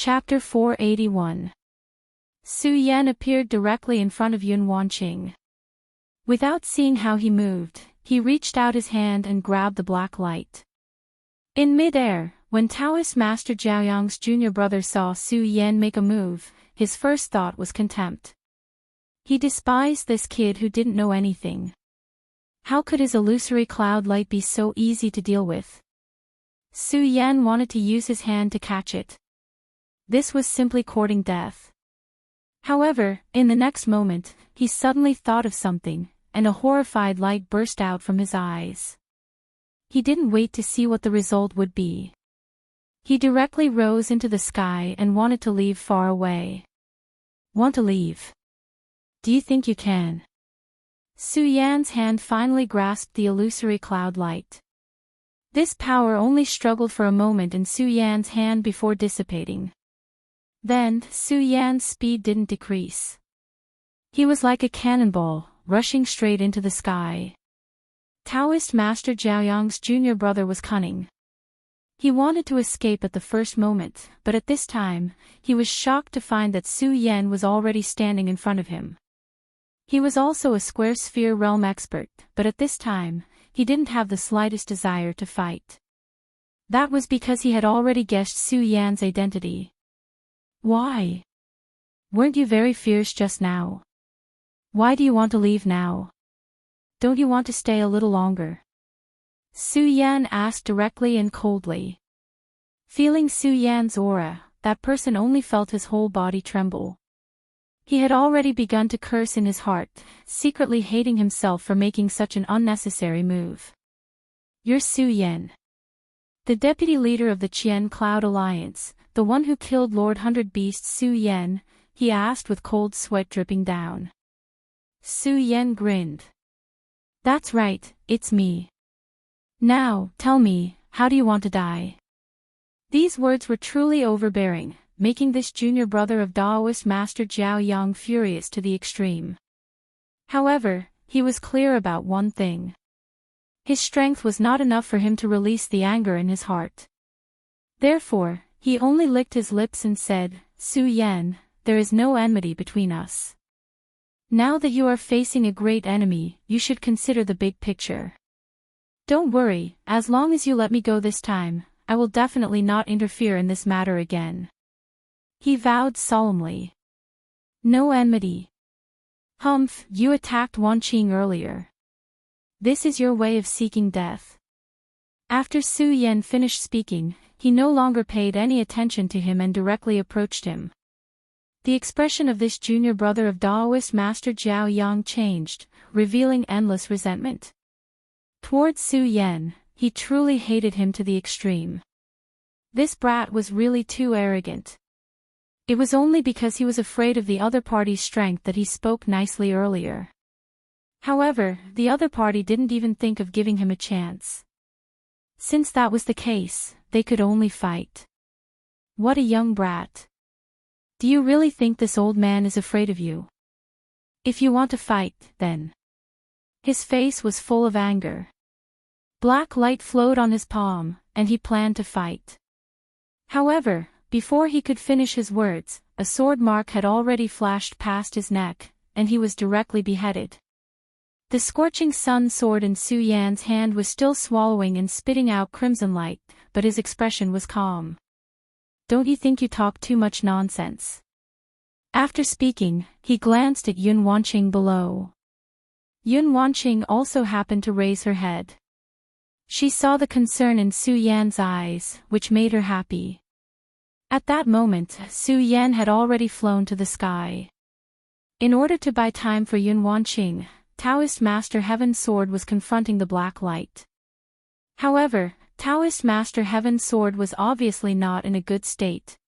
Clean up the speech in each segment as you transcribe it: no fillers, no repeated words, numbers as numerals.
Chapter 481. Su Yan appeared directly in front of Yun Wanqing. Without seeing how he moved, he reached out his hand and grabbed the black light. In mid-air, when Taoist Master Jiaoyang's junior brother saw Su Yan make a move, his first thought was contempt. He despised this kid who didn't know anything. How could his illusory cloud light be so easy to deal with? Su Yan wanted to use his hand to catch it. This was simply courting death. However, in the next moment, he suddenly thought of something, and a horrified light burst out from his eyes. He didn't wait to see what the result would be. He directly rose into the sky and wanted to leave far away. Want to leave? Do you think you can? Su Yan's hand finally grasped the illusory cloud light. This power only struggled for a moment in Su Yan's hand before dissipating. Then, Su Yan's speed didn't decrease. He was like a cannonball, rushing straight into the sky. Taoist Master Jiaoyang's junior brother was cunning. He wanted to escape at the first moment, but at this time, he was shocked to find that Su Yan was already standing in front of him. He was also a square sphere realm expert, but at this time, he didn't have the slightest desire to fight. That was because he had already guessed Su Yan's identity. Why? Weren't you very fierce just now? Why do you want to leave now? Don't you want to stay a little longer? Su Yan asked directly and coldly. Feeling Su Yan's aura, that person only felt his whole body tremble. He had already begun to curse in his heart, secretly hating himself for making such an unnecessary move. You're Su Yan, the deputy leader of the Qian Cloud Alliance, the one who killed Lord Hundred Beast Su Yan, he asked with cold sweat dripping down. Su Yan grinned. That's right, it's me. Now, tell me, how do you want to die? These words were truly overbearing, making this junior brother of Taoist Master Jiaoyang furious to the extreme. However, he was clear about one thing. His strength was not enough for him to release the anger in his heart. Therefore, he only licked his lips and said, Su Yan, there is no enmity between us. Now that you are facing a great enemy, you should consider the big picture. Don't worry, as long as you let me go this time, I will definitely not interfere in this matter again. He vowed solemnly. No enmity. Humph, you attacked Wanqing earlier. This is your way of seeking death. After Su Yan finished speaking, he no longer paid any attention to him and directly approached him. The expression of this junior brother of Taoist Master Jiaoyang changed, revealing endless resentment. Towards Su Yan, he truly hated him to the extreme. This brat was really too arrogant. It was only because he was afraid of the other party's strength that he spoke nicely earlier. However, the other party didn't even think of giving him a chance. Since that was the case, they could only fight. What a young brat. Do you really think this old man is afraid of you? If you want to fight, then. His face was full of anger. Black light flowed on his palm, and he planned to fight. However, before he could finish his words, a sword mark had already flashed past his neck, and he was directly beheaded. The scorching sun sword in Su Yan's hand was still swallowing and spitting out crimson light, but his expression was calm. Don't you think you talk too much nonsense? After speaking, he glanced at Yun Wanqing below. Yun Wanqing also happened to raise her head. She saw the concern in Su Yan's eyes, which made her happy. At that moment, Su Yan had already flown to the sky. In order to buy time for Yun Wanqing, Taoist Master Heaven's sword was confronting the black light. However, Taoist Master Heaven's sword was obviously not in a good state.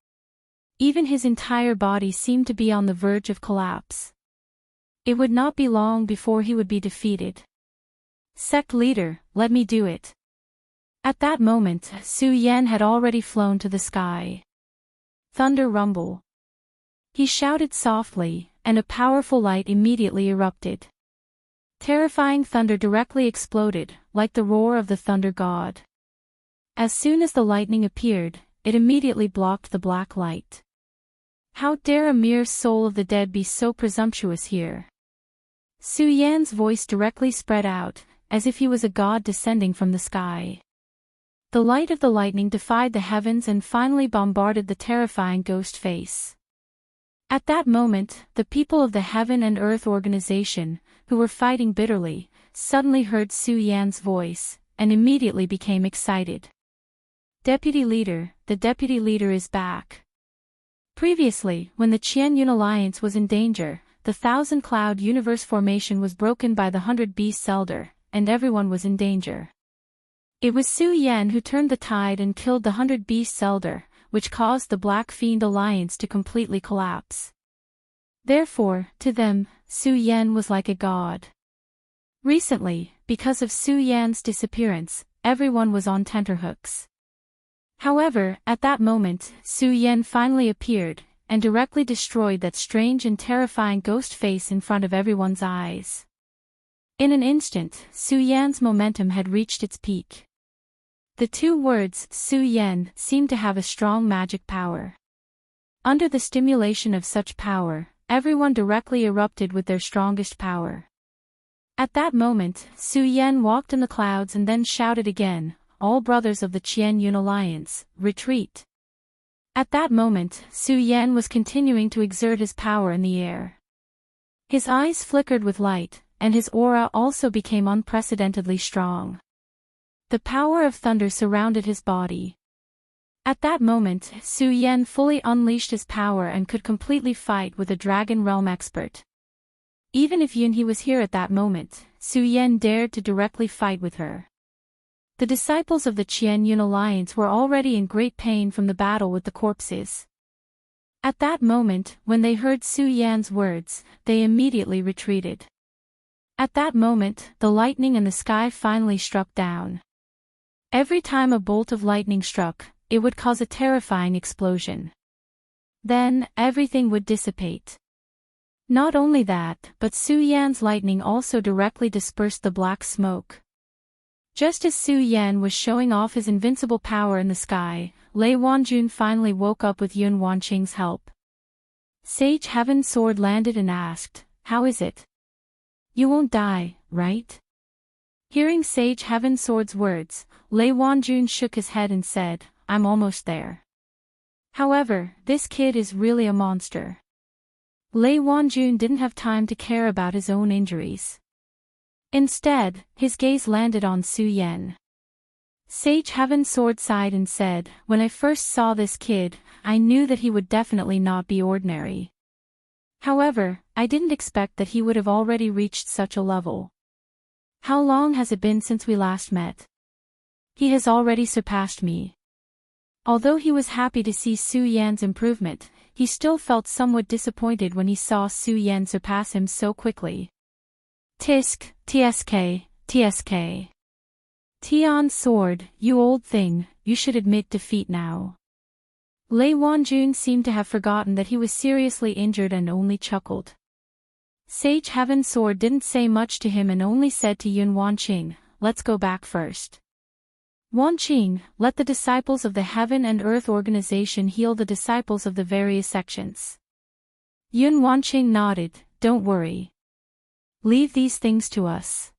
Even his entire body seemed to be on the verge of collapse. It would not be long before he would be defeated. Sect leader, let me do it. At that moment, Su Yan had already flown to the sky. Thunder rumble. He shouted softly, and a powerful light immediately erupted. Terrifying thunder directly exploded, like the roar of the thunder god. As soon as the lightning appeared, it immediately blocked the black light. How dare a mere soul of the dead be so presumptuous here? Su Yan's voice directly spread out, as if he was a god descending from the sky. The light of the lightning defied the heavens and finally bombarded the terrifying ghost face. At that moment, the people of the Heaven and Earth Organization, who were fighting bitterly, suddenly heard Su Yan's voice, and immediately became excited. Deputy Leader, the Deputy Leader is back. Previously, when the Qianyun Alliance was in danger, the Thousand Cloud Universe formation was broken by the 100 Beasts Elder, and everyone was in danger. It was Su Yan who turned the tide and killed the 100 Beasts Elder, which caused the Black Fiend Alliance to completely collapse. Therefore, to them, Su Yan was like a god. Recently, because of Su Yan's disappearance, everyone was on tenterhooks. However, at that moment, Su Yan finally appeared, and directly destroyed that strange and terrifying ghost face in front of everyone's eyes. In an instant, Su Yan's momentum had reached its peak. The two words, Su Yan, seemed to have a strong magic power. Under the stimulation of such power, everyone directly erupted with their strongest power. At that moment, Su Yan walked in the clouds and then shouted again, "All brothers of the Qianyun Alliance, retreat!" At that moment, Su Yan was continuing to exert his power in the air. His eyes flickered with light, and his aura also became unprecedentedly strong. The power of thunder surrounded his body. At that moment, Su Yan fully unleashed his power and could completely fight with a Dragon Realm expert. Even if Yunhe was here at that moment, Su Yan dared to directly fight with her. The disciples of the Qianyun Alliance were already in great pain from the battle with the corpses. At that moment, when they heard Su Yan's words, they immediately retreated. At that moment, the lightning in the sky finally struck down. Every time a bolt of lightning struck, it would cause a terrifying explosion. Then, everything would dissipate. Not only that, but Su Yan's lightning also directly dispersed the black smoke. Just as Su Yan was showing off his invincible power in the sky, Lei Wanjun finally woke up with Yun Wanqing's help. Sage Heaven's sword landed and asked, "How is it? You won't die, right?" Hearing Sage Heaven's sword's words, Lei Wanjun shook his head and said, "I'm almost there. However, this kid is really a monster." Lei Wanjun didn't have time to care about his own injuries. Instead, his gaze landed on Su Yan. Sage Heaven's sword sighed and said, "When I first saw this kid, I knew that he would definitely not be ordinary. However, I didn't expect that he would have already reached such a level. How long has it been since we last met? He has already surpassed me." Although he was happy to see Su Yan's improvement, he still felt somewhat disappointed when he saw Su Yan surpass him so quickly. Tisk, tsk, tsk. Tian's sword, you old thing, you should admit defeat now. Lei Wanjun seemed to have forgotten that he was seriously injured and only chuckled. Sage Heaven's sword didn't say much to him and only said to Yun Wanqing, "Let's go back first. Wanqing, let the disciples of the Heaven and Earth Organization heal the disciples of the various sections." Yun Wanqing nodded, "Don't worry. Leave these things to us."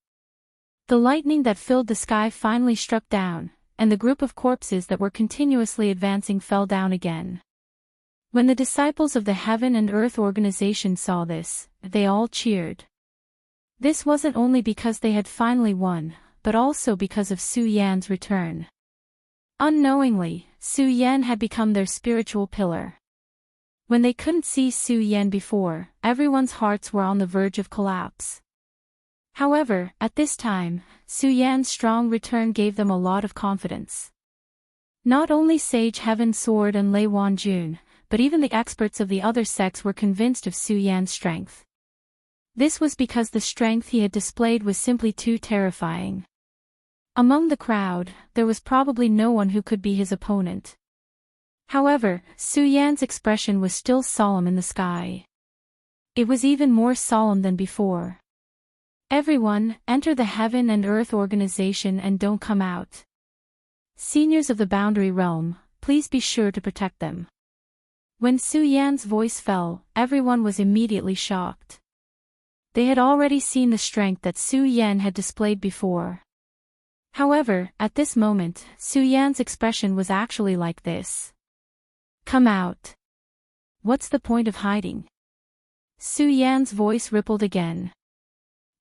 The lightning that filled the sky finally struck down, and the group of corpses that were continuously advancing fell down again. When the disciples of the Heaven and Earth Organization saw this, they all cheered. This wasn't only because they had finally won, but also because of Su Yan's return. Unknowingly, Su Yan had become their spiritual pillar. When they couldn't see Su Yan before, everyone's hearts were on the verge of collapse. However, at this time, Su Yan's strong return gave them a lot of confidence. Not only Sage Heaven's sword and Lei Wanjun, but even the experts of the other sects were convinced of Su Yan's strength. This was because the strength he had displayed was simply too terrifying. Among the crowd, there was probably no one who could be his opponent. However, Su Yan's expression was still solemn in the sky. It was even more solemn than before. "Everyone, enter the Heaven and Earth Organization and don't come out. Seniors of the Boundary Realm, please be sure to protect them. When Su Yan's voice fell, everyone was immediately shocked. They had already seen the strength that Su Yan had displayed before. However, at this moment, Su Yan's expression was actually like this. Come out. What's the point of hiding? Su Yan's voice rippled again.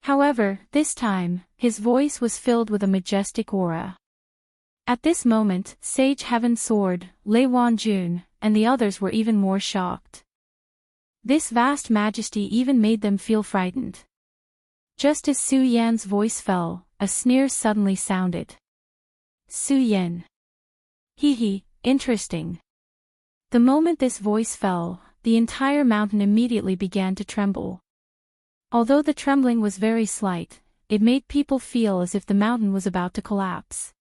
However, this time, his voice was filled with a majestic aura. At this moment, Sage Heaven Sword, Lei Wanjun, and the others were even more shocked. This vast majesty even made them feel frightened. Just as Su Yan's voice fell, a sneer suddenly sounded. Su Yan. Hee, interesting. The moment this voice fell, the entire mountain immediately began to tremble. Although the trembling was very slight, it made people feel as if the mountain was about to collapse.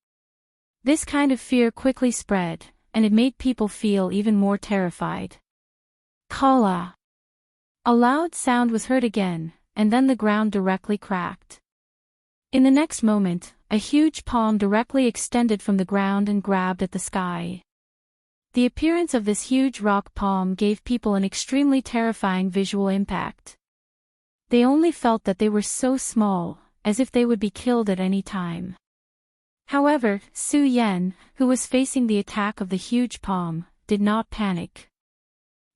This kind of fear quickly spread, and it made people feel even more terrified. Kala! A loud sound was heard again, and then the ground directly cracked. In the next moment, a huge palm directly extended from the ground and grabbed at the sky. The appearance of this huge rock palm gave people an extremely terrifying visual impact. They only felt that they were so small, as if they would be killed at any time. However, Su Yan, who was facing the attack of the huge palm, did not panic.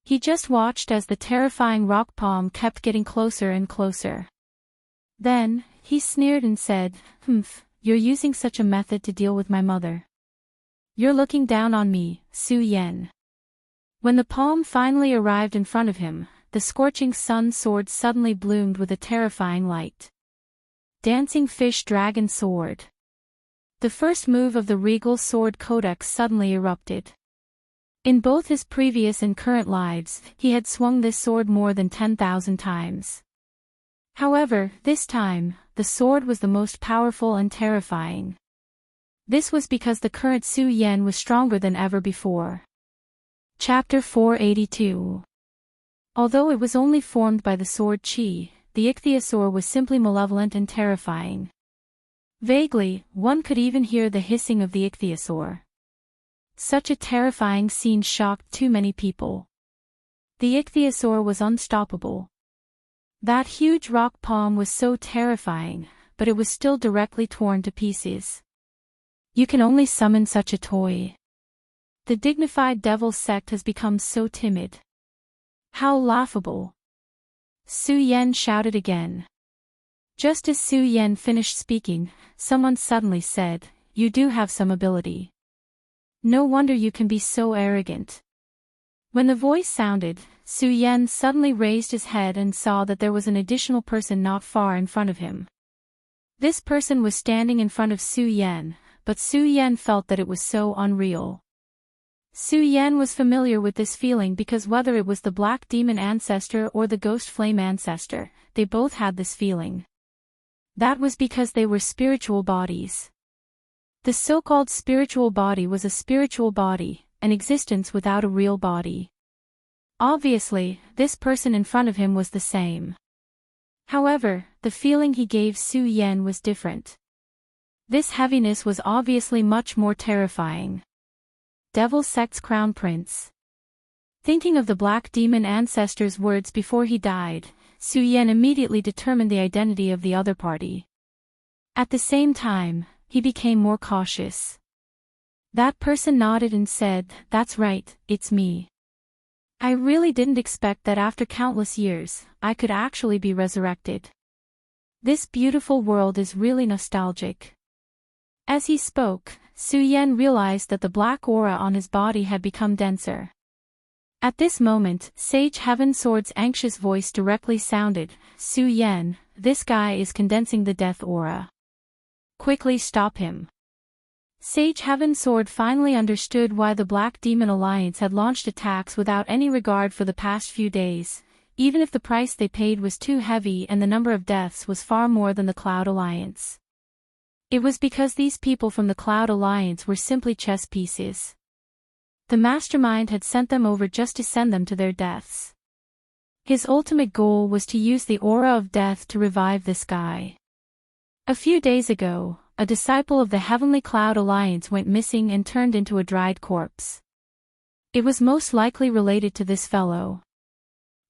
He just watched as the terrifying rock palm kept getting closer and closer. Then, he sneered and said, You're using such a method to deal with my mother. You're looking down on me, Su Yan. When the palm finally arrived in front of him, the scorching sun sword suddenly bloomed with a terrifying light. Dancing Fish Dragon Sword. The first move of the Regal Sword Codex suddenly erupted. In both his previous and current lives, he had swung this sword more than 10,000 times. However, this time, the sword was the most powerful and terrifying. This was because the current Su Yan was stronger than ever before. Chapter 482. Although it was only formed by the sword Qi, the ichthyosaur was simply malevolent and terrifying. Vaguely, one could even hear the hissing of the ichthyosaur. Such a terrifying scene shocked too many people. The ichthyosaur was unstoppable. That huge rock palm was so terrifying, but it was still directly torn to pieces. You can only summon such a toy. The dignified devil sect has become so timid. How laughable. Su Yan shouted again. Just as Su Yan finished speaking, someone suddenly said, You do have some ability. No wonder you can be so arrogant. When the voice sounded, Su Yan suddenly raised his head and saw that there was an additional person not far in front of him. This person was standing in front of Su Yan, but Su Yan felt that it was so unreal. Su Yan was familiar with this feeling because whether it was the Black Demon Ancestor or the Ghost Flame Ancestor, they both had this feeling. That was because they were spiritual bodies. The so-called spiritual body was a spiritual body, an existence without a real body. Obviously, this person in front of him was the same. However, the feeling he gave Su Yan was different. This heaviness was obviously much more terrifying. Devil Sect's Crown Prince. Thinking of the Black Demon Ancestor's words before he died, Su Yan immediately determined the identity of the other party. At the same time, he became more cautious. That person nodded and said, That's right, it's me. I really didn't expect that after countless years, I could actually be resurrected. This beautiful world is really nostalgic. As he spoke, Su Yan realized that the black aura on his body had become denser. At this moment, Sage Heaven Sword's anxious voice directly sounded, Su Yan, this guy is condensing the death aura. Quickly stop him. Sage Heaven Sword finally understood why the Black Demon Alliance had launched attacks without any regard for the past few days, even if the price they paid was too heavy and the number of deaths was far more than the Cloud Alliance. It was because these people from the Cloud Alliance were simply chess pieces. The mastermind had sent them over just to send them to their deaths. His ultimate goal was to use the aura of death to revive this guy. A few days ago, a disciple of the Heavenly Cloud Alliance went missing and turned into a dried corpse. It was most likely related to this fellow.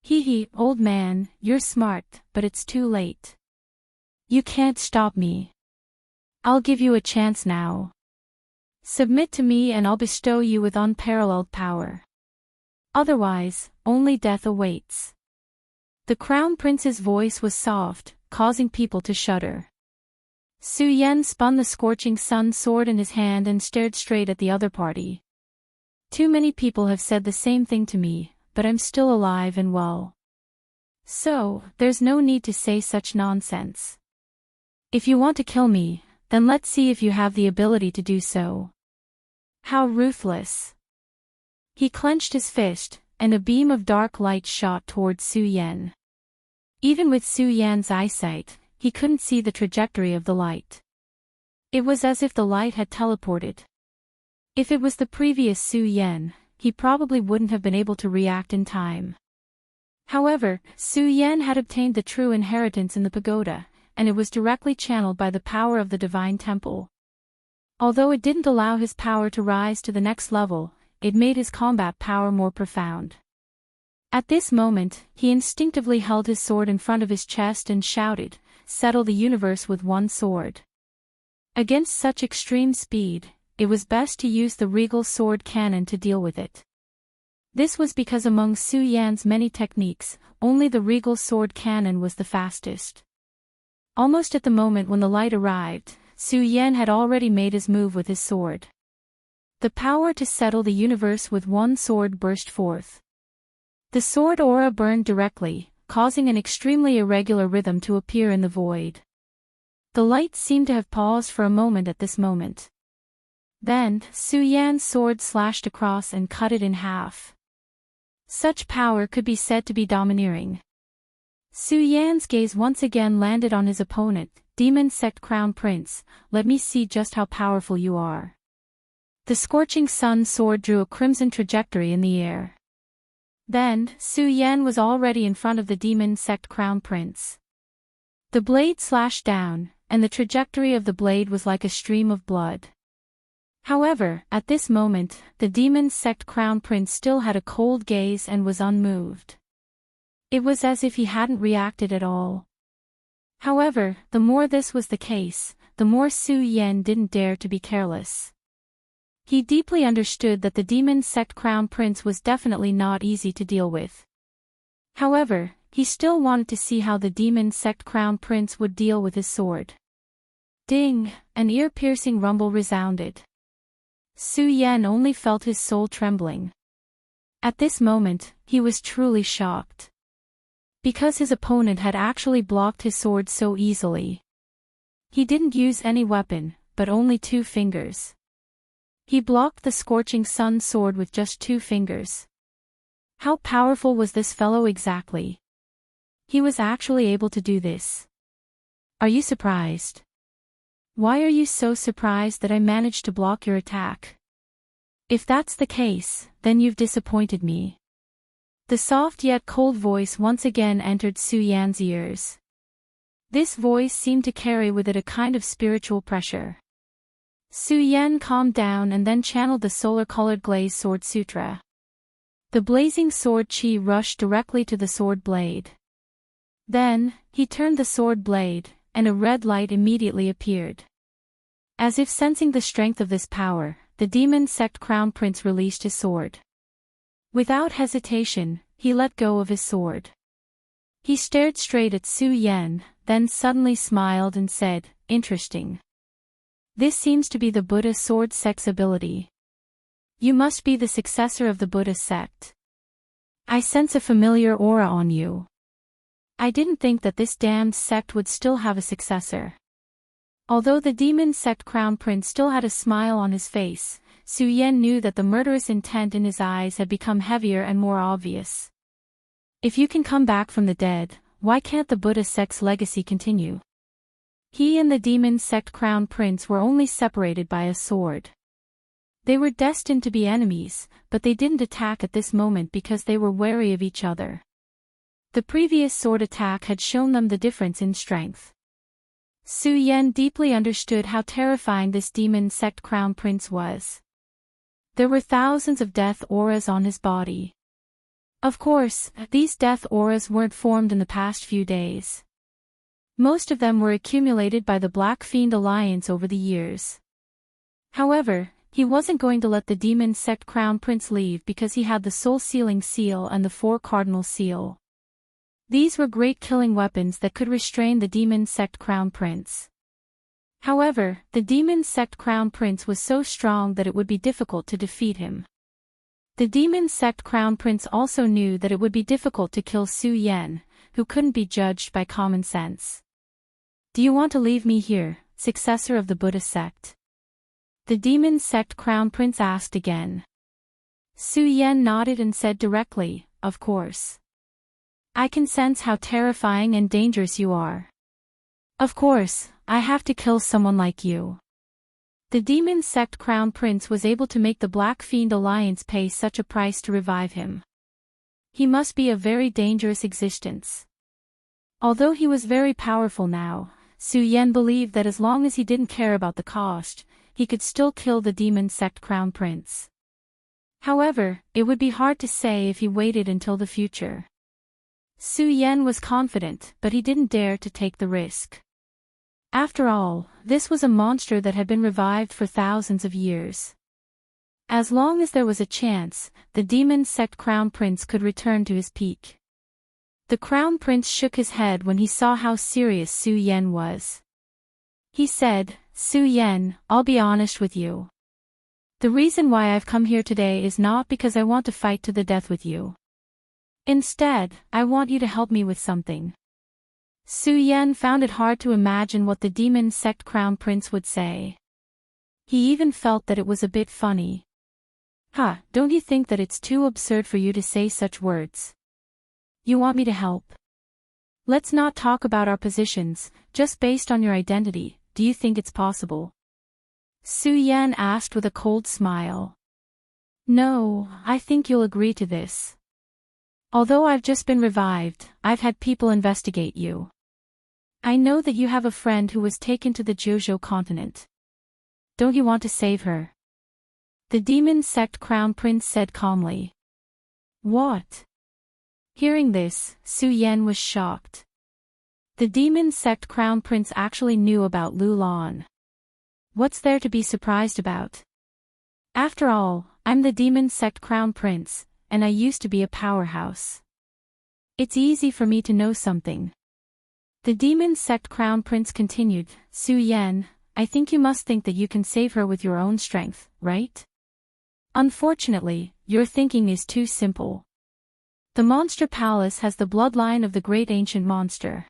Hee, old man, you're smart, but it's too late. You can't stop me. I'll give you a chance now. Submit to me and I'll bestow you with unparalleled power. Otherwise, only death awaits. The crown prince's voice was soft, causing people to shudder. Su Yan spun the scorching sun sword in his hand and stared straight at the other party. Too many people have said the same thing to me, but I'm still alive and well. So, there's no need to say such nonsense. If you want to kill me, then let's see if you have the ability to do so. How ruthless. He clenched his fist, and a beam of dark light shot towards Su Yan. Even with Su Yan's eyesight, he couldn't see the trajectory of the light. It was as if the light had teleported. If it was the previous Su Yan, he probably wouldn't have been able to react in time. However, Su Yan had obtained the true inheritance in the pagoda, and it was directly channeled by the power of the divine temple. Although it didn't allow his power to rise to the next level, it made his combat power more profound. At this moment, he instinctively held his sword in front of his chest and shouted, "Settle the universe with one sword." Against such extreme speed, it was best to use the regal sword cannon to deal with it. This was because among Su Yan's many techniques, only the regal sword cannon was the fastest. Almost at the moment when the light arrived, Su Yan had already made his move with his sword. The power to settle the universe with one sword burst forth. The sword aura burned directly, causing an extremely irregular rhythm to appear in the void. The light seemed to have paused for a moment at this moment. Then, Su Yan's sword slashed across and cut it in half. Such power could be said to be domineering. Su Yan's gaze once again landed on his opponent, Demon Sect Crown Prince. "Let me see just how powerful you are." The scorching sun sword drew a crimson trajectory in the air. Then, Su Yan was already in front of the Demon Sect Crown Prince. The blade slashed down, and the trajectory of the blade was like a stream of blood. However, at this moment, the Demon Sect Crown Prince still had a cold gaze and was unmoved. It was as if he hadn't reacted at all. However, the more this was the case, the more Su Yan didn't dare to be careless. He deeply understood that the Demon Sect Crown Prince was definitely not easy to deal with. However, he still wanted to see how the Demon Sect Crown Prince would deal with his sword. Ding! An ear-piercing rumble resounded. Su Yan only felt his soul trembling. At this moment, he was truly shocked. Because his opponent had actually blocked his sword so easily. He didn't use any weapon, but only 2 fingers. He blocked the scorching sun sword with just 2 fingers. How powerful was this fellow exactly? He was actually able to do this. Are you surprised? Why are you so surprised that I managed to block your attack? If that's the case, then you've disappointed me. The soft yet cold voice once again entered Su Yan's ears. This voice seemed to carry with it a kind of spiritual pressure. Su Yan calmed down and then channeled the solar-colored glaze sword sutra. The blazing sword chi rushed directly to the sword blade. Then, he turned the sword blade, and a red light immediately appeared. As if sensing the strength of this power, the Demon Sect Crown Prince released his sword. Without hesitation, he let go of his sword. He stared straight at Su Yan, then suddenly smiled and said, "Interesting. This seems to be the Buddha sword sect's ability. You must be the successor of the Buddha sect. I sense a familiar aura on you. I didn't think that this damned sect would still have a successor." Although the Demon Sect Crown Prince still had a smile on his face, Su Yan knew that the murderous intent in his eyes had become heavier and more obvious. If you can come back from the dead, why can't the Buddha sect's legacy continue? He and the Demon Sect Crown Prince were only separated by a sword. They were destined to be enemies, but they didn't attack at this moment because they were wary of each other. The previous sword attack had shown them the difference in strength. Su Yan deeply understood how terrifying this Demon Sect Crown Prince was. There were thousands of death auras on his body. Of course, these death auras weren't formed in the past few days. Most of them were accumulated by the Black Fiend Alliance over the years. However, he wasn't going to let the demon sect crown prince leave because he had the soul sealing seal and the 4 cardinal seal. These were great killing weapons that could restrain the demon sect crown prince. However, the demon sect crown prince was so strong that it would be difficult to defeat him. The demon sect crown prince also knew that it would be difficult to kill Su Yan, who couldn't be judged by common sense. Do you want to leave me here, successor of the Buddha sect? The demon sect crown prince asked again. Su Yan nodded and said directly, of course. I can sense how terrifying and dangerous you are. Of course, I have to kill someone like you. The demon sect crown prince was able to make the Black Fiend Alliance pay such a price to revive him. He must be a very dangerous existence. Although he was very powerful now, Su Yan believed that as long as he didn't care about the cost, he could still kill the demon sect crown prince. However, it would be hard to say if he waited until the future. Su Yan was confident, but he didn't dare to take the risk. After all, this was a monster that had been revived for thousands of years. As long as there was a chance, the demon sect crown prince could return to his peak. The crown prince shook his head when he saw how serious Su Yan was. He said, Su Yan, I'll be honest with you. The reason why I've come here today is not because I want to fight to the death with you. Instead, I want you to help me with something. Su Yan found it hard to imagine what the demon sect crown prince would say. He even felt that it was a bit funny. Don't you think that it's too absurd for you to say such words? You want me to help? Let's not talk about our positions, just based on your identity, do you think it's possible? Su Yan asked with a cold smile. No, I think you'll agree to this. Although I've just been revived, I've had people investigate you. I know that you have a friend who was taken to the Jojo continent. Don't you want to save her? The demon sect crown prince said calmly. What? Hearing this, Su Yan was shocked. The demon sect crown prince actually knew about Lu Lan. What's there to be surprised about? After all, I'm the demon sect crown prince, and I used to be a powerhouse. It's easy for me to know something. The demon sect crown prince continued, Su Yan, I think you must think that you can save her with your own strength, right? Unfortunately, your thinking is too simple. The monster palace has the bloodline of the great ancient monster.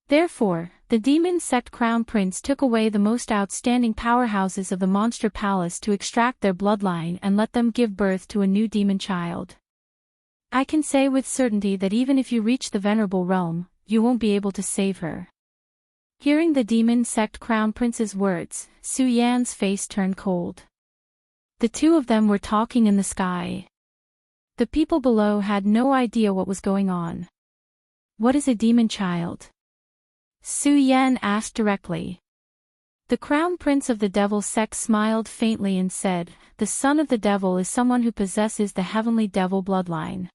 Therefore, the demon sect crown prince took away the most outstanding powerhouses of the monster palace to extract their bloodline and let them give birth to a new demon child. I can say with certainty that even if you reach the venerable realm, you won't be able to save her. Hearing the demon sect crown prince's words, Su Yan's face turned cold. The two of them were talking in the sky. The people below had no idea what was going on. What is a demon child? Su Yan asked directly. The crown prince of the devil sect smiled faintly and said, the son of the devil is someone who possesses the heavenly devil bloodline.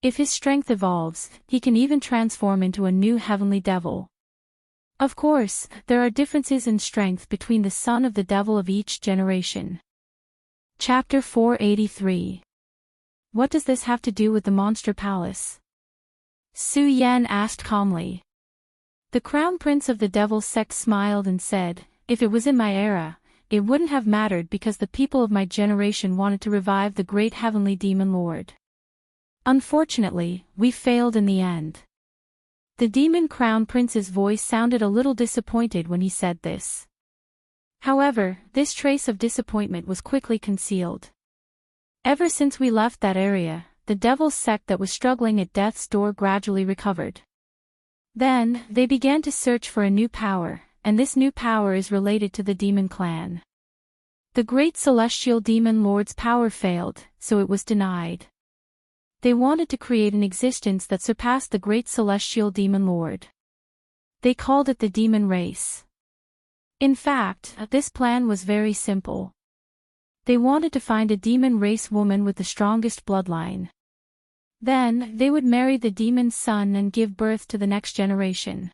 If his strength evolves, he can even transform into a new heavenly devil. Of course, there are differences in strength between the son of the devil of each generation. Chapter 483. What does this have to do with the monster palace? Su Yan asked calmly. The crown prince of the devil sect smiled and said, if it was in my era, it wouldn't have mattered because the people of my generation wanted to revive the great heavenly demon lord. Unfortunately, we failed in the end. The demon crown prince's voice sounded a little disappointed when he said this. However, this trace of disappointment was quickly concealed. Ever since we left that area, the devil's sect that was struggling at death's door gradually recovered. Then, they began to search for a new power, and this new power is related to the demon clan. The great celestial demon lord's power failed, so it was denied. They wanted to create an existence that surpassed the great celestial demon lord. They called it the demon race. In fact, this plan was very simple. They wanted to find a demon race woman with the strongest bloodline. Then, they would marry the demon's son and give birth to the next generation.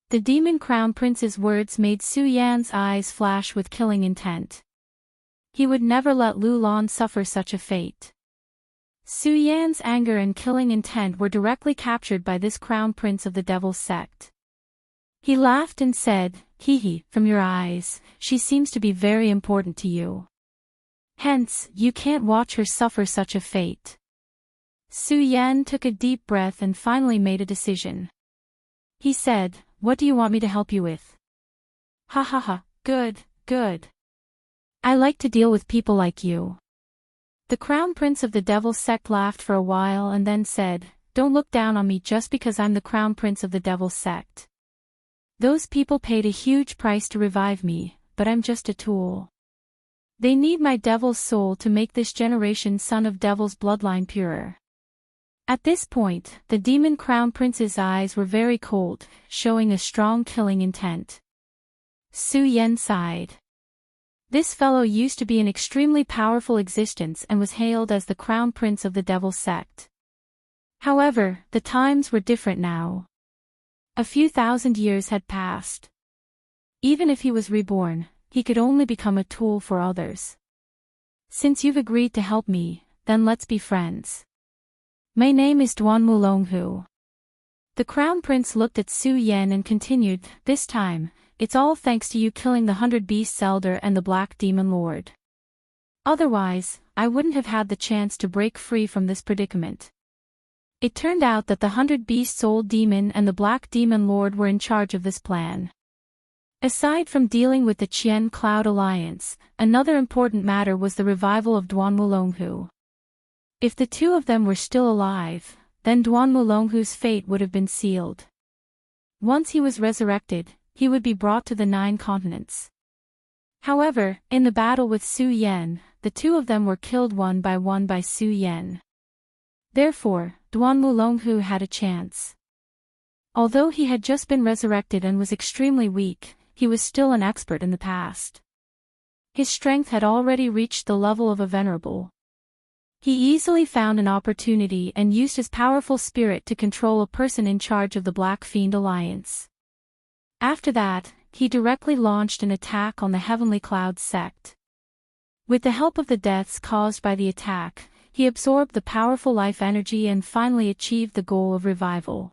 The demon crown prince's words made Su Yan's eyes flash with killing intent. He would never let Lu Lan suffer such a fate. Su Yan's anger and killing intent were directly captured by this crown prince of the devil's sect. He laughed and said, "Hee hee, from your eyes, she seems to be very important to you. Hence, you can't watch her suffer such a fate." Su Yan took a deep breath and finally made a decision. He said, "What do you want me to help you with?" "Ha ha ha, good, good. I like to deal with people like you." The crown prince of the devil's sect laughed for a while and then said, "Don't look down on me just because I'm the crown prince of the devil's sect. Those people paid a huge price to revive me, but I'm just a tool. They need my devil's soul to make this generation's son of devil's bloodline purer." At this point, the demon crown prince's eyes were very cold, showing a strong killing intent. Su Yan sighed. This fellow used to be an extremely powerful existence and was hailed as the crown prince of the devil's sect. However, the times were different now. A few thousand years had passed. Even if he was reborn, he could only become a tool for others. "Since you've agreed to help me, then let's be friends. My name is Duan Mulonghu." The crown prince looked at Su Yan and continued, "This time, it's all thanks to you killing the 100 Beasts Elder and the Black Demon Lord. Otherwise, I wouldn't have had the chance to break free from this predicament." It turned out that the 100 Beasts Old Demon and the Black Demon Lord were in charge of this plan. Aside from dealing with the Qian Cloud Alliance, another important matter was the revival of Duan Mulonghu. If the two of them were still alive, then Duan Mulonghu's fate would have been sealed. Once he was resurrected, he would be brought to the 9 continents. However, in the battle with Su Yan, the two of them were killed one by Su Yan. Therefore, Duan Mulonghu had a chance. Although he had just been resurrected and was extremely weak, he was still an expert in the past. His strength had already reached the level of a venerable. He easily found an opportunity and used his powerful spirit to control a person in charge of the Black Fiend Alliance. After that, he directly launched an attack on the Heavenly Cloud sect. With the help of the deaths caused by the attack, he absorbed the powerful life energy and finally achieved the goal of revival.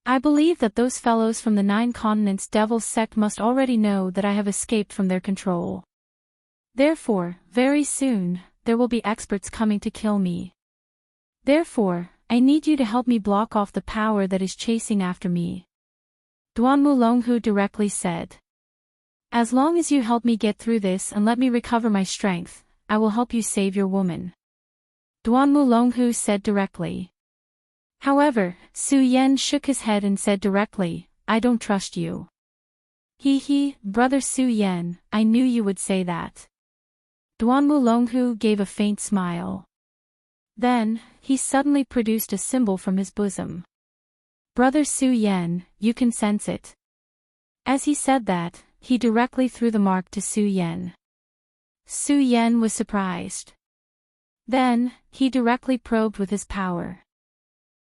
I believe that those fellows from the 9 continents Devil's sect must already know that I have escaped from their control. Therefore, very soon, there will be experts coming to kill me. Therefore, I need you to help me block off the power that is chasing after me." Duan Mulonghu directly said. "As long as you help me get through this and let me recover my strength, I will help you save your woman," Duan Mulonghu said directly. However, Su Yan shook his head and said directly, "I don't trust you." "Hee hee, brother Su Yan, I knew you would say that." Duan Mulonghu gave a faint smile. Then, he suddenly produced a symbol from his bosom. "Brother Su Yan, you can sense it." As he said that, he directly threw the mark to Su Yan. Su Yan was surprised. Then, he directly probed with his power.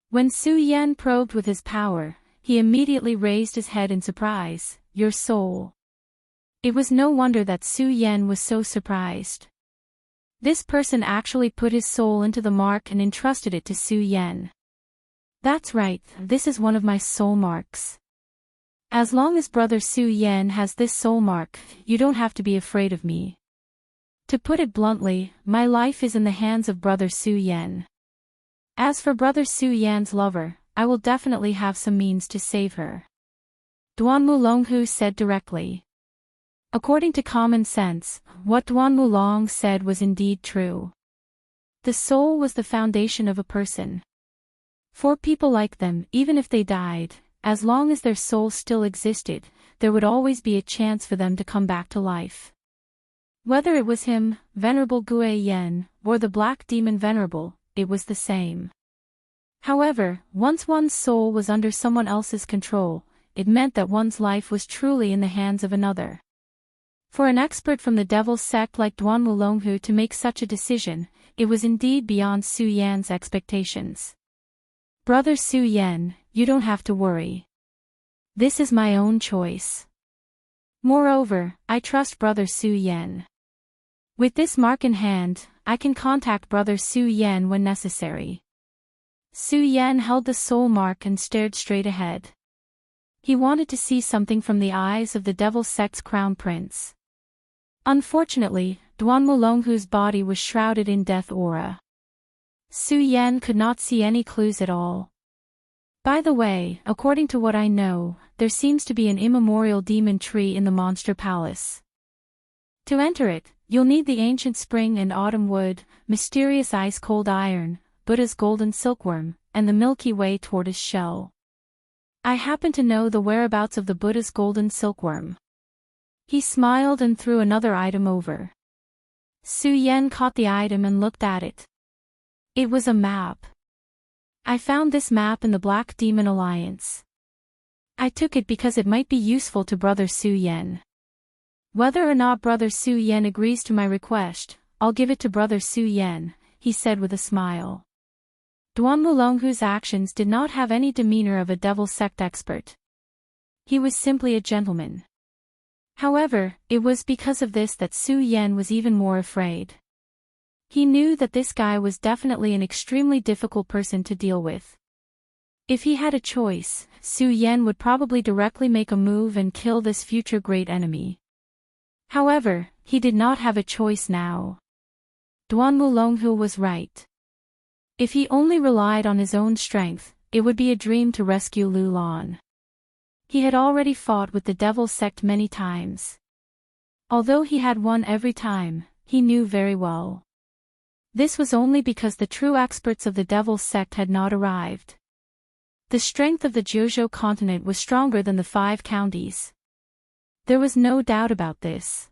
When Su Yan probed with his power, he immediately raised his head in surprise. "Your soul." It was no wonder that Su Yan was so surprised. This person actually put his soul into the mark and entrusted it to Su Yan. "That's right, this is one of my soul marks. As long as brother Su Yan has this soul mark, you don't have to be afraid of me. To put it bluntly, my life is in the hands of brother Su Yan. As for brother Su Yan's lover, I will definitely have some means to save her," Duan Mulonghu said directly. According to common sense, what Duan Mulong said was indeed true. The soul was the foundation of a person. For people like them, even if they died, as long as their soul still existed, there would always be a chance for them to come back to life. Whether it was him, Venerable Gue Yen, or the Black Demon Venerable, it was the same. However, once one's soul was under someone else's control, it meant that one's life was truly in the hands of another. For an expert from the devil's sect like Duan Wulonghu to make such a decision, it was indeed beyond Su Yan's expectations. Brother Su Yan, you don't have to worry. This is my own choice. Moreover, I trust Brother Su Yan. With this mark in hand, I can contact Brother Su Yan when necessary. Su Yan held the soul mark and stared straight ahead. He wanted to see something from the eyes of the devil's sect's crown prince. Unfortunately, Duan Wulonghu's body was shrouded in death aura. Su Yan could not see any clues at all. By the way, according to what I know, there seems to be an immemorial demon tree in the monster palace. To enter it, you'll need the ancient spring and autumn wood, mysterious ice-cold iron, Buddha's golden silkworm, and the Milky Way tortoise shell. I happen to know the whereabouts of the Buddha's golden silkworm. He smiled and threw another item over. Su Yan caught the item and looked at it. It was a map. I found this map in the Black Demon Alliance. I took it because it might be useful to Brother Su Yan. Whether or not Brother Su Yan agrees to my request, I'll give it to Brother Su Yan, he said with a smile. Duan Wulonghu's actions did not have any demeanor of a devil sect expert. He was simply a gentleman. However, it was because of this that Su Yan was even more afraid. He knew that this guy was definitely an extremely difficult person to deal with. If he had a choice, Su Yan would probably directly make a move and kill this future great enemy. However, he did not have a choice now. Duan Wulonghu was right. If he only relied on his own strength, it would be a dream to rescue Lu Lan. He had already fought with the devil sect many times. Although he had won every time, he knew very well. This was only because the true experts of the devil sect had not arrived. The strength of the Jiuzhou continent was stronger than the 5 counties. There was no doubt about this.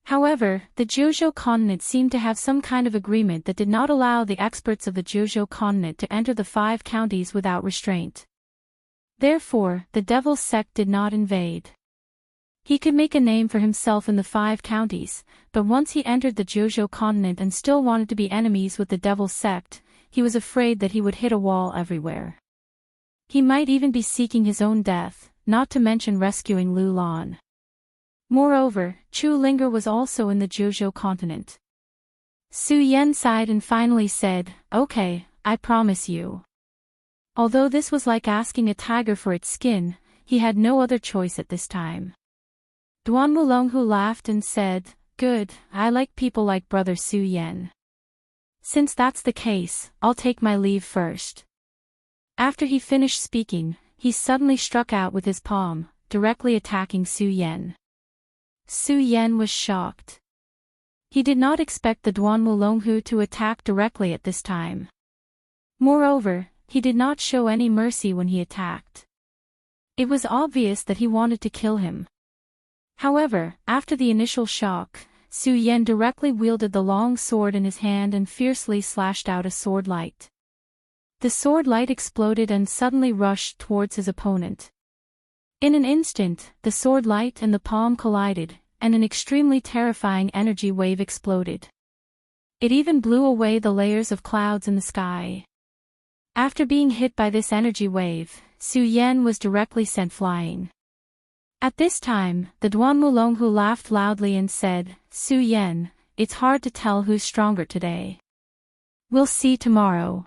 However, the Jiuzhou continent seemed to have some kind of agreement that did not allow the experts of the Jiuzhou continent to enter the 5 counties without restraint. Therefore, the devil's sect did not invade. He could make a name for himself in the 5 counties, but once he entered the Jiuzhou continent and still wanted to be enemies with the devil's sect, he was afraid that he would hit a wall everywhere. He might even be seeking his own death, not to mention rescuing Lu Lan. Moreover, Chu Linger was also in the Jiuzhou continent. Su Yan sighed and finally said, "Okay, I promise you." Although this was like asking a tiger for its skin, he had no other choice at this time. Duan Wulonghu laughed and said, "Good, I like people like Brother Su Yan. Since that's the case, I'll take my leave first." After he finished speaking, he suddenly struck out with his palm, directly attacking Su Yan. Su Yan was shocked. He did not expect the Duan Wulonghu to attack directly at this time. Moreover, he did not show any mercy when he attacked. It was obvious that he wanted to kill him. However, after the initial shock, Su Yan directly wielded the long sword in his hand and fiercely slashed out a sword light. The sword light exploded and suddenly rushed towards his opponent. In an instant, the sword light and the palm collided, and an extremely terrifying energy wave exploded. It even blew away the layers of clouds in the sky. After being hit by this energy wave, Su Yan was directly sent flying. At this time, the Duan Wulonghu laughed loudly and said, "Su Yan, it's hard to tell who's stronger today. We'll see tomorrow."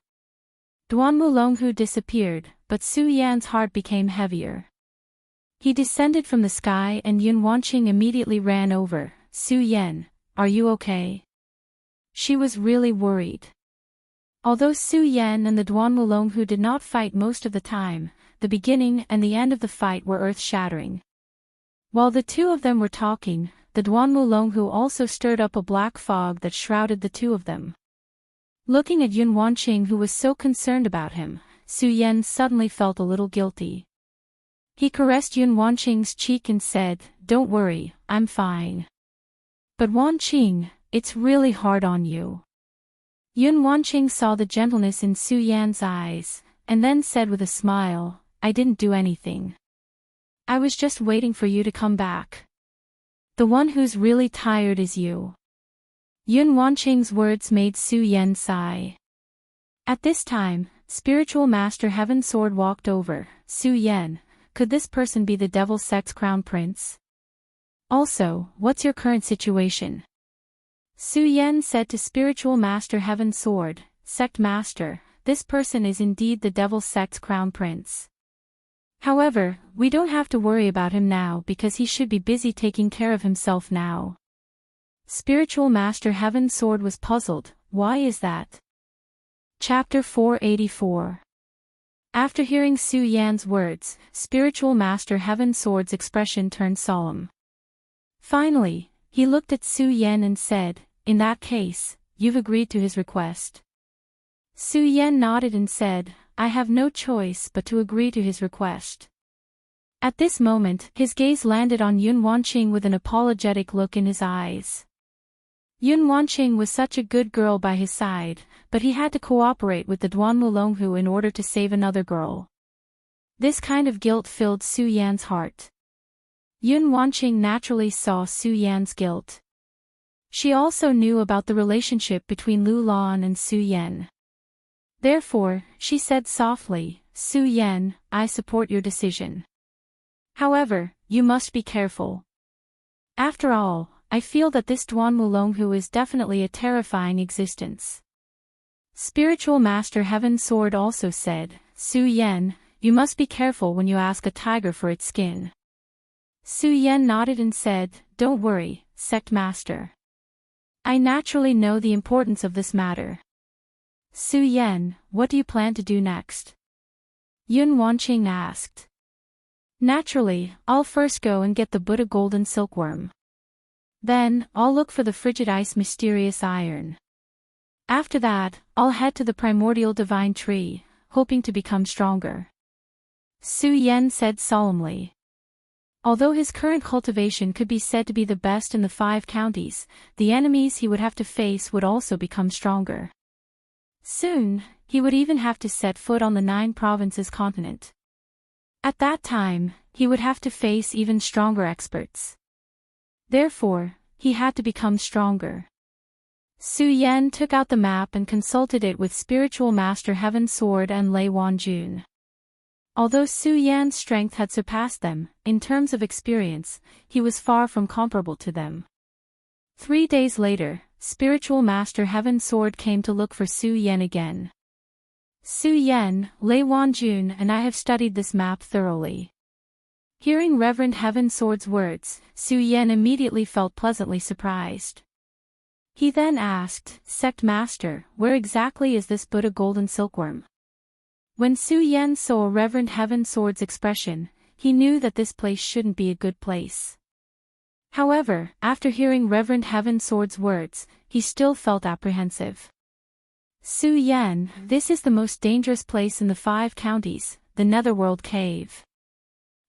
Duan Wulonghu disappeared, but Su Yan's heart became heavier. He descended from the sky and Yun Wanqing immediately ran over. "Su Yan, are you okay?" She was really worried. Although Su Yan and the Duan Wulonghu did not fight most of the time, the beginning and the end of the fight were earth-shattering. While the two of them were talking, the Duan Wulonghu also stirred up a black fog that shrouded the two of them. Looking at Yun Wanqing, who was so concerned about him, Su Yan suddenly felt a little guilty. He caressed Yun Wanqing's cheek and said, "Don't worry, I'm fine." "But Wanqing, it's really hard on you." Yun Wanqing saw the gentleness in Su Yan's eyes, and then said with a smile, "I didn't do anything. I was just waiting for you to come back." The one who's really tired is you. Yun Wanqing's words made Su Yan sigh. At this time, Spiritual Master Heaven Sword walked over. Su Yan, could this person be the Devil Sect's crown prince? Also, what's your current situation? Su Yan said to Spiritual Master Heaven Sword, Sect Master, this person is indeed the Devil Sect's crown prince. However, we don't have to worry about him now because he should be busy taking care of himself now. Spiritual Master Heaven Sword was puzzled. Why is that? Chapter 484. After hearing Su Yan's words, Spiritual Master Heaven Sword's expression turned solemn. Finally, he looked at Su Yan and said, in that case, you've agreed to his request. Su Yan nodded and said, I have no choice but to agree to his request. At this moment, his gaze landed on Yun Wanqing with an apologetic look in his eyes. Yun Wanqing was such a good girl by his side, but he had to cooperate with the Duan Mulonghu in order to save another girl. This kind of guilt filled Su Yan's heart. Yun Wanqing naturally saw Su Yan's guilt. She also knew about the relationship between Lu Lan and Su Yan. Therefore, she said softly, Su Yan, I support your decision. However, you must be careful. After all, I feel that this Duan Mulonghu is definitely a terrifying existence. Spiritual Master Heaven Sword also said, Su Yan, you must be careful when you ask a tiger for its skin. Su Yan nodded and said, don't worry, Sect Master. I naturally know the importance of this matter. Su Yan, what do you plan to do next? Yun Wanqing asked. Naturally, I'll first go and get the Buddha golden silkworm. Then, I'll look for the frigid ice mysterious iron. After that, I'll head to the primordial divine tree, hoping to become stronger. Su Yan said solemnly. Although his current cultivation could be said to be the best in the 5 counties, the enemies he would have to face would also become stronger. Soon, he would even have to set foot on the 9 provinces continent. At that time, he would have to face even stronger experts. Therefore, he had to become stronger. Su Yan took out the map and consulted it with Spiritual Master Heaven Sword and Lei Wanjun. Although Su Yan's strength had surpassed them, in terms of experience, he was far from comparable to them. 3 days later, Spiritual Master Heaven Sword came to look for Su Yan again. Su Yan, Lei Wanjun and I have studied this map thoroughly. Hearing Reverend Heaven Sword's words, Su Yan immediately felt pleasantly surprised. He then asked, Sect Master, where exactly is this Buddha golden silkworm? When Su Yan saw Reverend Heaven Sword's expression, he knew that this place shouldn't be a good place. However, after hearing Reverend Heaven Sword's words, he still felt apprehensive. Su Yan, this is the most dangerous place in the 5 counties, the Netherworld Cave.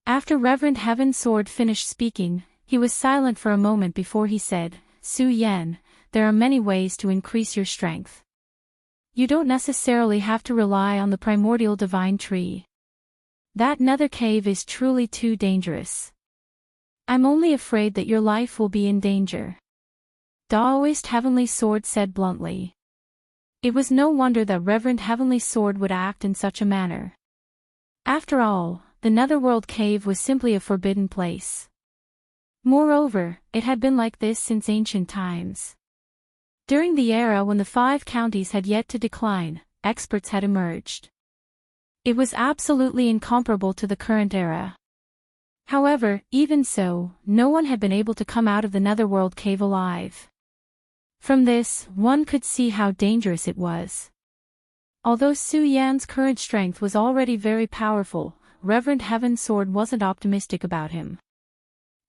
After Reverend Heaven Sword finished speaking, he was silent for a moment before he said, Su Yan, there are many ways to increase your strength. You don't necessarily have to rely on the primordial divine tree. That nether cave is truly too dangerous. I'm only afraid that your life will be in danger. Taoist Heavenly Sword said bluntly. It was no wonder that Reverend Heavenly Sword would act in such a manner. After all, the Netherworld Cave was simply a forbidden place. Moreover, it had been like this since ancient times. During the era when the 5 counties had yet to decline, experts had emerged. It was absolutely incomparable to the current era. However, even so, no one had been able to come out of the Netherworld Cave alive. From this, one could see how dangerous it was. Although Su Yan's current strength was already very powerful, Reverend Heaven Sword wasn't optimistic about him.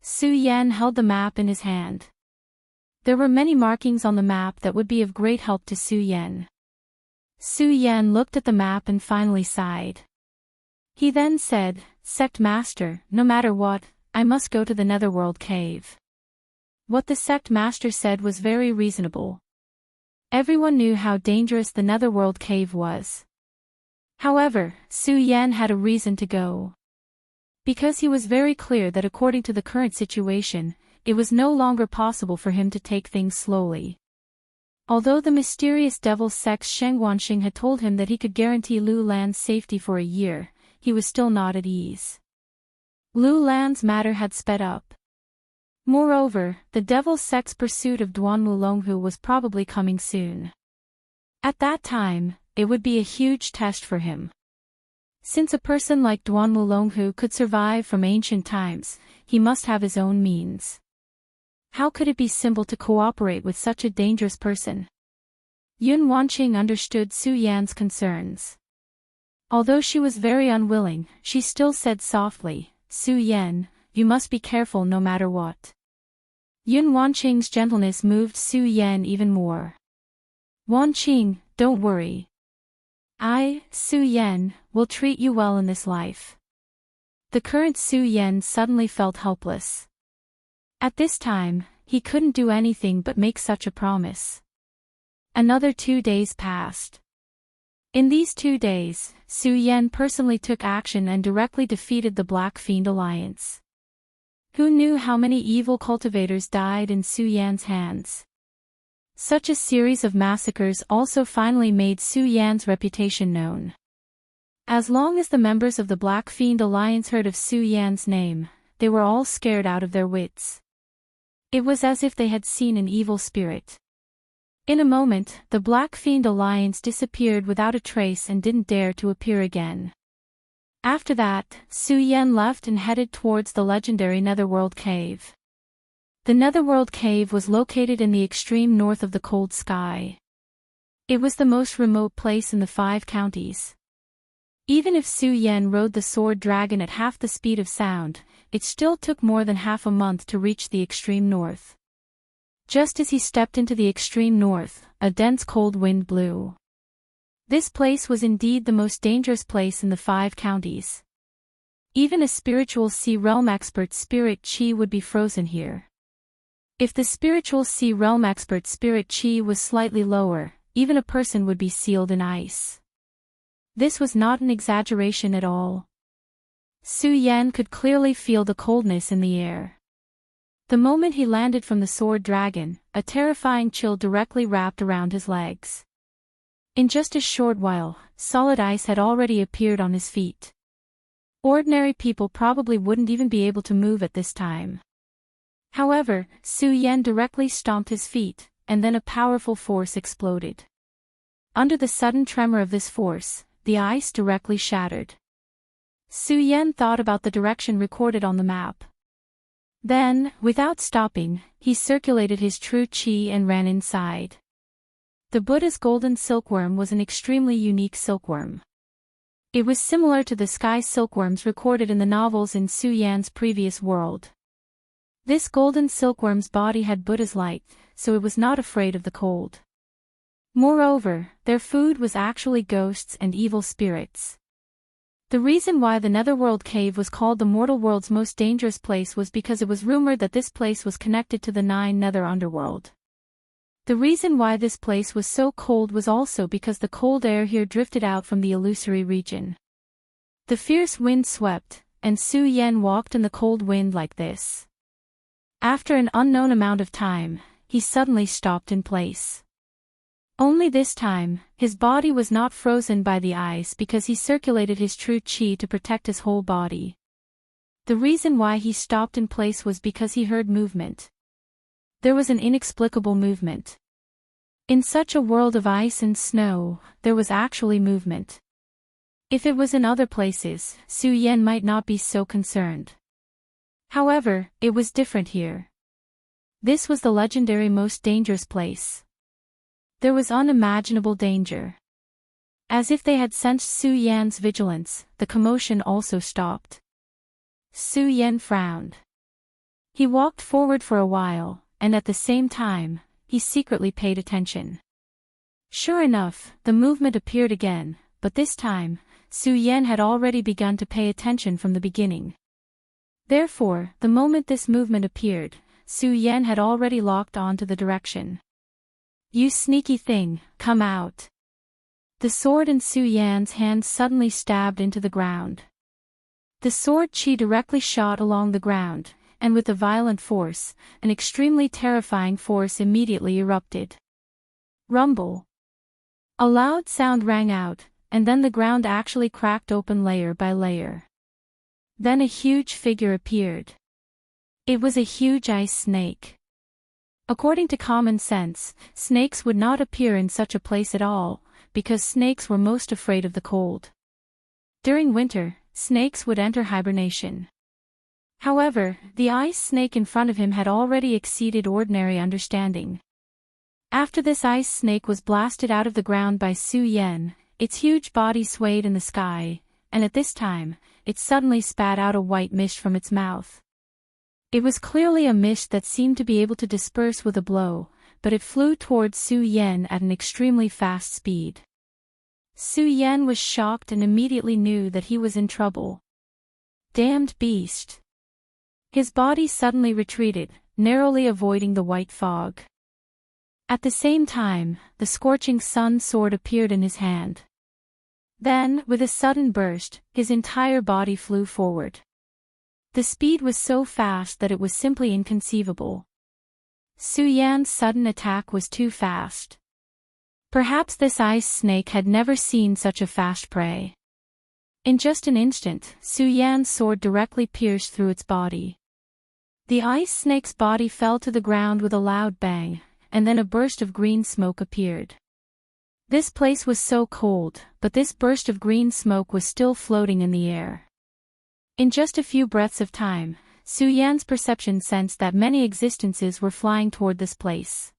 Su Yan held the map in his hand. There were many markings on the map that would be of great help to Su Yan. Su Yan looked at the map and finally sighed. He then said, Sect Master, no matter what, I must go to the Netherworld Cave. What the Sect Master said was very reasonable. Everyone knew how dangerous the Netherworld Cave was. However, Su Yan had a reason to go. Because he was very clear that according to the current situation, it was no longer possible for him to take things slowly. Although the mysterious devil sex Sheng Wanxing had told him that he could guarantee Lu Lan's safety for a year, he was still not at ease. Lu Lan's matter had sped up. Moreover, the devil's sex pursuit of Duan Mulonghu was probably coming soon. At that time, it would be a huge test for him. Since a person like Duan Mulonghu could survive from ancient times, he must have his own means. How could it be simple to cooperate with such a dangerous person? Yun Wanqing understood Su Yan's concerns. Although she was very unwilling, she still said softly, "Su Yan, you must be careful no matter what." Yun Wanqing's gentleness moved Su Yan even more. "Wanqing, don't worry. I, Su Yan, will treat you well in this life." The current Su Yan suddenly felt helpless. At this time, he couldn't do anything but make such a promise. Another 2 days passed. In these 2 days, Su Yan personally took action and directly defeated the Black Fiend Alliance. Who knew how many evil cultivators died in Su Yan's hands? Such a series of massacres also finally made Su Yan's reputation known. As long as the members of the Black Fiend Alliance heard of Su Yan's name, they were all scared out of their wits. It was as if they had seen an evil spirit. In a moment, the Black Fiend Alliance disappeared without a trace and didn't dare to appear again. After that, Su Yan left and headed towards the legendary Netherworld Cave. The Netherworld Cave was located in the extreme north of the Cold Sky. It was the most remote place in the 5 counties. Even if Su Yan rode the sword dragon at half the speed of sound, it still took more than half a month to reach the extreme north. Just as he stepped into the extreme north, a dense cold wind blew. This place was indeed the most dangerous place in the 5 counties. Even a spiritual sea realm expert Spirit Chi would be frozen here. If the spiritual sea realm expert Spirit Chi was slightly lower, even a person would be sealed in ice. This was not an exaggeration at all. Su Yan could clearly feel the coldness in the air. The moment he landed from the sword dragon, a terrifying chill directly wrapped around his legs. In just a short while, solid ice had already appeared on his feet. Ordinary people probably wouldn't even be able to move at this time. However, Su Yan directly stomped his feet, and then a powerful force exploded. Under the sudden tremor of this force, the ice directly shattered. Su Yan thought about the direction recorded on the map. Then, without stopping, he circulated his true chi and ran inside. The Buddha's golden silkworm was an extremely unique silkworm. It was similar to the sky silkworms recorded in the novels in Su Yan's previous world. This golden silkworm's body had Buddha's light, so it was not afraid of the cold. Moreover, their food was actually ghosts and evil spirits. The reason why the Netherworld Cave was called the mortal world's most dangerous place was because it was rumored that this place was connected to the 9 nether underworld. The reason why this place was so cold was also because the cold air here drifted out from the illusory region. The fierce wind swept, and Su Yan walked in the cold wind like this. After an unknown amount of time, he suddenly stopped in place. Only this time, his body was not frozen by the ice because he circulated his true chi to protect his whole body. The reason why he stopped in place was because he heard movement. There was an inexplicable movement. In such a world of ice and snow, there was actually movement. If it was in other places, Su Yan might not be so concerned. However, it was different here. This was the legendary most dangerous place. There was unimaginable danger. As if they had sensed Su Yan's vigilance, the commotion also stopped. Su Yan frowned. He walked forward for a while, and at the same time, he secretly paid attention. Sure enough, the movement appeared again, but this time, Su Yan had already begun to pay attention from the beginning. Therefore, the moment this movement appeared, Su Yan had already locked on to the direction. "You sneaky thing, come out." The sword in Su Yan's hand suddenly stabbed into the ground. The sword chi directly shot along the ground, and with a violent force, an extremely terrifying force immediately erupted. Rumble. A loud sound rang out, and then the ground actually cracked open layer by layer. Then a huge figure appeared. It was a huge ice snake. According to common sense, snakes would not appear in such a place at all, because snakes were most afraid of the cold. During winter, snakes would enter hibernation. However, the ice snake in front of him had already exceeded ordinary understanding. After this ice snake was blasted out of the ground by Su Yan, its huge body swayed in the sky, and at this time, it suddenly spat out a white mist from its mouth. It was clearly a mist that seemed to be able to disperse with a blow, but it flew towards Su Yan at an extremely fast speed. Su Yan was shocked and immediately knew that he was in trouble. Damned beast! His body suddenly retreated, narrowly avoiding the white fog. At the same time, the scorching sun sword appeared in his hand. Then, with a sudden burst, his entire body flew forward. The speed was so fast that it was simply inconceivable. Su Yan's sudden attack was too fast. Perhaps this ice snake had never seen such a fast prey. In just an instant, Su Yan's sword directly pierced through its body. The ice snake's body fell to the ground with a loud bang, and then a burst of green smoke appeared. This place was so cold, but this burst of green smoke was still floating in the air. In just a few breaths of time, Su Yan's perception sensed that many existences were flying toward this place.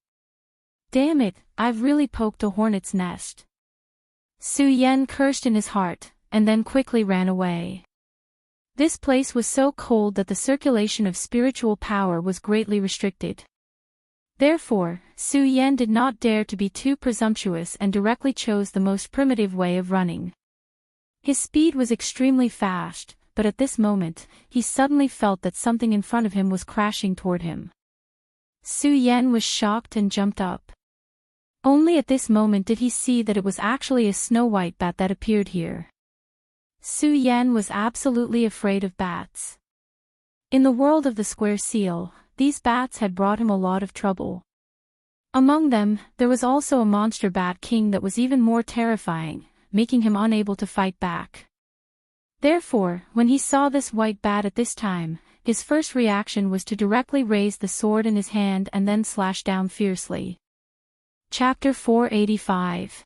Damn it, I've really poked a hornet's nest. Su Yan cursed in his heart, and then quickly ran away. This place was so cold that the circulation of spiritual power was greatly restricted. Therefore, Su Yan did not dare to be too presumptuous and directly chose the most primitive way of running. His speed was extremely fast, but at this moment, he suddenly felt that something in front of him was crashing toward him. Su Yan was shocked and jumped up. Only at this moment did he see that it was actually a snow-white bat that appeared here. Su Yan was absolutely afraid of bats. In the world of the square seal, these bats had brought him a lot of trouble. Among them, there was also a monster bat king that was even more terrifying, making him unable to fight back. Therefore, when he saw this white bat at this time, his first reaction was to directly raise the sword in his hand and then slash down fiercely. Chapter 485.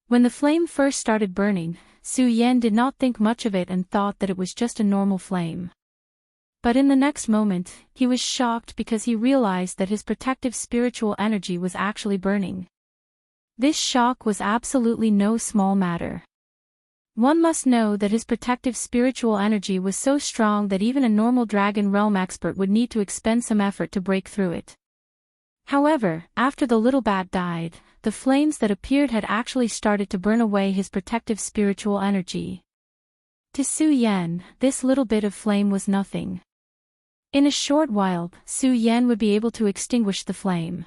When the flame first started burning, Su Yan did not think much of it and thought that it was just a normal flame. But in the next moment, he was shocked because he realized that his protective spiritual energy was actually burning. This shock was absolutely no small matter. One must know that his protective spiritual energy was so strong that even a normal Dragon Realm expert would need to expend some effort to break through it. However, after the little bat died, the flames that appeared had actually started to burn away his protective spiritual energy. To Su Yan, this little bit of flame was nothing. In a short while, Su Yan would be able to extinguish the flame.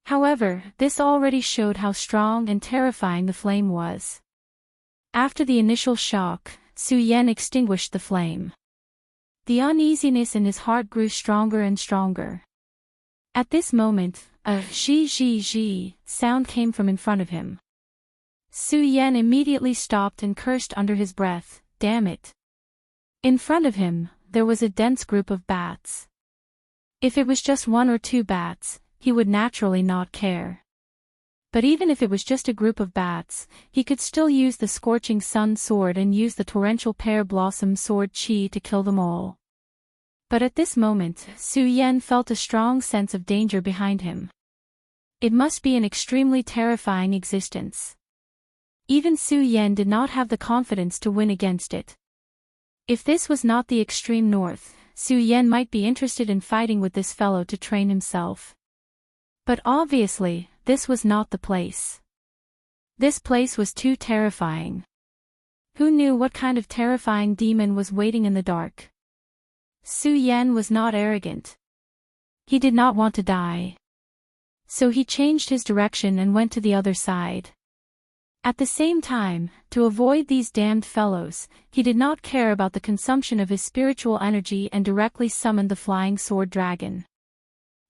However, this already showed how strong and terrifying the flame was. After the initial shock, Su Yan extinguished the flame. The uneasiness in his heart grew stronger and stronger. At this moment, a zhi sound came from in front of him. Su Yan immediately stopped and cursed under his breath, "Damn it." In front of him, there was a dense group of bats. If it was just one or two bats, he would naturally not care. But even if it was just a group of bats, he could still use the scorching sun sword and use the torrential pear blossom sword chi to kill them all. But at this moment, Su Yan felt a strong sense of danger behind him. It must be an extremely terrifying existence. Even Su Yan did not have the confidence to win against it. If this was not the extreme north, Su Yan might be interested in fighting with this fellow to train himself. But obviously, this was not the place. This place was too terrifying. Who knew what kind of terrifying demon was waiting in the dark? Su Yan was not arrogant. He did not want to die. So he changed his direction and went to the other side. At the same time, to avoid these damned fellows, he did not care about the consumption of his spiritual energy and directly summoned the flying sword dragon.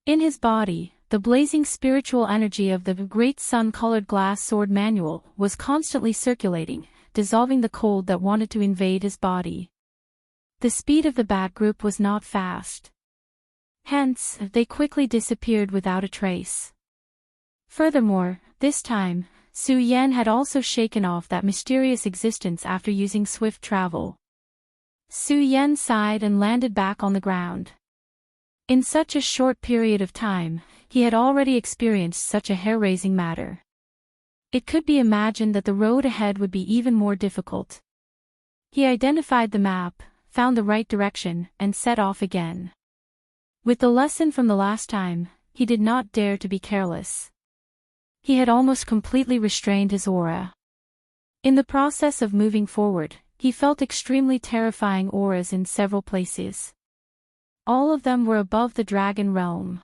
In his body, the blazing spiritual energy of the great sun-colored glass sword manual was constantly circulating, dissolving the cold that wanted to invade his body. The speed of the bat group was not fast. Hence, they quickly disappeared without a trace. Furthermore, this time, Su Yan had also shaken off that mysterious existence after using swift travel. Su Yan sighed and landed back on the ground. In such a short period of time, he had already experienced such a hair-raising matter. It could be imagined that the road ahead would be even more difficult. He identified the map, found the right direction, and set off again. With the lesson from the last time, he did not dare to be careless. He had almost completely restrained his aura. In the process of moving forward, he felt extremely terrifying auras in several places. All of them were above the dragon realm.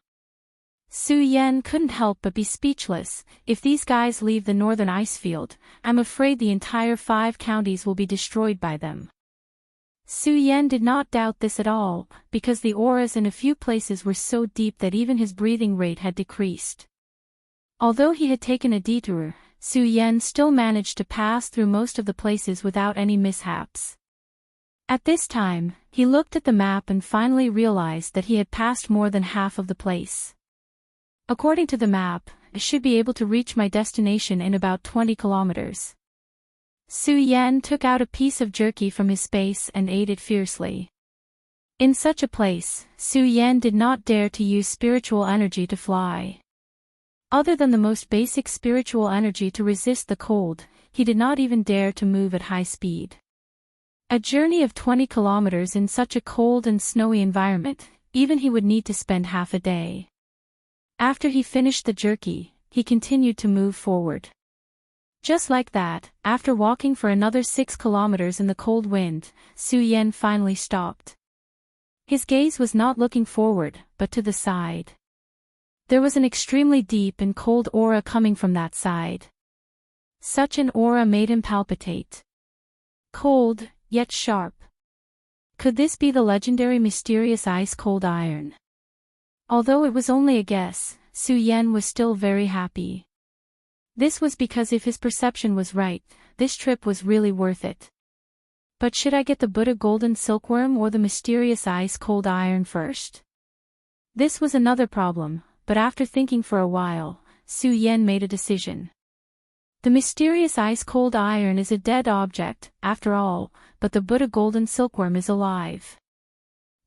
Su Yan couldn't help but be speechless. If these guys leave the northern ice field, I'm afraid the entire 5 counties will be destroyed by them. Su Yan did not doubt this at all, because the auras in a few places were so deep that even his breathing rate had decreased. Although he had taken a detour, Su Yan still managed to pass through most of the places without any mishaps. At this time, he looked at the map and finally realized that he had passed more than half of the place. According to the map, I should be able to reach my destination in about 20 kilometers. Su Yan took out a piece of jerky from his space and ate it fiercely. In such a place, Su Yan did not dare to use spiritual energy to fly. Other than the most basic spiritual energy to resist the cold, he did not even dare to move at high speed. A journey of 20 kilometers in such a cold and snowy environment, even he would need to spend half a day. After he finished the jerky, he continued to move forward. Just like that, after walking for another 6 kilometers in the cold wind, Su Yan finally stopped. His gaze was not looking forward, but to the side. There was an extremely deep and cold aura coming from that side. Such an aura made him palpitate. Cold, yet sharp. Could this be the legendary mysterious ice-cold iron? Although it was only a guess, Su Yan was still very happy. This was because if his perception was right, this trip was really worth it. But should I get the Buddha golden silkworm or the mysterious ice-cold iron first? This was another problem, but after thinking for a while, Su Yan made a decision. The mysterious ice-cold iron is a dead object, after all, but the Buddha golden silkworm is alive.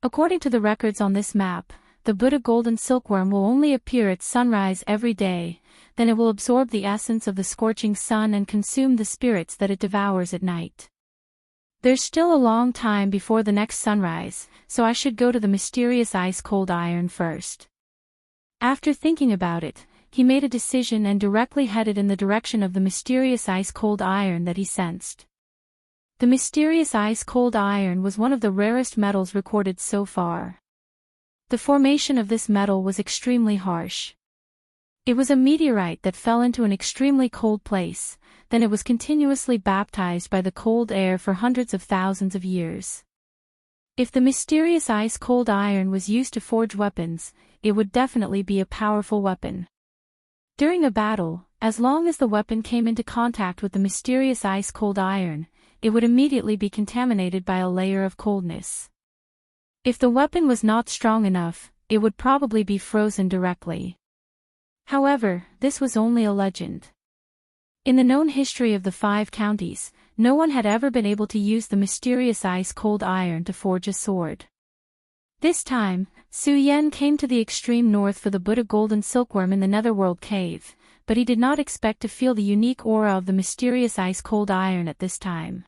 According to the records on this map, the Buddha golden silkworm will only appear at sunrise every day, then it will absorb the essence of the scorching sun and consume the spirits that it devours at night. There's still a long time before the next sunrise, so I should go to the mysterious ice-cold iron first. After thinking about it, he made a decision and directly headed in the direction of the mysterious ice-cold iron that he sensed. The mysterious ice-cold iron was one of the rarest metals recorded so far. The formation of this metal was extremely harsh. It was a meteorite that fell into an extremely cold place, then it was continuously baptized by the cold air for hundreds of thousands of years. If the mysterious ice-cold iron was used to forge weapons, it would definitely be a powerful weapon. During a battle, as long as the weapon came into contact with the mysterious ice-cold iron, it would immediately be contaminated by a layer of coldness. If the weapon was not strong enough, it would probably be frozen directly. However, this was only a legend. In the known history of the 5 counties, no one had ever been able to use the mysterious ice-cold iron to forge a sword. This time, Su Yan came to the extreme north for the Buddha golden silkworm in the Netherworld cave, but he did not expect to feel the unique aura of the mysterious ice-cold iron at this time.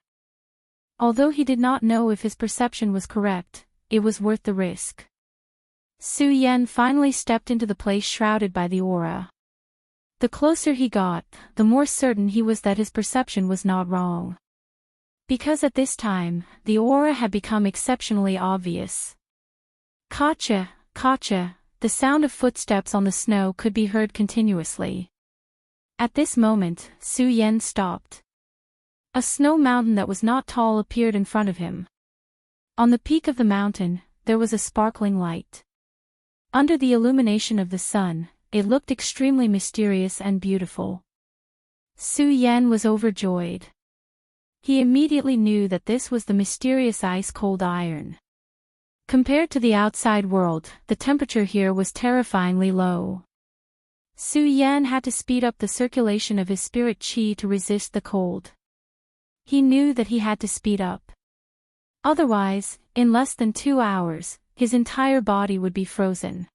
Although he did not know if his perception was correct, it was worth the risk. Su Yan finally stepped into the place shrouded by the aura. The closer he got, the more certain he was that his perception was not wrong. Because at this time, the aura had become exceptionally obvious. Kacha, kacha, the sound of footsteps on the snow could be heard continuously. At this moment, Su Yan stopped. A snow mountain that was not tall appeared in front of him. On the peak of the mountain, there was a sparkling light. Under the illumination of the sun, it looked extremely mysterious and beautiful. Su Yan was overjoyed. He immediately knew that this was the mysterious ice-cold iron. Compared to the outside world, the temperature here was terrifyingly low. Su Yan had to speed up the circulation of his spirit qi to resist the cold. He knew that he had to speed up. Otherwise, in less than 2 hours, his entire body would be frozen.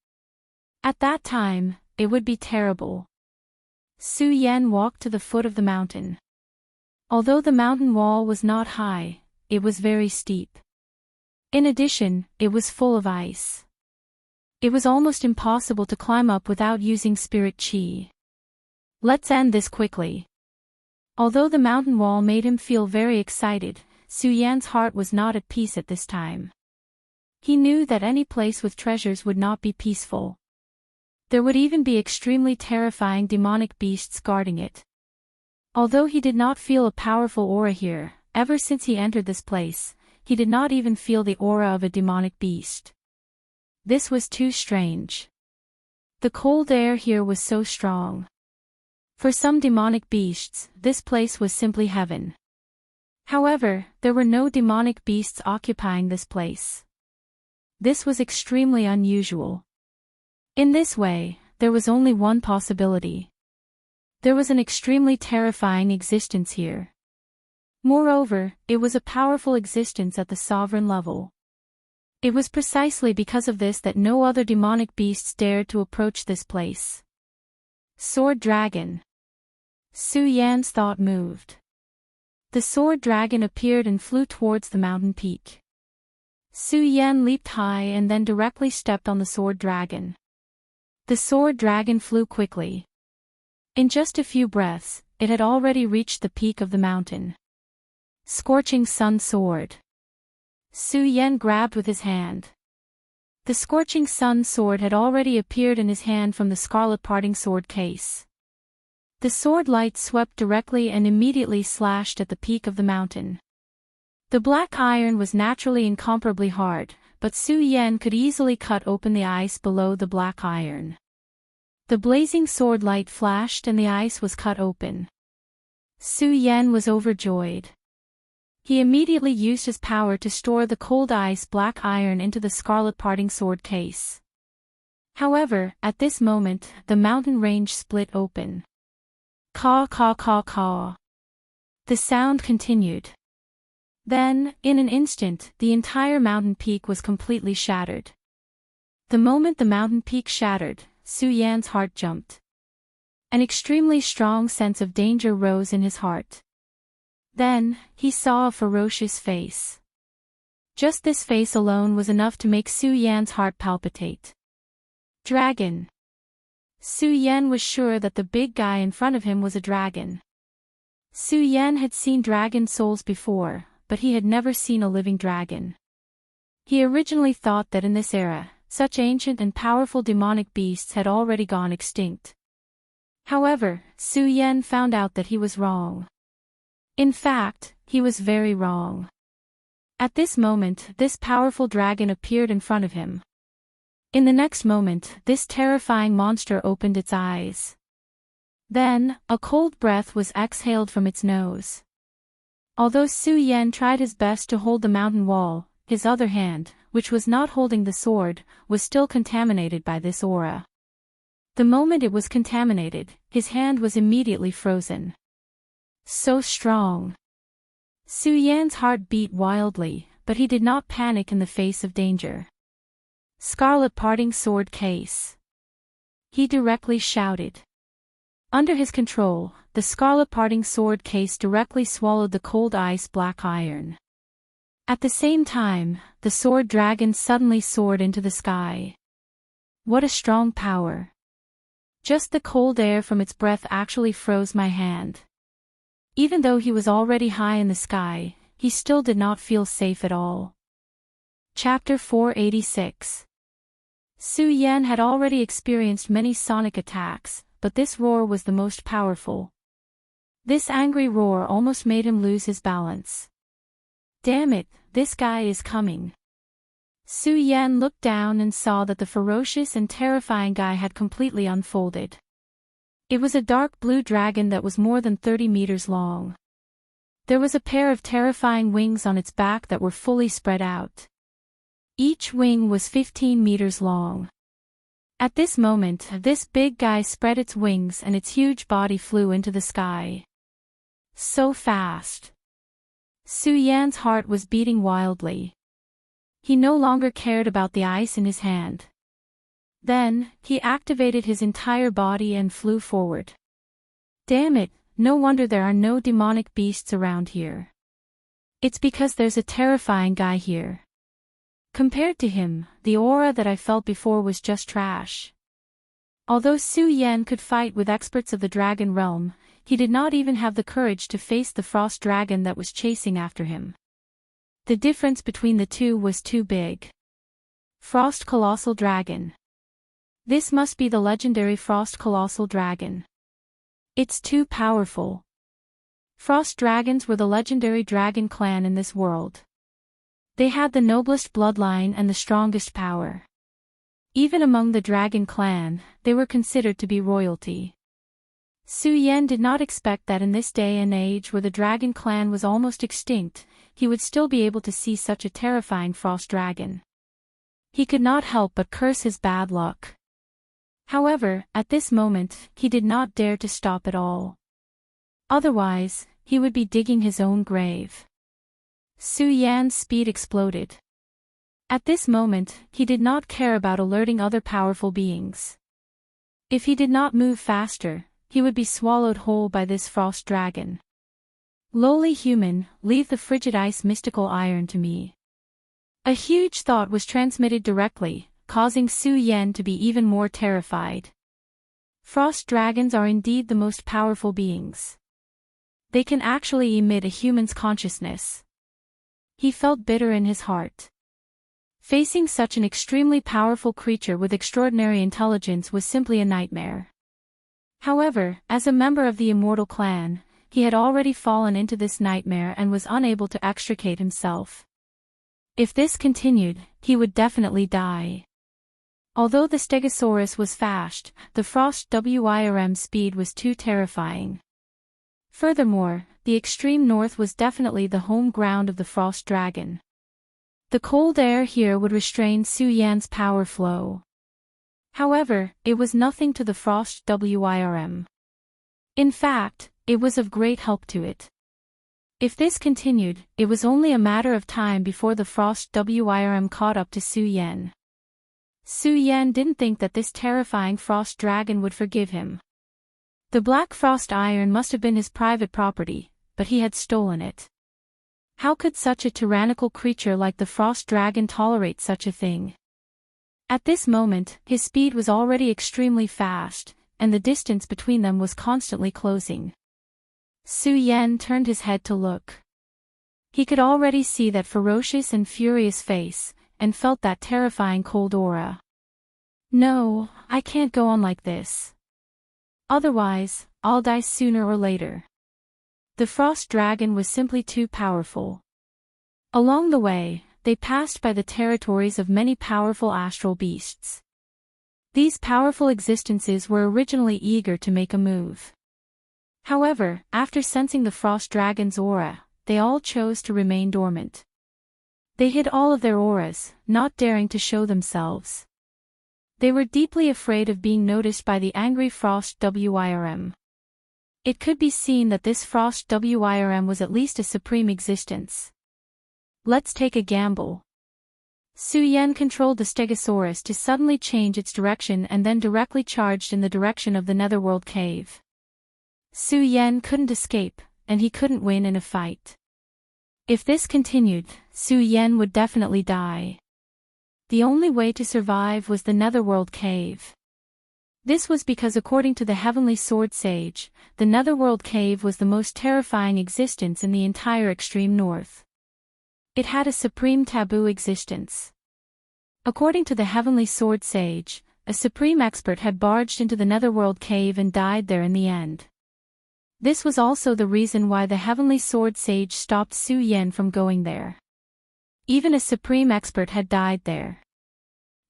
At that time, it would be terrible. Su Yan walked to the foot of the mountain. Although the mountain wall was not high, it was very steep. In addition, it was full of ice. It was almost impossible to climb up without using spirit qi. Let's end this quickly. Although the mountain wall made him feel very excited, Su Yan's heart was not at peace at this time. He knew that any place with treasures would not be peaceful. There would even be extremely terrifying demonic beasts guarding it. Although he did not feel a powerful aura here, ever since he entered this place, he did not even feel the aura of a demonic beast. This was too strange. The cold air here was so strong. For some demonic beasts, this place was simply heaven. However, there were no demonic beasts occupying this place. This was extremely unusual. In this way, there was only one possibility. There was an extremely terrifying existence here. Moreover, it was a powerful existence at the sovereign level. It was precisely because of this that no other demonic beasts dared to approach this place. Sword Dragon. Su Yan's thought moved. The sword dragon appeared and flew towards the mountain peak. Su Yan leaped high and then directly stepped on the sword dragon. The sword dragon flew quickly. In just a few breaths, it had already reached the peak of the mountain. Scorching Sun Sword. Su Yan grabbed with his hand. The Scorching Sun Sword had already appeared in his hand from the Scarlet Parting Sword case. The sword light swept directly and immediately slashed at the peak of the mountain. The black iron was naturally incomparably hard, but Su Yan could easily cut open the ice below the black iron. The blazing sword light flashed and the ice was cut open. Su Yan was overjoyed. He immediately used his power to store the cold ice black iron into the Scarlet Parting Sword case. However, at this moment, the mountain range split open. Caw caw caw caw. The sound continued. Then, in an instant, the entire mountain peak was completely shattered. The moment the mountain peak shattered, Su Yan's heart jumped. An extremely strong sense of danger rose in his heart. Then, he saw a ferocious face. Just this face alone was enough to make Su Yan's heart palpitate. Dragon. Su Yan was sure that the big guy in front of him was a dragon. Su Yan had seen dragon souls before, but he had never seen a living dragon. He originally thought that in this era, such ancient and powerful demonic beasts had already gone extinct. However, Su Yan found out that he was wrong. In fact, he was very wrong. At this moment, this powerful dragon appeared in front of him. In the next moment, this terrifying monster opened its eyes. Then, a cold breath was exhaled from its nose. Although Su Yan tried his best to hold the mountain wall, his other hand, which was not holding the sword, was still contaminated by this aura. The moment it was contaminated, his hand was immediately frozen. So strong. Su Yan's heart beat wildly, but he did not panic in the face of danger. Scarlet Parting Sword case. He directly shouted. Under his control, the Scarlet Parting Sword case directly swallowed the cold ice black iron. At the same time, the sword dragon suddenly soared into the sky. What a strong power. Just the cold air from its breath actually froze my hand. Even though he was already high in the sky, he still did not feel safe at all. Chapter 486. Su Yan had already experienced many sonic attacks, but this roar was the most powerful. This angry roar almost made him lose his balance. Damn it, this guy is coming. Su Yan looked down and saw that the ferocious and terrifying guy had completely unfolded. It was a dark blue dragon that was more than 30 meters long. There was a pair of terrifying wings on its back that were fully spread out. Each wing was 15 meters long. At this moment, this big guy spread its wings and its huge body flew into the sky. So fast. Su Yan's heart was beating wildly. He no longer cared about the ice in his hand. Then, he activated his entire body and flew forward. Damn it, no wonder there are no demonic beasts around here. It's because there's a terrifying guy here. Compared to him, the aura that I felt before was just trash. Although Su Yan could fight with experts of the dragon realm, he did not even have the courage to face the frost dragon that was chasing after him. The difference between the two was too big. Frost Colossal Dragon. This must be the legendary Frost Colossal Dragon. It's too powerful. Frost dragons were the legendary dragon clan in this world. They had the noblest bloodline and the strongest power. Even among the dragon clan, they were considered to be royalty. Su Yan did not expect that in this day and age where the dragon clan was almost extinct, he would still be able to see such a terrifying frost dragon. He could not help but curse his bad luck. However, at this moment, he did not dare to stop at all. Otherwise, he would be digging his own grave. Su Yan's speed exploded. At this moment, he did not care about alerting other powerful beings. If he did not move faster, he would be swallowed whole by this frost dragon. Lowly human, leave the frigid ice mystical iron to me. A huge thought was transmitted directly, causing Su Yan to be even more terrified. Frost dragons are indeed the most powerful beings. They can actually emit a human's consciousness. He felt bitter in his heart. Facing such an extremely powerful creature with extraordinary intelligence was simply a nightmare. However, as a member of the immortal clan, he had already fallen into this nightmare and was unable to extricate himself. If this continued, he would definitely die. Although the Stegosaurus was fast, the Frost Wyrm speed was too terrifying. Furthermore, the extreme north was definitely the home ground of the Frost Dragon. The cold air here would restrain Su Yan's power flow. However, it was nothing to the Frost Wyrm. In fact, it was of great help to it. If this continued, it was only a matter of time before the Frost Wyrm caught up to Su Yan. Su Yan didn't think that this terrifying frost dragon would forgive him. The black frost iron must have been his private property, but he had stolen it. How could such a tyrannical creature like the frost dragon tolerate such a thing? At this moment, his speed was already extremely fast, and the distance between them was constantly closing. Su Yan turned his head to look. He could already see that ferocious and furious face, and felt that terrifying cold aura. No, I can't go on like this. Otherwise, I'll die sooner or later. The frost dragon was simply too powerful. Along the way, they passed by the territories of many powerful astral beasts. These powerful existences were originally eager to make a move. However, after sensing the frost dragon's aura, they all chose to remain dormant. They hid all of their auras, not daring to show themselves. They were deeply afraid of being noticed by the angry Frost Wyrm. It could be seen that this Frost Wyrm was at least a supreme existence. Let's take a gamble. Su Yan controlled the Stegosaurus to suddenly change its direction and then directly charged in the direction of the Netherworld cave. Su Yan couldn't escape, and he couldn't win in a fight. If this continued, Su Yan would definitely die. The only way to survive was the Netherworld cave. This was because according to the Heavenly Sword Sage, the Netherworld cave was the most terrifying existence in the entire extreme north. It had a supreme taboo existence. According to the Heavenly Sword Sage, a supreme expert had barged into the Netherworld cave and died there in the end. This was also the reason why the Heavenly Sword Sage stopped Su Yan from going there. Even a supreme expert had died there.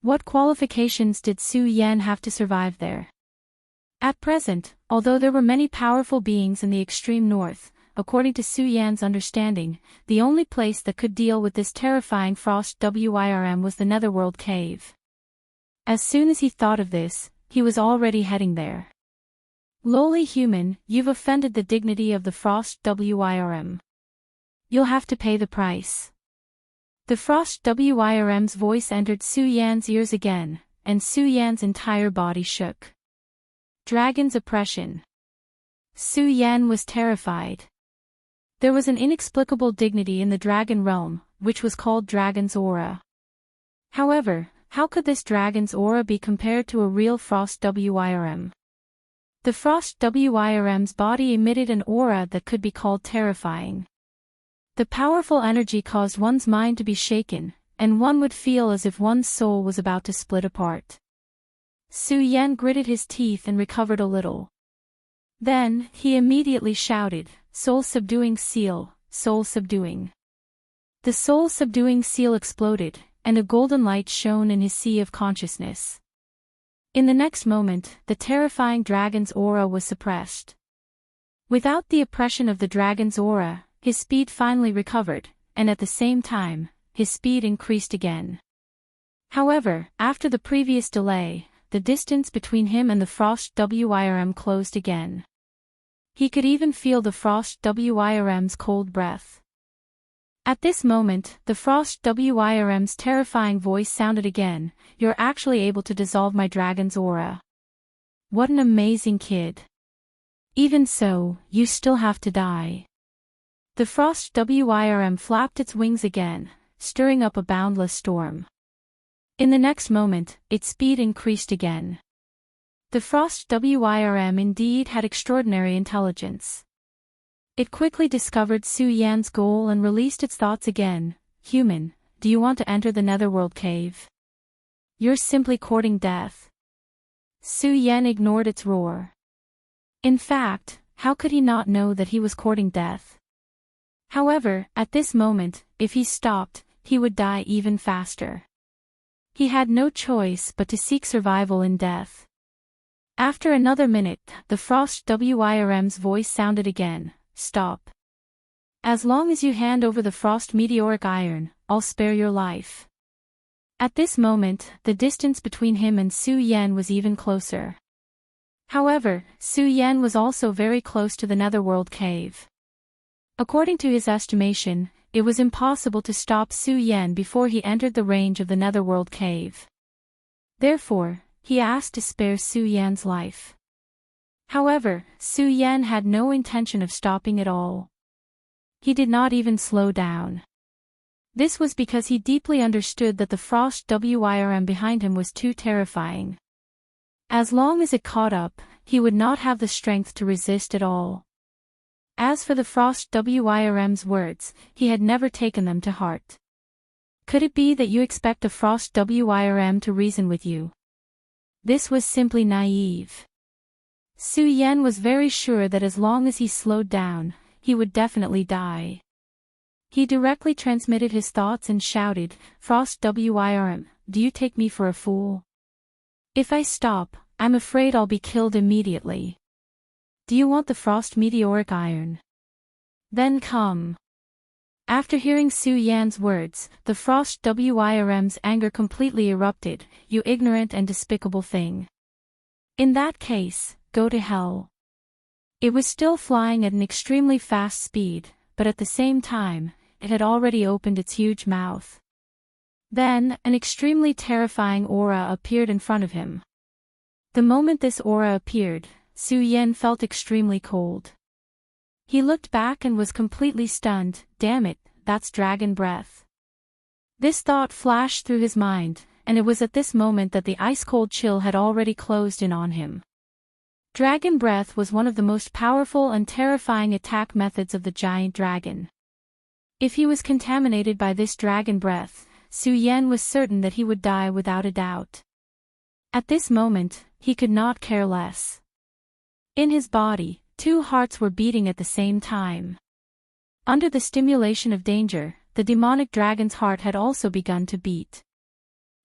What qualifications did Su Yan have to survive there? At present, although there were many powerful beings in the extreme north, according to Su Yan's understanding, the only place that could deal with this terrifying frost wyrm was the Netherworld cave. As soon as he thought of this, he was already heading there. Lowly human, you've offended the dignity of the frost wyrm. You'll have to pay the price. The frost wyrm's voice entered Su Yan's ears again, and Su Yan's entire body shook. Dragon's oppression. Su Yan was terrified. There was an inexplicable dignity in the dragon realm, which was called Dragon's Aura. However, how could this Dragon's Aura be compared to a real frost wyrm? The frost wyrm's body emitted an aura that could be called terrifying. The powerful energy caused one's mind to be shaken, and one would feel as if one's soul was about to split apart. Su Yan gritted his teeth and recovered a little. Then, he immediately shouted, "Soul-subduing seal, soul-subduing." The soul-subduing seal exploded, and a golden light shone in his sea of consciousness. In the next moment, the terrifying dragon's aura was suppressed. Without the oppression of the dragon's aura, his speed finally recovered, and at the same time, his speed increased again. However, after the previous delay, the distance between him and the frost wyrm closed again. He could even feel the frost wyrm's cold breath. At this moment, the frost wyrm's terrifying voice sounded again, "You're actually able to dissolve my dragon's aura. What an amazing kid. Even so, you still have to die." The frost wyrm flapped its wings again, stirring up a boundless storm. In the next moment, its speed increased again. The frost wyrm indeed had extraordinary intelligence. It quickly discovered Su Yan's goal and released its thoughts again. "Human, do you want to enter the Netherworld cave? You're simply courting death." Su Yan ignored its roar. In fact, how could he not know that he was courting death? However, at this moment, if he stopped, he would die even faster. He had no choice but to seek survival in death. After another minute, the frost wyrm's voice sounded again, "Stop. As long as you hand over the frost meteoric iron, I'll spare your life." At this moment, the distance between him and Su Yan was even closer. However, Su Yan was also very close to the Netherworld cave. According to his estimation, it was impossible to stop Su Yan before he entered the range of the Netherworld cave. Therefore, he asked to spare Su Yan's life. However, Su Yan had no intention of stopping at all. He did not even slow down. This was because he deeply understood that the frost wyrm behind him was too terrifying. As long as it caught up, he would not have the strength to resist at all. As for the frost wyrm's words, he had never taken them to heart. Could it be that you expect a frost wyrm to reason with you? This was simply naive. Su Yan was very sure that as long as he slowed down, he would definitely die. He directly transmitted his thoughts and shouted, "Frost wyrm, do you take me for a fool? If I stop, I'm afraid I'll be killed immediately. Do you want the frost meteoric iron? Then come." After hearing Su Yan's words, the frost wyrm's anger completely erupted. "You ignorant and despicable thing. In that case, go to hell." It was still flying at an extremely fast speed, but at the same time, it had already opened its huge mouth. Then, an extremely terrifying aura appeared in front of him. The moment this aura appeared, Su Yan felt extremely cold. He looked back and was completely stunned. "Damn it, that's dragon breath." This thought flashed through his mind, and it was at this moment that the ice-cold chill had already closed in on him. Dragon breath was one of the most powerful and terrifying attack methods of the giant dragon. If he was contaminated by this dragon breath, Su Yan was certain that he would die without a doubt. At this moment, he could not care less. In his body, two hearts were beating at the same time. Under the stimulation of danger, the demonic dragon's heart had also begun to beat.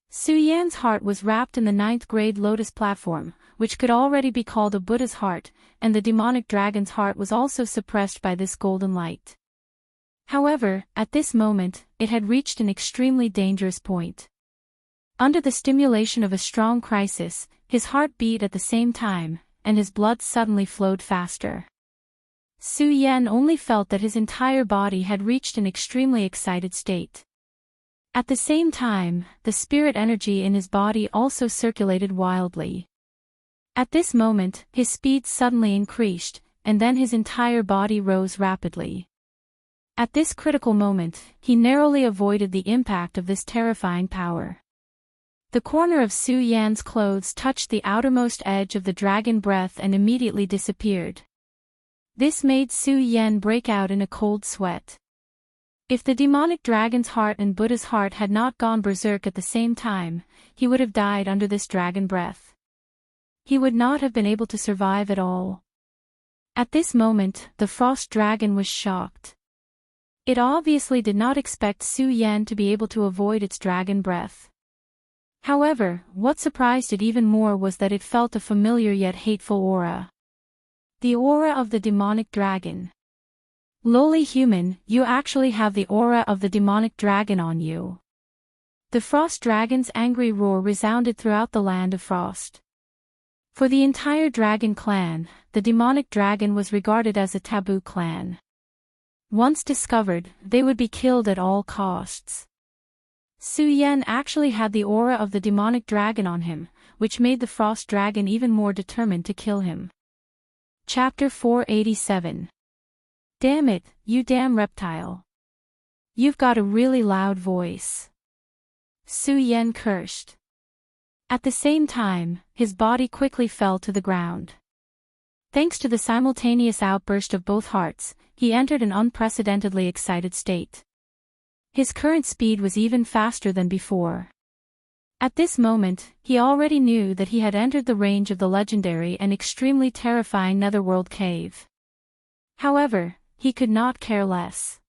Su Yan's heart was wrapped in the 9th grade lotus platform, which could already be called a Buddha's heart, and the demonic dragon's heart was also suppressed by this golden light. However, at this moment, it had reached an extremely dangerous point. Under the stimulation of a strong crisis, his heart beat at the same time, and his blood suddenly flowed faster. Su Yan only felt that his entire body had reached an extremely excited state. At the same time, the spirit energy in his body also circulated wildly. At this moment, his speed suddenly increased, and then his entire body rose rapidly. At this critical moment, he narrowly avoided the impact of this terrifying power. The corner of Su Yan's clothes touched the outermost edge of the dragon breath and immediately disappeared. This made Su Yan break out in a cold sweat. If the demonic dragon's heart and Buddha's heart had not gone berserk at the same time, he would have died under this dragon breath. He would not have been able to survive at all. At this moment, the frost dragon was shocked. It obviously did not expect Su Yan to be able to avoid its dragon breath. However, what surprised it even more was that it felt a familiar yet hateful aura. The aura of the demonic dragon. Lowly human, you actually have the aura of the demonic dragon on you. The frost dragon's angry roar resounded throughout the land of frost. For the entire dragon clan, the demonic dragon was regarded as a taboo clan. Once discovered, they would be killed at all costs. Su Yan actually had the aura of the demonic dragon on him, which made the frost dragon even more determined to kill him. Chapter 487. Damn it, you damn reptile. You've got a really loud voice. Su Yan cursed. At the same time, his body quickly fell to the ground. Thanks to the simultaneous outburst of both hearts, he entered an unprecedentedly excited state. His current speed was even faster than before. At this moment, he already knew that he had entered the range of the legendary and extremely terrifying Netherworld cave. However, he could not care less.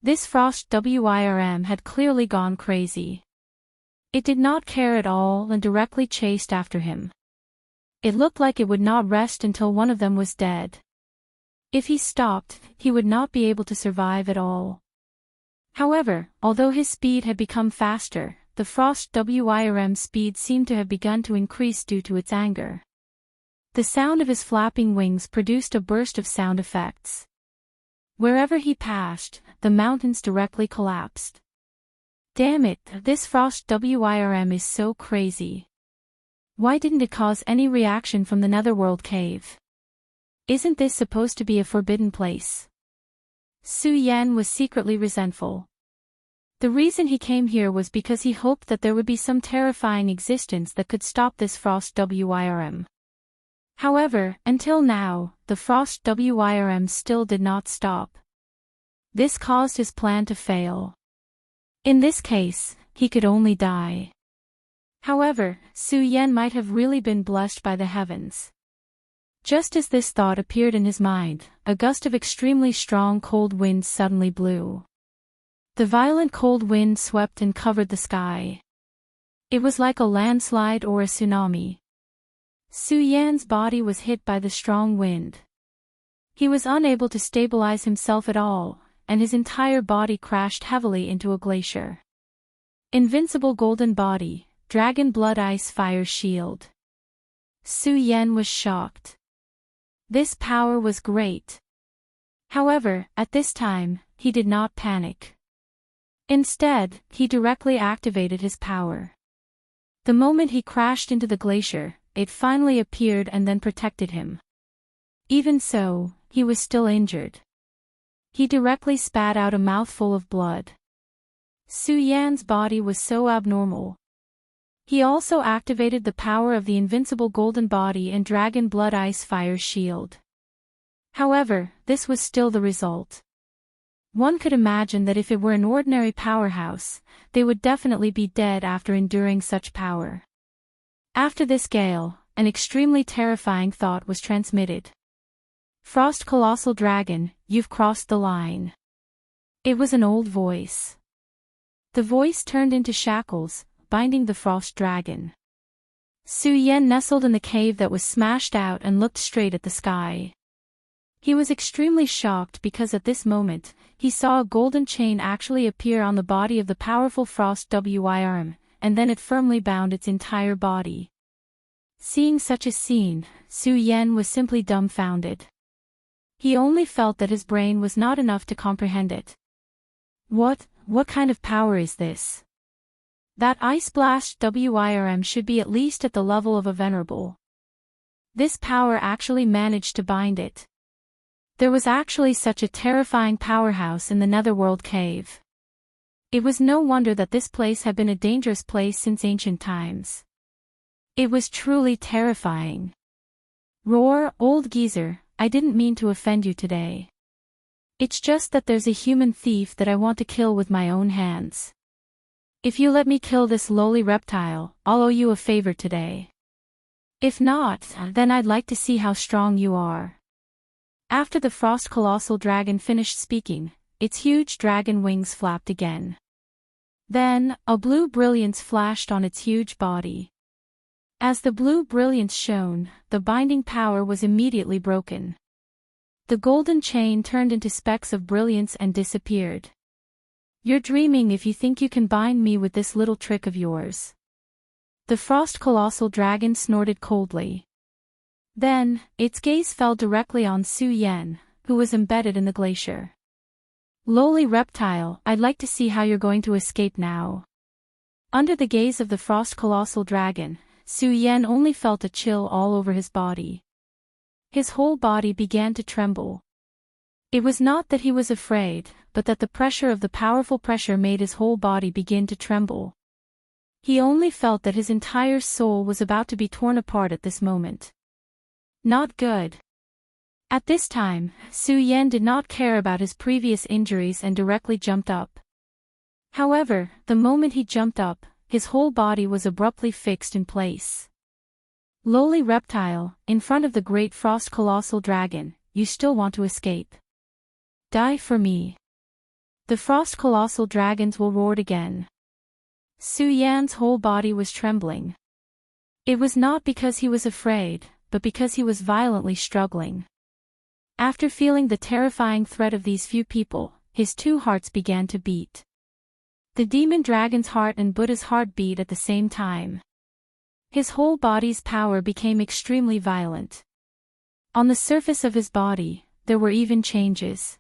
This frost WIRM had clearly gone crazy. It did not care at all and directly chased after him. It looked like it would not rest until one of them was dead. If he stopped, he would not be able to survive at all. However, although his speed had become faster, the frost WIRM's speed seemed to have begun to increase due to its anger. The sound of his flapping wings produced a burst of sound effects. Wherever he passed, the mountains directly collapsed. Damn it, this frost WIRM is so crazy. Why didn't it cause any reaction from the Netherworld cave? Isn't this supposed to be a forbidden place? Su Yan was secretly resentful. The reason he came here was because he hoped that there would be some terrifying existence that could stop this frost WIRM. However, until now, the frost WIRM still did not stop. This caused his plan to fail. In this case, he could only die. However, Su Yan might have really been blessed by the heavens. Just as this thought appeared in his mind, a gust of extremely strong cold wind suddenly blew. The violent cold wind swept and covered the sky. It was like a landslide or a tsunami. Su Yan's body was hit by the strong wind. He was unable to stabilize himself at all, and his entire body crashed heavily into a glacier. Invincible golden body, dragon blood ice fire shield. Su Yan was shocked. This power was great. However, at this time, he did not panic. Instead, he directly activated his power. The moment he crashed into the glacier, it finally appeared and then protected him. Even so, he was still injured. He directly spat out a mouthful of blood. Su Yan's body was so abnormal. He also activated the power of the invincible golden body and dragon blood ice fire shield. However, this was still the result. One could imagine that if it were an ordinary powerhouse, they would definitely be dead after enduring such power. After this gale, an extremely terrifying thought was transmitted. "Frost Colossal Dragon, you've crossed the line." It was an old voice. The voice turned into shackles, binding the frost dragon. Su Yan nestled in the cave that was smashed out and looked straight at the sky. He was extremely shocked because at this moment, he saw a golden chain actually appear on the body of the powerful frost wyrm, and then it firmly bound its entire body. Seeing such a scene, Su Yan was simply dumbfounded. He only felt that his brain was not enough to comprehend it. What kind of power is this? That Ice Blast wyrm should be at least at the level of a venerable. This power actually managed to bind it. There was actually such a terrifying powerhouse in the Netherworld cave. It was no wonder that this place had been a dangerous place since ancient times. It was truly terrifying. "Roar, old geezer, I didn't mean to offend you today. It's just that there's a human thief that I want to kill with my own hands. If you let me kill this lowly reptile, I'll owe you a favor today. If not, then I'd like to see how strong you are." After the Frost Colossal Dragon finished speaking, its huge dragon wings flapped again. Then, a blue brilliance flashed on its huge body. As the blue brilliance shone, the binding power was immediately broken. The golden chain turned into specks of brilliance and disappeared. "You're dreaming if you think you can bind me with this little trick of yours." The Frost Colossal Dragon snorted coldly. Then, its gaze fell directly on Su Yan, who was embedded in the glacier. "Lowly reptile, I'd like to see how you're going to escape now." Under the gaze of the Frost Colossal Dragon, Su Yan only felt a chill all over his body. His whole body began to tremble. It was not that he was afraid, but that the pressure of the powerful pressure made his whole body begin to tremble. He only felt that his entire soul was about to be torn apart at this moment. Not good. At this time, Su Yan did not care about his previous injuries and directly jumped up. However, the moment he jumped up, his whole body was abruptly fixed in place. "Lowly reptile, in front of the great Frost Colossal Dragon, you still want to escape? Die for me." The Frost Colossal Dragons will roar again. Su Yan's whole body was trembling. It was not because he was afraid, but because he was violently struggling. After feeling the terrifying threat of these few people, his two hearts began to beat. The demon dragon's heart and Buddha's heart beat at the same time. His whole body's power became extremely violent. On the surface of his body, there were even changes.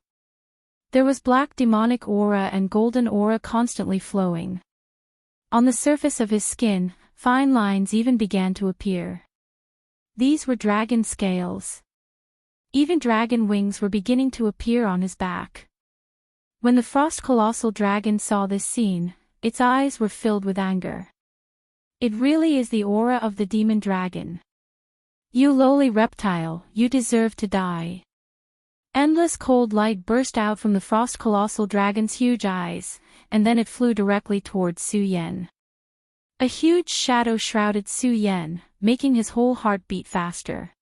There was black demonic aura and golden aura constantly flowing. On the surface of his skin, fine lines even began to appear. These were dragon scales. Even dragon wings were beginning to appear on his back. When the Frost Colossal Dragon saw this scene, its eyes were filled with anger. "It really is the aura of the demon dragon. You lowly reptile, you deserve to die." Endless cold light burst out from the Frost Colossal Dragon's huge eyes, and then it flew directly towards Su Yan. A huge shadow shrouded Su Yan, making his whole heart beat faster.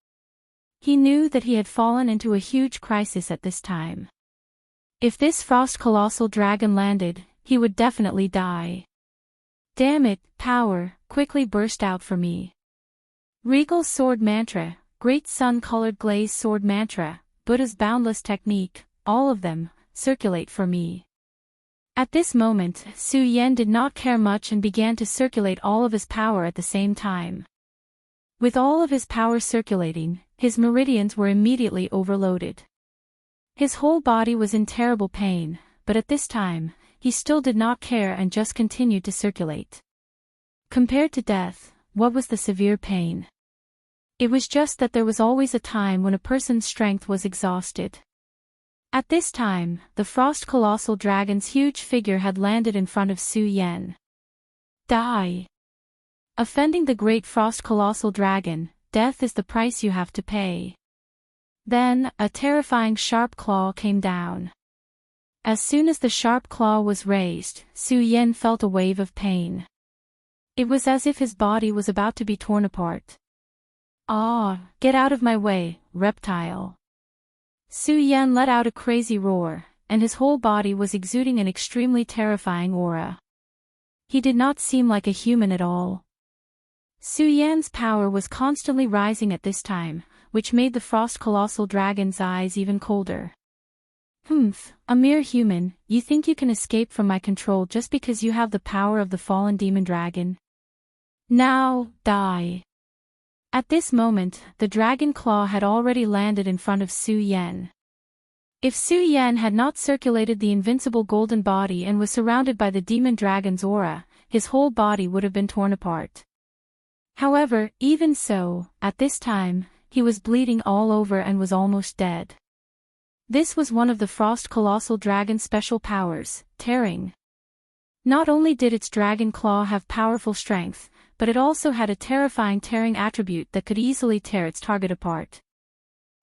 He knew that he had fallen into a huge crisis at this time. If this Frost Colossal Dragon landed, he would definitely die. "Damn it, power, quickly burst out for me. Regal Sword Mantra, Great Sun-Colored Glaze Sword Mantra, Buddha's Boundless Technique, all of them, circulate for me." At this moment, Su Yan did not care much and began to circulate all of his power at the same time. With all of his power circulating, his meridians were immediately overloaded. His whole body was in terrible pain, but at this time, he still did not care and just continued to circulate. Compared to death, what was the severe pain? It was just that there was always a time when a person's strength was exhausted. At this time, the Frost Colossal Dragon's huge figure had landed in front of Su Yan. "Die." Offending the great Frost Colossal Dragon, death is the price you have to pay. Then, a terrifying sharp claw came down. As soon as the sharp claw was raised, Su Yan felt a wave of pain. It was as if his body was about to be torn apart. "Ah, get out of my way, reptile." Su Yan let out a crazy roar, and his whole body was exuding an extremely terrifying aura. He did not seem like a human at all. Su Yan's power was constantly rising at this time, which made the frost colossal dragon's eyes even colder. "Humph, a mere human, you think you can escape from my control just because you have the power of the fallen demon dragon? Now, die." At this moment, the dragon claw had already landed in front of Su Yan. If Su Yan had not circulated the invincible golden body and was surrounded by the demon dragon's aura, his whole body would have been torn apart. However, even so, at this time, he was bleeding all over and was almost dead. This was one of the frost colossal dragon's special powers, tearing. Not only did its dragon claw have powerful strength, but it also had a terrifying tearing attribute that could easily tear its target apart.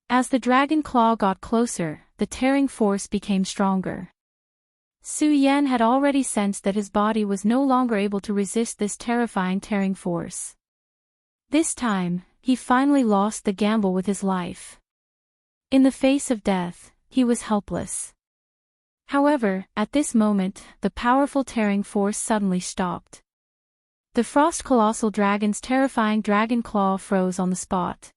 As the dragon claw got closer, the tearing force became stronger. Su Yan had already sensed that his body was no longer able to resist this terrifying tearing force. This time, he finally lost the gamble with his life. In the face of death, he was helpless. However, at this moment, the powerful tearing force suddenly stopped. The frost colossal dragon's terrifying dragon claw froze on the spot.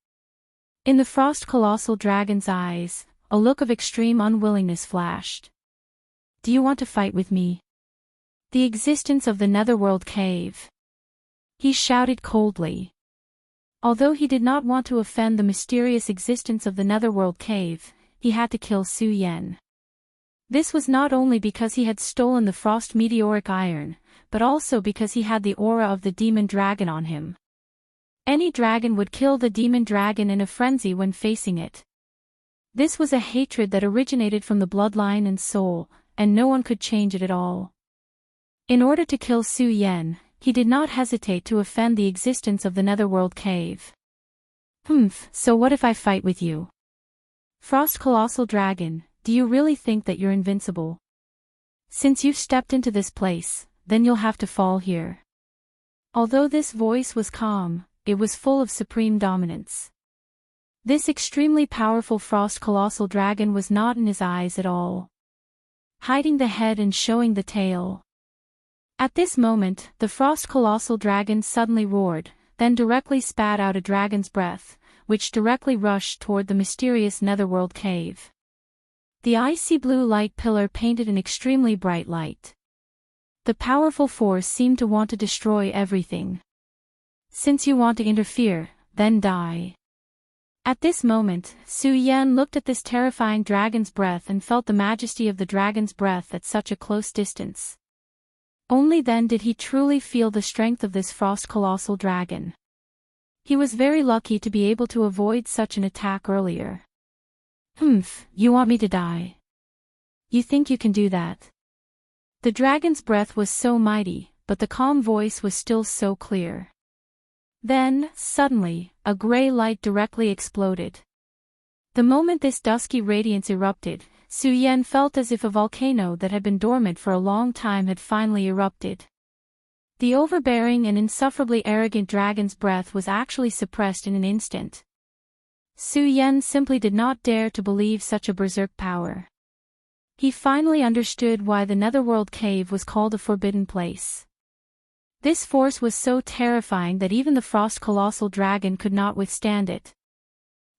In the frost colossal dragon's eyes, a look of extreme unwillingness flashed. "Do you want to fight with me?" "The existence of the Netherworld cave," he shouted coldly. Although he did not want to offend the mysterious existence of the Netherworld cave, he had to kill Su Yan. This was not only because he had stolen the frost meteoric iron, but also because he had the aura of the demon dragon on him. Any dragon would kill the demon dragon in a frenzy when facing it. This was a hatred that originated from the bloodline and soul, and no one could change it at all. In order to kill Su Yan, he did not hesitate to offend the existence of the Netherworld cave. "Humph, so what if I fight with you? Frost colossal dragon, do you really think that you're invincible? Since you've stepped into this place, then you'll have to fall here." Although this voice was calm, it was full of supreme dominance. This extremely powerful frost colossal dragon was not in his eyes at all, hiding the head and showing the tail. At this moment, the frost colossal dragon suddenly roared, then directly spat out a dragon's breath, which directly rushed toward the mysterious Netherworld cave. The icy blue light pillar painted an extremely bright light. The powerful force seemed to want to destroy everything. "Since you want to interfere, then die." At this moment, Su Yan looked at this terrifying dragon's breath and felt the majesty of the dragon's breath at such a close distance. Only then did he truly feel the strength of this frost colossal dragon. He was very lucky to be able to avoid such an attack earlier. "Humph, you want me to die? You think you can do that?" The dragon's breath was so mighty, but the calm voice was still so clear. Then, suddenly, a gray light directly exploded. The moment this dusky radiance erupted, Su Yan felt as if a volcano that had been dormant for a long time had finally erupted. The overbearing and insufferably arrogant dragon's breath was actually suppressed in an instant. Su Yan simply did not dare to believe such a berserk power. He finally understood why the Netherworld cave was called a forbidden place. This force was so terrifying that even the frost colossal dragon could not withstand it.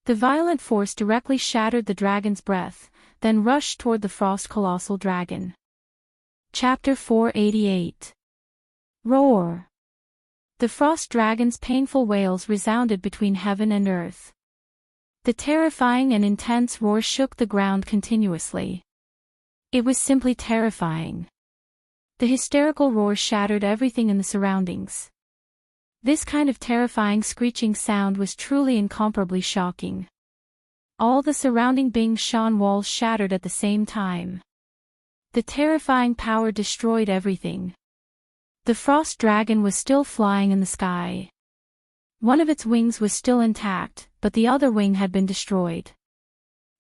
The violent force directly shattered the dragon's breath, then rushed toward the frost colossal dragon. Chapter 488. Roar. The frost dragon's painful wails resounded between heaven and earth. The terrifying and intense roar shook the ground continuously. It was simply terrifying. The hysterical roar shattered everything in the surroundings. This kind of terrifying screeching sound was truly incomparably shocking. All the surrounding Bing Shan walls shattered at the same time. The terrifying power destroyed everything. The frost dragon was still flying in the sky. One of its wings was still intact, but the other wing had been destroyed.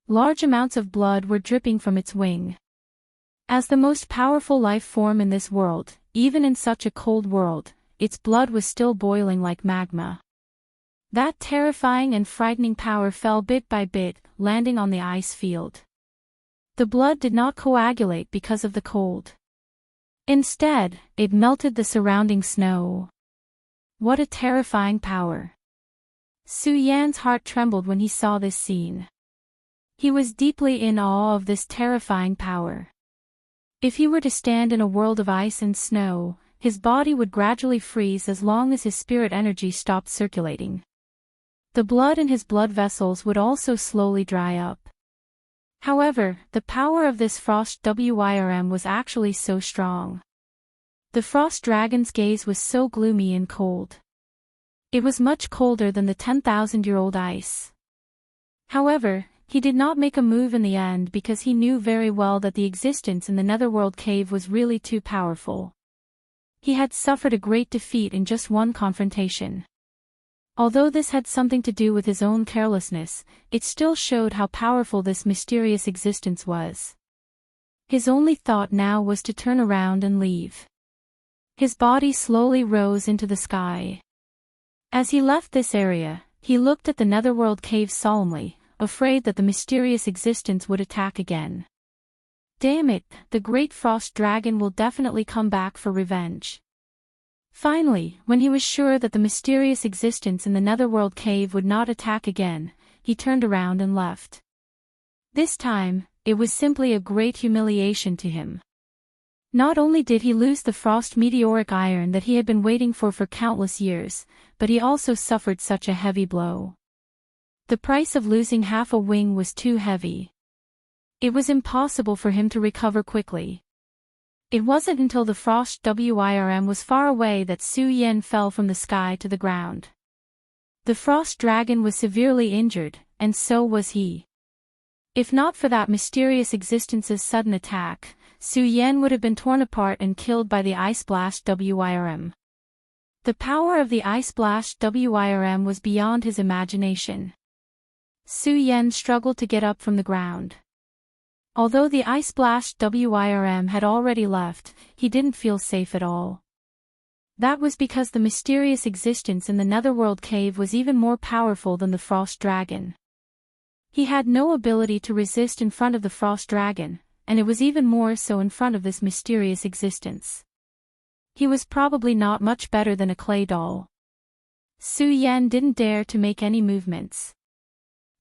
Large amounts of blood were dripping from its wing. As the most powerful life form in this world, even in such a cold world, its blood was still boiling like magma. That terrifying and frightening power fell bit by bit, landing on the ice field. The blood did not coagulate because of the cold. Instead, it melted the surrounding snow. What a terrifying power! Su Yan's heart trembled when he saw this scene. He was deeply in awe of this terrifying power. If he were to stand in a world of ice and snow, his body would gradually freeze as long as his spirit energy stopped circulating. The blood in his blood vessels would also slowly dry up. However, the power of this frost wyrm was actually so strong. The frost dragon's gaze was so gloomy and cold. It was much colder than the 10,000-year-old ice. However, he did not make a move in the end because he knew very well that the existence in the Netherworld cave was really too powerful. He had suffered a great defeat in just one confrontation. Although this had something to do with his own carelessness, it still showed how powerful this mysterious existence was. His only thought now was to turn around and leave. His body slowly rose into the sky. As he left this area, he looked at the Netherworld cave solemnly, afraid that the mysterious existence would attack again. Damn it, the great frost dragon will definitely come back for revenge. Finally, when he was sure that the mysterious existence in the Netherworld cave would not attack again, he turned around and left. This time, it was simply a great humiliation to him. Not only did he lose the frost meteoric iron that he had been waiting for countless years, but he also suffered such a heavy blow. The price of losing half a wing was too heavy. It was impossible for him to recover quickly. It wasn't until the frost wyrm was far away that Su Yan fell from the sky to the ground. The frost dragon was severely injured, and so was he. If not for that mysterious existence's sudden attack, Su Yan would have been torn apart and killed by the ice blast wyrm. The power of the ice blast wyrm was beyond his imagination. Su Yan struggled to get up from the ground. Although the ice blast wyrm had already left, he didn't feel safe at all. That was because the mysterious existence in the Netherworld cave was even more powerful than the frost dragon. He had no ability to resist in front of the frost dragon, and it was even more so in front of this mysterious existence. He was probably not much better than a clay doll. Su Yan didn't dare to make any movements.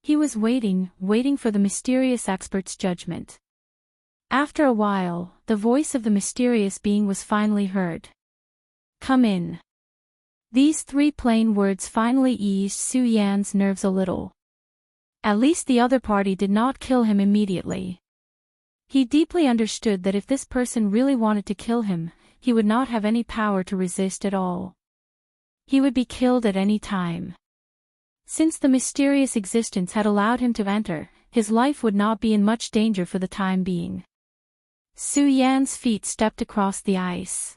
He was waiting for the mysterious expert's judgment. After a while, the voice of the mysterious being was finally heard. "Come in." These three plain words finally eased Su Yan's nerves a little. At least the other party did not kill him immediately. He deeply understood that if this person really wanted to kill him, he would not have any power to resist at all. He would be killed at any time. Since the mysterious existence had allowed him to enter, his life would not be in much danger for the time being. Su Yan's feet stepped across the ice.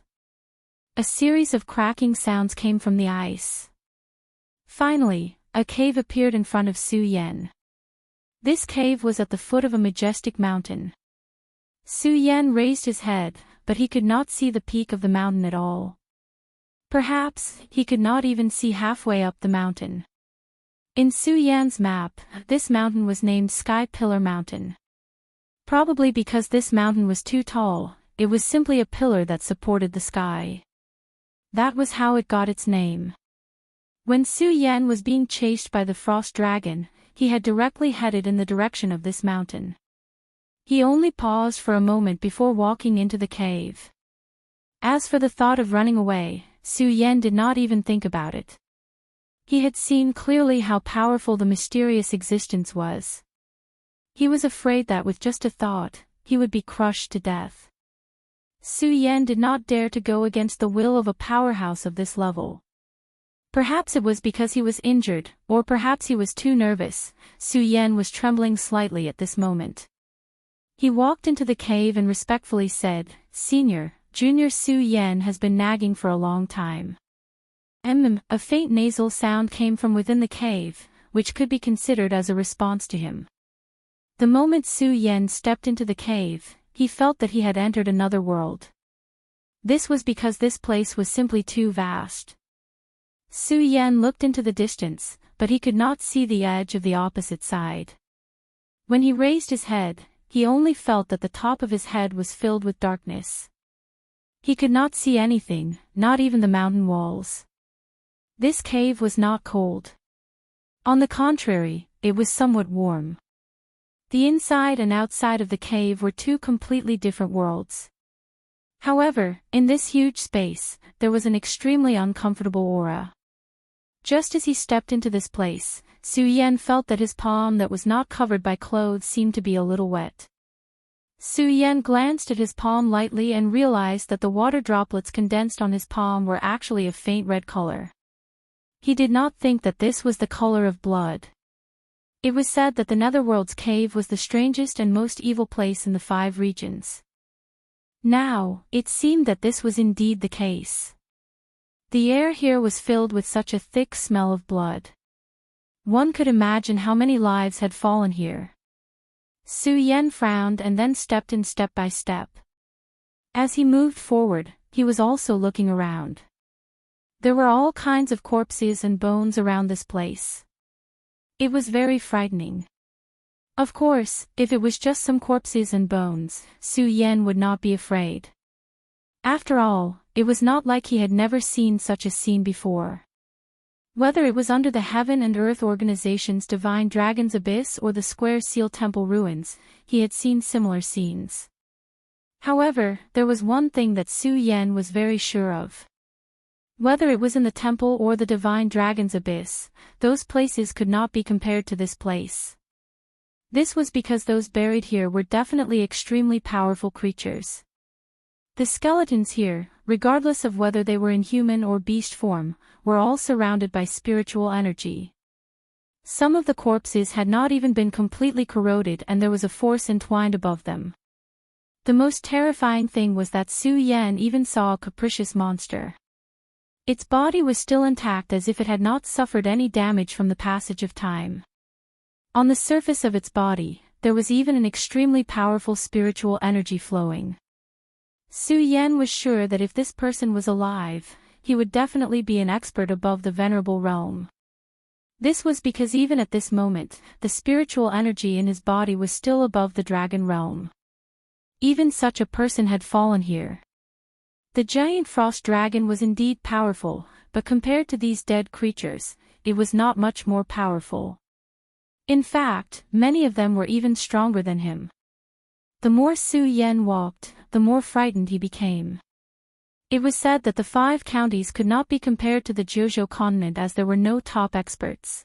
A series of cracking sounds came from the ice. Finally, a cave appeared in front of Su Yan. This cave was at the foot of a majestic mountain. Su Yan raised his head, but he could not see the peak of the mountain at all. Perhaps, he could not even see halfway up the mountain. In Su Yan's map, this mountain was named Sky Pillar Mountain. Probably because this mountain was too tall, it was simply a pillar that supported the sky. That was how it got its name. When Su Yan was being chased by the frost dragon, he had directly headed in the direction of this mountain. He only paused for a moment before walking into the cave. As for the thought of running away, Su Yan did not even think about it. He had seen clearly how powerful the mysterious existence was. He was afraid that with just a thought, he would be crushed to death. Su Yan did not dare to go against the will of a powerhouse of this level. Perhaps it was because he was injured, or perhaps he was too nervous. Su Yan was trembling slightly at this moment. He walked into the cave and respectfully said, "Senior, Junior Su Yan has been nagging for a long time." A faint nasal sound came from within the cave, which could be considered as a response to him. The moment Su Yan stepped into the cave, he felt that he had entered another world. This was because this place was simply too vast. Su Yan looked into the distance, but he could not see the edge of the opposite side. When he raised his head, he only felt that the top of his head was filled with darkness. He could not see anything, not even the mountain walls. This cave was not cold. On the contrary, it was somewhat warm. The inside and outside of the cave were two completely different worlds. However, in this huge space, there was an extremely uncomfortable aura. Just as he stepped into this place, Su Yan felt that his palm that was not covered by clothes seemed to be a little wet. Su Yan glanced at his palm lightly and realized that the water droplets condensed on his palm were actually of faint red color. He did not think that this was the color of blood. It was said that the Netherworld's cave was the strangest and most evil place in the 5 regions. Now, it seemed that this was indeed the case. The air here was filled with such a thick smell of blood. One could imagine how many lives had fallen here. Su Yan frowned and then stepped in step by step. As he moved forward, he was also looking around. There were all kinds of corpses and bones around this place. It was very frightening. Of course, if it was just some corpses and bones, Su Yan would not be afraid. After all, it was not like he had never seen such a scene before. Whether it was under the Heaven and Earth Organization's Divine Dragon's Abyss or the Square Seal Temple ruins, he had seen similar scenes. However, there was one thing that Su Yan was very sure of. Whether it was in the temple or the Divine Dragon's Abyss, those places could not be compared to this place. This was because those buried here were definitely extremely powerful creatures. The skeletons here, regardless of whether they were in human or beast form, were all surrounded by spiritual energy. Some of the corpses had not even been completely corroded and there was a force entwined above them. The most terrifying thing was that Su Yan even saw a capricious monster. Its body was still intact as if it had not suffered any damage from the passage of time. On the surface of its body, there was even an extremely powerful spiritual energy flowing. Su Yan was sure that if this person was alive, he would definitely be an expert above the venerable realm. This was because even at this moment, the spiritual energy in his body was still above the dragon realm. Even such a person had fallen here. The giant frost dragon was indeed powerful, but compared to these dead creatures, it was not much more powerful. In fact, many of them were even stronger than him. The more Su Yan walked, the more frightened he became. It was said that the 5 counties could not be compared to the Jojo continent as there were no top experts.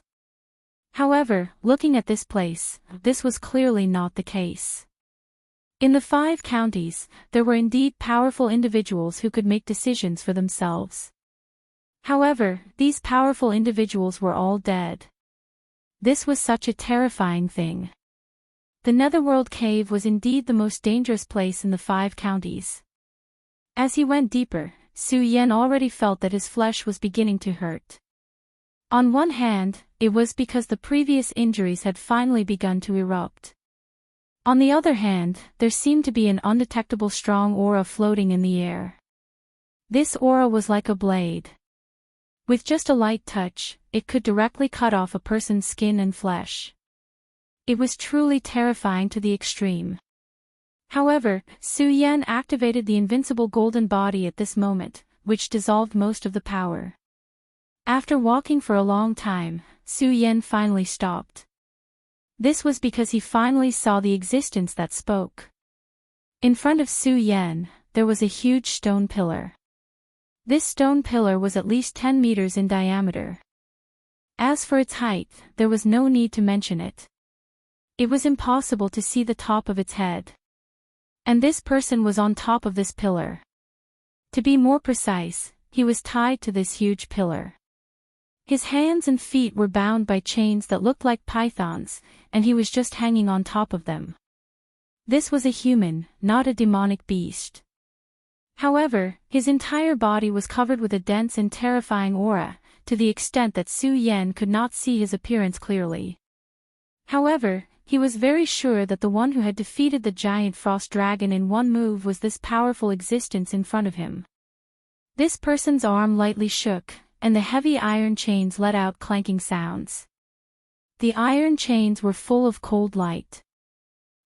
However, looking at this place, this was clearly not the case. In the 5 counties, there were indeed powerful individuals who could make decisions for themselves. However, these powerful individuals were all dead. This was such a terrifying thing. The Netherworld Cave was indeed the most dangerous place in the 5 counties. As he went deeper, Su Yan already felt that his flesh was beginning to hurt. On one hand, it was because the previous injuries had finally begun to erupt. On the other hand, there seemed to be an undetectable strong aura floating in the air. This aura was like a blade. With just a light touch, it could directly cut off a person's skin and flesh. It was truly terrifying to the extreme. However, Su Yan activated the invincible golden body at this moment, which dissolved most of the power. After walking for a long time, Su Yan finally stopped. This was because he finally saw the existence that spoke. In front of Su Yan, there was a huge stone pillar. This stone pillar was at least 10 meters in diameter. As for its height, there was no need to mention it. It was impossible to see the top of its head. And this person was on top of this pillar. To be more precise, he was tied to this huge pillar. His hands and feet were bound by chains that looked like pythons, and he was just hanging on top of them. This was a human, not a demonic beast. However, his entire body was covered with a dense and terrifying aura, to the extent that Su Yan could not see his appearance clearly. However, he was very sure that the one who had defeated the giant frost dragon in one move was this powerful existence in front of him. This person's arm lightly shook, and the heavy iron chains let out clanking sounds. The iron chains were full of cold light.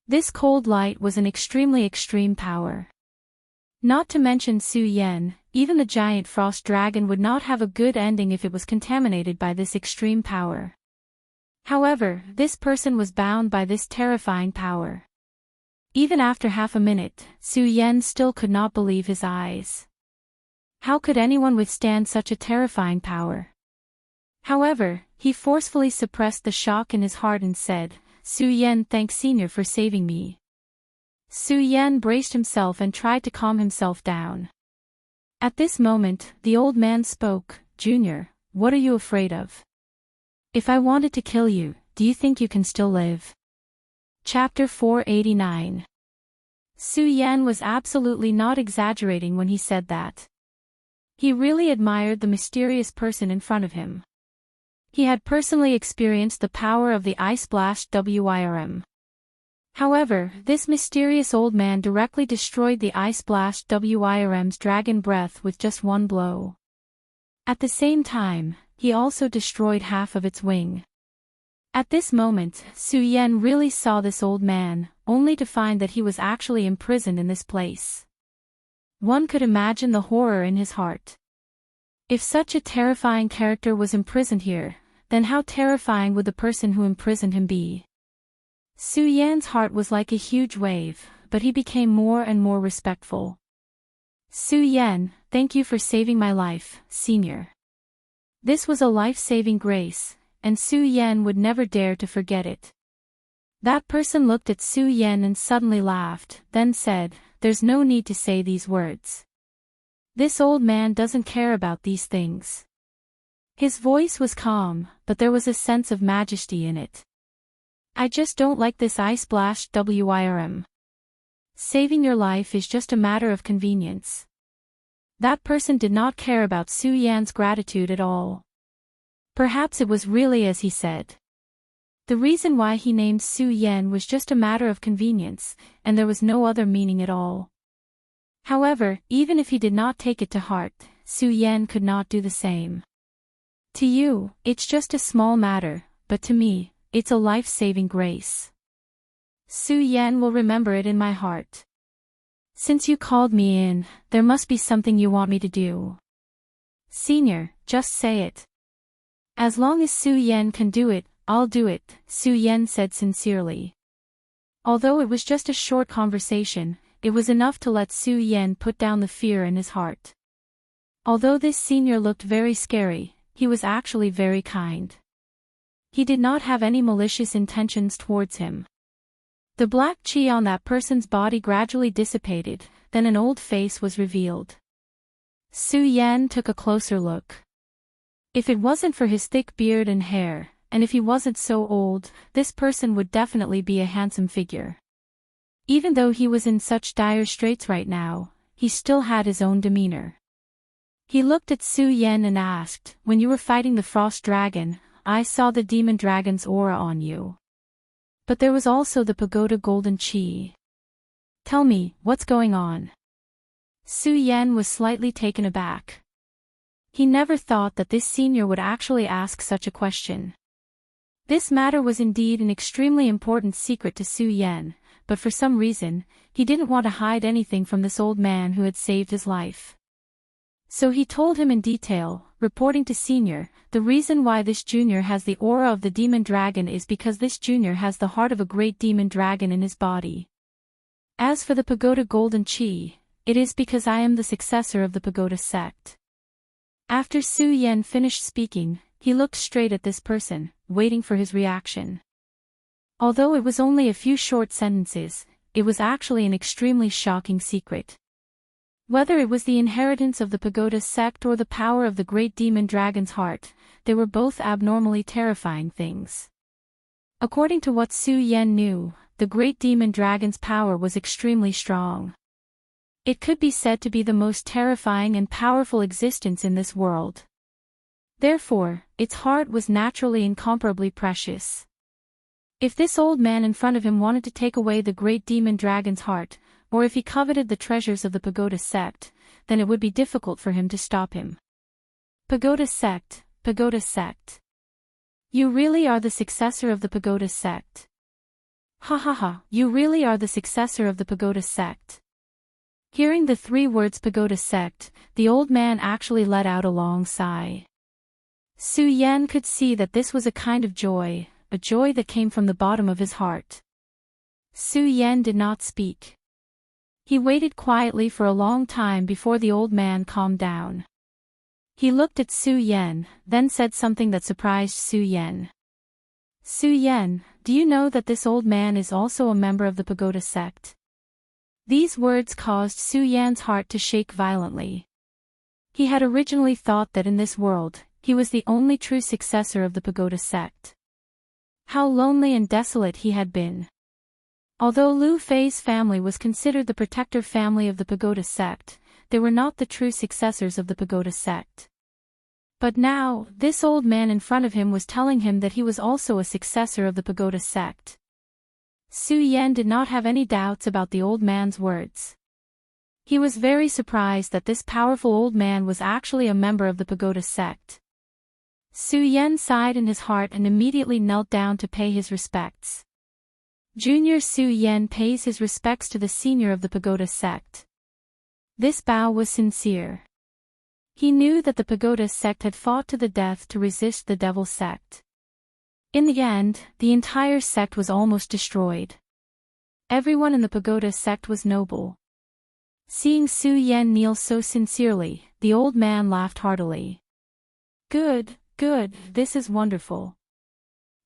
This cold light was an extremely extreme power. Not to mention Su Yan, even the giant frost dragon would not have a good ending if it was contaminated by this extreme power. However, this person was bound by this terrifying power. Even after half a minute, Su Yan still could not believe his eyes. How could anyone withstand such a terrifying power? However, he forcefully suppressed the shock in his heart and said, "Su Yan, thanks Senior for saving me." Su Yan braced himself and tried to calm himself down. At this moment, the old man spoke, "Junior, what are you afraid of? If I wanted to kill you, do you think you can still live?" Chapter 489. Su Yan was absolutely not exaggerating when he said that. He really admired the mysterious person in front of him. He had personally experienced the power of the Ice Blast WIRM. However, this mysterious old man directly destroyed the Ice Blast WIRM's dragon breath with just one blow. At the same time, he also destroyed half of its wing. At this moment, Su Yan really saw this old man, only to find that he was actually imprisoned in this place. One could imagine the horror in his heart. If such a terrifying character was imprisoned here, then how terrifying would the person who imprisoned him be? Su Yan's heart was like a huge wave, but he became more and more respectful. "Su Yan, thank you for saving my life, Senior." This was a life-saving grace, and Su Yan would never dare to forget it. That person looked at Su Yan and suddenly laughed, then said, "There's no need to say these words. This old man doesn't care about these things." His voice was calm, but there was a sense of majesty in it. "I just don't like this Ice Blast WIRM. Saving your life is just a matter of convenience." That person did not care about Su Yan's gratitude at all. Perhaps it was really as he said. The reason why he named Su Yan was just a matter of convenience, and there was no other meaning at all. However, even if he did not take it to heart, Su Yan could not do the same. "To you, it's just a small matter, but to me, it's a life-saving grace. Su Yan will remember it in my heart. Since you called me in, there must be something you want me to do. Senior, just say it. As long as Su Yan can do it, I'll do it," Su Yan said sincerely. Although it was just a short conversation, it was enough to let Su Yan put down the fear in his heart. Although this senior looked very scary, he was actually very kind. He did not have any malicious intentions towards him. The black chi on that person's body gradually dissipated, then an old face was revealed. Su Yan took a closer look. If it wasn't for his thick beard and hair, and if he wasn't so old, this person would definitely be a handsome figure. Even though he was in such dire straits right now, he still had his own demeanor. He looked at Su Yan and asked, "When you were fighting the frost dragon, I saw the demon dragon's aura on you. But there was also the pagoda golden chi. Tell me, what's going on?" Su Yan was slightly taken aback. He never thought that this senior would actually ask such a question. This matter was indeed an extremely important secret to Su Yan, but for some reason, he didn't want to hide anything from this old man who had saved his life. So he told him in detail, reporting to Senior, the reason why this junior has the aura of the demon dragon is because this junior has the heart of a great demon dragon in his body. As for the pagoda golden chi, it is because I am the successor of the pagoda sect. After Su Yan finished speaking, he looked straight at this person, waiting for his reaction. Although it was only a few short sentences, it was actually an extremely shocking secret. Whether it was the inheritance of the pagoda sect or the power of the great demon dragon's heart, they were both abnormally terrifying things. According to what Su Yan knew, the great demon dragon's power was extremely strong. It could be said to be the most terrifying and powerful existence in this world. Therefore, its heart was naturally incomparably precious. If this old man in front of him wanted to take away the great demon dragon's heart, or if he coveted the treasures of the pagoda sect, then it would be difficult for him to stop him. Pagoda sect, pagoda sect. You really are the successor of the pagoda sect. Ha ha ha, you really are the successor of the pagoda sect. Hearing the 3 words pagoda sect, the old man actually let out a long sigh. Su Yan could see that this was a kind of joy, a joy that came from the bottom of his heart. Su Yan did not speak. He waited quietly for a long time before the old man calmed down. He looked at Su Yan, then said something that surprised Su Yan. Su Yan, do you know that this old man is also a member of the pagoda sect? These words caused Su Yan's heart to shake violently. He had originally thought that in this world, he was the only true successor of the pagoda sect. How lonely and desolate he had been. Although Lu Fei's family was considered the protector family of the pagoda sect, they were not the true successors of the pagoda sect. But now, this old man in front of him was telling him that he was also a successor of the pagoda sect. Su Yan did not have any doubts about the old man's words. He was very surprised that this powerful old man was actually a member of the pagoda sect. Su Yan sighed in his heart and immediately knelt down to pay his respects. Junior Su Yan pays his respects to the senior of the pagoda sect. This bow was sincere. He knew that the pagoda sect had fought to the death to resist the devil sect. In the end, the entire sect was almost destroyed. Everyone in the pagoda sect was noble. Seeing Su Yan kneel so sincerely, the old man laughed heartily. Good, good, this is wonderful.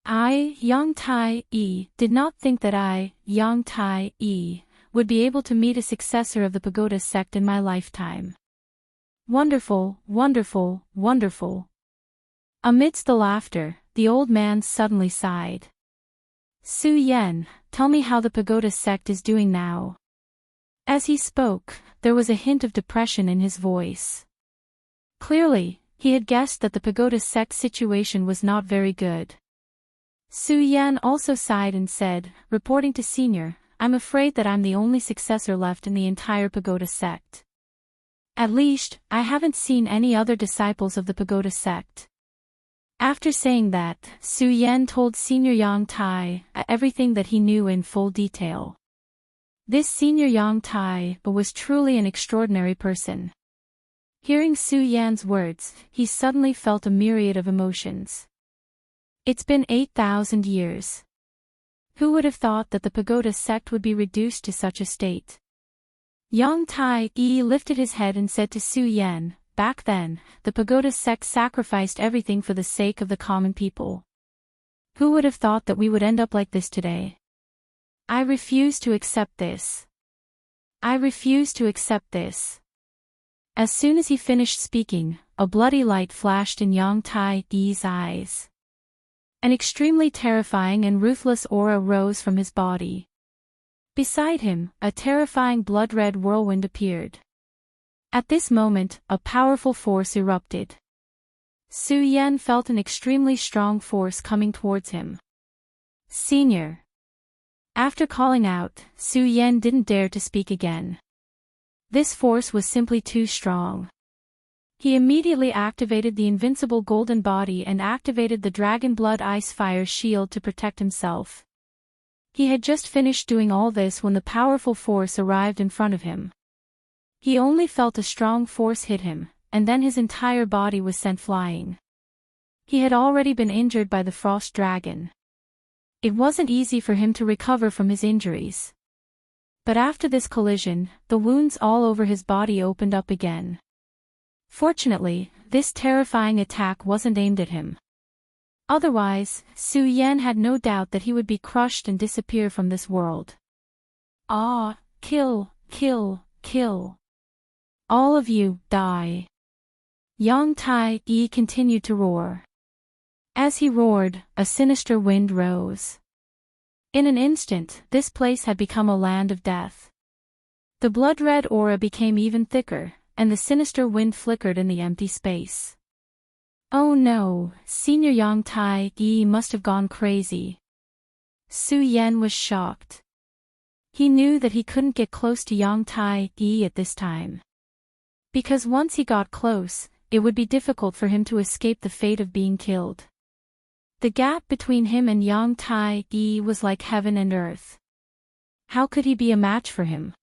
I, Yang Tai-yi, did not think that I, Yang Tai-yi, would be able to meet a successor of the pagoda sect in my lifetime. Wonderful, wonderful, wonderful. Amidst the laughter, the old man suddenly sighed. Su Yan, tell me how the pagoda sect is doing now. As he spoke, there was a hint of depression in his voice. Clearly, he had guessed that the pagoda sect situation was not very good. Su Yan also sighed and said, reporting to Senior, I'm afraid that I'm the only successor left in the entire pagoda sect. At least, I haven't seen any other disciples of the pagoda sect. After saying that, Su Yan told Senior Yang Tai everything that he knew in full detail. This Senior Yang Tai was truly an extraordinary person. Hearing Su Yan's words, he suddenly felt a myriad of emotions. It's been 8,000 years. Who would have thought that the pagoda sect would be reduced to such a state? Yang Tai-yi lifted his head and said to Su Yan, back then, the pagoda sect sacrificed everything for the sake of the common people. Who would have thought that we would end up like this today? I refuse to accept this. I refuse to accept this. As soon as he finished speaking, a bloody light flashed in Yang Tai-yi's eyes. An extremely terrifying and ruthless aura rose from his body. Beside him, a terrifying blood-red whirlwind appeared. At this moment, a powerful force erupted. Su Yan felt an extremely strong force coming towards him. Senior. After calling out, Su Yan didn't dare to speak again. This force was simply too strong. He immediately activated the invincible golden body and activated the dragon blood ice fire shield to protect himself. He had just finished doing all this when the powerful force arrived in front of him. He only felt a strong force hit him, and then his entire body was sent flying. He had already been injured by the frost dragon. It wasn't easy for him to recover from his injuries. But after this collision, the wounds all over his body opened up again. Fortunately, this terrifying attack wasn't aimed at him. Otherwise, Su Yan had no doubt that he would be crushed and disappear from this world. Ah, kill, kill, kill. All of you, die. Yang Tai-yi continued to roar. As he roared, a sinister wind rose. In an instant, this place had become a land of death. The blood-red aura became even thicker, and the sinister wind flickered in the empty space. Oh no, Senior Yang Tai-yi must have gone crazy. Su Yan was shocked. He knew that he couldn't get close to Yang Tai-yi at this time. Because once he got close, it would be difficult for him to escape the fate of being killed. The gap between him and Yang Tai-yi was like heaven and earth. How could he be a match for him?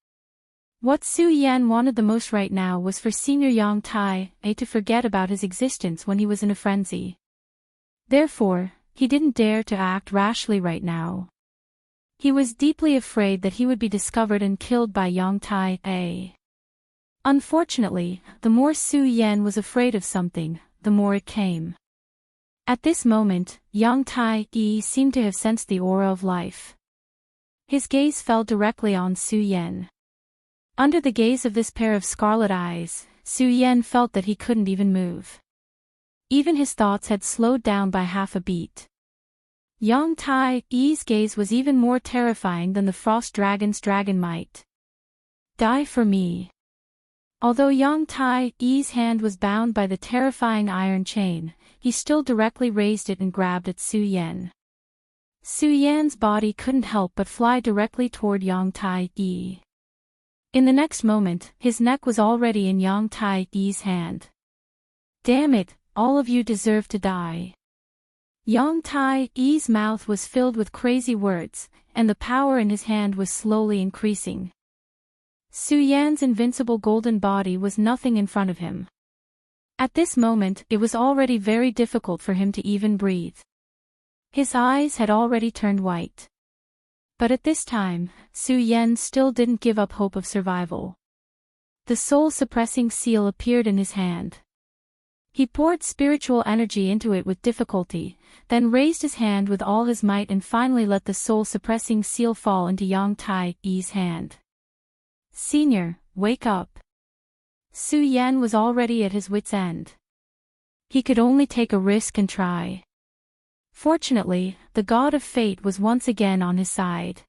What Su Yan wanted the most right now was for Senior Yang Tai-yi to forget about his existence when he was in a frenzy. Therefore, he didn't dare to act rashly right now. He was deeply afraid that he would be discovered and killed by Yang Tai-yi. Unfortunately, the more Su Yan was afraid of something, the more it came. At this moment, Yang Tai-yi seemed to have sensed the aura of life. His gaze fell directly on Su Yan. Under the gaze of this pair of scarlet eyes, Su Yan felt that he couldn't even move. Even his thoughts had slowed down by half a beat. Yang Tai-yi's gaze was even more terrifying than the frost dragon's dragon might. Die for me. Although Yang Tai-yi's hand was bound by the terrifying iron chain, he still directly raised it and grabbed at Su Yan. Su Yan's body couldn't help but fly directly toward Yang Tai-yi. In the next moment, his neck was already in Yang Tai-yi's hand. Damn it, all of you deserve to die. Yang Tai-yi's mouth was filled with crazy words, and the power in his hand was slowly increasing. Su Yan's invincible golden body was nothing in front of him. At this moment, it was already very difficult for him to even breathe. His eyes had already turned white. But at this time, Su Yan still didn't give up hope of survival. The soul-suppressing seal appeared in his hand. He poured spiritual energy into it with difficulty, then raised his hand with all his might and finally let the soul-suppressing seal fall into Yang Tai-yi's hand. Senior, wake up. Su Yan was already at his wit's end. He could only take a risk and try. Fortunately, the god of fate was once again on his side.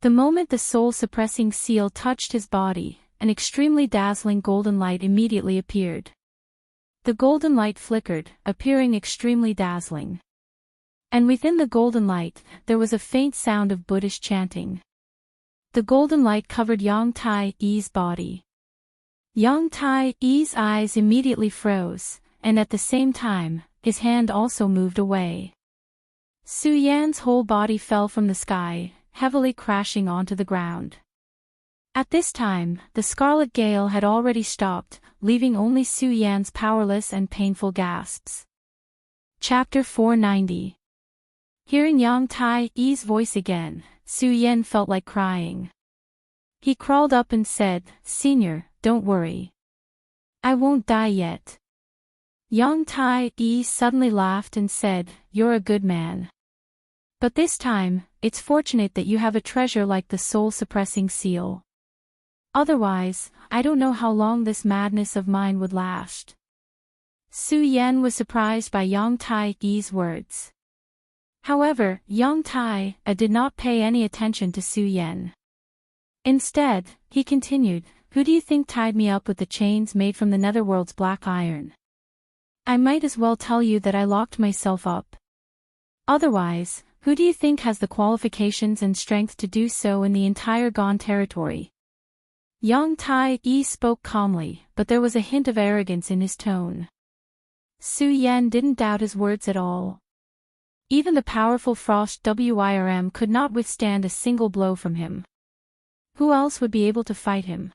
The moment the soul-suppressing seal touched his body, an extremely dazzling golden light immediately appeared. The golden light flickered, appearing extremely dazzling. And within the golden light, there was a faint sound of Buddhist chanting. The golden light covered Yang Tai-yi's body. Yang Tai-yi's eyes immediately froze, and at the same time, his hand also moved away. Su Yan's whole body fell from the sky, heavily crashing onto the ground. At this time, the scarlet gale had already stopped, leaving only Su Yan's powerless and painful gasps. Chapter 490. Hearing Yang Tai-yi's voice again, Su Yan felt like crying. He crawled up and said, "Senior, don't worry. I won't die yet." Yang Tai-yi suddenly laughed and said, "You're a good man. But this time, it's fortunate that you have a treasure like the soul-suppressing seal. Otherwise, I don't know how long this madness of mine would last." Su Yan was surprised by Yang Tai-yi's words. However, Yang Tai-yi did not pay any attention to Su Yan. Instead, he continued, "Who do you think tied me up with the chains made from the netherworld's black iron? I might as well tell you that I locked myself up. Otherwise, who do you think has the qualifications and strength to do so in the entire Gone territory?" Yang Tai-yi spoke calmly, but there was a hint of arrogance in his tone. Su Yan didn't doubt his words at all. Even the powerful Frost Wyrm could not withstand a single blow from him. Who else would be able to fight him?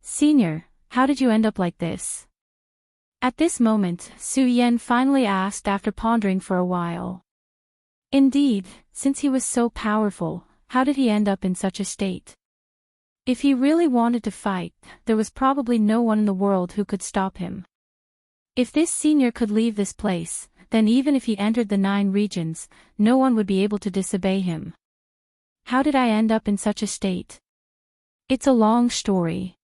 "Senior, how did you end up like this?" At this moment, Su Yan finally asked after pondering for a while. Indeed, since he was so powerful, how did he end up in such a state? If he really wanted to fight, there was probably no one in the world who could stop him. If this senior could leave this place, then even if he entered the 9 regions, no one would be able to disobey him. How did I end up in such a state? It's a long story.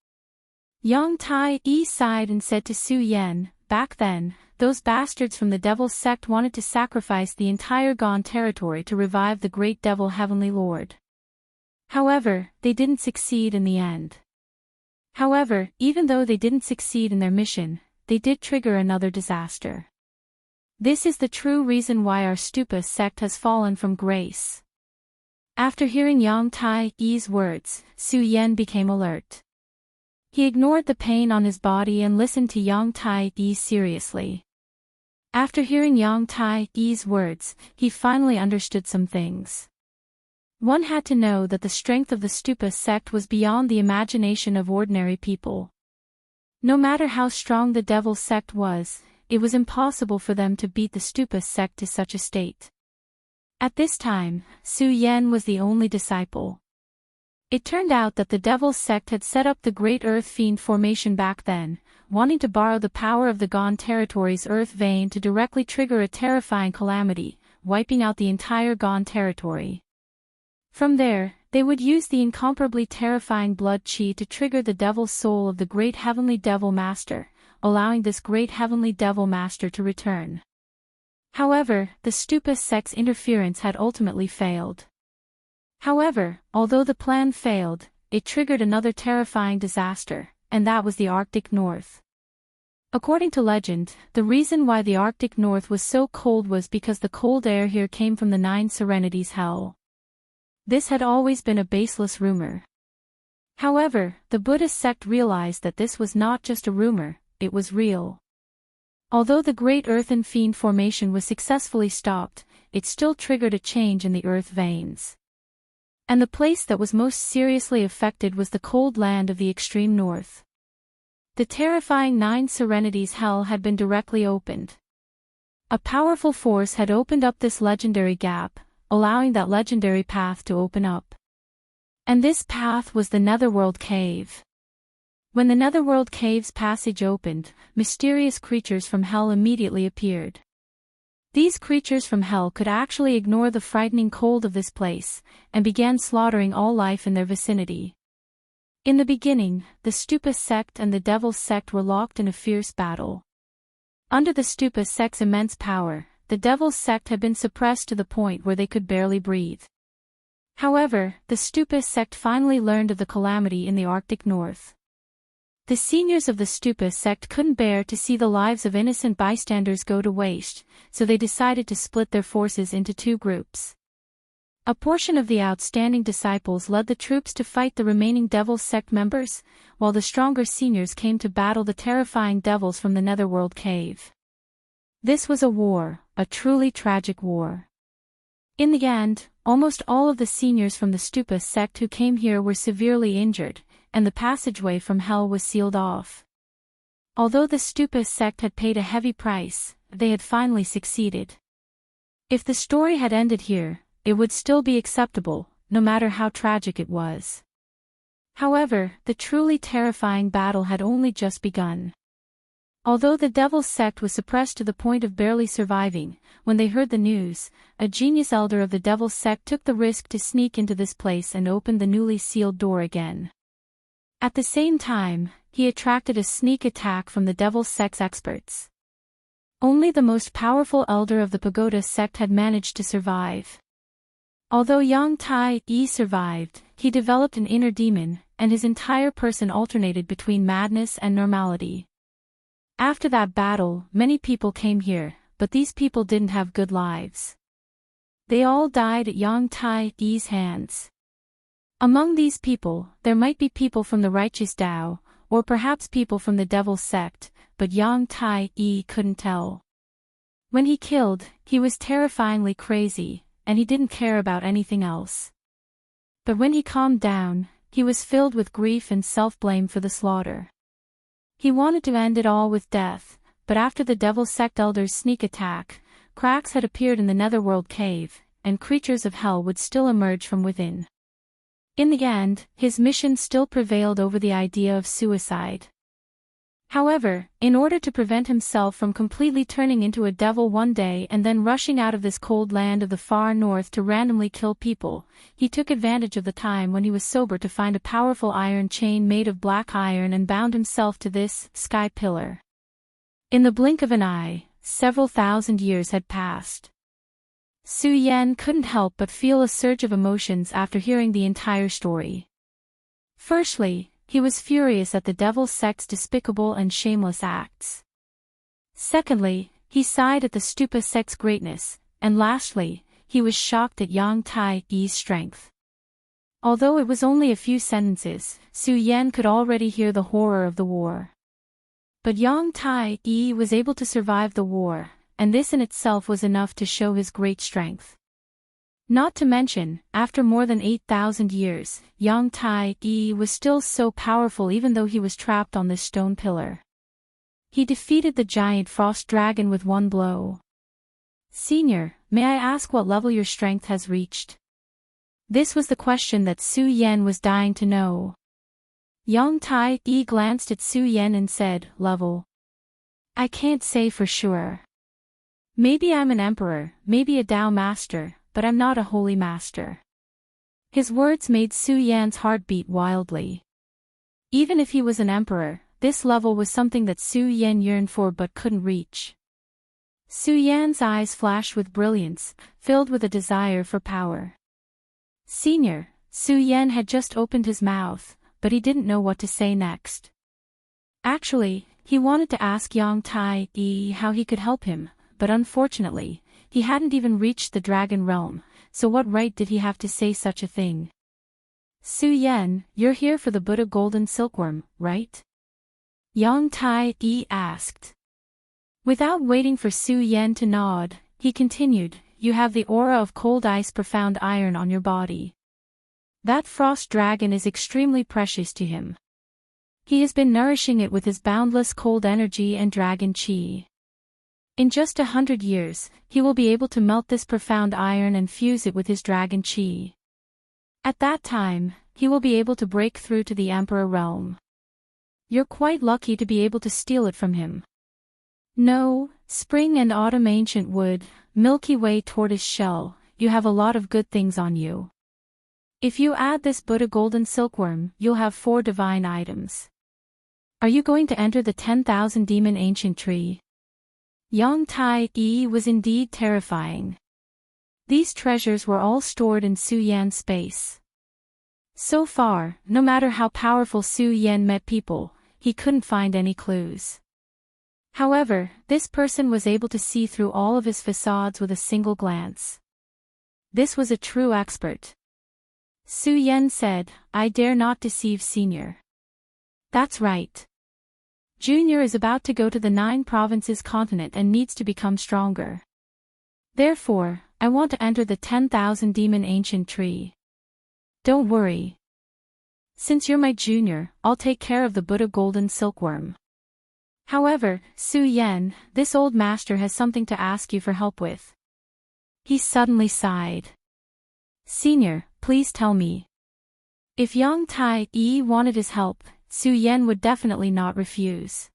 Yang Tai-yi sighed and said to Su Yan, "Back then, those bastards from the Devil's sect wanted to sacrifice the entire Gone territory to revive the great Devil Heavenly Lord. However, they didn't succeed in the end. However, even though they didn't succeed in their mission, they did trigger another disaster. This is the true reason why our Stupa sect has fallen from grace." After hearing Yang Tai-Yi's words, Su Yan became alert. He ignored the pain on his body and listened to Yang Tai-Yi seriously. After hearing Yang Tai-Yi's words, he finally understood some things. One had to know that the strength of the Stupa sect was beyond the imagination of ordinary people. No matter how strong the devil sect was, it was impossible for them to beat the Stupa sect to such a state. At this time, Su Yan was the only disciple. It turned out that the Devil sect had set up the Great Earth Fiend formation back then, wanting to borrow the power of the Gone Territory's Earth Vein to directly trigger a terrifying calamity, wiping out the entire Gone Territory. From there, they would use the incomparably terrifying blood chi to trigger the Devil soul of the Great Heavenly Devil Master, allowing this Great Heavenly Devil Master to return. However, the Stupa sect's interference had ultimately failed. However, although the plan failed, it triggered another terrifying disaster, and that was the Arctic North. According to legend, the reason why the Arctic North was so cold was because the cold air here came from the 9 Serenities hell. This had always been a baseless rumor. However, the Buddhist sect realized that this was not just a rumor, it was real. Although the Great Earthen Fiend formation was successfully stopped, it still triggered a change in the earth veins. And the place that was most seriously affected was the cold land of the extreme north. The terrifying 9 Serenities hell had been directly opened. A powerful force had opened up this legendary gap, allowing that legendary path to open up. And this path was the Netherworld Cave. When the Netherworld Cave's passage opened, mysterious creatures from hell immediately appeared. These creatures from hell could actually ignore the frightening cold of this place, and began slaughtering all life in their vicinity. In the beginning, the Stupa sect and the Devil sect were locked in a fierce battle. Under the Stupa sect's immense power, the Devil sect had been suppressed to the point where they could barely breathe. However, the Stupa sect finally learned of the calamity in the Arctic North. The seniors of the Stupa sect couldn't bear to see the lives of innocent bystanders go to waste, so they decided to split their forces into 2 groups. A portion of the outstanding disciples led the troops to fight the remaining Devil sect members, while the stronger seniors came to battle the terrifying devils from the Netherworld Cave. This was a war, a truly tragic war. In the end, almost all of the seniors from the Stupa sect who came here were severely injured, and the passageway from hell was sealed off. Although the Stupa sect had paid a heavy price, they had finally succeeded. If the story had ended here, it would still be acceptable, no matter how tragic it was. However, the truly terrifying battle had only just begun. Although the Devil sect was suppressed to the point of barely surviving, when they heard the news, a genius elder of the Devil sect took the risk to sneak into this place and open the newly sealed door again. At the same time, he attracted a sneak attack from the Devil sect's experts. Only the most powerful elder of the Pagoda sect had managed to survive. Although Yang Tai-Yi survived, he developed an inner demon, and his entire person alternated between madness and normality. After that battle, many people came here, but these people didn't have good lives. They all died at Yang Tai-Yi's hands. Among these people, there might be people from the righteous Tao, or perhaps people from the Devil sect, but Yang Tai-Yi couldn't tell. When he killed, he was terrifyingly crazy, and he didn't care about anything else. But when he calmed down, he was filled with grief and self-blame for the slaughter. He wanted to end it all with death, but after the Devil sect elder's sneak attack, cracks had appeared in the Netherworld Cave, and creatures of hell would still emerge from within. In the end, his mission still prevailed over the idea of suicide. However, in order to prevent himself from completely turning into a devil one day and then rushing out of this cold land of the far north to randomly kill people, he took advantage of the time when he was sober to find a powerful iron chain made of black iron and bound himself to this sky pillar. In the blink of an eye, several thousand years had passed. Su Yan couldn't help but feel a surge of emotions after hearing the entire story. Firstly, he was furious at the Devil sect's despicable and shameless acts. Secondly, he sighed at the Stupa sect's greatness, and lastly, he was shocked at Yang Tai's strength. Although it was only a few sentences, Su Yan could already hear the horror of the war. But Yang Tai was able to survive the war, and this in itself was enough to show his great strength. Not to mention, after more than 8,000 years, Yang Tai was still so powerful even though he was trapped on this stone pillar. He defeated the giant frost dragon with one blow. Senior, may I ask what level your strength has reached? This was the question that Su Yan was dying to know. Yang Tai glanced at Su Yan and said, level. I can't say for sure. Maybe I'm an emperor, maybe a Tao master, but I'm not a holy master. His words made Su Yan's heart beat wildly. Even if he was an emperor, this level was something that Su Yan yearned for but couldn't reach. Su Yan's eyes flashed with brilliance, filled with a desire for power. Senior, Su Yan had just opened his mouth, but he didn't know what to say next. Actually, he wanted to ask Yang Tai how he could help him, but unfortunately, he hadn't even reached the dragon realm, so what right did he have to say such a thing? Su Yan, you're here for the Buddha golden silkworm, right? Yang Tai asked. Without waiting for Su Yan to nod, he continued, you have the aura of cold ice profound iron on your body. That frost dragon is extremely precious to him. He has been nourishing it with his boundless cold energy and dragon chi. In just 100 years, he will be able to melt this profound iron and fuse it with his dragon chi. At that time, he will be able to break through to the Emperor realm. You're quite lucky to be able to steal it from him. No, spring and autumn ancient wood, Milky Way tortoise shell, you have a lot of good things on you. If you add this Buddha golden silkworm, you'll have 4 divine items. Are you going to enter the 10,000 demon ancient tree? Yang Tai was indeed terrifying. These treasures were all stored in Su Yan's space. So far, no matter how powerful Su Yan met people, he couldn't find any clues. However, this person was able to see through all of his facades with a single glance. This was a true expert. Su Yan said, I dare not deceive Senior. That's right. Junior is about to go to the 9 provinces continent and needs to become stronger. Therefore, I want to enter the 10,000 demon ancient tree. Don't worry. Since you're my junior, I'll take care of the Buddha golden silkworm. However, Su Yan, this old master has something to ask you for help with. He suddenly sighed. Senior, please tell me. If Yang Tai wanted his help, Su Yan would definitely not refuse.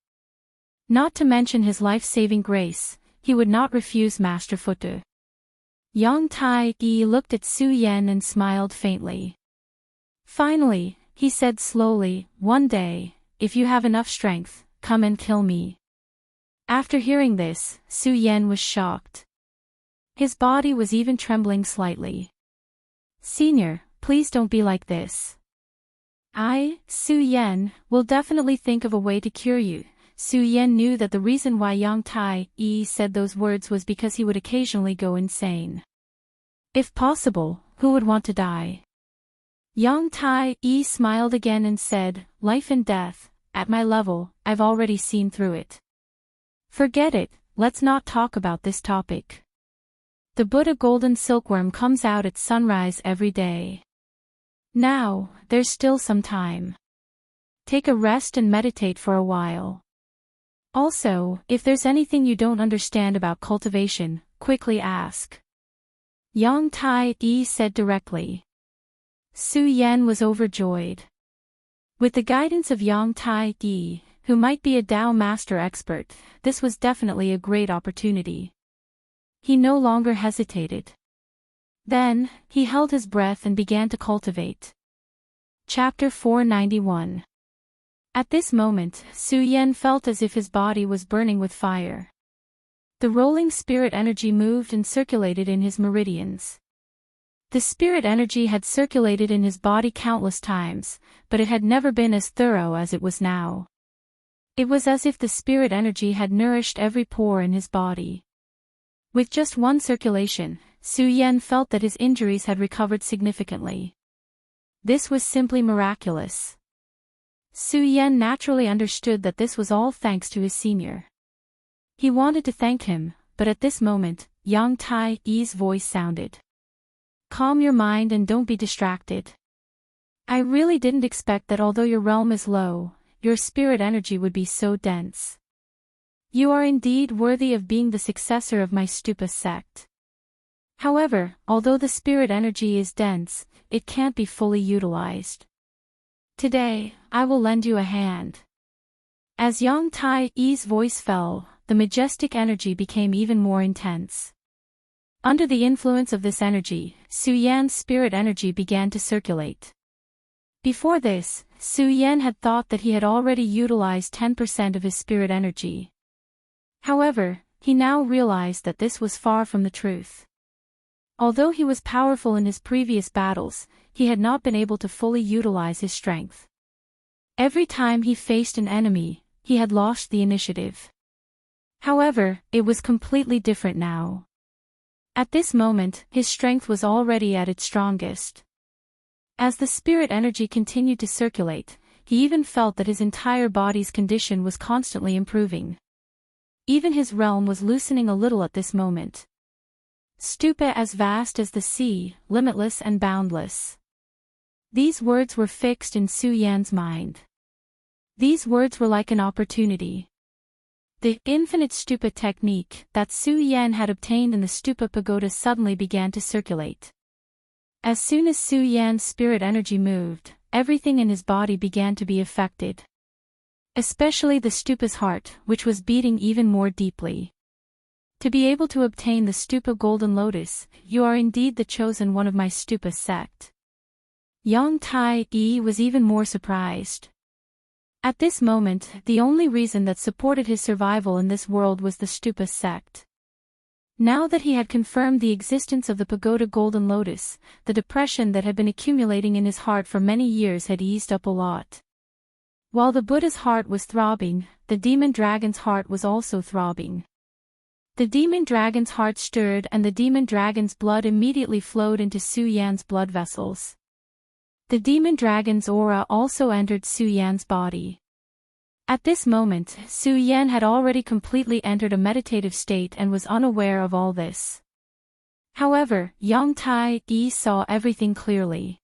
Not to mention his life-saving grace, he would not refuse Master Futu. Yang Tai looked at Su Yan and smiled faintly. Finally, he said slowly, one day, if you have enough strength, come and kill me. After hearing this, Su Yan was shocked. His body was even trembling slightly. Senior, please don't be like this. I, Su Yan, will definitely think of a way to cure you. Su Yan knew that the reason why Yang Tai said those words was because he would occasionally go insane. If possible, who would want to die? Yang Tai smiled again and said, life and death, at my level, I've already seen through it. Forget it, let's not talk about this topic. The Buddha golden silkworm comes out at sunrise every day. Now, there's still some time. Take a rest and meditate for a while. Also, if there's anything you don't understand about cultivation, quickly ask. Yang Tai said directly. Su Yan was overjoyed. With the guidance of Yang Tai who might be a Tao master expert, this was definitely a great opportunity. He no longer hesitated. Then, he held his breath and began to cultivate. Chapter 491. At this moment, Su Yan felt as if his body was burning with fire. The rolling spirit energy moved and circulated in his meridians. The spirit energy had circulated in his body countless times, but it had never been as thorough as it was now. It was as if the spirit energy had nourished every pore in his body. With just one circulation, Su Yan felt that his injuries had recovered significantly. This was simply miraculous. Su Yan naturally understood that this was all thanks to his senior. He wanted to thank him, but at this moment, Yang Tai-Yi's voice sounded. Calm your mind and don't be distracted. I really didn't expect that although your realm is low, your spirit energy would be so dense. You are indeed worthy of being the successor of my Stupa sect. However, although the spirit energy is dense, it can't be fully utilized. Today, I will lend you a hand. As Yang Tai-Yi's voice fell, the majestic energy became even more intense. Under the influence of this energy, Su Yan's spirit energy began to circulate. Before this, Su Yan had thought that he had already utilized 10% of his spirit energy. However, he now realized that this was far from the truth. Although he was powerful in his previous battles, he had not been able to fully utilize his strength. Every time he faced an enemy, he had lost the initiative. However, it was completely different now. At this moment, his strength was already at its strongest. As the spirit energy continued to circulate, he even felt that his entire body's condition was constantly improving. Even his realm was loosening a little at this moment. Stupa as vast as the sea, limitless and boundless. These words were fixed in Su Yan's mind. These words were like an opportunity. The infinite stupa technique that Su Yan had obtained in the stupa pagoda suddenly began to circulate. As soon as Su Yan's spirit energy moved, everything in his body began to be affected. Especially the stupa's heart, which was beating even more deeply. To be able to obtain the stupa golden lotus, you are indeed the chosen one of my stupa sect. Yang Tai-Yi was even more surprised. At this moment, the only reason that supported his survival in this world was the Stupa sect. Now that he had confirmed the existence of the Pagoda Golden Lotus, the depression that had been accumulating in his heart for many years had eased up a lot. While the Buddha's heart was throbbing, the demon dragon's heart was also throbbing. The demon dragon's heart stirred and the demon dragon's blood immediately flowed into Su Yan's blood vessels. The demon dragon's aura also entered Su Yan's body. At this moment, Su Yan had already completely entered a meditative state and was unaware of all this. However, Yang Tai-Yi saw everything clearly.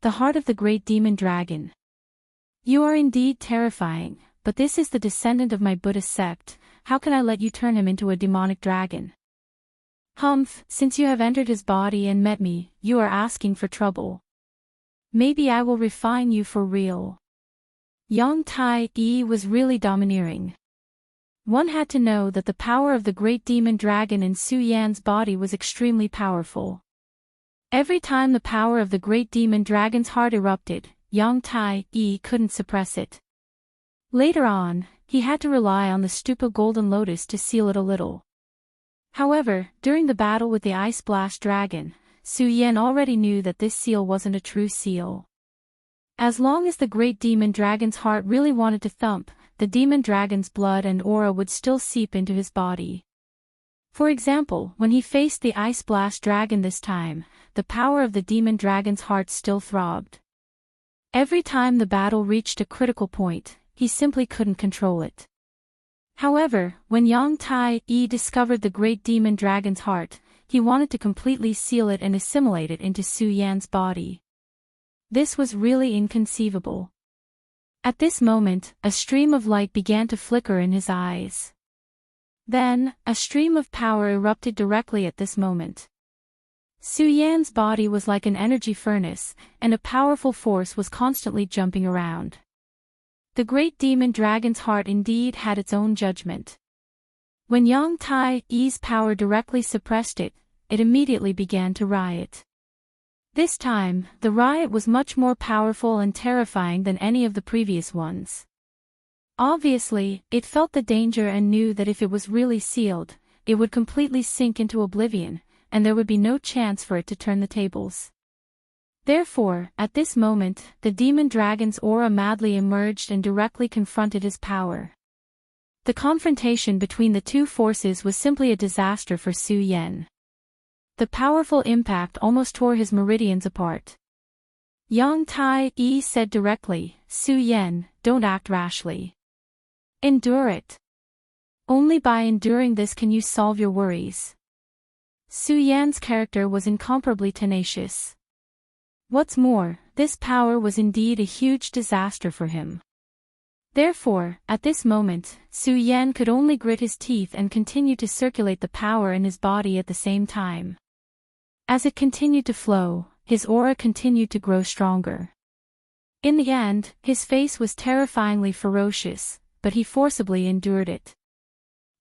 The heart of the great demon dragon. You are indeed terrifying, but this is the descendant of my Buddha sect. How can I let you turn him into a demonic dragon? Humph, since you have entered his body and met me, you are asking for trouble. Maybe I will refine you for real. Yang Tai-Yi was really domineering. One had to know that the power of the great demon dragon in Su Yan's body was extremely powerful. Every time the power of the great demon dragon's heart erupted, Yang Tai-Yi couldn't suppress it. Later on, he had to rely on the Stupa Golden Lotus to seal it a little. However, during the battle with the Ice Blast Dragon, Su Yan already knew that this seal wasn't a true seal. As long as the great demon dragon's heart really wanted to thump, the demon dragon's blood and aura would still seep into his body. For example, when he faced the Ice Blast Dragon this time, the power of the demon dragon's heart still throbbed. Every time the battle reached a critical point, he simply couldn't control it. However, when Yang Tai-Yi discovered the great demon dragon's heart, he wanted to completely seal it and assimilate it into Su Yan's body. This was really inconceivable. At this moment, a stream of light began to flicker in his eyes. Then, a stream of power erupted directly at this moment. Su Yan's body was like an energy furnace, and a powerful force was constantly jumping around. The great demon dragon's heart indeed had its own judgment. When Yang Tai-Yi's power directly suppressed it, it immediately began to riot. This time, the riot was much more powerful and terrifying than any of the previous ones. Obviously, it felt the danger and knew that if it was really sealed, it would completely sink into oblivion, and there would be no chance for it to turn the tables. Therefore, at this moment, the demon dragon's aura madly emerged and directly confronted his power. The confrontation between the two forces was simply a disaster for Su Yan. The powerful impact almost tore his meridians apart. Yang Tai-yi said directly, Su Yan, don't act rashly. Endure it. Only by enduring this can you solve your worries. Su Yan's character was incomparably tenacious. What's more, this power was indeed a huge disaster for him. Therefore, at this moment, Su Yan could only grit his teeth and continue to circulate the power in his body at the same time. As it continued to flow, his aura continued to grow stronger. In the end, his face was terrifyingly ferocious, but he forcibly endured it.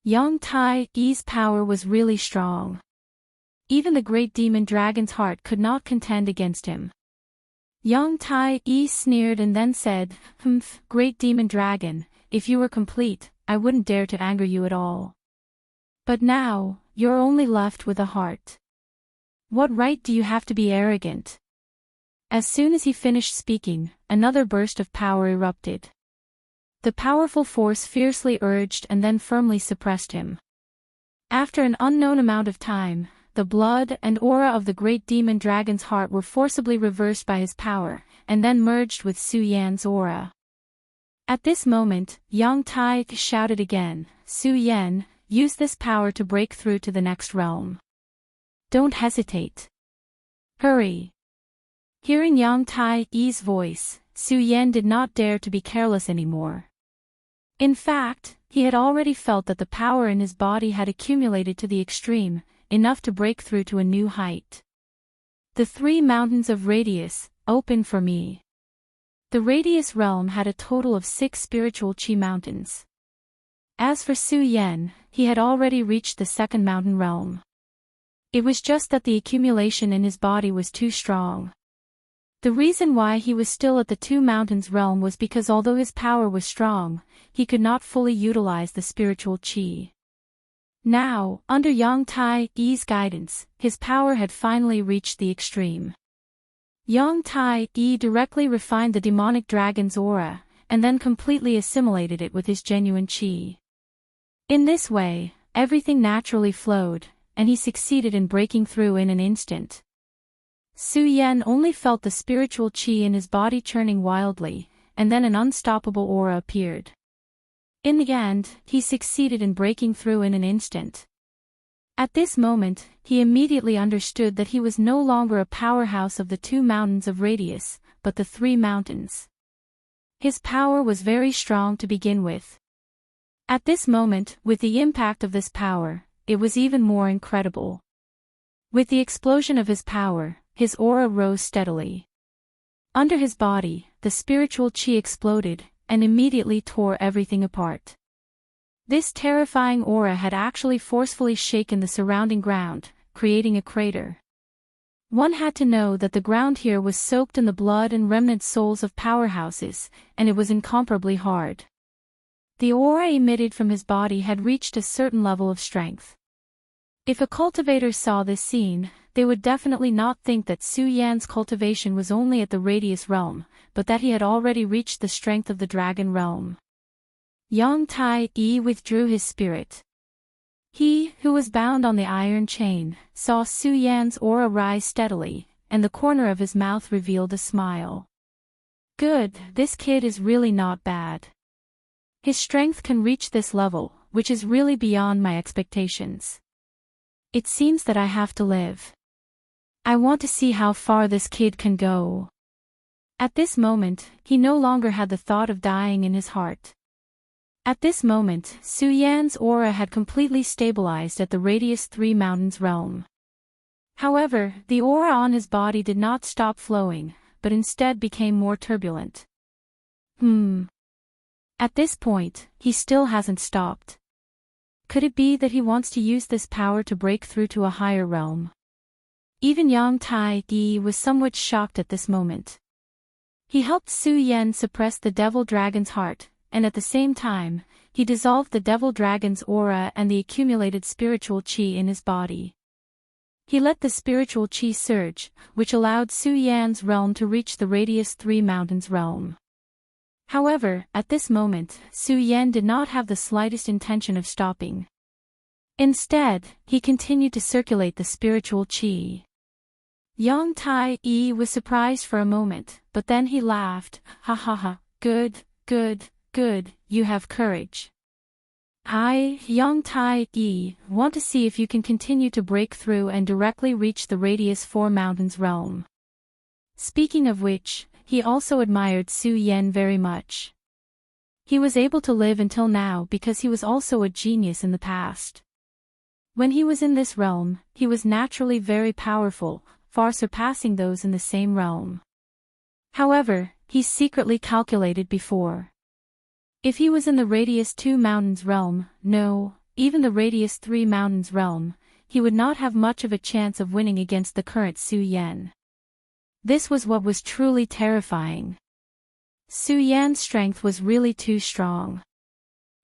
Yang Tai-yi's power was really strong. Even the great demon dragon's heart could not contend against him. Yang Tai-yi sneered and then said, Great demon dragon, if you were complete, I wouldn't dare to anger you at all. But now, you're only left with a heart. What right do you have to be arrogant? As soon as he finished speaking, another burst of power erupted. The powerful force fiercely urged and then firmly suppressed him. After an unknown amount of time, the blood and aura of the great demon dragon's heart were forcibly reversed by his power, and then merged with Su Yan's aura. At this moment, Yang Tai shouted again, Su Yan, use this power to break through to the next realm. Don't hesitate. Hurry. Hearing Yang Tai-yi's voice, Su Yan did not dare to be careless anymore. In fact, he had already felt that the power in his body had accumulated to the extreme, enough to break through to a new height. The 3 mountains of Radius, open for me. The Radius realm had a total of 6 spiritual chi mountains. As for Su Yan, he had already reached the 2nd mountain realm. It was just that the accumulation in his body was too strong. The reason why he was still at the 2 mountains realm was because although his power was strong, he could not fully utilize the spiritual chi. Now, under Yang Tai-yi's guidance, his power had finally reached the extreme. Yang Tai-yi directly refined the demonic dragon's aura, and then completely assimilated it with his genuine chi. In this way, everything naturally flowed, and he succeeded in breaking through in an instant. Su Yan only felt the spiritual chi in his body churning wildly, and then an unstoppable aura appeared. In the end, he succeeded in breaking through in an instant. At this moment, he immediately understood that he was no longer a powerhouse of the 2 mountains of Radius, but the 3 mountains. His power was very strong to begin with. At this moment, with the impact of this power, it was even more incredible. With the explosion of his power, his aura rose steadily. Under his body, the spiritual chi exploded, and immediately tore everything apart. This terrifying aura had actually forcefully shaken the surrounding ground, creating a crater. One had to know that the ground here was soaked in the blood and remnant souls of powerhouses, and it was incomparably hard. The aura emitted from his body had reached a certain level of strength. If a cultivator saw this scene, they would definitely not think that Su Yan's cultivation was only at the Radius realm, but that he had already reached the strength of the Dragon realm. Yang Tai-yi withdrew his spirit. He, who was bound on the iron chain, saw Su Yan's aura rise steadily, and the corner of his mouth revealed a smile. Good, this kid is really not bad. His strength can reach this level, which is really beyond my expectations. It seems that I have to live. I want to see how far this kid can go. At this moment, he no longer had the thought of dying in his heart. At this moment, Su Yan's aura had completely stabilized at the Radius 3 Mountains realm. However, the aura on his body did not stop flowing, but instead became more turbulent. At this point, he still hasn't stopped. Could it be that he wants to use this power to break through to a higher realm? Even Yang Tai-yi was somewhat shocked at this moment. He helped Su Yan suppress the Devil Dragon's heart, and at the same time, he dissolved the Devil Dragon's aura and the accumulated spiritual chi in his body. He let the spiritual chi surge, which allowed Su Yan's realm to reach the Radius 3 Mountains realm. However, at this moment, Su Yan did not have the slightest intention of stopping. Instead, he continued to circulate the spiritual qi. Yang Tai-yi was surprised for a moment, but then he laughed. Ha ha ha, good, good, good, you have courage. I, Yang Tai-yi, want to see if you can continue to break through and directly reach the Radius 4 Mountains realm. Speaking of which, he also admired Su Yan very much. He was able to live until now because he was also a genius in the past. When he was in this realm, he was naturally very powerful, far surpassing those in the same realm. However, he secretly calculated before. If he was in the Radius 2 Mountains realm, no, even the Radius 3 Mountains realm, he would not have much of a chance of winning against the current Su Yan. This was what was truly terrifying. Su Yan's strength was really too strong.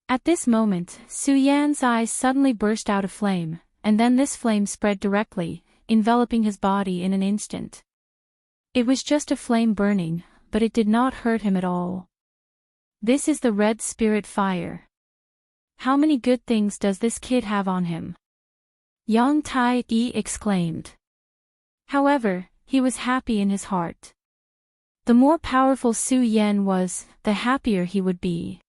At this moment, Su Yan's eyes suddenly burst out aflame, and then this flame spread directly, enveloping his body in an instant. It was just a flame burning, but it did not hurt him at all. This is the red spirit fire. How many good things does this kid have on him? Yang Tai-yi exclaimed. However, he was happy in his heart. The more powerful Su Yan was, the happier he would be.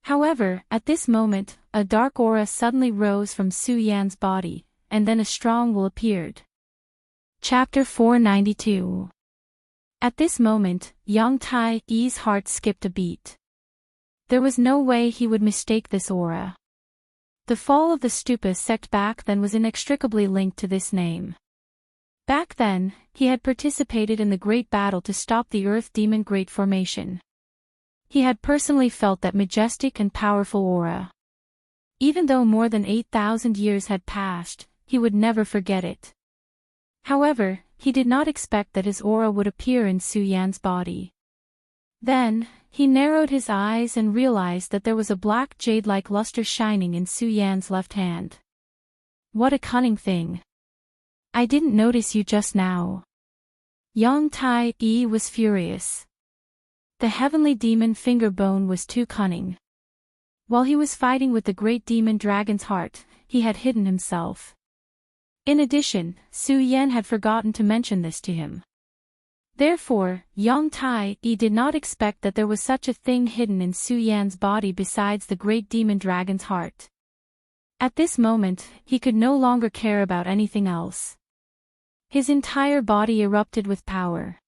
However, at this moment, a dark aura suddenly rose from Su Yan's body, and then a strong will appeared. Chapter 492. At this moment, Yang Tai-yi's heart skipped a beat. There was no way he would mistake this aura. The fall of the Stupa sect back then was inextricably linked to this name. Back then, he had participated in the great battle to stop the Earth Demon Great Formation. He had personally felt that majestic and powerful aura. Even though more than 8,000 years had passed, he would never forget it. However, he did not expect that his aura would appear in Su Yan's body. Then, he narrowed his eyes and realized that there was a black jade-like luster shining in Su Yan's left hand. What a cunning thing. I didn't notice you just now. Yang Tai-yi was furious. The heavenly demon finger bone was too cunning. While he was fighting with the great demon dragon's heart, he had hidden himself. In addition, Su Yan had forgotten to mention this to him. Therefore, Yang Tai-yi did not expect that there was such a thing hidden in Su Yan's body besides the great demon dragon's heart. At this moment, he could no longer care about anything else. His entire body erupted with power.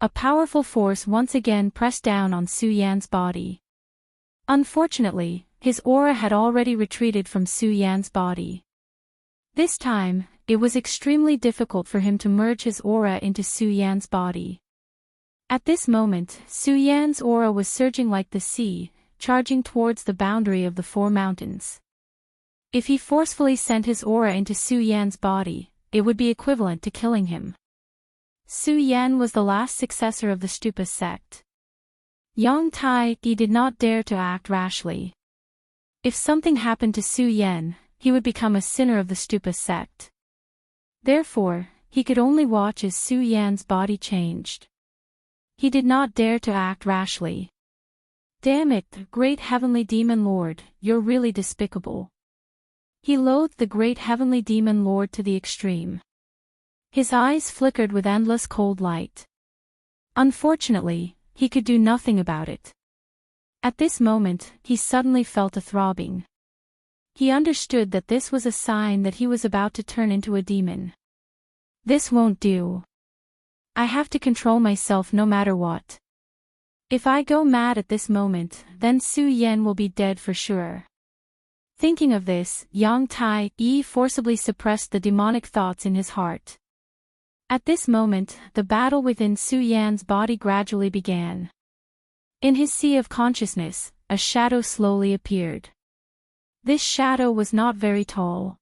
A powerful force once again pressed down on Su Yan's body. Unfortunately, his aura had already retreated from Su Yan's body. This time, it was extremely difficult for him to merge his aura into Su Yan's body. At this moment, Su Yan's aura was surging like the sea, charging towards the boundary of the 4 mountains. If he forcefully sent his aura into Su Yan's body, it would be equivalent to killing him. Su Yan was the last successor of the Stupa sect. Yang Tai-yi did not dare to act rashly. If something happened to Su Yan, he would become a sinner of the Stupa sect. Therefore, he could only watch as Su Yan's body changed. He did not dare to act rashly. Damn it, great heavenly demon lord, you're really despicable. He loathed the great heavenly demon lord to the extreme. His eyes flickered with endless cold light. Unfortunately, he could do nothing about it. At this moment, he suddenly felt a throbbing. He understood that this was a sign that he was about to turn into a demon. This won't do. I have to control myself no matter what. If I go mad at this moment, then Su Yan will be dead for sure. Thinking of this, Yang Tai-yi forcibly suppressed the demonic thoughts in his heart. At this moment, the battle within Su Yan's body gradually began. In his sea of consciousness, a shadow slowly appeared. This shadow was not very tall.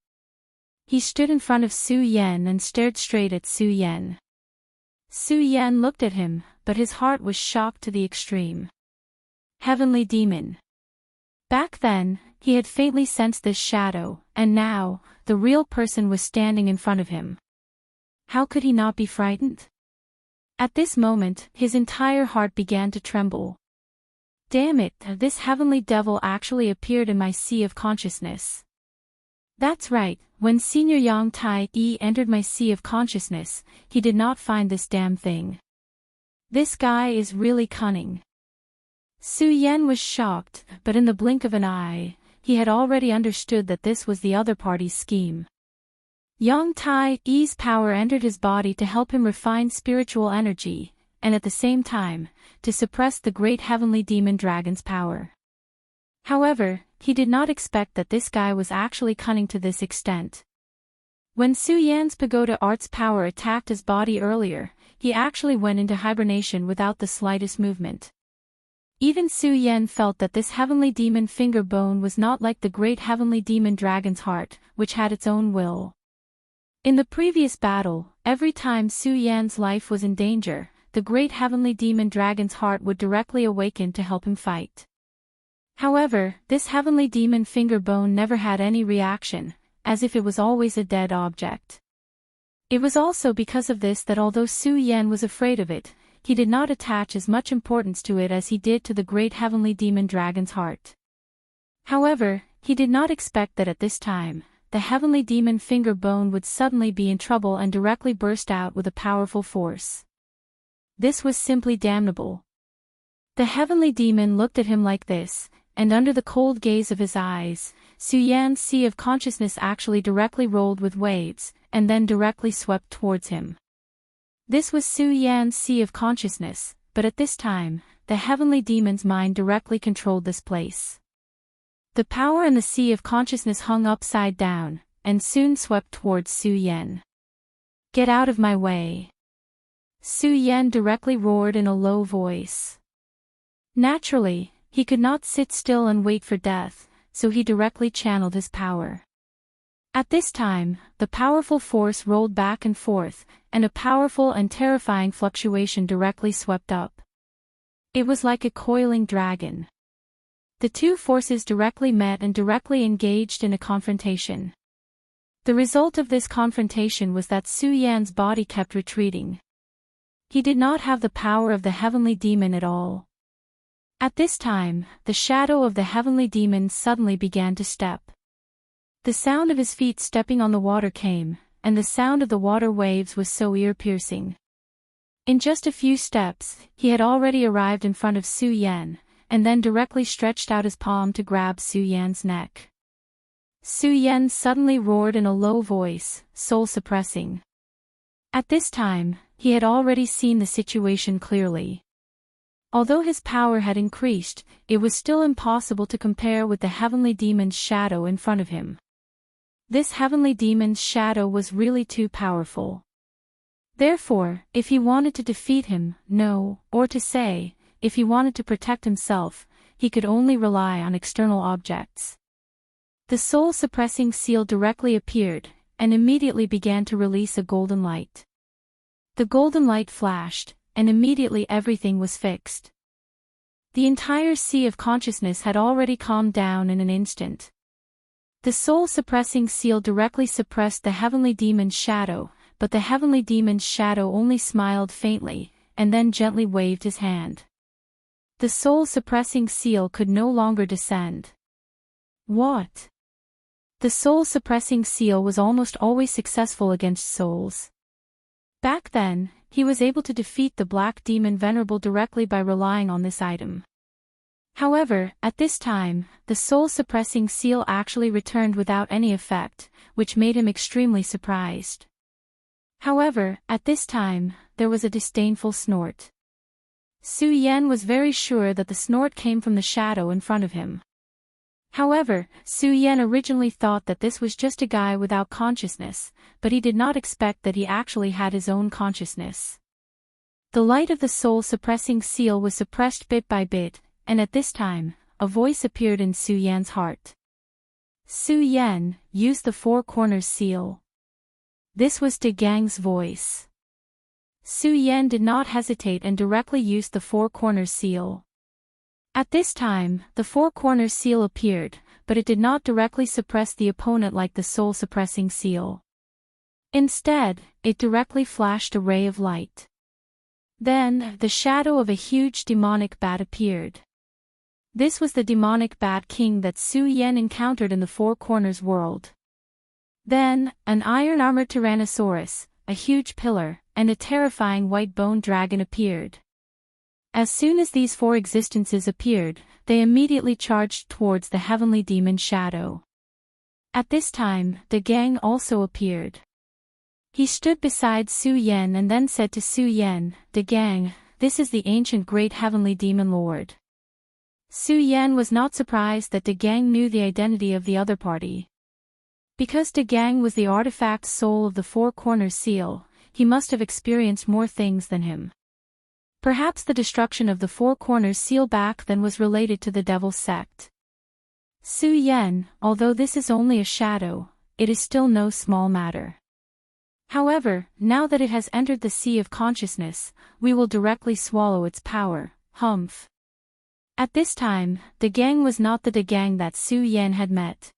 He stood in front of Su Yan and stared straight at Su Yan. Su Yan looked at him, but his heart was shocked to the extreme. Heavenly demon. Back then, he had faintly sensed this shadow, and now, the real person was standing in front of him. How could he not be frightened? At this moment, his entire heart began to tremble. Damn it, this heavenly devil actually appeared in my sea of consciousness. That's right, when Senior Yang Tai-E entered my sea of consciousness, he did not find this damn thing. This guy is really cunning. Su Yan was shocked, but in the blink of an eye, he had already understood that this was the other party's scheme. Yang Tai-E's power entered his body to help him refine spiritual energy, and at the same time, to suppress the great heavenly demon dragon's power. However, he did not expect that this guy was actually cunning to this extent. When Su Yan's pagoda art's power attacked his body earlier, he actually went into hibernation without the slightest movement. Even Su Yan felt that this heavenly demon finger bone was not like the great heavenly demon dragon's heart, which had its own will. In the previous battle, every time Su Yan's life was in danger, the great heavenly demon dragon's heart would directly awaken to help him fight. However, this heavenly demon finger bone never had any reaction, as if it was always a dead object. It was also because of this that although Su Yan was afraid of it, he did not attach as much importance to it as he did to the great heavenly demon dragon's heart. However, he did not expect that at this time, the heavenly demon finger bone would suddenly be in trouble and directly burst out with a powerful force. This was simply damnable. The heavenly demon looked at him like this, and under the cold gaze of his eyes, Su Yan's sea of consciousness actually directly rolled with waves, and then directly swept towards him. This was Su Yan's sea of consciousness, but at this time, the heavenly demon's mind directly controlled this place. The power in the sea of consciousness hung upside down, and soon swept towards Su Yan. "Get out of my way!" Su Yan directly roared in a low voice. Naturally, he could not sit still and wait for death, so he directly channeled his power. At this time, the powerful force rolled back and forth, and a powerful and terrifying fluctuation directly swept up. It was like a coiling dragon. The two forces directly met and directly engaged in a confrontation. The result of this confrontation was that Su Yan's body kept retreating. He did not have the power of the heavenly demon at all. At this time, the shadow of the heavenly demon suddenly began to step. The sound of his feet stepping on the water came, and the sound of the water waves was so ear-piercing. In just a few steps, he had already arrived in front of Su Yan, and then directly stretched out his palm to grab Su Yan's neck. Su Yan suddenly roared in a low voice, soul-suppressing. At this time, he had already seen the situation clearly. Although his power had increased, it was still impossible to compare with the heavenly demon's shadow in front of him. This heavenly demon's shadow was really too powerful. Therefore, if he wanted to defeat him, no, or to say, if he wanted to protect himself, he could only rely on external objects. The soul-suppressing seal directly appeared, and immediately began to release a golden light. The golden light flashed, and immediately everything was fixed. The entire sea of consciousness had already calmed down in an instant. The soul-suppressing seal directly suppressed the heavenly demon's shadow, but the heavenly demon's shadow only smiled faintly, and then gently waved his hand. The soul-suppressing seal could no longer descend. What? The soul-suppressing seal was almost always successful against souls. Back then, he was able to defeat the black demon Venerable directly by relying on this item. However, at this time, the soul-suppressing seal actually returned without any effect, which made him extremely surprised. However, at this time, there was a disdainful snort. Su Yan was very sure that the snort came from the shadow in front of him. However, Su Yan originally thought that this was just a guy without consciousness, but he did not expect that he actually had his own consciousness. The light of the soul-suppressing seal was suppressed bit by bit, and at this time, a voice appeared in Su Yan's heart. Su Yan, use the four corners seal. This was De Gang's voice. Su Yan did not hesitate and directly used the four corners seal. At this time, the four corners seal appeared, but it did not directly suppress the opponent like the soul-suppressing seal. Instead, it directly flashed a ray of light. Then, the shadow of a huge demonic bat appeared. This was the demonic bat king that Su Yan encountered in the Four Corners world. Then, an iron-armored Tyrannosaurus, a huge pillar, and a terrifying white-boned dragon appeared. As soon as these four existences appeared, they immediately charged towards the heavenly demon Shadow. At this time, the gang also appeared. He stood beside Su Yan and then said to Su Yan, "The gang, this is the ancient great heavenly demon lord." Su Yan was not surprised that the gang knew the identity of the other party. Because the gang was the artifact soul of the Four Corners seal, he must have experienced more things than him. Perhaps the destruction of the Four Corners seal back then was related to the Devil's sect. Su Yan, although this is only a shadow, it is still no small matter. However, now that it has entered the sea of consciousness, we will directly swallow its power, humph. At this time, the gang was not the gang that Su Yan had met.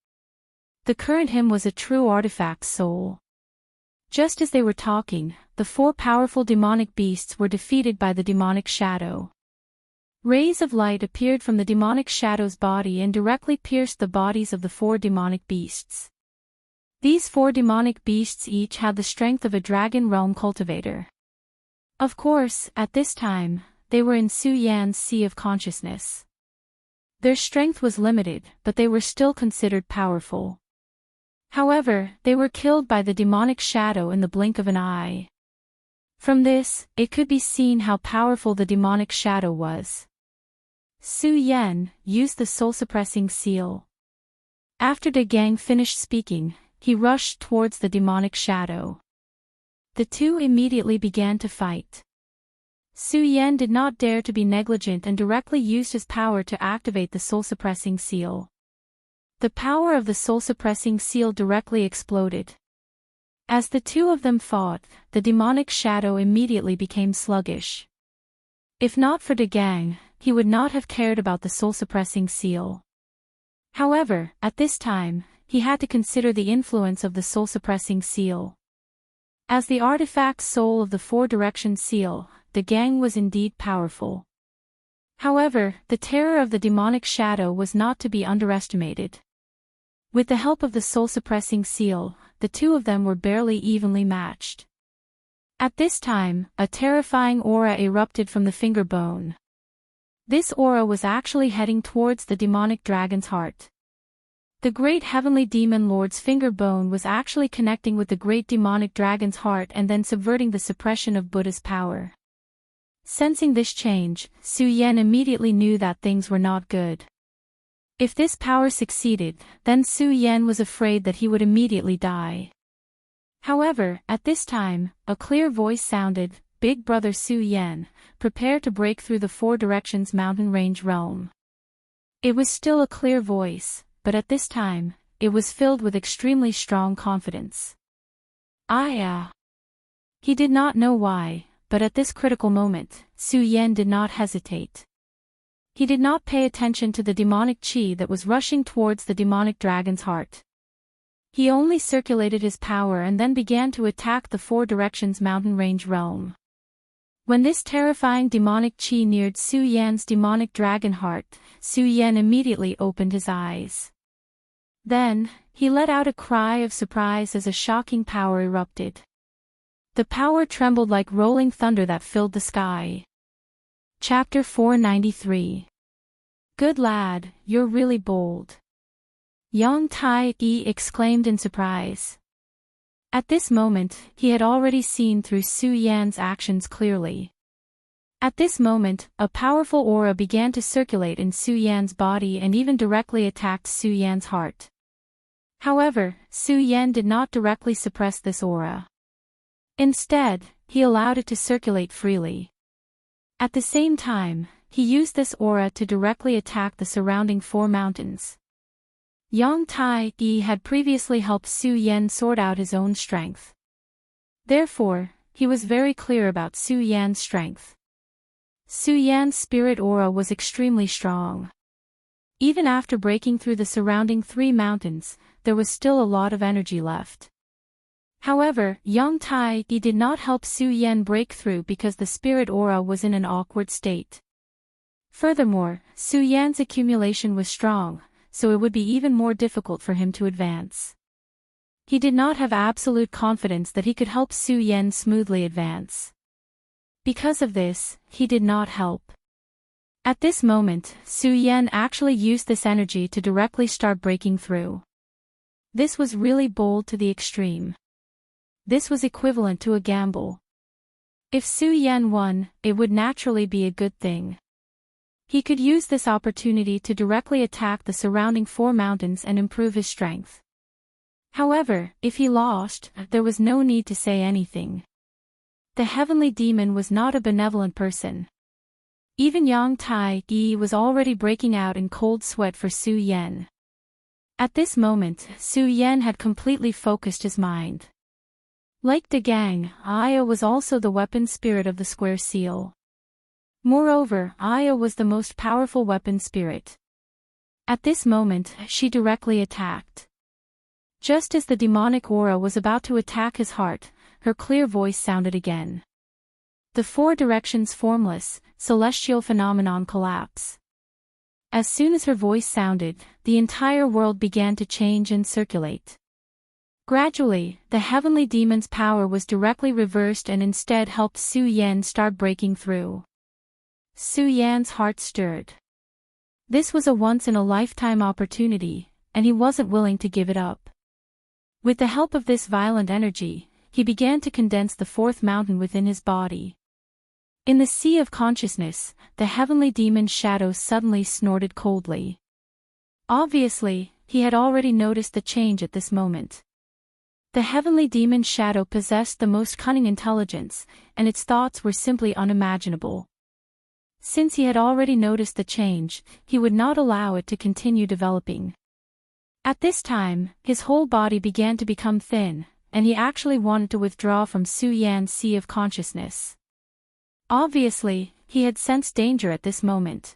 The current him was a true artifact soul. Just as they were talking, the four powerful demonic beasts were defeated by the demonic shadow. Rays of light appeared from the demonic shadow's body and directly pierced the bodies of the four demonic beasts. These four demonic beasts each had the strength of a dragon realm cultivator. Of course, at this time, they were in Su Yan's sea of consciousness. Their strength was limited, but they were still considered powerful. However, they were killed by the demonic shadow in the blink of an eye. From this, it could be seen how powerful the demonic shadow was. Su Yan used the soul-suppressing seal. After the gang finished speaking, he rushed towards the demonic shadow. The two immediately began to fight. Su Yan did not dare to be negligent and directly used his power to activate the soul-suppressing seal. The power of the soul-suppressing seal directly exploded. As the two of them fought, the demonic shadow immediately became sluggish. If not for the gang, he would not have cared about the soul-suppressing seal. However, at this time, he had to consider the influence of the soul-suppressing seal. As the artifact soul of the Four Directions seal, the gang was indeed powerful. However, the terror of the demonic shadow was not to be underestimated. With the help of the soul-suppressing seal, the two of them were barely evenly matched. At this time, a terrifying aura erupted from the finger bone. This aura was actually heading towards the demonic dragon's heart. The great heavenly demon lord's finger bone was actually connecting with the great demonic dragon's heart and then subverting the suppression of Buddha's power. Sensing this change, Su Yan immediately knew that things were not good. If this power succeeded, then Su Yan was afraid that he would immediately die. However, at this time, a clear voice sounded, "Big brother Su Yan, prepare to break through the Four Directions mountain range realm." It was still a clear voice, but at this time, it was filled with extremely strong confidence. He did not know why, but at this critical moment, Su Yan did not hesitate. He did not pay attention to the demonic chi that was rushing towards the demonic dragon's heart. He only circulated his power and then began to attack the Four Directions mountain range realm. When this terrifying demonic chi neared Su Yan's demonic dragon heart, Su Yan immediately opened his eyes. Then, he let out a cry of surprise as a shocking power erupted. The power trembled like rolling thunder that filled the sky. Chapter 493. Good lad, you're really bold. Yang Tai-yi exclaimed in surprise. At this moment, he had already seen through Su Yan's actions clearly. At this moment, a powerful aura began to circulate in Su Yan's body and even directly attacked Su Yan's heart. However, Su Yan did not directly suppress this aura. Instead, he allowed it to circulate freely. At the same time, he used this aura to directly attack the surrounding four mountains. Yang Tai-yi had previously helped Su Yan sort out his own strength. Therefore, he was very clear about Su Yan's strength. Su Yan's spirit aura was extremely strong. Even after breaking through the surrounding three mountains, there was still a lot of energy left. However, Yang Tai-yi did not help Su Yan break through because the spirit aura was in an awkward state. Furthermore, Su Yan's accumulation was strong, so it would be even more difficult for him to advance. He did not have absolute confidence that he could help Su Yan smoothly advance. Because of this, he did not help. At this moment, Su Yan actually used this energy to directly start breaking through. This was really bold to the extreme. This was equivalent to a gamble. If Su Yan won, it would naturally be a good thing. He could use this opportunity to directly attack the surrounding 4 mountains and improve his strength. However, if he lost, there was no need to say anything. The heavenly demon was not a benevolent person. Even Yang Tai Yi was already breaking out in cold sweat for Su Yan. At this moment, Su Yan had completely focused his mind. Like De Gang, Aya was also the weapon spirit of the square seal. Moreover, Aya was the most powerful weapon spirit. At this moment, she directly attacked. Just as the demonic aura was about to attack his heart, her clear voice sounded again. The 4 directions formless, celestial phenomenon collapse. As soon as her voice sounded, the entire world began to change and circulate. Gradually, the heavenly demon's power was directly reversed and instead helped Su Yan start breaking through. Su Yan's heart stirred. This was a once-in-a-lifetime opportunity, and he wasn't willing to give it up. With the help of this violent energy, he began to condense the 4th mountain within his body. In the sea of consciousness, the heavenly demon's shadow suddenly snorted coldly. Obviously, he had already noticed the change at this moment. The heavenly demon's shadow possessed the most cunning intelligence, and its thoughts were simply unimaginable. Since he had already noticed the change, he would not allow it to continue developing. At this time, his whole body began to become thin, and he actually wanted to withdraw from Su Yan's sea of consciousness. Obviously, he had sensed danger at this moment.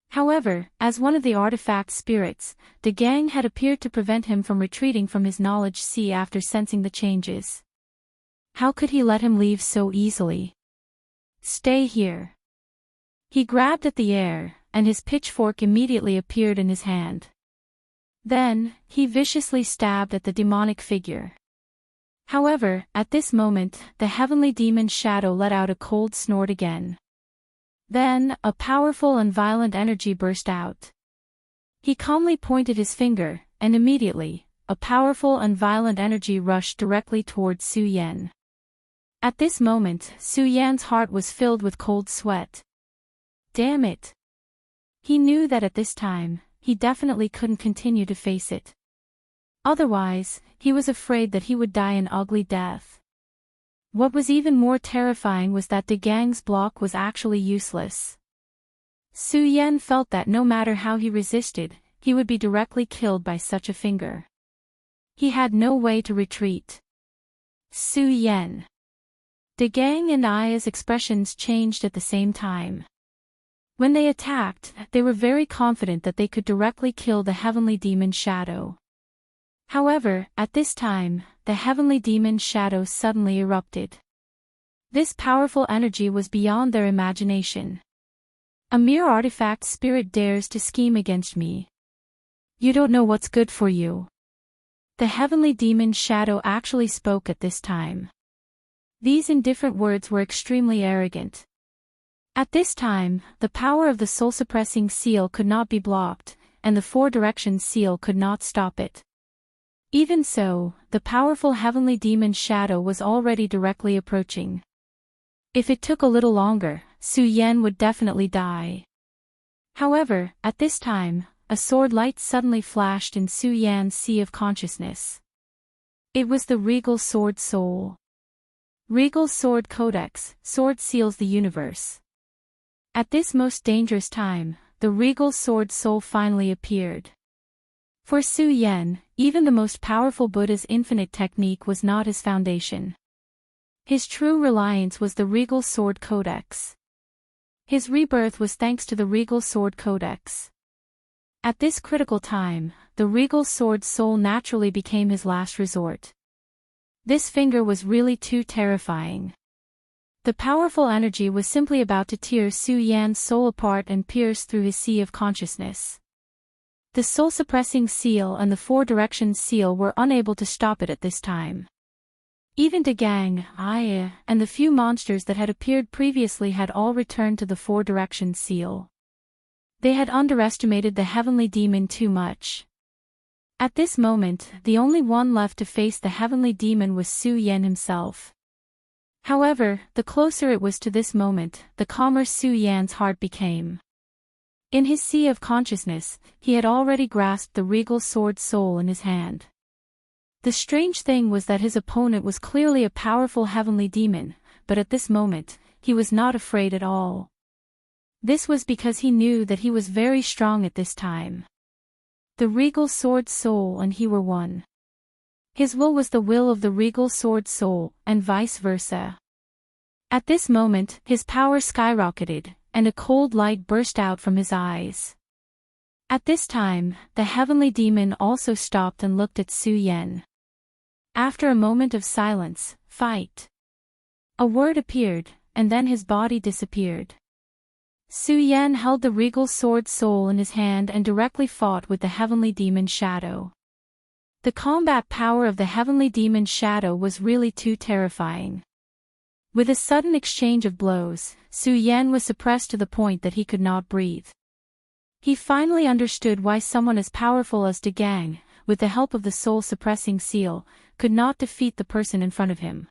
However, as one of the artifact spirits, De Gang had appeared to prevent him from retreating from his knowledge sea after sensing the changes. How could he let him leave so easily? Stay here. He grabbed at the air, and his pitchfork immediately appeared in his hand. Then, he viciously stabbed at the demonic figure. However, at this moment, the heavenly demon's shadow let out a cold snort again. Then, a powerful and violent energy burst out. He calmly pointed his finger, and immediately, a powerful and violent energy rushed directly towards Su Yan. At this moment, Su Yan's heart was filled with cold sweat. Damn it! He knew that at this time, he definitely couldn't continue to face it. Otherwise, he was afraid that he would die an ugly death. What was even more terrifying was that De Gang's block was actually useless. Su Yan felt that no matter how he resisted, he would be directly killed by such a finger. He had no way to retreat. Su Yan. De Gang and Aya's expressions changed at the same time. When they attacked, they were very confident that they could directly kill the heavenly demon's shadow. However, at this time, the heavenly demon's shadow suddenly erupted. This powerful energy was beyond their imagination. A mere artifact spirit dares to scheme against me. You don't know what's good for you. The heavenly demon's shadow actually spoke at this time. These indifferent words were extremely arrogant. At this time, the power of the soul-suppressing seal could not be blocked, and the 4-direction seal could not stop it. Even so, the powerful heavenly demon's shadow was already directly approaching. If it took a little longer, Su Yan would definitely die. However, at this time, a sword light suddenly flashed in Su Yan's sea of consciousness. It was the Regal Sword Soul. Regal Sword Codex, sword seals the universe. At this most dangerous time, the Regal Sword Soul finally appeared. For Su Yan, even the most powerful Buddha's infinite technique was not his foundation. His true reliance was the Regal Sword Codex. His rebirth was thanks to the Regal Sword Codex. At this critical time, the Regal Sword Soul naturally became his last resort. This finger was really too terrifying. The powerful energy was simply about to tear Su Yan's soul apart and pierce through his sea of consciousness. The soul-suppressing seal and the four-direction seal were unable to stop it at this time. Even Dagang, Aya, and the few monsters that had appeared previously had all returned to the four-direction seal. They had underestimated the heavenly demon too much. At this moment, the only one left to face the heavenly demon was Su Yan himself. However, the closer it was to this moment, the calmer Su Yan's heart became. In his sea of consciousness, he had already grasped the regal sword soul in his hand. The strange thing was that his opponent was clearly a powerful heavenly demon, but at this moment, he was not afraid at all. This was because he knew that he was very strong at this time. The regal sword soul and he were one. His will was the will of the regal sword soul, and vice versa. At this moment, his power skyrocketed, and a cold light burst out from his eyes. At this time, the heavenly demon also stopped and looked at Su Yan. After a moment of silence, fight. A word appeared, and then his body disappeared. Su Yan held the regal sword soul in his hand and directly fought with the heavenly demon shadow. The combat power of the heavenly demon shadow was really too terrifying. With a sudden exchange of blows, Su Yan was suppressed to the point that he could not breathe. He finally understood why someone as powerful as Dagang, with the help of the soul-suppressing seal, could not defeat the person in front of him.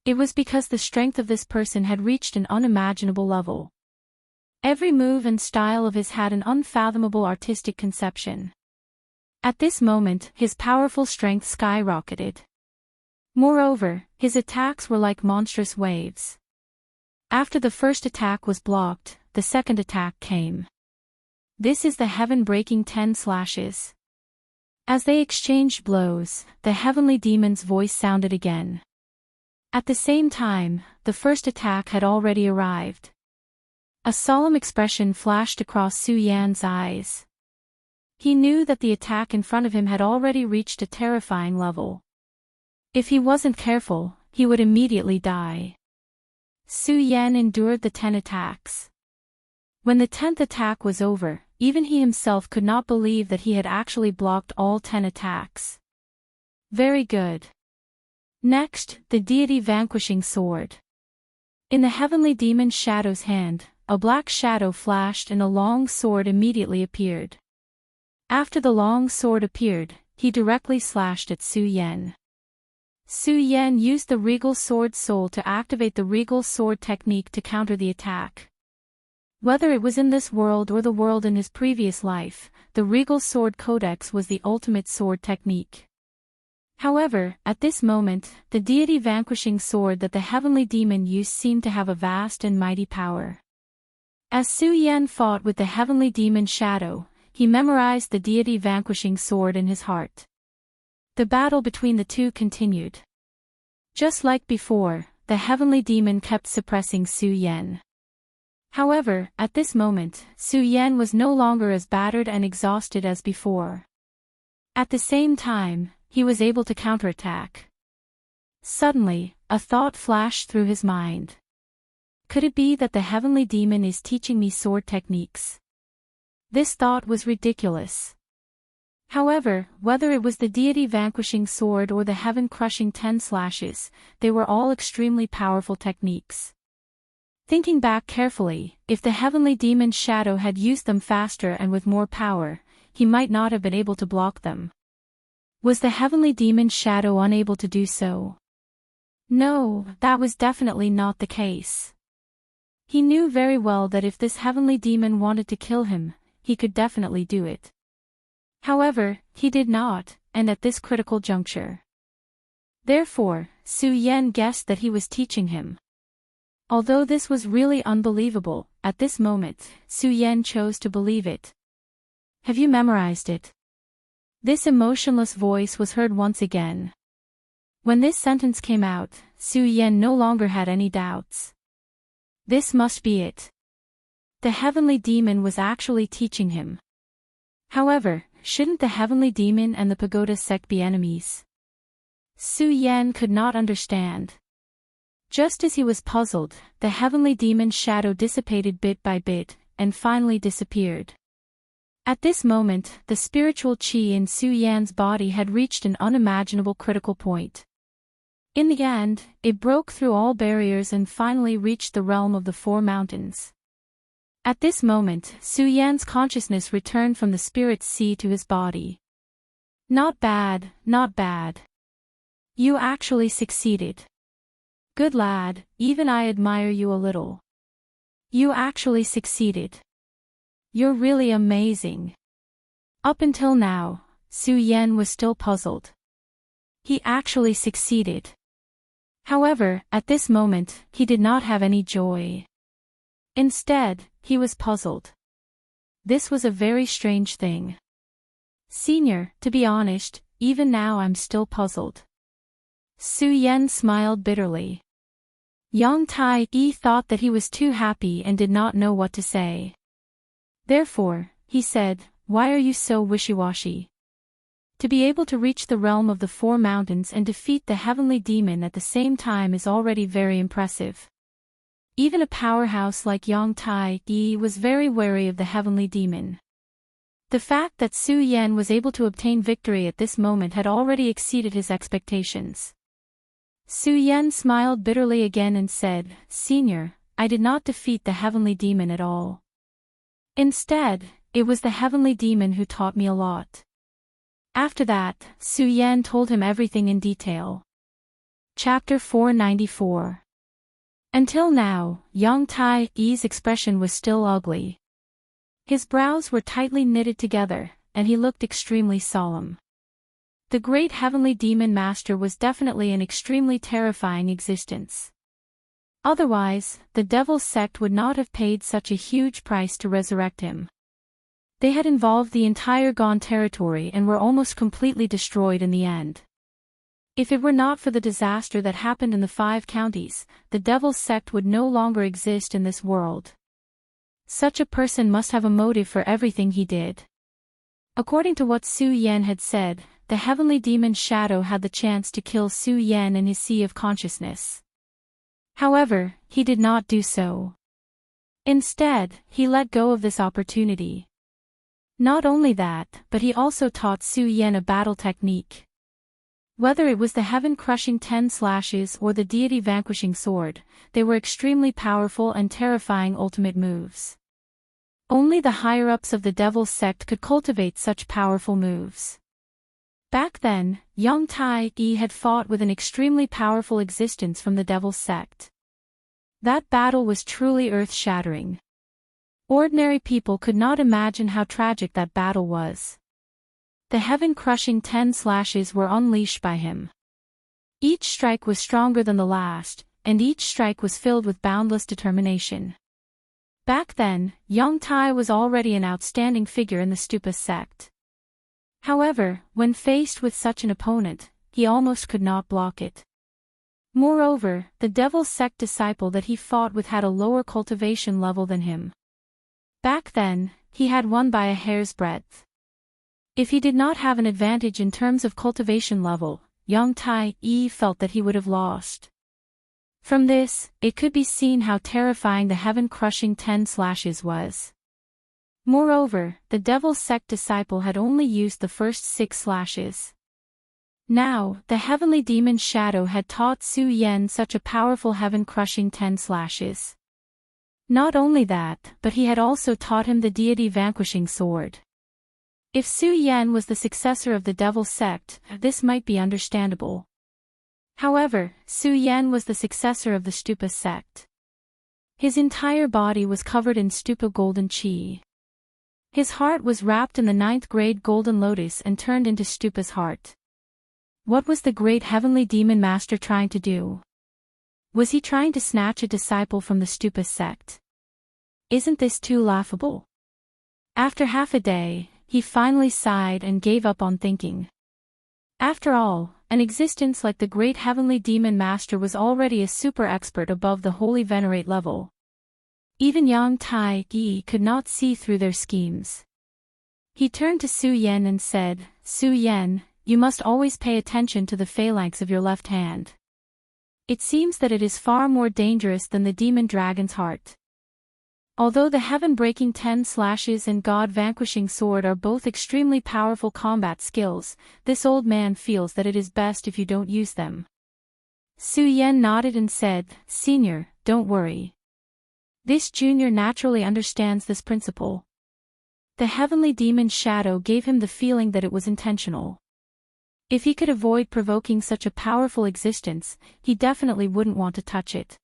It was because the strength of this person had reached an unimaginable level. Every move and style of his had an unfathomable artistic conception. At this moment, his powerful strength skyrocketed. Moreover, his attacks were like monstrous waves. After the first attack was blocked, the second attack came. This is the heaven-breaking 10 slashes. As they exchanged blows, the heavenly demon's voice sounded again. At the same time, the first attack had already arrived. A solemn expression flashed across Su Yan's eyes. He knew that the attack in front of him had already reached a terrifying level. If he wasn't careful, he would immediately die. Su Yan endured the 10 attacks. When the 10th attack was over, even he himself could not believe that he had actually blocked all 10 attacks. Very good. Next, the deity vanquishing sword. In the heavenly demon shadow's hand, a black shadow flashed and a long sword immediately appeared. After the long sword appeared, he directly slashed at Su Yan. Su Yan used the regal sword soul to activate the regal sword technique to counter the attack. Whether it was in this world or the world in his previous life, the regal sword codex was the ultimate sword technique. However, at this moment, the deity vanquishing sword that the heavenly demon used seemed to have a vast and mighty power. As Su Yan fought with the heavenly demon shadow, he memorized the deity vanquishing sword in his heart. The battle between the two continued. Just like before, the heavenly demon kept suppressing Su Yan. However, at this moment, Su Yan was no longer as battered and exhausted as before. At the same time, he was able to counterattack. Suddenly, a thought flashed through his mind. Could it be that the heavenly demon is teaching me sword techniques? This thought was ridiculous. However, whether it was the deity vanquishing sword or the heaven-crushing 10 slashes, they were all extremely powerful techniques. Thinking back carefully, if the heavenly demon's shadow had used them faster and with more power, he might not have been able to block them. Was the heavenly demon's shadow unable to do so? No, that was definitely not the case. He knew very well that if this heavenly demon wanted to kill him, he could definitely do it. However, he did not, and at this critical juncture. Therefore, Su Yan guessed that he was teaching him. Although this was really unbelievable, at this moment, Su Yan chose to believe it. Have you memorized it? This emotionless voice was heard once again. When this sentence came out, Su Yan no longer had any doubts. This must be it. The heavenly demon was actually teaching him. However, shouldn't the heavenly demon and the pagoda sect be enemies? Su Yan could not understand. Just as he was puzzled, the heavenly demon's shadow dissipated bit by bit, and finally disappeared. At this moment, the spiritual qi in Su Yan's body had reached an unimaginable critical point. In the end, it broke through all barriers and finally reached the realm of the Four Mountains. At this moment, Su Yan's consciousness returned from the spirit's sea to his body. Not bad, not bad. You actually succeeded. Good lad, even I admire you a little. You actually succeeded. You're really amazing. Up until now, Su Yan was still puzzled. He actually succeeded. However, at this moment, he did not have any joy. Instead, he was puzzled. This was a very strange thing. Senior, to be honest, even now I'm still puzzled. Su Yan smiled bitterly. Yang Tai-yi thought that he was too happy and did not know what to say. Therefore, he said, "Why are you so wishy-washy? To be able to reach the realm of the Four Mountains and defeat the heavenly demon at the same time is already very impressive." Even a powerhouse like Yang Tai-yi was very wary of the heavenly demon. The fact that Su Yan was able to obtain victory at this moment had already exceeded his expectations. Su Yan smiled bitterly again and said, "Senior, I did not defeat the heavenly demon at all. Instead, it was the heavenly demon who taught me a lot." After that, Su Yan told him everything in detail. Chapter 494. Until now, Yang Tai-yi's expression was still ugly. His brows were tightly knitted together, and he looked extremely solemn. The great heavenly demon master was definitely an extremely terrifying existence. Otherwise, the devil's sect would not have paid such a huge price to resurrect him. They had involved the entire Gon territory and were almost completely destroyed in the end. If it were not for the disaster that happened in the 5 counties, the devil's sect would no longer exist in this world. Such a person must have a motive for everything he did. According to what Su Yan had said, the heavenly demon Shadow had the chance to kill Su Yan in his sea of consciousness. However, he did not do so. Instead, he let go of this opportunity. Not only that, but he also taught Su Yan a battle technique. Whether it was the heaven-crushing 10 slashes or the deity-vanquishing sword, they were extremely powerful and terrifying ultimate moves. Only the higher-ups of the devil's sect could cultivate such powerful moves. Back then, Yang Tai-yi had fought with an extremely powerful existence from the devil's sect. That battle was truly earth-shattering. Ordinary people could not imagine how tragic that battle was. The heaven-crushing 10 slashes were unleashed by him. Each strike was stronger than the last, and each strike was filled with boundless determination. Back then, Yang Tai was already an outstanding figure in the Stupa sect. However, when faced with such an opponent, he almost could not block it. Moreover, the devil's sect disciple that he fought with had a lower cultivation level than him. Back then, he had won by a hair's breadth. If he did not have an advantage in terms of cultivation level, Yang Tai-yi felt that he would have lost. From this, it could be seen how terrifying the heaven-crushing 10 slashes was. Moreover, the devil's sect disciple had only used the first 6 slashes. Now, the heavenly demon Shadow had taught Su Yan such a powerful heaven-crushing 10 slashes. Not only that, but he had also taught him the deity-vanquishing sword. If Su Yan was the successor of the devil's sect, this might be understandable. However, Su Yan was the successor of the Stupa sect. His entire body was covered in Stupa golden qi. His heart was wrapped in the 9th grade golden lotus and turned into Stupa's heart. What was the great heavenly demon master trying to do? Was he trying to snatch a disciple from the Stupa sect? Isn't this too laughable? After half a day, he finally sighed and gave up on thinking. After all, an existence like the great heavenly demon master was already a super expert above the holy venerate level. Even Yang Tai-yi could not see through their schemes. He turned to Su Yan and said, "Su Yan, you must always pay attention to the phalanx of your left hand. It seems that it is far more dangerous than the demon dragon's heart." Although the heaven-breaking 10 slashes and God-vanquishing sword are both extremely powerful combat skills, this old man feels that it is best if you don't use them. Su Yan nodded and said, "Senior, don't worry. This junior naturally understands this principle." The heavenly demon's shadow gave him the feeling that it was intentional. If he could avoid provoking such a powerful existence, he definitely wouldn't want to touch it.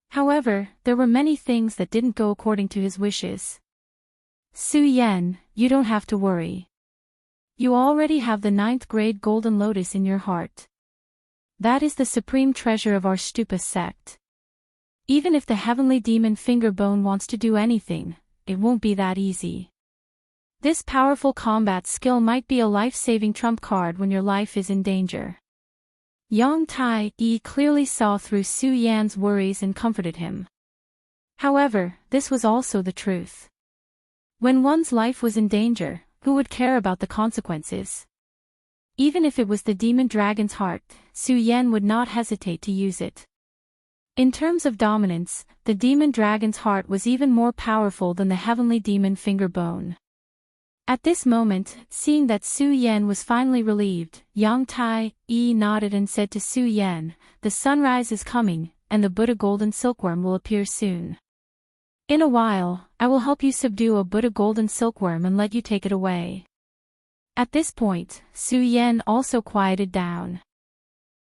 However, there were many things that didn't go according to his wishes. "Su Yan, you don't have to worry. You already have the 9th grade golden lotus in your heart. That is the supreme treasure of our Stupa sect. Even if the heavenly demon Fingerbone wants to do anything, it won't be that easy. This powerful combat skill might be a life-saving trump card when your life is in danger." Yang Tai-yi clearly saw through Su Yan's worries and comforted him. However, this was also the truth. When one's life was in danger, who would care about the consequences? Even if it was the demon dragon's heart, Su Yan would not hesitate to use it. In terms of dominance, the demon dragon's heart was even more powerful than the heavenly demon Fingerbone. At this moment, seeing that Su Yan was finally relieved, Yang Tai-yi nodded and said to Su Yan, "The sunrise is coming, and the Buddha golden silkworm will appear soon. In a while, I will help you subdue a Buddha golden silkworm and let you take it away." At this point, Su Yan also quieted down.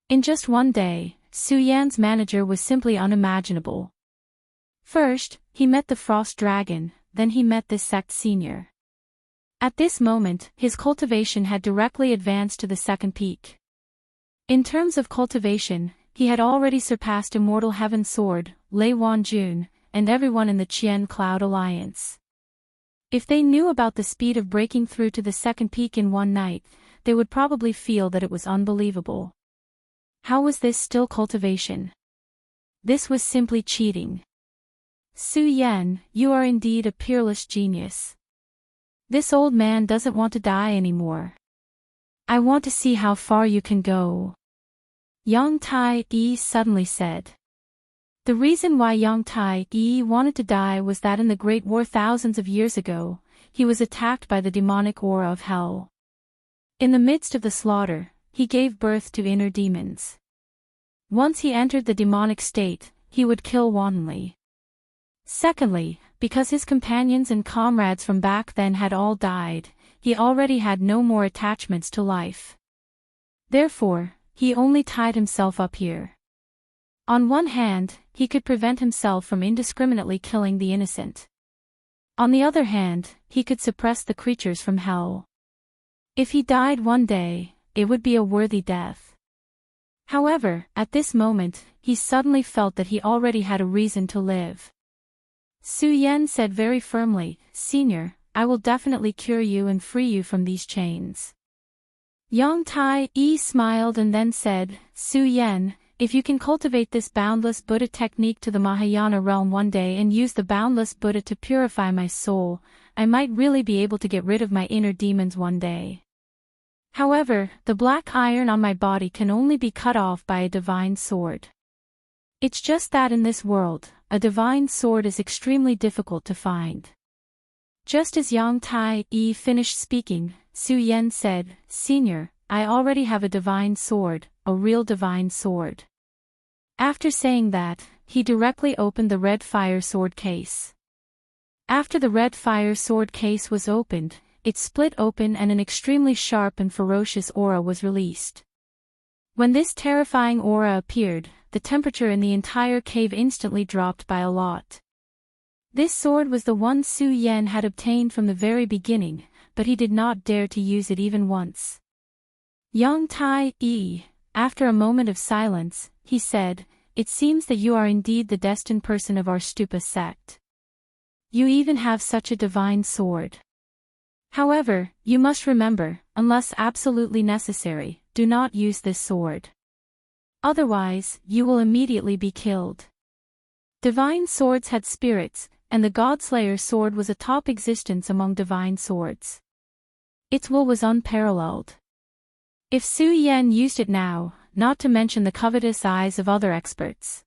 In just one day, Su Yan's manager was simply unimaginable. First, he met the frost dragon, then he met this sect senior. At this moment, his cultivation had directly advanced to the 2nd peak. In terms of cultivation, he had already surpassed Immortal Heaven Sword, Lei Wanjun, and everyone in the Qian Cloud Alliance. If they knew about the speed of breaking through to the 2nd peak in one night, they would probably feel that it was unbelievable. How was this still cultivation? This was simply cheating. Su Yan, you are indeed a peerless genius. This old man doesn't want to die anymore. I want to see how far you can go. Yang Tai-yi suddenly said. The reason why Yang Tai-yi wanted to die was that in the Great War thousands of years ago, he was attacked by the demonic aura of hell. In the midst of the slaughter, he gave birth to inner demons. Once he entered the demonic state, he would kill wantonly. Secondly, because his companions and comrades from back then had all died, he already had no more attachments to life. Therefore, he only tied himself up here. On one hand, he could prevent himself from indiscriminately killing the innocent. On the other hand, he could suppress the creatures from hell. If he died one day, it would be a worthy death. However, at this moment, he suddenly felt that he already had a reason to live. Su Yan said very firmly, "Senior, I will definitely cure you and free you from these chains." Yang Tai-yi smiled and then said, "Su Yan, if you can cultivate this boundless Buddha technique to the Mahayana realm one day and use the boundless Buddha to purify my soul, I might really be able to get rid of my inner demons one day. However, the black iron on my body can only be cut off by a divine sword. It's just that in this world, a divine sword is extremely difficult to find." Just as Yang Tai-yi finished speaking, Su Yan said, "Senior, I already have a divine sword, a real divine sword." After saying that, he directly opened the red fire sword case. After the red fire sword case was opened, it split open and an extremely sharp and ferocious aura was released. When this terrifying aura appeared, the temperature in the entire cave instantly dropped by a lot. This sword was the one Su Yan had obtained from the very beginning, but he did not dare to use it even once. Yang Tai-yi, after a moment of silence, he said, "It seems that you are indeed the destined person of our Stupa sect. You even have such a divine sword. However, you must remember, unless absolutely necessary, do not use this sword. Otherwise, you will immediately be killed." Divine swords had spirits, and the Godslayer sword was a top existence among divine swords. Its will was unparalleled. If Su Yan used it now, not to mention the covetous eyes of other experts,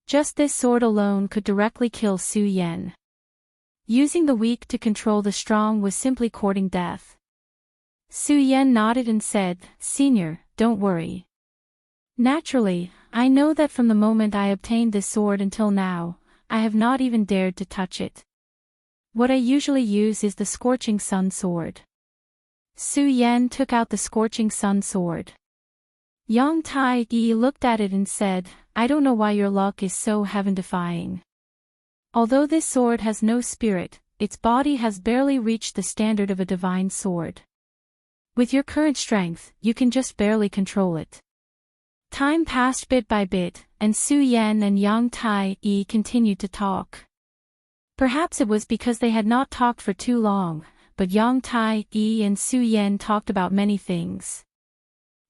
just this sword alone could directly kill Su Yan. Using the weak to control the strong was simply courting death. Su Yan nodded and said, "Senior, don't worry. Naturally, I know that from the moment I obtained this sword until now, I have not even dared to touch it. What I usually use is the Scorching Sun Sword." Su Yan took out the Scorching Sun Sword. Yang Tai-yi looked at it and said, "I don't know why your luck is so heaven-defying. Although this sword has no spirit, its body has barely reached the standard of a divine sword. With your current strength, you can just barely control it." Time passed bit by bit, and Su Yan and Yang Tai-yi continued to talk. Perhaps it was because they had not talked for too long, but Yang Tai-yi and Su Yan talked about many things.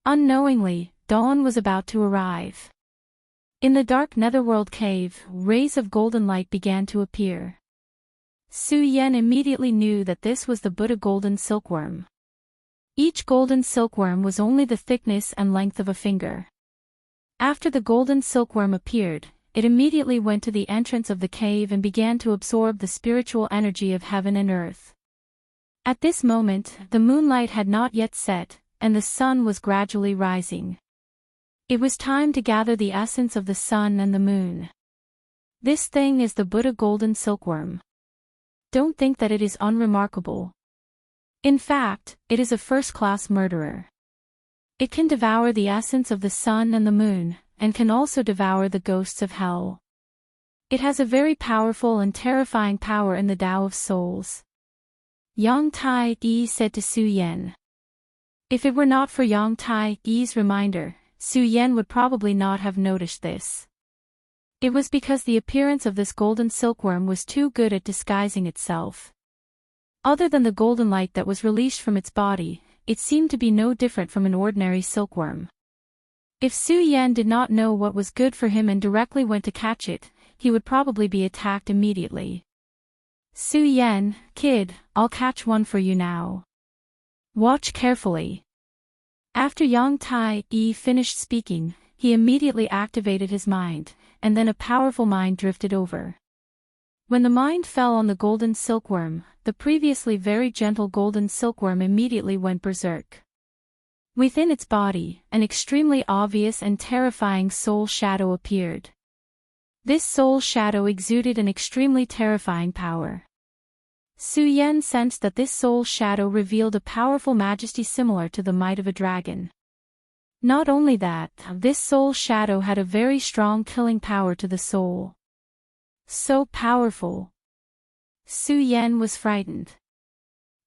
Unknowingly, dawn was about to arrive. In the dark netherworld cave, rays of golden light began to appear. Su Yan immediately knew that this was the Buddha golden silkworm. Each golden silkworm was only the thickness and length of a finger. After the golden silkworm appeared, it immediately went to the entrance of the cave and began to absorb the spiritual energy of heaven and earth. At this moment, the moonlight had not yet set, and the sun was gradually rising. It was time to gather the essence of the sun and the moon. This thing is the Buddha golden silkworm. Don't think that it is unremarkable. In fact, it is a first-class murderer. It can devour the essence of the sun and the moon, and can also devour the ghosts of hell. It has a very powerful and terrifying power in the Tao of Souls. Yang Tai-yi said to Su Yan. If it were not for Yang Tai-yi's reminder, Su Yan would probably not have noticed this. It was because the appearance of this golden silkworm was too good at disguising itself. Other than the golden light that was released from its body, it seemed to be no different from an ordinary silkworm. If Su Yan did not know what was good for him and directly went to catch it, he would probably be attacked immediately. "Su Yan, kid, I'll catch one for you now. Watch carefully." After Yang Tai-yi finished speaking, he immediately activated his mind, and then a powerful mind drifted over. When the mind fell on the golden silkworm, the previously very gentle golden silkworm immediately went berserk. Within its body, an extremely obvious and terrifying soul shadow appeared. This soul shadow exuded an extremely terrifying power. Su Yan sensed that this soul shadow revealed a powerful majesty similar to the might of a dragon. Not only that, this soul shadow had a very strong killing power to the soul. So powerful. Su Yan was frightened.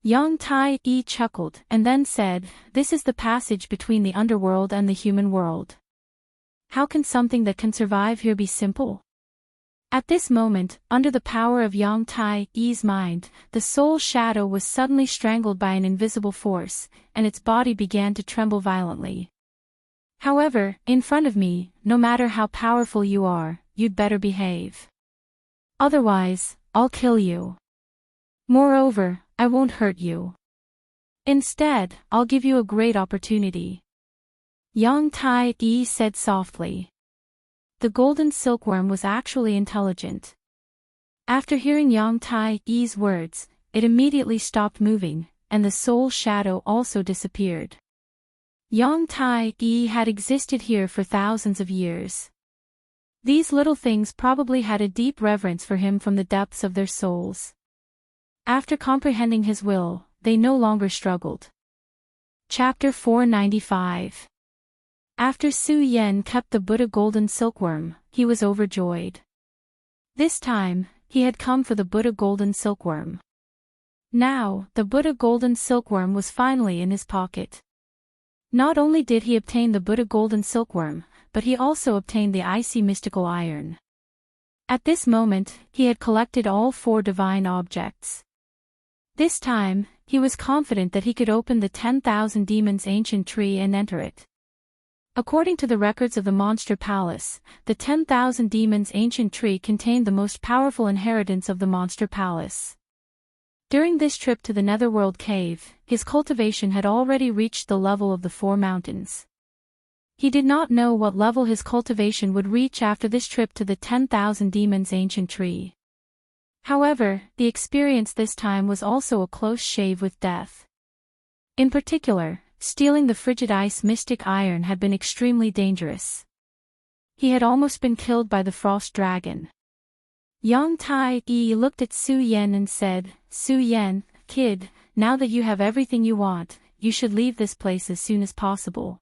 Yang Tai-yi chuckled and then said, "This is the passage between the underworld and the human world. How can something that can survive here be simple?" At this moment, under the power of Yang Tai-yi's mind, the soul shadow was suddenly strangled by an invisible force, and its body began to tremble violently. "However, in front of me, no matter how powerful you are, you'd better behave. Otherwise, I'll kill you. Moreover, I won't hurt you. Instead, I'll give you a great opportunity." Yang Tai-yi said softly. The golden silkworm was actually intelligent. After hearing Yang Tai-yi's words, it immediately stopped moving, and the soul shadow also disappeared. Yang Tai-yi had existed here for thousands of years. These little things probably had a deep reverence for him from the depths of their souls. After comprehending his will, they no longer struggled. Chapter 495. After Su Yan kept the Buddha golden silkworm, he was overjoyed. This time, he had come for the Buddha golden silkworm. Now, the Buddha golden silkworm was finally in his pocket. Not only did he obtain the Buddha golden silkworm, but he also obtained the icy mystical iron. At this moment, he had collected all 4 divine objects. This time, he was confident that he could open the 10,000 demons' ancient tree and enter it. According to the records of the Monster Palace, the 10,000 demons' ancient tree contained the most powerful inheritance of the Monster Palace. During this trip to the Netherworld Cave, his cultivation had already reached the level of the 4 mountains. He did not know what level his cultivation would reach after this trip to the 10,000 demons' ancient tree. However, the experience this time was also a close shave with death. In particular, stealing the frigid ice mystic iron had been extremely dangerous. He had almost been killed by the frost dragon. Yang Tai-yi looked at Su Yan and said, "Su Yan, kid, now that you have everything you want, you should leave this place as soon as possible."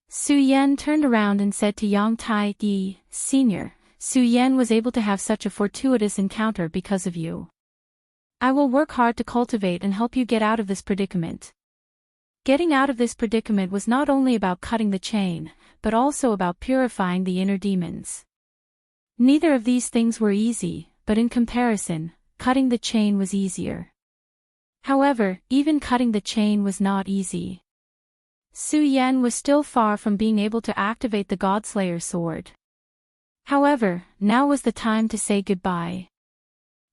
Su Yan turned around and said to Yang Tai-yi, "Senior, Su Yan was able to have such a fortuitous encounter because of you. I will work hard to cultivate and help you get out of this predicament." Getting out of this predicament was not only about cutting the chain, but also about purifying the inner demons. Neither of these things were easy, but in comparison, cutting the chain was easier. However, even cutting the chain was not easy. Su Yan was still far from being able to activate the Godslayer sword. However, now was the time to say goodbye.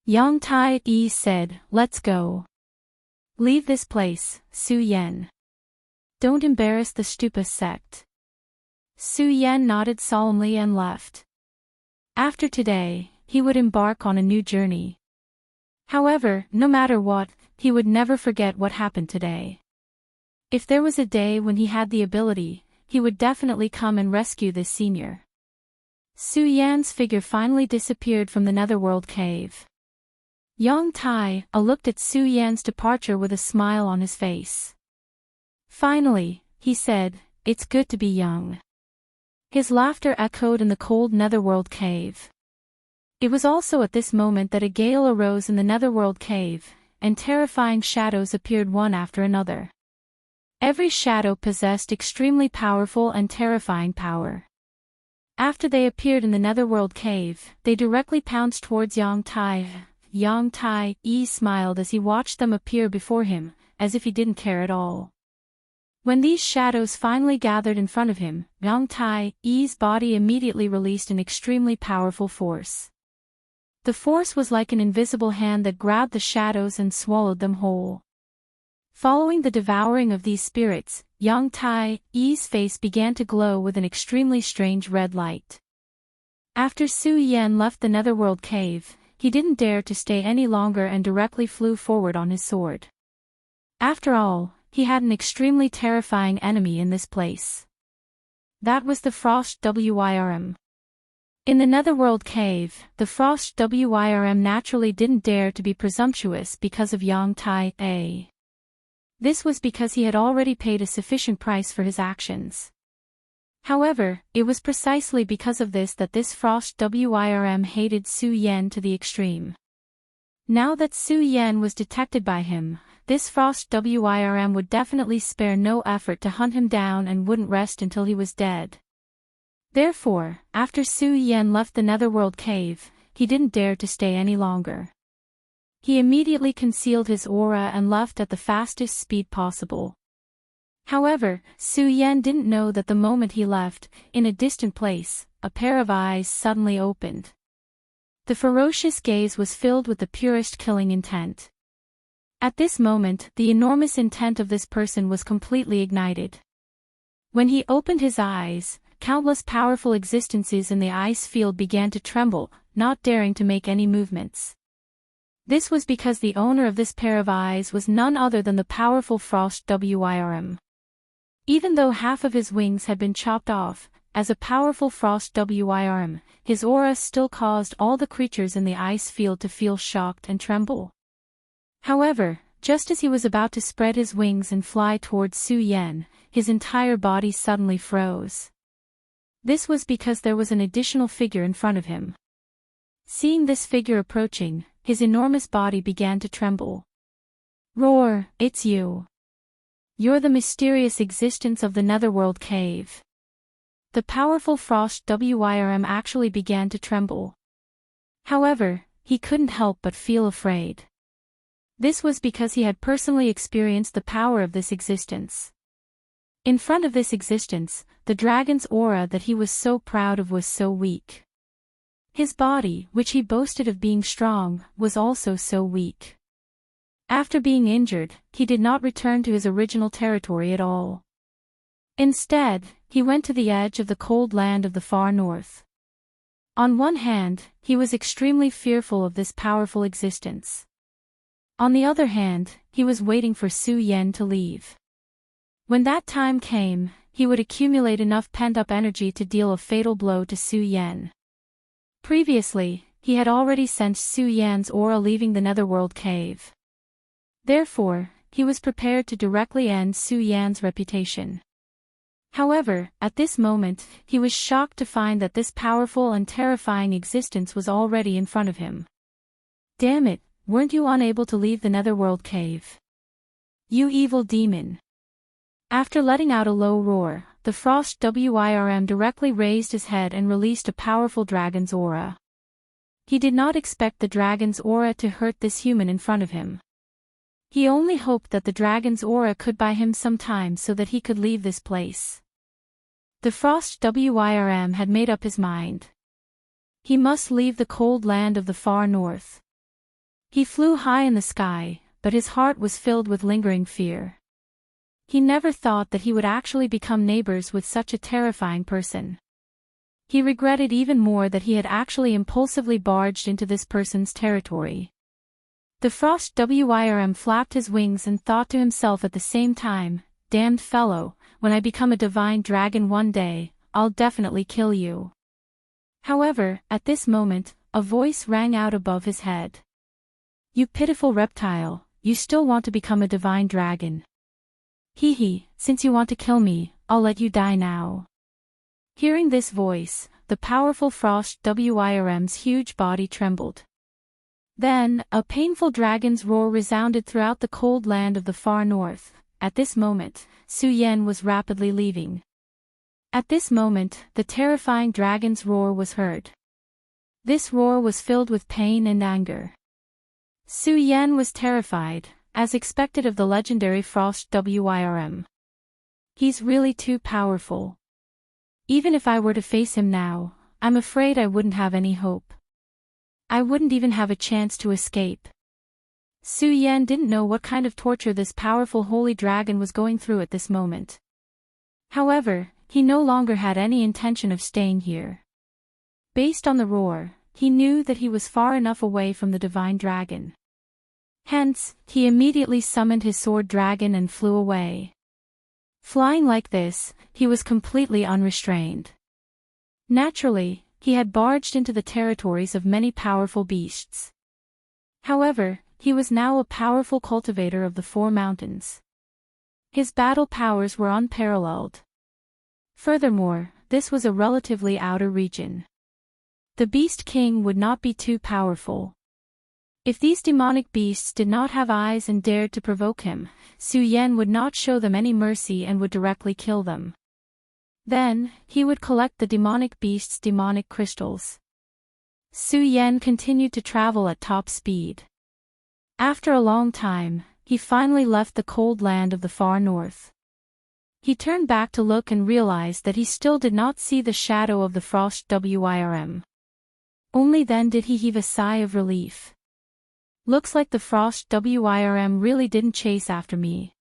Yang Tai-yi said, "Let's go. Leave this place, Su Yan. Don't embarrass the Stupa sect." Su Yan nodded solemnly and left. After today, he would embark on a new journey. However, no matter what, he would never forget what happened today. If there was a day when he had the ability, he would definitely come and rescue this senior. Su Yan's figure finally disappeared from the Netherworld cave. Yang Tai looked at Su Yan's departure with a smile on his face. Finally, he said, "It's good to be young." His laughter echoed in the cold Netherworld cave. It was also at this moment that a gale arose in the Netherworld cave, and terrifying shadows appeared one after another. Every shadow possessed extremely powerful and terrifying power. After they appeared in the Netherworld cave, they directly pounced towards Yang Tai. Yang Tai-yi smiled as he watched them appear before him, as if he didn't care at all. When these shadows finally gathered in front of him, Yang Tai-yi's body immediately released an extremely powerful force. The force was like an invisible hand that grabbed the shadows and swallowed them whole. Following the devouring of these spirits, Yang Tai-yi's face began to glow with an extremely strange red light. After Su Yan left the Netherworld cave, he didn't dare to stay any longer and directly flew forward on his sword. After all, he had an extremely terrifying enemy in this place. That was the Frost Wyrm. In the Netherworld cave, the Frost Wyrm naturally didn't dare to be presumptuous because of Yang Tai-yi. This was because he had already paid a sufficient price for his actions. However, it was precisely because of this that this Frost Wyrm hated Su Yan to the extreme. Now that Su Yan was detected by him, this Frost Wyrm would definitely spare no effort to hunt him down and wouldn't rest until he was dead. Therefore, after Su Yan left the Netherworld cave, he didn't dare to stay any longer. He immediately concealed his aura and left at the fastest speed possible. However, Su Yan didn't know that the moment he left, in a distant place, a pair of eyes suddenly opened. The ferocious gaze was filled with the purest killing intent. At this moment, the enormous intent of this person was completely ignited. When he opened his eyes, countless powerful existences in the ice field began to tremble, not daring to make any movements. This was because the owner of this pair of eyes was none other than the powerful Frost Wyrm. Even though half of his wings had been chopped off, as a powerful Frost Wyrm, his aura still caused all the creatures in the ice field to feel shocked and tremble. However, just as he was about to spread his wings and fly towards Su Yan, his entire body suddenly froze. This was because there was an additional figure in front of him. Seeing this figure approaching, his enormous body began to tremble. "Roar, it's you. You're the mysterious existence of the Netherworld cave." The powerful Frost Wyrm actually began to tremble. However, he couldn't help but feel afraid. This was because he had personally experienced the power of this existence. In front of this existence, the dragon's aura that he was so proud of was so weak. His body, which he boasted of being strong, was also so weak. After being injured, he did not return to his original territory at all. Instead, he went to the edge of the cold land of the far north. On one hand, he was extremely fearful of this powerful existence. On the other hand, he was waiting for Su Yan to leave. When that time came, he would accumulate enough pent-up energy to deal a fatal blow to Su Yan. Previously, he had already sensed Su Yan's aura leaving the Netherworld cave. Therefore, he was prepared to directly end Su Yan's reputation. However, at this moment, he was shocked to find that this powerful and terrifying existence was already in front of him. Damn it, weren't you unable to leave the Netherworld cave? You evil demon! After letting out a low roar, the Frost Wyrm directly raised his head and released a powerful dragon's aura. He did not expect the dragon's aura to hurt this human in front of him. He only hoped that the dragon's aura could buy him some time so that he could leave this place. The Frost Wyrm had made up his mind. He must leave the cold land of the far north. He flew high in the sky, but his heart was filled with lingering fear. He never thought that he would actually become neighbors with such a terrifying person. He regretted even more that he had actually impulsively barged into this person's territory. The Frost Wyrm flapped his wings and thought to himself at the same time, "Damned fellow, when I become a divine dragon one day, I'll definitely kill you." However, at this moment, a voice rang out above his head. "You pitiful reptile, you still want to become a divine dragon. Hee, since you want to kill me, I'll let you die now." Hearing this voice, the powerful Frost Wyrm's huge body trembled. Then, a painful dragon's roar resounded throughout the cold land of the far north. At this moment, Su Yan was rapidly leaving. At this moment, the terrifying dragon's roar was heard. This roar was filled with pain and anger. Su Yan was terrified, as expected of the legendary Frost Wyrm. He's really too powerful. Even if I were to face him now, I'm afraid I wouldn't have any hope. I wouldn't even have a chance to escape. Su Yan didn't know what kind of torture this powerful holy dragon was going through at this moment. However, he no longer had any intention of staying here. Based on the roar, he knew that he was far enough away from the divine dragon. Hence, he immediately summoned his sword dragon and flew away. Flying like this, he was completely unrestrained. Naturally, he had barged into the territories of many powerful beasts. However, he was now a powerful cultivator of the Four Mountains. His battle powers were unparalleled. Furthermore, this was a relatively outer region. The Beast King would not be too powerful. If these demonic beasts did not have eyes and dared to provoke him, Su Yan would not show them any mercy and would directly kill them. Then, he would collect the demonic beasts' demonic crystals. Su Yan continued to travel at top speed. After a long time, he finally left the cold land of the far north. He turned back to look and realized that he still did not see the shadow of the Frost Wyrm. Only then did he heave a sigh of relief. Looks like the Frost Wyrm really didn't chase after me.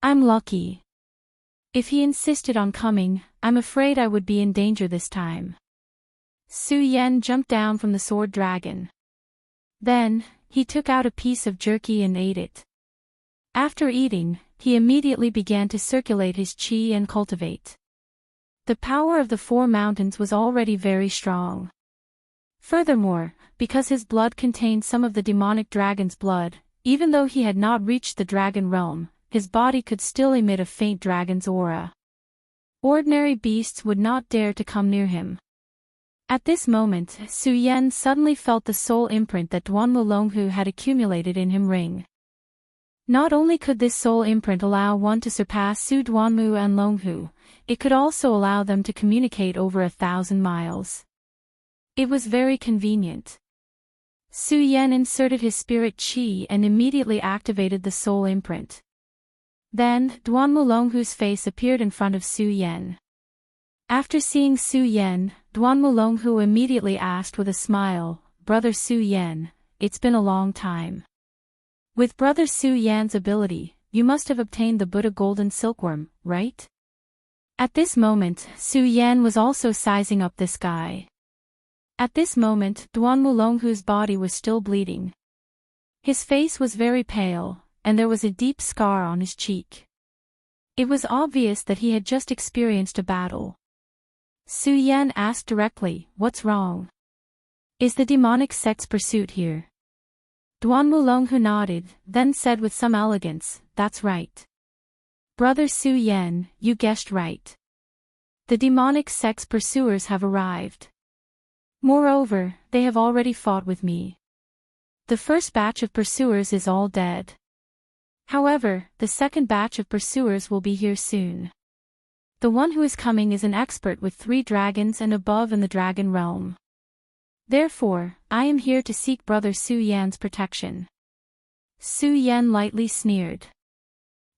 I'm lucky. If he insisted on coming, I'm afraid I would be in danger this time. Su Yan jumped down from the sword dragon. Then, he took out a piece of jerky and ate it. After eating, he immediately began to circulate his chi and cultivate. The power of the Four Mountains was already very strong. Furthermore, because his blood contained some of the demonic dragon's blood, even though he had not reached the dragon realm, his body could still emit a faint dragon's aura. Ordinary beasts would not dare to come near him. At this moment, Su Yan suddenly felt the soul imprint that Duanmu Longhu had accumulated in him ring. Not only could this soul imprint allow one to surpass Su Duanmu and Longhu, it could also allow them to communicate over 1,000 miles. It was very convenient. Su Yan inserted his spirit chi and immediately activated the soul imprint. Then, Duanmu Longhu's face appeared in front of Su Yan. After seeing Su Yan, Duanmu Longhu immediately asked with a smile, "Brother Su Yan, it's been a long time. With Brother Su Yan's ability, you must have obtained the Buddha Golden Silkworm, right?" At this moment, Su Yan was also sizing up this guy. At this moment, Duan Mulonghu's body was still bleeding. His face was very pale, and there was a deep scar on his cheek. It was obvious that he had just experienced a battle. Su Yan asked directly, "What's wrong? Is the demonic sect's pursuit here?" Duan Mulonghu nodded, then said with some elegance, "That's right. Brother Su Yan, you guessed right. The demonic sect's pursuers have arrived. Moreover, they have already fought with me. The first batch of pursuers is all dead. However, the second batch of pursuers will be here soon. The one who is coming is an expert with 3 dragons and above in the dragon realm. Therefore, I am here to seek Brother Su Yan's protection." Su Yan lightly sneered.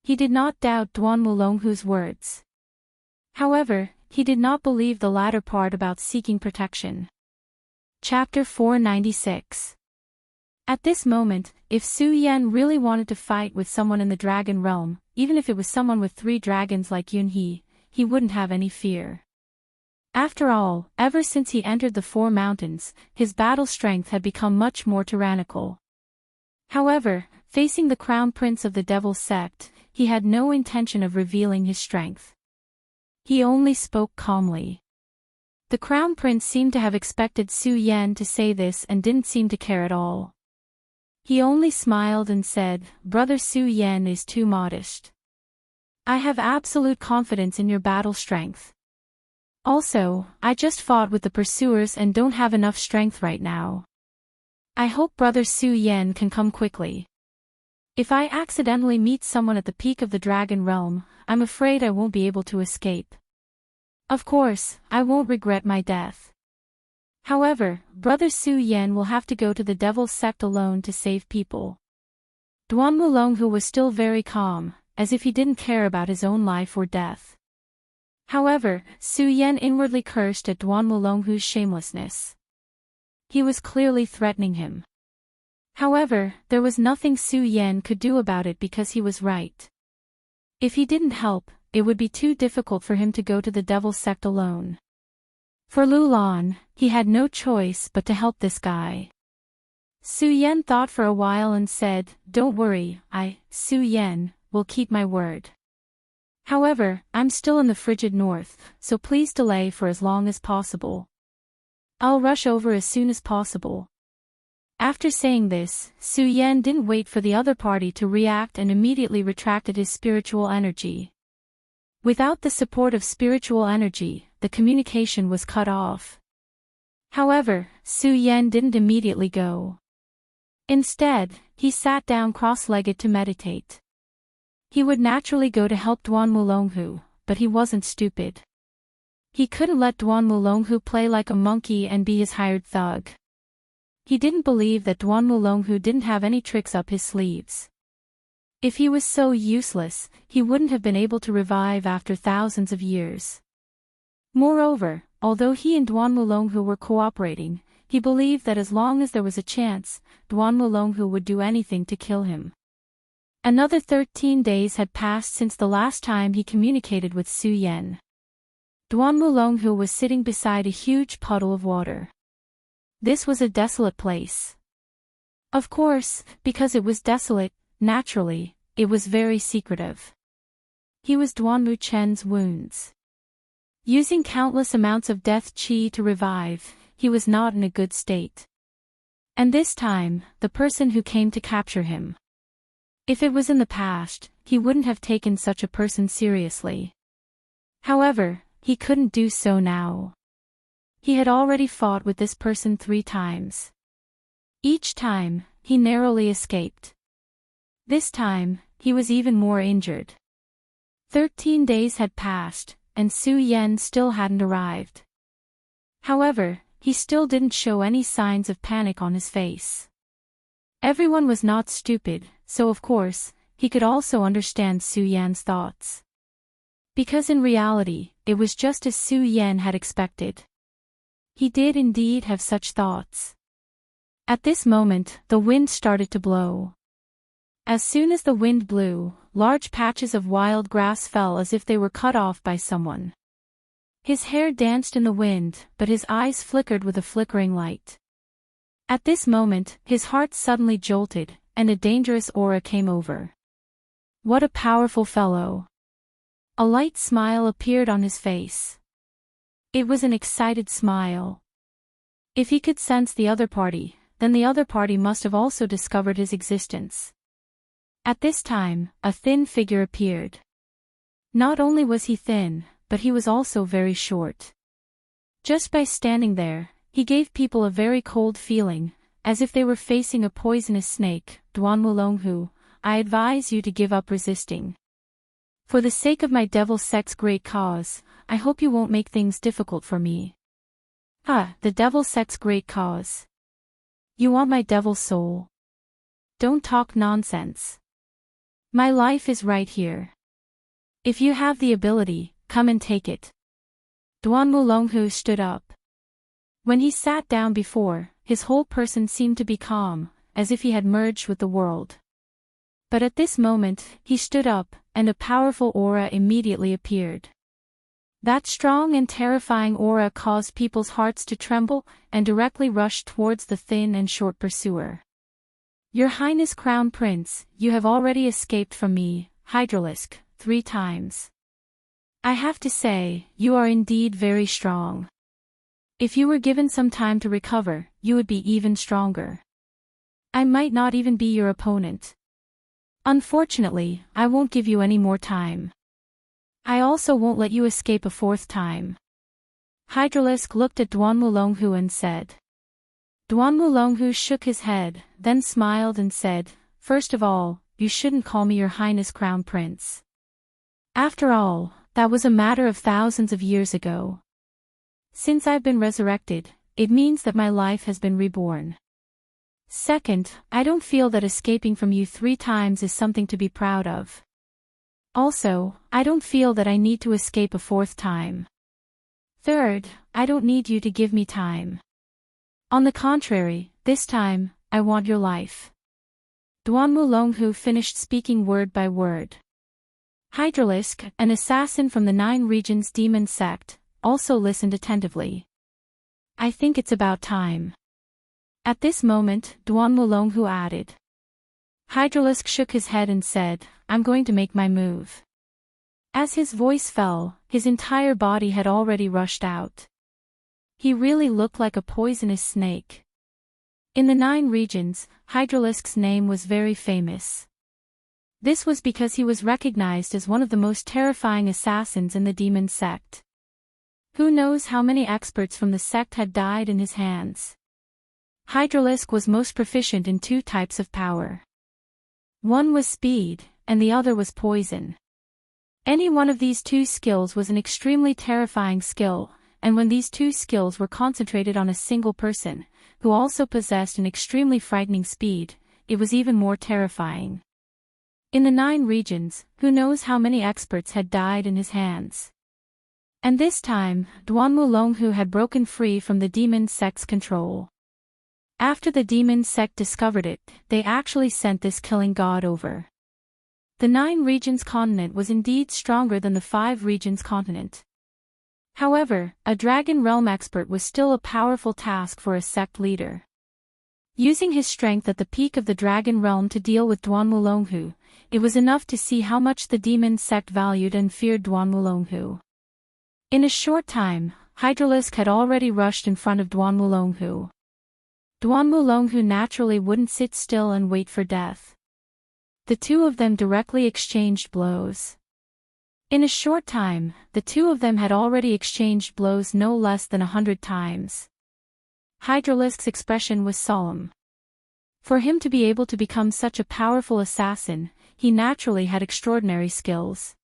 He did not doubt Duan Mulonghu's words. However, he did not believe the latter part about seeking protection. Chapter 496. At this moment, if Su Yan really wanted to fight with someone in the dragon realm, even if it was someone with 3 dragons like Yun He wouldn't have any fear. After all, ever since he entered the 4 mountains, his battle strength had become much more tyrannical. However, facing the crown prince of the devil sect, he had no intention of revealing his strength. He only spoke calmly. The crown prince seemed to have expected Su Yan to say this and didn't seem to care at all. He only smiled and said, "Brother Su Yan is too modest. I have absolute confidence in your battle strength. Also, I just fought with the pursuers and don't have enough strength right now. I hope Brother Su Yan can come quickly. If I accidentally meet someone at the peak of the dragon realm, I'm afraid I won't be able to escape. Of course, I won't regret my death. However, Brother Su Yan will have to go to the devil's sect alone to save people." Duan Mulonghu was still very calm, as if he didn't care about his own life or death. However, Su Yan inwardly cursed at Duan Mulonghu's shamelessness. He was clearly threatening him. However, there was nothing Su Yan could do about it because he was right. If he didn't help, it would be too difficult for him to go to the devil's sect alone. For Lu Lan, he had no choice but to help this guy. Su Yan thought for a while and said, "Don't worry, Su Yan, will keep my word. However, I'm still in the frigid north, so please delay for as long as possible. I'll rush over as soon as possible." After saying this, Su Yan didn't wait for the other party to react and immediately retracted his spiritual energy. Without the support of spiritual energy, the communication was cut off. However, Su Yan didn't immediately go. Instead, he sat down cross-legged to meditate. He would naturally go to help Duan Mulonghu, but he wasn't stupid. He couldn't let Duan Mulonghu play like a monkey and be his hired thug. He didn't believe that Duan Mulonghu didn't have any tricks up his sleeves. If he was so useless, he wouldn't have been able to revive after thousands of years. Moreover, although he and Duan Mulonghu were cooperating, he believed that as long as there was a chance, Duan Mulonghu would do anything to kill him. Another 13 days had passed since the last time he communicated with Su Yan. Duan Mulonghu was sitting beside a huge puddle of water. This was a desolate place. Of course, because it was desolate, naturally, it was very secretive. He was Duan Mu Chen's wounds. Using countless amounts of death qi to revive, he was not in a good state. And this time, the person who came to capture him. If it was in the past, he wouldn't have taken such a person seriously. However, he couldn't do so now. He had already fought with this person 3 times. Each time, he narrowly escaped. This time, he was even more injured. 13 days had passed, and Su Yan still hadn't arrived. However, he still didn't show any signs of panic on his face. Everyone was not stupid, so of course, he could also understand Su Yan's thoughts. Because in reality, it was just as Su Yan had expected. He did indeed have such thoughts. At this moment, the wind started to blow. As soon as the wind blew, large patches of wild grass fell as if they were cut off by someone. His hair danced in the wind, but his eyes flickered with a flickering light. At this moment, his heart suddenly jolted, and a dangerous aura came over. What a powerful fellow! A light smile appeared on his face. It was an excited smile. If he could sense the other party, then the other party must have also discovered his existence. At this time, a thin figure appeared. Not only was he thin, but he was also very short. Just by standing there, he gave people a very cold feeling, as if they were facing a poisonous snake. Duan Wulonghu, I advise you to give up resisting. For the sake of my devil sect's great cause, I hope you won't make things difficult for me. The devil sect's great cause. You want my devil's soul? Don't talk nonsense. My life is right here. If you have the ability, come and take it. Duan Wulonghu stood up. When he sat down before, his whole person seemed to be calm, as if he had merged with the world. But at this moment, he stood up, and a powerful aura immediately appeared. That strong and terrifying aura caused people's hearts to tremble, and directly rushed towards the thin and short pursuer. Your Highness Crown Prince, you have already escaped from me, Hydralisk, 3 times. I have to say, you are indeed very strong. If you were given some time to recover, you would be even stronger. I might not even be your opponent. Unfortunately, I won't give you any more time. I also won't let you escape a 4th time. Hydralisk looked at Duan Wulonghu and said. Duan Wulonghu shook his head, then smiled and said, First of all, you shouldn't call me your Highness Crown Prince. After all, that was a matter of thousands of years ago. Since I've been resurrected, it means that my life has been reborn. Second, I don't feel that escaping from you 3 times is something to be proud of. Also, I don't feel that I need to escape a 4th time. Third, I don't need you to give me time. On the contrary, this time, I want your life. Duan Wulonghu finished speaking word by word. Hydralisk, an assassin from the 9 regions demon sect, also listened attentively. I think it's about time. At this moment, Duan Wulonghu added. Hydralisk shook his head and said, I'm going to make my move. As his voice fell, his entire body had already rushed out. He really looked like a poisonous snake. In the 9 regions, Hydralisk's name was very famous. This was because he was recognized as one of the most terrifying assassins in the demon sect. Who knows how many experts from the sect had died in his hands. Hydralisk was most proficient in 2 types of power. One was speed, and the other was poison. Any one of these 2 skills was an extremely terrifying skill, and when these 2 skills were concentrated on a single person, who also possessed an extremely frightening speed, it was even more terrifying. In the 9 regions, who knows how many experts had died in his hands. And this time, Duan Wulonghu had broken free from the demon sect's control. After the demon sect discovered it, they actually sent this killing god over. The 9 regions continent was indeed stronger than the 5 regions continent. However, a dragon realm expert was still a powerful task for a sect leader. Using his strength at the peak of the dragon realm to deal with Duan Wulonghu, it was enough to see how much the demon sect valued and feared Duan Wulonghu. In a short time, Hydralisk had already rushed in front of Duan Wulonghu. Duan Wulonghu naturally wouldn't sit still and wait for death. The 2 of them directly exchanged blows. In a short time, the 2 of them had already exchanged blows no less than 100 times. Hydralisk's expression was solemn. For him to be able to become such a powerful assassin, he naturally had extraordinary skills.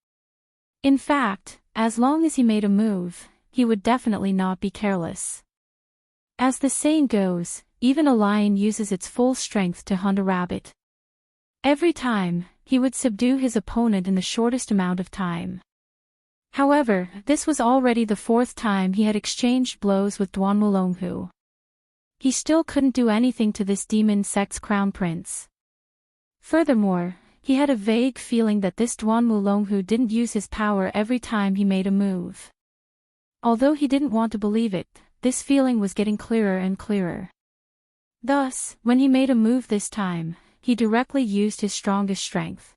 In fact, as long as he made a move, he would definitely not be careless. As the saying goes, even a lion uses its full strength to hunt a rabbit. Every time, he would subdue his opponent in the shortest amount of time. However, this was already the 4th time he had exchanged blows with Duan Wulonghu. He still couldn't do anything to this demon sect's crown prince. Furthermore, he had a vague feeling that this Duan Wulonghu didn't use his power every time he made a move. Although he didn't want to believe it, this feeling was getting clearer and clearer. Thus, when he made a move this time, he directly used his strongest strength.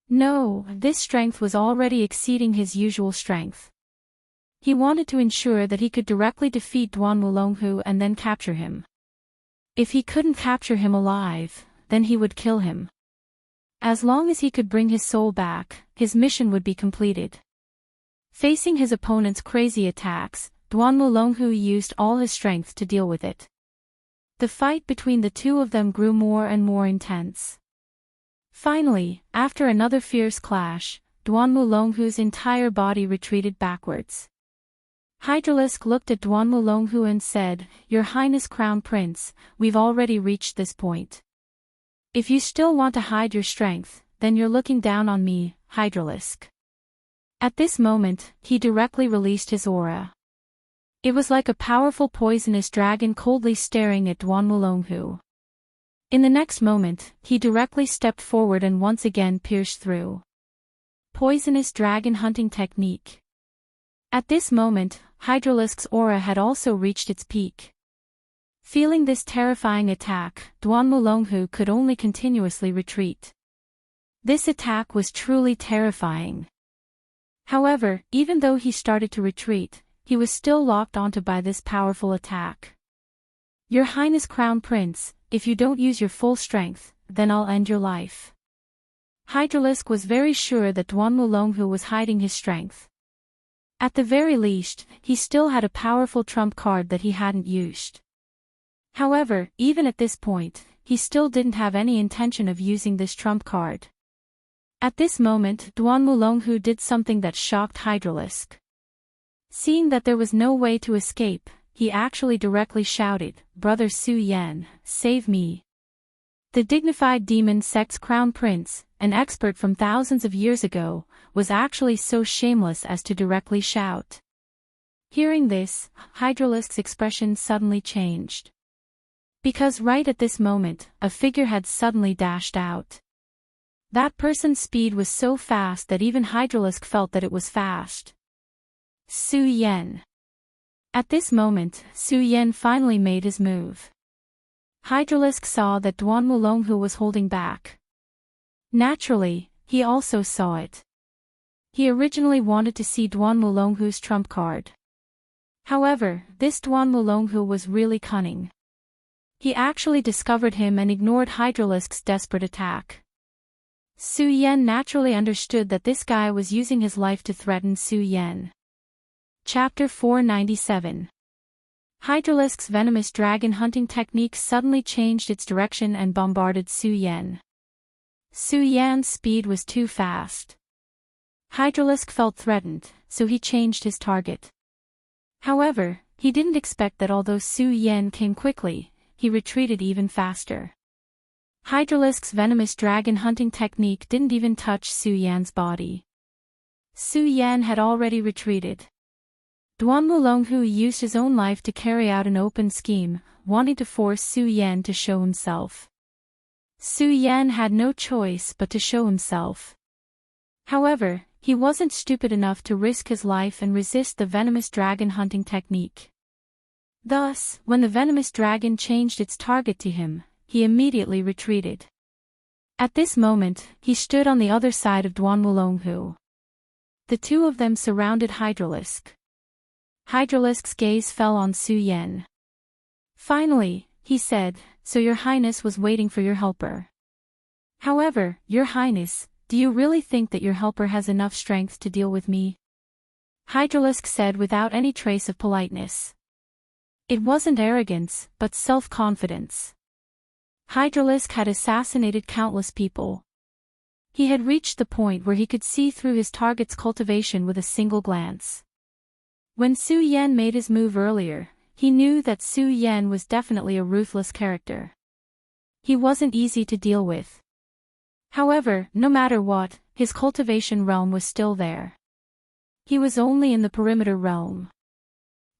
No, this strength was already exceeding his usual strength. He wanted to ensure that he could directly defeat Duan Wulonghu and then capture him. If he couldn't capture him alive, then he would kill him. As long as he could bring his soul back, his mission would be completed. Facing his opponent's crazy attacks, Duan Wulonghu used all his strength to deal with it. The fight between the two of them grew more and more intense. Finally, after another fierce clash, Duan Wulonghu's entire body retreated backwards. Hydralisk looked at Duan Wulonghu and said, "Your Highness Crown Prince, we've already reached this point. If you still want to hide your strength, then you're looking down on me, Hydralisk." At this moment, he directly released his aura. It was like a powerful poisonous dragon coldly staring at Duan Wulonghu. In the next moment, he directly stepped forward and once again pierced through. Poisonous dragon hunting technique. At this moment, Hydralisk's aura had also reached its peak. Feeling this terrifying attack, Duan Wulonghu could only continuously retreat. This attack was truly terrifying. However, even though he started to retreat, he was still locked onto by this powerful attack. "Your Highness Crown Prince, if you don't use your full strength, then I'll end your life." Hydralisk was very sure that Duan Wulonghu was hiding his strength. At the very least, he still had a powerful trump card that he hadn't used. However, even at this point, he still didn't have any intention of using this trump card. At this moment, Duan Wulonghu did something that shocked Hydralisk. Seeing that there was no way to escape, he actually directly shouted, "Brother Su Yan, save me." The dignified demon sect's crown prince, an expert from thousands of years ago, was actually so shameless as to directly shout. Hearing this, Hydralisk's expression suddenly changed. Because right at this moment, a figure had suddenly dashed out. That person's speed was so fast that even Hydralisk felt that it was fast. Su Yan. At this moment, Su Yan finally made his move. Hydralisk saw that Duan Wulonghu was holding back. Naturally, he also saw it. He originally wanted to see Duan Wulonghu's trump card. However, this Duan Wulonghu was really cunning. He actually discovered him and ignored Hydralisk's desperate attack. Su Yan naturally understood that this guy was using his life to threaten Su Yan. Chapter 497. Hydralisk's venomous dragon hunting technique suddenly changed its direction and bombarded Su Yan. Su Yan's speed was too fast. Hydralisk felt threatened, so he changed his target. However, he didn't expect that although Su Yan came quickly, he retreated even faster. Hydralisk's venomous dragon hunting technique didn't even touch Su Yan's body. Su Yan had already retreated. Duan Wulonghu used his own life to carry out an open scheme, wanting to force Su Yan to show himself. Su Yan had no choice but to show himself. However, he wasn't stupid enough to risk his life and resist the venomous dragon hunting technique. Thus, when the venomous dragon changed its target to him, he immediately retreated. At this moment, he stood on the other side of Duan Wulonghu. The two of them surrounded Hydralisk. Hydralisk's gaze fell on Su Yan. Finally, he said, "So your Highness was waiting for your helper. However, your Highness, do you really think that your helper has enough strength to deal with me?" Hydralisk said without any trace of politeness. It wasn't arrogance, but self-confidence. Hydralisk had assassinated countless people. He had reached the point where he could see through his target's cultivation with a single glance. When Su Yan made his move earlier, he knew that Su Yan was definitely a ruthless character. He wasn't easy to deal with. However, no matter what, his cultivation realm was still there. He was only in the perimeter realm.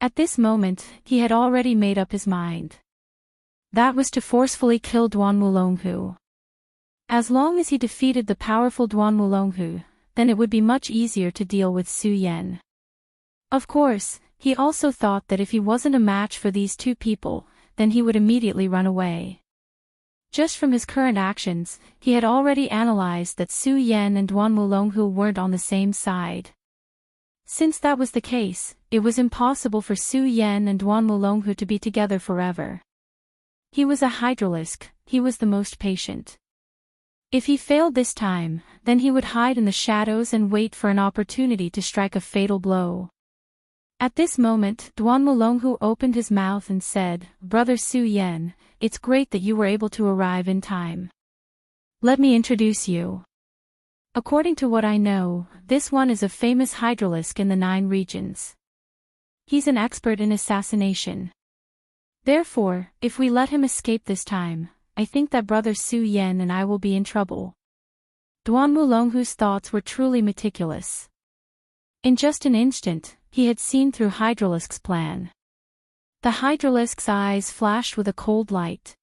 At this moment, he had already made up his mind. That was to forcefully kill Duan Wulonghu. As long as he defeated the powerful Duan Wulonghu, then it would be much easier to deal with Su Yan. Of course, he also thought that if he wasn't a match for these two people, then he would immediately run away. Just from his current actions, he had already analyzed that Su Yan and Duan Wulonghu weren't on the same side. Since that was the case, it was impossible for Su Yan and Duan Wulonghu to be together forever. He was a hydralisk, he was the most patient. If he failed this time, then he would hide in the shadows and wait for an opportunity to strike a fatal blow. At this moment, Duan Wulonghu opened his mouth and said, "Brother Su Yan, it's great that you were able to arrive in time. Let me introduce you. According to what I know, this one is a famous hydralisk in the 9 regions. He's an expert in assassination. Therefore, if we let him escape this time, I think that Brother Su Yan and I will be in trouble." Duan Wulonghu's thoughts were truly meticulous. In just an instant, he had seen through Hydralisk's plan. The Hydralisk's eyes flashed with a cold light.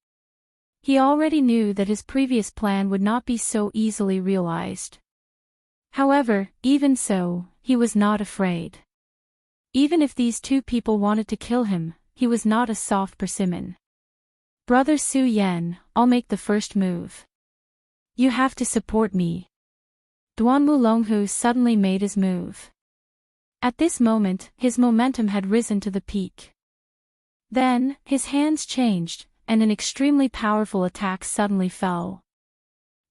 He already knew that his previous plan would not be so easily realized. However, even so, he was not afraid. Even if these two people wanted to kill him, he was not a soft persimmon. "Brother Su Yan, I'll make the first move. You have to support me." Duan Wulonghu suddenly made his move. At this moment, his momentum had risen to the peak. Then, his hands changed, and an extremely powerful attack suddenly fell.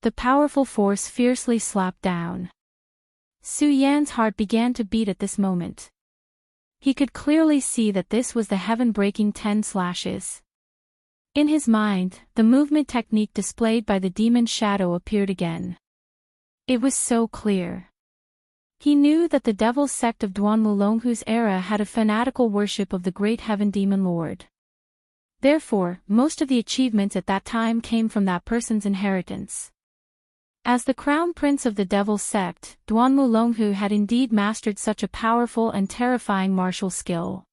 The powerful force fiercely slapped down. Su Yan's heart began to beat at this moment. He could clearly see that this was the heaven-breaking 10 slashes. In his mind, the movement technique displayed by the demon shadow appeared again. It was so clear. He knew that the devil's sect of Duan Wulonghu's era had a fanatical worship of the great heaven demon lord. Therefore, most of the achievements at that time came from that person's inheritance. As the crown prince of the devil's sect, Duan Wulonghu had indeed mastered such a powerful and terrifying martial skill.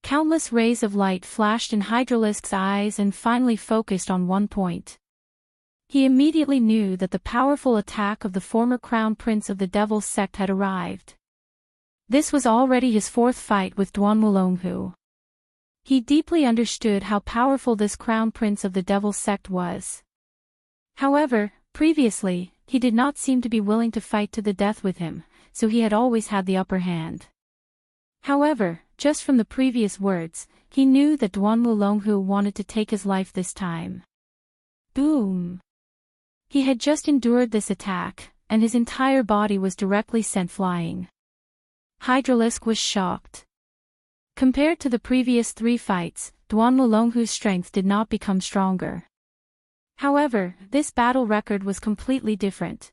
Countless rays of light flashed in Hydralisk's eyes and finally focused on one point. He immediately knew that the powerful attack of the former crown prince of the devil's sect had arrived. This was already his 4th fight with Duan Wulonghu. He deeply understood how powerful this crown prince of the devil's sect was. However, previously, he did not seem to be willing to fight to the death with him, so he had always had the upper hand. However, just from the previous words, he knew that Duan Wulonghu wanted to take his life this time. Boom! He had just endured this attack, and his entire body was directly sent flying. Hydralisk was shocked. Compared to the previous 3 fights, Duan Wulonghu's strength did not become stronger. However, this battle record was completely different.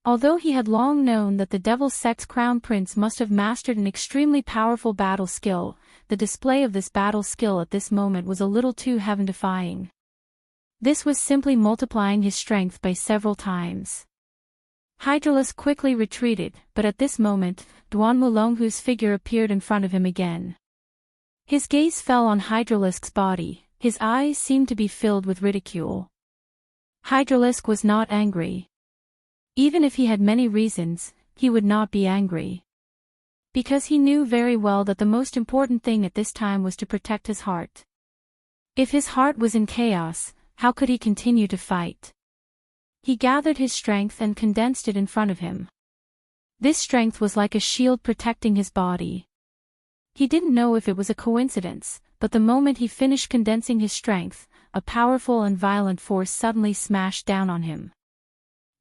Although he had long known that the devil's sect's crown prince must have mastered an extremely powerful battle skill, the display of this battle skill at this moment was a little too heaven-defying. This was simply multiplying his strength by several times. Hydralisk quickly retreated, but at this moment, Duan Wulonghu's figure appeared in front of him again. His gaze fell on Hydralisk's body, his eyes seemed to be filled with ridicule. Hydralisk was not angry. Even if he had many reasons, he would not be angry. Because he knew very well that the most important thing at this time was to protect his heart. If his heart was in chaos, how could he continue to fight? He gathered his strength and condensed it in front of him. This strength was like a shield protecting his body. He didn't know if it was a coincidence, but the moment he finished condensing his strength, a powerful and violent force suddenly smashed down on him.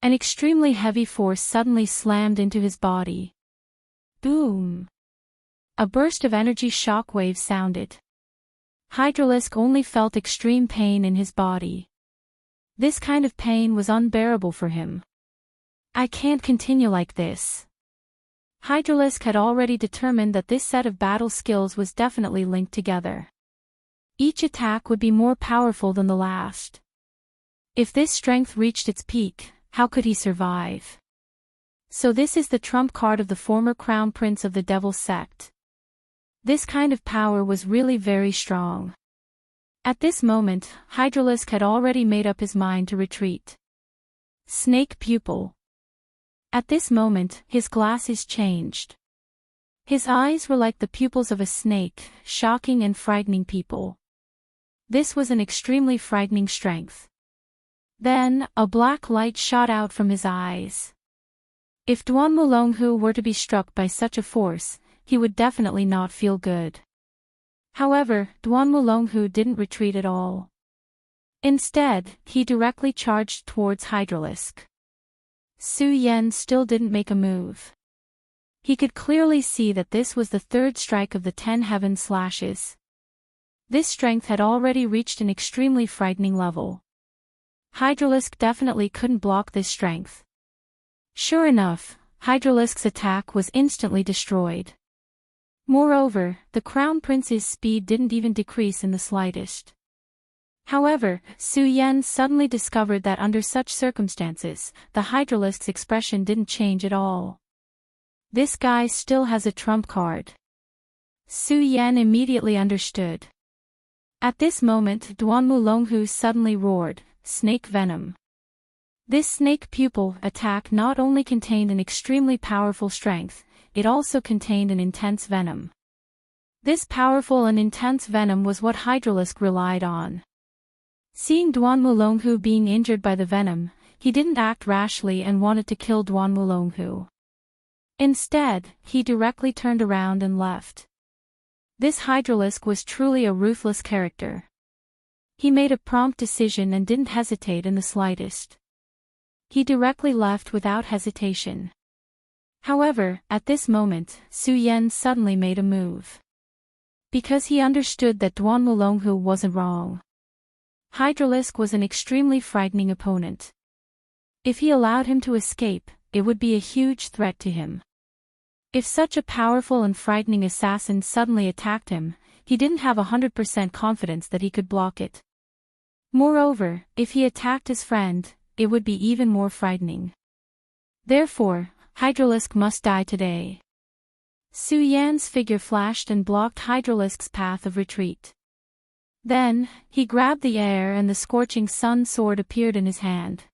An extremely heavy force suddenly slammed into his body. Boom! A burst of energy shock waves sounded. Hydralisk only felt extreme pain in his body. This kind of pain was unbearable for him. I can't continue like this. Hydralisk had already determined that this set of battle skills was definitely linked together. Each attack would be more powerful than the last. If this strength reached its peak, how could he survive? So this is the trump card of the former crown prince of the devil's sect. This kind of power was really very strong. At this moment, Hydralisk had already made up his mind to retreat. Snake pupil. At this moment, his glasses changed. His eyes were like the pupils of a snake, shocking and frightening people. This was an extremely frightening strength. Then, a black light shot out from his eyes. If Duan Mulonghu were to be struck by such a force, he would definitely not feel good. However, Duan Mulonghu didn't retreat at all. Instead, he directly charged towards Hydralisk. Su Yan still didn't make a move. He could clearly see that this was the third strike of the 10 heaven slashes. This strength had already reached an extremely frightening level. Hydralisk definitely couldn't block this strength. Sure enough, Hydralisk's attack was instantly destroyed. Moreover, the Crown Prince's speed didn't even decrease in the slightest. However, Su Yan suddenly discovered that under such circumstances, the Hydralisk's expression didn't change at all. This guy still has a trump card. Su Yan immediately understood. At this moment, Duan Mulonghu suddenly roared, "Snake venom." This snake pupil attack not only contained an extremely powerful strength, it also contained an intense venom. This powerful and intense venom was what Hydralisk relied on. Seeing Duan Mulonghu being injured by the venom, he didn't act rashly and wanted to kill Duan Mulonghu. Instead, he directly turned around and left. This Hydralisk was truly a ruthless character. He made a prompt decision and didn't hesitate in the slightest. He directly left without hesitation. However, at this moment, Su Yan suddenly made a move. Because he understood that Duan Mulonghu wasn't wrong. Hydralisk was an extremely frightening opponent. If he allowed him to escape, it would be a huge threat to him. If such a powerful and frightening assassin suddenly attacked him, he didn't have 100% confidence that he could block it. Moreover, if he attacked his friend, it would be even more frightening. Therefore, Hydralisk must die today. Su Yan's figure flashed and blocked Hydralisk's path of retreat. Then, he grabbed the air and the scorching sun sword appeared in his hand.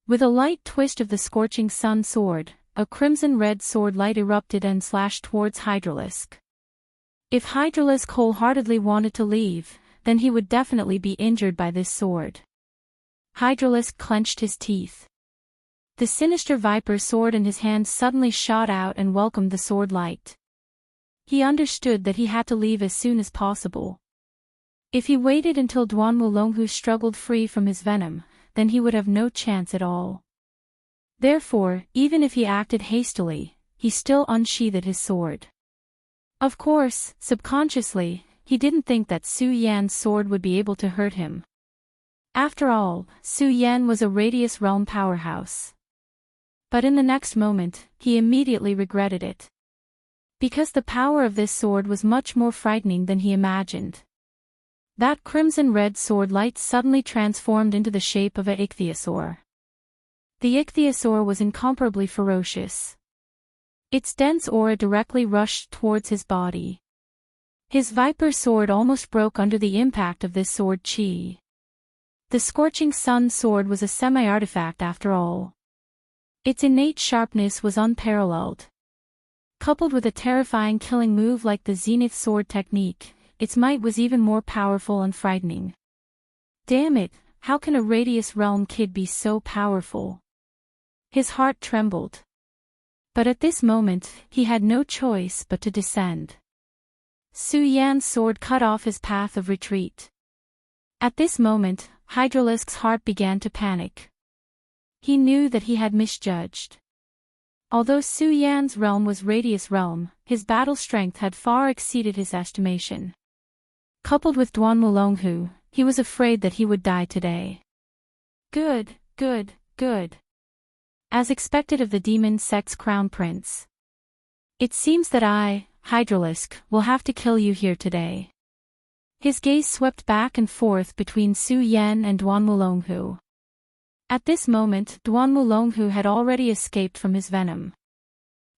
With a light twist of the scorching sun sword, a crimson-red sword light erupted and slashed towards Hydralisk. If Hydralisk wholeheartedly wanted to leave, then he would definitely be injured by this sword. Hydralisk clenched his teeth. The sinister viper sword in his hand suddenly shot out and welcomed the sword light. He understood that he had to leave as soon as possible. If he waited until Duan Mulonghu struggled free from his venom, then he would have no chance at all. Therefore, even if he acted hastily, he still unsheathed his sword. Of course, subconsciously, he didn't think that Su Yan's sword would be able to hurt him. After all, Su Yan was a Radius Realm powerhouse. But in the next moment, he immediately regretted it. Because the power of this sword was much more frightening than he imagined. That crimson-red sword light suddenly transformed into the shape of a ichthyosaur. The ichthyosaur was incomparably ferocious. Its dense aura directly rushed towards his body. His viper sword almost broke under the impact of this sword chi. The scorching sun sword was a semi-artifact after all. Its innate sharpness was unparalleled. Coupled with a terrifying killing move like the Zenith sword technique, its might was even more powerful and frightening. Damn it, how can a Radius Realm kid be so powerful? His heart trembled. But at this moment, he had no choice but to descend. Su Yan's sword cut off his path of retreat. At this moment, Hydralisk's heart began to panic. He knew that he had misjudged. Although Su Yan's realm was Radius Realm, his battle strength had far exceeded his estimation. Coupled with Duan Mulonghu, he was afraid that he would die today. Good. As expected of the demon sect's crown prince. It seems that I, Hydralisk, will have to kill you here today. His gaze swept back and forth between Su Yan and Duan Mulonghu. At this moment, Duan Mulonghu had already escaped from his venom.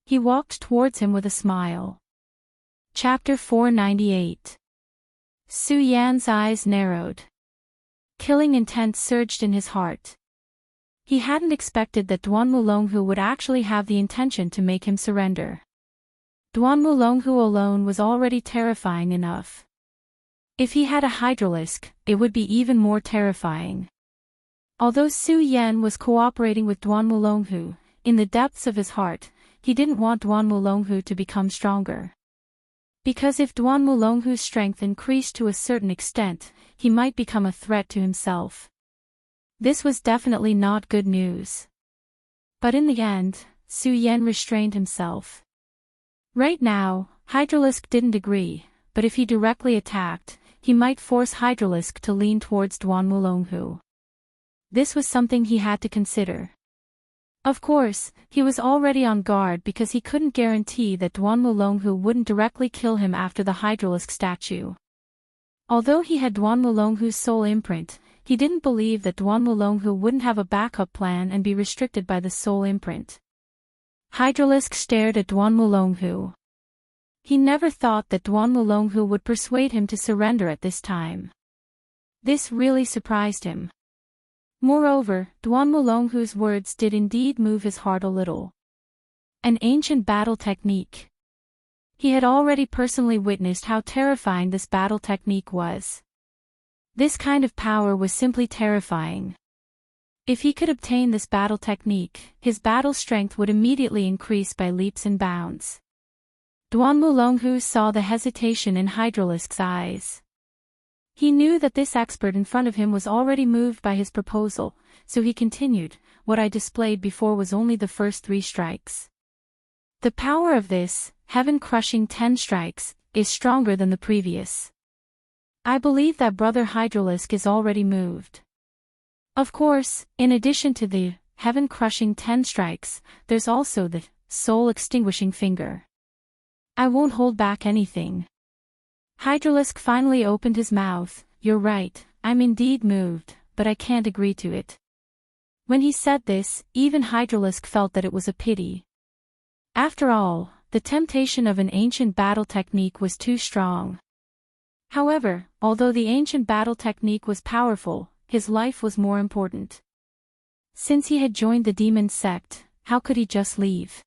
He walked towards him with a smile. Chapter 498. Su Yan's eyes narrowed. Killing intent surged in his heart. He hadn't expected that Duan Mulonghu would actually have the intention to make him surrender. Duan Mulonghu alone was already terrifying enough. If he had a hydralisk, it would be even more terrifying. Although Su Yan was cooperating with Duan Mulonghu, in the depths of his heart, he didn't want Duan Mulonghu to become stronger. Because if Duan Mulonghu's strength increased to a certain extent, he might become a threat to himself. This was definitely not good news. But in the end, Su Yan restrained himself. Right now, Hydralisk didn't agree, but if he directly attacked, he might force Hydralisk to lean towards Duan Mulonghu. This was something he had to consider. Of course, he was already on guard because he couldn't guarantee that Duan Mulonghu wouldn't directly kill him after the Hydralisk statue. Although he had Duan Mulonghu's soul imprint, he didn't believe that Duan Mulonghu wouldn't have a backup plan and be restricted by the soul imprint. Hydralisk stared at Duan Mulonghu. He never thought that Duan Mulonghu would persuade him to surrender at this time. This really surprised him. Moreover, Duan Mulonghu's words did indeed move his heart a little. An ancient battle technique. He had already personally witnessed how terrifying this battle technique was. This kind of power was simply terrifying. If he could obtain this battle technique, his battle strength would immediately increase by leaps and bounds. Duan Mulonghu saw the hesitation in Hydralisk's eyes. He knew that this expert in front of him was already moved by his proposal, so he continued, "What I displayed before was only the first 3 strikes. The power of this, heaven-crushing 10 strikes, is stronger than the previous. I believe that Brother Hydralisk is already moved. Of course, in addition to the heaven-crushing 10 strikes, there's also the soul-extinguishing finger. I won't hold back anything." Hydralisk finally opened his mouth. "You're right, I'm indeed moved, but I can't agree to it." When he said this, even Hydralisk felt that it was a pity. After all, the temptation of an ancient battle technique was too strong. However, although the ancient battle technique was powerful, his life was more important. Since he had joined the demon sect, how could he just leave?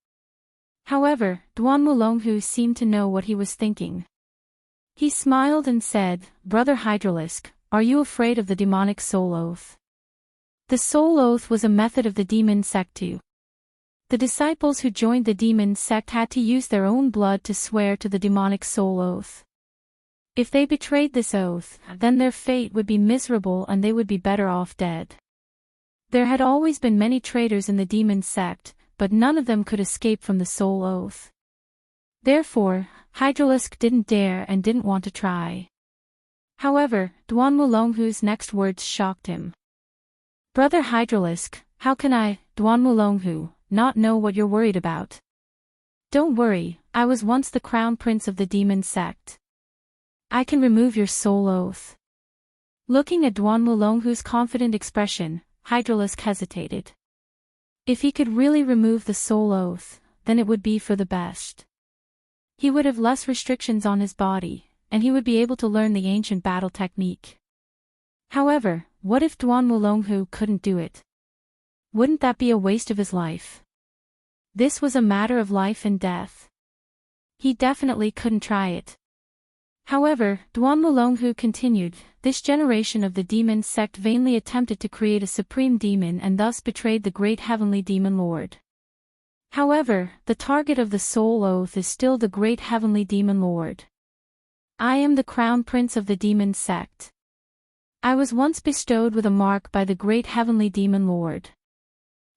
However, Duan Mulonghu seemed to know what he was thinking. He smiled and said, "Brother Hydralisk, are you afraid of the demonic soul oath?" The soul oath was a method of the demon sect too. The disciples who joined the demon sect had to use their own blood to swear to the demonic soul oath. If they betrayed this oath, then their fate would be miserable and they would be better off dead. There had always been many traitors in the demon sect, but none of them could escape from the soul oath. Therefore, Hydralisk didn't dare and didn't want to try. However, Duan Mulonghu's next words shocked him. "Brother Hydralisk, how can I, Duan Mulonghu, not know what you're worried about? Don't worry, I was once the crown prince of the demon sect. I can remove your soul oath." Looking at Duan Mulonghu's confident expression, Hydralisk hesitated. If he could really remove the soul oath, then it would be for the best. He would have less restrictions on his body, and he would be able to learn the ancient battle technique. However, what if Duan Mulonghu couldn't do it? Wouldn't that be a waste of his life? This was a matter of life and death. He definitely couldn't try it. However, Duan Mulonghu continued, "This generation of the demon sect vainly attempted to create a supreme demon and thus betrayed the great heavenly demon lord. However, the target of the soul oath is still the great heavenly demon lord. I am the crown prince of the demon sect. I was once bestowed with a mark by the great heavenly demon lord.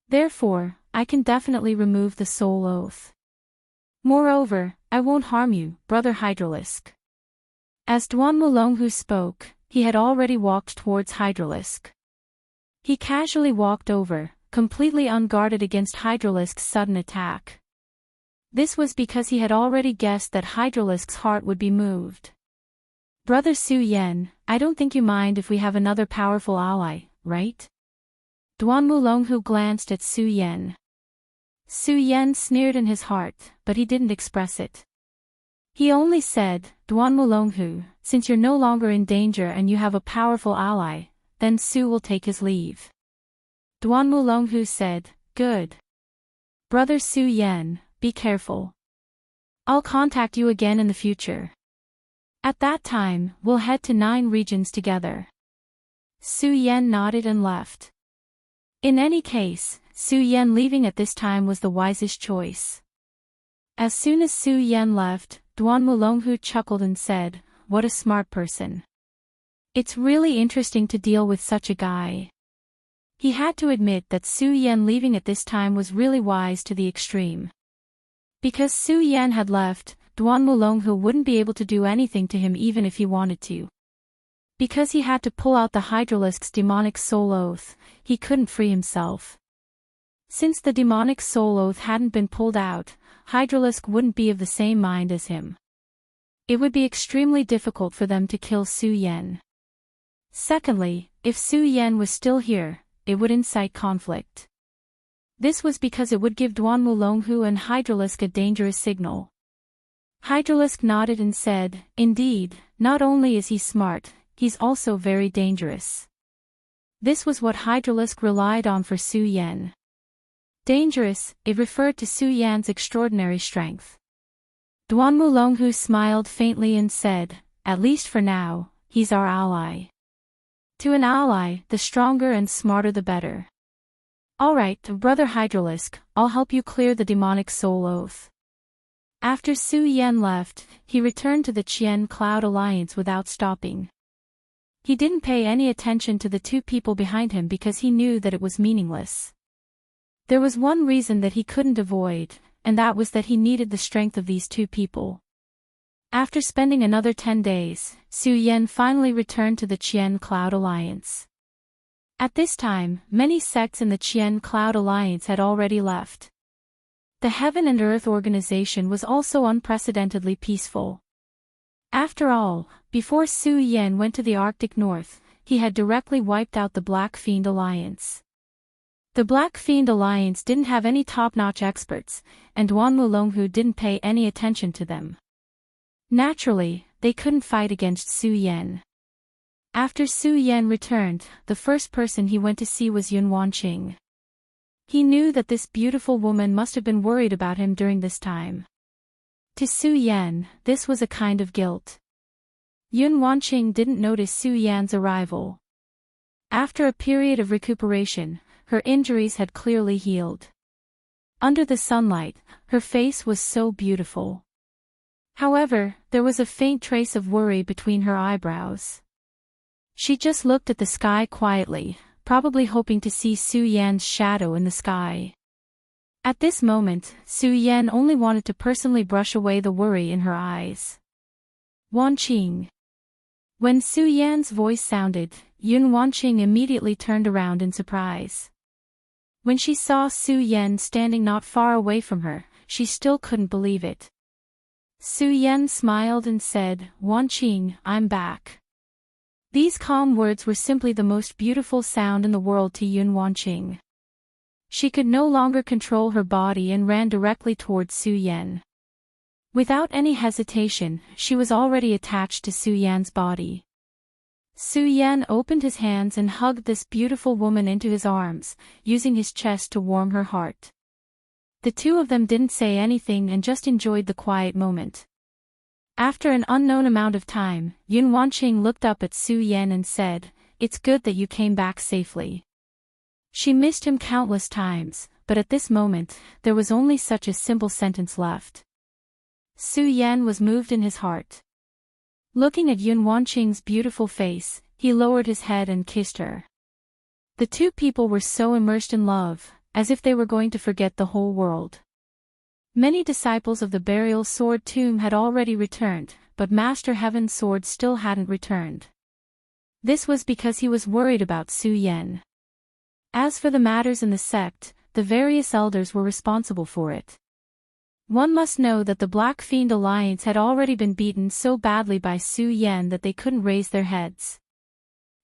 Therefore, I can definitely remove the soul oath. Moreover, I won't harm you, Brother Hydralisk." As Duan Mulonghu spoke, he had already walked towards Hydralisk. He casually walked over, completely unguarded against Hydralisk's sudden attack. This was because he had already guessed that Hydralisk's heart would be moved. "Brother Su Yan, I don't think you mind if we have another powerful ally, right?" Duan Mulonghu glanced at Su Yan. Su Yan sneered in his heart, but he didn't express it. He only said, "Duan Mulonghu, since you're no longer in danger and you have a powerful ally, then Su will take his leave." Duan Mulonghu said, "Good. Brother Su Yan, be careful." I'll contact you again in the future. At that time, we'll head to 9 regions together. Su Yan nodded and left. In any case, Su Yan leaving at this time was the wisest choice. As soon as Su Yan left, Duan Mulonghu chuckled and said, "What a smart person. It's really interesting to deal with such a guy." He had to admit that Su Yan leaving at this time was really wise to the extreme. Because Su Yan had left, Duan Mulonghu wouldn't be able to do anything to him even if he wanted to. Because he had to pull out the Hydralisk's demonic soul oath, he couldn't free himself. Since the demonic soul oath hadn't been pulled out, Hydralisk wouldn't be of the same mind as him. It would be extremely difficult for them to kill Su Yan. Secondly, if Su Yan was still here, it would incite conflict. This was because it would give Duan Mulonghu and Hydralisk a dangerous signal. Hydralisk nodded and said, "Indeed, not only is he smart, he's also very dangerous." This was what Hydralisk relied on for Su Yan. Dangerous, it referred to Su Yan's extraordinary strength. Duan Mulonghu smiled faintly and said, "At least for now, he's our ally." To an ally, the stronger and smarter the better. "Alright, brother Hydralisk, I'll help you clear the demonic soul oath." After Su Yan left, he returned to the Qian Cloud Alliance without stopping. He didn't pay any attention to the 2 people behind him because he knew that it was meaningless. There was one reason that he couldn't avoid, and that was that he needed the strength of these 2 people. After spending another 10 days, Su Yan finally returned to the Qian Cloud Alliance. At this time, many sects in the Qian Cloud Alliance had already left. The Heaven and Earth organization was also unprecedentedly peaceful. After all, before Su Yan went to the Arctic North, he had directly wiped out the Black Fiend Alliance. The Black Fiend Alliance didn't have any top-notch experts, and Duan Mulonghu didn't pay any attention to them. Naturally, they couldn't fight against Su Yan. After Su Yan returned, the first person he went to see was Yun Wanqing. He knew that this beautiful woman must have been worried about him during this time. To Su Yan, this was a kind of guilt. Yun Wanqing didn't notice Su Yan's arrival. After a period of recuperation, her injuries had clearly healed. Under the sunlight, her face was so beautiful. However, there was a faint trace of worry between her eyebrows. She just looked at the sky quietly, probably hoping to see Su Yan's shadow in the sky. At this moment, Su Yan only wanted to personally brush away the worry in her eyes. Wanqing. When Su Yan's voice sounded, Yun Wanqing immediately turned around in surprise. When she saw Su Yan standing not far away from her, she still couldn't believe it. Su Yan smiled and said, "Wanqing, I'm back." These calm words were simply the most beautiful sound in the world to Yun Wanqing. She could no longer control her body and ran directly towards Su Yan. Without any hesitation, she was already attached to Su Yan's body. Su Yan opened his hands and hugged this beautiful woman into his arms, using his chest to warm her heart. The 2 of them didn't say anything and just enjoyed the quiet moment. After an unknown amount of time, Yun Wanqing looked up at Su Yan and said, "It's good that you came back safely." She missed him countless times, but at this moment, there was only such a simple sentence left. Su Yan was moved in his heart. Looking at Yun Wanqing's beautiful face, he lowered his head and kissed her. The 2 people were so immersed in love, as if they were going to forget the whole world. Many disciples of the burial sword tomb had already returned, but Master Heaven's sword still hadn't returned. This was because he was worried about Su Yan. As for the matters in the sect, the various elders were responsible for it. One must know that the Black Fiend Alliance had already been beaten so badly by Su Yan that they couldn't raise their heads.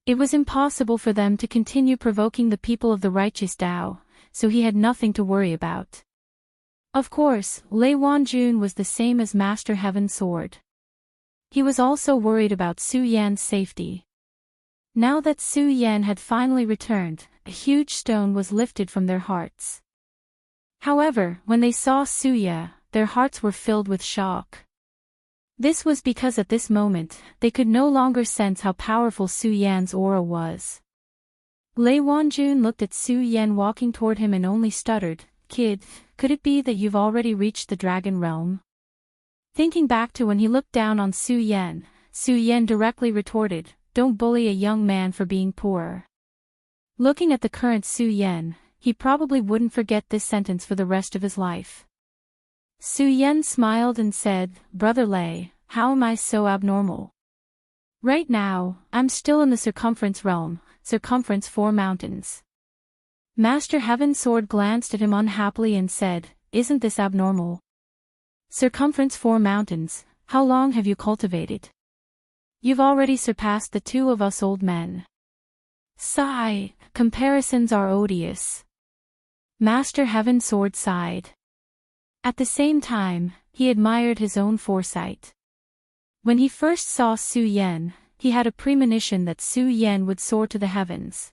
It was impossible for them to continue provoking the people of the righteous Tao, so he had nothing to worry about. Of course, Lei Wanjun was the same as Master Heaven's sword. He was also worried about Su Yan's safety. Now that Su Yan had finally returned, a huge stone was lifted from their hearts. However, when they saw Su Ya, their hearts were filled with shock. This was because at this moment, they could no longer sense how powerful Su Yan's aura was. Lei Wanjun looked at Su Yan walking toward him and only stuttered, "Kid, could it be that you've already reached the dragon realm?" Thinking back to when he looked down on Su Yan directly retorted, "Don't bully a young man for being poor." Looking at the current Su Yan, he probably wouldn't forget this sentence for the rest of his life. Su Yan smiled and said, "Brother Lei, how am I so abnormal? Right now, I'm still in the circumference realm, circumference 4 mountains." Master Heaven Sword glanced at him unhappily and said, "Isn't this abnormal? Circumference 4 mountains, how long have you cultivated? You've already surpassed the 2 of us old men." Sigh, comparisons are odious. Master Heaven Sword sighed. At the same time, he admired his own foresight. When he first saw Su Yan, he had a premonition that Su Yan would soar to the heavens.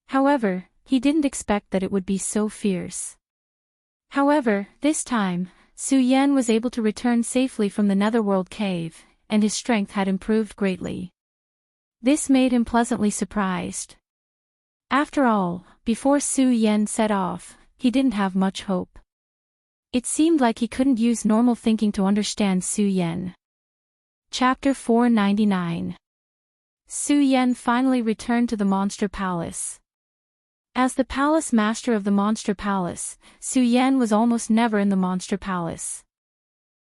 However, he didn't expect that it would be so fierce. However, this time, Su Yan was able to return safely from the Netherworld cave, and his strength had improved greatly. This made him pleasantly surprised. After all, before Su Yan set off, he didn't have much hope. It seemed like he couldn't use normal thinking to understand Su Yan. Chapter 499. Su Yan finally returned to the Monster Palace. As the palace master of the Monster Palace, Su Yan was almost never in the Monster Palace.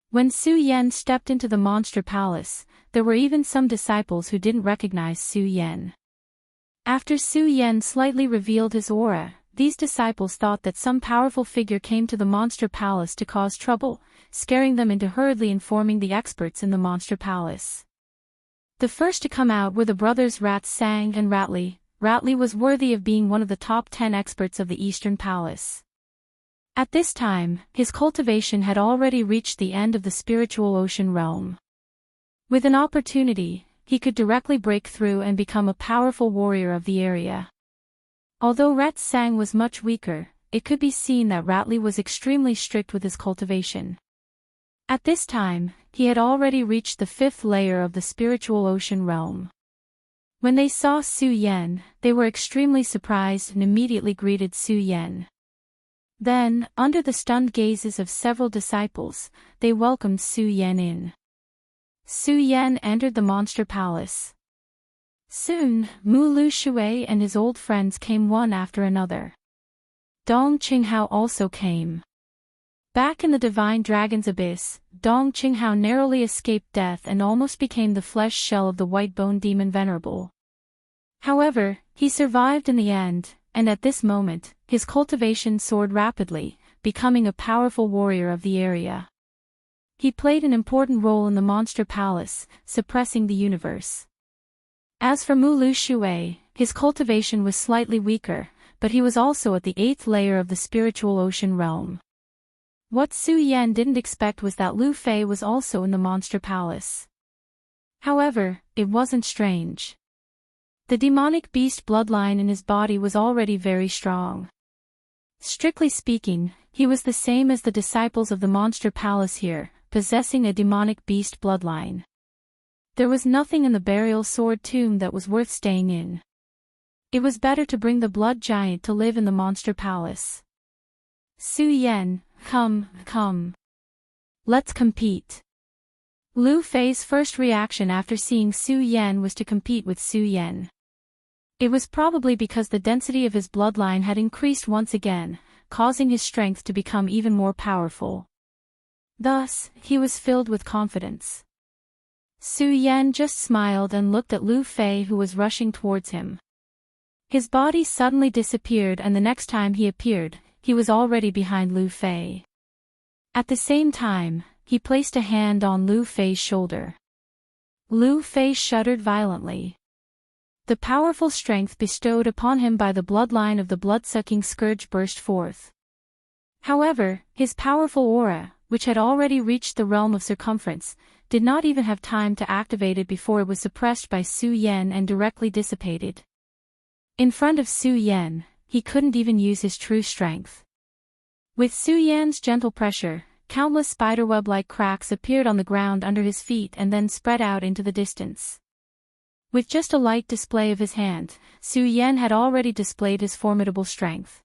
When Su Yan stepped into the Monster Palace, there were even some disciples who didn't recognize Su Yan. After Su Yan slightly revealed his aura, these disciples thought that some powerful figure came to the Monster Palace to cause trouble, scaring them into hurriedly informing the experts in the Monster Palace. The first to come out were the brothers Rat Sang and Ratli. Ratli was worthy of being one of the top 10 experts of the Eastern Palace. At this time, his cultivation had already reached the end of the spiritual ocean realm. With an opportunity, he could directly break through and become a powerful warrior of the area. Although Rat Sang was much weaker, it could be seen that Ratli was extremely strict with his cultivation. At this time, he had already reached the 5th layer of the spiritual ocean realm. When they saw Su Yan, they were extremely surprised and immediately greeted Su Yan. Then, under the stunned gazes of several disciples, they welcomed Su Yan in. Su Yan entered the Monster Palace. Soon, Mu Lu Shui and his old friends came one after another. Dong Qinghao also came. Back in the Divine Dragon's Abyss, Dong Qinghao narrowly escaped death and almost became the flesh shell of the white-bone demon Venerable. However, he survived in the end, and at this moment, his cultivation soared rapidly, becoming a powerful warrior of the area. He played an important role in the Monster Palace, suppressing the universe. As for Mu Lu Shui, his cultivation was slightly weaker, but he was also at the 8th layer of the spiritual ocean realm. What Su Yan didn't expect was that Lu Fei was also in the Monster Palace. However, it wasn't strange. The demonic beast bloodline in his body was already very strong. Strictly speaking, he was the same as the disciples of the Monster Palace here, possessing a demonic beast bloodline. There was nothing in the burial sword tomb that was worth staying in. It was better to bring the blood giant to live in the Monster Palace. Su Yan, come. Let's compete. Lu Fei's first reaction after seeing Su Yan was to compete with Su Yan. It was probably because the density of his bloodline had increased once again, causing his strength to become even more powerful. Thus, he was filled with confidence. Su Yan just smiled and looked at Lu Fei, who was rushing towards him. His body suddenly disappeared, and the next time he appeared, he was already behind Lu Fei. At the same time, he placed a hand on Lu Fei's shoulder. Lu Fei shuddered violently. The powerful strength bestowed upon him by the bloodline of the blood-sucking scourge burst forth. However, his powerful aura, which had already reached the realm of circumference, did not even have time to activate it before it was suppressed by Su Yan and directly dissipated. In front of Su Yan, he couldn't even use his true strength. With Su Yan's gentle pressure, countless spiderweb-like cracks appeared on the ground under his feet and then spread out into the distance. With just a light display of his hand, Su Yan had already displayed his formidable strength.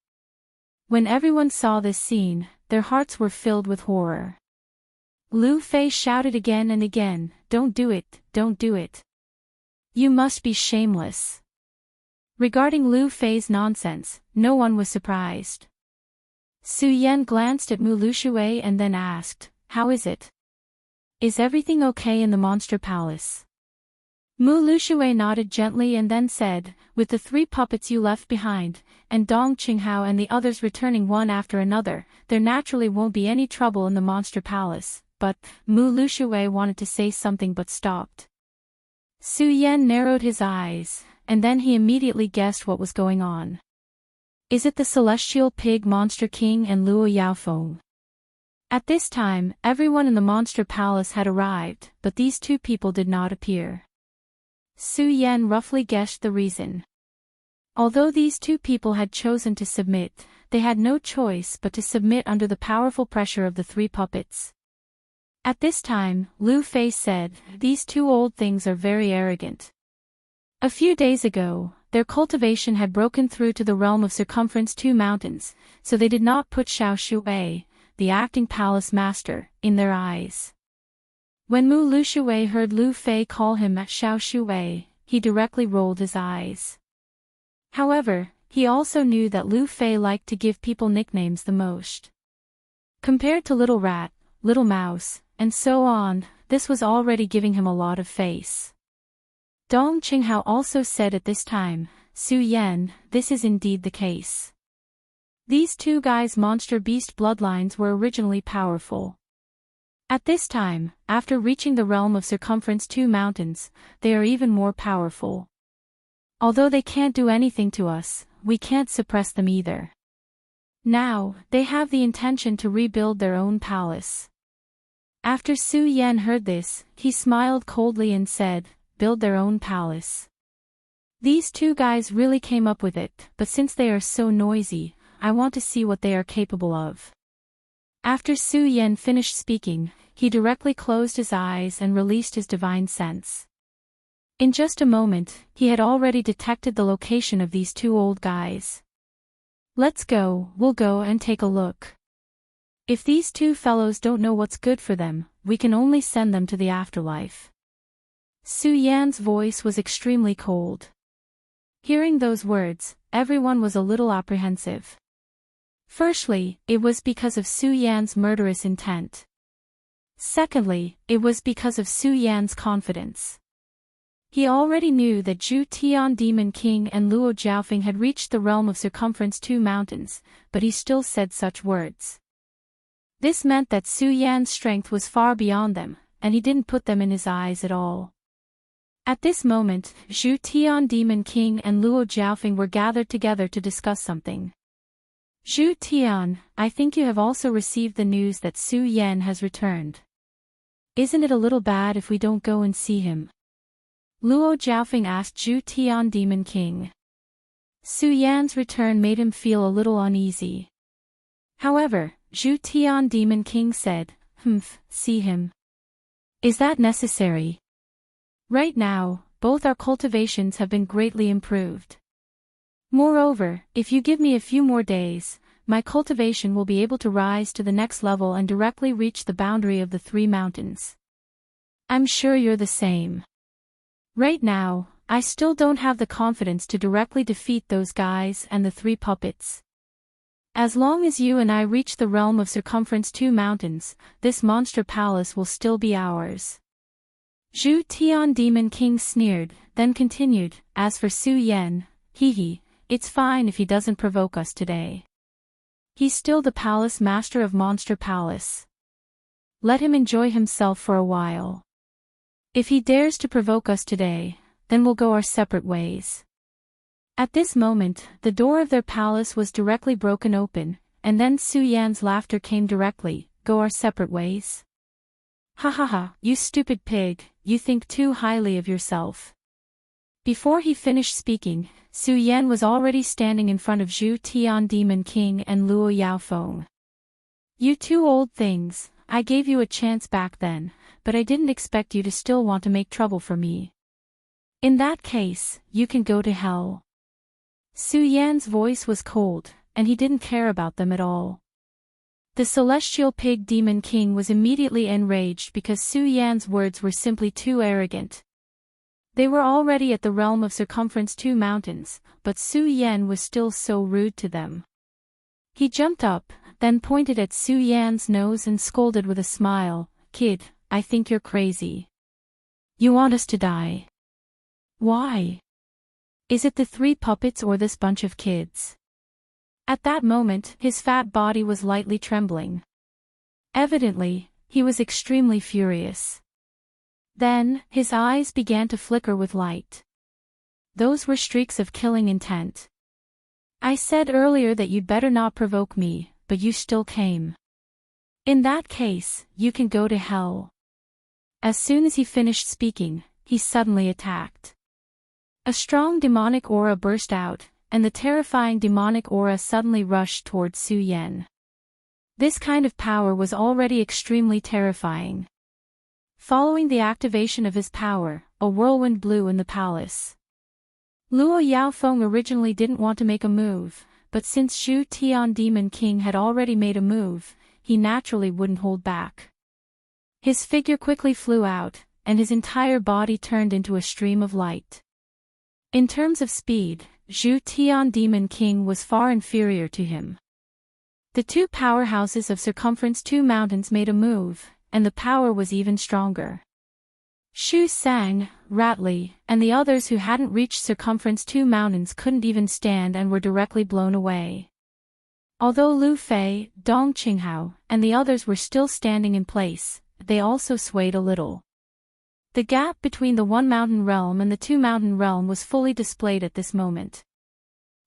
When everyone saw this scene, their hearts were filled with horror. Lu Fei shouted again and again, "Don't do it, don't do it. You must be shameless." Regarding Lu Fei's nonsense, no one was surprised. Su Yan glanced at Mu Lushui and then asked, "How is it? Is everything okay in the monster palace?" Mu Lushui nodded gently and then said, "With the 3 puppets you left behind, and Dong Qinghao and the others returning one after another, there naturally won't be any trouble in the monster palace," but Mu Lushui wanted to say something but stopped. Su Yan narrowed his eyes, and then he immediately guessed what was going on. Is it the celestial pig monster king and Luo Yaofeng? At this time, everyone in the monster palace had arrived, but these 2 people did not appear. Su Yan roughly guessed the reason. Although these 2 people had chosen to submit, they had no choice but to submit under the powerful pressure of the 3 puppets. At this time, Lu Fei said, "These 2 old things are very arrogant. A few days ago, their cultivation had broken through to the realm of circumference 2 mountains, so they did not put Xiao Shui, the acting palace master, in their eyes." When Mu Lushui heard Lu Fei call him Xiao Shui, he directly rolled his eyes. However, he also knew that Lu Fei liked to give people nicknames the most. Compared to Little Rat, Little Mouse, and so on, this was already giving him a lot of face. Dong Qinghao also said at this time, "Su Yan, this is indeed the case. These 2 guys' monster beast bloodlines were originally powerful. At this time, after reaching the realm of circumference 2 mountains, they are even more powerful. Although they can't do anything to us, we can't suppress them either. Now, they have the intention to rebuild their own palace." After Su Yan heard this, he smiled coldly and said, "Build their own palace. These 2 guys really came up with it, but since they are so noisy, I want to see what they are capable of." After Su Yan finished speaking, he directly closed his eyes and released his divine sense. In just a moment, he had already detected the location of these 2 old guys. "Let's go, we'll go and take a look. If these 2 fellows don't know what's good for them, we can only send them to the afterlife." Su Yan's voice was extremely cold. Hearing those words, everyone was a little apprehensive. Firstly, it was because of Su Yan's murderous intent. Secondly, it was because of Su Yan's confidence. He already knew that Zhu Tian Demon King and Luo Jiaofeng had reached the realm of circumference 2 mountains, but he still said such words. This meant that Su Yan's strength was far beyond them, and he didn't put them in his eyes at all. At this moment, Zhu Tian Demon King and Luo Jiaofeng were gathered together to discuss something. "Zhu Tian, I think you have also received the news that Su Yan has returned. Isn't it a little bad if we don't go and see him?" Luo Jiaofeng asked Zhu Tian Demon King. Su Yan's return made him feel a little uneasy. However, Zhu Tian Demon King said, "See him. Is that necessary? Right now, both our cultivations have been greatly improved. Moreover, if you give me a few more days, my cultivation will be able to rise to the next level and directly reach the boundary of the 3 mountains. I'm sure you're the same. Right now, I still don't have the confidence to directly defeat those guys and the 3 puppets. As long as you and I reach the realm of circumference 2 mountains, this monster palace will still be ours." Zhu Tian Demon King sneered, then continued, "As for Su Yan, it's fine if he doesn't provoke us today. He's still the palace master of Monster Palace. Let him enjoy himself for a while. If he dares to provoke us today, then we'll go our separate ways." At this moment, the door of their palace was directly broken open, and then Su Yan's laughter came directly, "Go our separate ways? Ha ha ha, you stupid pig, you think too highly of yourself." Before he finished speaking, Su Yan was already standing in front of Zhu Tian Demon King and Luo Yaofeng. You two old things, I gave you a chance back then, but I didn't expect you to still want to make trouble for me. In that case, you can go to hell. Su Yan's voice was cold, and he didn't care about them at all. The celestial pig demon king was immediately enraged because Su Yan's words were simply too arrogant. They were already at the realm of Circumference 2 Mountains, but Su Yan was still so rude to them. He jumped up, then pointed at Su Yan's nose and scolded with a smile, "Kid, I think you're crazy. You want us to die. Why? Is it the 3 puppets or this bunch of kids?" At that moment, his fat body was lightly trembling. Evidently, he was extremely furious. Then, his eyes began to flicker with light. Those were streaks of killing intent. "I said earlier that you'd better not provoke me, but you still came. In that case, you can go to hell." As soon as he finished speaking, he suddenly attacked. A strong demonic aura burst out, and the terrifying demonic aura suddenly rushed towards Su Yan. This kind of power was already extremely terrifying. Following the activation of his power, a whirlwind blew in the palace. Luo Yaofeng originally didn't want to make a move, but since Zhu Tian Demon King had already made a move, he naturally wouldn't hold back. His figure quickly flew out, and his entire body turned into a stream of light. In terms of speed, Zhu Tian Demon King was far inferior to him. The 2 powerhouses of Circumference 2 Mountains made a move, and the power was even stronger. Xu Sang, Ratley, and the others who hadn't reached Circumference 2 Mountains couldn't even stand and were directly blown away. Although Lu Fei, Dong Qinghao, and the others were still standing in place, they also swayed a little. The gap between the 1 mountain realm and the 2 mountain realm was fully displayed at this moment.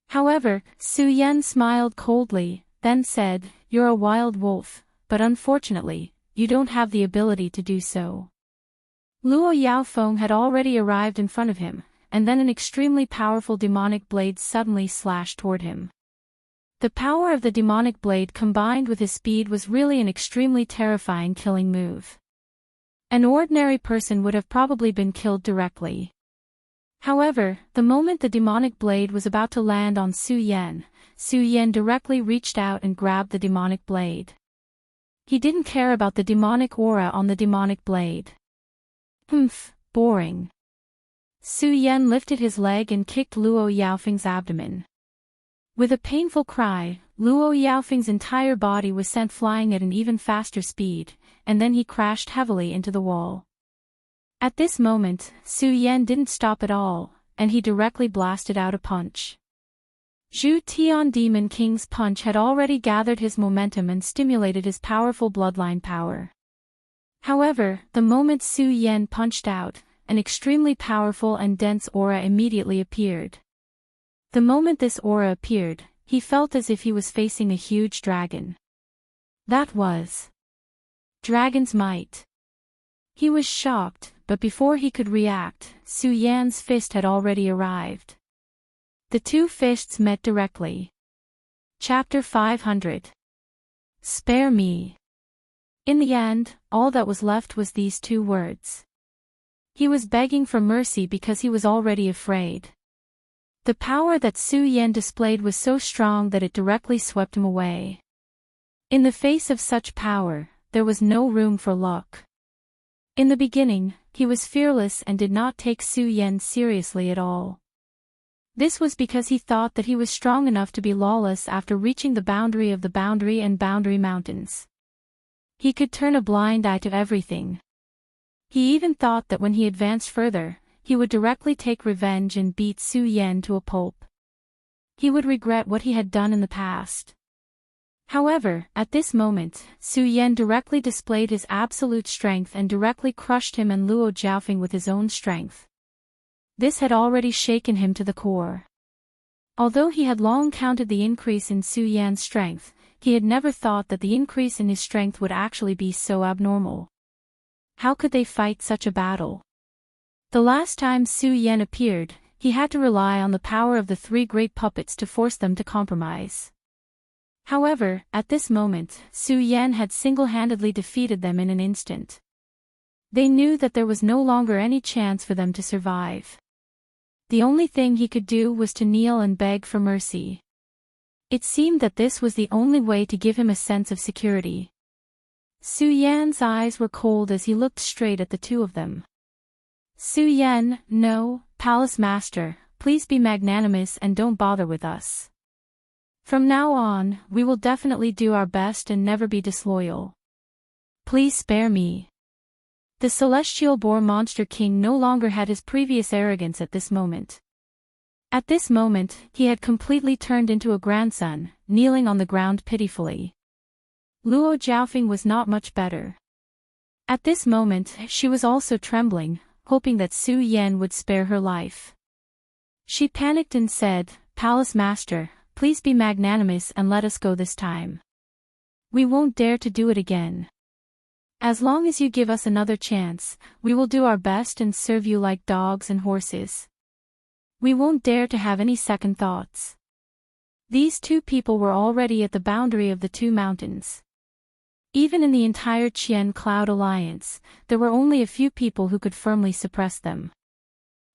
However, Su Yan smiled coldly, then said, "You're a wild wolf, but unfortunately, you don't have the ability to do so." Luo Yaofeng had already arrived in front of him, and then an extremely powerful demonic blade suddenly slashed toward him. The power of the demonic blade combined with his speed was really an extremely terrifying killing move. An ordinary person would have probably been killed directly. However, the moment the demonic blade was about to land on Su Yan directly reached out and grabbed the demonic blade. He didn't care about the demonic aura on the demonic blade. Boring. Su Yan lifted his leg and kicked Luo Yaofeng's abdomen. With a painful cry, Luo Yaofeng's entire body was sent flying at an even faster speed, and then he crashed heavily into the wall. At this moment, Su Yan didn't stop at all, and he directly blasted out a punch. Zhu Tian Demon King's punch had already gathered his momentum and stimulated his powerful bloodline power. However, the moment Su Yan punched out, an extremely powerful and dense aura immediately appeared. The moment this aura appeared, he felt as if he was facing a huge dragon. That was Dragon's Might. He was shocked, but before he could react, Su Yan's fist had already arrived. The 2 fists met directly. Chapter 500. Spare me. In the end, all that was left was these 2 words. He was begging for mercy because he was already afraid. The power that Su Yan displayed was so strong that it directly swept him away. In the face of such power, there was no room for luck. In the beginning, he was fearless and did not take Su Yan seriously at all. This was because he thought that he was strong enough to be lawless after reaching the boundary of the Boundary and Boundary Mountains. He could turn a blind eye to everything. He even thought that when he advanced further, he would directly take revenge and beat Su Yan to a pulp. He would regret what he had done in the past. However, at this moment, Su Yan directly displayed his absolute strength and directly crushed him and Luo Jiaofeng with his own strength. This had already shaken him to the core. Although he had long counted the increase in Su Yan's strength, he had never thought that the increase in his strength would actually be so abnormal. How could they fight such a battle? The last time Su Yan appeared, he had to rely on the power of the 3 great puppets to force them to compromise. However, at this moment, Su Yan had single-handedly defeated them in an instant. They knew that there was no longer any chance for them to survive. The only thing he could do was to kneel and beg for mercy. It seemed that this was the only way to give him a sense of security. Su Yan's eyes were cold as he looked straight at the two of them. Su Yan, no, Palace Master, please be magnanimous and don't bother with us. From now on, we will definitely do our best and never be disloyal. Please spare me. The celestial boar monster king no longer had his previous arrogance at this moment. At this moment, he had completely turned into a grandson, kneeling on the ground pitifully. Luo Jiaofeng was not much better. At this moment, she was also trembling, hoping that Su Yan would spare her life. She panicked and said, "Palace Master, please be magnanimous and let us go this time. We won't dare to do it again. As long as you give us another chance, we will do our best and serve you like dogs and horses. We won't dare to have any second thoughts." These two people were already at the boundary of the two mountains. Even in the entire Qian Cloud Alliance, there were only a few people who could firmly suppress them.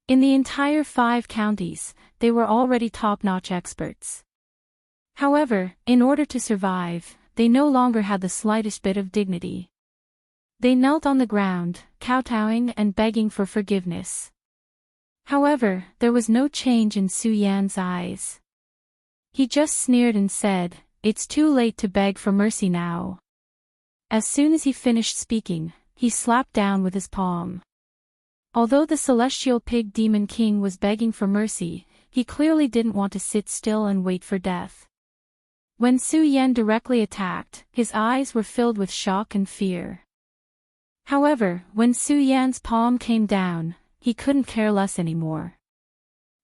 In the entire 5 counties, they were already top-notch experts. However, in order to survive, they no longer had the slightest bit of dignity. They knelt on the ground, kowtowing and begging for forgiveness. However, there was no change in Su Yan's eyes. He just sneered and said, "It's too late to beg for mercy now." As soon as he finished speaking, he slapped down with his palm. Although the celestial pig demon king was begging for mercy, he clearly didn't want to sit still and wait for death. When Su Yan directly attacked, his eyes were filled with shock and fear. However, when Su Yan's palm came down, he couldn't care less anymore.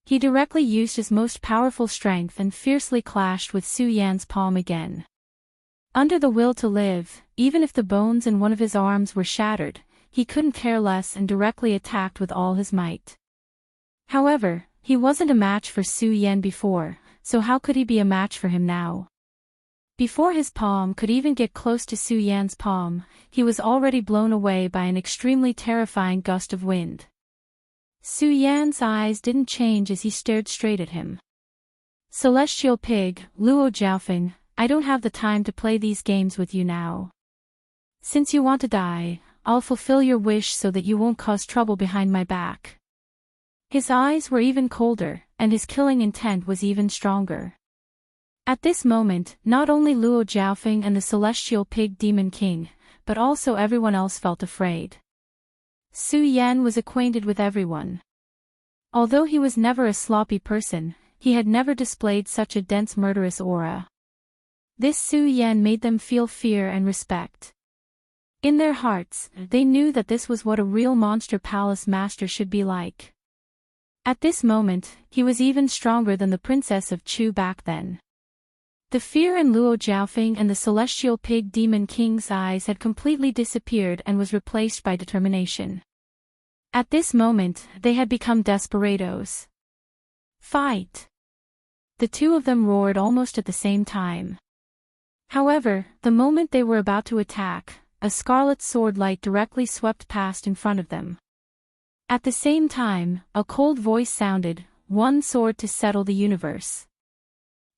He directly used his most powerful strength and fiercely clashed with Su Yan's palm again. Under the will to live, even if the bones in one of his arms were shattered, he couldn't care less and directly attacked with all his might. However, he wasn't a match for Su Yan before, so how could he be a match for him now? Before his palm could even get close to Su Yan's palm, he was already blown away by an extremely terrifying gust of wind. Su Yan's eyes didn't change as he stared straight at him. "Celestial pig, Luo Jiaofeng, I don't have the time to play these games with you now. Since you want to die, I'll fulfill your wish so that you won't cause trouble behind my back." His eyes were even colder, and his killing intent was even stronger. At this moment, not only Luo Jiaofeng and the celestial pig demon king, but also everyone else felt afraid. Su Yan was acquainted with everyone. Although he was never a sloppy person, he had never displayed such a dense murderous aura. This Su Yan made them feel fear and respect. In their hearts, they knew that this was what a real monster palace master should be like. At this moment, he was even stronger than the princess of Chu back then. The fear in Luo Jiaofeng and the celestial pig demon king's eyes had completely disappeared and was replaced by determination. At this moment, they had become desperados. "Fight!" The two of them roared almost at the same time. However, the moment they were about to attack, a scarlet sword light directly swept past in front of them. At the same time, a cold voice sounded, "One sword to settle the universe."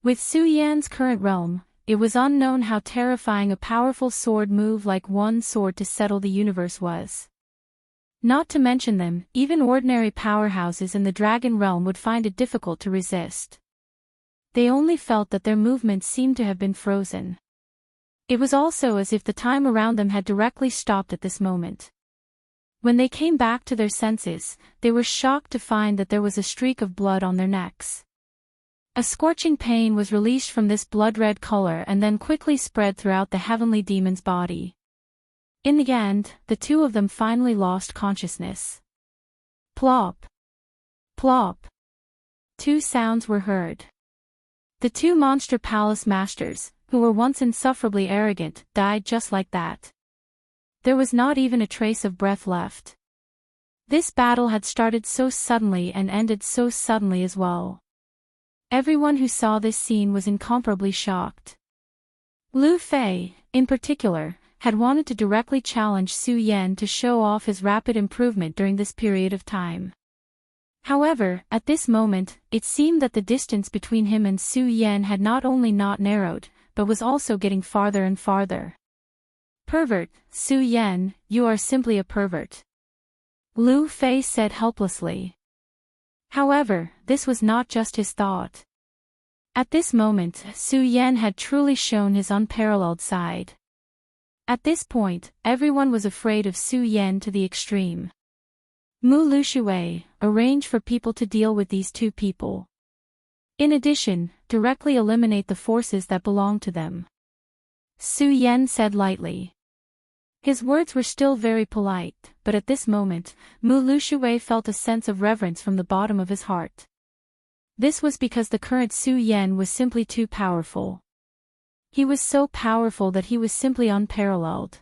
With Su Yan's current realm, it was unknown how terrifying a powerful sword move like one sword to settle the universe was. Not to mention them, even ordinary powerhouses in the dragon realm would find it difficult to resist. They only felt that their movements seemed to have been frozen. It was also as if the time around them had directly stopped at this moment. When they came back to their senses, they were shocked to find that there was a streak of blood on their necks. A scorching pain was released from this blood-red color and then quickly spread throughout the heavenly demon's body. In the end, the two of them finally lost consciousness. Plop! Plop! Two sounds were heard. The two monster palace masters, who were once insufferably arrogant, died just like that. There was not even a trace of breath left. This battle had started so suddenly and ended so suddenly as well. Everyone who saw this scene was incomparably shocked. Lu Fei, in particular, had wanted to directly challenge Su Yan to show off his rapid improvement during this period of time. However, at this moment, it seemed that the distance between him and Su Yan had not only not narrowed, but was also getting farther and farther. Pervert, Su Yan, you are simply a pervert. Lu Fei said helplessly. However, this was not just his thought. At this moment, Su Yan had truly shown his unparalleled side. At this point, everyone was afraid of Su Yan to the extreme. Mu Lushui, arrange for people to deal with these two people. In addition, directly eliminate the forces that belong to them. Su Yan said lightly. His words were still very polite, but at this moment, Mu Lushui felt a sense of reverence from the bottom of his heart. This was because the current Su Yan was simply too powerful. He was so powerful that he was simply unparalleled.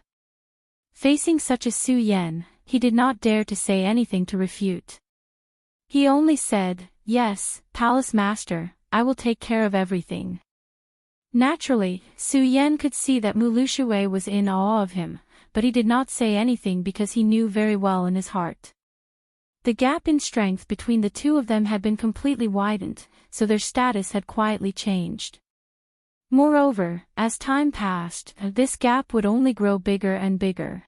Facing such a Su Yan, he did not dare to say anything to refute. He only said, "Yes, Palace Master, I will take care of everything." Naturally, Su Yan could see that Mu Lushui was in awe of him, but he did not say anything because he knew very well in his heart. The gap in strength between the two of them had been completely widened, so their status had quietly changed. Moreover, as time passed, this gap would only grow bigger and bigger.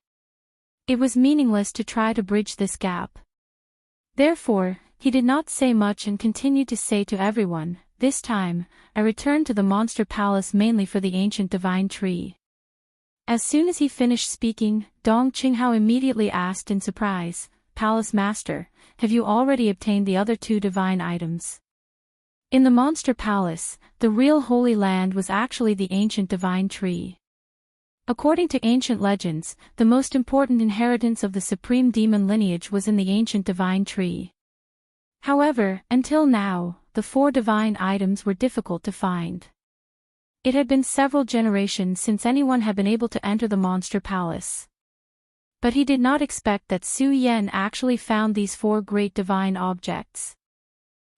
It was meaningless to try to bridge this gap. Therefore, he did not say much and continued to say to everyone, "This time, I returned to the monster palace mainly for the ancient divine tree." As soon as he finished speaking, Dong Qinghao immediately asked in surprise, "Palace Master, have you already obtained the other two divine items?" In the monster palace, the real holy land was actually the ancient divine tree. According to ancient legends, the most important inheritance of the supreme demon lineage was in the ancient divine tree. However, until now, the four divine items were difficult to find. It had been several generations since anyone had been able to enter the monster palace. But he did not expect that Su Yan actually found these four great divine objects.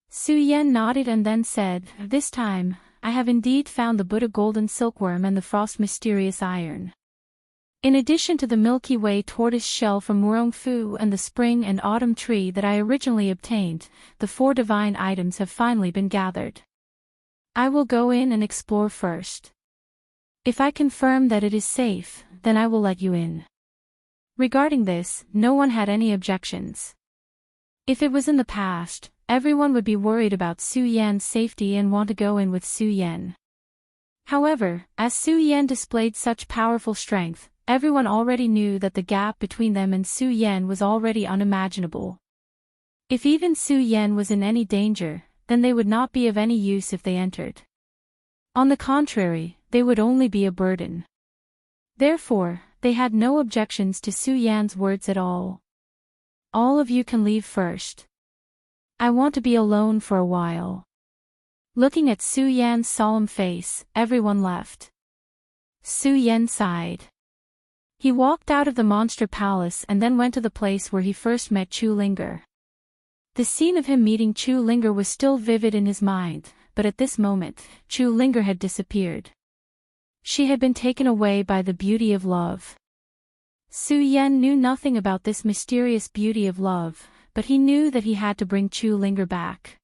Su Yan nodded and then said, "This time, I have indeed found the Buddha golden silkworm and the frost mysterious iron. In addition to the Milky Way tortoise shell from Murongfu and the spring and autumn tree that I originally obtained, the four divine items have finally been gathered. I will go in and explore first. If I confirm that it is safe, then I will let you in." Regarding this, no one had any objections. If it was in the past, everyone would be worried about Su Yan's safety and want to go in with Su Yan. However, as Su Yan displayed such powerful strength, everyone already knew that the gap between them and Su Yan was already unimaginable. If even Su Yan was in any danger, then they would not be of any use if they entered. On the contrary, they would only be a burden. Therefore, they had no objections to Su Yan's words at all. "All of you can leave first. I want to be alone for a while." Looking at Su Yan's solemn face, everyone left. Su Yan sighed. He walked out of the monster palace and then went to the place where he first met Chu Linger. The scene of him meeting Chu Linger was still vivid in his mind, but at this moment, Chu Linger had disappeared. She had been taken away by the beauty of love. Su Yan knew nothing about this mysterious beauty of love, but he knew that he had to bring Chu Linger back.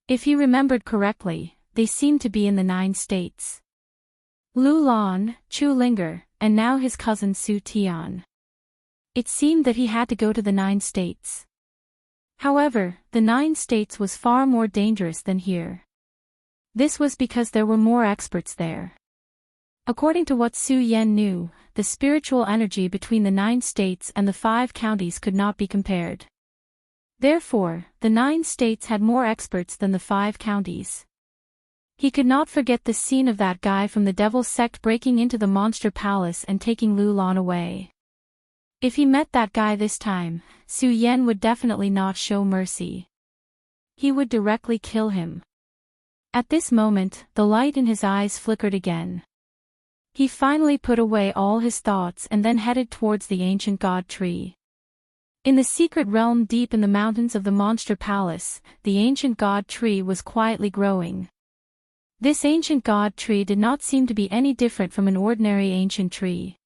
If he remembered correctly, they seemed to be in the 9 states. Lu Lan, Chu Linger, and now his cousin Su Tian. It seemed that he had to go to the 9 states. However, the 9 states was far more dangerous than here. This was because there were more experts there. According to what Su Yan knew, the spiritual energy between the 9 states and the 5 counties could not be compared. Therefore, the 9 states had more experts than the 5 counties. He could not forget the scene of that guy from the Devil's Sect breaking into the monster palace and taking Lu Lan away. If he met that guy this time, Su Yan would definitely not show mercy. He would directly kill him. At this moment, the light in his eyes flickered again. He finally put away all his thoughts and then headed towards the ancient god tree. In the secret realm deep in the mountains of the monster palace, the ancient god tree was quietly growing. This ancient god tree did not seem to be any different from an ordinary ancient tree.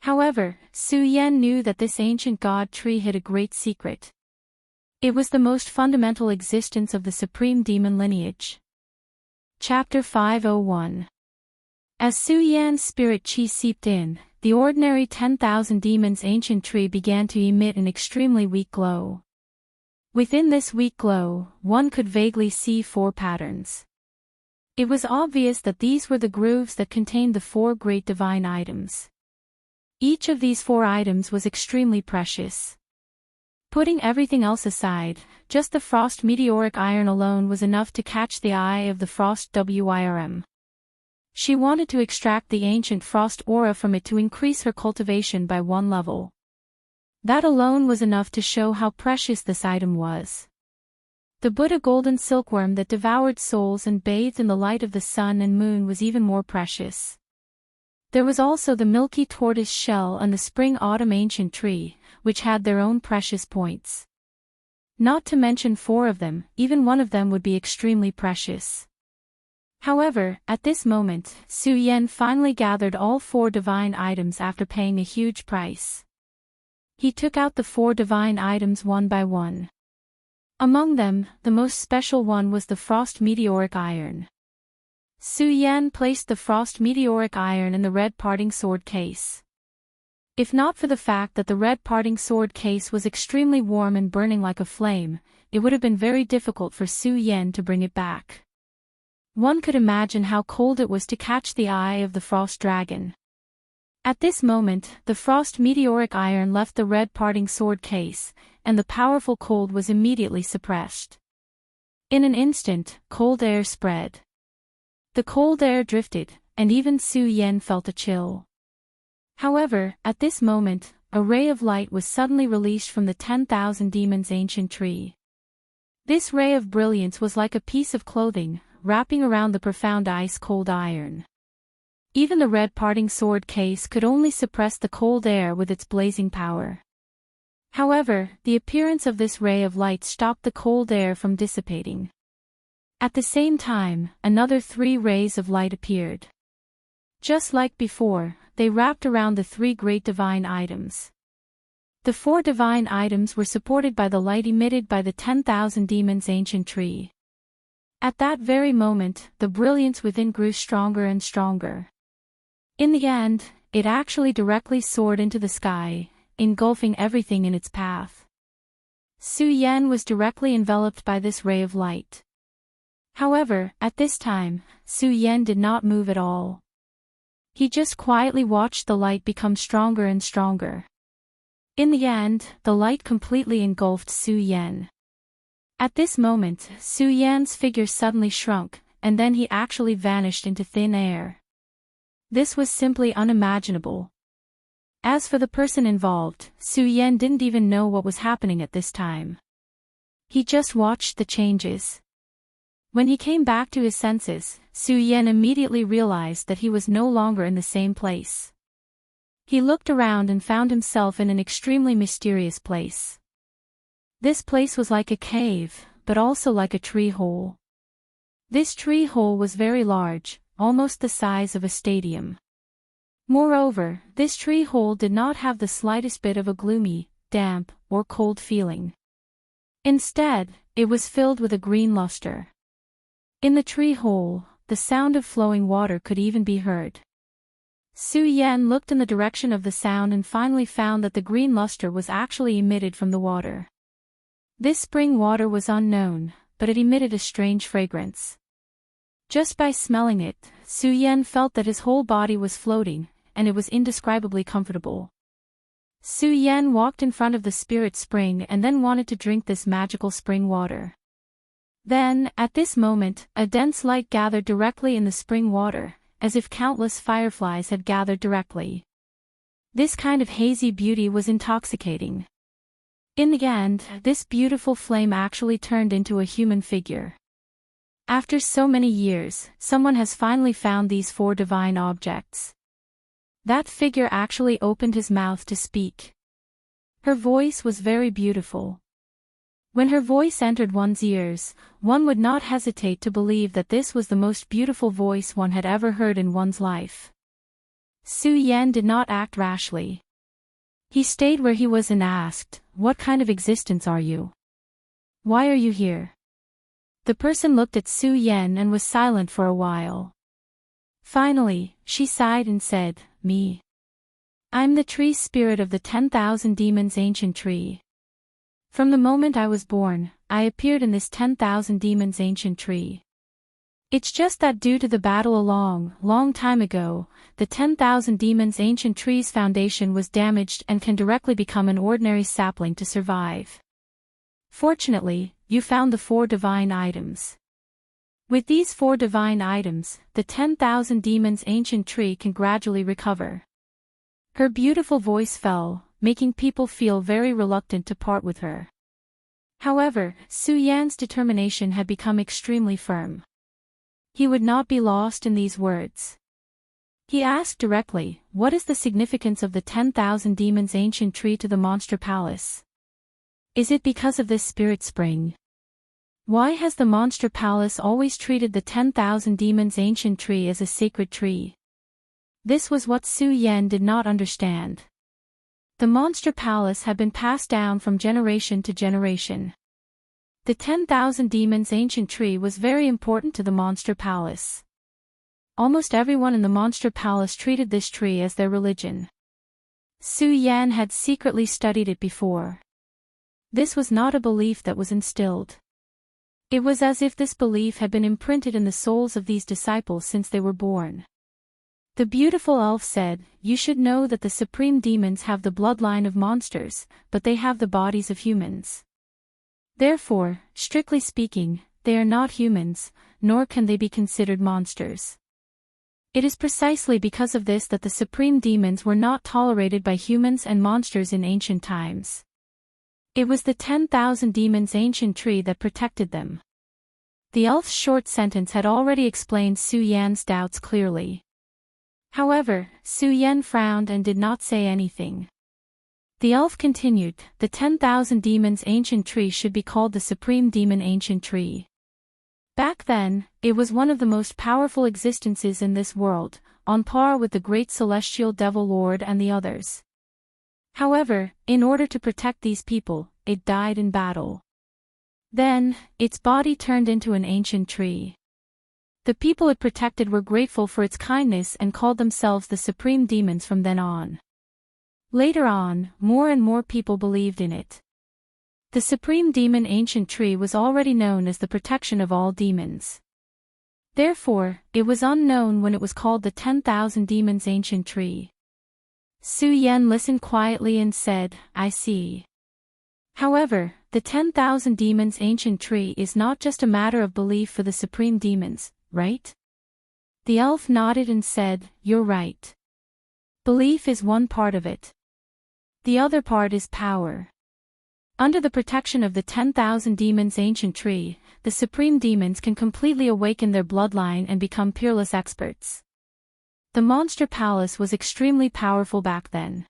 However, Su Yan knew that this ancient god tree hid a great secret. It was the most fundamental existence of the supreme demon lineage. Chapter 501. As Su Yan's spirit chi seeped in, the ordinary 10,000 demons' ancient tree began to emit an extremely weak glow. Within this weak glow, one could vaguely see 4 patterns. It was obvious that these were the grooves that contained the 4 great divine items. Each of these 4 items was extremely precious. Putting everything else aside, just the frost meteoric iron alone was enough to catch the eye of the frost WIRM. She wanted to extract the ancient frost aura from it to increase her cultivation by 1 level. That alone was enough to show how precious this item was. The Buddha golden silkworm that devoured souls and bathed in the light of the sun and moon was even more precious. There was also the milky tortoise shell and the spring-autumn ancient tree, which had their own precious points. Not to mention 4 of them, even one of them would be extremely precious. However, at this moment, Su Yan finally gathered all 4 divine items after paying a huge price. He took out the 4 divine items one by one. Among them, the most special one was the frost meteoric iron. Su Yan placed the frost meteoric iron in the red parting sword case. If not for the fact that the red parting sword case was extremely warm and burning like a flame, it would have been very difficult for Su Yan to bring it back. One could imagine how cold it was to catch the eye of the frost dragon. At this moment, the frost meteoric iron left the red parting sword case, and the powerful cold was immediately suppressed. In an instant, cold air spread. The cold air drifted, and even Su Yan felt a chill. However, at this moment, a ray of light was suddenly released from the 10,000 demons' ancient tree. This ray of brilliance was like a piece of clothing, wrapping around the profound ice-cold iron. Even the red parting sword case could only suppress the cold air with its blazing power. However, the appearance of this ray of light stopped the cold air from dissipating. At the same time, another 3 rays of light appeared. Just like before, they wrapped around the 3 great divine items. The 4 divine items were supported by the light emitted by the 10,000 demons' ancient tree. At that very moment, the brilliance within grew stronger and stronger. In the end, it actually directly soared into the sky, engulfing everything in its path. Su Yan was directly enveloped by this ray of light. However, at this time, Su Yan did not move at all. He just quietly watched the light become stronger and stronger. In the end, the light completely engulfed Su Yan. At this moment, Su Yan's figure suddenly shrunk, and then he actually vanished into thin air. This was simply unimaginable. As for the person involved, Su Yan didn't even know what was happening at this time. He just watched the changes. When he came back to his senses, Su Yan immediately realized that he was no longer in the same place. He looked around and found himself in an extremely mysterious place. This place was like a cave, but also like a tree hole. This tree hole was very large, almost the size of a stadium. Moreover, this tree hole did not have the slightest bit of a gloomy, damp, or cold feeling. Instead, it was filled with a green luster. In the tree hole, the sound of flowing water could even be heard. Su Yan looked in the direction of the sound and finally found that the green luster was actually emitted from the water. This spring water was unknown, but it emitted a strange fragrance. Just by smelling it, Su Yan felt that his whole body was floating, and it was indescribably comfortable. Su Yan walked in front of the spirit spring and then wanted to drink this magical spring water. Then, at this moment, a dense light gathered directly in the spring water, as if countless fireflies had gathered directly. This kind of hazy beauty was intoxicating. In the end, this beautiful flame actually turned into a human figure. After so many years, someone has finally found these 4 divine objects. That figure actually opened his mouth to speak. Her voice was very beautiful. When her voice entered one's ears, one would not hesitate to believe that this was the most beautiful voice one had ever heard in one's life. Su Yan did not act rashly. He stayed where he was and asked, "What kind of existence are you? Why are you here?" The person looked at Su Yan and was silent for a while. Finally, she sighed and said, "Me. I'm the tree spirit of the 10,000 demons ancient tree. From the moment I was born, I appeared in this 10,000 demons ancient tree. It's just that due to the battle a long time ago, the 10,000 demons ancient tree's foundation was damaged and can directly become an ordinary sapling to survive. Fortunately, you found the 4 divine items. With these 4 divine items, the 10,000 demons ancient tree can gradually recover." Her beautiful voice fell, making people feel very reluctant to part with her. However, Su Yan's determination had become extremely firm. He would not be lost in these words. He asked directly, "What is the significance of the 10,000 demons ancient tree to the monster palace? Is it because of this spirit spring? Why has the monster palace always treated the 10,000 demons ancient tree as a sacred tree?" This was what Su Yan did not understand. The monster palace had been passed down from generation to generation. The 10,000 demons ancient tree was very important to the monster palace. Almost everyone in the monster palace treated this tree as their religion. Su Yan had secretly studied it before. This was not a belief that was instilled. It was as if this belief had been imprinted in the souls of these disciples since they were born. The beautiful elf said, "You should know that the supreme demons have the bloodline of monsters, but they have the bodies of humans. Therefore, strictly speaking, they are not humans, nor can they be considered monsters. It is precisely because of this that the supreme demons were not tolerated by humans and monsters in ancient times. It was the 10,000 demons ancient tree that protected them." The elf's short sentence had already explained Su Yan's doubts clearly. However, Su Yan frowned and did not say anything. The elf continued, "The 10,000 demons ancient tree should be called the supreme demon ancient tree. Back then, it was one of the most powerful existences in this world, on par with the great celestial devil lord and the others. However, in order to protect these people, it died in battle. Then, its body turned into an ancient tree. The people it protected were grateful for its kindness and called themselves the supreme demons from then on. Later on, more and more people believed in it. The supreme demon ancient tree was already known as the protection of all demons. Therefore, it was unknown when it was called the 10,000 demons ancient tree." Su Yan listened quietly and said, "I see. However, the 10,000 demons ancient tree is not just a matter of belief for the supreme demons, right?" The elf nodded and said, "You're right. Belief is one part of it. The other part is power. Under the protection of the 10,000 demons ancient tree, the supreme demons can completely awaken their bloodline and become peerless experts. The monster palace was extremely powerful back then.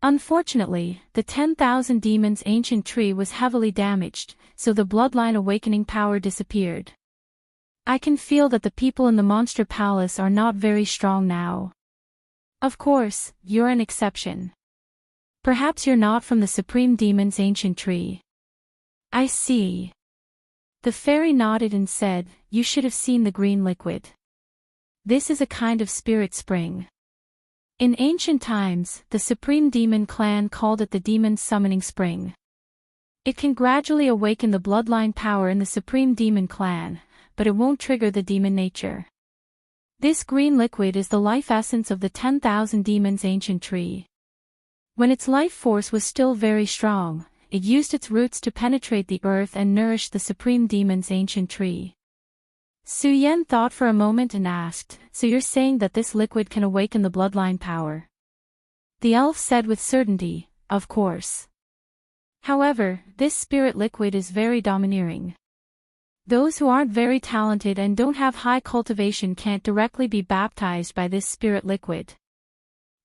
Unfortunately, the 10,000 demons ancient tree was heavily damaged, so the bloodline awakening power disappeared. I can feel that the people in the monster palace are not very strong now. Of course, you're an exception. Perhaps you're not from the supreme demons ancient tree." "I see." The fairy nodded and said, "You should have seen the green liquid. This is a kind of spirit spring. In ancient times, the supreme demon clan called it the demon's summoning spring. It can gradually awaken the bloodline power in the supreme demon clan, but it won't trigger the demon nature. This green liquid is the life essence of the 10,000 demons ancient tree. When its life force was still very strong, it used its roots to penetrate the earth and nourish the supreme demon's ancient tree." Su Yan thought for a moment and asked, "So you're saying that this liquid can awaken the bloodline power?" The elf said with certainty, "Of course. However, this spirit liquid is very domineering. Those who aren't very talented and don't have high cultivation can't directly be baptized by this spirit liquid.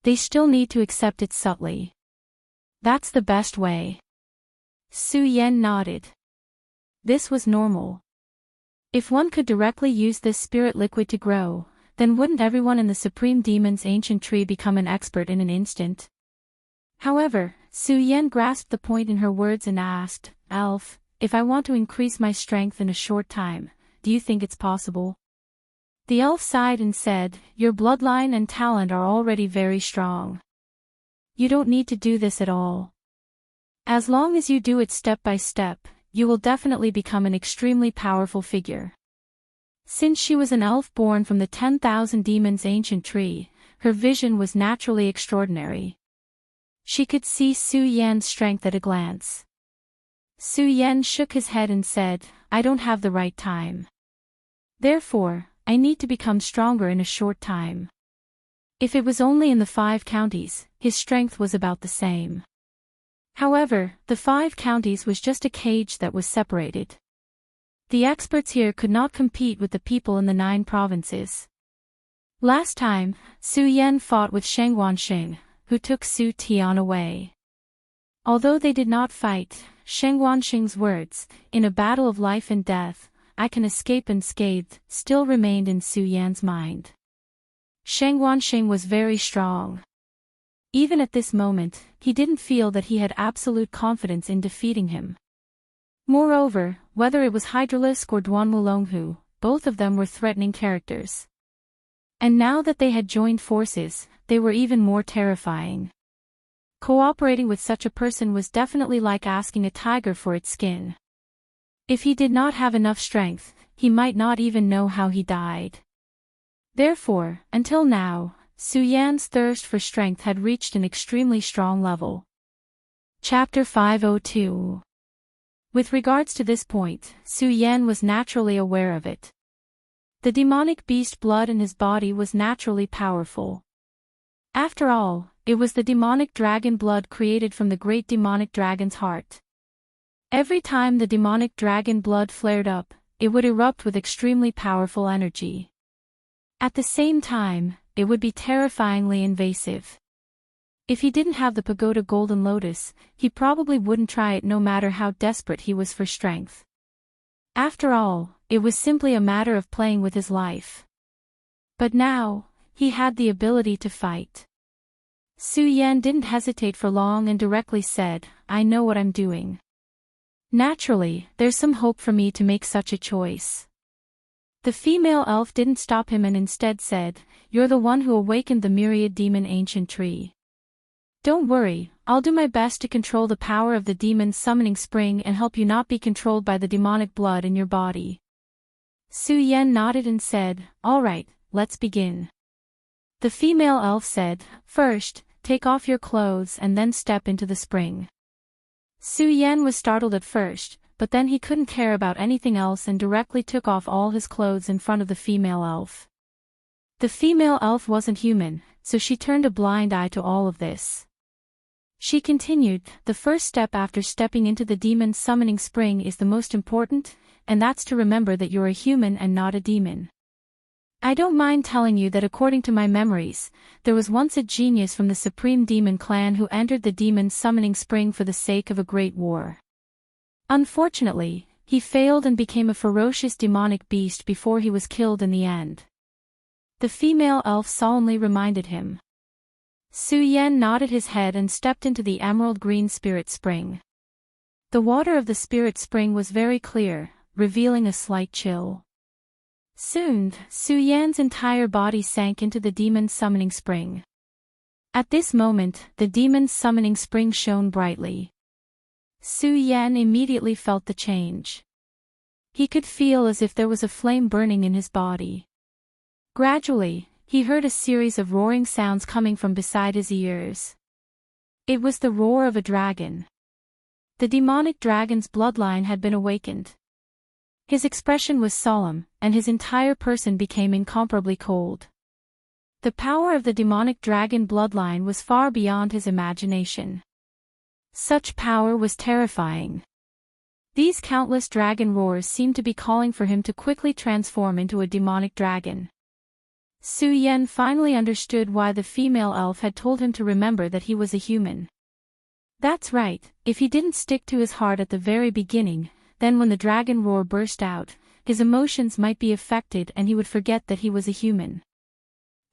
They still need to accept it subtly. That's the best way." Su Yan nodded. This was normal. If one could directly use this spirit liquid to grow, then wouldn't everyone in the Supreme Demon's ancient tree become an expert in an instant? However, Su Yan grasped the point in her words and asked, Elf, if I want to increase my strength in a short time, do you think it's possible? The elf sighed and said, your bloodline and talent are already very strong. You don't need to do this at all. As long as you do it step by step, you will definitely become an extremely powerful figure. Since she was an elf born from the 10,000 demons ancient tree, her vision was naturally extraordinary. She could see Su Yan's strength at a glance. Su Yan shook his head and said, I don't have the right time. Therefore, I need to become stronger in a short time. If it was only in the 5 counties, his strength was about the same. However, the 5 counties was just a cage that was separated. The experts here could not compete with the people in the 9 provinces. Last time, Su Yan fought with Sheng Wansheng, who took Su Tian away. Although they did not fight, Sheng Wansheng's words, in a battle of life and death, I can escape unscathed, still remained in Su Yan's mind. Sheng Wansheng was very strong. Even at this moment, he didn't feel that he had absolute confidence in defeating him. Moreover, whether it was Hydralisk or Duan Wulonghu, both of them were threatening characters. And now that they had joined forces, they were even more terrifying. Cooperating with such a person was definitely like asking a tiger for its skin. If he did not have enough strength, he might not even know how he died. Therefore, until now, Su Yan's thirst for strength had reached an extremely strong level. Chapter 502. With regards to this point, Su Yan was naturally aware of it. The demonic beast blood in his body was naturally powerful. After all, it was the demonic dragon blood created from the great demonic dragon's heart. Every time the demonic dragon blood flared up, it would erupt with extremely powerful energy. At the same time, it would be terrifyingly invasive. If he didn't have the pagoda golden lotus, he probably wouldn't try it no matter how desperate he was for strength. After all, it was simply a matter of playing with his life. But now, he had the ability to fight. Su Yan didn't hesitate for long and directly said, I know what I'm doing. Naturally, there's some hope for me to make such a choice. The female elf didn't stop him and instead said, You're the one who awakened the myriad demon ancient tree. Don't worry, I'll do my best to control the power of the demon's summoning spring and help you not be controlled by the demonic blood in your body. Su Yan nodded and said, All right, let's begin. The female elf said, First, take off your clothes and then step into the spring. Su Yan was startled at first, but then he couldn't care about anything else and directly took off all his clothes in front of the female elf. The female elf wasn't human, so she turned a blind eye to all of this. She continued, The first step after stepping into the demon's summoning spring is the most important, and that's to remember that you're a human and not a demon. I don't mind telling you that according to my memories, there was once a genius from the Supreme Demon clan who entered the demon's summoning spring for the sake of a great war. Unfortunately, he failed and became a ferocious demonic beast before he was killed in the end. The female elf solemnly reminded him. Su Yan nodded his head and stepped into the emerald green spirit spring. The water of the spirit spring was very clear, revealing a slight chill. Soon, Su Yan's entire body sank into the demon's summoning spring. At this moment, the demon's summoning spring shone brightly. Su Yan immediately felt the change. He could feel as if there was a flame burning in his body. Gradually, he heard a series of roaring sounds coming from beside his ears. It was the roar of a dragon. The demonic dragon's bloodline had been awakened. His expression was solemn, and his entire person became incomparably cold. The power of the demonic dragon bloodline was far beyond his imagination. Such power was terrifying. These countless dragon roars seemed to be calling for him to quickly transform into a demonic dragon. Su Yan finally understood why the female elf had told him to remember that he was a human. That's right, if he didn't stick to his heart at the very beginning, then when the dragon roar burst out, his emotions might be affected and he would forget that he was a human.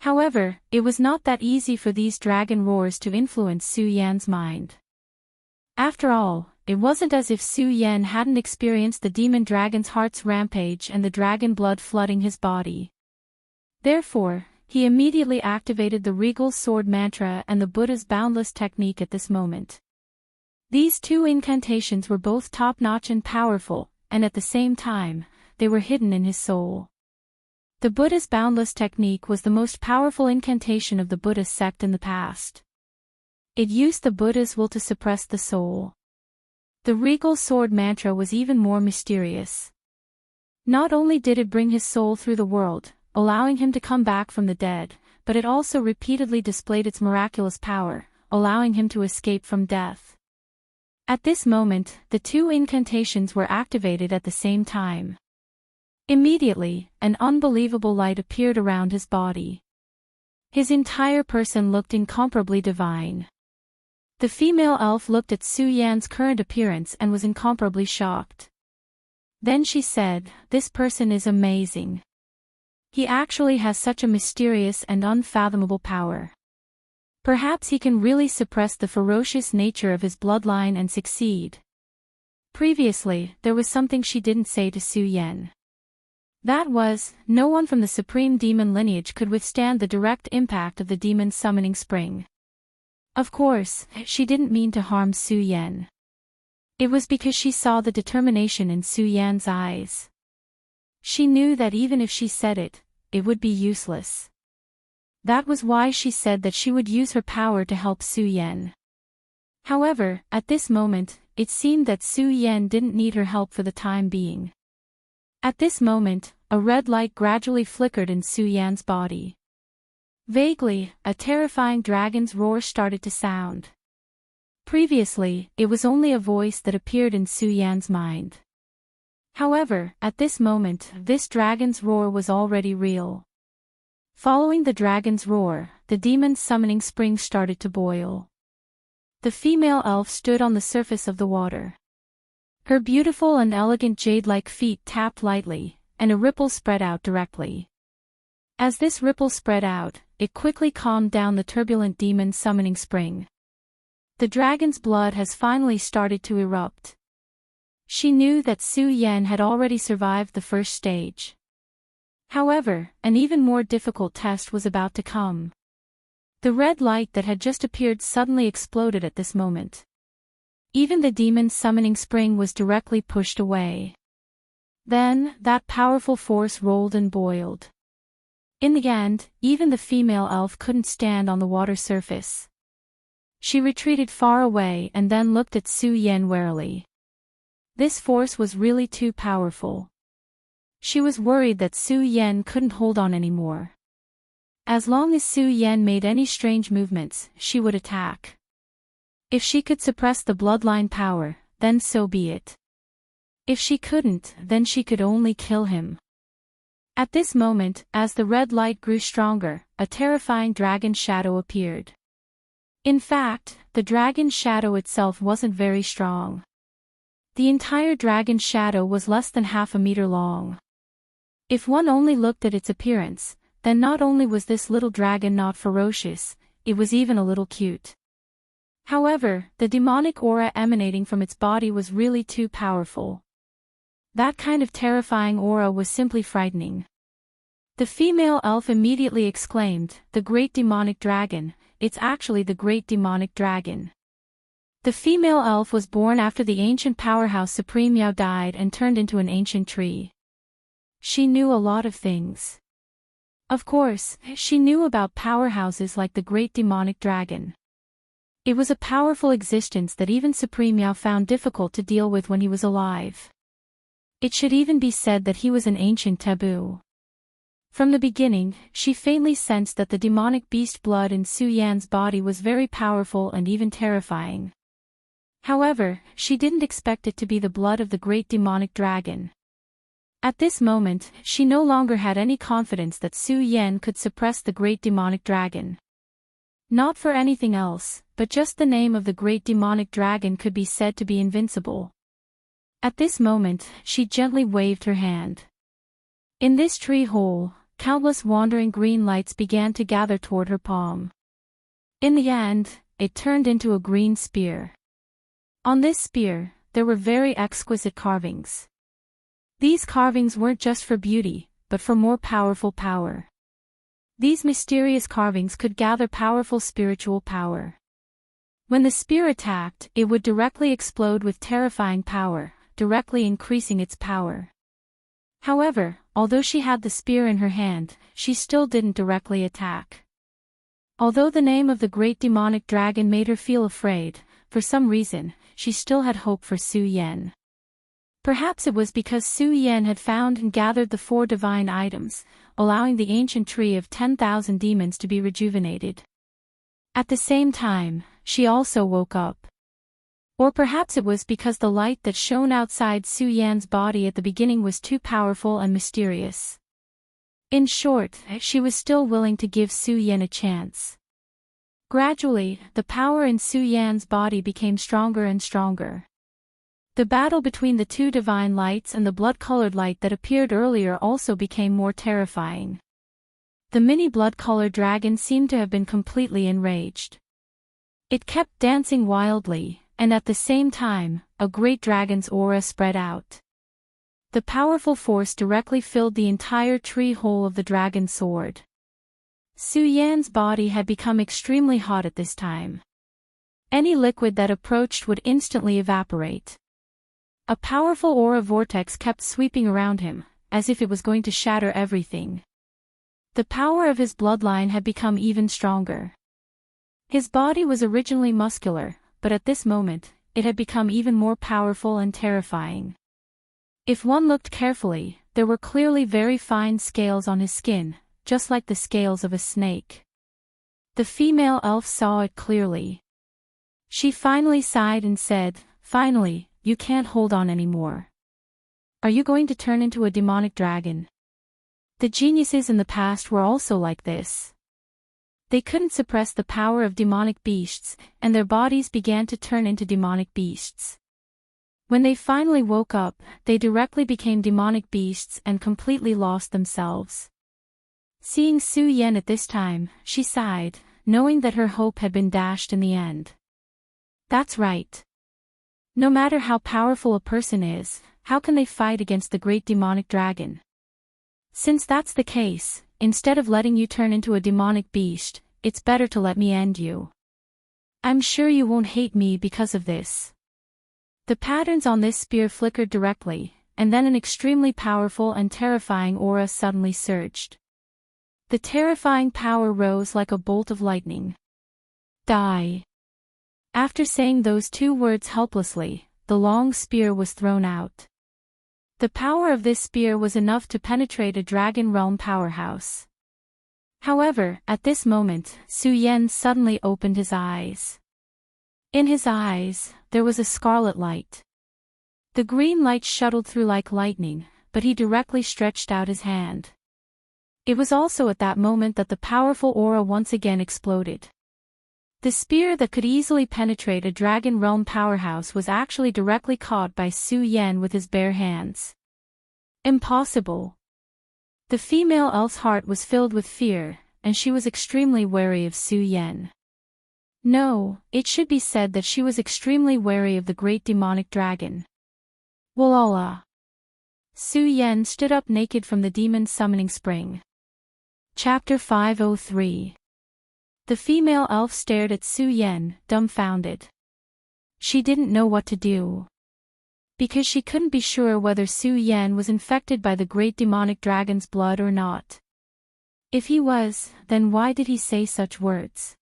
However, it was not that easy for these dragon roars to influence Su Yan's mind. After all, it wasn't as if Su Yan hadn't experienced the demon dragon's heart's rampage and the dragon blood flooding his body. Therefore, he immediately activated the regal sword mantra and the Buddha's boundless technique at this moment. These two incantations were both top-notch and powerful, and at the same time, they were hidden in his soul. The Buddha's boundless technique was the most powerful incantation of the Buddhist sect in the past. It used the Buddha's will to suppress the soul. The regal sword mantra was even more mysterious. Not only did it bring his soul through the world, allowing him to come back from the dead, but it also repeatedly displayed its miraculous power, allowing him to escape from death. At this moment, the two incantations were activated at the same time. Immediately, an unbelievable light appeared around his body. His entire person looked incomparably divine. The female elf looked at Su Yan's current appearance and was incomparably shocked. Then she said, "This person is amazing. He actually has such a mysterious and unfathomable power. Perhaps he can really suppress the ferocious nature of his bloodline and succeed." Previously, there was something she didn't say to Su Yan. That was, no one from the supreme demon lineage could withstand the direct impact of the demon's summoning spring. Of course, she didn't mean to harm Su Yan. It was because she saw the determination in Su Yan's eyes. She knew that even if she said it, it would be useless. That was why she said that she would use her power to help Su Yan. However, at this moment, it seemed that Su Yan didn't need her help for the time being. At this moment, a red light gradually flickered in Su Yan's body. Vaguely, a terrifying dragon's roar started to sound. Previously, it was only a voice that appeared in Su Yan's mind. However, at this moment, this dragon's roar was already real. Following the dragon's roar, the demon's summoning spring started to boil. The female elf stood on the surface of the water. Her beautiful and elegant jade-like feet tapped lightly, and a ripple spread out directly. As this ripple spread out, it quickly calmed down the turbulent demon summoning spring. The dragon's blood has finally started to erupt. She knew that Su Yan had already survived the first stage. However, an even more difficult test was about to come. The red light that had just appeared suddenly exploded at this moment. Even the demon's summoning spring was directly pushed away. Then, that powerful force rolled and boiled. In the end, even the female elf couldn't stand on the water surface. She retreated far away and then looked at Su Yan warily. This force was really too powerful. She was worried that Su Yan couldn't hold on anymore. As long as Su Yan made any strange movements, she would attack. If she could suppress the bloodline power, then so be it. If she couldn't, then she could only kill him. At this moment, as the red light grew stronger, a terrifying dragon shadow appeared. In fact, the dragon shadow itself wasn't very strong. The entire dragon shadow was less than half a meter long. If one only looked at its appearance, then not only was this little dragon not ferocious, it was even a little cute. However, the demonic aura emanating from its body was really too powerful. That kind of terrifying aura was simply frightening. The female elf immediately exclaimed, "The great demonic dragon, it's actually the great demonic dragon." The female elf was born after the ancient powerhouse Supreme Yao died and turned into an ancient tree. She knew a lot of things. Of course, she knew about powerhouses like the great demonic dragon. It was a powerful existence that even Supreme Yao found difficult to deal with when he was alive. It should even be said that he was an ancient taboo. From the beginning, she faintly sensed that the demonic beast blood in Su Yan's body was very powerful and even terrifying. However, she didn't expect it to be the blood of the great demonic dragon. At this moment, she no longer had any confidence that Su Yan could suppress the great demonic dragon. Not for anything else, but just the name of the great demonic dragon could be said to be invincible. At this moment, she gently waved her hand. In this tree hole, countless wandering green lights began to gather toward her palm. In the end, it turned into a green spear. On this spear, there were very exquisite carvings. These carvings weren't just for beauty, but for more powerful power. These mysterious carvings could gather powerful spiritual power. When the spear attacked, it would directly explode with terrifying power, directly increasing its power. However, although she had the spear in her hand, she still didn't directly attack. Although the name of the great demonic dragon made her feel afraid, for some reason, she still had hope for Su Yan. Perhaps it was because Su Yan had found and gathered the 4 divine items, allowing the ancient tree of 10,000 demons to be rejuvenated. At the same time, she also woke up. Or perhaps it was because the light that shone outside Su Yan's body at the beginning was too powerful and mysterious. In short, she was still willing to give Su Yan a chance. Gradually, the power in Su Yan's body became stronger and stronger. The battle between the 2 divine lights and the blood-colored light that appeared earlier also became more terrifying. The mini blood-colored dragon seemed to have been completely enraged. It kept dancing wildly, and at the same time, a great dragon's aura spread out. The powerful force directly filled the entire tree hole of the dragon's sword. Su Yan's body had become extremely hot at this time. Any liquid that approached would instantly evaporate. A powerful aura vortex kept sweeping around him, as if it was going to shatter everything. The power of his bloodline had become even stronger. His body was originally muscular, but at this moment, it had become even more powerful and terrifying. If one looked carefully, there were clearly very fine scales on his skin, just like the scales of a snake. The female elf saw it clearly. She finally sighed and said, "Finally, you can't hold on anymore. Are you going to turn into a demonic dragon?" The geniuses in the past were also like this. They couldn't suppress the power of demonic beasts, and their bodies began to turn into demonic beasts. When they finally woke up, they directly became demonic beasts and completely lost themselves. Seeing Su Yan at this time, she sighed, knowing that her hope had been dashed in the end. That's right. No matter how powerful a person is, how can they fight against the great demonic dragon? Since that's the case, instead of letting you turn into a demonic beast, it's better to let me end you. I'm sure you won't hate me because of this. The patterns on this spear flickered directly, and then an extremely powerful and terrifying aura suddenly surged. The terrifying power rose like a bolt of lightning. Die. After saying those 2 words helplessly, the long spear was thrown out. The power of this spear was enough to penetrate a dragon realm powerhouse. However, at this moment, Su Yan suddenly opened his eyes. In his eyes, there was a scarlet light. The green light shuttled through like lightning, but he directly stretched out his hand. It was also at that moment that the powerful aura once again exploded. The spear that could easily penetrate a dragon realm powerhouse was actually directly caught by Su Yan with his bare hands. Impossible. The female elf's heart was filled with fear, and she was extremely wary of Su Yan. No, it should be said that she was extremely wary of the great demonic dragon. Walala. Su Yan stood up naked from the demon summoning spring. Chapter 503. The female elf stared at Su Yan, dumbfounded. She didn't know what to do. Because she couldn't be sure whether Su Yan was infected by the great demonic dragon's blood or not. If he was, then why did he say such words?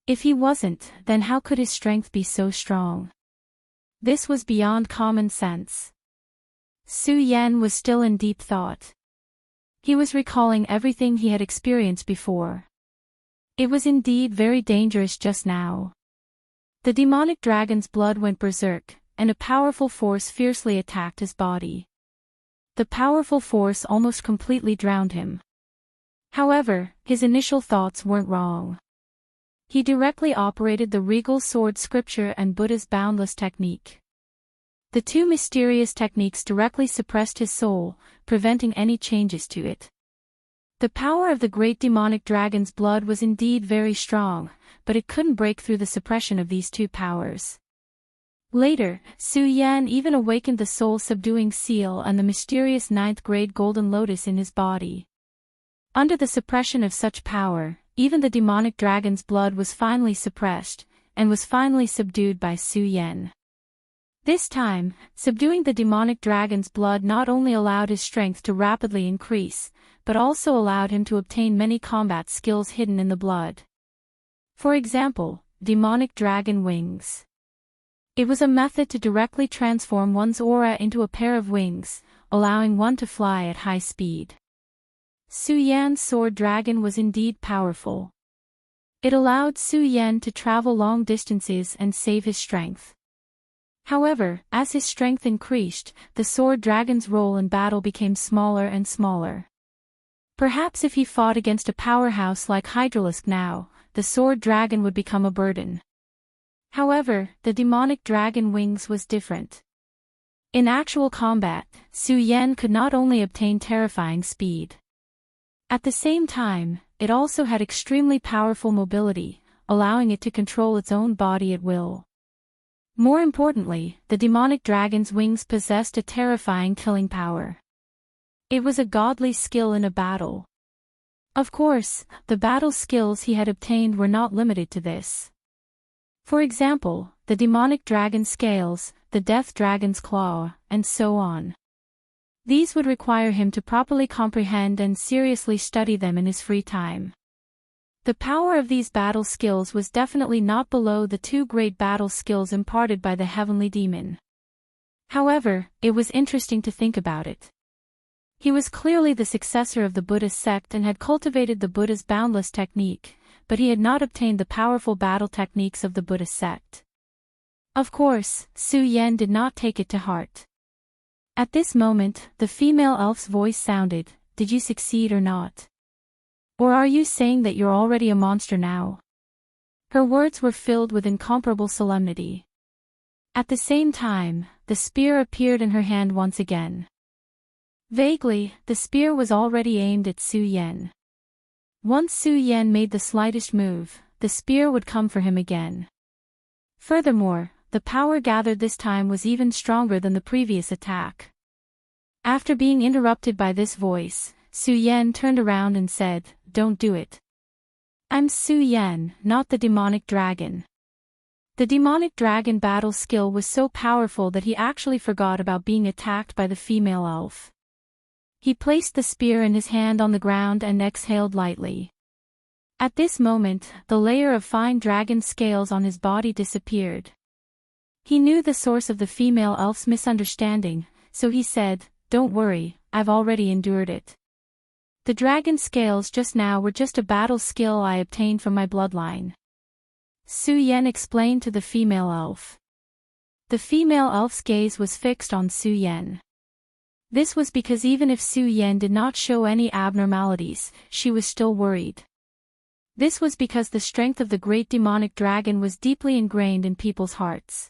If he wasn't, then how could his strength be so strong? This was beyond common sense. Su Yan was still in deep thought. He was recalling everything he had experienced before. It was indeed very dangerous just now. The demonic dragon's blood went berserk, and a powerful force fiercely attacked his body. The powerful force almost completely drowned him. However, his initial thoughts weren't wrong. He directly operated the regal sword scripture and Buddha's boundless technique. The two mysterious techniques directly suppressed his soul, preventing any changes to it. The power of the great demonic dragon's blood was indeed very strong, but it couldn't break through the suppression of these two powers. Later, Su Yan even awakened the soul-subduing seal and the mysterious ninth-grade golden lotus in his body. Under the suppression of such power, even the demonic dragon's blood was finally suppressed, and was finally subdued by Su Yan. This time, subduing the demonic dragon's blood not only allowed his strength to rapidly increase, but also allowed him to obtain many combat skills hidden in the blood. For example, demonic dragon wings. It was a method to directly transform one's aura into a pair of wings, allowing one to fly at high speed. Su Yan's sword dragon was indeed powerful. It allowed Su Yan to travel long distances and save his strength. However, as his strength increased, the sword dragon's role in battle became smaller and smaller. Perhaps if he fought against a powerhouse like Hydralisk now, the sword dragon would become a burden. However, the demonic dragon wings was different. In actual combat, Su Yan could not only obtain terrifying speed. At the same time, it also had extremely powerful mobility, allowing it to control its own body at will. More importantly, the demonic dragon's wings possessed a terrifying killing power. It was a godly skill in a battle. Of course, the battle skills he had obtained were not limited to this. For example, the demonic dragon's scales, the death dragon's claw, and so on. These would require him to properly comprehend and seriously study them in his free time. The power of these battle skills was definitely not below the two great battle skills imparted by the heavenly demon. However, it was interesting to think about it. He was clearly the successor of the Buddhist sect and had cultivated the Buddha's boundless technique, but he had not obtained the powerful battle techniques of the Buddhist sect. Of course, Su Yan did not take it to heart. At this moment, the female elf's voice sounded, "Did you succeed or not? Or are you saying that you're already a monster now?" Her words were filled with incomparable solemnity. At the same time, the spear appeared in her hand once again. Vaguely, the spear was already aimed at Su Yan. Once Su Yan made the slightest move, the spear would come for him again. Furthermore, the power gathered this time was even stronger than the previous attack. After being interrupted by this voice, Su Yan turned around and said, "Don't do it. I'm Su Yan, not the demonic dragon." The demonic dragon battle skill was so powerful that he actually forgot about being attacked by the female elf. He placed the spear in his hand on the ground and exhaled lightly. At this moment, the layer of fine dragon scales on his body disappeared. He knew the source of the female elf's misunderstanding, so he said, "Don't worry, I've already endured it. The dragon scales just now were just a battle skill I obtained from my bloodline." Su Yan explained to the female elf. The female elf's gaze was fixed on Su Yan. This was because even if Su Yan did not show any abnormalities, she was still worried. This was because the strength of the great demonic dragon was deeply ingrained in people's hearts.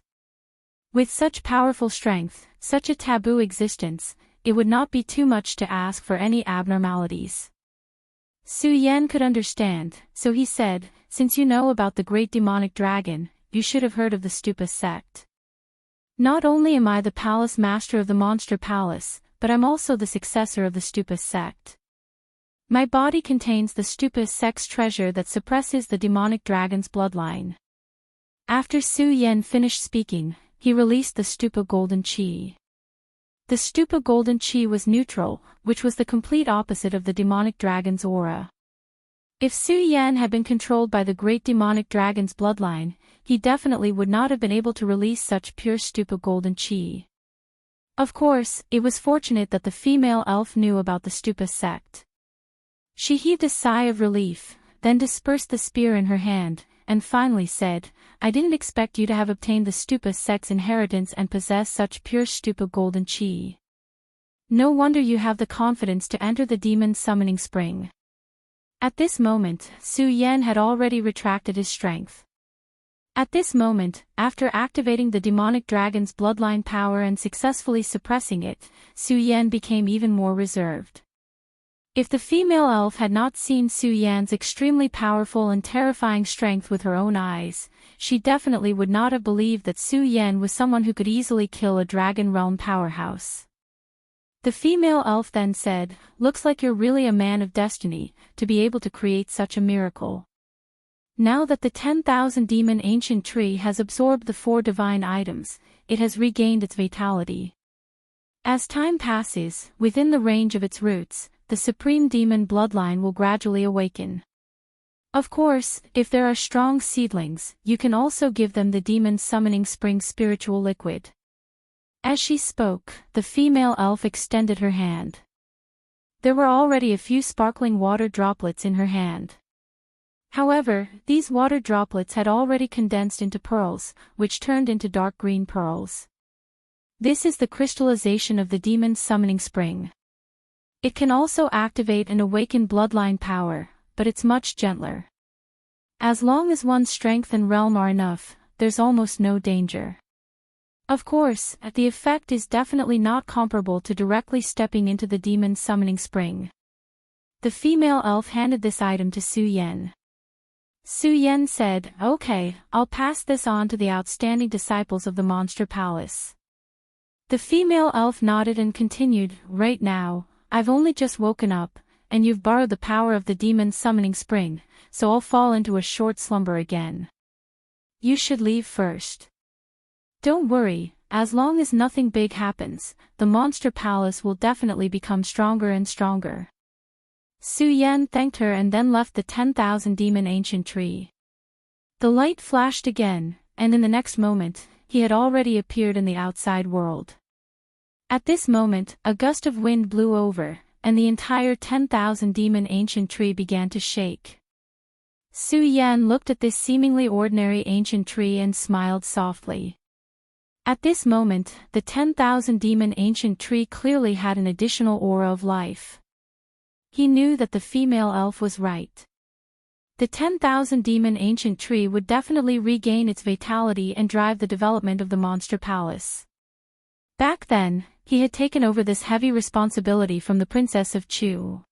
With such powerful strength, such a taboo existence, it would not be too much to ask for any abnormalities. Su Yan could understand, so he said, "Since you know about the great demonic dragon, you should have heard of the Stupa sect. Not only am I the palace master of the monster palace, but I'm also the successor of the Stupa sect. My body contains the Stupa sect's treasure that suppresses the demonic dragon's bloodline." After Su Yan finished speaking, he released the Stupa golden chi. The Stupa golden chi was neutral, which was the complete opposite of the demonic dragon's aura. If Su Yan had been controlled by the great demonic dragon's bloodline, he definitely would not have been able to release such pure Stupa golden chi. Of course, it was fortunate that the female elf knew about the Stupa sect. She heaved a sigh of relief, then dispersed the spear in her hand, and finally said, "I didn't expect you to have obtained the Stupa sect's inheritance and possess such pure Stupa golden chi. No wonder you have the confidence to enter the demon summoning spring. At this moment, Su Yan had already retracted his strength. At this moment, after activating the demonic dragon's bloodline power and successfully suppressing it, Su Yan became even more reserved. If the female elf had not seen Su Yan's extremely powerful and terrifying strength with her own eyes, she definitely would not have believed that Su Yan was someone who could easily kill a dragon realm powerhouse. The female elf then said, "Looks like you're really a man of destiny, to be able to create such a miracle. Now that the 10,000 demon ancient tree has absorbed the 4 divine items, it has regained its vitality. As time passes, within the range of its roots, the supreme demon bloodline will gradually awaken. Of course, if there are strong seedlings, you can also give them the demon summoning spring spiritual liquid." As she spoke, the female elf extended her hand. There were already a few sparkling water droplets in her hand. However, these water droplets had already condensed into pearls, which turned into dark green pearls. This is the crystallization of the demon summoning spring. It can also activate and awaken bloodline power, but it's much gentler. As long as one's strength and realm are enough, there's almost no danger. Of course, the effect is definitely not comparable to directly stepping into the demon summoning spring. The female elf handed this item to Su Yan. Su Yan said, "Okay, I'll pass this on to the outstanding disciples of the Monster Palace." The female elf nodded and continued, "Right now, I've only just woken up, and you've borrowed the power of the demon summoning spring, so I'll fall into a short slumber again. You should leave first. Don't worry, as long as nothing big happens, the Monster Palace will definitely become stronger and stronger." Su Yan thanked her and then left the 10,000 demon ancient tree. The light flashed again, and in the next moment, he had already appeared in the outside world. At this moment, a gust of wind blew over, and the entire 10,000 demon ancient tree began to shake. Su Yan looked at this seemingly ordinary ancient tree and smiled softly. At this moment, the 10,000 demon ancient tree clearly had an additional aura of life. He knew that the female elf was right. The 10,000 demon ancient tree would definitely regain its vitality and drive the development of the Monster Palace. Back then, he had taken over this heavy responsibility from the Princess of Chu.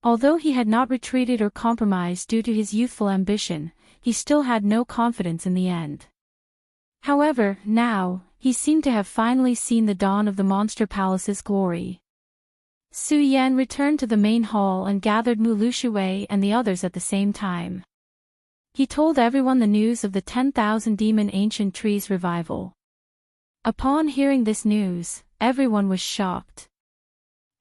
Although he had not retreated or compromised due to his youthful ambition, he still had no confidence in the end. However, now, he seemed to have finally seen the dawn of the Monster Palace's glory. Su Yan returned to the main hall and gathered Mu Lushui and the others at the same time. He told everyone the news of the 10,000 demon ancient tree's revival. Upon hearing this news, everyone was shocked.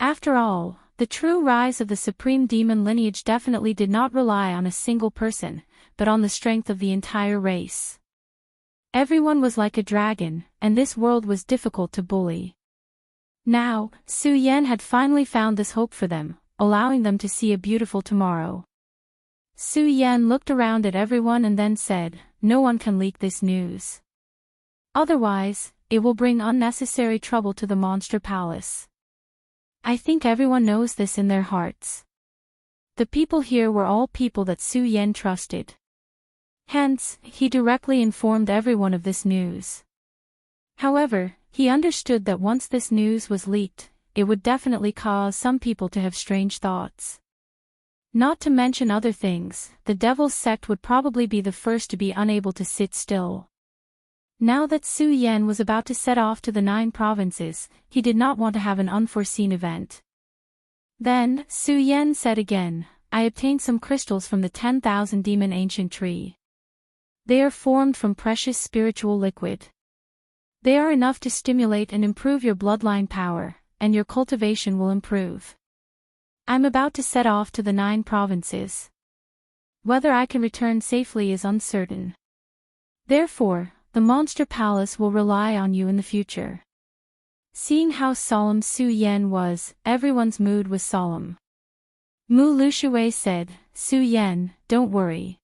After all, the true rise of the supreme demon lineage definitely did not rely on a single person, but on the strength of the entire race. Everyone was like a dragon, and this world was difficult to bully. Now, Su Yan had finally found this hope for them, allowing them to see a beautiful tomorrow. Su Yan looked around at everyone and then said, "No one can leak this news. Otherwise, it will bring unnecessary trouble to the Monster Palace. I think everyone knows this in their hearts." The people here were all people that Su Yan trusted. Hence, he directly informed everyone of this news. However, he understood that once this news was leaked, it would definitely cause some people to have strange thoughts. Not to mention other things, the Devil's Sect would probably be the first to be unable to sit still. Now that Su Yan was about to set off to the 9 provinces, he did not want to have an unforeseen event. Then, Su Yan said again, "I obtained some crystals from the 10,000 demon ancient tree. They are formed from precious spiritual liquid. They are enough to stimulate and improve your bloodline power, and your cultivation will improve. I'm about to set off to the 9 provinces. Whether I can return safely is uncertain. Therefore, the Monster Palace will rely on you in the future." Seeing how solemn Su Yan was, everyone's mood was solemn. Mu Lushui said, "Su Yan, don't worry.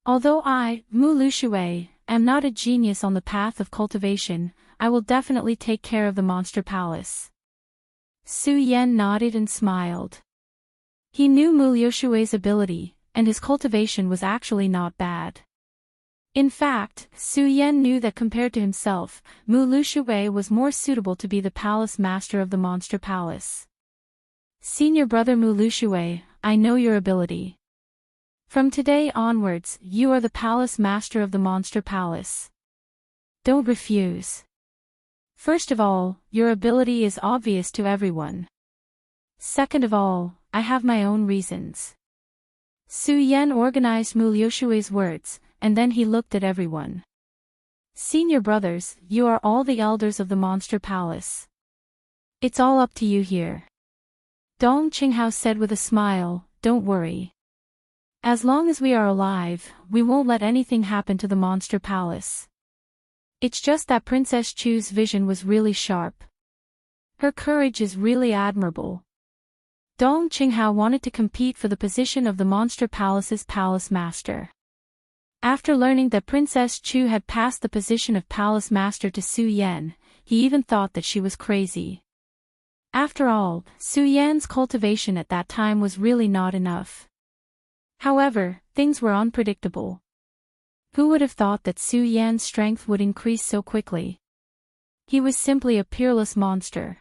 Although I, Mu Lushui, am not a genius on the path of cultivation, I will definitely take care of the Monster Palace." Su Yan nodded and smiled. He knew Mu Liushui's ability, and his cultivation was actually not bad. In fact, Su Yan knew that compared to himself, Mu Liushui was more suitable to be the palace master of the Monster Palace. Senior brother Mu Liushui, I know your ability. From today onwards, you are the palace master of the Monster Palace. Don't refuse. First of all, your ability is obvious to everyone. Second of all, I have my own reasons. Su Yan organized Mu Liushui's words, and then he looked at everyone. Senior brothers, you are all the elders of the Monster Palace. It's all up to you here. Dong Qinghao said with a smile, don't worry. As long as we are alive, we won't let anything happen to the Monster Palace. It's just that Princess Chu's vision was really sharp. Her courage is really admirable. Dong Qinghao wanted to compete for the position of the Monster Palace's palace master. After learning that Princess Chu had passed the position of palace master to Su Yan, he even thought that she was crazy. After all, Su Yan's cultivation at that time was really not enough. However, things were unpredictable. Who would have thought that Su Yan's strength would increase so quickly? He was simply a peerless monster.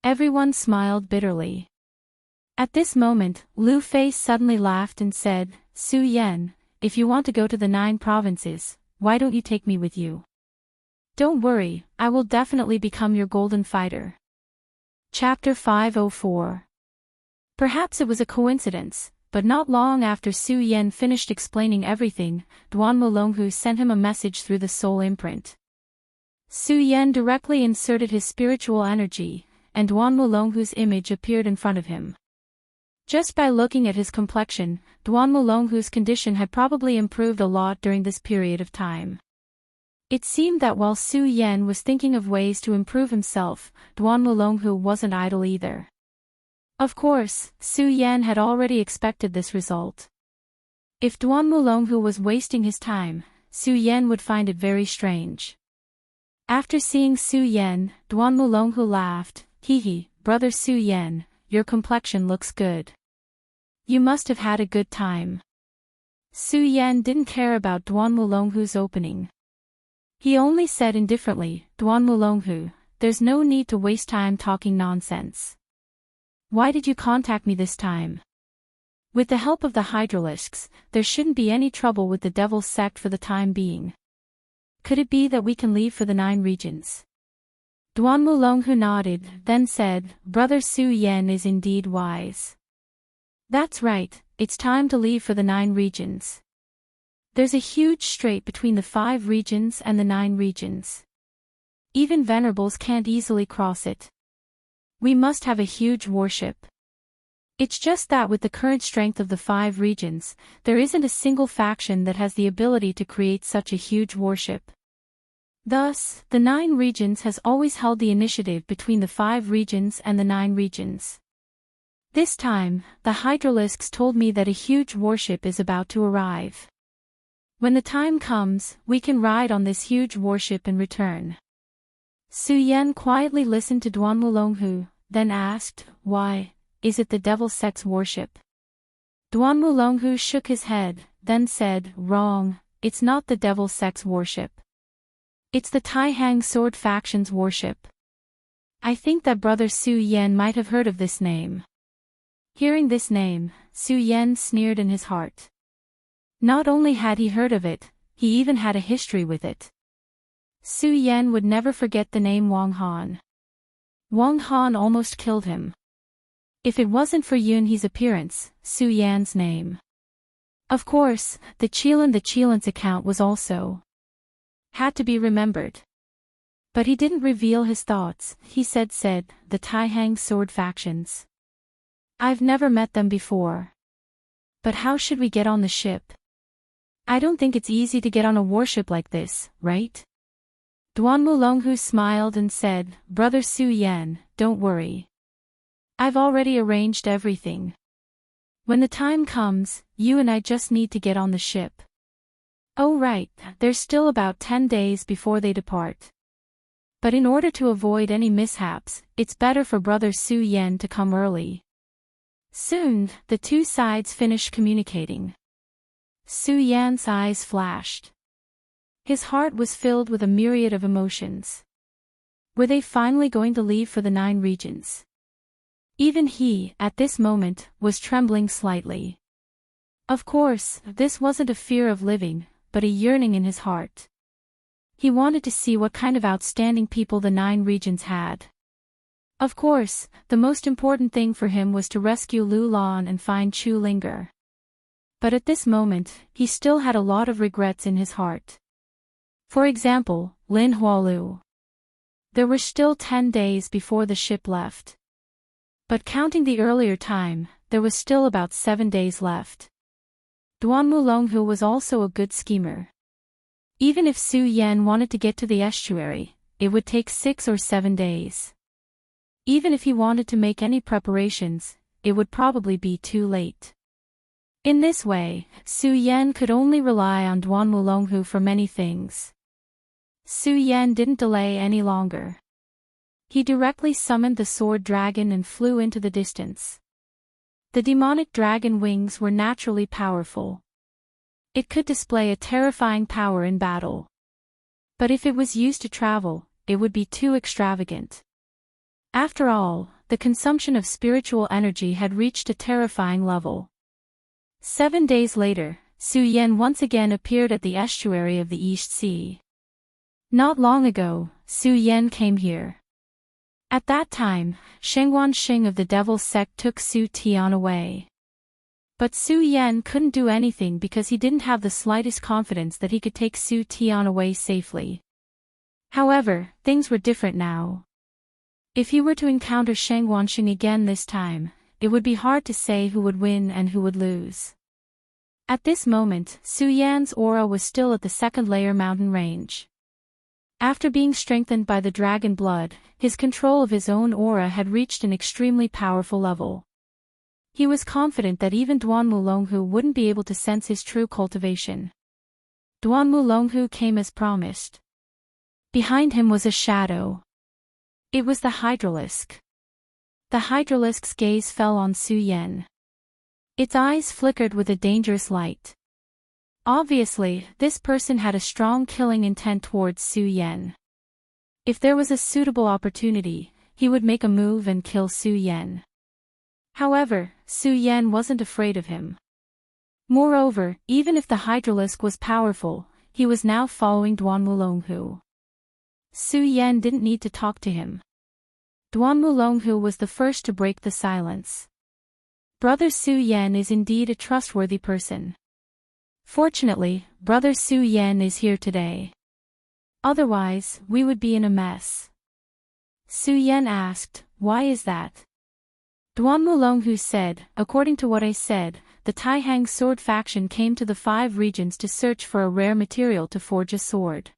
Everyone smiled bitterly. At this moment, Lu Fei suddenly laughed and said, Su Yan, if you want to go to the 9 provinces, why don't you take me with you? Don't worry, I will definitely become your golden fighter. Chapter 504. Perhaps it was a coincidence, but not long after Su Yan finished explaining everything, Duan Mulonghu sent him a message through the soul imprint. Su Yan directly inserted his spiritual energy, and Duan Mulonghu's image appeared in front of him. Just by looking at his complexion, Duan Mulonghu's condition had probably improved a lot during this period of time. It seemed that while Su Yan was thinking of ways to improve himself, Duan Mulonghu wasn't idle either. Of course, Su Yan had already expected this result. If Duan Mulonghu was wasting his time, Su Yan would find it very strange. After seeing Su Yan, Duan Mulonghu laughed, Hee, brother Su Yan, your complexion looks good. You must have had a good time. Su Yan didn't care about Duan Mulonghu's opening. He only said indifferently, Duan Mulonghu, there's no need to waste time talking nonsense. Why did you contact me this time? With the help of the Hydralisks, there shouldn't be any trouble with the Devil's Sect for the time being. Could it be that we can leave for the 9 regions? Duan Mulonghu nodded, then said, Brother Su Yan is indeed wise. That's right, it's time to leave for the 9 regions. There's a huge strait between the 5 regions and the 9 regions. Even venerables can't easily cross it. We must have a huge warship. It's just that with the current strength of the 5 regions, there isn't a single faction that has the ability to create such a huge warship. Thus, the 9 regions has always held the initiative between the 5 regions and the 9 regions. This time, the Hydralisks told me that a huge warship is about to arrive. When the time comes, we can ride on this huge warship and return. Su Yan quietly listened to Duan Mulonghu, then asked, Why, is it the Devil Sect's warship? Duan Mulonghu shook his head, then said, Wrong, it's not the Devil Sect's warship. It's the Taihang Sword Faction's warship. I think that brother Su Yan might have heard of this name. Hearing this name, Su Yan sneered in his heart. Not only had he heard of it, he even had a history with it. Su Yan would never forget the name Wang Han. Wang Han almost killed him. If it wasn't for Yun He's appearance, Su Yan's name. Of course, the Qilin account was also had to be remembered. But he didn't reveal his thoughts, he said the Taihang Sword Factions. I've never met them before. But how should we get on the ship? I don't think it's easy to get on a warship like this, right? Duan Mulonghu smiled and said, Brother Su Yan, don't worry. I've already arranged everything. When the time comes, you and I just need to get on the ship. Oh right, there's still about 10 days before they depart. But in order to avoid any mishaps, it's better for Brother Su Yan to come early. Soon, the two sides finished communicating. Su Yan's eyes flashed. His heart was filled with a myriad of emotions. Were they finally going to leave for the 9 regions? Even he, at this moment, was trembling slightly. Of course, this wasn't a fear of living, but a yearning in his heart. He wanted to see what kind of outstanding people the 9 regions had. Of course, the most important thing for him was to rescue Lu Lan and find Chu Linger. But at this moment, he still had a lot of regrets in his heart. For example, Lin Hualu. There were still 10 days before the ship left. But counting the earlier time, there was still about 7 days left. Duan Mulonghu was also a good schemer. Even if Su Yan wanted to get to the estuary, it would take 6 or 7 days. Even if he wanted to make any preparations, it would probably be too late. In this way, Su Yan could only rely on Duan Mulonghu for many things. Su Yan didn't delay any longer. He directly summoned the sword dragon and flew into the distance. The demonic dragon wings were naturally powerful. It could display a terrifying power in battle. But if it was used to travel, it would be too extravagant. After all, the consumption of spiritual energy had reached a terrifying level. 7 days later, Su Yan once again appeared at the estuary of the East Sea. Not long ago, Su Yan came here. At that time, Shengwan Xing of the Devil sect took Su Tian away. But Su Yan couldn't do anything because he didn't have the slightest confidence that he could take Su Tian away safely. However, things were different now. If he were to encounter Shengwan Xing again this time, it would be hard to say who would win and who would lose. At this moment, Su Yan's aura was still at the 2nd layer mountain range. After being strengthened by the dragon blood, his control of his own aura had reached an extremely powerful level. He was confident that even Duan Mulonghu wouldn't be able to sense his true cultivation. Duan Mulonghu came as promised. Behind him was a shadow. It was the hydralisk. The hydralisk's gaze fell on Su Yan. Its eyes flickered with a dangerous light. Obviously, this person had a strong killing intent towards Su Yan. If there was a suitable opportunity, he would make a move and kill Su Yan. However, Su Yan wasn't afraid of him. Moreover, even if the hydralisk was powerful, he was now following Duan Mulonghu. Su Yan didn't need to talk to him. Duan Mulonghu was the first to break the silence. Brother Su Yan is indeed a trustworthy person. Fortunately, Brother Su Yan is here today. Otherwise, we would be in a mess. Su Yan asked, "Why is that?" Duan Mulonghu said, "According to what I said, the Taihang sword faction came to the 5 regions to search for a rare material to forge a sword.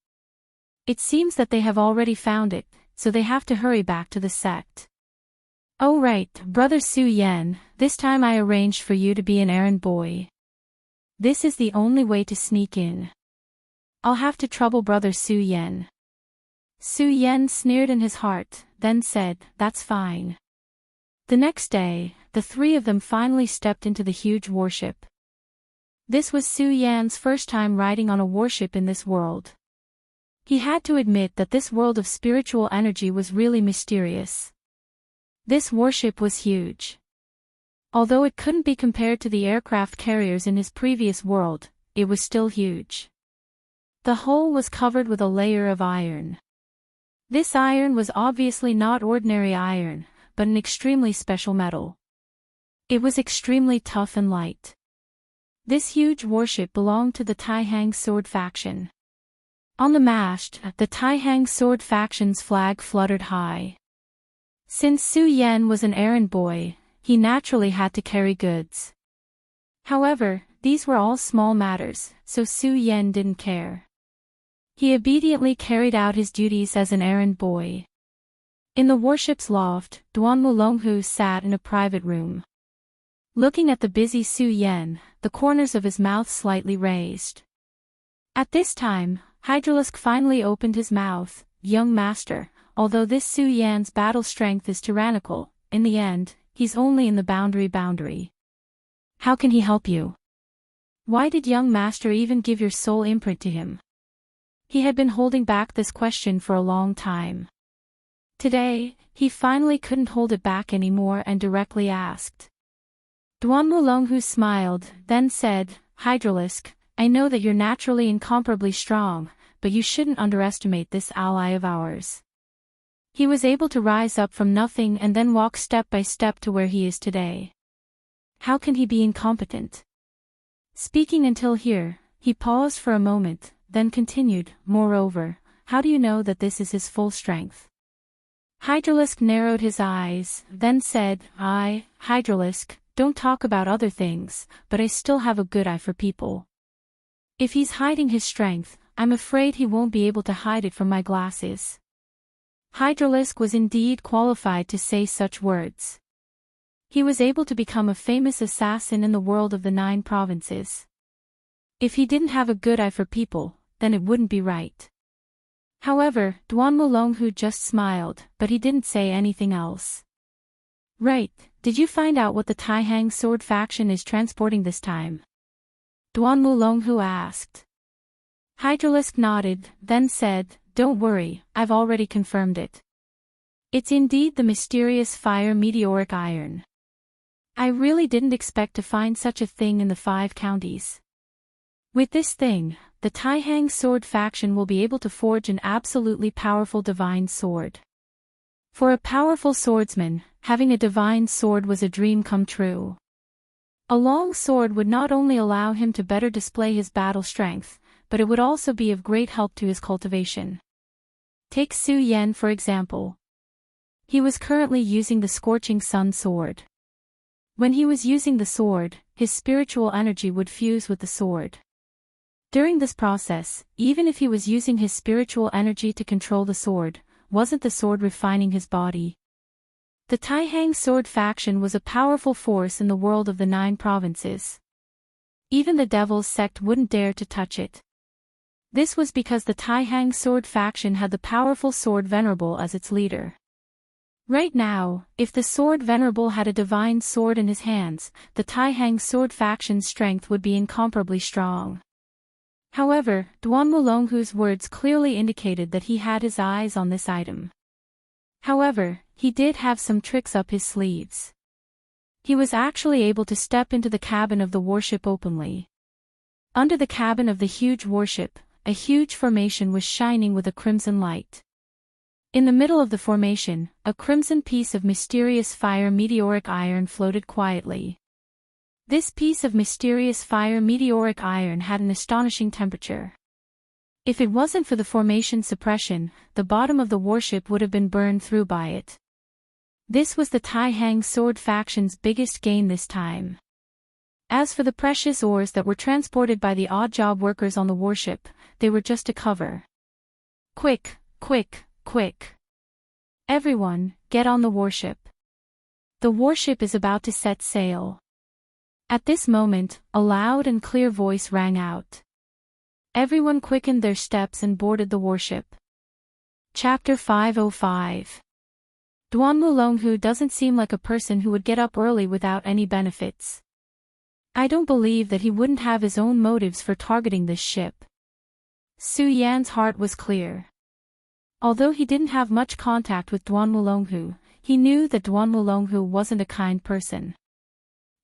It seems that they have already found it, so they have to hurry back to the sect." "Oh right, Brother Su Yan, this time I arranged for you to be an errand boy. This is the only way to sneak in. I'll have to trouble Brother Su Yan." Su Yan sneered in his heart, then said, "That's fine." The next day, the 3 of them finally stepped into the huge warship. This was Su Yan's first time riding on a warship in this world. He had to admit that this world of spiritual energy was really mysterious. This warship was huge. Although it couldn't be compared to the aircraft carriers in his previous world, it was still huge. The hull was covered with a layer of iron. This iron was obviously not ordinary iron, but an extremely special metal. It was extremely tough and light. This huge warship belonged to the Taihang sword faction. On the mast, the Taihang sword faction's flag fluttered high. Since Su Yan was an errand boy, he naturally had to carry goods. However, these were all small matters, so Su Yan didn't care. He obediently carried out his duties as an errand boy. In the warship's loft, Duan Mulonghu sat in a private room. Looking at the busy Su Yan, the corners of his mouth slightly raised. At this time, Hydralisk finally opened his mouth. "Young master, although this Su Yan's battle strength is tyrannical, in the end, he's only in the boundary. How can he help you? Why did young master even give your soul imprint to him? He had been holding back this question for a long time. Today, he finally couldn't hold it back anymore and directly asked. Duan Wulonghu smiled, then said, Hydralisk, I know that you're naturally incomparably strong, but you shouldn't underestimate this ally of ours. He was able to rise up from nothing and then walk step by step to where he is today. How can he be incompetent? Speaking until here, he paused for a moment, then continued, Moreover, how do you know that this is his full strength? Hydralisk narrowed his eyes, then said, Hydralisk, don't talk about other things, but I still have a good eye for people. If he's hiding his strength, I'm afraid he won't be able to hide it from my glasses. Hydralisk was indeed qualified to say such words. He was able to become a famous assassin in the world of the 9 provinces. If he didn't have a good eye for people, then it wouldn't be right. However, Duan Wulonghu just smiled, but he didn't say anything else. Right, did you find out what the Taihang sword faction is transporting this time? Duan Wulonghu asked. Hydralisk nodded, then said, Don't worry, I've already confirmed it. It's indeed the mysterious fire meteoric iron. I really didn't expect to find such a thing in the 5 counties. With this thing, the Taihang sword faction will be able to forge an absolutely powerful divine sword. For a powerful swordsman, having a divine sword was a dream come true. A long sword would not only allow him to better display his battle strength, but it would also be of great help to his cultivation. Take Su Yan for example. He was currently using the Scorching Sun sword. When he was using the sword, his spiritual energy would fuse with the sword. During this process, even if he was using his spiritual energy to control the sword, wasn't the sword refining his body? The Taihang sword faction was a powerful force in the world of the 9 provinces. Even the Devil's sect wouldn't dare to touch it. This was because the Taihang sword faction had the powerful sword Venerable as its leader. Right now, if the sword Venerable had a divine sword in his hands, the Taihang sword faction's strength would be incomparably strong. However, Duan Wulonghu's words clearly indicated that he had his eyes on this item. However, he did have some tricks up his sleeves. He was actually able to step into the cabin of the warship openly. Under the cabin of the huge warship, a huge formation was shining with a crimson light. In the middle of the formation, a crimson piece of mysterious fire meteoric iron floated quietly. This piece of mysterious fire meteoric iron had an astonishing temperature. If it wasn't for the formation suppression, the bottom of the warship would have been burned through by it. This was the Taihang sword faction's biggest gain this time. As for the precious ores that were transported by the odd job workers on the warship, they were just a cover. Quick, quick, quick. Everyone, get on the warship. The warship is about to set sail. At this moment, a loud and clear voice rang out. Everyone quickened their steps and boarded the warship. Chapter 505. Duan Wulonghu doesn't seem like a person who would get up early without any benefits. I don't believe that he wouldn't have his own motives for targeting this ship. Su Yan's heart was clear. Although he didn't have much contact with Duan Wulonghu, he knew that Duan Wulonghu wasn't a kind person.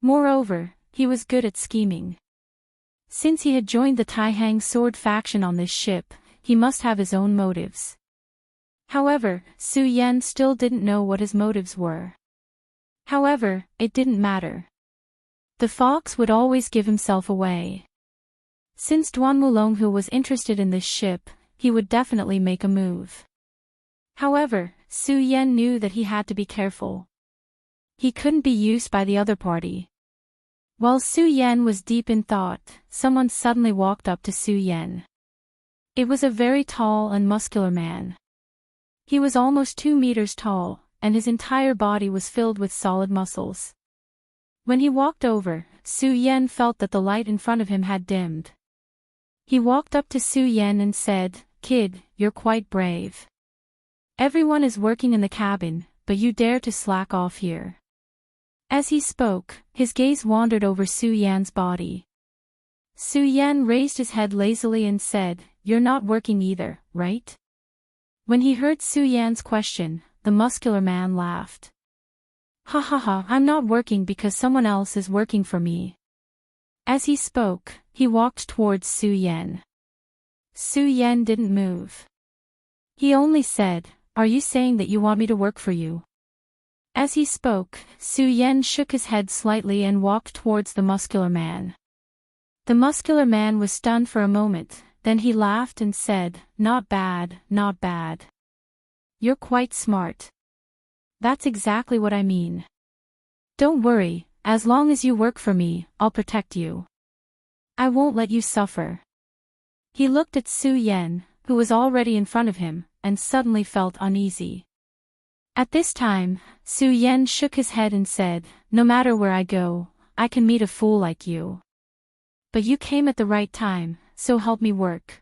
Moreover, he was good at scheming. Since he had joined the Taihang sword faction on this ship, he must have his own motives. However, Su Yan still didn't know what his motives were. However, it didn't matter. The fox would always give himself away. Since Duan Wulonghu was interested in this ship, he would definitely make a move. However, Su Yan knew that he had to be careful. He couldn't be used by the other party. While Su Yan was deep in thought, someone suddenly walked up to Su Yan. It was a very tall and muscular man. He was almost 2 meters tall, and his entire body was filled with solid muscles. When he walked over, Su Yan felt that the light in front of him had dimmed. He walked up to Su Yan and said, "Kid, you're quite brave. Everyone is working in the cabin, but you dare to slack off here. As he spoke, his gaze wandered over Su Yan's body. Su Yan raised his head lazily and said, "You're not working either, right?" When he heard Su Yan's question, the muscular man laughed. "Ha ha ha, I'm not working because someone else is working for me." As he spoke, he walked towards Su Yan. Su Yan didn't move. He only said, "Are you saying that you want me to work for you?" As he spoke, Su Yan shook his head slightly and walked towards the muscular man. The muscular man was stunned for a moment, then he laughed and said, "Not bad, not bad. You're quite smart. That's exactly what I mean. Don't worry, as long as you work for me, I'll protect you. I won't let you suffer." He looked at Su Yan, who was already in front of him, and suddenly felt uneasy. At this time, Su Yan shook his head and said, "No matter where I go, I can meet a fool like you. But you came at the right time, so help me work."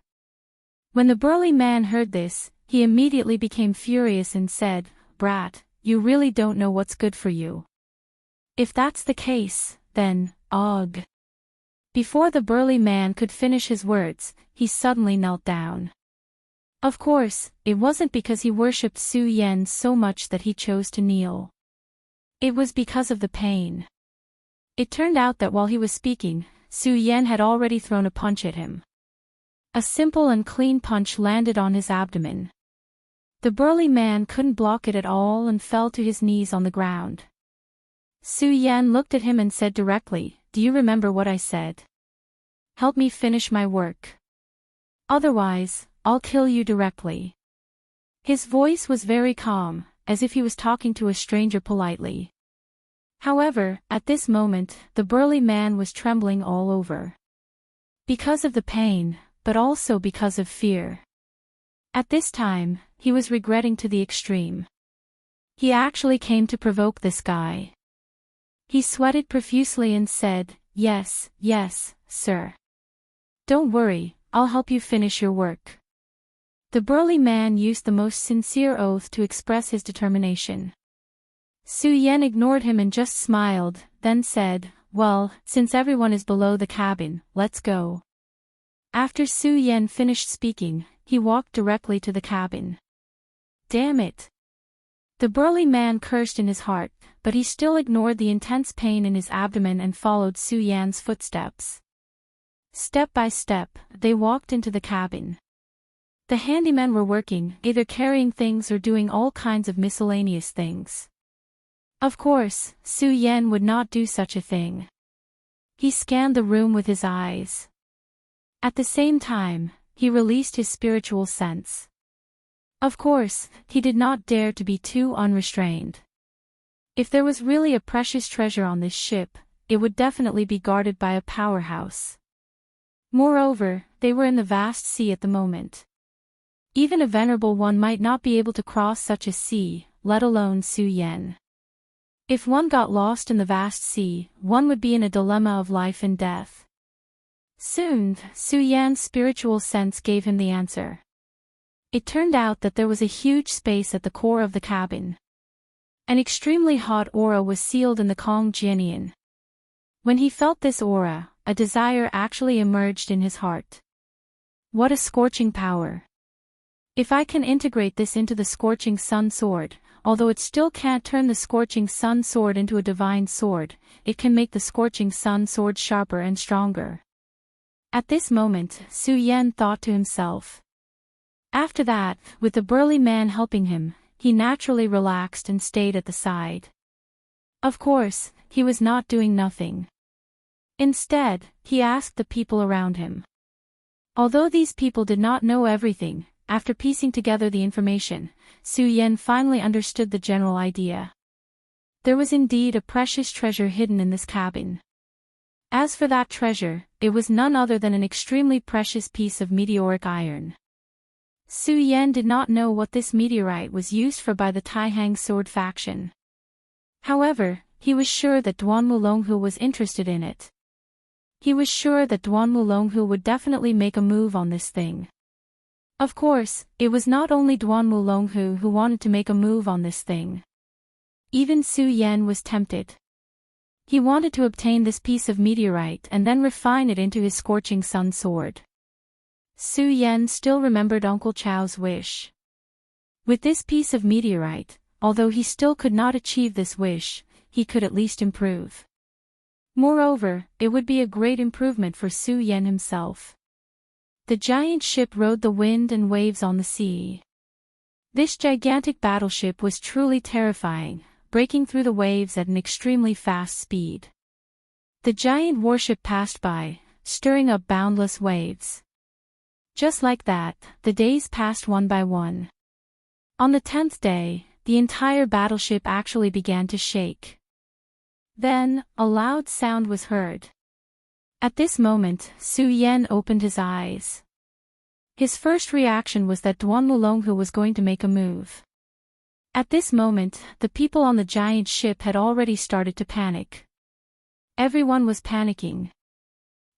When the burly man heard this, he immediately became furious and said, "Brat, you really don't know what's good for you. If that's the case, then, ugh." Before the burly man could finish his words, he suddenly knelt down. Of course, it wasn't because he worshipped Su Yan so much that he chose to kneel. It was because of the pain. It turned out that while he was speaking, Su Yan had already thrown a punch at him. A simple and clean punch landed on his abdomen. The burly man couldn't block it at all and fell to his knees on the ground. Su Yan looked at him and said directly, "Do you remember what I said? Help me finish my work. Otherwise, I'll kill you directly." His voice was very calm, as if he was talking to a stranger politely. However, at this moment, the burly man was trembling all over. Because of the pain, but also because of fear. At this time, he was regretting to the extreme. He actually came to provoke this guy. He sweated profusely and said, "Yes, yes, sir. Don't worry, I'll help you finish your work." The burly man used the most sincere oath to express his determination. Su Yan ignored him and just smiled, then said, "Well, since everyone is below the cabin, let's go." After Su Yan finished speaking, he walked directly to the cabin. Damn it! The burly man cursed in his heart, but he still ignored the intense pain in his abdomen and followed Su Yan's footsteps. Step by step, they walked into the cabin. The handymen were working, either carrying things or doing all kinds of miscellaneous things. Of course, Su Yan would not do such a thing. He scanned the room with his eyes. At the same time, he released his spiritual sense. Of course, he did not dare to be too unrestrained. If there was really a precious treasure on this ship, it would definitely be guarded by a powerhouse. Moreover, they were in the vast sea at the moment. Even a venerable one might not be able to cross such a sea, let alone Su Yan. If one got lost in the vast sea, one would be in a dilemma of life and death. Soon, Su Yan's spiritual sense gave him the answer. It turned out that there was a huge space at the core of the cabin. An extremely hot aura was sealed in the Kong Jianian. When he felt this aura, a desire actually emerged in his heart. What a scorching power! If I can integrate this into the Scorching Sun Sword, although it still can't turn the Scorching Sun Sword into a divine sword, it can make the Scorching Sun Sword sharper and stronger. At this moment, Su Yan thought to himself. After that, with the burly man helping him, he naturally relaxed and stayed at the side. Of course, he was not doing nothing. Instead, he asked the people around him. Although these people did not know everything, after piecing together the information, Su Yan finally understood the general idea. There was indeed a precious treasure hidden in this cabin. As for that treasure, it was none other than an extremely precious piece of meteoric iron. Su Yan did not know what this meteorite was used for by the Taihang sword faction. However, he was sure that Duan Mulonghu was interested in it. He was sure that Duan Mulonghu would definitely make a move on this thing. Of course, it was not only Duan Mulonghu who wanted to make a move on this thing. Even Su Yan was tempted. He wanted to obtain this piece of meteorite and then refine it into his scorching sun sword. Su Yan still remembered Uncle Chao's wish. With this piece of meteorite, although he still could not achieve this wish, he could at least improve. Moreover, it would be a great improvement for Su Yan himself. The giant ship rode the wind and waves on the sea. This gigantic battleship was truly terrifying, breaking through the waves at an extremely fast speed. The giant warship passed by, stirring up boundless waves. Just like that, the days passed one by one. On the 10th day, the entire battleship actually began to shake. Then, a loud sound was heard. At this moment, Su Yan opened his eyes. His first reaction was that Duan Wulonghu was going to make a move. At this moment, the people on the giant ship had already started to panic. Everyone was panicking.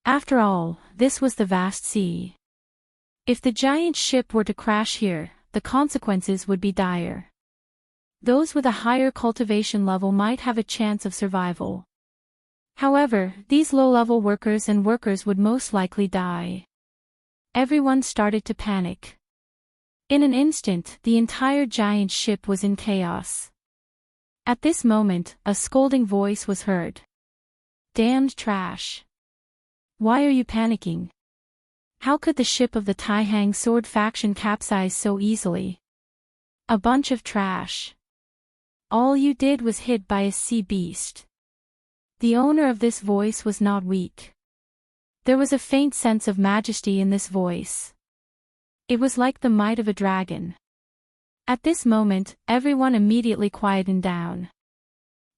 After all, this was the vast sea. If the giant ship were to crash here, the consequences would be dire. Those with a higher cultivation level might have a chance of survival. However, these low-level workers would most likely die. Everyone started to panic. In an instant, the entire giant ship was in chaos. At this moment, a scolding voice was heard. Damned trash. Why are you panicking? How could the ship of the Taihang sword faction capsize so easily? A bunch of trash. All you did was hit by a sea beast. The owner of this voice was not weak. There was a faint sense of majesty in this voice. It was like the might of a dragon. At this moment, everyone immediately quietened down.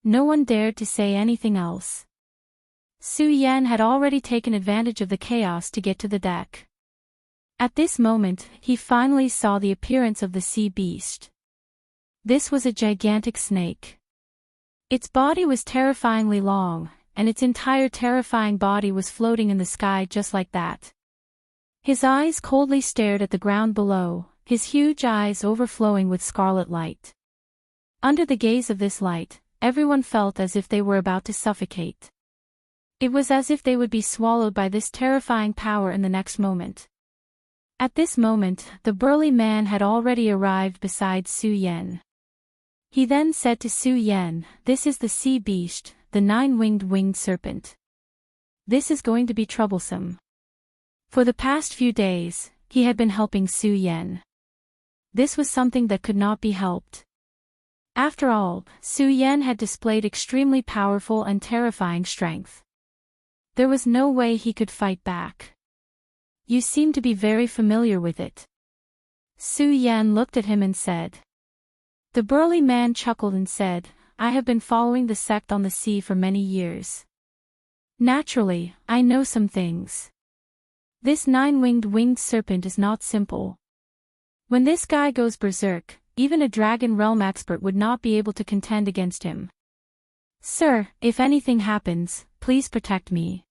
No one dared to say anything else. Su Yan had already taken advantage of the chaos to get to the deck. At this moment, he finally saw the appearance of the sea beast. This was a gigantic snake. Its body was terrifyingly long, and its entire terrifying body was floating in the sky just like that. His eyes coldly stared at the ground below, his huge eyes overflowing with scarlet light. Under the gaze of this light, everyone felt as if they were about to suffocate. It was as if they would be swallowed by this terrifying power in the next moment. At this moment, the burly man had already arrived beside Su Yan. He then said to Su Yan, "This is the sea beast, the nine-winged serpent. This is going to be troublesome." For the past few days, he had been helping Su Yan. This was something that could not be helped. After all, Su Yan had displayed extremely powerful and terrifying strength. There was no way he could fight back. You seem to be very familiar with it. Su Yan looked at him and said. The burly man chuckled and said, I have been following the sect on the sea for many years. Naturally, I know some things. This nine-winged serpent is not simple. When this guy goes berserk, even a Dragon Realm expert would not be able to contend against him. Sir, if anything happens, please protect me.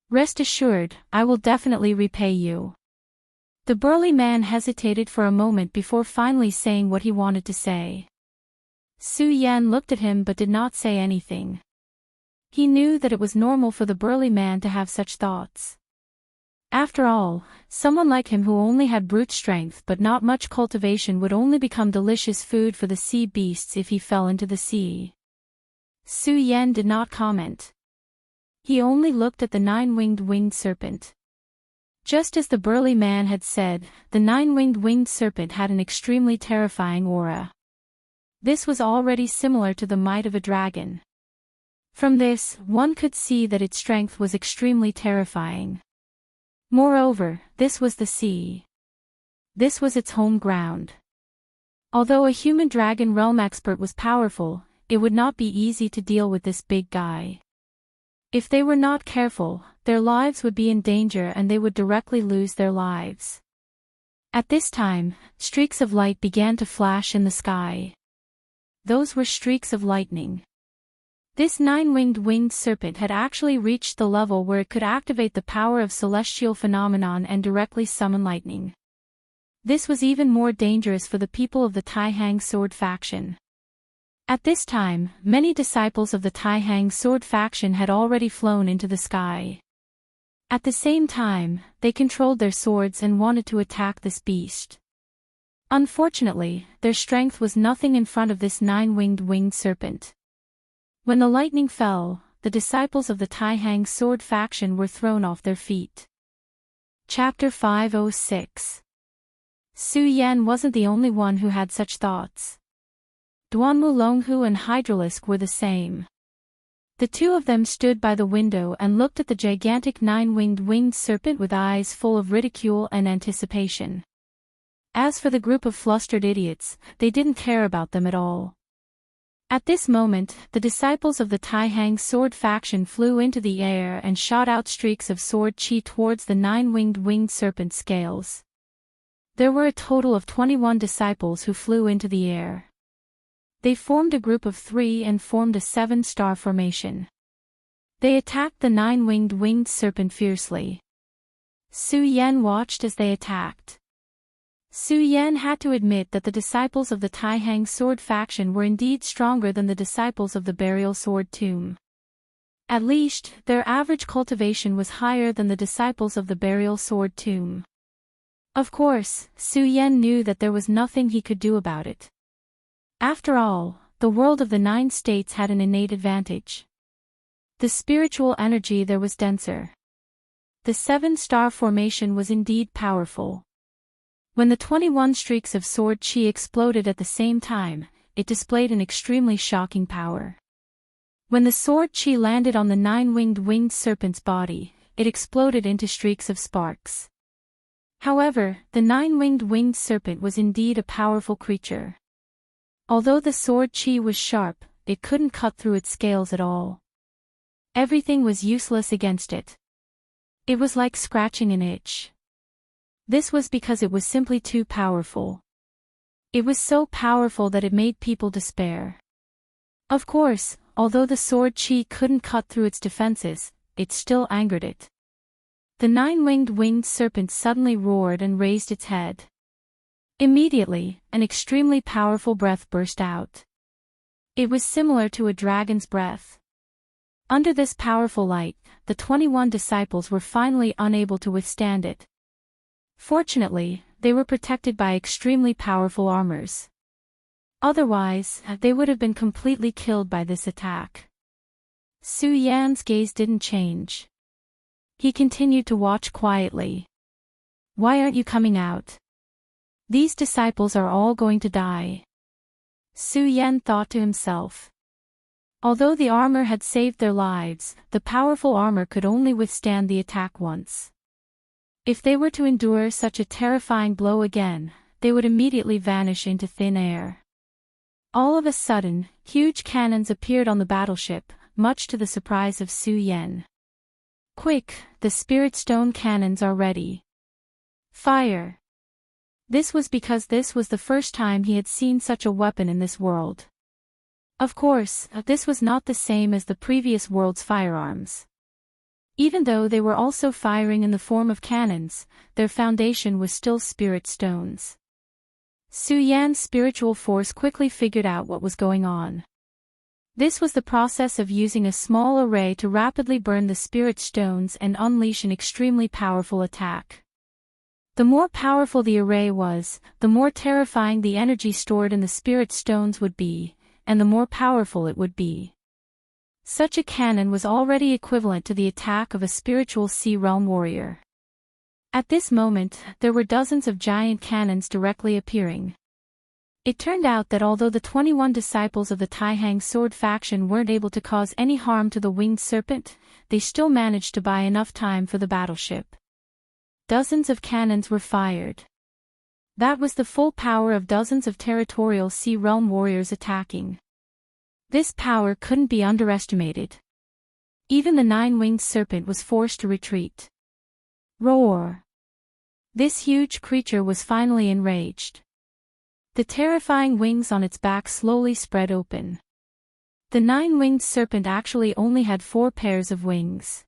Rest assured, I will definitely repay you. The burly man hesitated for a moment before finally saying what he wanted to say. Su Yan looked at him but did not say anything. He knew that it was normal for the burly man to have such thoughts. After all, someone like him who only had brute strength but not much cultivation would only become delicious food for the sea beasts if he fell into the sea. Su Yan did not comment. He only looked at the nine-winged serpent. Just as the burly man had said, the nine-winged serpent had an extremely terrifying aura. This was already similar to the might of a dragon. From this, one could see that its strength was extremely terrifying. Moreover, this was the sea. This was its home ground. Although a human Dragon Realm expert was powerful, it would not be easy to deal with this big guy. If they were not careful, their lives would be in danger and they would directly lose their lives. At this time, streaks of light began to flash in the sky. Those were streaks of lightning. This nine-winged serpent had actually reached the level where it could activate the power of celestial phenomenon and directly summon lightning. This was even more dangerous for the people of the Taihang sword faction. At this time, many disciples of the Tai Hang sword faction had already flown into the sky. At the same time, they controlled their swords and wanted to attack this beast. Unfortunately, their strength was nothing in front of this winged serpent. When the lightning fell, the disciples of the Tai Hang sword faction were thrown off their feet. Chapter 506. Su Yan wasn't the only one who had such thoughts. Duanmu Longhu and Hydralisk were the same. The two of them stood by the window and looked at the gigantic winged serpent with eyes full of ridicule and anticipation. As for the group of flustered idiots, they didn't care about them at all. At this moment, the disciples of the Tai Hang sword faction flew into the air and shot out streaks of sword chi towards the winged serpent scales. There were a total of 21 disciples who flew into the air. They formed a group of 3 and formed a 7-star formation. They attacked the winged serpent fiercely. Su Yan watched as they attacked. Su Yan had to admit that the disciples of the Tai Hang sword faction were indeed stronger than the disciples of the burial sword tomb. At least, their average cultivation was higher than the disciples of the burial sword tomb. Of course, Su Yan knew that there was nothing he could do about it. After all, the world of the 9 states had an innate advantage. The spiritual energy there was denser. The 7-star formation was indeed powerful. When the 21 streaks of sword chi exploded at the same time, it displayed an extremely shocking power. When the sword chi landed on the winged serpent's body, it exploded into streaks of sparks. However, the winged serpent was indeed a powerful creature. Although the sword chi was sharp, it couldn't cut through its scales at all. Everything was useless against it. It was like scratching an itch. This was because it was simply too powerful. It was so powerful that it made people despair. Of course, although the sword chi couldn't cut through its defenses, it still angered it. The winged serpent suddenly roared and raised its head. Immediately, an extremely powerful breath burst out. It was similar to a dragon's breath. Under this powerful light, the 21 disciples were finally unable to withstand it. Fortunately, they were protected by extremely powerful armors. Otherwise, they would have been completely killed by this attack. Su Yan's gaze didn't change. He continued to watch quietly. "Why aren't you coming out? These disciples are all going to die." Su Yan thought to himself. Although the armor had saved their lives, the powerful armor could only withstand the attack once. If they were to endure such a terrifying blow again, they would immediately vanish into thin air. All of a sudden, huge cannons appeared on the battleship, much to the surprise of Su Yan. "Quick, the spirit stone cannons are ready. Fire!" This was because this was the first time he had seen such a weapon in this world. Of course, this was not the same as the previous world's firearms. Even though they were also firing in the form of cannons, their foundation was still spirit stones. Su Yan's spiritual force quickly figured out what was going on. This was the process of using a small array to rapidly burn the spirit stones and unleash an extremely powerful attack. The more powerful the array was, the more terrifying the energy stored in the spirit stones would be, and the more powerful it would be. Such a cannon was already equivalent to the attack of a spiritual Sea Realm warrior. At this moment, there were dozens of giant cannons directly appearing. It turned out that although the 21 disciples of the Tai Hang sword faction weren't able to cause any harm to the winged serpent, they still managed to buy enough time for the battleship. Dozens of cannons were fired. That was the full power of dozens of territorial Sea Realm warriors attacking. This power couldn't be underestimated. Even the winged serpent was forced to retreat. Roar! This huge creature was finally enraged. The terrifying wings on its back slowly spread open. The winged serpent actually only had 4 pairs of wings.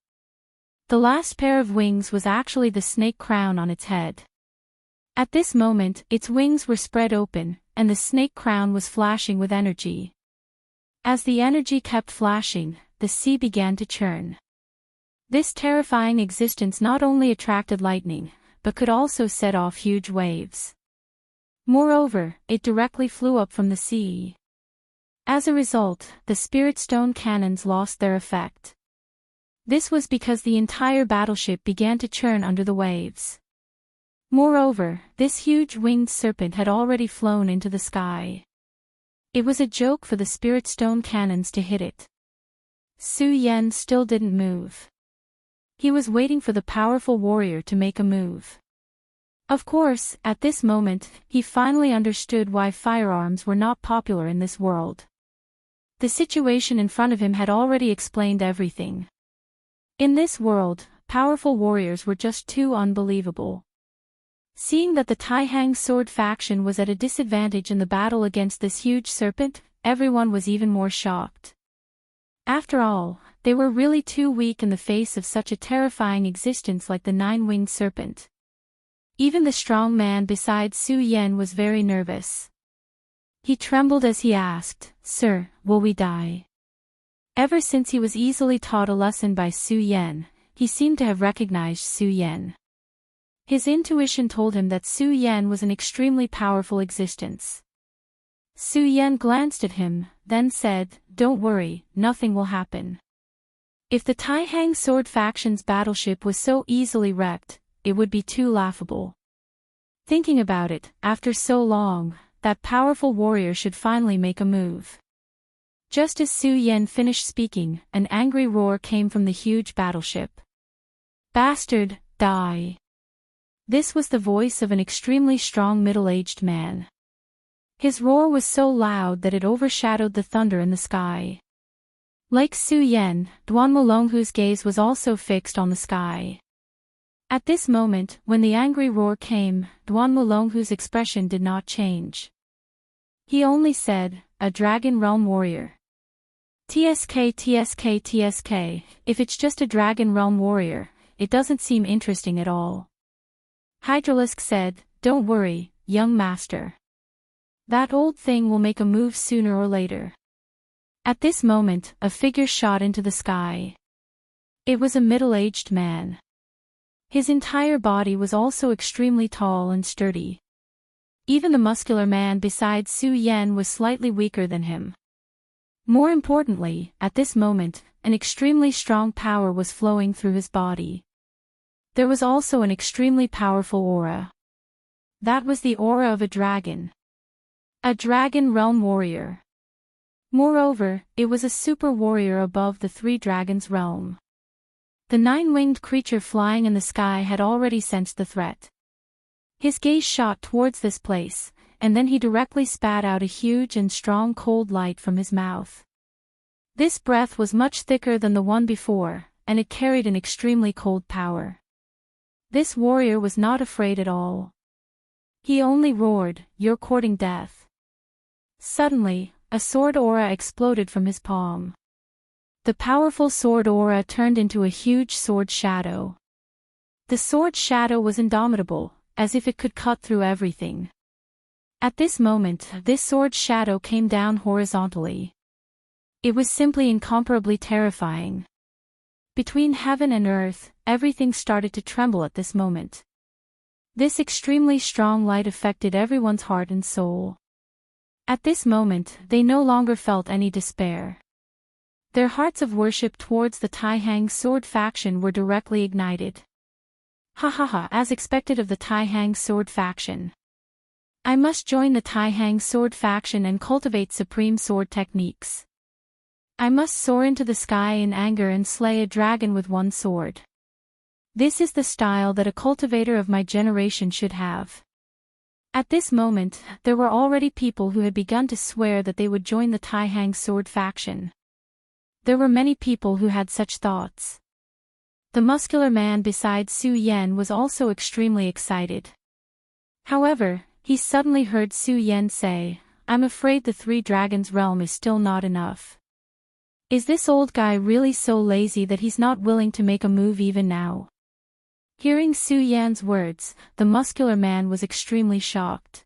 The last pair of wings was actually the snake crown on its head. At this moment, its wings were spread open, and the snake crown was flashing with energy. As the energy kept flashing, the sea began to churn. This terrifying existence not only attracted lightning, but could also set off huge waves. Moreover, it directly flew up from the sea. As a result, the spirit stone cannons lost their effect. This was because the entire battleship began to churn under the waves. Moreover, this huge winged serpent had already flown into the sky. It was a joke for the spirit stone cannons to hit it. Su Yan still didn't move. He was waiting for the powerful warrior to make a move. Of course, at this moment, he finally understood why firearms were not popular in this world. The situation in front of him had already explained everything. In this world, powerful warriors were just too unbelievable. Seeing that the Taihang sword faction was at a disadvantage in the battle against this huge serpent, everyone was even more shocked. After all, they were really too weak in the face of such a terrifying existence like the nine-winged serpent. Even the strong man beside Su Yan was very nervous. He trembled as he asked, "Sir, will we die?" Ever since he was easily taught a lesson by Su Yan, he seemed to have recognized Su Yan. His intuition told him that Su Yan was an extremely powerful existence. Su Yan glanced at him, then said, "Don't worry, nothing will happen." If the Taihang sword faction's battleship was so easily wrecked, it would be too laughable. Thinking about it, after so long, that powerful warrior should finally make a move. Just as Su Yan finished speaking, an angry roar came from the huge battleship. "Bastard, die!" This was the voice of an extremely strong middle-aged man. His roar was so loud that it overshadowed the thunder in the sky. Like Su Yan, Duan Mulonghu's gaze was also fixed on the sky. At this moment, when the angry roar came, Duan Mulonghu's expression did not change. He only said, "A Dragon Realm warrior." TSK, if it's just a Dragon Realm warrior, it doesn't seem interesting at all. Hydralisk said, "Don't worry, young master. That old thing will make a move sooner or later." At this moment, a figure shot into the sky. It was a middle-aged man. His entire body was also extremely tall and sturdy. Even the muscular man beside Su Yan was slightly weaker than him. More importantly, at this moment, an extremely strong power was flowing through his body. There was also an extremely powerful aura. That was the aura of a dragon. A dragon realm warrior. Moreover, it was a super warrior above the three dragons' realm. The nine-winged creature flying in the sky had already sensed the threat. His gaze shot towards this place, and then he directly spat out a huge and strong cold light from his mouth. This breath was much thicker than the one before, and it carried an extremely cold power. This warrior was not afraid at all. He only roared, "You're courting death." Suddenly, a sword aura exploded from his palm. The powerful sword aura turned into a huge sword shadow. The sword shadow was indomitable, as if it could cut through everything. At this moment, this sword shadow came down horizontally. It was simply incomparably terrifying. Between heaven and earth, everything started to tremble at this moment. This extremely strong light affected everyone's heart and soul. At this moment, they no longer felt any despair. Their hearts of worship towards the Taihang sword faction were directly ignited. Ha ha ha, as expected of the Taihang sword faction. I must join the Taihang sword faction and cultivate supreme sword techniques. I must soar into the sky in anger and slay a dragon with one sword. This is the style that a cultivator of my generation should have. At this moment, there were already people who had begun to swear that they would join the Taihang sword faction. There were many people who had such thoughts. The muscular man beside Su Yan was also extremely excited. However, he suddenly heard Su Yan say, "I'm afraid the Three Dragons realm is still not enough. Is this old guy really so lazy that he's not willing to make a move even now?" Hearing Su Yan's words, the muscular man was extremely shocked.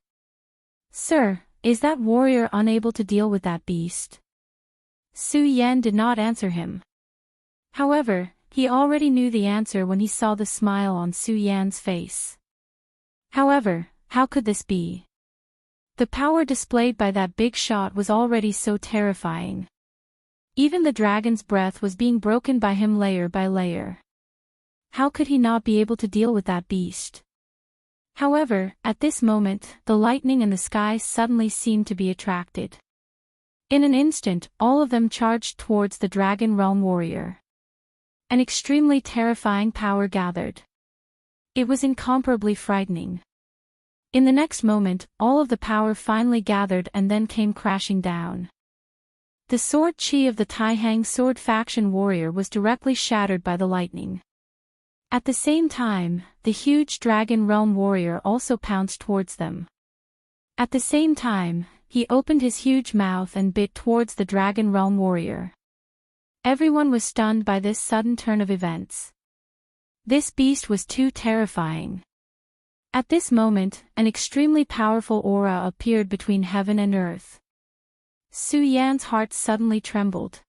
"Sir, is that warrior unable to deal with that beast?" Su Yan did not answer him. However, he already knew the answer when he saw the smile on Su Yan's face. However, how could this be? The power displayed by that big shot was already so terrifying. Even the dragon's breath was being broken by him layer by layer. How could he not be able to deal with that beast? However, at this moment, the lightning in the sky suddenly seemed to be attracted. In an instant, all of them charged towards the Dragon Realm warrior. An extremely terrifying power gathered. It was incomparably frightening. In the next moment, all of the power finally gathered and then came crashing down. The sword chi of the Taihang sword faction warrior was directly shattered by the lightning. At the same time, the huge Dragon Realm warrior also pounced towards them. At the same time, he opened his huge mouth and bit towards the Dragon Realm warrior. Everyone was stunned by this sudden turn of events. This beast was too terrifying. At this moment, an extremely powerful aura appeared between heaven and earth. Su Yan's heart suddenly trembled.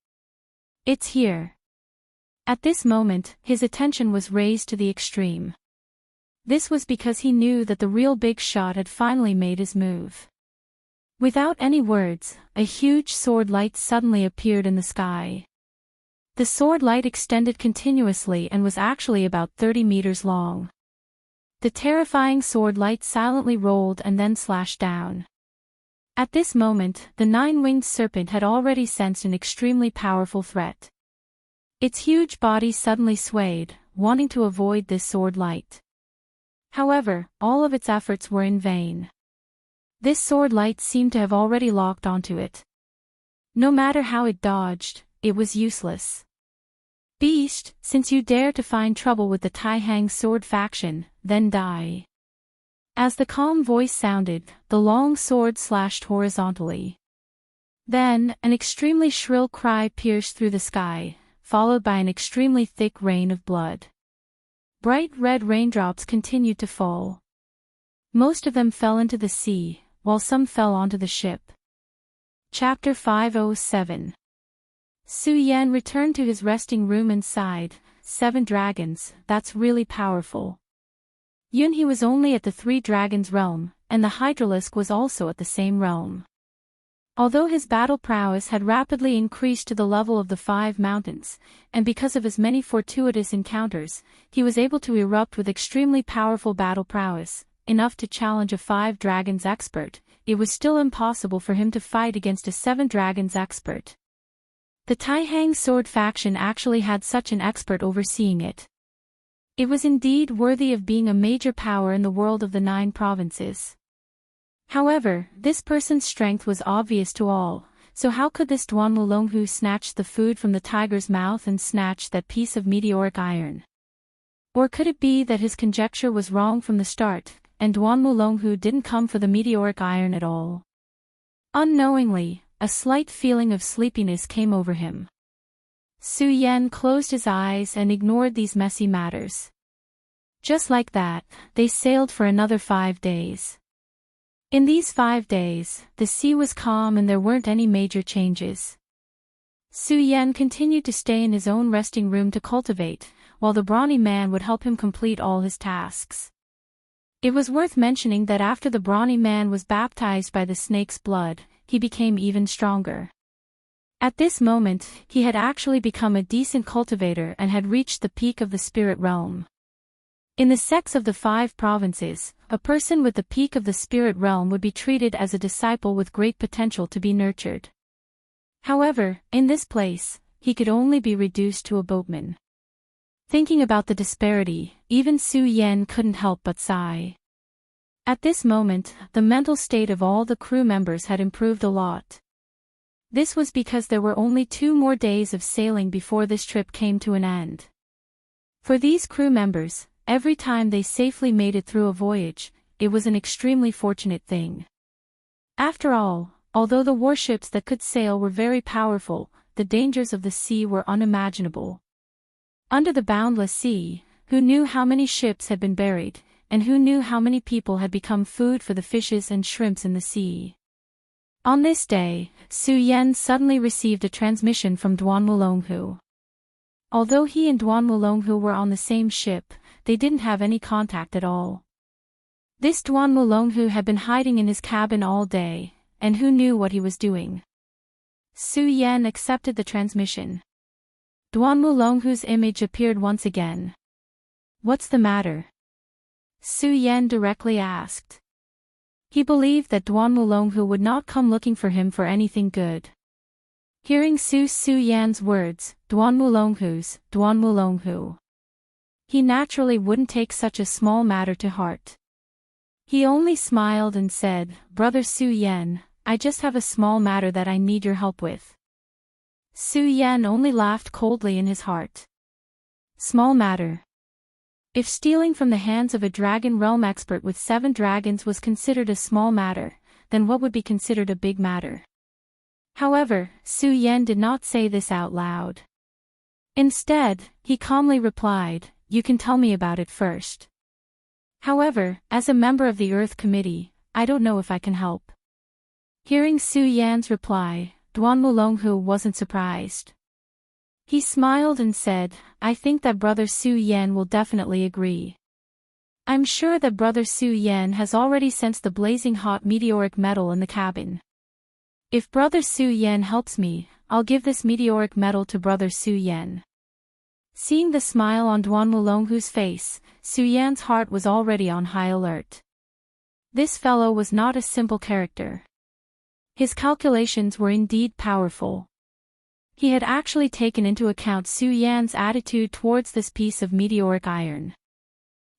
It's here. At this moment, his attention was raised to the extreme. This was because he knew that the real big shot had finally made his move. Without any words, a huge sword light suddenly appeared in the sky. The sword light extended continuously and was actually about 30 meters long. The terrifying sword light silently rolled and then slashed down. At this moment, the nine-winged serpent had already sensed an extremely powerful threat. Its huge body suddenly swayed, wanting to avoid this sword light. However, all of its efforts were in vain. This sword light seemed to have already locked onto it. No matter how it dodged, it was useless. Beast, since you dare to find trouble with the Taihang sword faction, then die. As the calm voice sounded, the long sword slashed horizontally. Then, an extremely shrill cry pierced through the sky, followed by an extremely thick rain of blood. Bright red raindrops continued to fall. Most of them fell into the sea, while some fell onto the ship. Chapter 507. Su Yan returned to his resting room and sighed, 7 dragons, that's really powerful. Yunhe was only at the 3 dragons realm, and the Hydralisk was also at the same realm. Although his battle prowess had rapidly increased to the level of the 5 mountains, and because of his many fortuitous encounters, he was able to erupt with extremely powerful battle prowess, enough to challenge a 5 dragons expert. It was still impossible for him to fight against a 7 dragons expert. The Taihang sword faction actually had such an expert overseeing it. It was indeed worthy of being a major power in the world of the 9 provinces. However, this person's strength was obvious to all, so how could this Duan Wulong who snatched the food from the tiger's mouth and snatched that piece of meteoric iron? Or could it be that his conjecture was wrong from the start, and Duan Wulong who didn't come for the meteoric iron at all? Unknowingly, a slight feeling of sleepiness came over him. Su Yan closed his eyes and ignored these messy matters. Just like that, they sailed for another 5 days. In these 5 days, the sea was calm and there weren't any major changes. Su Yan continued to stay in his own resting room to cultivate, while the brawny man would help him complete all his tasks. It was worth mentioning that after the brawny man was baptized by the snake's blood, he became even stronger. At this moment, he had actually become a decent cultivator and had reached the peak of the spirit realm. In the sects of the 5 provinces, a person with the peak of the spirit realm would be treated as a disciple with great potential to be nurtured. However, in this place, he could only be reduced to a boatman. Thinking about the disparity, even Su Yan couldn't help but sigh. At this moment, the mental state of all the crew members had improved a lot. This was because there were only 2 more days of sailing before this trip came to an end. For these crew members, every time they safely made it through a voyage, it was an extremely fortunate thing. After all, although the warships that could sail were very powerful, the dangers of the sea were unimaginable. Under the boundless sea, who knew how many ships had been buried, and who knew how many people had become food for the fishes and shrimps in the sea? On this day, Su Yan suddenly received a transmission from Duan Wulonghu. Although he and Duan Wulonghu were on the same ship, they didn't have any contact at all. This Duan Wulonghu had been hiding in his cabin all day, and who knew what he was doing? Su Yan accepted the transmission. Duan Wulonghu's image appeared once again. "What's the matter?" Su Yan directly asked. He believed that Duan Wulonghu would not come looking for him for anything good. Hearing Su Yan's words, Duan Wulonghu. He naturally wouldn't take such a small matter to heart. He only smiled and said, "Brother Su Yan, I just have a small matter that I need your help with." Su Yan only laughed coldly in his heart. Small matter. If stealing from the hands of a dragon realm expert with 7 dragons was considered a small matter, then what would be considered a big matter? However, Su Yan did not say this out loud. Instead, he calmly replied, "You can tell me about it first. However, as a member of the Earth Committee, I don't know if I can help." Hearing Su Yan's reply, Duan Wulonghu wasn't surprised. He smiled and said, "I think that Brother Su Yan will definitely agree. I'm sure that Brother Su Yan has already sensed the blazing hot meteoric metal in the cabin. If Brother Su Yan helps me, I'll give this meteoric metal to Brother Su Yan." Seeing the smile on Duan Wulonghu's face, Su Yan's heart was already on high alert. This fellow was not a simple character. His calculations were indeed powerful. He had actually taken into account Su Yan's attitude towards this piece of meteoric iron.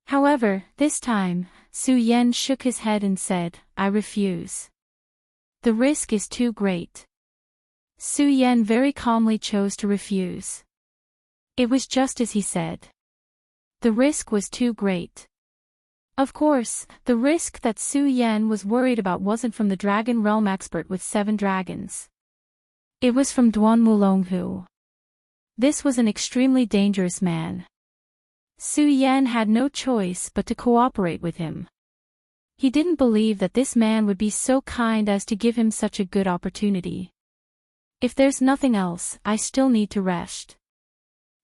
However, this time, Su Yan shook his head and said, "I refuse. The risk is too great." Su Yan very calmly chose to refuse. It was just as he said. The risk was too great. Of course, the risk that Su Yan was worried about wasn't from the dragon realm expert with 7 dragons. It was from Duan Wulonghu. This was an extremely dangerous man. Su Yan had no choice but to cooperate with him. He didn't believe that this man would be so kind as to give him such a good opportunity. "If there's nothing else, I still need to rest."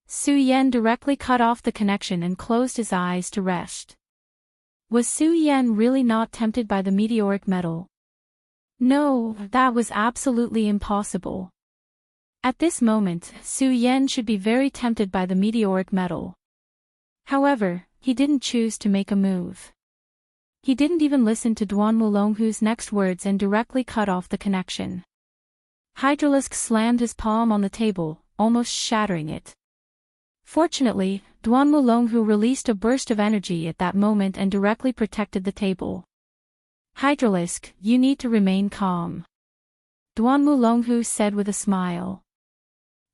Su Yan directly cut off the connection and closed his eyes to rest. Was Su Yan really not tempted by the meteoric metal? No, that was absolutely impossible. At this moment, Su Yan should be very tempted by the meteoric metal. However, he didn't choose to make a move. He didn't even listen to Duan Wulonghu's next words and directly cut off the connection. Hydralisk slammed his palm on the table, almost shattering it. Fortunately, Duan Wulonghu released a burst of energy at that moment and directly protected the table. "Hydralisk, you need to remain calm," Duan Wulonghu said with a smile.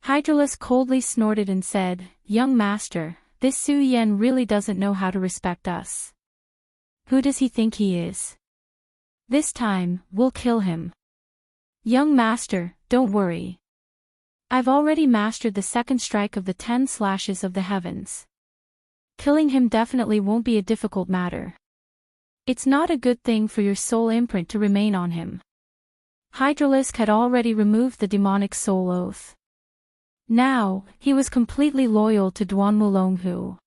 Hydralisk coldly snorted and said, "Young master, this Su Yan really doesn't know how to respect us. Who does he think he is? This time, we'll kill him." "Young master, don't worry. I've already mastered the second strike of the 10 slashes of the heavens. Killing him definitely won't be a difficult matter. It's not a good thing for your soul imprint to remain on him." Hydralisk had already removed the demonic soul oath. Now, he was completely loyal to Duan Wulonghu.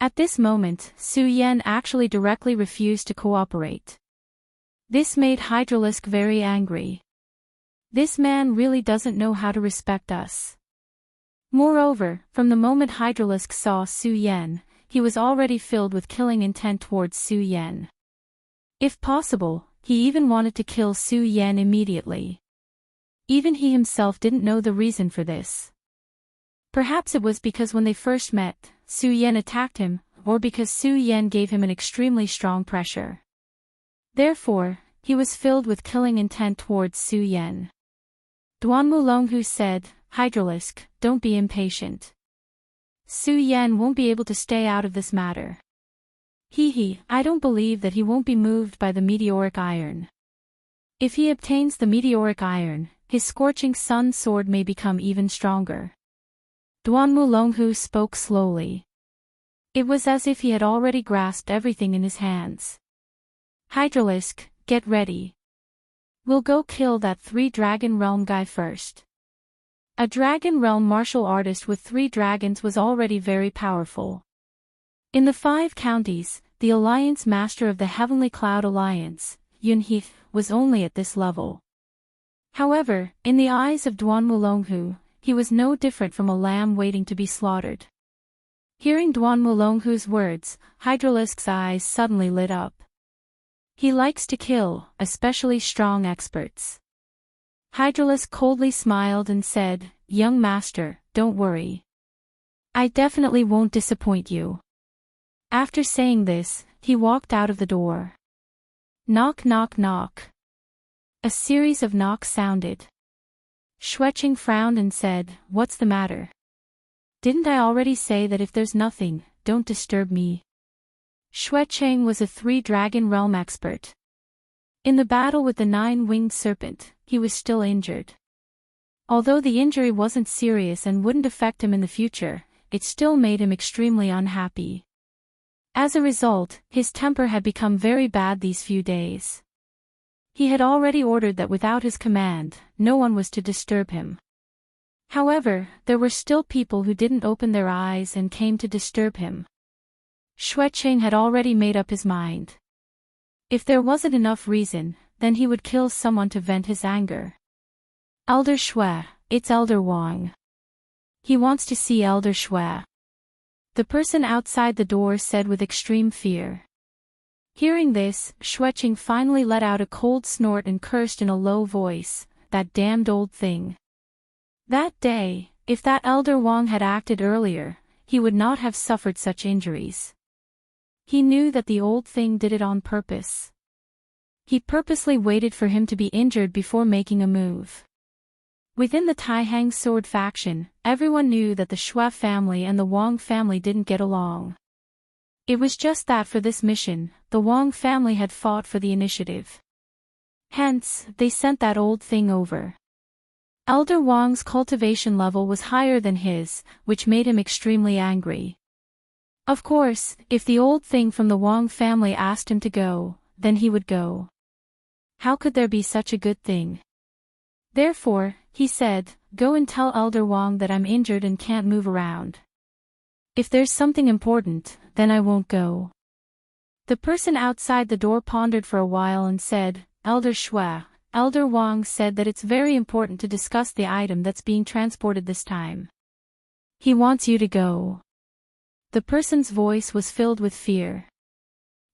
At this moment, Su Yan actually directly refused to cooperate. This made Hydralisk very angry. This man really doesn't know how to respect us. Moreover, from the moment Hydralisk saw Su Yan, he was already filled with killing intent towards Su Yan. If possible, he even wanted to kill Su Yan immediately. Even he himself didn't know the reason for this. Perhaps it was because when they first met, Su Yan attacked him, or because Su Yan gave him an extremely strong pressure. Therefore, he was filled with killing intent towards Su Yan. Duan Wulonghu said, "Hydralisk, don't be impatient. Su Yan won't be able to stay out of this matter. I don't believe that he won't be moved by the meteoric iron. If he obtains the meteoric iron, his scorching sun sword may become even stronger." Duan Wulonghu spoke slowly. It was as if he had already grasped everything in his hands. "Hydralisk, get ready. We'll go kill that 3-dragon realm guy first. A dragon realm martial artist with 3 dragons was already very powerful. In the 5 counties, the Alliance Master of the Heavenly Cloud Alliance, Yunhe, was only at this level. However, in the eyes of Duan Mulonghu, he was no different from a lamb waiting to be slaughtered. Hearing Duan Mulonghu's words, Hydralisk's eyes suddenly lit up. He likes to kill, especially strong experts. Hydralisk coldly smiled and said, "Young master, don't worry. I definitely won't disappoint you." After saying this, he walked out of the door. Knock knock knock. A series of knocks sounded. Xueqing frowned and said, "What's the matter? Didn't I already say that if there's nothing, don't disturb me?" Xueqing was a 3-dragon realm expert. In the battle with the 9-winged serpent, he was still injured. Although the injury wasn't serious and wouldn't affect him in the future, it still made him extremely unhappy. As a result, his temper had become very bad these few days. He had already ordered that without his command, no one was to disturb him. However, there were still people who didn't open their eyes and came to disturb him. Xueqing had already made up his mind. If there wasn't enough reason, then he would kill someone to vent his anger. "Elder Xue, it's Elder Wang. He wants to see Elder Xue," the person outside the door said with extreme fear. Hearing this, Xueqing finally let out a cold snort and cursed in a low voice, "That damned old thing." That day, if that Elder Wang had acted earlier, he would not have suffered such injuries. He knew that the old thing did it on purpose. He purposely waited for him to be injured before making a move. Within the Taihang sword faction, everyone knew that the Xue family and the Wang family didn't get along. It was just that for this mission, the Wang family had fought for the initiative. Hence, they sent that old thing over. Elder Wang's cultivation level was higher than his, which made him extremely angry. Of course, if the old thing from the Wang family asked him to go, then he would go. How could there be such a good thing? Therefore, he said, "Go and tell Elder Wang that I'm injured and can't move around. If there's something important, then I won't go." The person outside the door pondered for a while and said, "Elder Xue, Elder Wang said that it's very important to discuss the item that's being transported this time. He wants you to go." The person's voice was filled with fear.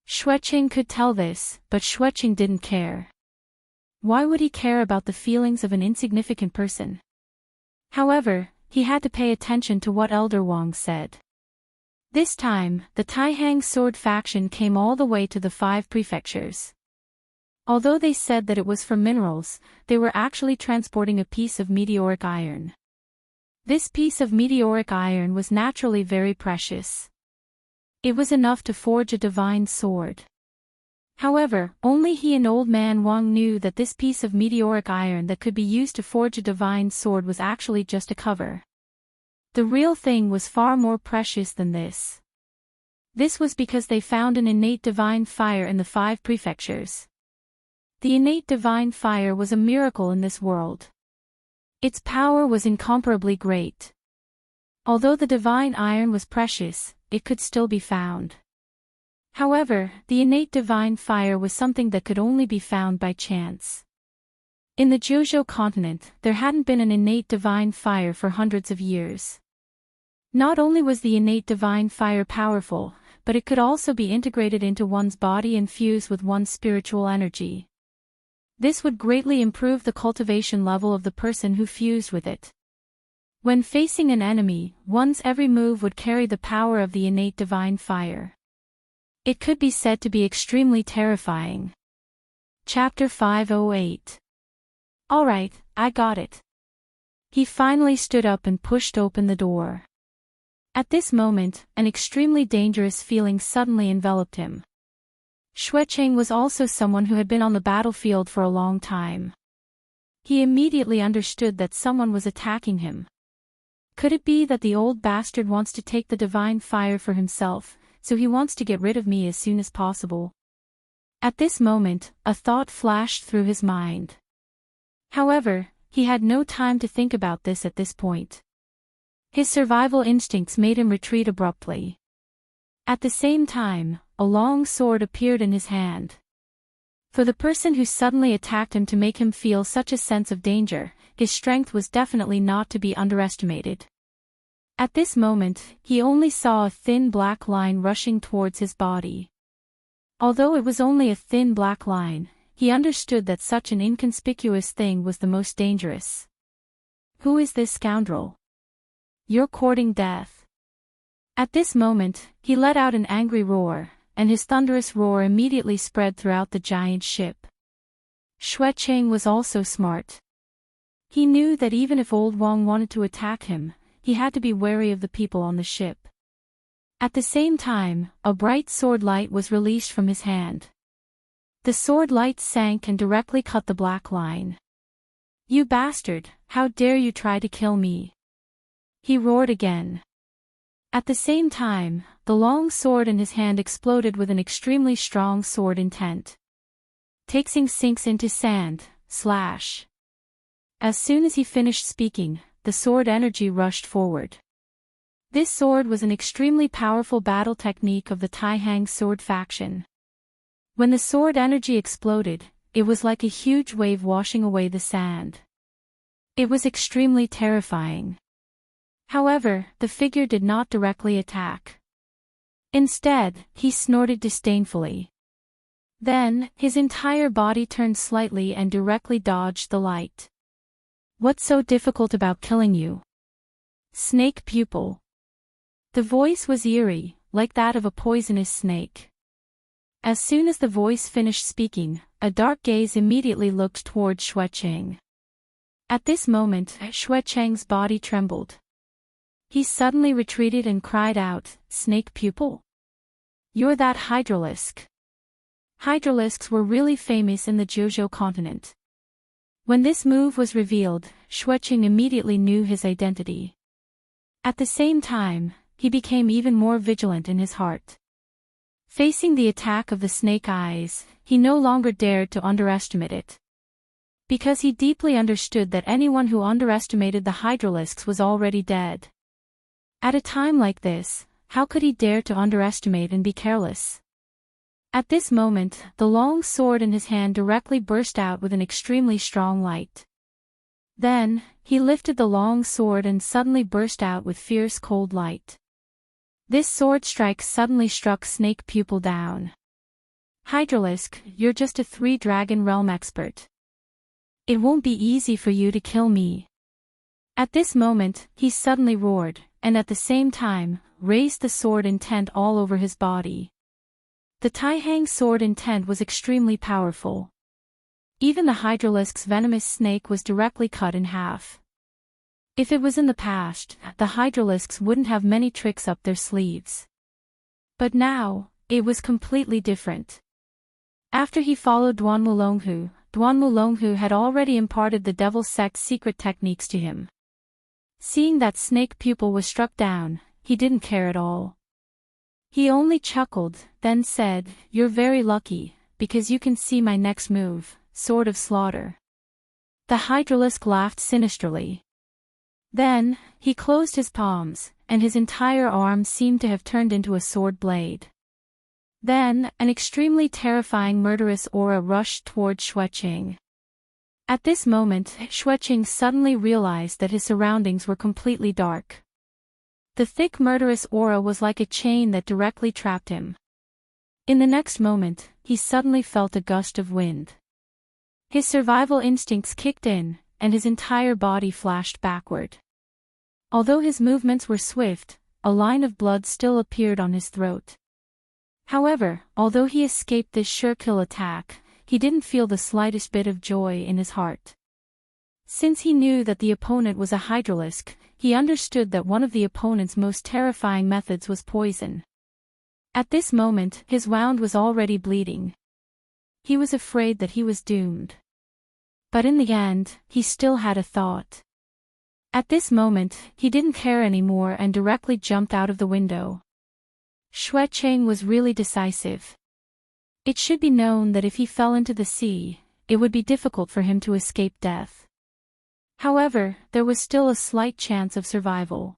Xueqing could tell this, but Xueqing didn't care. Why would he care about the feelings of an insignificant person? However, he had to pay attention to what Elder Wang said. This time, the Taihang sword faction came all the way to the 5 prefectures. Although they said that it was for minerals, they were actually transporting a piece of meteoric iron. This piece of meteoric iron was naturally very precious. It was enough to forge a divine sword. However, only he and Old Man Wang knew that this piece of meteoric iron that could be used to forge a divine sword was actually just a cover. The real thing was far more precious than this. This was because they found an innate divine fire in the 5 prefectures. The innate divine fire was a miracle in this world. Its power was incomparably great. Although the divine iron was precious, it could still be found. However, the innate divine fire was something that could only be found by chance. In the Jiuzhou continent, there hadn't been an innate divine fire for hundreds of years. Not only was the innate divine fire powerful, but it could also be integrated into one's body and fuse with one's spiritual energy. This would greatly improve the cultivation level of the person who fused with it. When facing an enemy, one's every move would carry the power of the innate divine fire. It could be said to be extremely terrifying. Chapter 508. Alright, I got it. He finally stood up and pushed open the door. At this moment, an extremely dangerous feeling suddenly enveloped him. Xueqing was also someone who had been on the battlefield for a long time. He immediately understood that someone was attacking him. Could it be that the old bastard wants to take the divine fire for himself, so he wants to get rid of me as soon as possible? At this moment, a thought flashed through his mind. However, he had no time to think about this at this point. His survival instincts made him retreat abruptly. At the same time, a long sword appeared in his hand. For the person who suddenly attacked him to make him feel such a sense of danger, his strength was definitely not to be underestimated. At this moment, he only saw a thin black line rushing towards his body. Although it was only a thin black line, he understood that such an inconspicuous thing was the most dangerous. Who is this scoundrel? You're courting death. At this moment, he let out an angry roar, and his thunderous roar immediately spread throughout the giant ship. Xuecheng was also smart. He knew that even if Old Wang wanted to attack him, he had to be wary of the people on the ship. At the same time, a bright sword light was released from his hand. The sword light sank and directly cut the black line. "You bastard, how dare you try to kill me?" he roared again. At the same time, the long sword in his hand exploded with an extremely strong sword intent. Taxing sinks into sand, slash. As soon as he finished speaking, the sword energy rushed forward. This sword was an extremely powerful battle technique of the Taihang sword faction. When the sword energy exploded, it was like a huge wave washing away the sand. It was extremely terrifying. However, the figure did not directly attack. Instead, he snorted disdainfully. Then, his entire body turned slightly and directly dodged the light. "What's so difficult about killing you? Snake pupil." The voice was eerie, like that of a poisonous snake. As soon as the voice finished speaking, a dark gaze immediately looked toward Xuecheng. At this moment, Xuecheng's body trembled. He suddenly retreated and cried out, "Snake pupil? You're that hydralisk." Hydralisks were really famous in the Jiuzhou continent. When this move was revealed, Xuecheng immediately knew his identity. At the same time, he became even more vigilant in his heart. Facing the attack of the snake eyes, he no longer dared to underestimate it. Because he deeply understood that anyone who underestimated the hydralisks was already dead. At a time like this, how could he dare to underestimate and be careless? At this moment, the long sword in his hand directly burst out with an extremely strong light. Then, he lifted the long sword and suddenly burst out with fierce cold light. This sword strike suddenly struck Snake Pupil down. "Hydralisk, you're just a 3-dragon realm expert. It won't be easy for you to kill me." At this moment, he suddenly roared, and at the same time, raised the sword intent all over his body. The Taihang sword intent was extremely powerful. Even the hydralisk's venomous snake was directly cut in half. If it was in the past, the hydralisks wouldn't have many tricks up their sleeves. But now, it was completely different. After he followed Duan Mulonghu had already imparted the Devil Sect's secret techniques to him. Seeing that Snake Pupil was struck down, he didn't care at all. He only chuckled, then said, "You're very lucky, because you can see my next move, Sword of Slaughter." The hydralisk laughed sinisterly. Then, he closed his palms, and his entire arm seemed to have turned into a sword blade. Then, an extremely terrifying murderous aura rushed toward Xuecheng. At this moment, Xuecheng suddenly realized that his surroundings were completely dark. The thick murderous aura was like a chain that directly trapped him. In the next moment, he suddenly felt a gust of wind. His survival instincts kicked in, and his entire body flashed backward. Although his movements were swift, a line of blood still appeared on his throat. However, although he escaped this sure-kill attack, he didn't feel the slightest bit of joy in his heart. Since he knew that the opponent was a hydralisk, he understood that one of the opponent's most terrifying methods was poison. At this moment, his wound was already bleeding. He was afraid that he was doomed. But in the end, he still had a thought. At this moment, he didn't care anymore and directly jumped out of the window. Xuecheng was really decisive. It should be known that if he fell into the sea, it would be difficult for him to escape death. However, there was still a slight chance of survival.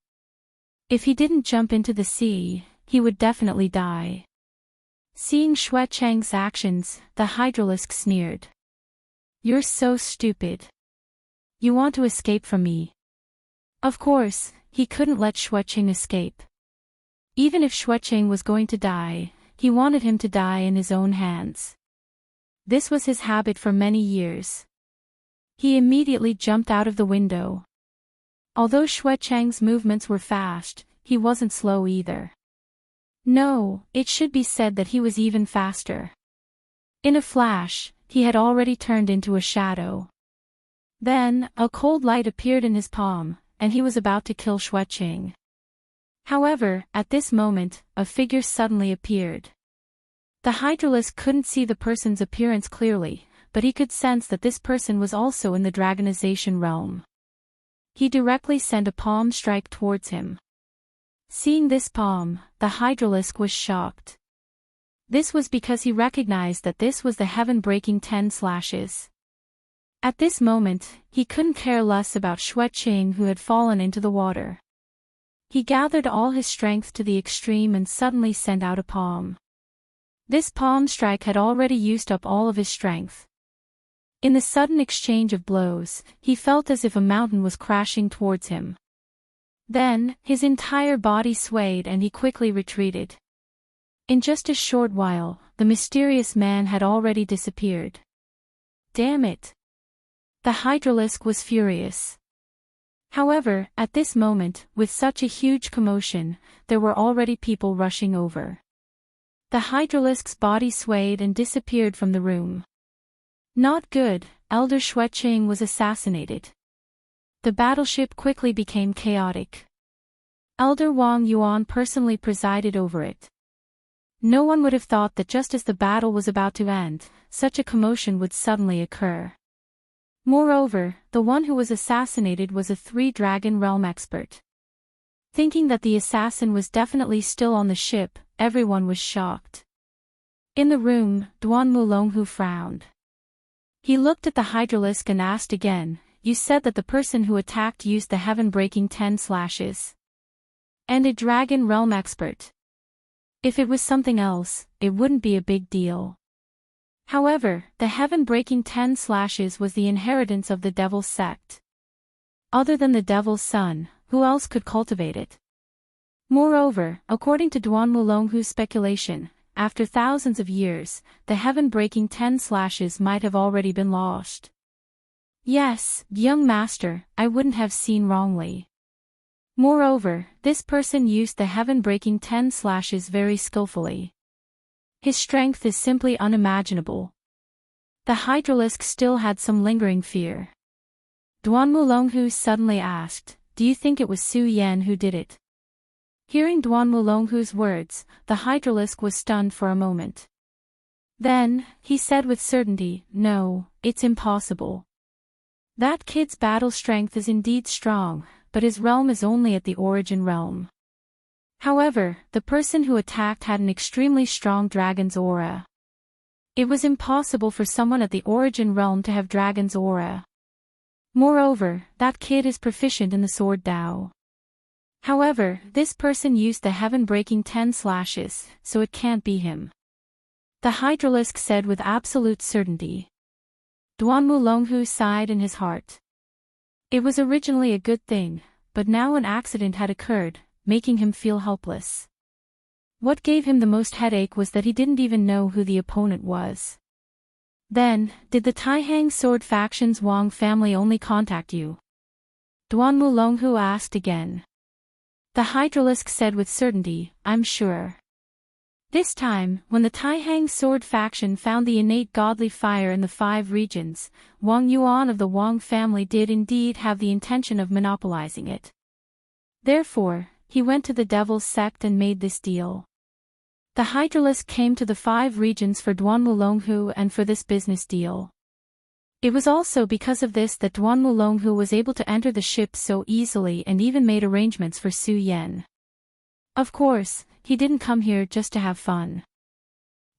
If he didn't jump into the sea, he would definitely die. Seeing Xue Chang's actions, the hydralisk sneered. "You're so stupid. You want to escape from me." Of course, he couldn't let Xue Chang escape. Even if Xue Chang was going to die, he wanted him to die in his own hands. This was his habit for many years. He immediately jumped out of the window. Although Xue Chang's movements were fast, he wasn't slow either. No, it should be said that he was even faster. In a flash, he had already turned into a shadow. Then, a cold light appeared in his palm, and he was about to kill Xue Chang. However, at this moment, a figure suddenly appeared. The hydralisk couldn't see the person's appearance clearly, but he could sense that this person was also in the dragonization realm. He directly sent a palm strike towards him. Seeing this palm, the hydralisk was shocked. This was because he recognized that this was the heaven-breaking 10 slashes. At this moment, he couldn't care less about Xue Chang who had fallen into the water. He gathered all his strength to the extreme and suddenly sent out a palm. This palm strike had already used up all of his strength. In the sudden exchange of blows, he felt as if a mountain was crashing towards him. Then, his entire body swayed and he quickly retreated. In just a short while, the mysterious man had already disappeared. Damn it! The hydralisk was furious. However, at this moment, with such a huge commotion, there were already people rushing over. The hydralisk's body swayed and disappeared from the room. Not good, Elder Xue Chang was assassinated. The battleship quickly became chaotic. Elder Wang Yuan personally presided over it. No one would have thought that just as the battle was about to end, such a commotion would suddenly occur. Moreover, the one who was assassinated was a 3-dragon realm expert. Thinking that the assassin was definitely still on the ship, everyone was shocked. In the room, Duan Mulonghu frowned. He looked at the hydralisk and asked again, "You said that the person who attacked used the heaven-breaking 10 slashes. And a dragon realm expert. If it was something else, it wouldn't be a big deal." However, the heaven-breaking 10 slashes was the inheritance of the Devil's sect. Other than the Devil's son, who else could cultivate it? Moreover, according to Duan Mulonghu's speculation, after thousands of years, the heaven-breaking 10 slashes might have already been lost. Yes, young master, I wouldn't have seen wrongly. Moreover, this person used the heaven-breaking 10 slashes very skillfully. His strength is simply unimaginable. The hydralisk still had some lingering fear. Duan Mulonghu suddenly asked, "Do you think it was Su Yan who did it?" Hearing Duan Mulonghu's words, the hydralisk was stunned for a moment. Then, he said with certainty, "No, it's impossible. That kid's battle strength is indeed strong, but his realm is only at the origin realm. However, the person who attacked had an extremely strong dragon's aura. It was impossible for someone at the origin realm to have dragon's aura. Moreover, that kid is proficient in the sword Dao. However, this person used the heaven-breaking 10 slashes, so it can't be him." The hydralisk said with absolute certainty. Duan Mulonghu sighed in his heart. It was originally a good thing, but now an accident had occurred, making him feel helpless. What gave him the most headache was that he didn't even know who the opponent was. Then, did the Taihang sword faction's Wang family only contact you? Duan Mulonghu asked again. The hydralisk said with certainty, "I'm sure." This time, when the Taihang sword faction found the innate godly fire in the 5 regions, Wang Yuan of the Wang family did indeed have the intention of monopolizing it. Therefore, he went to the Devil's sect and made this deal. The hydralisk came to the 5 regions for Duan Mulonghu and for this business deal. It was also because of this that Duan Mulonghu was able to enter the ship so easily and even made arrangements for Su Yan. Of course, he didn't come here just to have fun.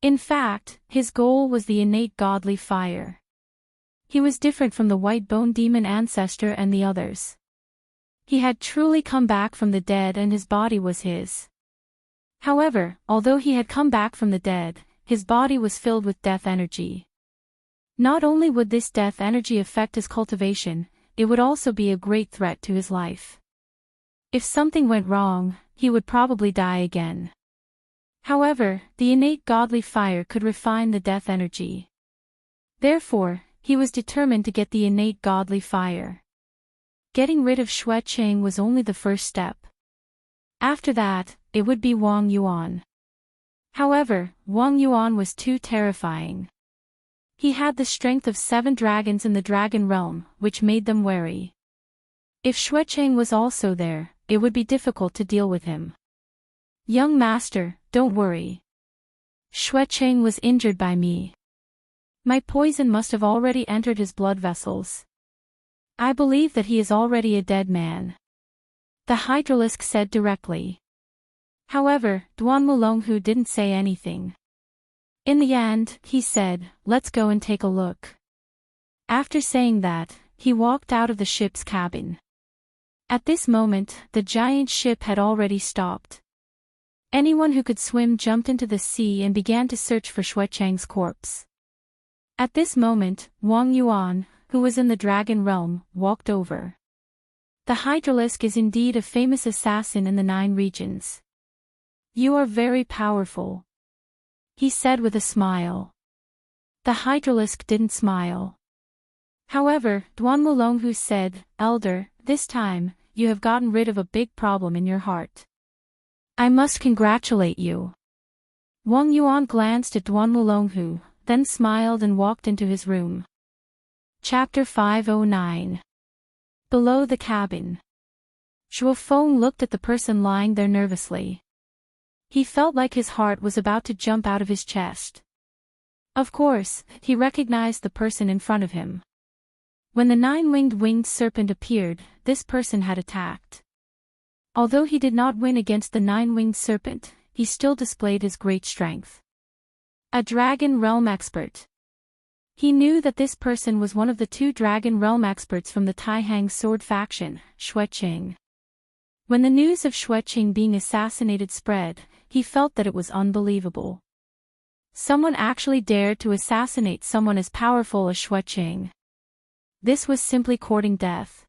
In fact, his goal was the innate godly fire. He was different from the white bone demon ancestor and the others. He had truly come back from the dead and his body was his. However, although he had come back from the dead, his body was filled with death energy. Not only would this death energy affect his cultivation, it would also be a great threat to his life. If something went wrong, he would probably die again. However, the innate godly fire could refine the death energy. Therefore, he was determined to get the innate godly fire. Getting rid of Xue Qing was only the first step. After that, it would be Wang Yuan. However, Wang Yuan was too terrifying. He had the strength of 7 dragons in the dragon realm, which made them wary. If Xue Qing was also there, it would be difficult to deal with him. Young master, don't worry. Xue Qing was injured by me. My poison must have already entered his blood vessels. I believe that he is already a dead man. The hydralisk said directly. However, Duan Mulonghu didn't say anything. In the end, he said, let's go and take a look. After saying that, he walked out of the ship's cabin. At this moment, the giant ship had already stopped. Anyone who could swim jumped into the sea and began to search for Xue Qing's corpse. At this moment, Wang Yuan, who was in the dragon realm, walked over. The hydralisk is indeed a famous assassin in the 9 regions. You are very powerful, he said with a smile. The hydralisk didn't smile. However, Duan Mulonghu said, Elder, this time, you have gotten rid of a big problem in your heart. I must congratulate you. Wang Yuan glanced at Duan Mulonghu, then smiled and walked into his room. Chapter 509. Below the cabin. Zhuo Feng looked at the person lying there nervously. He felt like his heart was about to jump out of his chest. Of course, he recognized the person in front of him. When the 9-winged winged serpent appeared, this person had attacked. Although he did not win against the 9-winged serpent, he still displayed his great strength. A dragon realm expert. He knew that this person was one of the 2 dragon realm experts from the Taihang sword faction, Xue Qing. When the news of Xue Qing being assassinated spread, he felt that it was unbelievable. Someone actually dared to assassinate someone as powerful as Xue Qing. This was simply courting death.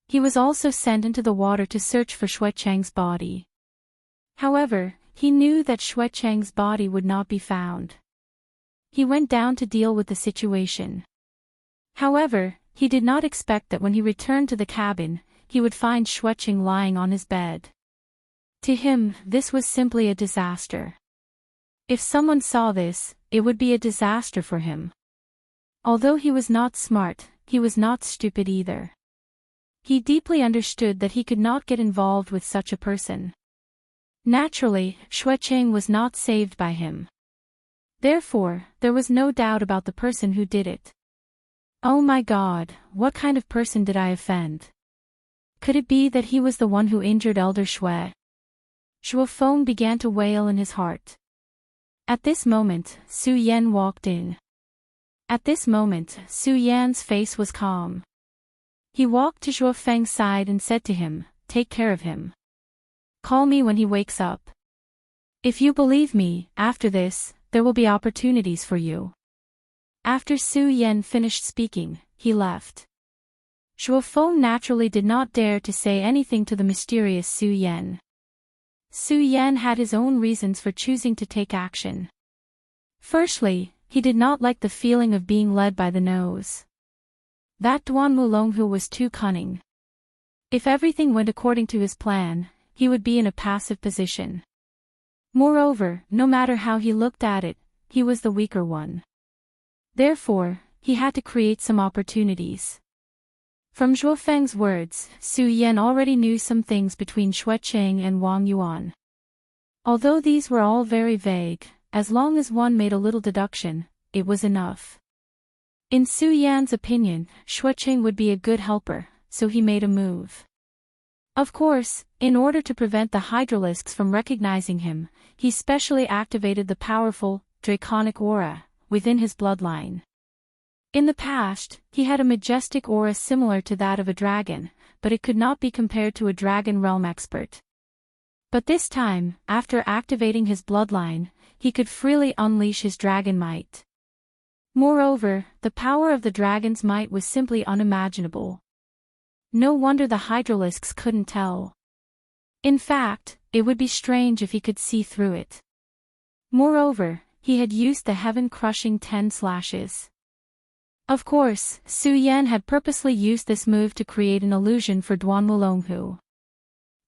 He was also sent into the water to search for Xue Qing's body. However, he knew that Xue Qing's body would not be found. He went down to deal with the situation. However, he did not expect that when he returned to the cabin, he would find Xue Qing lying on his bed. To him, this was simply a disaster. If someone saw this, it would be a disaster for him. Although he was not smart, he was not stupid either. He deeply understood that he could not get involved with such a person. Naturally, Xue Qing was not saved by him. Therefore, there was no doubt about the person who did it. Oh my God, what kind of person did I offend? Could it be that he was the one who injured Elder Xue? Zhuo Feng began to wail in his heart. At this moment, Su Yan walked in. At this moment, Su Yan's face was calm. He walked to Zhuo Feng's side and said to him, take care of him. Call me when he wakes up. If you believe me, after this, there will be opportunities for you. After Su Yan finished speaking, he left. Zhuo Feng naturally did not dare to say anything to the mysterious Su Yan. Su Yan had his own reasons for choosing to take action. Firstly, he did not like the feeling of being led by the nose. That Duan Mulonghu was too cunning. If everything went according to his plan, he would be in a passive position. Moreover, no matter how he looked at it, he was the weaker one. Therefore, he had to create some opportunities. From Zhuo Feng's words, Su Yan already knew some things between Xue Qing and Wang Yuan. Although these were all very vague, as long as one made a little deduction, it was enough. In Su Yan's opinion, Xue Qing would be a good helper, so he made a move. Of course, in order to prevent the hydralisks from recognizing him, he specially activated the powerful, draconic aura, within his bloodline. In the past, he had a majestic aura similar to that of a dragon, but it could not be compared to a dragon realm expert. But this time, after activating his bloodline, he could freely unleash his dragon might. Moreover, the power of the dragon's might was simply unimaginable. No wonder the hydralisks couldn't tell. In fact, it would be strange if he could see through it. Moreover, he had used the heaven-crushing 10 slashes. Of course, Su Yan had purposely used this move to create an illusion for Duan Wulonghu.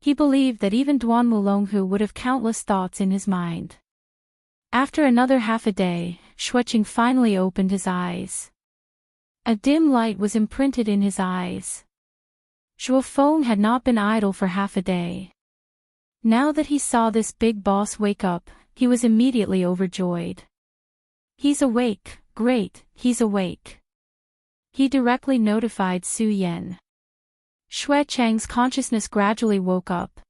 He believed that even Duan Wulonghu would have countless thoughts in his mind. After another half a day, Xueqing finally opened his eyes. A dim light was imprinted in his eyes. Zhuo Feng had not been idle for half a day. Now that he saw this big boss wake up, he was immediately overjoyed. He's awake, great, he's awake. He directly notified Su Yan. Xueqing's consciousness gradually woke up.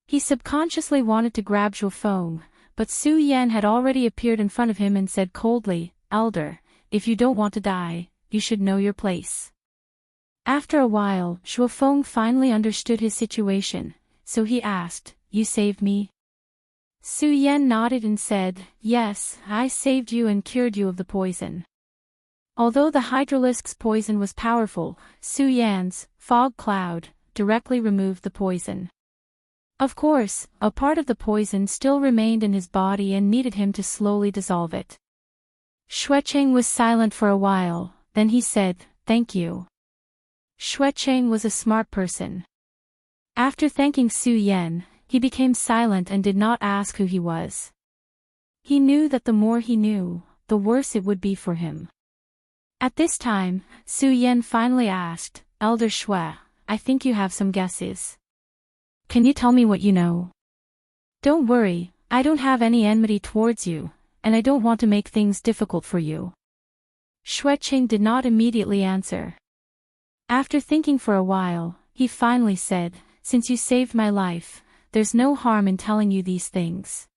He subconsciously wanted to grab Zhuo Feng, but Su Yan had already appeared in front of him and said coldly, "Elder, if you don't want to die, you should know your place." After a while, Zhuo Feng finally understood his situation, so he asked, "You saved me?" Su Yan nodded and said, "Yes, I saved you and cured you of the poison." Although the hydralisk's poison was powerful, Su Yan's fog cloud directly removed the poison. Of course, a part of the poison still remained in his body and needed him to slowly dissolve it. Xueqing was silent for a while, then he said, "Thank you." Xueqing was a smart person. After thanking Su Yan, he became silent and did not ask who he was. He knew that the more he knew, the worse it would be for him. At this time, Su Yan finally asked, "Elder Xue, I think you have some guesses. Can you tell me what you know?" "Don't worry, I don't have any enmity towards you, and I don't want to make things difficult for you." Xueqing did not immediately answer. After thinking for a while, he finally said, "Since you saved my life, there's no harm in telling you these things."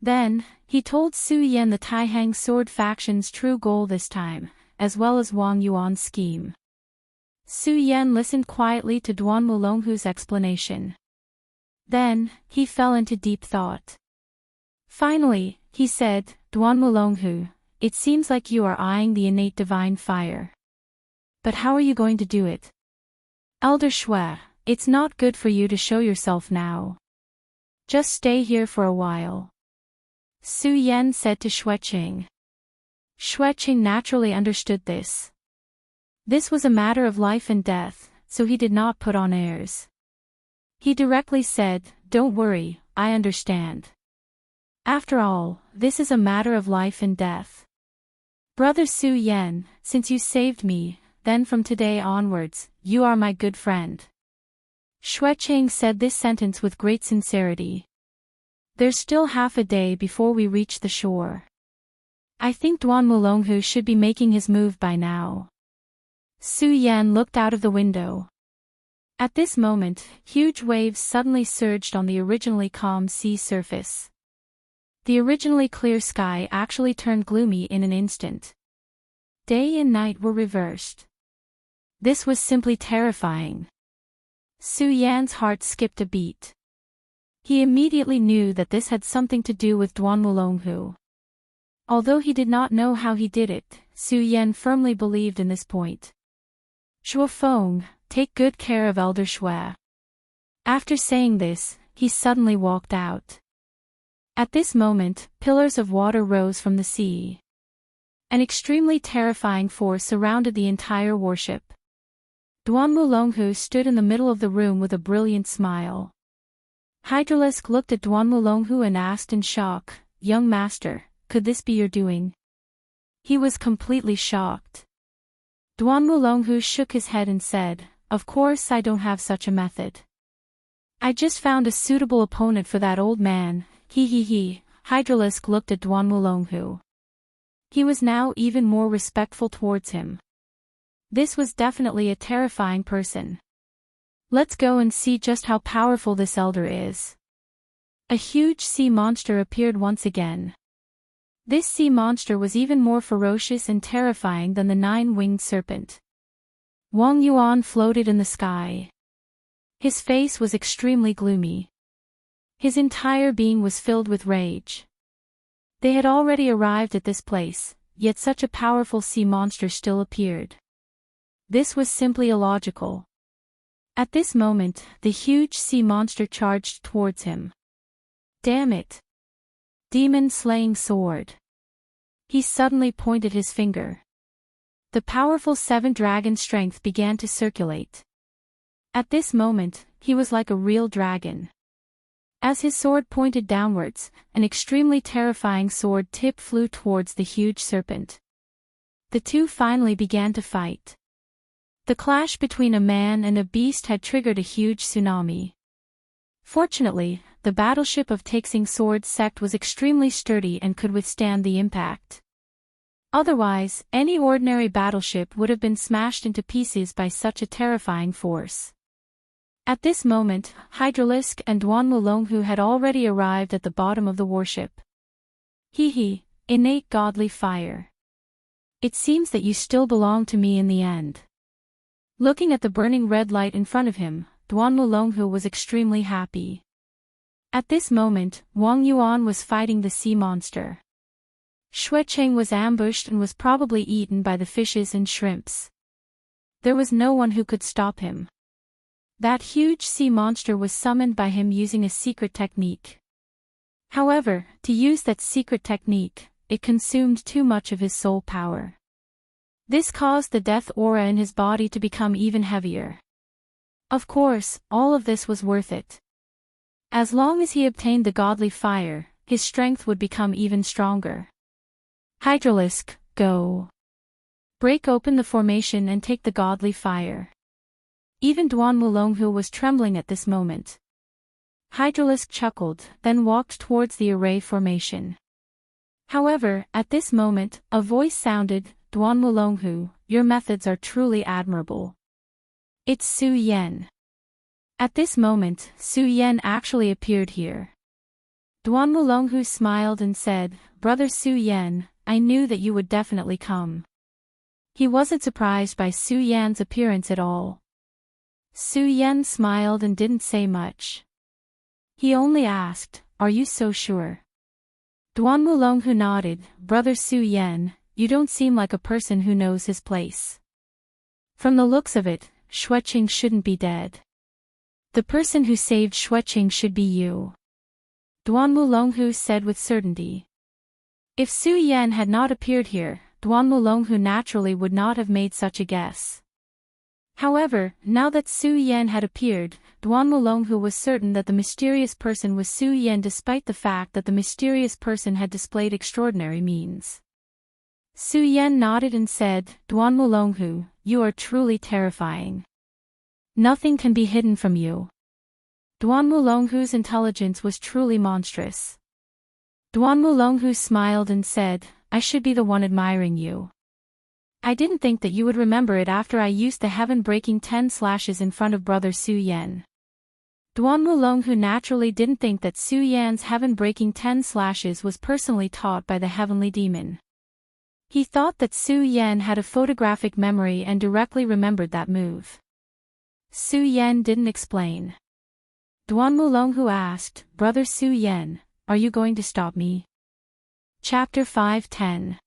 Then, he told Su Yan the Taihang sword faction's true goal this time, as well as Wang Yuan's scheme. Su Yan listened quietly to Duan Wulonghu's explanation. Then, he fell into deep thought. Finally, he said, "Duan Wulonghu, it seems like you are eyeing the innate divine fire. But how are you going to do it? Elder Xue, it's not good for you to show yourself now. Just stay here for a while." Su Yan said to Xueqing. Xueqing naturally understood this. This was a matter of life and death, so he did not put on airs. He directly said, "Don't worry, I understand. After all, this is a matter of life and death. Brother Su Yan, since you saved me, then from today onwards, you are my good friend." Xueqing said this sentence with great sincerity. "There's still half a day before we reach the shore. I think Duan Wulonghu should be making his move by now." Su Yan looked out of the window. At this moment, huge waves suddenly surged on the originally calm sea surface. The originally clear sky actually turned gloomy in an instant. Day and night were reversed. This was simply terrifying. Su Yan's heart skipped a beat. He immediately knew that this had something to do with Duan Wulonghu. Although he did not know how he did it, Su Yan firmly believed in this point. "Zhuo Feng, take good care of Elder Xue." After saying this, he suddenly walked out. At this moment, pillars of water rose from the sea. An extremely terrifying force surrounded the entire warship. Duan Wulonghu stood in the middle of the room with a brilliant smile. Hydralisk looked at Duan Wulonghu and asked in shock, "Young master, could this be your doing?" He was completely shocked. Duan Wulonghu shook his head and said, "Of course I don't have such a method. I just found a suitable opponent for that old man, he. Hydralisk looked at Duan Wulonghu. He was now even more respectful towards him. This was definitely a terrifying person. Let's go and see just how powerful this elder is. A huge sea monster appeared once again. This sea monster was even more ferocious and terrifying than the nine-winged serpent. Wang Yuan floated in the sky. His face was extremely gloomy. His entire being was filled with rage. They had already arrived at this place, yet such a powerful sea monster still appeared. This was simply illogical. At this moment, the huge sea monster charged towards him. Damn it! Demon-slaying sword. He suddenly pointed his finger. The powerful seven-dragon strength began to circulate. At this moment, he was like a real dragon. As his sword pointed downwards, an extremely terrifying sword tip flew towards the huge serpent. The two finally began to fight. The clash between a man and a beast had triggered a huge tsunami. Fortunately, the battleship of Taxing Sword sect was extremely sturdy and could withstand the impact. Otherwise, any ordinary battleship would have been smashed into pieces by such a terrifying force. At this moment, Hydralisk and Duan Wulonghu had already arrived at the bottom of the warship. Hee, innate godly fire. It seems that you still belong to me in the end. Looking at the burning red light in front of him, Duan Wulonghu was extremely happy. At this moment, Wang Yuan was fighting the sea monster. Xuecheng was ambushed and was probably eaten by the fishes and shrimps. There was no one who could stop him. That huge sea monster was summoned by him using a secret technique. However, to use that secret technique, it consumed too much of his soul power. This caused the death aura in his body to become even heavier. Of course, all of this was worth it. As long as he obtained the godly fire, his strength would become even stronger. Hydralisk, go. Break open the formation and take the godly fire. Even Duan Wulonghu was trembling at this moment. Hydralisk chuckled, then walked towards the array formation. However, at this moment, a voice sounded, Duan Wulonghu, your methods are truly admirable. It's Su Yan. At this moment, Su Yan actually appeared here. Duan Wulonghu smiled and said, Brother Su Yan, I knew that you would definitely come. He wasn't surprised by Su Yan's appearance at all. Su Yan smiled and didn't say much. He only asked, are you so sure? Duan Wulonghu nodded, Brother Su Yan, you don't seem like a person who knows his place. From the looks of it, Xuecheng shouldn't be dead. The person who saved Xuecheng should be you. Duan Wulonghu said with certainty. If Su Yan had not appeared here, Duan Wulonghu naturally would not have made such a guess. However, now that Su Yan had appeared, Duan Wulonghu was certain that the mysterious person was Su Yan despite the fact that the mysterious person had displayed extraordinary means. Su Yan nodded and said, Duan Wulonghu, you are truly terrifying. Nothing can be hidden from you. Duan Wulonghu's intelligence was truly monstrous. Duan Wulonghu smiled and said, I should be the one admiring you. I didn't think that you would remember it after I used the heaven-breaking 10 slashes in front of Brother Su Yan. Duan Wulonghu naturally didn't think that Su Yan's heaven-breaking 10 slashes was personally taught by the heavenly demon. He thought that Su Yan had a photographic memory and directly remembered that move. Su Yan didn't explain. Duan Wulonghu asked, Brother Su Yan, are you going to stop me? Chapter 5:10.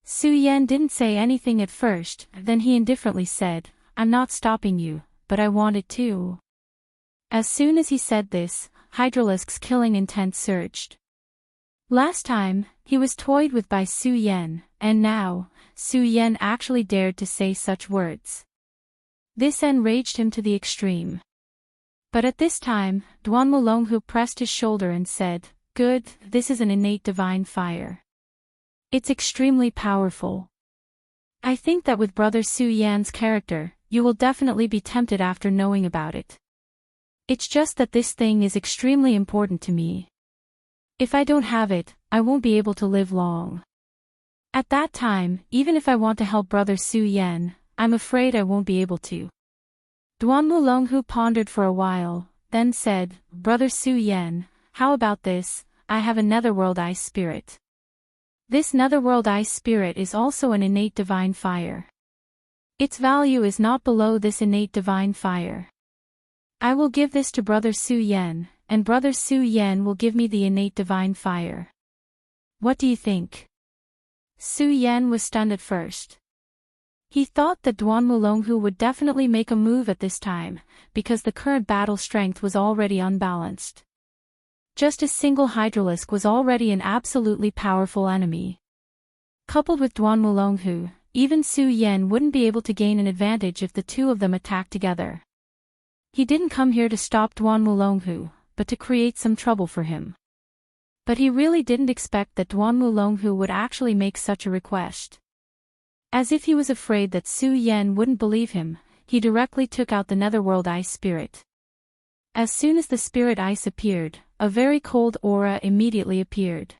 Su Yan didn't say anything at first, then he indifferently said, I'm not stopping you, but I wanted to. As soon as he said this, Hydralisk's killing intent surged. Last time, he was toyed with by Su Yan, and now, Su Yan actually dared to say such words. This enraged him to the extreme. But at this time, Duan Wulonghu pressed his shoulder and said, Good, this is an innate divine fire. It's extremely powerful. I think that with Brother Su Yan's character, you will definitely be tempted after knowing about it. It's just that this thing is extremely important to me. If I don't have it, I won't be able to live long. At that time, even if I want to help Brother Su Yan, I'm afraid I won't be able to. Duan Wulonghu pondered for a while, then said, Brother Su Yan, how about this? I have a netherworld ice spirit. This netherworld ice spirit is also an innate divine fire. Its value is not below this innate divine fire. I will give this to Brother Su Yan, and Brother Su Yan will give me the innate divine fire. What do you think? Su Yan was stunned at first. He thought that Duan Wulonghu would definitely make a move at this time, because the current battle strength was already unbalanced. Just a single Hydralisk was already an absolutely powerful enemy. Coupled with Duan Wulonghu, even Su Yan wouldn't be able to gain an advantage if the two of them attacked together. He didn't come here to stop Duan Wulonghu, but to create some trouble for him. But he really didn't expect that Duan Wulonghu would actually make such a request. As if he was afraid that Su Yan wouldn't believe him, he directly took out the netherworld ice spirit. As soon as the spirit ice appeared, a very cold aura immediately appeared.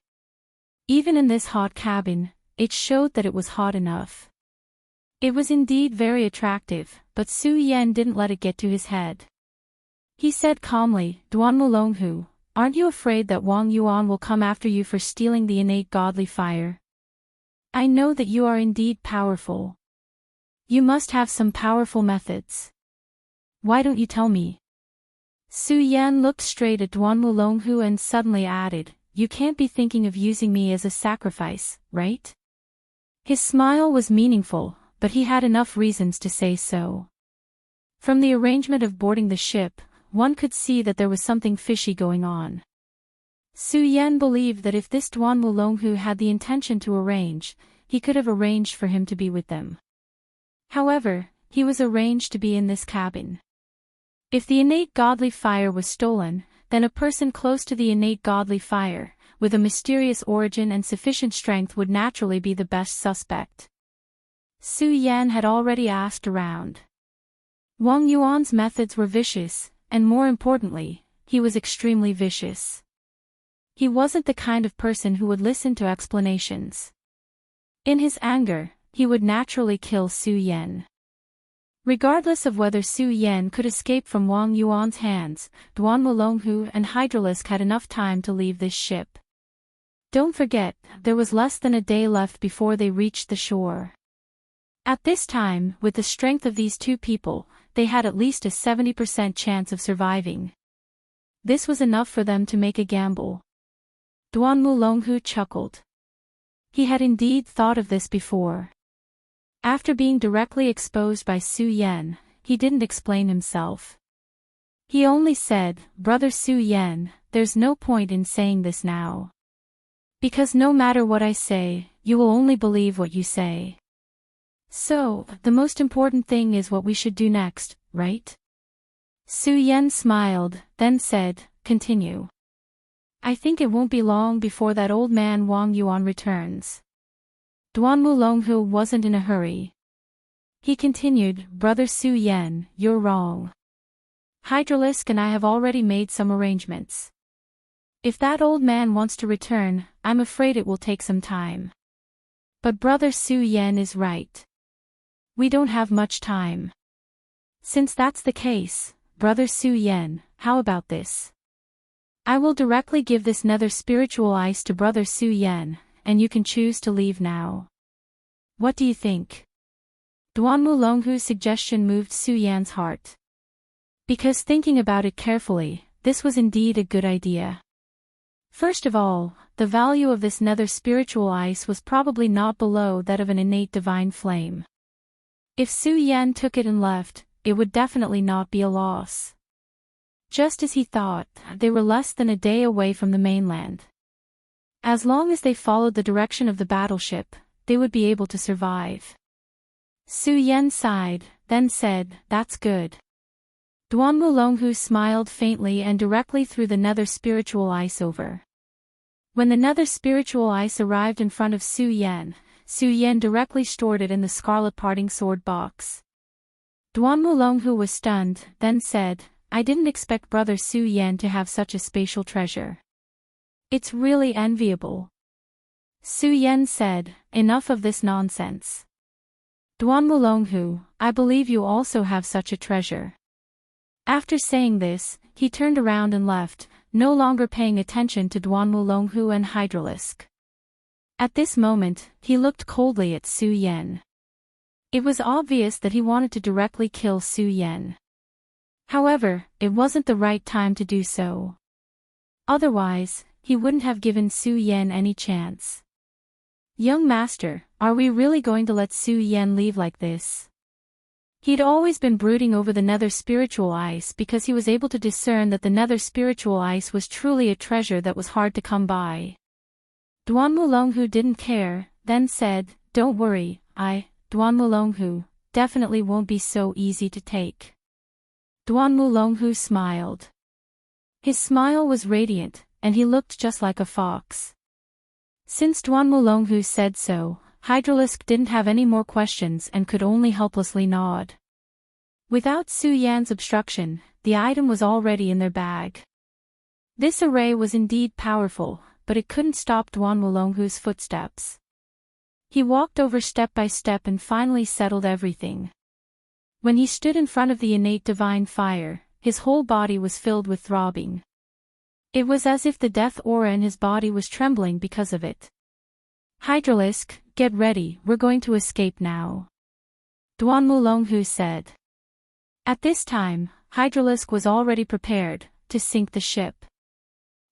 Even in this hot cabin, it showed that it was hot enough. It was indeed very attractive, but Su Yan didn't let it get to his head. He said calmly, Duan Wulonghu, aren't you afraid that Wang Yuan will come after you for stealing the innate godly fire? I know that you are indeed powerful. You must have some powerful methods. Why don't you tell me? Su Yan looked straight at Duan Wulonghu and suddenly added, you can't be thinking of using me as a sacrifice, right? His smile was meaningful, but he had enough reasons to say so. From the arrangement of boarding the ship, one could see that there was something fishy going on. Su Yan believed that if this Duan Wulonghu had the intention to arrange, he could have arranged for him to be with them. However, he was arranged to be in this cabin. If the innate godly fire was stolen, then a person close to the innate godly fire, with a mysterious origin and sufficient strength would naturally be the best suspect. Su Yan had already asked around. Wang Yuan's methods were vicious, and more importantly, he was extremely vicious. He wasn't the kind of person who would listen to explanations. In his anger, he would naturally kill Su Yan. Regardless of whether Su Yan could escape from Wang Yuan's hands, Duan Wulonghu and Hydralisk had enough time to leave this ship. Don't forget, there was less than a day left before they reached the shore. At this time, with the strength of these two people, they had at least a 70% chance of surviving. This was enough for them to make a gamble. Duan Wulonghu chuckled. He had indeed thought of this before. After being directly exposed by Su Yan, he didn't explain himself. He only said, Brother Su Yan, there's no point in saying this now. Because no matter what I say, you will only believe what you say. So, the most important thing is what we should do next, right? Su Yan smiled, then said, continue. I think it won't be long before that old man Wang Yuan returns. Duan Wulonghu wasn't in a hurry. He continued, Brother Su Yan, you're wrong. Hydralisk and I have already made some arrangements. If that old man wants to return, I'm afraid it will take some time. But Brother Su Yan is right. We don't have much time. Since that's the case, Brother Su Yan, how about this? I will directly give this nether spiritual ice to Brother Su Yan, and you can choose to leave now. What do you think? Duan Wulonghu's suggestion moved Su Yan's heart. Because thinking about it carefully, this was indeed a good idea. First of all, the value of this nether spiritual ice was probably not below that of an innate divine flame. If Su Yan took it and left, it would definitely not be a loss. Just as he thought, they were less than a day away from the mainland. As long as they followed the direction of the battleship, they would be able to survive. Su Yan sighed, then said, that's good. Duan Wulonghu smiled faintly and directly threw the nether spiritual ice over. When the nether spiritual ice arrived in front of Su Yan directly stored it in the scarlet parting sword box. Duan Wulonghu was stunned, then said, I didn't expect Brother Su Yan to have such a spatial treasure. It's really enviable. Su Yan said, enough of this nonsense. Duan Wulonghu, I believe you also have such a treasure. After saying this, he turned around and left, no longer paying attention to Duan Wulonghu and Hydralisk. At this moment, he looked coldly at Su Yan. It was obvious that he wanted to directly kill Su Yan. However, it wasn't the right time to do so. Otherwise, he wouldn't have given Su Yan any chance. Young master, are we really going to let Su Yan leave like this? He'd always been brooding over the nether spiritual ice because he was able to discern that the nether spiritual ice was truly a treasure that was hard to come by. Duan Mulonghu didn't care, then said, "Don't worry, Duan Mulonghu, definitely won't be so easy to take." Duan Mulonghu smiled. His smile was radiant, and he looked just like a fox. Since Duan Mulonghu said so, Hydralisk didn't have any more questions and could only helplessly nod. Without Su Yan's obstruction, the item was already in their bag. This array was indeed powerful, but it couldn't stop Duan Mulonghu's footsteps. He walked over step by step and finally settled everything. When he stood in front of the innate divine fire, his whole body was filled with throbbing. It was as if the death aura in his body was trembling because of it. "Hydralisk, get ready, we're going to escape now," Duan Mulonghu said. At this time, Hydralisk was already prepared to sink the ship.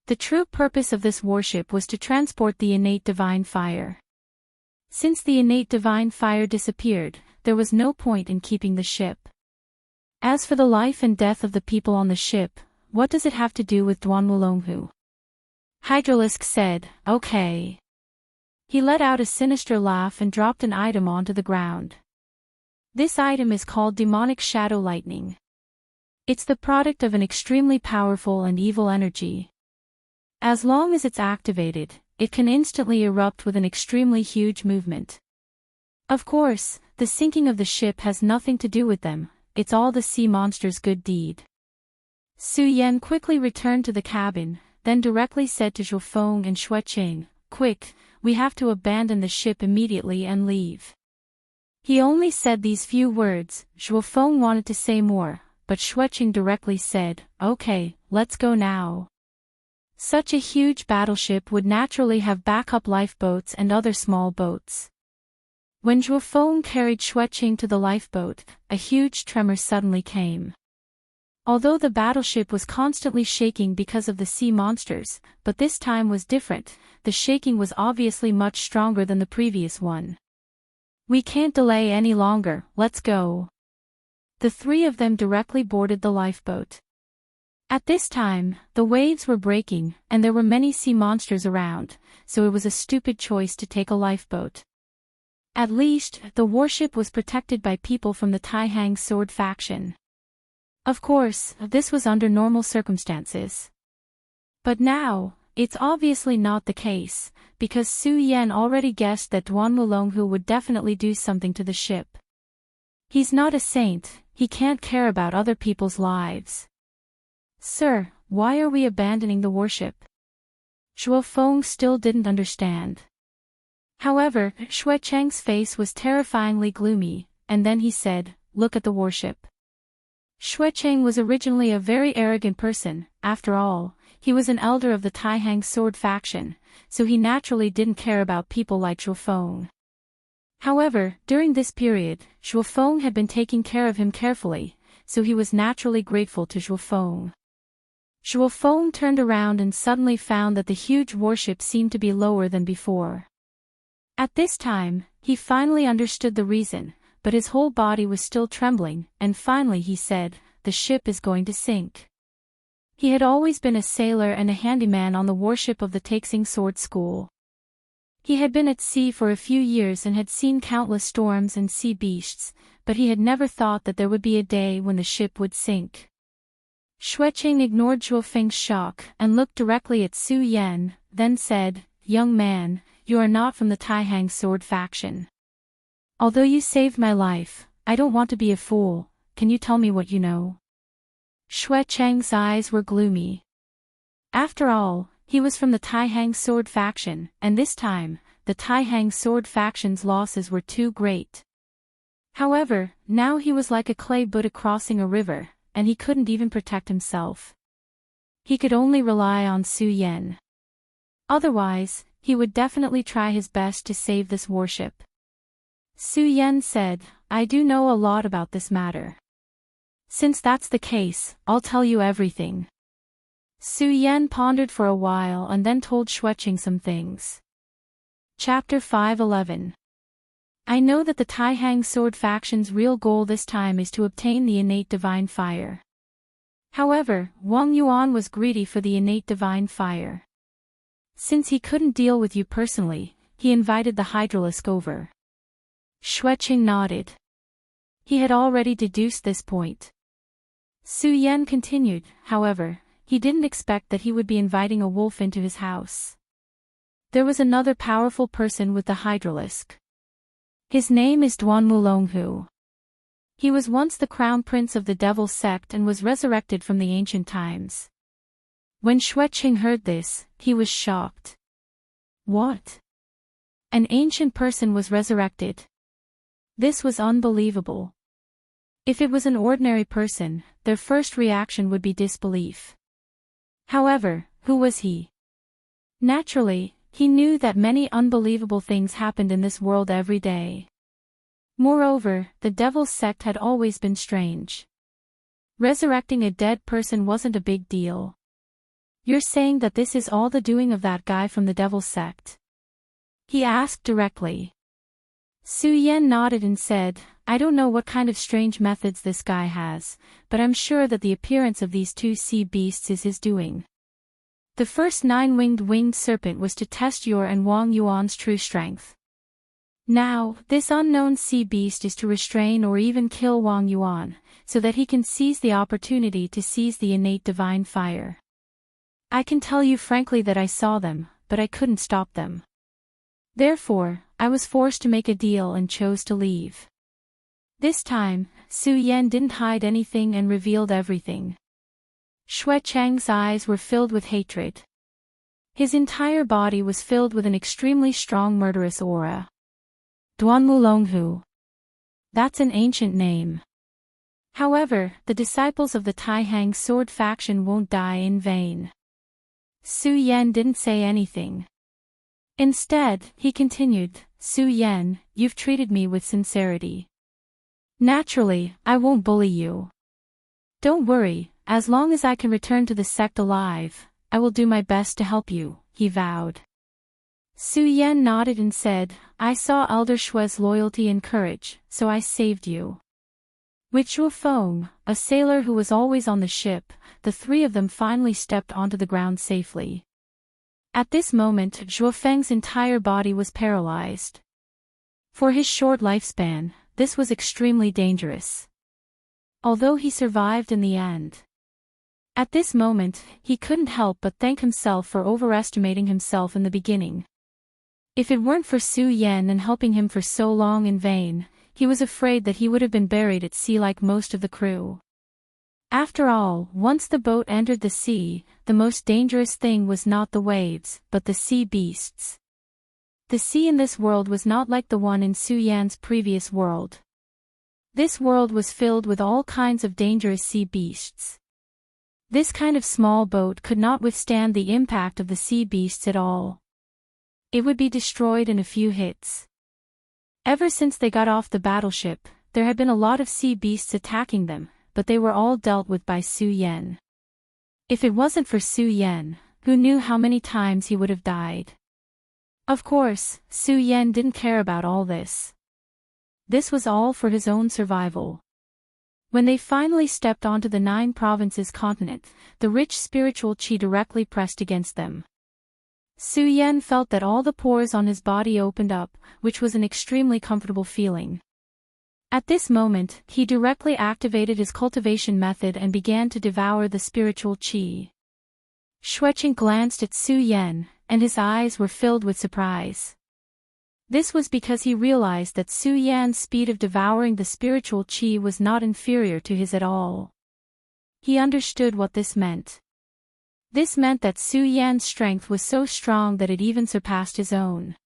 The true purpose of this warship was to transport the innate divine fire. Since the innate divine fire disappeared, there was no point in keeping the ship. As for the life and death of the people on the ship, what does it have to do with Duan Mulonghu? Hydralisk said, "Okay." He let out a sinister laugh and dropped an item onto the ground. This item is called Demonic Shadow Lightning. It's the product of an extremely powerful and evil energy. As long as it's activated, it can instantly erupt with an extremely huge movement. Of course, the sinking of the ship has nothing to do with them, it's all the sea monster's good deed. Su Yan quickly returned to the cabin, then directly said to Zhuo Feng and Xue Qing, "Quick, we have to abandon the ship immediately and leave." He only said these few words. Zhuo Feng wanted to say more, but Xue Qing directly said, "Okay, let's go now." Such a huge battleship would naturally have backup lifeboats and other small boats. When Zhuo Feng carried Xue Qing to the lifeboat, a huge tremor suddenly came. Although the battleship was constantly shaking because of the sea monsters, but this time was different, the shaking was obviously much stronger than the previous one. "We can't delay any longer, let's go." The three of them directly boarded the lifeboat. At this time, the waves were breaking, and there were many sea monsters around, so it was a stupid choice to take a lifeboat. At least, the warship was protected by people from the Taihang sword faction. Of course, this was under normal circumstances. But now, it's obviously not the case, because Su Yan already guessed that Duan Mulonghu would definitely do something to the ship. He's not a saint, he can't care about other people's lives. "Sir, why are we abandoning the warship?" Zhuo Feng still didn't understand. However, Xue Cheng's face was terrifyingly gloomy, and then he said, "Look at the warship." Xue Cheng was originally a very arrogant person. After all, he was an elder of the Taihang sword faction, so he naturally didn't care about people like Zhuo Feng. However, during this period, Zhuo Feng had been taking care of him carefully, so he was naturally grateful to Zhuo Feng. Zhuo Feng turned around and suddenly found that the huge warship seemed to be lower than before. At this time, he finally understood the reason, but his whole body was still trembling, and finally he said, "The ship is going to sink." He had always been a sailor and a handyman on the warship of the Taixing Sword School. He had been at sea for a few years and had seen countless storms and sea beasts, but he had never thought that there would be a day when the ship would sink. Xue Qing ignored Zhuo Feng's shock and looked directly at Su Yan, then said, "Young man, you are not from the Taihang sword faction. Although you saved my life, I don't want to be a fool, can you tell me what you know?" Xue Cheng's eyes were gloomy. After all, he was from the Taihang sword faction, and this time, the Taihang sword faction's losses were too great. However, now he was like a clay Buddha crossing a river, and he couldn't even protect himself. He could only rely on Su Yan. Otherwise, he would definitely try his best to save this warship. Su Yan said, I do know a lot about this matter. Since that's the case, I'll tell you everything. Su Yan pondered for a while and then told Xueqing some things. Chapter 5:11. I know that the Taihang Sword faction's real goal this time is to obtain the innate divine fire. However, Wang Yuan was greedy for the innate divine fire. Since he couldn't deal with you personally, he invited the Hydralisk over. Xueqing nodded. He had already deduced this point. Su Yan continued, however, he didn't expect that he would be inviting a wolf into his house. There was another powerful person with the Hydralisk. His name is Duan Mulonghu. He was once the crown prince of the devil sect and was resurrected from the ancient times. When Xueqing heard this, he was shocked. What? An ancient person was resurrected? This was unbelievable. If it was an ordinary person, their first reaction would be disbelief. However, who was he? Naturally, he knew that many unbelievable things happened in this world every day. Moreover, the devil's sect had always been strange. Resurrecting a dead person wasn't a big deal. You're saying that this is all the doing of that guy from the devil's sect? He asked directly. Su Yan nodded and said, I don't know what kind of strange methods this guy has, but I'm sure that the appearance of these two sea beasts is his doing. The first winged serpent was to test your and Wang Yuan's true strength. Now, this unknown sea beast is to restrain or even kill Wang Yuan, so that he can seize the opportunity to seize the innate divine fire. I can tell you frankly that I saw them, but I couldn't stop them. Therefore, I was forced to make a deal and chose to leave. This time, Su Yan didn't hide anything and revealed everything. Xueqing's eyes were filled with hatred. His entire body was filled with an extremely strong murderous aura. Duan Mulonghu. That's an ancient name. However, the disciples of the Taihang Sword faction won't die in vain. Su Yan didn't say anything. Instead, he continued, Su Yan, you've treated me with sincerity. Naturally, I won't bully you. Don't worry, as long as I can return to the sect alive, I will do my best to help you, he vowed. Su Yan nodded and said, I saw Elder Shue's loyalty and courage, so I saved you. With Zhuo Feng, a sailor who was always on the ship, the three of them finally stepped onto the ground safely. At this moment, Zhuo Feng's entire body was paralyzed. For his short lifespan, this was extremely dangerous. Although he survived in the end. At this moment, he couldn't help but thank himself for overestimating himself in the beginning. If it weren't for Su Yan and helping him for so long in vain, he was afraid that he would have been buried at sea like most of the crew. After all, once the boat entered the sea, the most dangerous thing was not the waves, but the sea beasts. The sea in this world was not like the one in Su Yan's previous world. This world was filled with all kinds of dangerous sea beasts. This kind of small boat could not withstand the impact of the sea beasts at all. It would be destroyed in a few hits. Ever since they got off the battleship, there had been a lot of sea beasts attacking them, but they were all dealt with by Su Yan. If it wasn't for Su Yan, who knew how many times he would have died? Of course, Su Yan didn't care about all this. This was all for his own survival. When they finally stepped onto the 9 provinces continent, the rich spiritual qi directly pressed against them. Su Yan felt that all the pores on his body opened up, which was an extremely comfortable feeling. At this moment, he directly activated his cultivation method and began to devour the spiritual qi. Xueqing glanced at Su Yan, and his eyes were filled with surprise. This was because he realized that Su Yan's speed of devouring the spiritual qi was not inferior to his at all. He understood what this meant. This meant that Su Yan's strength was so strong that it even surpassed his own.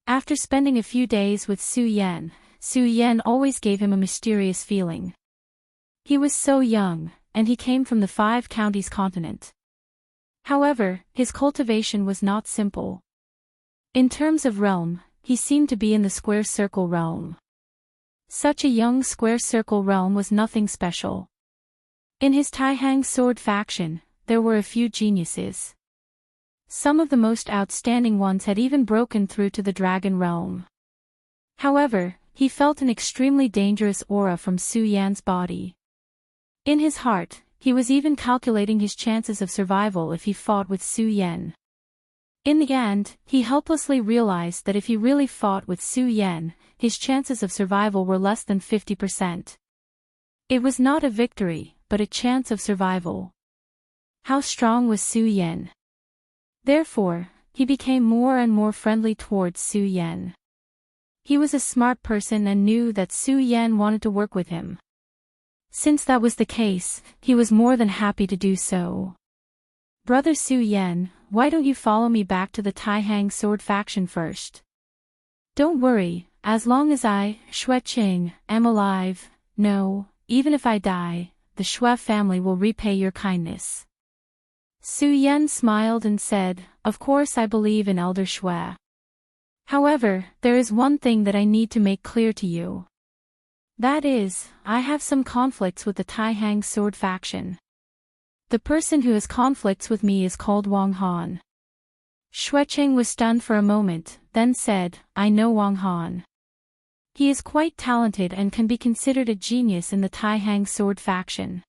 After spending a few days with Su Yan always gave him a mysterious feeling. He was so young, and he came from the 5 counties continent. However, his cultivation was not simple. In terms of realm, he seemed to be in the square circle realm. Such a young square circle realm was nothing special. In his Taihang sword faction, there were a few geniuses. Some of the most outstanding ones had even broken through to the dragon realm. However, he felt an extremely dangerous aura from Su Yan's body. In his heart, he was even calculating his chances of survival if he fought with Su Yan. In the end, he helplessly realized that if he really fought with Su Yan, his chances of survival were less than 50%. It was not a victory, but a chance of survival. How strong was Su Yan? Therefore, he became more and more friendly towards Su Yan. He was a smart person and knew that Su Yan wanted to work with him. Since that was the case, he was more than happy to do so. Brother Su Yan, why don't you follow me back to the Taihang sword faction first? Don't worry, as long as I, Xueqing, am alive, no, even if I die, the Xue family will repay your kindness. Su Yan smiled and said, of course I believe in Elder Xue. However, there is one thing that I need to make clear to you. That is, I have some conflicts with the Taihang sword faction. The person who has conflicts with me is called Wang Han. Xueqing was stunned for a moment, then said, I know Wang Han. He is quite talented and can be considered a genius in the Taihang sword faction.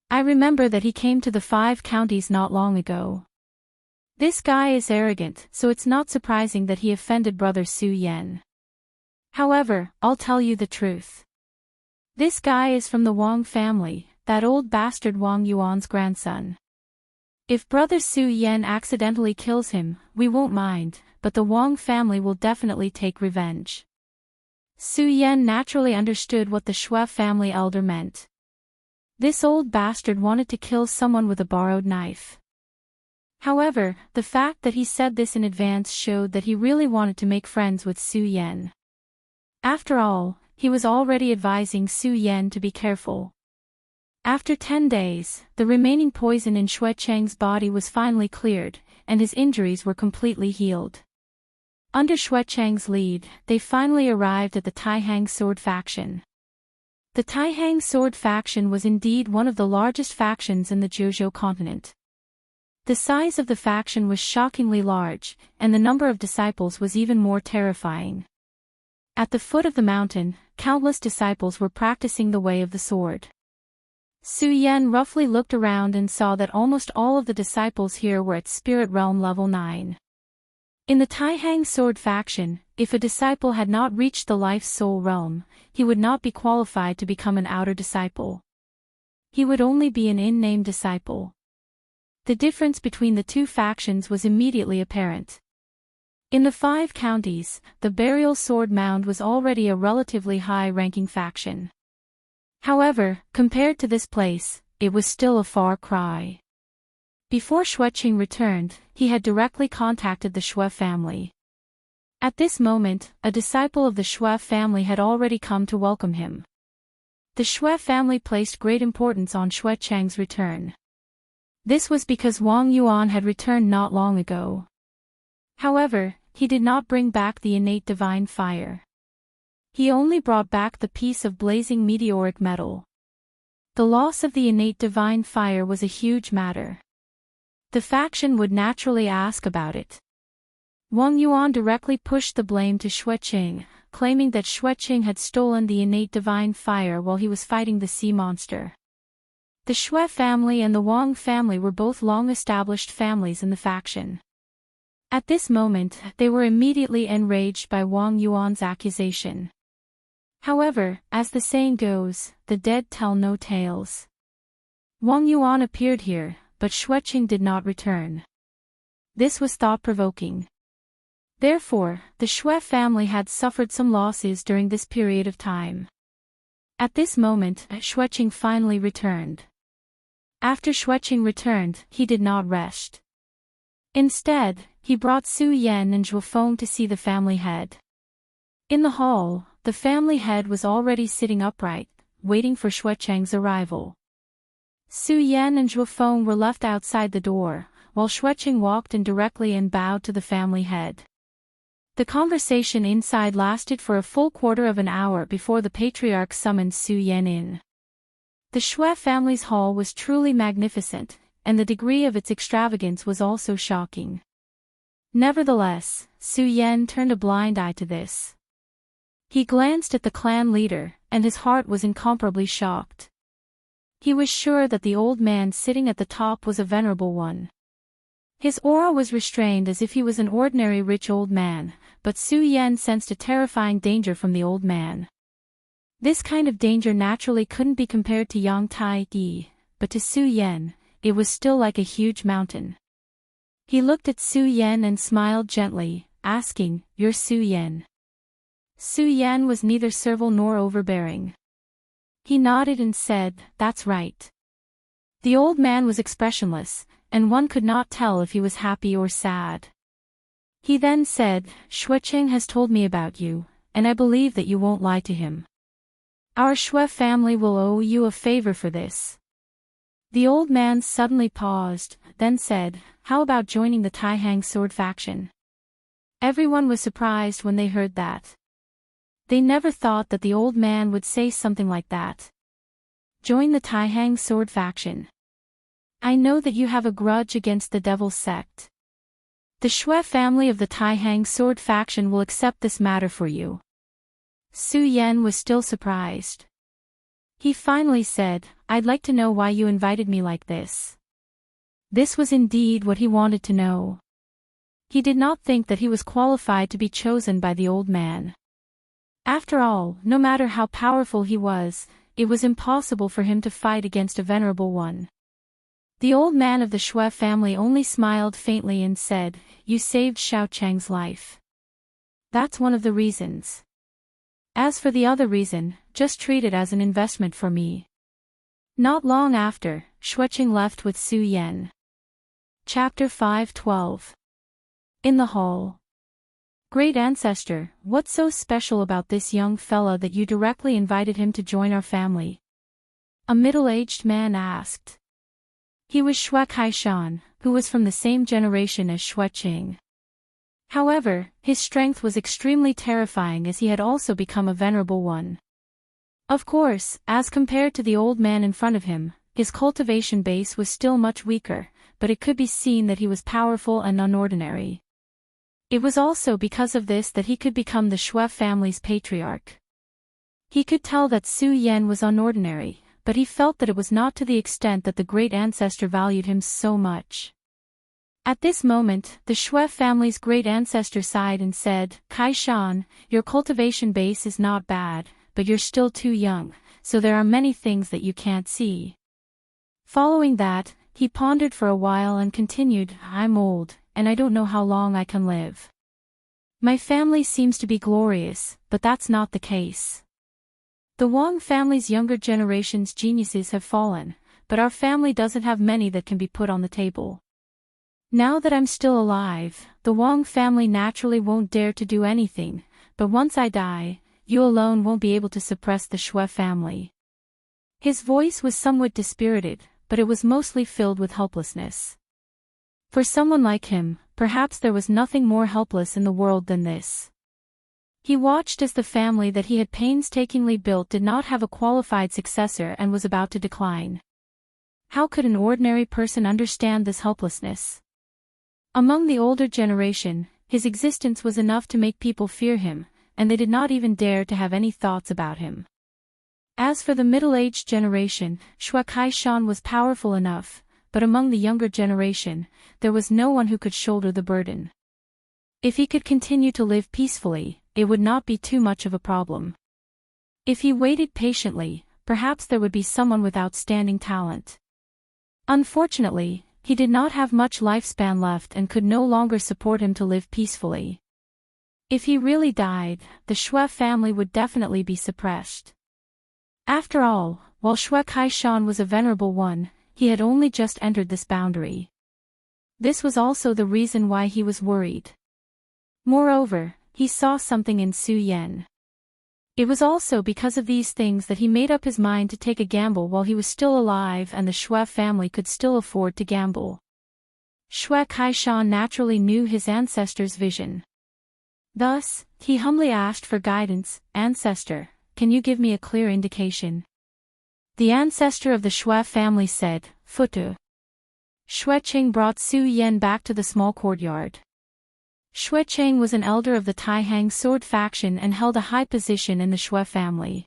I remember that he came to the 5 counties not long ago. This guy is arrogant, so it's not surprising that he offended Brother Su Yan. However, I'll tell you the truth. This guy is from the Wang family, that old bastard Wang Yuan's grandson. If Brother Su Yan accidentally kills him, we won't mind, but the Wang family will definitely take revenge. Su Yan naturally understood what the Xue family elder meant. This old bastard wanted to kill someone with a borrowed knife. However, the fact that he said this in advance showed that he really wanted to make friends with Su Yan. After all, he was already advising Su Yan to be careful. After 10 days, the remaining poison in Xueqing's body was finally cleared, and his injuries were completely healed. Under Xueqing's lead, they finally arrived at the Taihang sword faction. The Taihang sword faction was indeed one of the largest factions in the Jiuzhou continent. The size of the faction was shockingly large, and the number of disciples was even more terrifying. At the foot of the mountain, countless disciples were practicing the way of the sword. Su Yan roughly looked around and saw that almost all of the disciples here were at Spirit Realm level 9. In the Taihang sword faction, if a disciple had not reached the Life Soul realm, he would not be qualified to become an outer disciple. He would only be an in-name disciple. The difference between the two factions was immediately apparent. In the 5 counties, the Burial Sword Mound was already a relatively high-ranking faction. However, compared to this place, it was still a far cry. Before Xueqing returned, he had directly contacted the Xue family. At this moment, a disciple of the Xue family had already come to welcome him. The Xue family placed great importance on Xueqing's return. This was because Wang Yuan had returned not long ago. However, he did not bring back the innate divine fire. He only brought back the piece of blazing meteoric metal. The loss of the innate divine fire was a huge matter. The faction would naturally ask about it. Wang Yuan directly pushed the blame to Xueqing, claiming that Xueqing had stolen the innate divine fire while he was fighting the sea monster. The Xue family and the Wang family were both long-established families in the faction. At this moment, they were immediately enraged by Wang Yuan's accusation. However, as the saying goes, the dead tell no tales. Wang Yuan appeared here, but Xueqing did not return. This was thought-provoking. Therefore, the Xue family had suffered some losses during this period of time. At this moment, Xueqing finally returned. After Xueqing returned, he did not rest. Instead, he brought Su Yan and Zhuofeng to see the family head. In the hall, the family head was already sitting upright, waiting for Xueqing's arrival. Su Yan and Zhuofeng were left outside the door, while Xueqing walked in directly and bowed to the family head. The conversation inside lasted for a full quarter of an hour before the patriarch summoned Su Yan in. The Shui family's hall was truly magnificent, and the degree of its extravagance was also shocking. Nevertheless, Su Yan turned a blind eye to this. He glanced at the clan leader, and his heart was incomparably shocked. He was sure that the old man sitting at the top was a venerable one. His aura was restrained as if he was an ordinary rich old man, but Su Yan sensed a terrifying danger from the old man. This kind of danger naturally couldn't be compared to Yang Tai Yi, but to Su Yan, it was still like a huge mountain. He looked at Su Yan and smiled gently, asking, "You're Su Yan?" Su Yan was neither servile nor overbearing. He nodded and said, "That's right." The old man was expressionless, and one could not tell if he was happy or sad. He then said, "Shuicheng has told me about you, and I believe that you won't lie to him. Our Shui family will owe you a favor for this." The old man suddenly paused, then said, "How about joining the Taihang sword faction?" Everyone was surprised when they heard that. They never thought that the old man would say something like that. Join the Taihang sword faction. I know that you have a grudge against the Devil's sect. The Shui family of the Taihang sword faction will accept this matter for you. Su Yan was still surprised. He finally said, "I'd like to know why you invited me like this." This was indeed what he wanted to know. He did not think that he was qualified to be chosen by the old man. After all, no matter how powerful he was, it was impossible for him to fight against a venerable one. The old man of the Shui family only smiled faintly and said, "You saved Xiao Cheng's life. That's one of the reasons. As for the other reason, just treat it as an investment for me." Not long after, Shuicheng left with Su Yan. Chapter 5:12. In the hall. "Great ancestor, what's so special about this young fella that you directly invited him to join our family?" A middle-aged man asked. He was Shui Kaishan, who was from the same generation as Shuicheng. However, his strength was extremely terrifying as he had also become a venerable one. Of course, as compared to the old man in front of him, his cultivation base was still much weaker, but it could be seen that he was powerful and unordinary. It was also because of this that he could become the Shui family's patriarch. He could tell that Su Yan was unordinary, but he felt that it was not to the extent that the great ancestor valued him so much. At this moment, the Shui family's great ancestor sighed and said, "Kaishan, your cultivation base is not bad, but you're still too young, so there are many things that you can't see." Following that, he pondered for a while and continued, "I'm old, and I don't know how long I can live. My family seems to be glorious, but that's not the case. The Wang family's younger generation's geniuses have fallen, but our family doesn't have many that can be put on the table. Now that I'm still alive, the Wang family naturally won't dare to do anything, but once I die, you alone won't be able to suppress the Shui family." His voice was somewhat dispirited, but it was mostly filled with helplessness. For someone like him, perhaps there was nothing more helpless in the world than this. He watched as the family that he had painstakingly built did not have a qualified successor and was about to decline. How could an ordinary person understand this helplessness? Among the older generation, his existence was enough to make people fear him, and they did not even dare to have any thoughts about him. As for the middle-aged generation, Shui Kaishan was powerful enough, but among the younger generation, there was no one who could shoulder the burden. If he could continue to live peacefully, it would not be too much of a problem. If he waited patiently, perhaps there would be someone with outstanding talent. Unfortunately, he did not have much lifespan left and could no longer support him to live peacefully. If he really died, the Shui family would definitely be suppressed. After all, while Shui Kaishan was a venerable one, he had only just entered this boundary. This was also the reason why he was worried. Moreover, he saw something in Su Yan. It was also because of these things that he made up his mind to take a gamble while he was still alive and the Shui family could still afford to gamble. Shui Kaishan naturally knew his ancestor's vision. Thus, he humbly asked for guidance. "Ancestor, can you give me a clear indication?" The ancestor of the Shui family said, "Futu." Xuecheng brought Su Yan back to the small courtyard. Xuecheng was an elder of the Taihang sword faction and held a high position in the Shui family.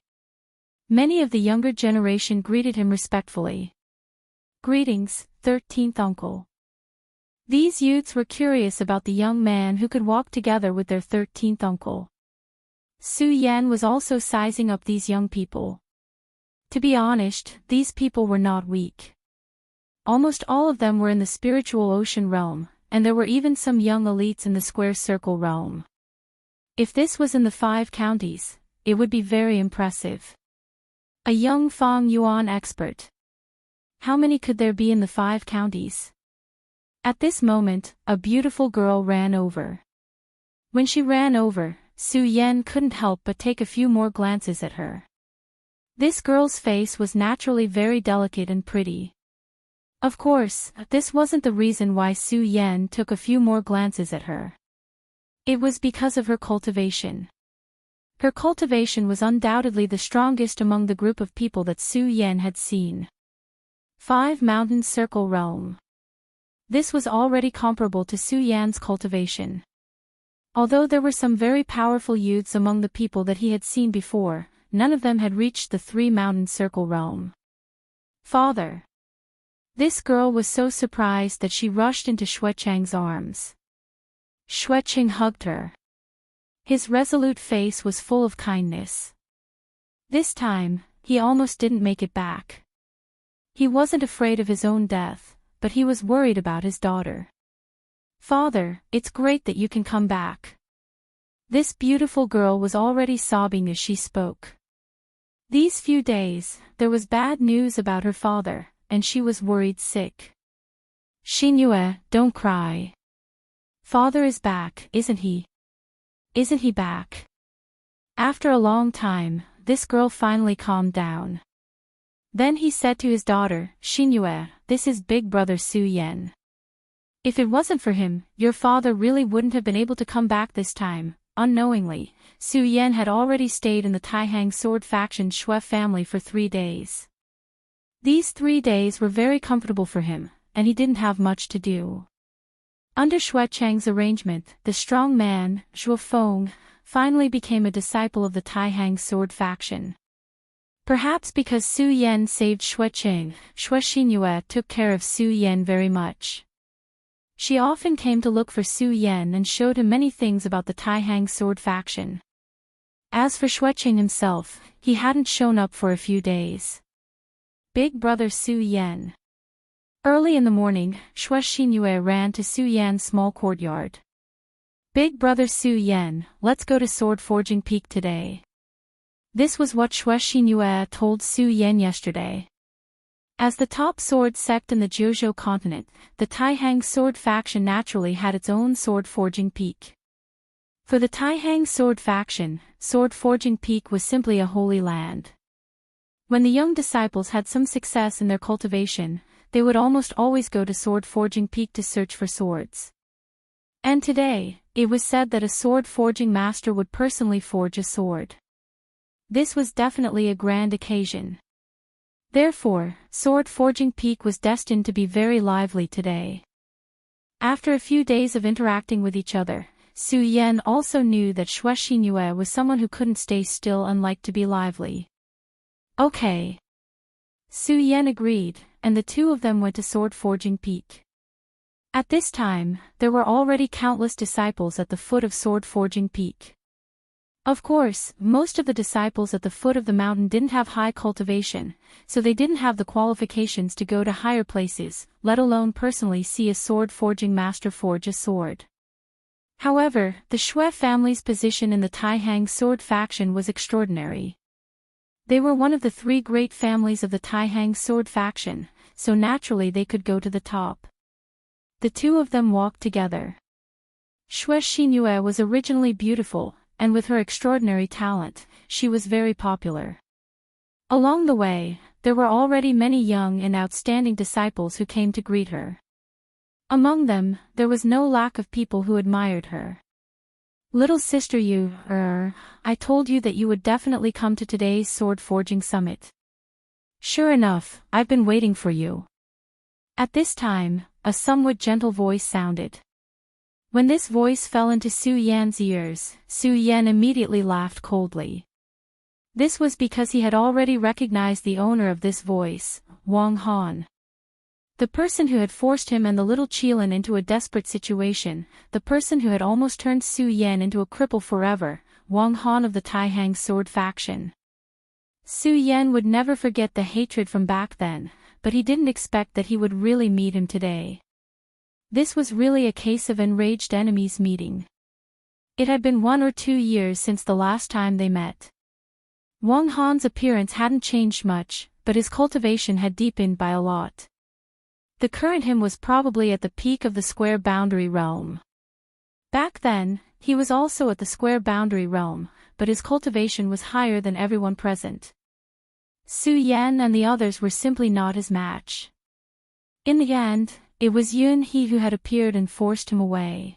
Many of the younger generation greeted him respectfully. "Greetings, 13th uncle." These youths were curious about the young man who could walk together with their 13th uncle. Su Yan was also sizing up these young people. To be honest, these people were not weak. Almost all of them were in the spiritual ocean realm, and there were even some young elites in the square circle realm. If this was in the 5 counties, it would be very impressive. A young Fang Yuan expert. How many could there be in the 5 counties? At this moment, a beautiful girl ran over. When she ran over, Su Yan couldn't help but take a few more glances at her. This girl's face was naturally very delicate and pretty. Of course, this wasn't the reason why Su Yan took a few more glances at her. It was because of her cultivation. Her cultivation was undoubtedly the strongest among the group of people that Su Yan had seen. 5 Mountain Circle Realm. This was already comparable to Su Yan's cultivation. Although there were some very powerful youths among the people that he had seen before, none of them had reached the 3 Mountain Circle Realm. "Father." This girl was so surprised that she rushed into Xuecheng's arms. Xuecheng hugged her. His resolute face was full of kindness. This time, he almost didn't make it back. He wasn't afraid of his own death, but he was worried about his daughter. "Father, it's great that you can come back." This beautiful girl was already sobbing as she spoke. These few days, there was bad news about her father, and she was worried sick. "Xingyue, don't cry. Father is back, isn't he? Isn't he back?" After a long time, this girl finally calmed down. Then he said to his daughter, "Xingyue, this is big brother Su Yan. If it wasn't for him, your father really wouldn't have been able to come back this time." Unknowingly, Su Yan had already stayed in the Taihang sword faction's Shui family for 3 days. These 3 days were very comfortable for him, and he didn't have much to do. Under Xuecheng's arrangement, the strong man, Zhuo Feng, finally became a disciple of the Taihang sword faction. Perhaps because Su Yan saved Xuecheng, Xue Xingyue took care of Su Yan very much. She often came to look for Su Yan and showed him many things about the Taihang sword faction. As for Xuecheng himself, he hadn't shown up for a few days. Big brother Su Yan. Early in the morning, Xue Xingyue ran to Su Yan's small courtyard. "Big brother Su Yan, let's go to Sword Forging Peak today." This was what Xue Xingyue told Su Yan yesterday. As the top sword sect in the Jiuzhou continent, the Taihang sword faction naturally had its own sword forging peak. For the Taihang sword faction, Sword Forging Peak was simply a holy land. When the young disciples had some success in their cultivation, they would almost always go to Sword Forging Peak to search for swords. And today, it was said that a sword forging master would personally forge a sword. This was definitely a grand occasion. Therefore, Sword Forging Peak was destined to be very lively today. After a few days of interacting with each other, Su Yan also knew that Xue Xingyue was someone who couldn't stay still and liked to be lively. "Okay." Su Yan agreed, and the two of them went to Sword Forging Peak. At this time, there were already countless disciples at the foot of Sword Forging Peak. Of course, most of the disciples at the foot of the mountain didn't have high cultivation, so they didn't have the qualifications to go to higher places, let alone personally see a sword forging master forge a sword. However, the Xue family's position in the Taihang sword faction was extraordinary. They were one of the 3 great families of the Taihang sword faction, so naturally they could go to the top. The two of them walked together. Xue Xingyue was originally beautiful, and with her extraordinary talent, she was very popular. Along the way, there were already many young and outstanding disciples who came to greet her. Among them, there was no lack of people who admired her. Little sister I told you that you would definitely come to today's sword forging summit. Sure enough, I've been waiting for you. At this time, a somewhat gentle voice sounded. When this voice fell into Su Yan's ears, Su Yan immediately laughed coldly. This was because he had already recognized the owner of this voice, Wang Han. The person who had forced him and the little Qilin into a desperate situation, the person who had almost turned Su Yan into a cripple forever, Wang Han of the Taihang sword faction. Su Yan would never forget the hatred from back then, but he didn't expect that he would really meet him today. This was really a case of enraged enemies meeting. It had been 1 or 2 years since the last time they met. Wang Han's appearance hadn't changed much, but his cultivation had deepened by a lot. The current him was probably at the peak of the square boundary realm. Back then, he was also at the square boundary realm, but his cultivation was higher than everyone present. Su Yan and the others were simply not his match. In the end, it was Yun He who had appeared and forced him away.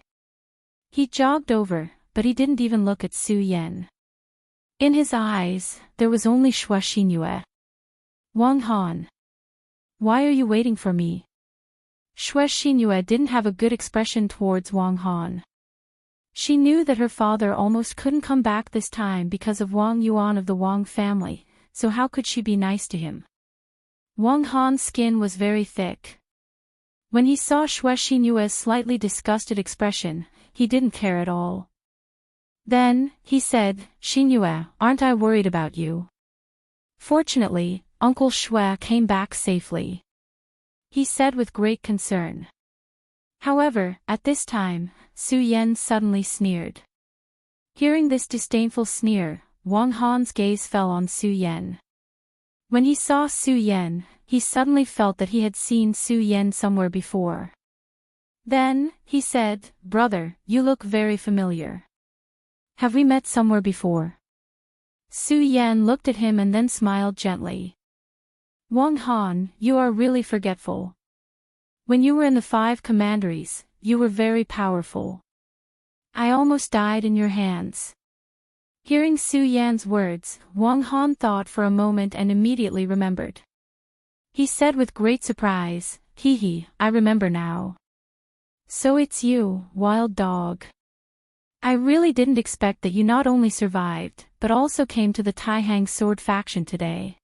He jogged over, but he didn't even look at Su Yan. In his eyes, there was only Shui Xinyue. Wang Han. Why are you waiting for me? Shui Xinyue didn't have a good expression towards Wang Han. She knew that her father almost couldn't come back this time because of Wang Yuan of the Wang family, so how could she be nice to him? Wang Han's skin was very thick. When he saw Shui Xinyue's slightly disgusted expression, he didn't care at all. Then, he said, Xinyue, aren't I worried about you? Fortunately, Uncle Shui came back safely. He said with great concern. However, at this time, Su Yan suddenly sneered. Hearing this disdainful sneer, Wang Han's gaze fell on Su Yan. When he saw Su Yan, he suddenly felt that he had seen Su Yan somewhere before. Then, he said, Brother, you look very familiar. Have we met somewhere before? Su Yan looked at him and then smiled gently. Wang Han, you are really forgetful. When you were in the 5 commanderies, you were very powerful. I almost died in your hands. Hearing Su Yan's words, Wang Han thought for a moment and immediately remembered. He said with great surprise, Hee, I remember now. So it's you, wild dog. I really didn't expect that you not only survived, but also came to the Taihang sword faction today.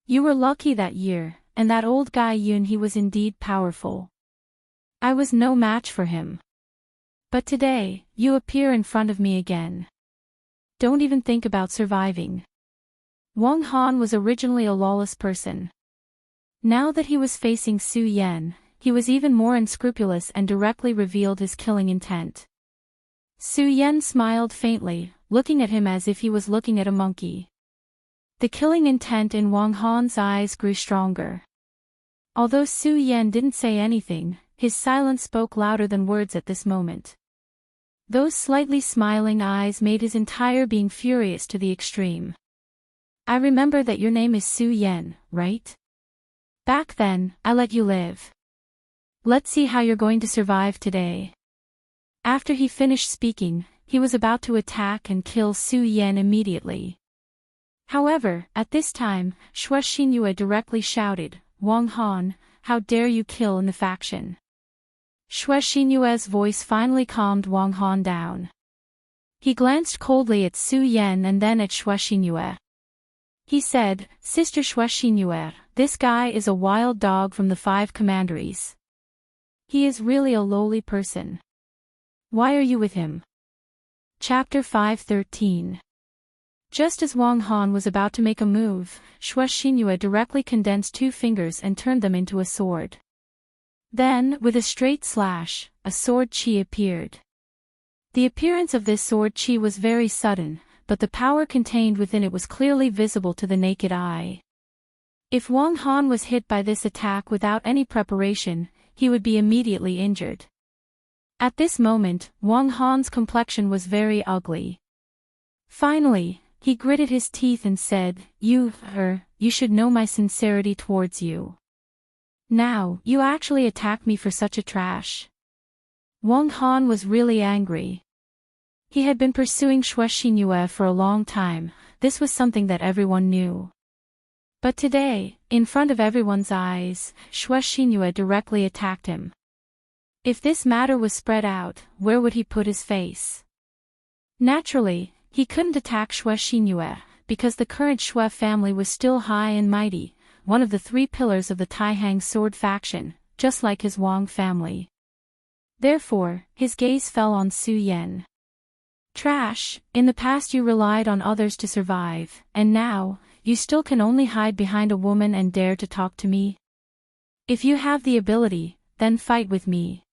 You were lucky that year, and that old guy Yun he was indeed powerful. I was no match for him. But today, you appear in front of me again. Don't even think about surviving. Wang Han was originally a lawless person. Now that he was facing Su Yan, he was even more unscrupulous and directly revealed his killing intent. Su Yan smiled faintly, looking at him as if he was looking at a monkey. The killing intent in Wang Han's eyes grew stronger. Although Su Yan didn't say anything, his silence spoke louder than words at this moment. Those slightly smiling eyes made his entire being furious to the extreme. I remember that your name is Su Yan, right? Back then, I let you live. Let's see how you're going to survive today. After he finished speaking, he was about to attack and kill Su Yan immediately. However, at this time, Shui Xinyue directly shouted, Wang Han, how dare you kill in the faction? Shui Xinyue's voice finally calmed Wang Han down. He glanced coldly at Su Yan and then at Shui Xinyue. He said, Sister Shui Xinyue, this guy is a wild dog from the 5 commanderies. He is really a lowly person. Why are you with him? Chapter 5:13. Just as Wang Han was about to make a move, Shui Xinyue directly condensed 2 fingers and turned them into a sword. Then, with a straight slash, a sword chi appeared. The appearance of this sword chi was very sudden, but the power contained within it was clearly visible to the naked eye. If Wang Han was hit by this attack without any preparation, he would be immediately injured. At this moment, Wang Han's complexion was very ugly. Finally, he gritted his teeth and said, you should know my sincerity towards you. Now, you actually attack me for such a trash. Wang Han was really angry. He had been pursuing Xue Xinyue for a long time. This was something that everyone knew. But today, in front of everyone's eyes, Xue Xinyue directly attacked him. If this matter was spread out, where would he put his face? Naturally, he couldn't attack Xue Xinyue, because the current Xue family was still high and mighty, one of the three pillars of the Taihang sword faction, just like his Wang family. Therefore, his gaze fell on Su Yan. Trash, in the past you relied on others to survive, and now, you still can only hide behind a woman and dare to talk to me? If you have the ability, then fight with me.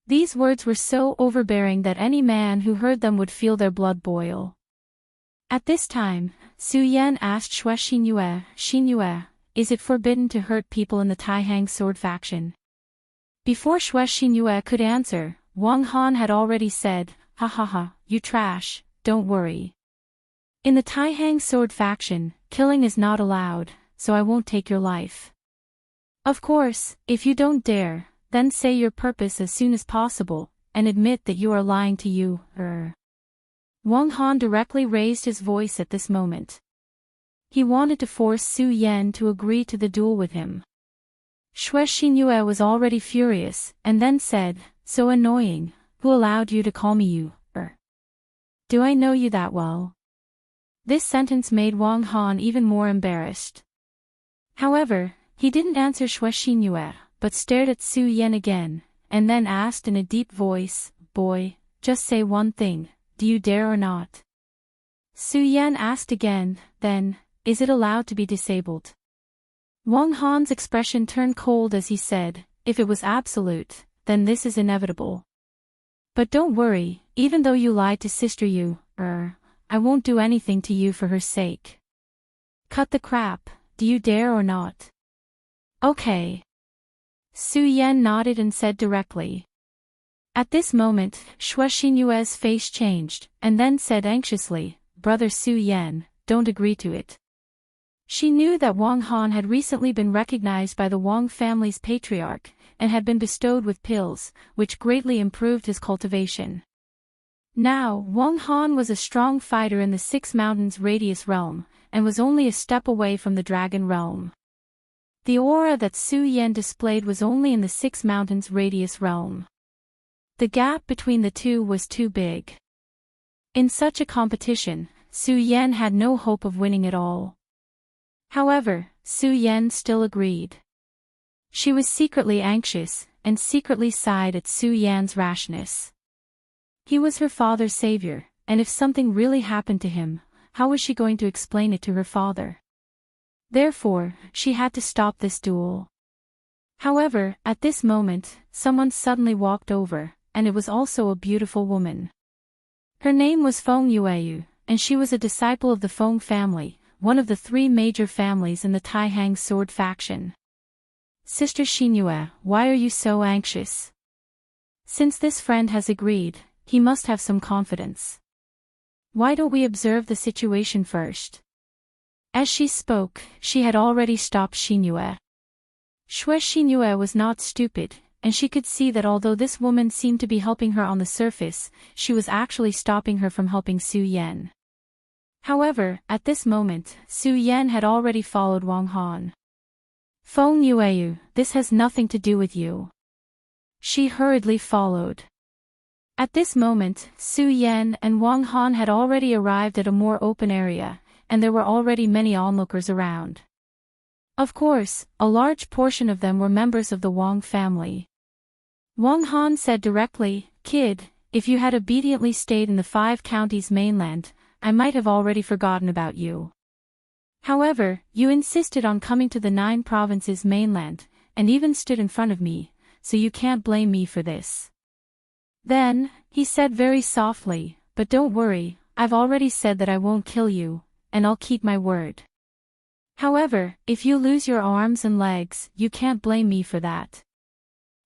These words were so overbearing that any man who heard them would feel their blood boil. At this time, Su Yan asked Xue Xinyue, "Xinyue, is it forbidden to hurt people in the Taihang sword faction?" Before Xue Xinyue could answer, Wang Han had already said, "Ha ha ha, you trash, don't worry. In the Taihang sword faction, killing is not allowed, so I won't take your life. Of course, if you don't dare, then say your purpose as soon as possible, and admit that you are lying to you, Wang Han directly raised his voice at this moment. He wanted to force Su Yan to agree to the duel with him. Xue Xinyue was already furious, and then said, "So annoying, who allowed you to call me you, Do I know you that well?" This sentence made Wang Han even more embarrassed. However, he didn't answer Xue Xinyue, but stared at Su Yan again, and then asked in a deep voice, "Boy, just say one thing, do you dare or not?" Su Yan asked again, then, "Is it allowed to be disabled?" Wang Han's expression turned cold as he said, "If it was absolute, then this is inevitable. But don't worry, even though you lied to Sister Yu, I won't do anything to you for her sake. Cut the crap, do you dare or not?" "Okay." Su Yan nodded and said directly. At this moment, Xue Xinyue's face changed, and then said anxiously, "Brother Su Yan, don't agree to it." She knew that Wang Han had recently been recognized by the Wang family's patriarch, and had been bestowed with pills, which greatly improved his cultivation. Now, Wang Han was a strong fighter in the Six Mountains Radius realm, and was only a step away from the Dragon realm. The aura that Su Yan displayed was only in the Six Mountains Radius realm. The gap between the two was too big. In such a competition, Su Yan had no hope of winning at all. However, Su Yan still agreed. She was secretly anxious, and secretly sighed at Su Yan's rashness. He was her father's savior, and if something really happened to him, how was she going to explain it to her father? Therefore, she had to stop this duel. However, at this moment, someone suddenly walked over, and it was also a beautiful woman. Her name was Feng Yueyu, and she was a disciple of the Feng family, one of the three major families in the Taihang sword faction. "Sister Xinyue, why are you so anxious?" Since this friend has agreed, he must have some confidence. Why don't we observe the situation first? As she spoke, she had already stopped Xinyue. Xue Xinyue was not stupid, and she could see that although this woman seemed to be helping her on the surface, she was actually stopping her from helping Su Yan. However, at this moment, Su Yan had already followed Wang Han. "Feng Yueyu, this has nothing to do with you." She hurriedly followed. At this moment, Su Yan and Wang Han had already arrived at a more open area, and there were already many onlookers around. Of course, a large portion of them were members of the Wang family. Wang Han said directly, "Kid, if you had obediently stayed in the 5 counties mainland, I might have already forgotten about you. However, you insisted on coming to the 9 provinces mainland, and even stood in front of me, so you can't blame me for this." Then, he said very softly, "But don't worry, I've already said that I won't kill you, and I'll keep my word. However, if you lose your arms and legs, you can't blame me for that."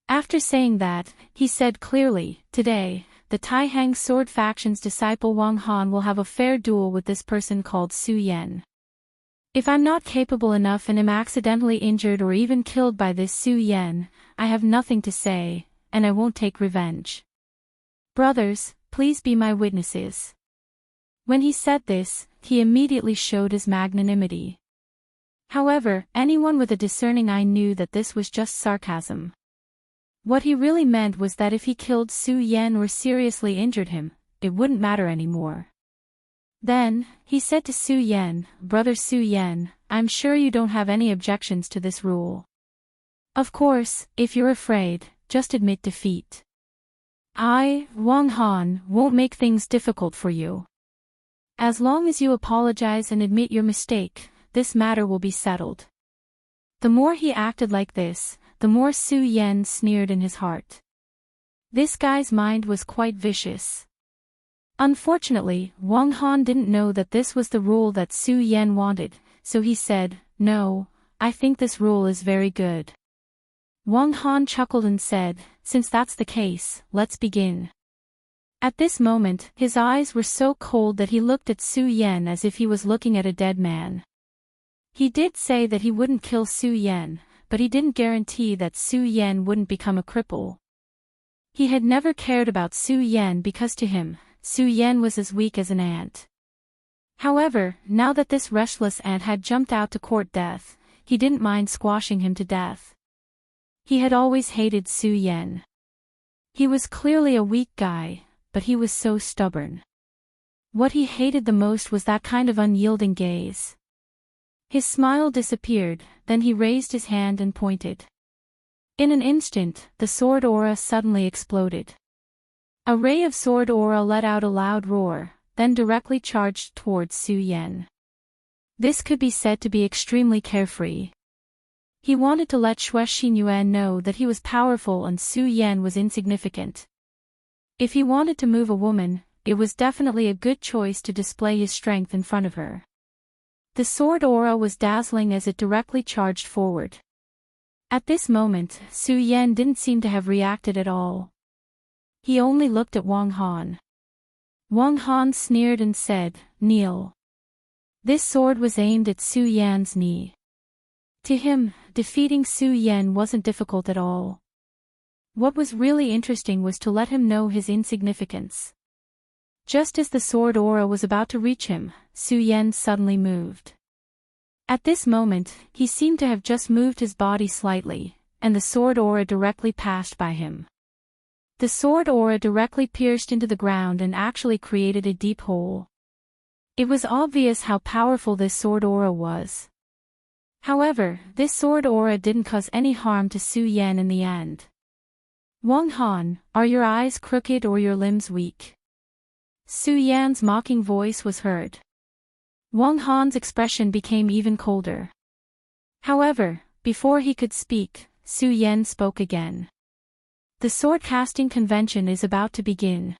After saying that, he said clearly, "Today, the Taihang sword faction's disciple Wang Han will have a fair duel with this person called Su Yan. If I'm not capable enough and am accidentally injured or even killed by this Su Yan, I have nothing to say, and I won't take revenge. Brothers, please be my witnesses." When he said this, he immediately showed his magnanimity. However, anyone with a discerning eye knew that this was just sarcasm. What he really meant was that if he killed Su Yan or seriously injured him, it wouldn't matter anymore. Then, he said to Su Yan, "Brother Su Yan, I'm sure you don't have any objections to this rule. Of course, if you're afraid, just admit defeat. I, Wang Han, won't make things difficult for you. As long as you apologize and admit your mistake, this matter will be settled." The more he acted like this, the more Su Yan sneered in his heart. This guy's mind was quite vicious. Unfortunately, Wang Han didn't know that this was the rule that Su Yan wanted, so he said, "No, I think this rule is very good." Wang Han chuckled and said, "Since that's the case, let's begin." At this moment, his eyes were so cold that he looked at Su Yan as if he was looking at a dead man. He did say that he wouldn't kill Su Yan, but he didn't guarantee that Su Yan wouldn't become a cripple. He had never cared about Su Yan because to him, Su Yan was as weak as an ant. However, now that this restless ant had jumped out to court death, he didn't mind squashing him to death. He had always hated Su Yan. He was clearly a weak guy, but he was so stubborn. What he hated the most was that kind of unyielding gaze. His smile disappeared, then he raised his hand and pointed. In an instant, the sword aura suddenly exploded. A ray of sword aura let out a loud roar, then directly charged towards Su Yan. This could be said to be extremely carefree. He wanted to let Xue Xinyuan know that he was powerful and Su Yan was insignificant. If he wanted to move a woman, it was definitely a good choice to display his strength in front of her. The sword aura was dazzling as it directly charged forward. At this moment, Su Yan didn't seem to have reacted at all. He only looked at Wang Han. Wang Han sneered and said, "Kneel." This sword was aimed at Su Yan's knee. To him, defeating Su Yan wasn't difficult at all. What was really interesting was to let him know his insignificance. Just as the sword aura was about to reach him, Su Yan suddenly moved. At this moment, he seemed to have just moved his body slightly, and the sword aura directly passed by him. The sword aura directly pierced into the ground and actually created a deep hole. It was obvious how powerful this sword aura was. However, this sword aura didn't cause any harm to Su Yan in the end. "Wang Han, are your eyes crooked or your limbs weak?" Su Yan's mocking voice was heard. Wang Han's expression became even colder. However, before he could speak, Su Yan spoke again. "The sword casting convention is about to begin.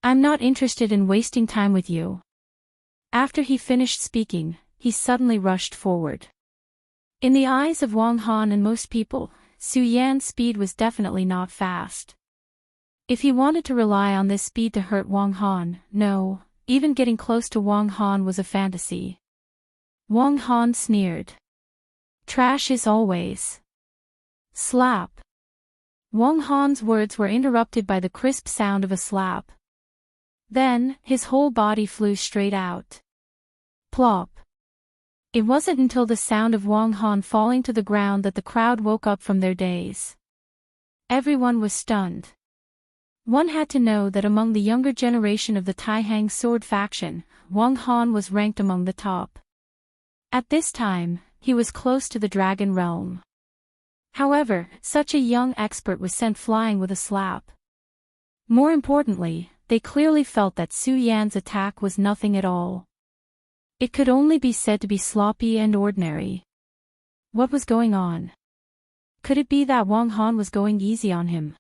I'm not interested in wasting time with you." After he finished speaking, he suddenly rushed forward. In the eyes of Wang Han and most people, Su Yan's speed was definitely not fast. If he wanted to rely on this speed to hurt Wang Han, no, even getting close to Wang Han was a fantasy. Wang Han sneered. "Trash is always." Slap. Wang Han's words were interrupted by the crisp sound of a slap. Then, his whole body flew straight out. Plop. It wasn't until the sound of Wang Han falling to the ground that the crowd woke up from their daze. Everyone was stunned. One had to know that among the younger generation of the Taihang sword faction, Wang Han was ranked among the top. At this time, he was close to the dragon realm. However, such a young expert was sent flying with a slap. More importantly, they clearly felt that Su Yan's attack was nothing at all. It could only be said to be sloppy and ordinary. What was going on? Could it be that Wang Han was going easy on him?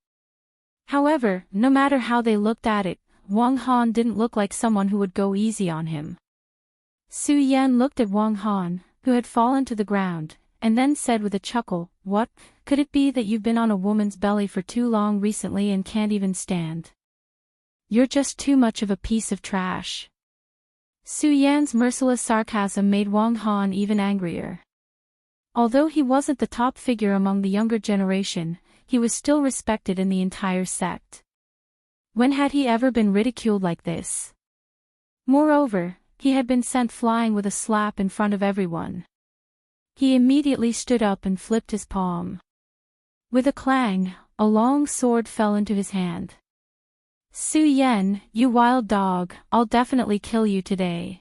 However, no matter how they looked at it, Wang Han didn't look like someone who would go easy on him. Su Yan looked at Wang Han, who had fallen to the ground, and then said with a chuckle, "What, could it be that you've been on a woman's belly for too long recently and can't even stand? You're just too much of a piece of trash." Su Yan's merciless sarcasm made Wang Han even angrier. Although he wasn't the top figure among the younger generation, he was still respected in the entire sect. When had he ever been ridiculed like this? Moreover, he had been sent flying with a slap in front of everyone. He immediately stood up and flipped his palm. With a clang, a long sword fell into his hand. Su Yan, you wild dog, I'll definitely kill you today.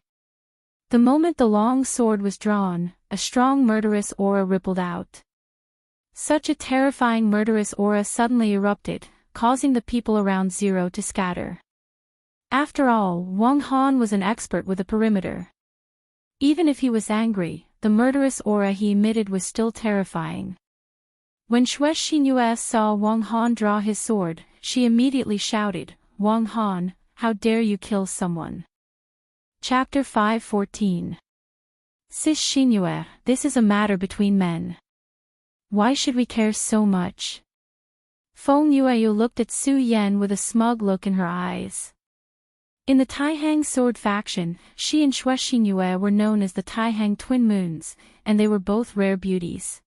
The moment the long sword was drawn, a strong murderous aura rippled out. Such a terrifying murderous aura suddenly erupted, causing the people around Zero to scatter. After all, Wang Han was an expert with a perimeter. Even if he was angry, the murderous aura he emitted was still terrifying. When Xue Xinyue saw Wang Han draw his sword, she immediately shouted, "Wang Han, how dare you kill someone?" Chapter 5:14. Sis Xinyue, this is a matter between men. Why should we care so much? Feng Yueyu looked at Su Yan with a smug look in her eyes. In the Taihang sword faction, she and Xue Xinyue were known as the Taihang twin moons, and they were both rare beauties.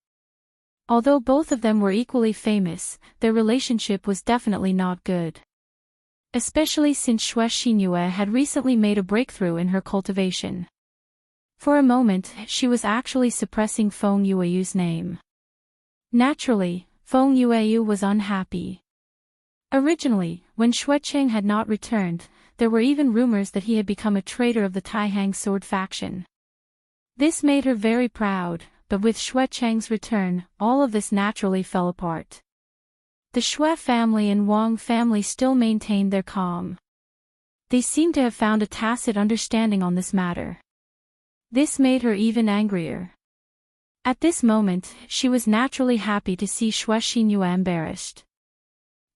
Although both of them were equally famous, their relationship was definitely not good. Especially since Xue Xinyue had recently made a breakthrough in her cultivation. For a moment, she was actually suppressing Feng Yueyu's name. Naturally, Feng Yueyu was unhappy. Originally, when Xue Cheng had not returned, there were even rumors that he had become a traitor of the Taihang sword faction. This made her very proud, but with Xue Cheng's return, all of this naturally fell apart. The Xue family and Wang family still maintained their calm. They seemed to have found a tacit understanding on this matter. This made her even angrier. At this moment, she was naturally happy to see Xue Xinyue embarrassed.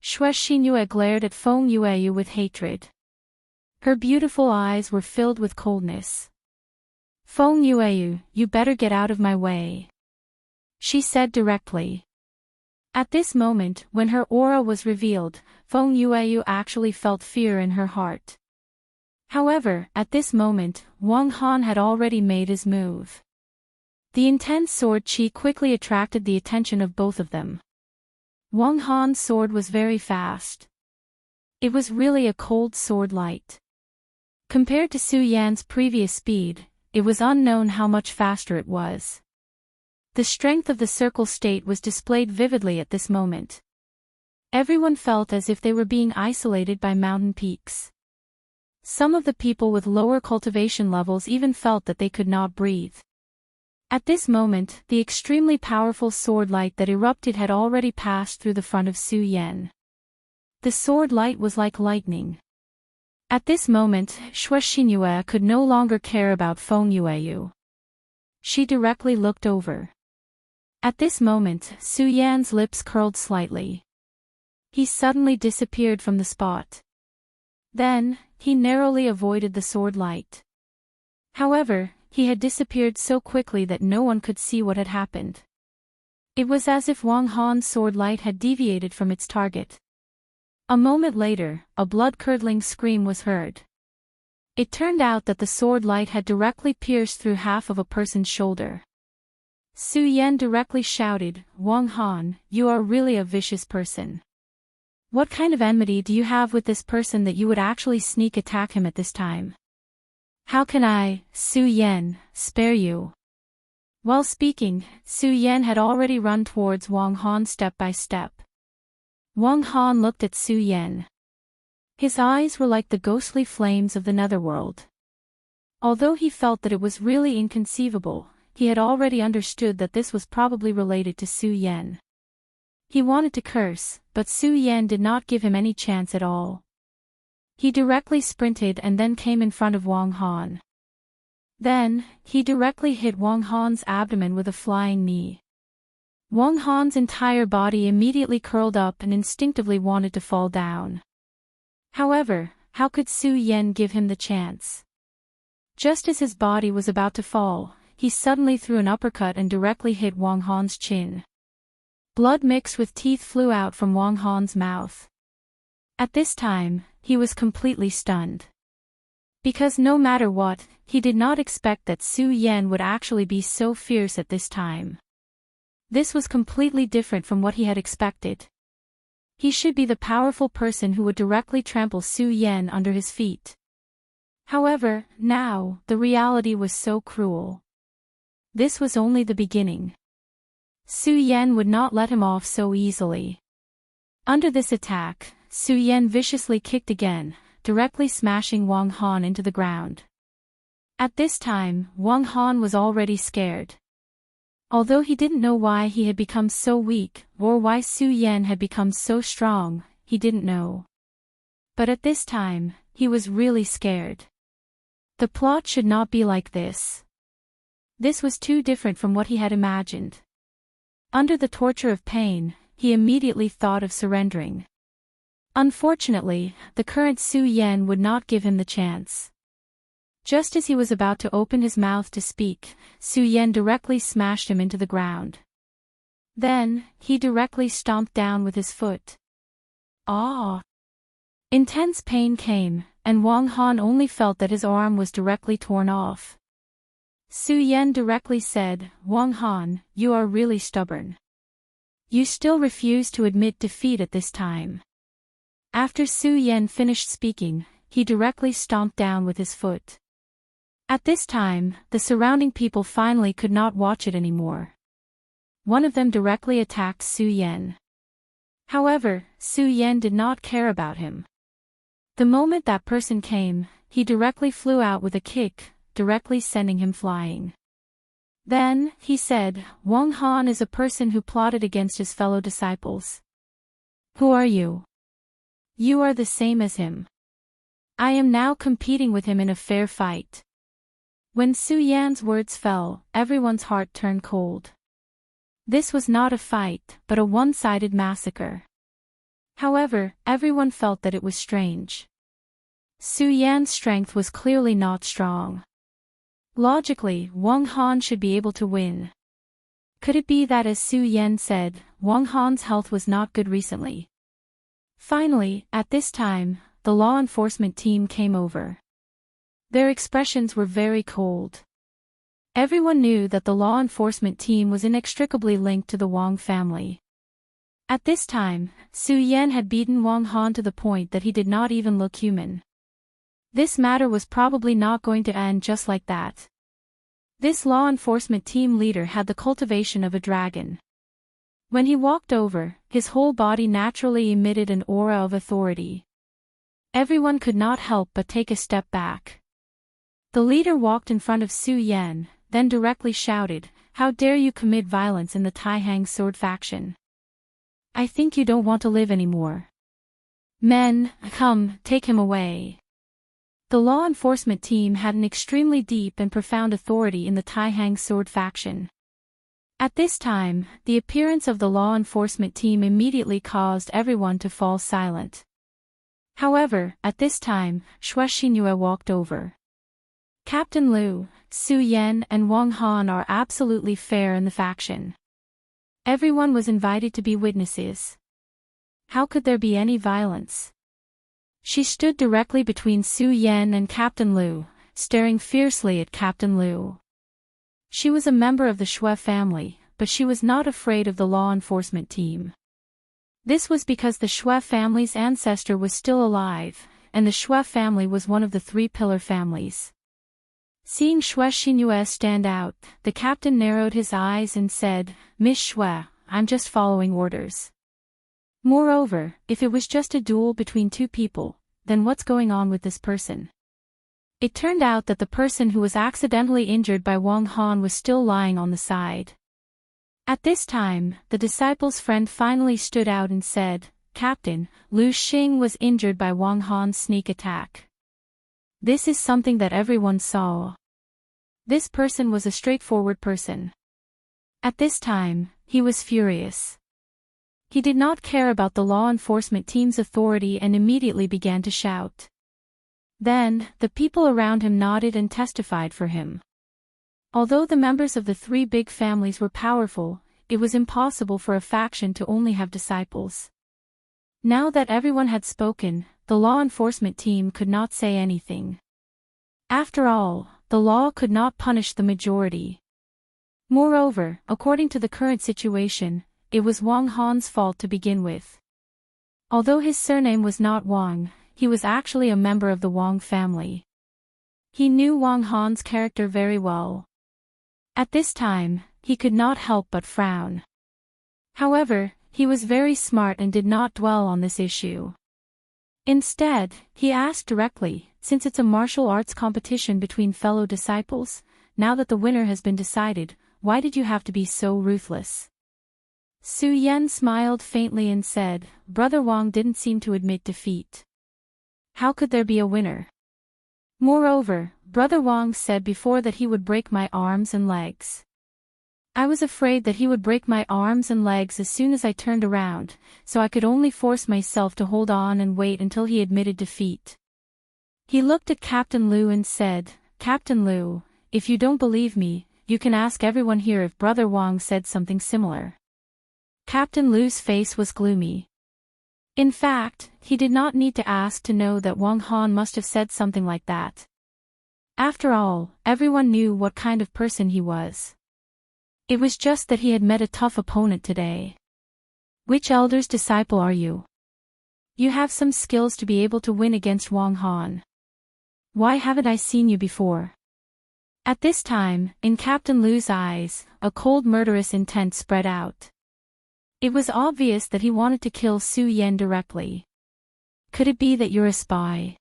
Xue Xinyue glared at Feng Yueyu with hatred. Her beautiful eyes were filled with coldness. "Feng Yueyu, you better get out of my way," she said directly. At this moment, when her aura was revealed, Feng Yueyu actually felt fear in her heart. However, at this moment, Wang Han had already made his move. The intense sword chi quickly attracted the attention of both of them. Wang Han's sword was very fast. It was really a cold sword light. Compared to Su Yan's previous speed, it was unknown how much faster it was. The strength of the circle state was displayed vividly at this moment. Everyone felt as if they were being isolated by mountain peaks. Some of the people with lower cultivation levels even felt that they could not breathe. At this moment, the extremely powerful sword light that erupted had already passed through the front of Su Yan. The sword light was like lightning. At this moment, Xue Xinyue could no longer care about Feng Yueyu. She directly looked over. At this moment, Su Yan's lips curled slightly. He suddenly disappeared from the spot. Then, he narrowly avoided the sword light. However, he had disappeared so quickly that no one could see what had happened. It was as if Wang Han's sword light had deviated from its target. A moment later, a blood-curdling scream was heard. It turned out that the sword light had directly pierced through half of a person's shoulder. Su Yan directly shouted, "Wang Han, you are really a vicious person. What kind of enmity do you have with this person that you would actually sneak attack him at this time? How can I, Su Yan, spare you?" While speaking, Su Yan had already run towards Wang Han step by step. Wang Han looked at Su Yan. His eyes were like the ghostly flames of the netherworld. Although he felt that it was really inconceivable, he had already understood that this was probably related to Su Yan. He wanted to curse, but Su Yan did not give him any chance at all. He directly sprinted and then came in front of Wang Han. Then, he directly hit Wang Han's abdomen with a flying knee. Wang Han's entire body immediately curled up and instinctively wanted to fall down. However, how could Su Yan give him the chance? Just as his body was about to fall, he suddenly threw an uppercut and directly hit Wang Han's chin. Blood mixed with teeth flew out from Wang Han's mouth. At this time, he was completely stunned. Because no matter what, he did not expect that Su Yan would actually be so fierce at this time. This was completely different from what he had expected. He should be the powerful person who would directly trample Su Yan under his feet. However, now, the reality was so cruel. This was only the beginning. Su Yan would not let him off so easily. Under this attack, Su Yan viciously kicked again, directly smashing Wang Han into the ground. At this time, Wang Han was already scared. Although he didn't know why he had become so weak, or why Su Yan had become so strong, he didn't know. But at this time, he was really scared. The plot should not be like this. This was too different from what he had imagined. Under the torture of pain, he immediately thought of surrendering. Unfortunately, the current Su Yan would not give him the chance. Just as he was about to open his mouth to speak, Su Yan directly smashed him into the ground. Then, he directly stomped down with his foot. Ah! Intense pain came, and Wang Han only felt that his arm was directly torn off. Su Yan directly said, "Wang Han, you are really stubborn. You still refuse to admit defeat at this time." After Su Yan finished speaking, he directly stomped down with his foot. At this time, the surrounding people finally could not watch it anymore. One of them directly attacked Su Yan. However, Su Yan did not care about him. The moment that person came, he directly flew out with a kick, directly sending him flying. Then, he said, "Wang Han is a person who plotted against his fellow disciples. Who are you? You are the same as him. I am now competing with him in a fair fight." When Su Yan's words fell, everyone's heart turned cold. This was not a fight, but a one-sided massacre. However, everyone felt that it was strange. Su Yan's strength was clearly not strong. Logically, Wang Han should be able to win. Could it be that, as Su Yan said, Wang Han's health was not good recently? Finally, at this time, the law enforcement team came over. Their expressions were very cold. Everyone knew that the law enforcement team was inextricably linked to the Wang family. At this time, Su Yan had beaten Wang Han to the point that he did not even look human. This matter was probably not going to end just like that. This law enforcement team leader had the cultivation of a dragon. When he walked over, his whole body naturally emitted an aura of authority. Everyone could not help but take a step back. The leader walked in front of Su Yan, then directly shouted, "How dare you commit violence in the Taihang sword faction? I think you don't want to live anymore. Men, come, take him away." The law enforcement team had an extremely deep and profound authority in the Taihang sword faction. At this time, the appearance of the law enforcement team immediately caused everyone to fall silent. However, at this time, Xue Xingyue walked over. "Captain Liu, Su Yan and Wang Han are absolutely fair in the faction. Everyone was invited to be witnesses. How could there be any violence?" She stood directly between Su Yan and Captain Liu, staring fiercely at Captain Liu. She was a member of the Xue family, but she was not afraid of the law enforcement team. This was because the Xue family's ancestor was still alive, and the Xue family was one of the three pillar families. Seeing Xue Xingyue stand out, the captain narrowed his eyes and said, "Miss Xue, I'm just following orders." Moreover, if it was just a duel between two people, then what's going on with this person? It turned out that the person who was accidentally injured by Wang Han was still lying on the side. At this time, the disciple's friend finally stood out and said, "Captain, Lu Xing was injured by Wang Han's sneak attack." This is something that everyone saw. This person was a straightforward person. At this time, he was furious. He did not care about the law enforcement team's authority and immediately began to shout. Then, the people around him nodded and testified for him. Although the members of the three big families were powerful, it was impossible for a faction to only have disciples. Now that everyone had spoken, the law enforcement team could not say anything. After all, the law could not punish the majority. Moreover, according to the current situation, it was Wang Han's fault to begin with. Although his surname was not Wang, he was actually a member of the Wang family. He knew Wang Han's character very well. At this time, he could not help but frown. However, he was very smart and did not dwell on this issue. Instead, he asked directly, since it's a martial arts competition between fellow disciples, now that the winner has been decided, why did you have to be so ruthless? Su Yan smiled faintly and said, Brother Wang didn't seem to admit defeat. How could there be a winner? Moreover, Brother Wang said before that he would break my arms and legs. I was afraid that he would break my arms and legs as soon as I turned around, so I could only force myself to hold on and wait until he admitted defeat. He looked at Captain Liu and said, Captain Liu, if you don't believe me, you can ask everyone here if Brother Wang said something similar. Captain Liu's face was gloomy. In fact, he did not need to ask to know that Wang Han must have said something like that. After all, everyone knew what kind of person he was. It was just that he had met a tough opponent today. Which elder's disciple are you? You have some skills to be able to win against Wang Han. Why haven't I seen you before? At this time, in Captain Liu's eyes, a cold murderous intent spread out. It was obvious that he wanted to kill Su Yan directly. Could it be that you're a spy?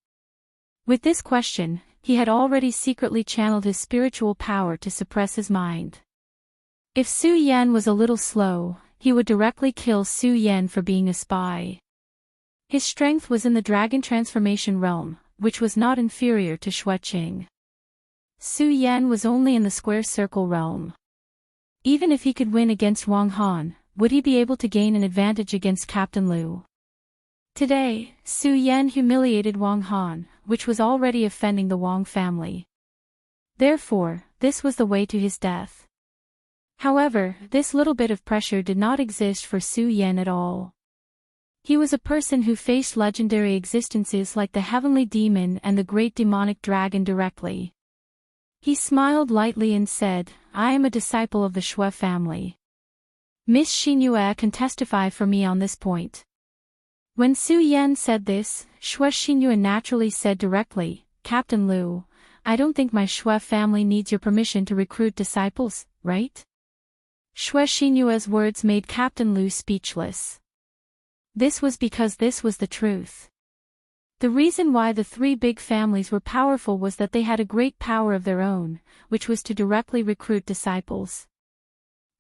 With this question, he had already secretly channeled his spiritual power to suppress his mind. If Su Yan was a little slow, he would directly kill Su Yan for being a spy. His strength was in the dragon transformation realm, which was not inferior to Xueqing. Su Yan was only in the square circle realm. Even if he could win against Wang Han, would he be able to gain an advantage against Captain Liu? Today, Su Yan humiliated Wang Han, which was already offending the Wang family. Therefore, this was the way to his death. However, this little bit of pressure did not exist for Su Yan at all. He was a person who faced legendary existences like the Heavenly Demon and the Great Demonic Dragon directly. He smiled lightly and said, I am a disciple of the Xue family. Miss Xinyue can testify for me on this point. When Su Yan said this, Xue Xinyue naturally said directly, Captain Liu, I don't think my Xue family needs your permission to recruit disciples, right? Xue Xinyue's words made Captain Liu speechless. This was because this was the truth. The reason why the three big families were powerful was that they had a great power of their own, which was to directly recruit disciples.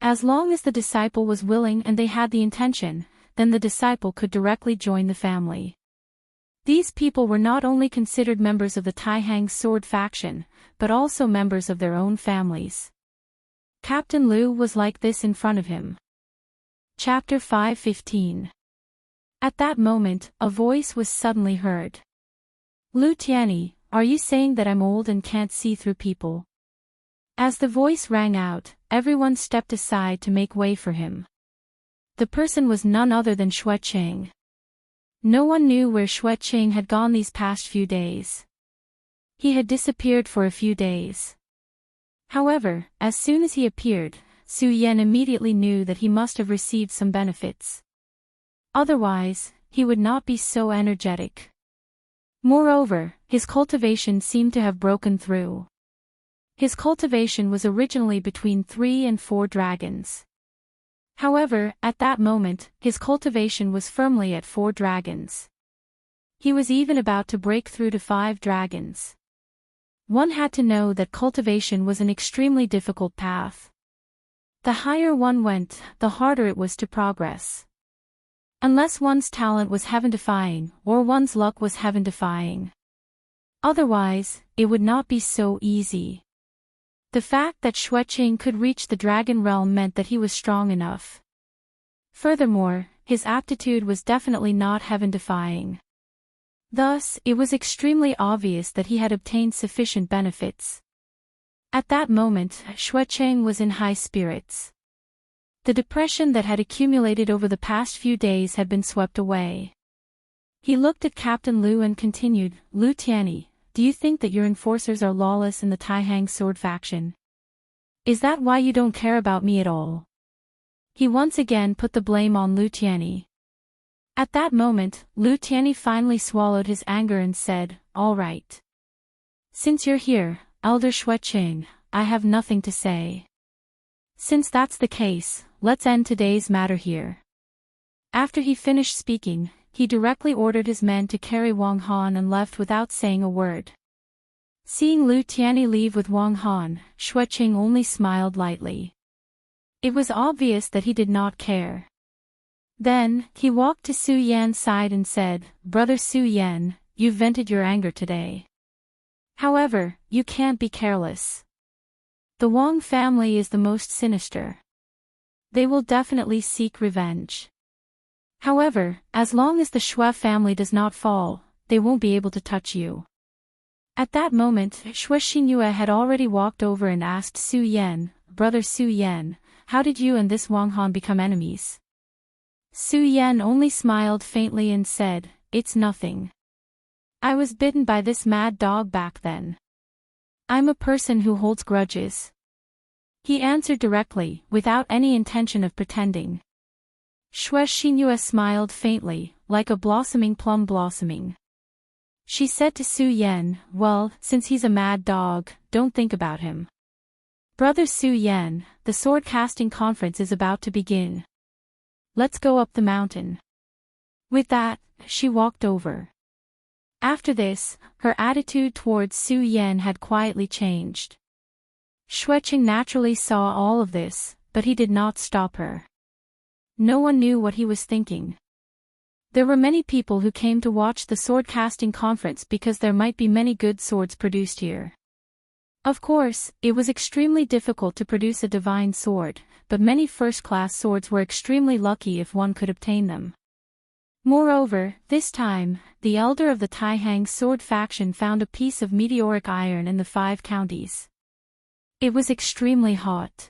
As long as the disciple was willing and they had the intention, then the disciple could directly join the family. These people were not only considered members of the Taihang sword faction, but also members of their own families. Captain Liu was like this in front of him. Chapter 5:15. At that moment, a voice was suddenly heard. Lu Tianyi, are you saying that I'm old and can't see through people? As the voice rang out, everyone stepped aside to make way for him. The person was none other than Xueqing. No one knew where Xueqing had gone these past few days. He had disappeared for a few days. However, as soon as he appeared, Su Yan immediately knew that he must have received some benefits. Otherwise, he would not be so energetic. Moreover, his cultivation seemed to have broken through. His cultivation was originally between 3 and 4 dragons. However, at that moment, his cultivation was firmly at 4 dragons. He was even about to break through to 5 dragons. One had to know that cultivation was an extremely difficult path. The higher one went, the harder it was to progress. Unless one's talent was heaven-defying, or one's luck was heaven-defying. Otherwise, it would not be so easy. The fact that Xueqing could reach the dragon realm meant that he was strong enough. Furthermore, his aptitude was definitely not heaven-defying. Thus, it was extremely obvious that he had obtained sufficient benefits. At that moment, Xueqing was in high spirits. The depression that had accumulated over the past few days had been swept away. He looked at Captain Liu and continued, Lu Tianyi, do you think that your enforcers are lawless in the Taihang sword faction? Is that why you don't care about me at all? He once again put the blame on Lu Tianyi. At that moment, Lu Tianyi finally swallowed his anger and said, "All right. Since you're here, Elder Xueqing, I have nothing to say. Since that's the case, let's end today's matter here." After he finished speaking, he directly ordered his men to carry Wang Han and left without saying a word. Seeing Lu Tianyi leave with Wang Han, Xueqing only smiled lightly. It was obvious that he did not care. Then, he walked to Su Yan's side and said, "Brother Su Yan, you've vented your anger today. However, you can't be careless. The Wang family is the most sinister. They will definitely seek revenge. However, as long as the Xue family does not fall, they won't be able to touch you." At that moment, Xue Xinyue had already walked over and asked Su Yan, "Brother Su Yan, how did you and this Wang Han become enemies?" Su Yan only smiled faintly and said, "It's nothing. I was bitten by this mad dog back then. I'm a person who holds grudges." He answered directly, without any intention of pretending. Xue Xinyue smiled faintly, like a blossoming plum blossoming. She said to Su Yan, "Well, since he's a mad dog, don't think about him. Brother Su Yan, the sword casting conference is about to begin. Let's go up the mountain." With that, she walked over. After this, her attitude towards Su Yan had quietly changed. Xueqing naturally saw all of this, but he did not stop her. No one knew what he was thinking. There were many people who came to watch the sword casting conference because there might be many good swords produced here. Of course, it was extremely difficult to produce a divine sword, but many first-class swords were extremely lucky if one could obtain them. Moreover, this time, the elder of the Taihang sword faction found a piece of meteoric iron in the 5 counties. It was extremely hot.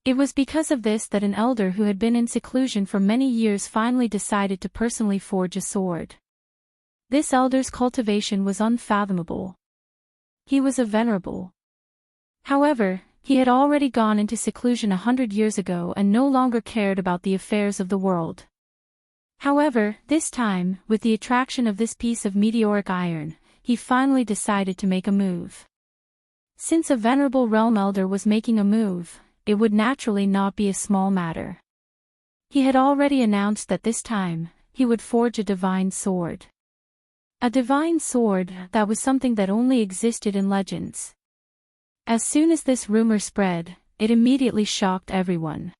It was because of this that an elder who had been in seclusion for many years finally decided to personally forge a sword. This elder's cultivation was unfathomable. He was a venerable. However, he had already gone into seclusion 100 years ago and no longer cared about the affairs of the world. However, this time, with the attraction of this piece of meteoric iron, he finally decided to make a move. Since a venerable realm elder was making a move, it would naturally not be a small matter. He had already announced that this time, he would forge a divine sword. A divine sword, that was something that only existed in legends. As soon as this rumor spread, it immediately shocked everyone.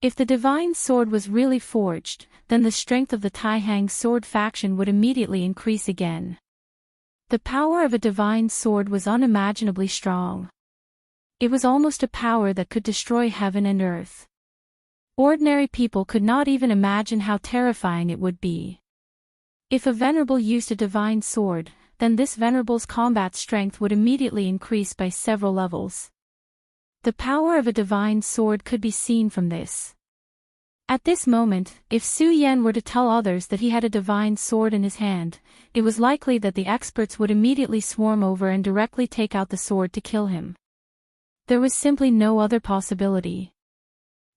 If the divine sword was really forged, then the strength of the Taihang sword faction would immediately increase again. The power of a divine sword was unimaginably strong. It was almost a power that could destroy heaven and earth. Ordinary people could not even imagine how terrifying it would be. If a venerable used a divine sword, then this venerable's combat strength would immediately increase by several levels. The power of a divine sword could be seen from this. At this moment, if Su Yan were to tell others that he had a divine sword in his hand, it was likely that the experts would immediately swarm over and directly take out the sword to kill him. There was simply no other possibility.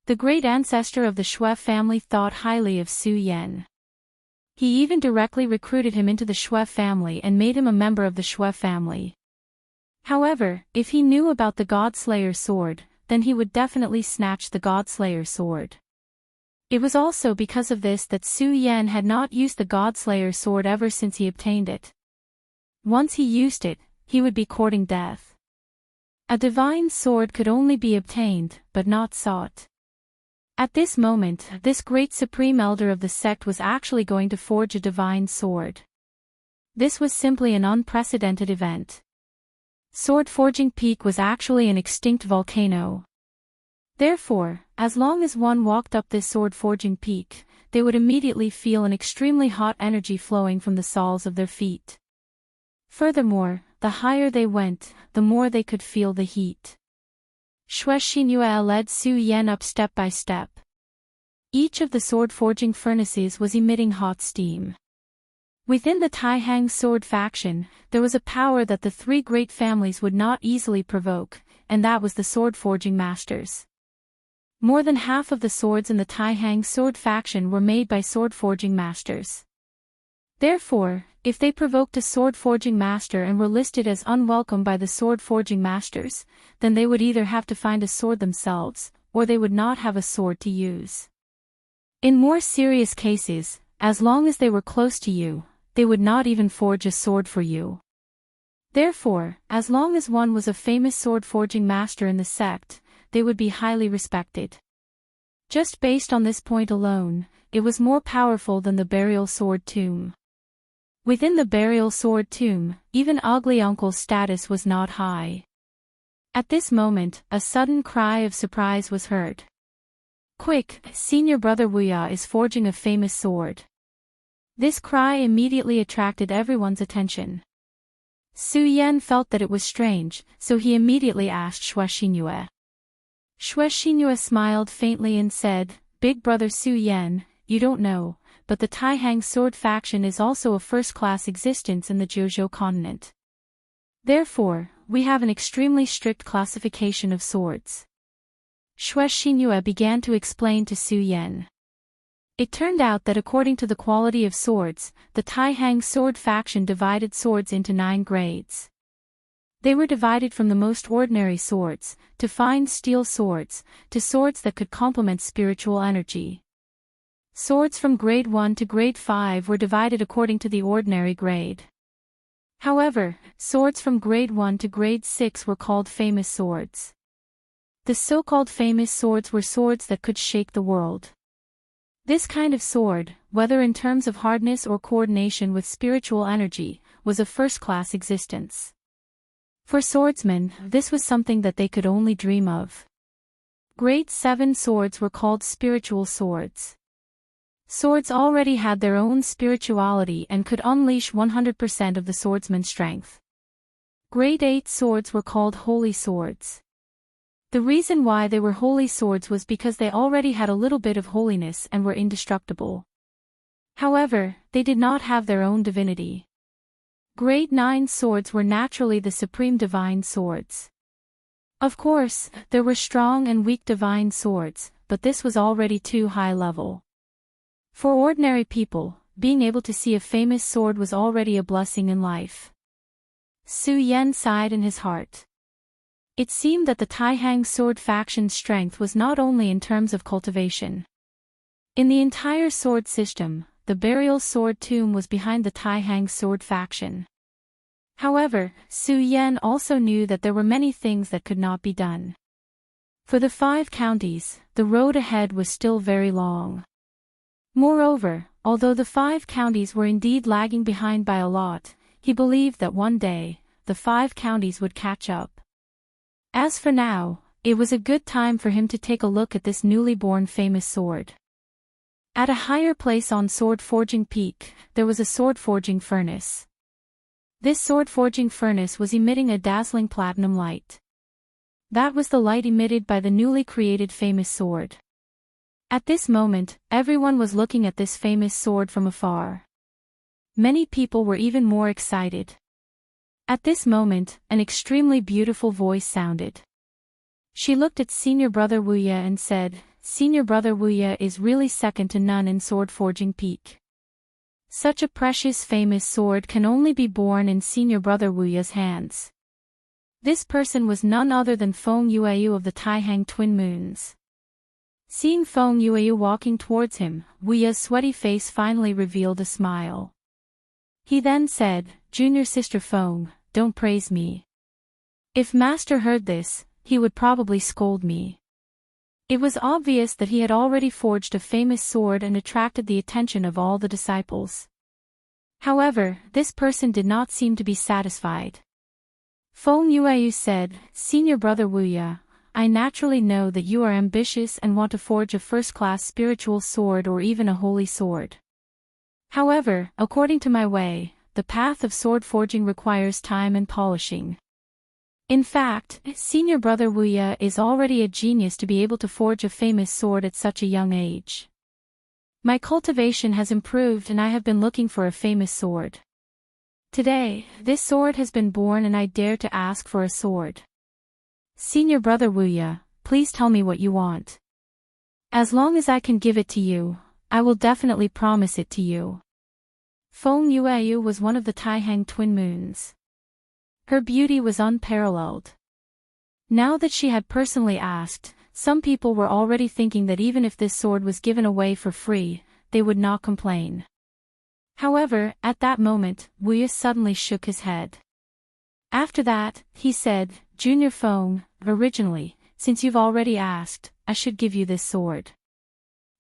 The great ancestor of the Xue family thought highly of Su Yan. He even directly recruited him into the Xue family and made him a member of the Xue family. However, if he knew about the Godslayer sword, then he would definitely snatch the Godslayer sword. It was also because of this that Su Yan had not used the Godslayer sword ever since he obtained it. Once he used it, he would be courting death. A divine sword could only be obtained, but not sought. At this moment, this great supreme elder of the sect was actually going to forge a divine sword. This was simply an unprecedented event. Sword Forging Peak was actually an extinct volcano. Therefore, as long as one walked up this sword forging peak, they would immediately feel an extremely hot energy flowing from the soles of their feet. Furthermore, the higher they went, the more they could feel the heat. Xue Xinyue led Su Yan up step by step. Each of the sword forging furnaces was emitting hot steam. Within the Taihang sword faction, there was a power that the 3 great families would not easily provoke, and that was the sword forging masters. More than half of the swords in the Taihang sword faction were made by sword-forging masters. Therefore, if they provoked a sword-forging master and were listed as unwelcome by the sword-forging masters, then they would either have to find a sword themselves, or they would not have a sword to use. In more serious cases, as long as they were close to you, they would not even forge a sword for you. Therefore, as long as one was a famous sword-forging master in the sect, they would be highly respected. Just based on this point alone, it was more powerful than the burial sword tomb. Within the burial sword tomb, even Ugly Uncle's status was not high. At this moment, a sudden cry of surprise was heard. "Quick, senior brother Wuya is forging a famous sword." This cry immediately attracted everyone's attention. Su Yan felt that it was strange, so he immediately asked Xue Xingyue. Xue Xingyue smiled faintly and said, "Big brother Su Yan, you don't know, but the Taihang sword faction is also a first-class existence in the Jiuzhou continent. Therefore, we have an extremely strict classification of swords." Xue Xingyue began to explain to Su Yan. It turned out that according to the quality of swords, the Taihang sword faction divided swords into 9 grades. They were divided from the most ordinary swords, to fine steel swords, to swords that could complement spiritual energy. Swords from grade 1 to grade 5 were divided according to the ordinary grade. However, swords from grade 1 to grade 6 were called famous swords. The so-called famous swords were swords that could shake the world. This kind of sword, whether in terms of hardness or coordination with spiritual energy, was a first-class existence. For swordsmen, this was something that they could only dream of. Grade 7 swords were called spiritual swords. Swords already had their own spirituality and could unleash 100% of the swordsman's strength. Grade 8 swords were called holy swords. The reason why they were holy swords was because they already had a little bit of holiness and were indestructible. However, they did not have their own divinity. Grade 9 swords were naturally the supreme divine swords. Of course, there were strong and weak divine swords, but this was already too high level. For ordinary people, being able to see a famous sword was already a blessing in life. Su Yan sighed in his heart. It seemed that the Taihang sword faction's strength was not only in terms of cultivation. In the entire sword system, the burial sword tomb was behind the Taihang sword faction. However, Su Yan also knew that there were many things that could not be done. For the 5 counties, the road ahead was still very long. Moreover, although the 5 counties were indeed lagging behind by a lot, he believed that one day, the 5 counties would catch up. As for now, it was a good time for him to take a look at this newly born famous sword. At a higher place on Sword Forging Peak, there was a sword forging furnace. This sword forging furnace was emitting a dazzling platinum light. That was the light emitted by the newly created famous sword. At this moment, everyone was looking at this famous sword from afar. Many people were even more excited. At this moment, an extremely beautiful voice sounded. She looked at Senior Brother Wuya and said, "Senior Brother Wuya is really second to none in Sword Forging Peak. Such a precious famous sword can only be born in Senior Brother Wuya's hands." This person was none other than Feng Yueyu of the Taihang Twin Moons. Seeing Feng Yueyu walking towards him, Wuya's sweaty face finally revealed a smile. He then said, "Junior sister Feng, don't praise me. If Master heard this, he would probably scold me." It was obvious that he had already forged a famous sword and attracted the attention of all the disciples. However, this person did not seem to be satisfied. Feng Yueyu said, "Senior Brother Wuya, I naturally know that you are ambitious and want to forge a first-class spiritual sword or even a holy sword. However, according to my way, the path of sword forging requires time and polishing. In fact, Senior Brother Wuya is already a genius to be able to forge a famous sword at such a young age. My cultivation has improved and I have been looking for a famous sword. Today, this sword has been born and I dare to ask for a sword. Senior Brother Wuya, please tell me what you want." As long as I can give it to you, I will definitely promise it to you. Feng Yueyu was one of the Taihang twin moons. Her beauty was unparalleled. Now that she had personally asked, some people were already thinking that even if this sword was given away for free, they would not complain. However, at that moment, Wu Ye suddenly shook his head. After that, he said, Junior Feng, originally, since you've already asked, I should give you this sword.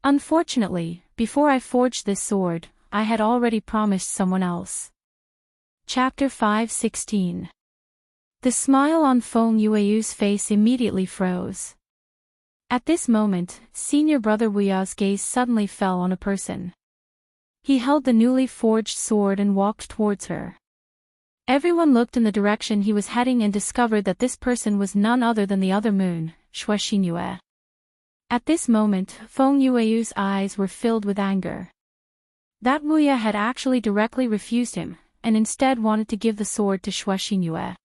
Unfortunately, before I forged this sword, I had already promised someone else. Chapter 5:16. The smile on Feng Yueyu's face immediately froze. At this moment, senior brother Wu Ye's gaze suddenly fell on a person. He held the newly forged sword and walked towards her. Everyone looked in the direction he was heading and discovered that this person was none other than the other moon, Xue Xinyue. At this moment, Feng Yueyu's eyes were filled with anger. That Wu Ye had actually directly refused him, and instead wanted to give the sword to Xue Xinyue.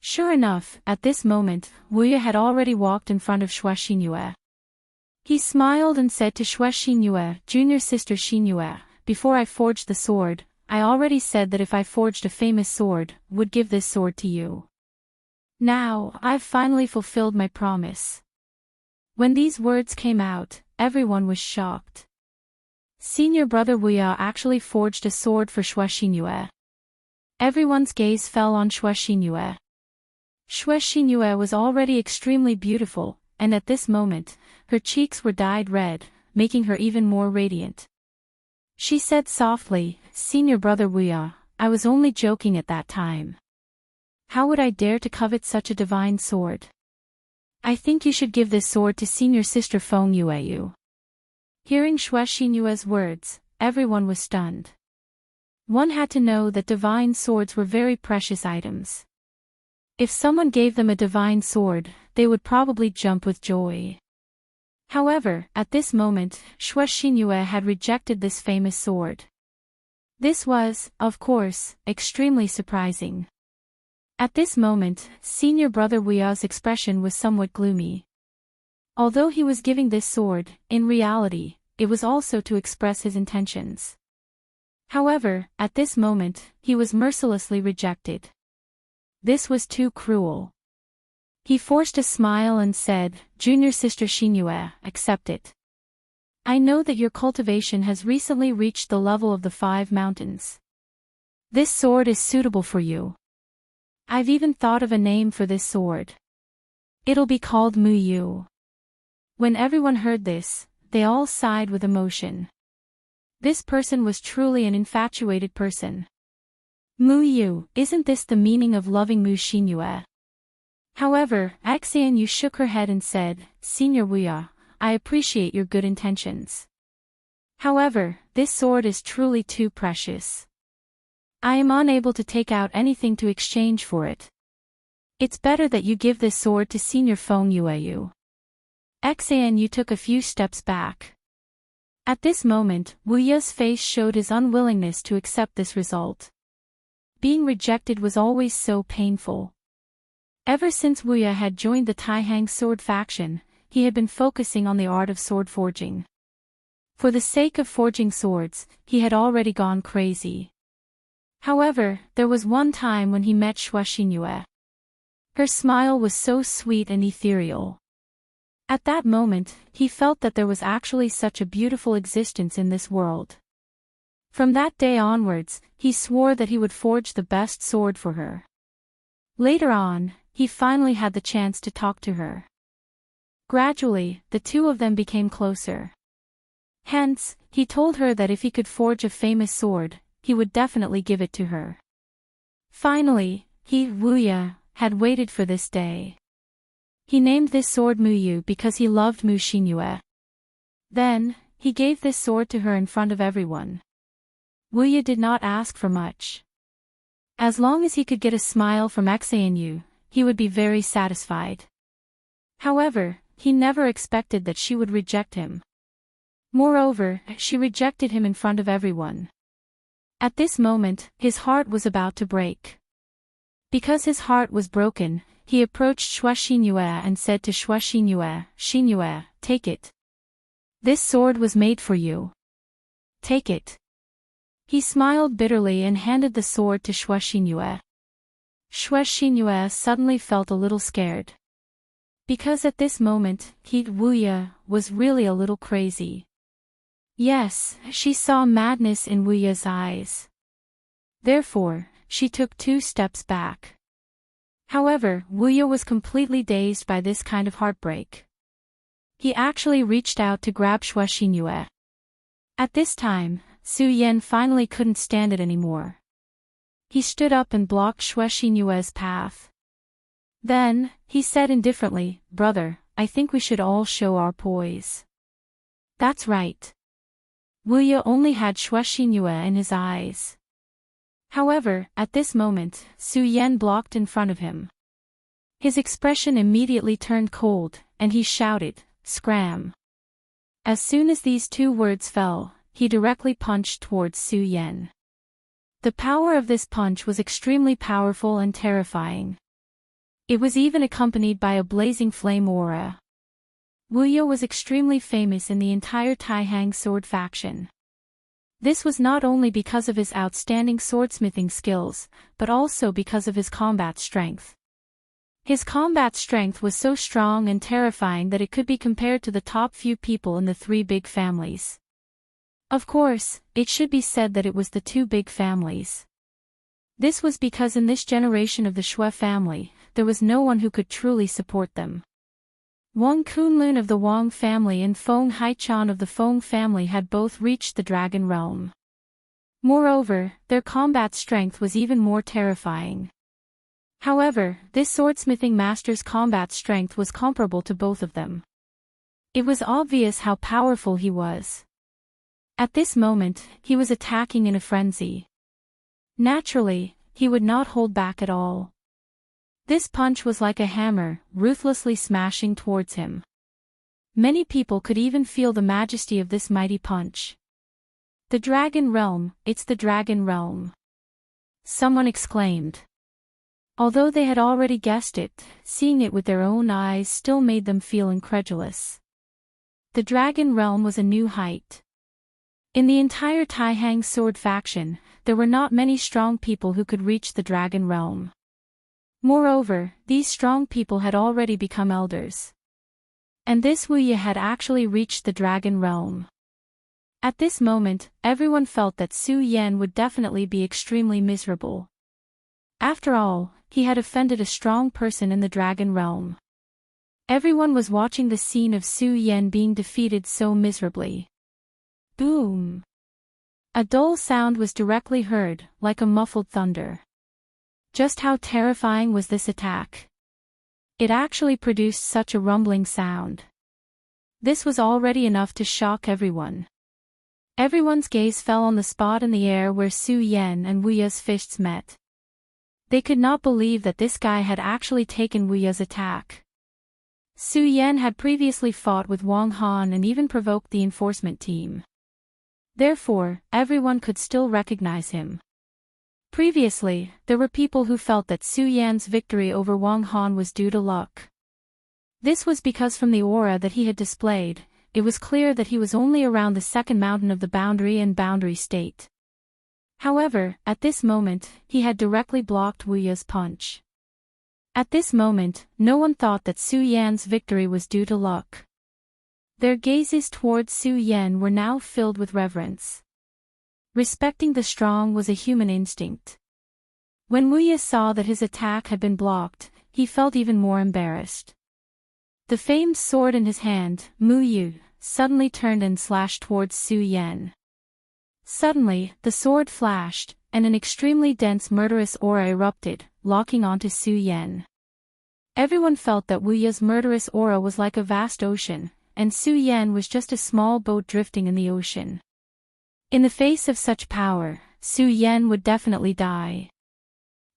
Sure enough, at this moment, Wu Ye had already walked in front of Xue Xinyue. He smiled and said to Xue Xinyue, Junior sister Xinyue, before I forged the sword, I already said that if I forged a famous sword, would give this sword to you. Now, I've finally fulfilled my promise. When these words came out, everyone was shocked. Senior brother Wu Ye actually forged a sword for Xue Xinyue. Everyone's gaze fell on Xue Xinyue. Xue Xinyue was already extremely beautiful, and at this moment, her cheeks were dyed red, making her even more radiant. She said softly, Senior brother Wu Ye, I was only joking at that time. How would I dare to covet such a divine sword? I think you should give this sword to senior sister Feng Yueyu. Hearing Xue Xinyue's words, everyone was stunned. One had to know that divine swords were very precious items. If someone gave them a divine sword, they would probably jump with joy. However, at this moment, Xue Xinyue had rejected this famous sword. This was, of course, extremely surprising. At this moment, senior brother Wu Ye's expression was somewhat gloomy. Although he was giving this sword, in reality, it was also to express his intentions. However, at this moment, he was mercilessly rejected. This was too cruel. He forced a smile and said, Junior sister Xinyue, accept it. I know that your cultivation has recently reached the level of the 5 mountains. This sword is suitable for you. I've even thought of a name for this sword. It'll be called Mu Yu. When everyone heard this, they all sighed with emotion. This person was truly an infatuated person. Mu Yu, isn't this the meaning of loving Mu Xinyue? However, Xian Yu shook her head and said, Senior Wu Ye, I appreciate your good intentions. However, this sword is truly too precious. I am unable to take out anything to exchange for it. It's better that you give this sword to Senior Feng Yueyu. Xian Yu took a few steps back. At this moment, Wu Ye's face showed his unwillingness to accept this result. Being rejected was always so painful. Ever since Wu Ye had joined the Taihang sword faction, he had been focusing on the art of sword forging. For the sake of forging swords, he had already gone crazy. However, there was one time when he met Xue Xinyue. Her smile was so sweet and ethereal. At that moment, he felt that there was actually such a beautiful existence in this world. From that day onwards, he swore that he would forge the best sword for her. Later on, he finally had the chance to talk to her. Gradually, the two of them became closer. Hence, he told her that if he could forge a famous sword, he would definitely give it to her. Finally, he, Wu Ye, had waited for this day. He named this sword Mu Yu because he loved Mu Xinyue. Then, he gave this sword to her in front of everyone. Wu Ye did not ask for much. As long as he could get a smile from Xian Yu, he would be very satisfied. However, he never expected that she would reject him. Moreover, she rejected him in front of everyone. At this moment, his heart was about to break. Because his heart was broken, he approached Xue Xinyue and said to Xue Xinyue, Xinyue, take it. This sword was made for you. Take it. He smiled bitterly and handed the sword to Xingyue. Xingyue suddenly felt a little scared. Because at this moment, Wuye was really a little crazy. Yes, she saw madness in Wuye's eyes. Therefore, she took 2 steps back. However, Wuye was completely dazed by this kind of heartbreak. He actually reached out to grab Xingyue. At this time, Su Yan finally couldn't stand it anymore. He stood up and blocked Xingyue's path. Then, he said indifferently, "Brother, I think we should all show our poise." That's right. Wuye only had Xingyue in his eyes. However, at this moment, Su Yan blocked in front of him. His expression immediately turned cold, and he shouted, "Scram!" As soon as these 2 words fell, he directly punched towards Su Yan. The power of this punch was extremely powerful and terrifying. It was even accompanied by a blazing flame aura. Wuye was extremely famous in the entire Taihang sword faction. This was not only because of his outstanding swordsmithing skills, but also because of his combat strength. His combat strength was so strong and terrifying that it could be compared to the top few people in the 3 big families. Of course, it should be said that it was the 2 big families. This was because in this generation of the Shui family, there was no one who could truly support them. Wang Kunlun of the Wang family and Feng Haichan of the Feng family had both reached the Dragon Realm. Moreover, their combat strength was even more terrifying. However, this swordsmithing master's combat strength was comparable to both of them. It was obvious how powerful he was. At this moment, he was attacking in a frenzy. Naturally, he would not hold back at all. This punch was like a hammer, ruthlessly smashing towards him. Many people could even feel the majesty of this mighty punch. "The Dragon Realm, it's the Dragon Realm!" someone exclaimed. Although they had already guessed it, seeing it with their own eyes still made them feel incredulous. The Dragon Realm was a new height. In the entire Taihang sword faction, there were not many strong people who could reach the Dragon Realm. Moreover, these strong people had already become elders. And this Wuye had actually reached the Dragon Realm. At this moment, everyone felt that Su Yan would definitely be extremely miserable. After all, he had offended a strong person in the Dragon Realm. Everyone was watching the scene of Su Yan being defeated so miserably. Boom! A dull sound was directly heard, like a muffled thunder. Just how terrifying was this attack? It actually produced such a rumbling sound. This was already enough to shock everyone. Everyone's gaze fell on the spot in the air where Su Yan and Wuye's fists met. They could not believe that this guy had actually taken Wuye's attack. Su Yan had previously fought with Wang Han and even provoked the enforcement team. Therefore, everyone could still recognize him. Previously, there were people who felt that Su Yan's victory over Wang Han was due to luck. This was because from the aura that he had displayed, it was clear that he was only around the second mountain of the boundary and boundary state. However, at this moment, he had directly blocked Wuye's punch. At this moment, no one thought that Su Yan's victory was due to luck. Their gazes towards Su Yan were now filled with reverence. Respecting the strong was a human instinct. When Wuye saw that his attack had been blocked, he felt even more embarrassed. The famed sword in his hand, Mu Yu, suddenly turned and slashed towards Su Yan. Suddenly, the sword flashed, and an extremely dense murderous aura erupted, locking onto Su Yan. Everyone felt that Wuye's murderous aura was like a vast ocean, and Su Yan was just a small boat drifting in the ocean. In the face of such power, Su Yan would definitely die.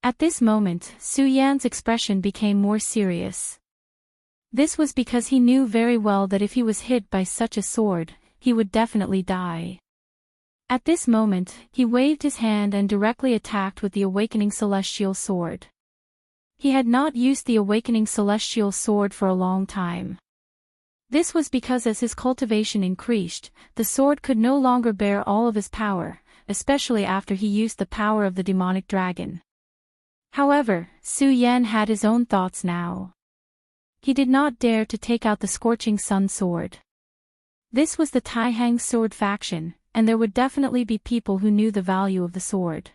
At this moment, Su Yan's expression became more serious. This was because he knew very well that if he was hit by such a sword, he would definitely die. At this moment, he waved his hand and directly attacked with the Awakening Celestial Sword. He had not used the Awakening Celestial Sword for a long time. This was because as his cultivation increased, the sword could no longer bear all of his power, especially after he used the power of the demonic dragon. However, Su Yan had his own thoughts now. He did not dare to take out the Scorching Sun sword. This was the Tai Hang sword faction, and there would definitely be people who knew the value of the sword.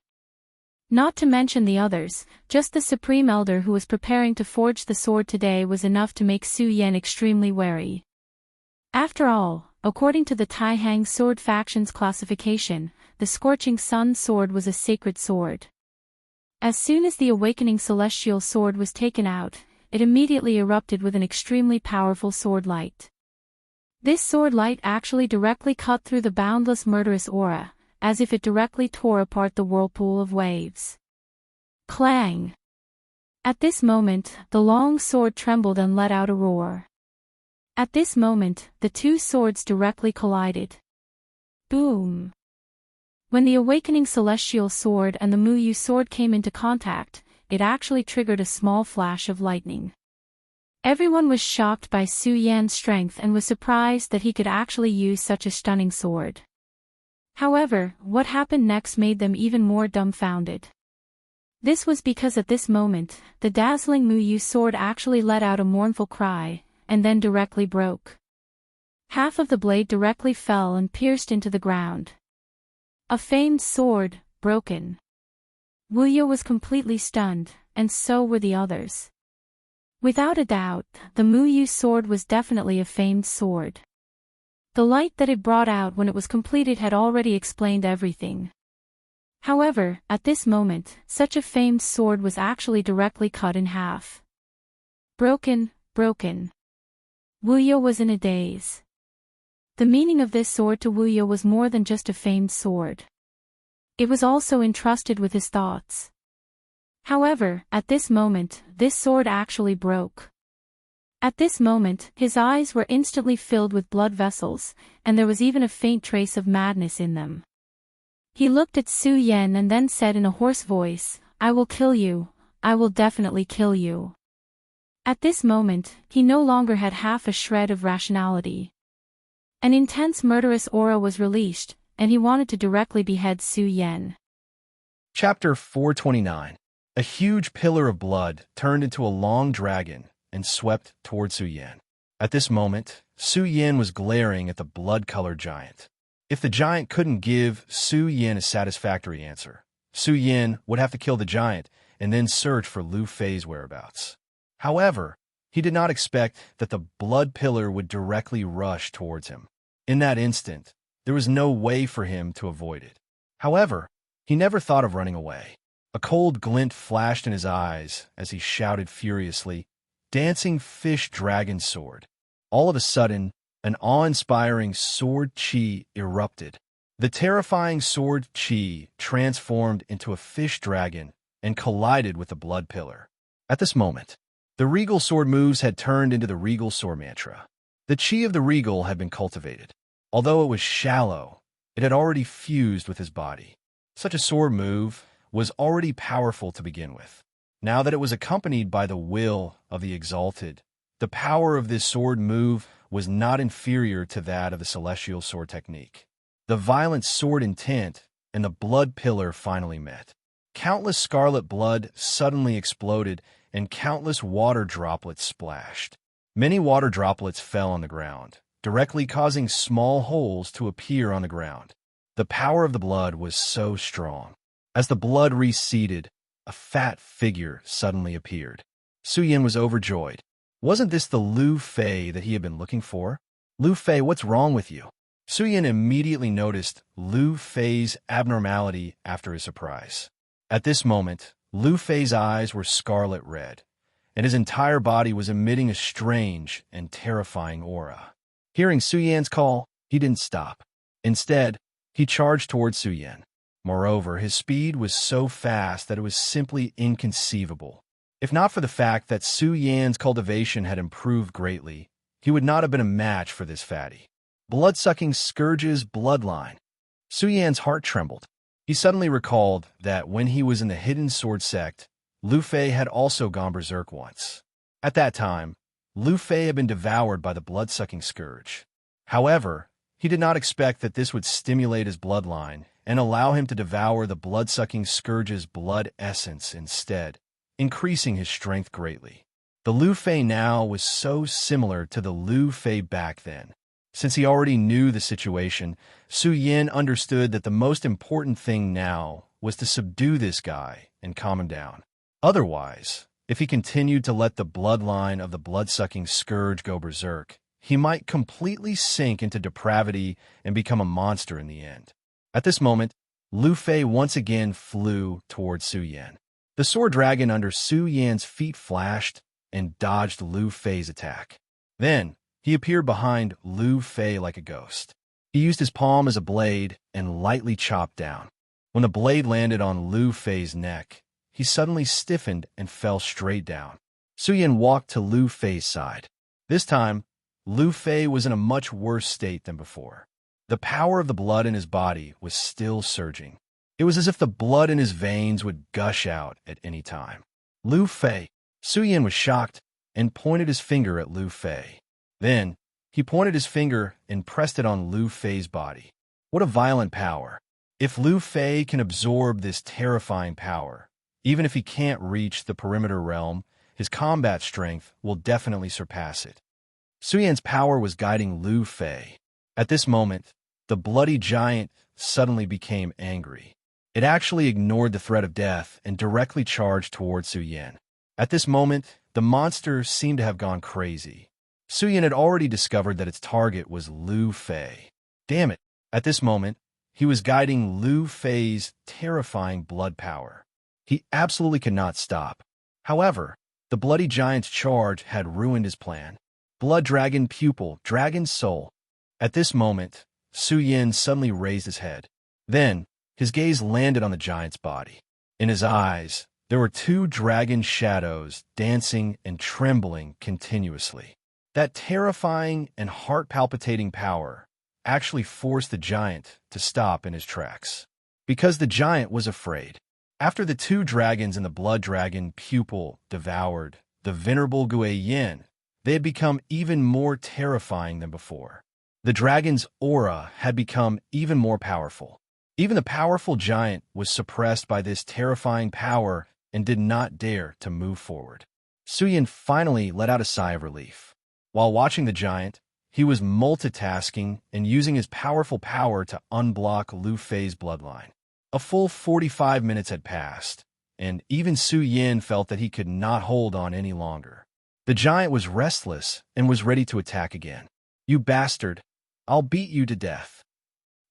Not to mention the others, just the Supreme Elder who was preparing to forge the sword today was enough to make Su Yan extremely wary. After all, according to the Tai Hang sword faction's classification, the Scorching Sun sword was a sacred sword. As soon as the Awakening Celestial sword was taken out, it immediately erupted with an extremely powerful sword light. This sword light actually directly cut through the boundless murderous aura, as if it directly tore apart the whirlpool of waves. Clang! At this moment, the long sword trembled and let out a roar. At this moment, the two swords directly collided. Boom! When the Awakening Celestial sword and the Muyu sword came into contact, it actually triggered a small flash of lightning. Everyone was shocked by Su Yan's strength and was surprised that he could actually use such a stunning sword. However, what happened next made them even more dumbfounded. This was because at this moment, the dazzling Muyu sword actually let out a mournful cry, and then directly broke. Half of the blade directly fell and pierced into the ground. A famed sword, broken. Wu Ye was completely stunned, and so were the others. Without a doubt, the Muyu sword was definitely a famed sword. The light that it brought out when it was completed had already explained everything. However, at this moment, such a famed sword was actually directly cut in half. Broken. Wu Ye was in a daze. The meaning of this sword to Wu Ye was more than just a famed sword. It was also entrusted with his thoughts. However, at this moment, this sword actually broke. At this moment, his eyes were instantly filled with blood vessels, and there was even a faint trace of madness in them. He looked at Su Yan and then said in a hoarse voice, "I will kill you, I will definitely kill you." At this moment, he no longer had half a shred of rationality. An intense murderous aura was released, and he wanted to directly behead Su Yan. Chapter 429. A huge pillar of blood turned into a long dragon and swept toward Su Yan. At this moment, Su Yan was glaring at the blood-colored giant. If the giant couldn't give Su Yan a satisfactory answer, Su Yan would have to kill the giant and then search for Lu Fei's whereabouts. However, he did not expect that the blood pillar would directly rush towards him. In that instant, there was no way for him to avoid it. However, he never thought of running away. A cold glint flashed in his eyes as he shouted furiously, "Dancing fish dragon sword." All of a sudden, an awe-inspiring sword chi erupted. The terrifying sword chi transformed into a fish dragon and collided with the blood pillar. At this moment, the regal sword moves had turned into the regal sword mantra. The chi of the regal had been cultivated. Although it was shallow, it had already fused with his body. Such a sword move was already powerful to begin with. Now that it was accompanied by the will of the exalted, the power of this sword move was not inferior to that of the celestial sword technique. The violent sword intent and the blood pillar finally met. Countless scarlet blood suddenly exploded and countless water droplets splashed. Many water droplets fell on the ground, directly causing small holes to appear on the ground. The power of the blood was so strong. As the blood receded, a fat figure suddenly appeared. Su Yan was overjoyed. Wasn't this the Lu Fei that he had been looking for? "Lu Fei, what's wrong with you?" Su Yan immediately noticed Lu Fei's abnormality after his surprise. At this moment, Lu Fei's eyes were scarlet red, and his entire body was emitting a strange and terrifying aura. Hearing Su Yan's call, he didn't stop. Instead, he charged towards Su Yan. Moreover, his speed was so fast that it was simply inconceivable. If not for the fact that Su Yan's cultivation had improved greatly, he would not have been a match for this fatty. Blood-sucking Scourge's bloodline. Su Yan's heart trembled. He suddenly recalled that when he was in the Hidden Sword sect, Lu Fei had also gone berserk once. At that time, Lu Fei had been devoured by the blood-sucking scourge. However, he did not expect that this would stimulate his bloodline and allow him to devour the blood-sucking scourge's blood essence instead, increasing his strength greatly. The Lu Fei now was so similar to the Lu Fei back then. Since he already knew the situation, Su Yin understood that the most important thing now was to subdue this guy and calm him down. Otherwise, if he continued to let the bloodline of the blood-sucking scourge go berserk, he might completely sink into depravity and become a monster in the end. At this moment, Lu Fei once again flew towards Su Yin. The sword dragon under Su Yin's feet flashed and dodged Lu Fei's attack. Then, he appeared behind Lu Fei like a ghost. He used his palm as a blade and lightly chopped down. When the blade landed on Lu Fei's neck, he suddenly stiffened and fell straight down. Su Yin walked to Lu Fei's side. This time, Lu Fei was in a much worse state than before. The power of the blood in his body was still surging. It was as if the blood in his veins would gush out at any time. Lu Fei. Su Yin was shocked and pointed his finger at Lu Fei. Then, he pointed his finger and pressed it on Lu Fei's body. What a violent power. If Lu Fei can absorb this terrifying power, even if he can't reach the perimeter realm, his combat strength will definitely surpass it. Su Yan's power was guiding Lu Fei. At this moment, the bloody giant suddenly became angry. It actually ignored the threat of death and directly charged towards Su Yin. At this moment, the monster seemed to have gone crazy. Su Yin had already discovered that its target was Lu Fei. Damn it! At this moment, he was guiding Lu Fei's terrifying blood power. He absolutely could not stop. However, the bloody giant's charge had ruined his plan. Blood dragon pupil, dragon soul. At this moment, Su Yin suddenly raised his head. Then, his gaze landed on the giant's body. In his eyes, there were two dragon shadows dancing and trembling continuously. That terrifying and heart-palpitating power actually forced the giant to stop in his tracks. Because the giant was afraid. After the two dragons and the blood dragon pupil devoured the venerable Gui Yin, they had become even more terrifying than before. The dragon's aura had become even more powerful. Even the powerful giant was suppressed by this terrifying power and did not dare to move forward. Su Yin finally let out a sigh of relief. While watching the giant, he was multitasking and using his powerful power to unblock Lu Fei's bloodline. A full 45 minutes had passed, and even Su Yin felt that he could not hold on any longer. The giant was restless and was ready to attack again. "You bastard! I'll beat you to death."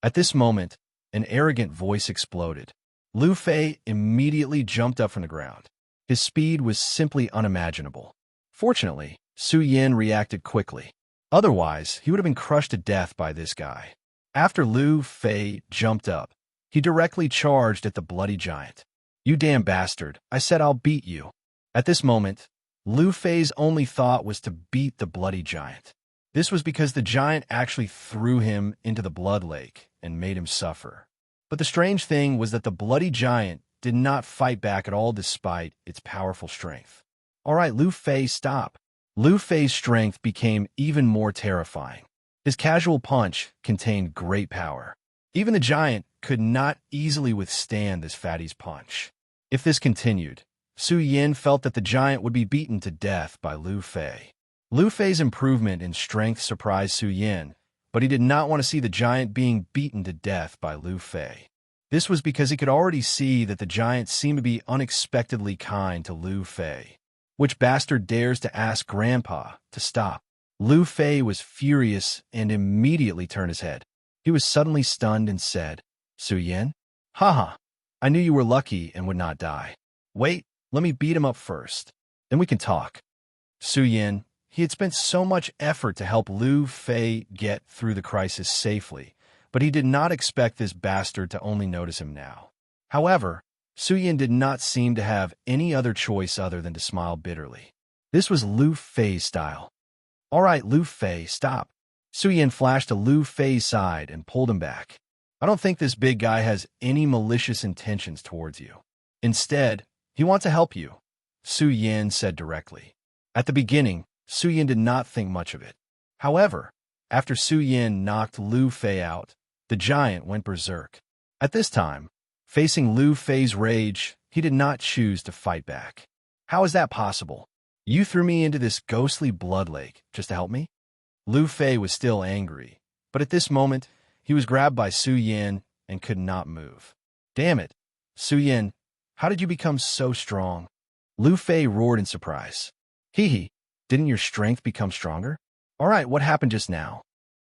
At this moment, an arrogant voice exploded. Lu Fei immediately jumped up from the ground. His speed was simply unimaginable. Fortunately, Su Yin reacted quickly. Otherwise, he would have been crushed to death by this guy. After Lu Fei jumped up, he directly charged at the bloody giant. "You damn bastard, I said I'll beat you." At this moment, Lu Fei's only thought was to beat the bloody giant. This was because the giant actually threw him into the blood lake and made him suffer. But the strange thing was that the bloody giant did not fight back at all despite its powerful strength. "All right, Lu Fei, stop." Lu Fei's strength became even more terrifying. His casual punch contained great power. Even the giant could not easily withstand this fatty's punch. If this continued, Su Yin felt that the giant would be beaten to death by Lu Fei. Lu Fei's improvement in strength surprised Su Yin, but he did not want to see the giant being beaten to death by Lu Fei. This was because he could already see that the giant seemed to be unexpectedly kind to Lu Fei. Which bastard dares to ask Grandpa to stop? Lu Fei was furious and immediately turned his head. He was suddenly stunned and said, "Su Yin? Haha, I knew you were lucky and would not die. Wait, let me beat him up first. Then we can talk." Su Yin, he had spent so much effort to help Lu Fei get through the crisis safely, but he did not expect this bastard to only notice him now. However, Su Yin did not seem to have any other choice other than to smile bitterly. This was Lu Fei's style. "All right, Lu Fei, stop." Su Yin flashed to Lu Fei's side and pulled him back. "I don't think this big guy has any malicious intentions towards you. Instead, he wants to help you," Su Yin said directly. At the beginning, Su Yin did not think much of it. However, after Su Yin knocked Lu Fei out, the giant went berserk. At this time, facing Lu Fei's rage, he did not choose to fight back. How is that possible? You threw me into this ghostly blood lake just to help me? Lu Fei was still angry, but at this moment, he was grabbed by Su Yin and could not move. Damn it, Su Yin, how did you become so strong? Lu Fei roared in surprise. Hee hee, didn't your strength become stronger? All right, what happened just now?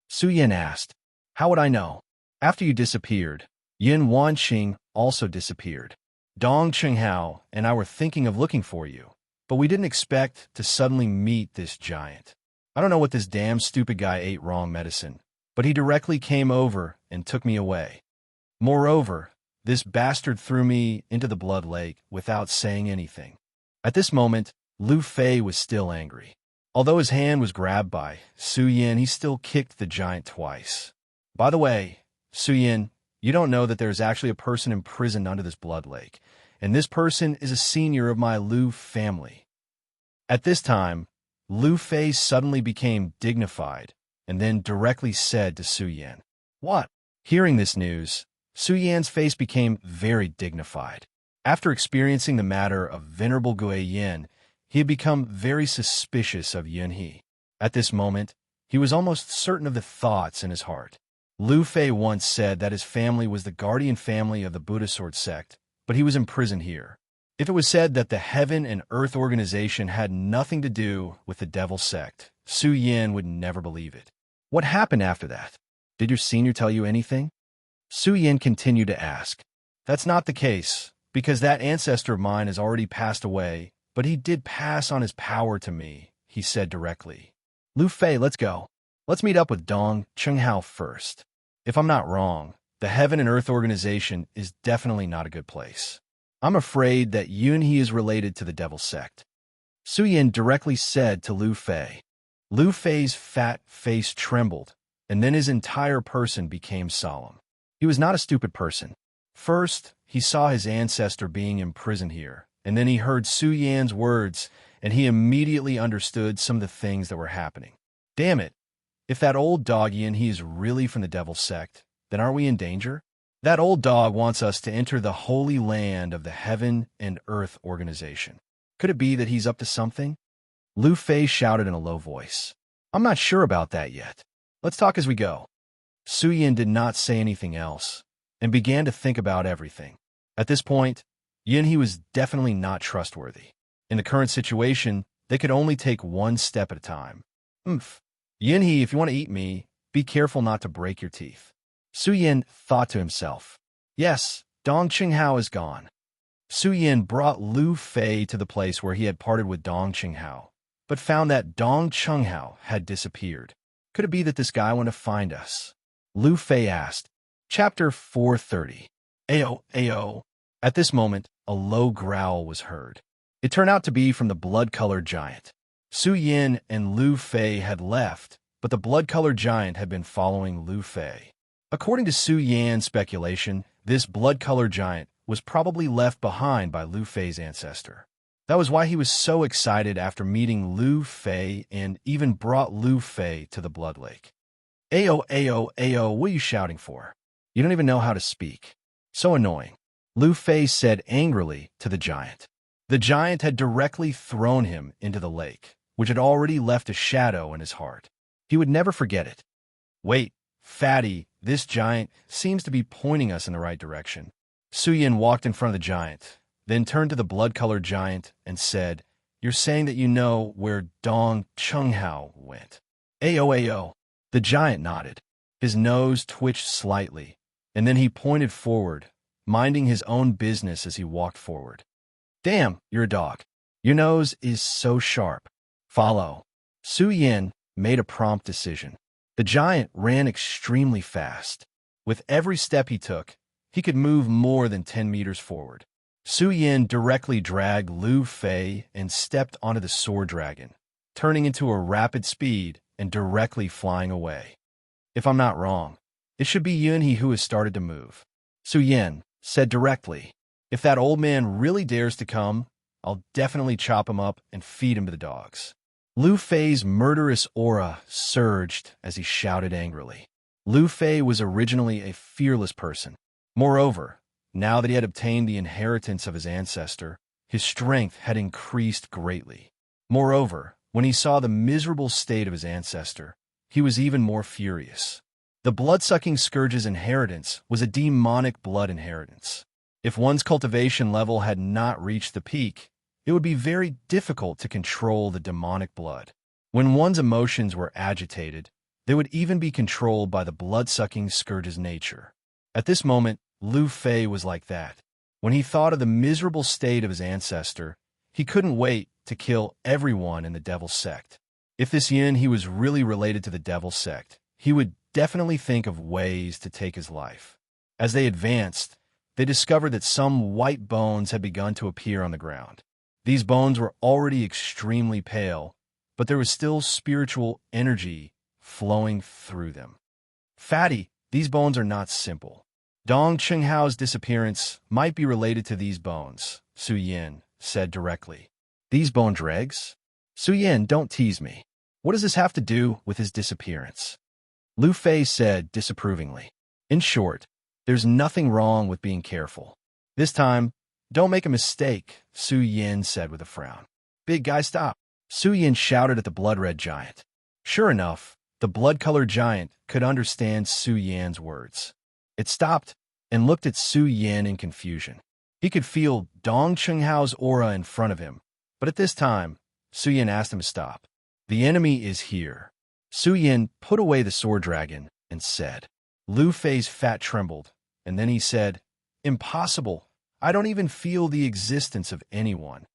Su Yin asked. How would I know? After you disappeared, Yin Wanqing also disappeared. Dong Qinghao and I were thinking of looking for you, but we didn't expect to suddenly meet this giant. I don't know what this damn stupid guy ate wrong medicine, but he directly came over and took me away. Moreover, this bastard threw me into the blood lake without saying anything. At this moment, Lu Fei was still angry. Although his hand was grabbed by Su Yin, he still kicked the giant twice. By the way, Su Yin, you don't know that there is actually a person imprisoned under this blood lake, and this person is a senior of my Lu family. At this time, Lu Fei suddenly became dignified and then directly said to Su Yin, What? Hearing this news, Su Yan's face became very dignified. After experiencing the matter of Venerable Gui Yin, he had become very suspicious of Yun He. At this moment, he was almost certain of the thoughts in his heart. Lu Fei once said that his family was the guardian family of the Buddha Sword sect, but he was imprisoned here. If it was said that the Heaven and Earth organization had nothing to do with the Devil sect, Su Yin would never believe it. What happened after that? Did your senior tell you anything? Su Yin continued to ask. That's not the case, because that ancestor of mine has already passed away, but he did pass on his power to me, he said directly. Lu Fei, let's go. Let's meet up with Dong Qinghao first. If I'm not wrong, the Heaven and Earth organization is definitely not a good place. I'm afraid that Yun He is related to the Devil sect. Su Yin directly said to Lu Fei. Lu Fei's fat face trembled, and then his entire person became solemn. He was not a stupid person. First, he saw his ancestor being imprisoned here, and then he heard Su Yan's words, and he immediately understood some of the things that were happening. Damn it! If that old dog Yin He is really from the Devil sect, then are we in danger? That old dog wants us to enter the holy land of the Heaven and Earth organization. Could it be that he's up to something? Lu Fei shouted in a low voice. I'm not sure about that yet. Let's talk as we go. Su Yin did not say anything else, and began to think about everything. At this point, Yin He was definitely not trustworthy. In the current situation, they could only take one step at a time. Yin He, if you want to eat me, be careful not to break your teeth. Su Yin thought to himself. Yes, Dong Qinghao is gone. Su Yin brought Lu Fei to the place where he had parted with Dong Qinghao, but found that Dong Qinghao had disappeared. Could it be that this guy wanted to find us? Lu Fei asked. Chapter 430. Ayo. At this moment, a low growl was heard. It turned out to be from the blood-colored giant. Su Yin and Lu Fei had left, but the blood-colored giant had been following Lu Fei. According to Su Yan's speculation, this blood-colored giant was probably left behind by Lu Fei's ancestor. That was why he was so excited after meeting Lu Fei and even brought Lu Fei to the Blood Lake. Ayo, what are you shouting for? You don't even know how to speak. So annoying. Lu Fei said angrily to the giant. The giant had directly thrown him into the lake, which had already left a shadow in his heart. He would never forget it. Wait, fatty, this giant seems to be pointing us in the right direction. Su Yin walked in front of the giant, then turned to the blood-colored giant and said, You're saying that you know where Dong Qinghao went. Ayo. The giant nodded. His nose twitched slightly, and then he pointed forward, minding his own business as he walked forward. Damn, you're a dog. Your nose is so sharp. Follow. Su Yin made a prompt decision. The giant ran extremely fast. With every step he took, he could move more than 10 meters forward. Su Yin directly dragged Lu Fei and stepped onto the sword dragon, turning into a rapid speed and directly flying away. If I'm not wrong, it should be Yun He who has started to move. Su Yin said directly, If that old man really dares to come, I'll definitely chop him up and feed him to the dogs. Lu Fei's murderous aura surged as he shouted angrily. Lu Fei was originally a fearless person. Moreover, now that he had obtained the inheritance of his ancestor, his strength had increased greatly. Moreover, when he saw the miserable state of his ancestor, he was even more furious. The blood-sucking scourge's inheritance was a demonic blood inheritance. If one's cultivation level had not reached the peak, it would be very difficult to control the demonic blood. When one's emotions were agitated, they would even be controlled by the blood-sucking scourge's nature. At this moment, Lu Fei was like that. When he thought of the miserable state of his ancestor, he couldn't wait to kill everyone in the Devil's Sect. If this yin he was really related to the Devil's Sect, he would definitely think of ways to take his life. As they advanced, they discovered that some white bones had begun to appear on the ground. These bones were already extremely pale, but there was still spiritual energy flowing through them. Fatty, these bones are not simple. Dong Chenghao's disappearance might be related to these bones, Su Yin said directly. These bone dregs? Su Yin, don't tease me. What does this have to do with his disappearance? Lu Fei said disapprovingly. In short, there's nothing wrong with being careful. This time, don't make a mistake, Su Yin said with a frown. Big guy, stop. Su Yin shouted at the blood-red giant. Sure enough, the blood-colored giant could understand Su Yin's words. It stopped and looked at Su Yin in confusion. He could feel Dong Chenghao's aura in front of him, but at this time, Su Yin asked him to stop. The enemy is here. Su Yin put away the sword dragon and said. Lu Fei's fat trembled, and then he said, Impossible. I don't even feel the existence of anyone.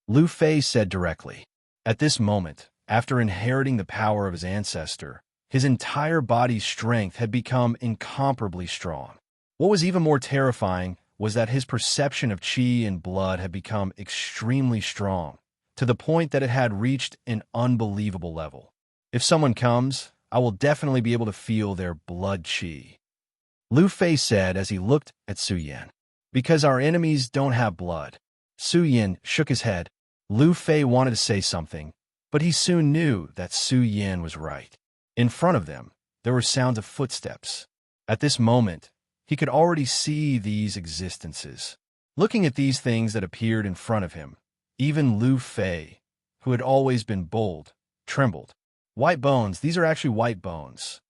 Lu Fei said directly. At this moment, after inheriting the power of his ancestor, his entire body's strength had become incomparably strong. What was even more terrifying was that his perception of qi and blood had become extremely strong, to the point that it had reached an unbelievable level. If someone comes, I will definitely be able to feel their blood qi. Lu Fei said as he looked at Su Yin. Because our enemies don't have blood. Su Yin shook his head. Lu Fei wanted to say something, but he soon knew that Su Yin was right. In front of them, there were sounds of footsteps. At this moment, he could already see these existences. Looking at these things that appeared in front of him, even Lu Fei, who had always been bold, trembled. White bones, these are actually white bones.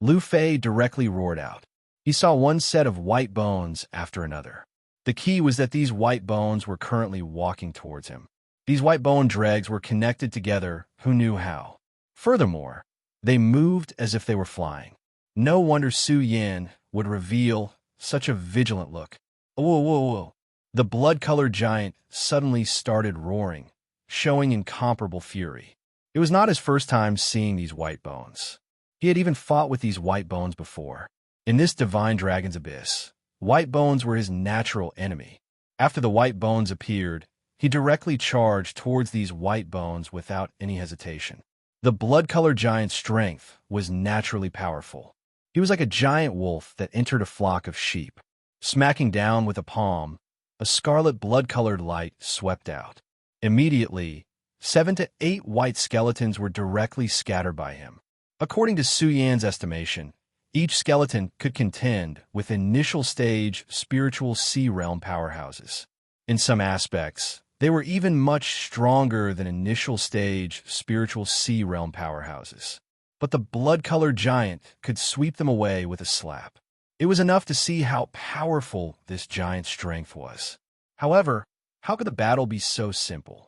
Lu Fei directly roared out. He saw one set of white bones after another. The key was that these white bones were currently walking towards him. These white bone dregs were connected together, who knew how. Furthermore, they moved as if they were flying. No wonder Su Yin would reveal such a vigilant look. Whoa, whoa, whoa. The blood-colored giant suddenly started roaring, showing incomparable fury. It was not his first time seeing these white bones. He had even fought with these white bones before. In this divine dragon's abyss, white bones were his natural enemy. After the white bones appeared, he directly charged towards these white bones without any hesitation. The blood-colored giant's strength was naturally powerful. He was like a giant wolf that entered a flock of sheep. Smacking down with a palm, a scarlet blood-colored light swept out. Immediately, 7 to 8 white skeletons were directly scattered by him. According to Su Yan's estimation, each skeleton could contend with initial-stage spiritual sea-realm powerhouses. In some aspects, they were even much stronger than initial-stage spiritual sea-realm powerhouses. But the blood-colored giant could sweep them away with a slap. It was enough to see how powerful this giant's strength was. However, how could the battle be so simple?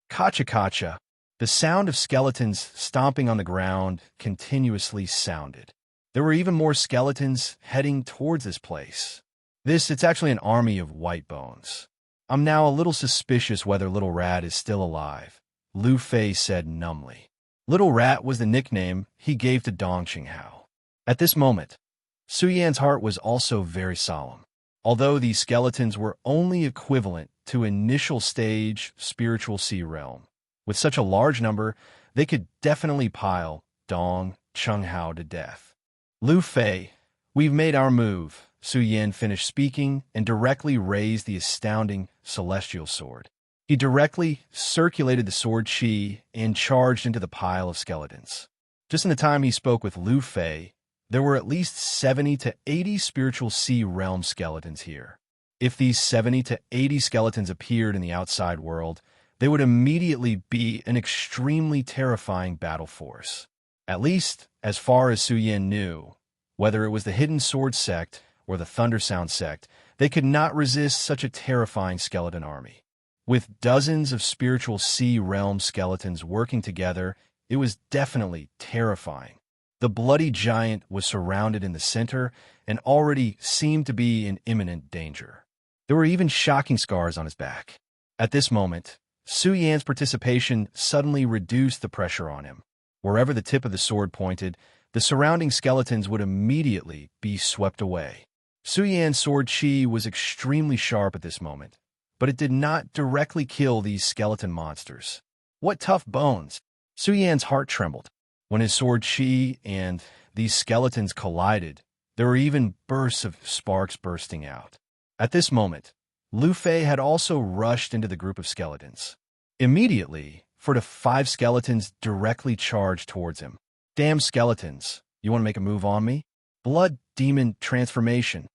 Kacha-kacha, the sound of skeletons stomping on the ground continuously sounded. There were even more skeletons heading towards this place. It's actually an army of white bones. I'm now a little suspicious whether Little Rat is still alive, Lu Fei said numbly. Little Rat was the nickname he gave to Dong Qinghao. At this moment, Su Yan's heart was also very solemn. Although these skeletons were only equivalent to initial-stage spiritual sea realm, with such a large number, they could definitely pile Dong Qinghao to death. Lu Fei, we've made our move, Su Yin finished speaking and directly raised the astounding celestial sword. He directly circulated the sword chi and charged into the pile of skeletons. Just in the time he spoke with Lu Fei, there were at least 70 to 80 spiritual sea realm skeletons here. If these 70 to 80 skeletons appeared in the outside world, they would immediately be an extremely terrifying battle force. At least, as far as Su Yin knew, whether it was the Hidden Sword sect or the Thunder Sound sect, they could not resist such a terrifying skeleton army. With dozens of spiritual sea realm skeletons working together, it was definitely terrifying. The bloody giant was surrounded in the center and already seemed to be in imminent danger. There were even shocking scars on his back. At this moment, Su Yan's participation suddenly reduced the pressure on him. Wherever the tip of the sword pointed, the surrounding skeletons would immediately be swept away. Su Yan's sword chi was extremely sharp at this moment, but it did not directly kill these skeleton monsters. What tough bones! Su Yan's heart trembled. When his sword chi and these skeletons collided, there were even bursts of sparks bursting out. At this moment, Lu Fei had also rushed into the group of skeletons. Immediately, 4 to 5 skeletons directly charged towards him. Damn skeletons, you want to make a move on me? Blood demon transformation.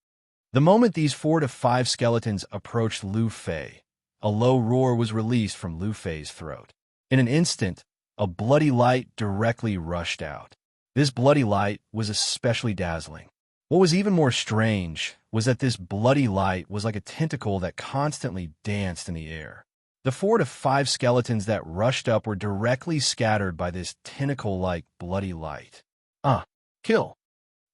The moment these 4 to 5 skeletons approached Lu Fei, a low roar was released from Lu Fei's throat. In an instant, a bloody light directly rushed out. This bloody light was especially dazzling. What was even more strange was that this bloody light was like a tentacle that constantly danced in the air. The 4 to 5 skeletons that rushed up were directly scattered by this tentacle-like bloody light. Kill!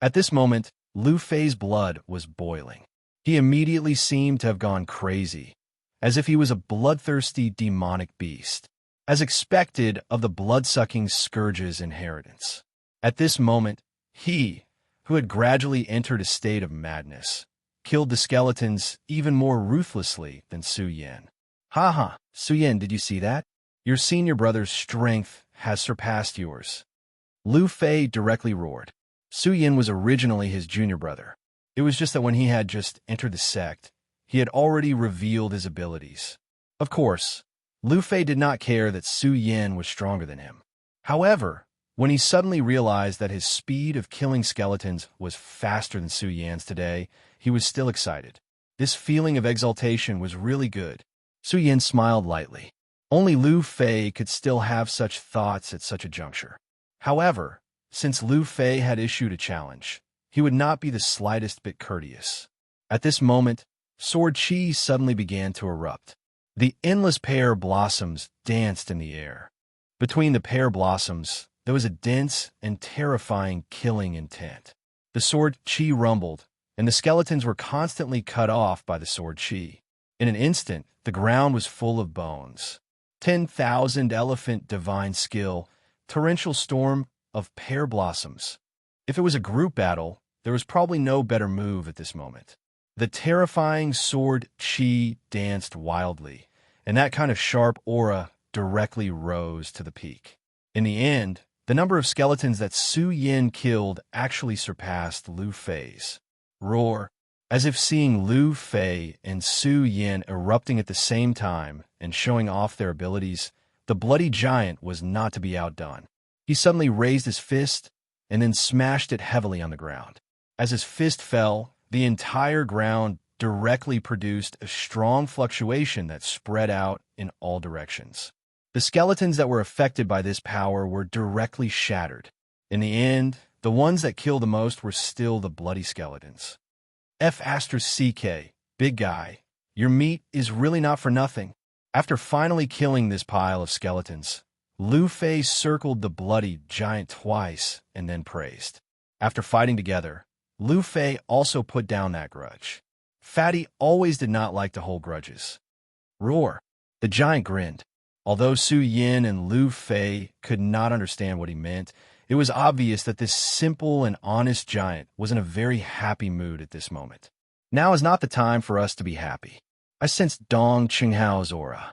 At this moment, Lu Fei's blood was boiling. He immediately seemed to have gone crazy, as if he was a bloodthirsty demonic beast, as expected of the blood-sucking scourge's inheritance. At this moment, he, who had gradually entered a state of madness, killed the skeletons even more ruthlessly than Su Yin. Ha! Su Yin, did you see that? Your senior brother's strength has surpassed yours. Lu Fei directly roared. Su Yin was originally his junior brother. It was just that when he had just entered the sect, he had already revealed his abilities. Of course, Lu Fei did not care that Su Yin was stronger than him. However, when he suddenly realized that his speed of killing skeletons was faster than Su Yan's today, he was still excited. This feeling of exaltation was really good. Su Yin smiled lightly. Only Lu Fei could still have such thoughts at such a juncture. However, since Lu Fei had issued a challenge, he would not be the slightest bit courteous. At this moment, sword chi suddenly began to erupt. The endless pear blossoms danced in the air. Between the pear blossoms, there was a dense and terrifying killing intent. The sword chi rumbled, and the skeletons were constantly cut off by the sword chi. In an instant, the ground was full of bones. 10,000 elephant divine skill, torrential storm of pear blossoms. If it was a group battle, there was probably no better move at this moment. The terrifying sword chi danced wildly, and that kind of sharp aura directly rose to the peak. In the end, the number of skeletons that Su Yin killed actually surpassed Lu Fei's. Roar. As if seeing Lu Fei and Su Yin erupting at the same time and showing off their abilities, the bloody giant was not to be outdone. He suddenly raised his fist and then smashed it heavily on the ground. As his fist fell, the entire ground directly produced a strong fluctuation that spread out in all directions. The skeletons that were affected by this power were directly shattered. In the end, the ones that killed the most were still the bloody skeletons. F***, big guy, your meat is really not for nothing. After finally killing this pile of skeletons, Lu Fei circled the bloody giant twice and then praised. After fighting together, Lu Fei also put down that grudge. Fatty always did not like to hold grudges. Roar. The giant grinned. Although Su Yin and Lu Fei could not understand what he meant, it was obvious that this simple and honest giant was in a very happy mood at this moment. Now is not the time for us to be happy. I sensed Dong Qinghao's aura.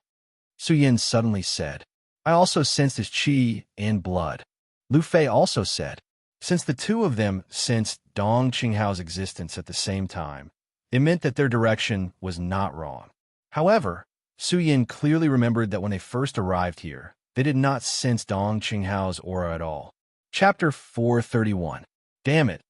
Su Yin suddenly said. I also sensed his chi and blood. Lu Fei also said. Since the two of them sensed Dong Qinghao's existence at the same time, it meant that their direction was not wrong. However, Su Yin clearly remembered that when they first arrived here, they did not sense Dong Qinghao's aura at all. Chapter 431. Damn it.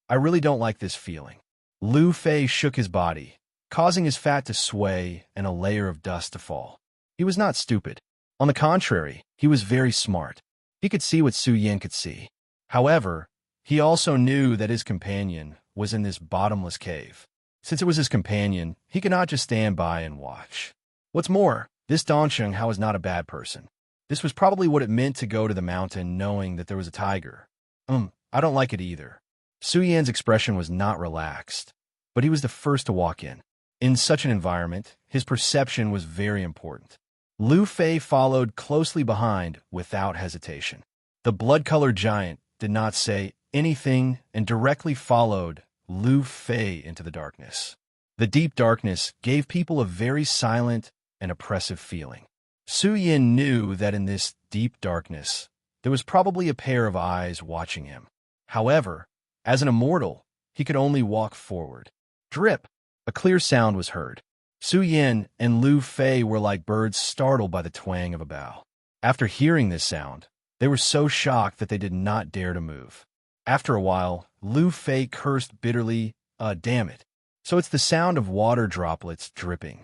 I really don't like this feeling. Lu Fei shook his body, causing his fat to sway and a layer of dust to fall. He was not stupid. On the contrary, he was very smart. He could see what Su Yin could see. However, he also knew that his companion was in this bottomless cave. Since it was his companion, he could not just stand by and watch. What's more, this Dong Qinghao was not a bad person. This was probably what it meant to go to the mountain knowing that there was a tiger. I don't like it either. Su Yan's expression was not relaxed, but he was the first to walk in. In such an environment, his perception was very important. Lu Fei followed closely behind without hesitation. The blood-colored giant did not say anything and directly followed Lu Fei into the darkness. The deep darkness gave people a very silent and oppressive feeling. Su Yin knew that in this deep darkness, there was probably a pair of eyes watching him. However, as an immortal, he could only walk forward. Drip! A clear sound was heard. Su Yin and Lu Fei were like birds startled by the twang of a bow. After hearing this sound, they were so shocked that they did not dare to move. After a while, Lu Fei cursed bitterly, damn it. So it's the sound of water droplets dripping.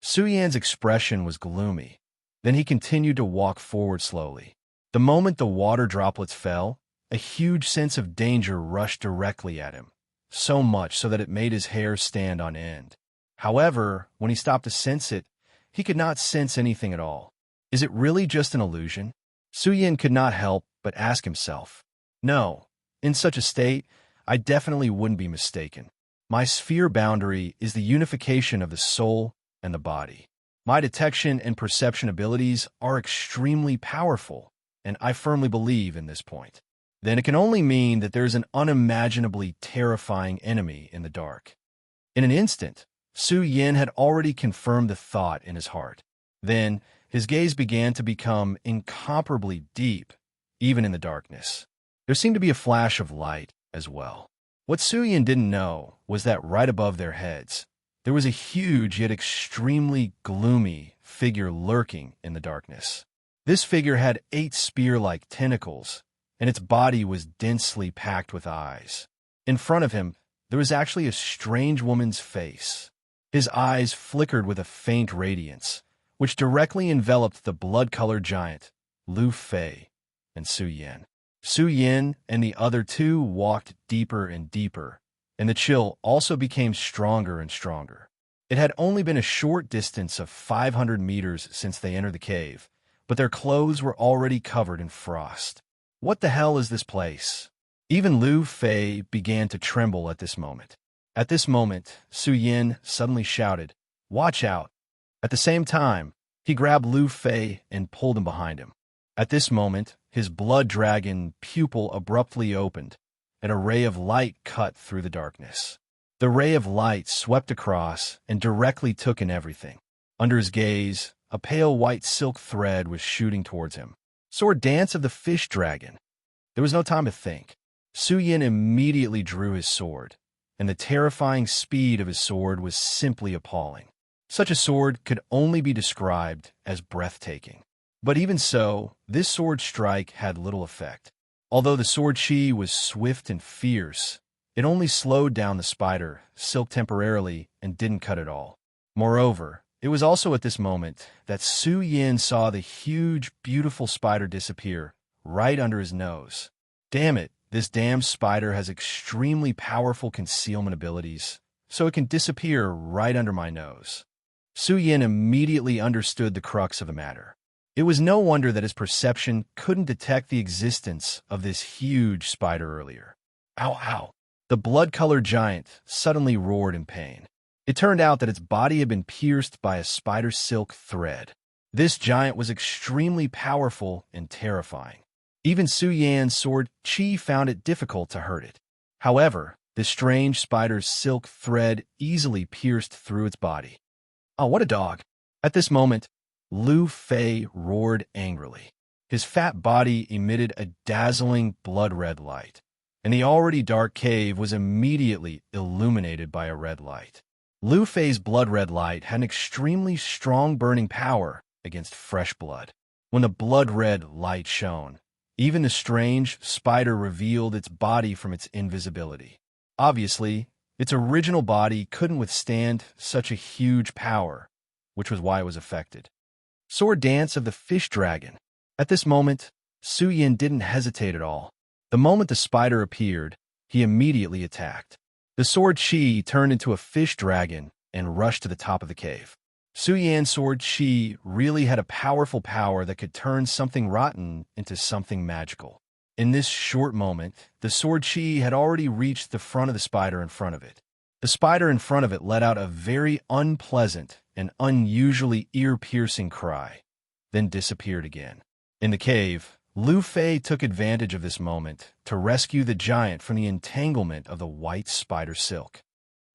Su Yan's expression was gloomy. Then he continued to walk forward slowly. The moment the water droplets fell, a huge sense of danger rushed directly at him, so much so that it made his hair stand on end. However, when he stopped to sense it, he could not sense anything at all. Is it really just an illusion? Su Yin could not help but ask himself. No, in such a state, I definitely wouldn't be mistaken. My sphere boundary is the unification of the soul and the body. My detection and perception abilities are extremely powerful, and I firmly believe in this point. Then it can only mean that there is an unimaginably terrifying enemy in the dark. In an instant, Su Yin had already confirmed the thought in his heart. Then, his gaze began to become incomparably deep, even in the darkness. There seemed to be a flash of light as well. What Su Yin didn't know was that right above their heads, there was a huge yet extremely gloomy figure lurking in the darkness. This figure had 8 spear-like tentacles, and its body was densely packed with eyes. In front of him, there was actually a strange woman's face. His eyes flickered with a faint radiance, which directly enveloped the blood-colored giant, Lu Fei, and Su Yin. Su Yin and the other two walked deeper and deeper, and the chill also became stronger and stronger. It had only been a short distance of 500 meters since they entered the cave, but their clothes were already covered in frost. What the hell is this place? Even Lu Fei began to tremble at this moment. At this moment, Su Yin suddenly shouted, "Watch out!" At the same time, he grabbed Lu Fei and pulled him behind him. At this moment, his blood dragon pupil abruptly opened, and a ray of light cut through the darkness. The ray of light swept across and directly took in everything. Under his gaze, a pale white silk thread was shooting towards him. Sword dance of the fish dragon. There was no time to think. Su Yin immediately drew his sword, and the terrifying speed of his sword was simply appalling. Such a sword could only be described as breathtaking. But even so, this sword strike had little effect. Although the sword chi was swift and fierce, it only slowed down the spider, silk temporarily, and didn't cut at all. Moreover, it was also at this moment that Su Yin saw the huge, beautiful spider disappear right under his nose. Damn it, this damn spider has extremely powerful concealment abilities, so it can disappear right under my nose. Su Yin immediately understood the crux of the matter. It was no wonder that his perception couldn't detect the existence of this huge spider earlier. Ow, ow. The blood-colored giant suddenly roared in pain. It turned out that its body had been pierced by a spider silk thread. This giant was extremely powerful and terrifying. Even Su Yan's sword chi found it difficult to hurt it. However, the strange spider's silk thread easily pierced through its body. Oh, what a dog! At this moment, Lu Fei roared angrily. His fat body emitted a dazzling blood-red light, and the already dark cave was immediately illuminated by a red light. Lu Fei's blood-red light had an extremely strong burning power against fresh blood. When the blood-red light shone, even the strange spider revealed its body from its invisibility. Obviously, its original body couldn't withstand such a huge power, which was why it was affected. Sword Dance of the Fish Dragon. At this moment, Su Yin didn't hesitate at all. The moment the spider appeared, he immediately attacked. The sword Qi turned into a fish dragon and rushed to the top of the cave. Su Yan's sword Qi really had a powerful power that could turn something rotten into something magical. In this short moment, the sword Qi had already reached the front of the spider in front of it. The spider in front of it let out a very unpleasant and unusually ear-piercing cry, then disappeared again. In the cave, Lu Fei took advantage of this moment to rescue the giant from the entanglement of the white spider silk.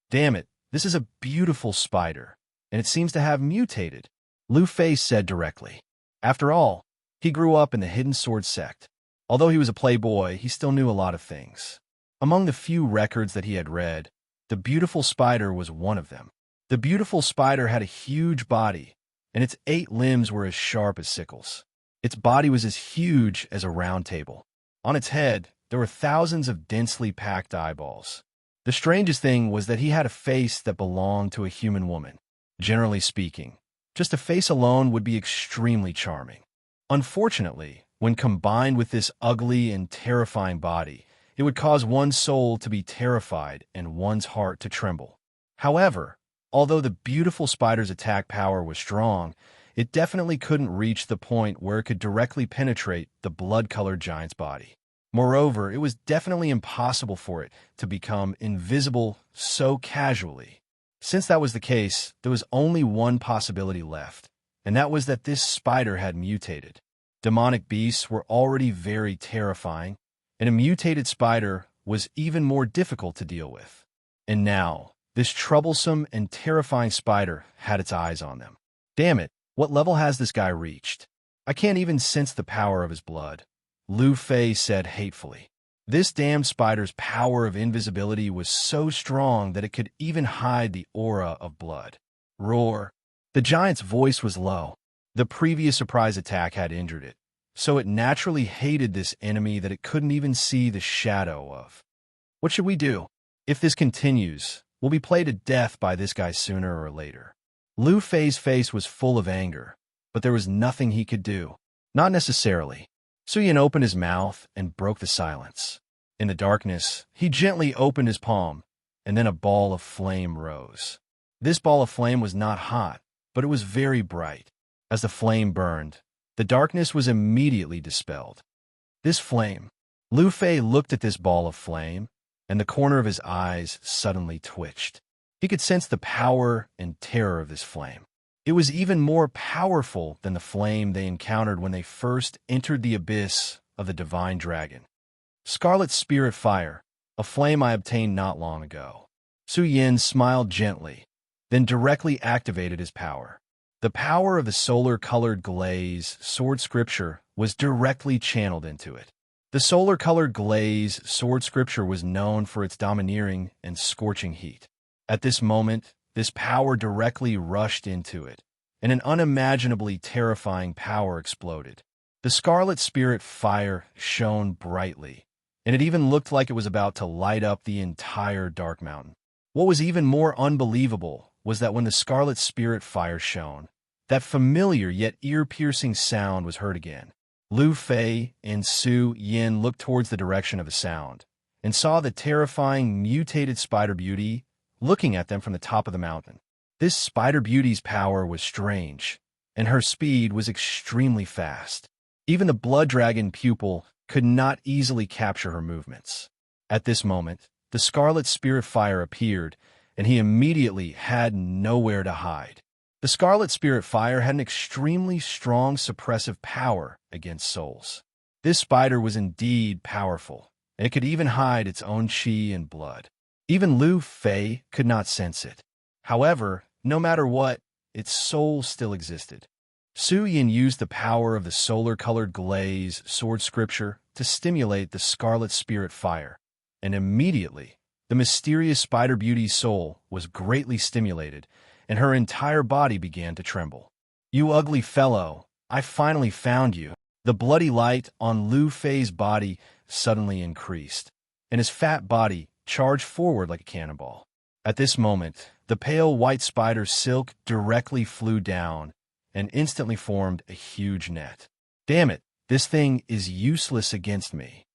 "Damn it, this is a beautiful spider, and it seems to have mutated," Lu Fei said directly. After all, he grew up in the Hidden Sword sect. Although he was a playboy, he still knew a lot of things. Among the few records that he had read, the beautiful spider was one of them. The beautiful spider had a huge body, and its 8 limbs were as sharp as sickles. Its body was as huge as a round table. On its head, there were thousands of densely packed eyeballs. The strangest thing was that he had a face that belonged to a human woman. Generally speaking, just a face alone would be extremely charming. Unfortunately, when combined with this ugly and terrifying body, it would cause one's soul to be terrified and one's heart to tremble. However, although the beautiful spider's attack power was strong, it definitely couldn't reach the point where it could directly penetrate the blood-colored giant's body. Moreover, it was definitely impossible for it to become invisible so casually. Since that was the case, there was only one possibility left, and that was that this spider had mutated. Demonic beasts were already very terrifying, and a mutated spider was even more difficult to deal with. And now, this troublesome and terrifying spider had its eyes on them. "Damn it, what level has this guy reached? I can't even sense the power of his blood," Lu Fei said hatefully. This damned spider's power of invisibility was so strong that it could even hide the aura of blood. Roar. The giant's voice was low. The previous surprise attack had injured it, so it naturally hated this enemy that it couldn't even see the shadow of. "What should we do? If this continues, we'll be played to death by this guy sooner or later." Lu Fei's face was full of anger, but there was nothing he could do. Not necessarily. Su Yin opened his mouth and broke the silence. In the darkness, he gently opened his palm, and then a ball of flame rose. This ball of flame was not hot, but it was very bright. As the flame burned, the darkness was immediately dispelled. This flame. Lu Fei looked at this ball of flame, and the corner of his eyes suddenly twitched. He could sense the power and terror of this flame. It was even more powerful than the flame they encountered when they first entered the abyss of the divine dragon. "Scarlet Spirit Fire, a flame I obtained not long ago." Su Yin smiled gently, then directly activated his power. The power of the solar-colored glaze sword scripture was directly channeled into it. The solar-colored glaze sword scripture was known for its domineering and scorching heat. At this moment, this power directly rushed into it, and an unimaginably terrifying power exploded. The Scarlet Spirit Fire shone brightly, and it even looked like it was about to light up the entire Dark Mountain. What was even more unbelievable was that when the Scarlet Spirit Fire shone, that familiar yet ear-piercing sound was heard again. Lu Fei and Su Yin looked towards the direction of the sound, and saw the terrifying mutated Spider Beauty looking at them from the top of the mountain. This Spider Beauty's power was strange, and her speed was extremely fast. Even the Blood Dragon pupil could not easily capture her movements. At this moment, the Scarlet Spirit Fire appeared, and he immediately had nowhere to hide. The Scarlet Spirit Fire had an extremely strong suppressive power against souls. This spider was indeed powerful, and it could even hide its own qi and blood. Even Lu Fei could not sense it. However, no matter what, its soul still existed. Su Yin used the power of the solar-colored glaze sword scripture to stimulate the Scarlet Spirit Fire, and immediately, The mysterious Spider Beauty's soul was greatly stimulated, and her entire body began to tremble. "You ugly fellow, I finally found you." The bloody light on Lu Fei's body suddenly increased, and his fat body charged forward like a cannonball. At this moment, the pale white spider silk directly flew down and instantly formed a huge net. "Damn it, this thing is useless against me,"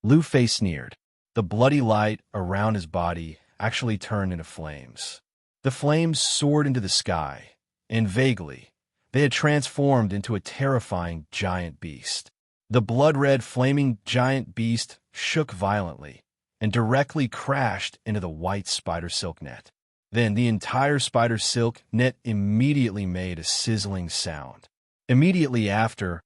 Lu Fei sneered. The bloody light around his body actually turned into flames. The flames soared into the sky, and vaguely, they had transformed into a terrifying giant beast. The blood-red flaming giant beast shook violently and directly crashed into the white spider silk net. Then the entire spider silk net immediately made a sizzling sound. Immediately after,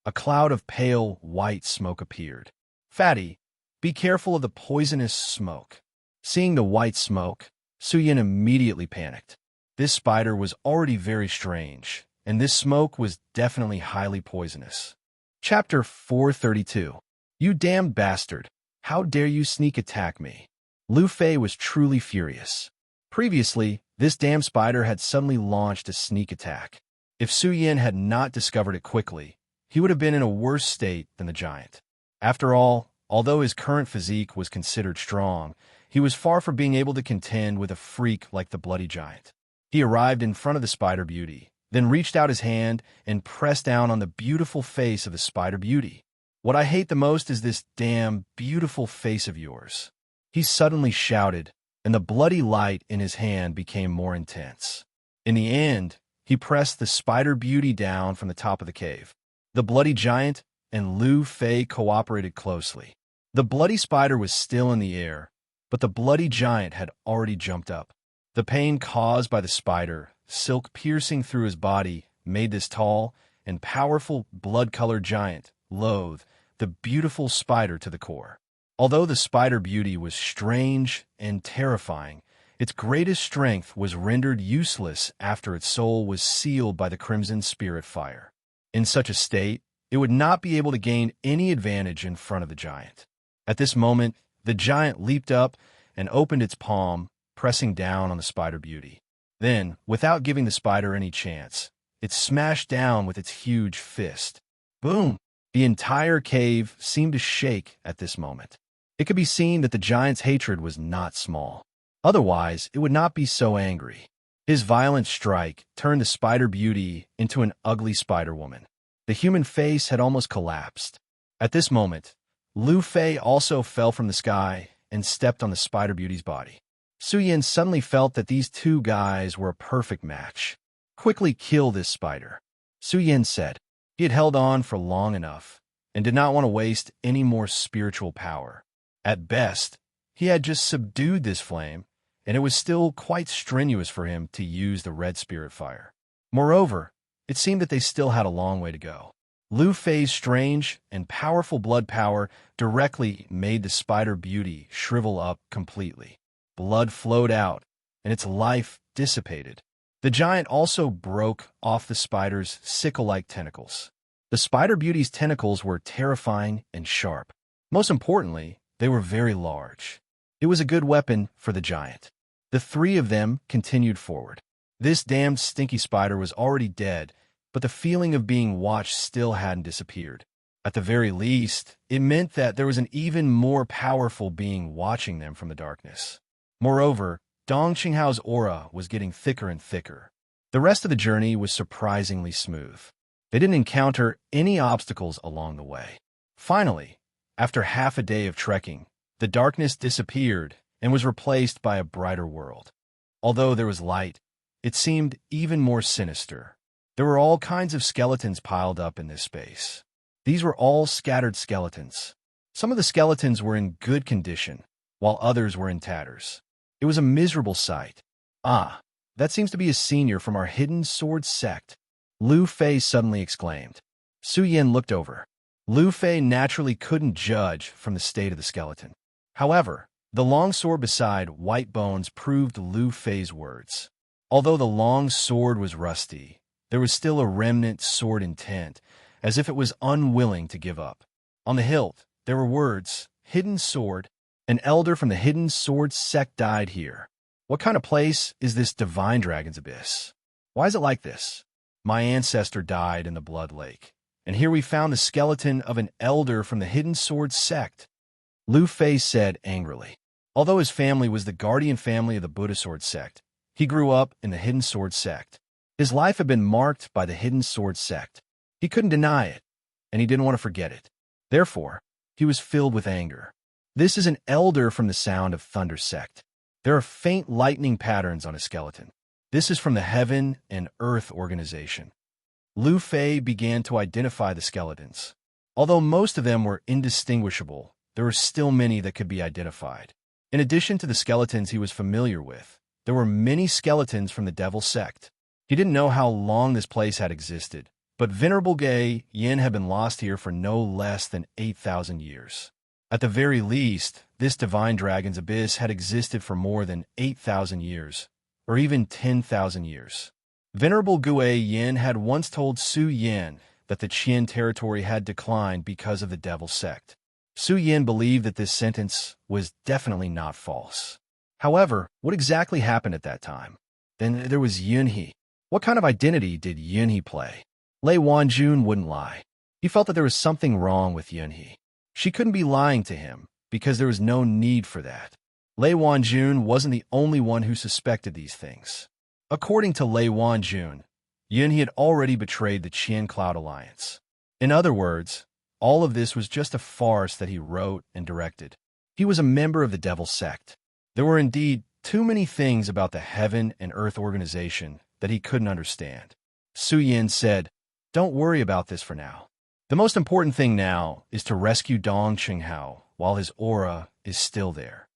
a cloud of pale white smoke appeared. "Fatty, be careful of the poisonous smoke." Seeing the white smoke, Suyin immediately panicked. This spider was already very strange, and this smoke was definitely highly poisonous. Chapter 432. "You damned bastard! How dare you sneak attack me?" Lu Fei was truly furious. Previously, this damn spider had suddenly launched a sneak attack. If Suyin had not discovered it quickly, he would have been in a worse state than the giant. After all, although his current physique was considered strong, he was far from being able to contend with a freak like the bloody giant. He arrived in front of the Spider Beauty, then reached out his hand and pressed down on the beautiful face of the Spider Beauty. "What I hate the most is this damn beautiful face of yours," he suddenly shouted, and the bloody light in his hand became more intense. In the end, he pressed the Spider Beauty down from the top of the cave. The bloody giant and Lu Fei cooperated closely. The bloody spider was still in the air, but the bloody giant had already jumped up. The pain caused by the spider, silk piercing through his body, made this tall and powerful blood-colored giant loathe the beautiful spider to the core. Although the Spider Beauty was strange and terrifying, its greatest strength was rendered useless after its soul was sealed by the Crimson Spirit Fire. In such a state, it would not be able to gain any advantage in front of the giant. At this moment, the giant leaped up and opened its palm, pressing down on the Spider Beauty. Then, without giving the spider any chance, it smashed down with its huge fist. Boom! The entire cave seemed to shake at this moment. It could be seen that the giant's hatred was not small. Otherwise, it would not be so angry. His violent strike turned the Spider Beauty into an ugly spider woman. The human face had almost collapsed. At this moment, Lu Fei also fell from the sky and stepped on the Spider Beauty's body. Suyin suddenly felt that these two guys were a perfect match. "Quickly kill this spider," Suyin said. He had held on for long enough and did not want to waste any more spiritual power. At best, he had just subdued this flame, and it was still quite strenuous for him to use the red spirit fire. Moreover, it seemed that they still had a long way to go. Lu Fei's strange and powerful blood power directly made the Spider Beauty shrivel up completely. Blood flowed out, and its life dissipated. The giant also broke off the spider's sickle-like tentacles. The Spider Beauty's tentacles were terrifying and sharp. Most importantly, they were very large. It was a good weapon for the giant. The three of them continued forward. This damned stinky spider was already dead, but the feeling of being watched still hadn't disappeared. At the very least, it meant that there was an even more powerful being watching them from the darkness. Moreover, Dong Qinghao's aura was getting thicker and thicker. The rest of the journey was surprisingly smooth. They didn't encounter any obstacles along the way. Finally, after half a day of trekking, the darkness disappeared and was replaced by a brighter world. Although there was light, it seemed even more sinister. There were all kinds of skeletons piled up in this space. These were all scattered skeletons. Some of the skeletons were in good condition, while others were in tatters. It was a miserable sight. "Ah, that seems to be a senior from our hidden sword sect," Lu Fei suddenly exclaimed. Suyin looked over. Lu Fei naturally couldn't judge from the state of the skeleton. However, the long sword beside White Bones proved Lu Fei's words. Although the long sword was rusty, there was still a remnant sword intent, as if it was unwilling to give up. On the hilt, there were words, "Hidden Sword," An elder from the hidden sword sect died here. What kind of place is this divine dragon's abyss? Why is it like this? My ancestor died in the blood lake, and here we found the skeleton of an elder from the hidden sword sect, Lu Fei said angrily. Although his family was the guardian family of the Buddha sword sect, he grew up in the hidden sword sect. His life had been marked by the hidden sword sect. He couldn't deny it, and he didn't want to forget it. Therefore, he was filled with anger. This is an elder from the Sound of Thunder sect. There are faint lightning patterns on his skeleton. This is from the Heaven and Earth organization. Lu Fei began to identify the skeletons. Although most of them were indistinguishable, there were still many that could be identified. In addition to the skeletons he was familiar with, there were many skeletons from the Devil sect. He didn't know how long this place had existed, but Venerable Gay Yin had been lost here for no less than 8,000 years. At the very least, this divine dragon's abyss had existed for more than 8,000 years, or even 10,000 years. Venerable Gui Yin had once told Su Yin that the Qian territory had declined because of the Devil sect. Su Yin believed that this sentence was definitely not false. However, what exactly happened at that time? Then there was Yunhe. What kind of identity did Yunhe play? Lei Wanjun wouldn't lie. He felt that there was something wrong with Yunhe. She couldn't be lying to him because there was no need for that. Lei Wanjun wasn't the only one who suspected these things. According to Lei Wanjun, Yunhe had already betrayed the Qian Cloud Alliance. In other words, all of this was just a farce that he wrote and directed. He was a member of the Devil sect. There were indeed too many things about the Heaven and Earth organization that he couldn't understand. Su Yin said, "Don't worry about this for now. The most important thing now is to rescue Dong Qinghao while his aura is still there.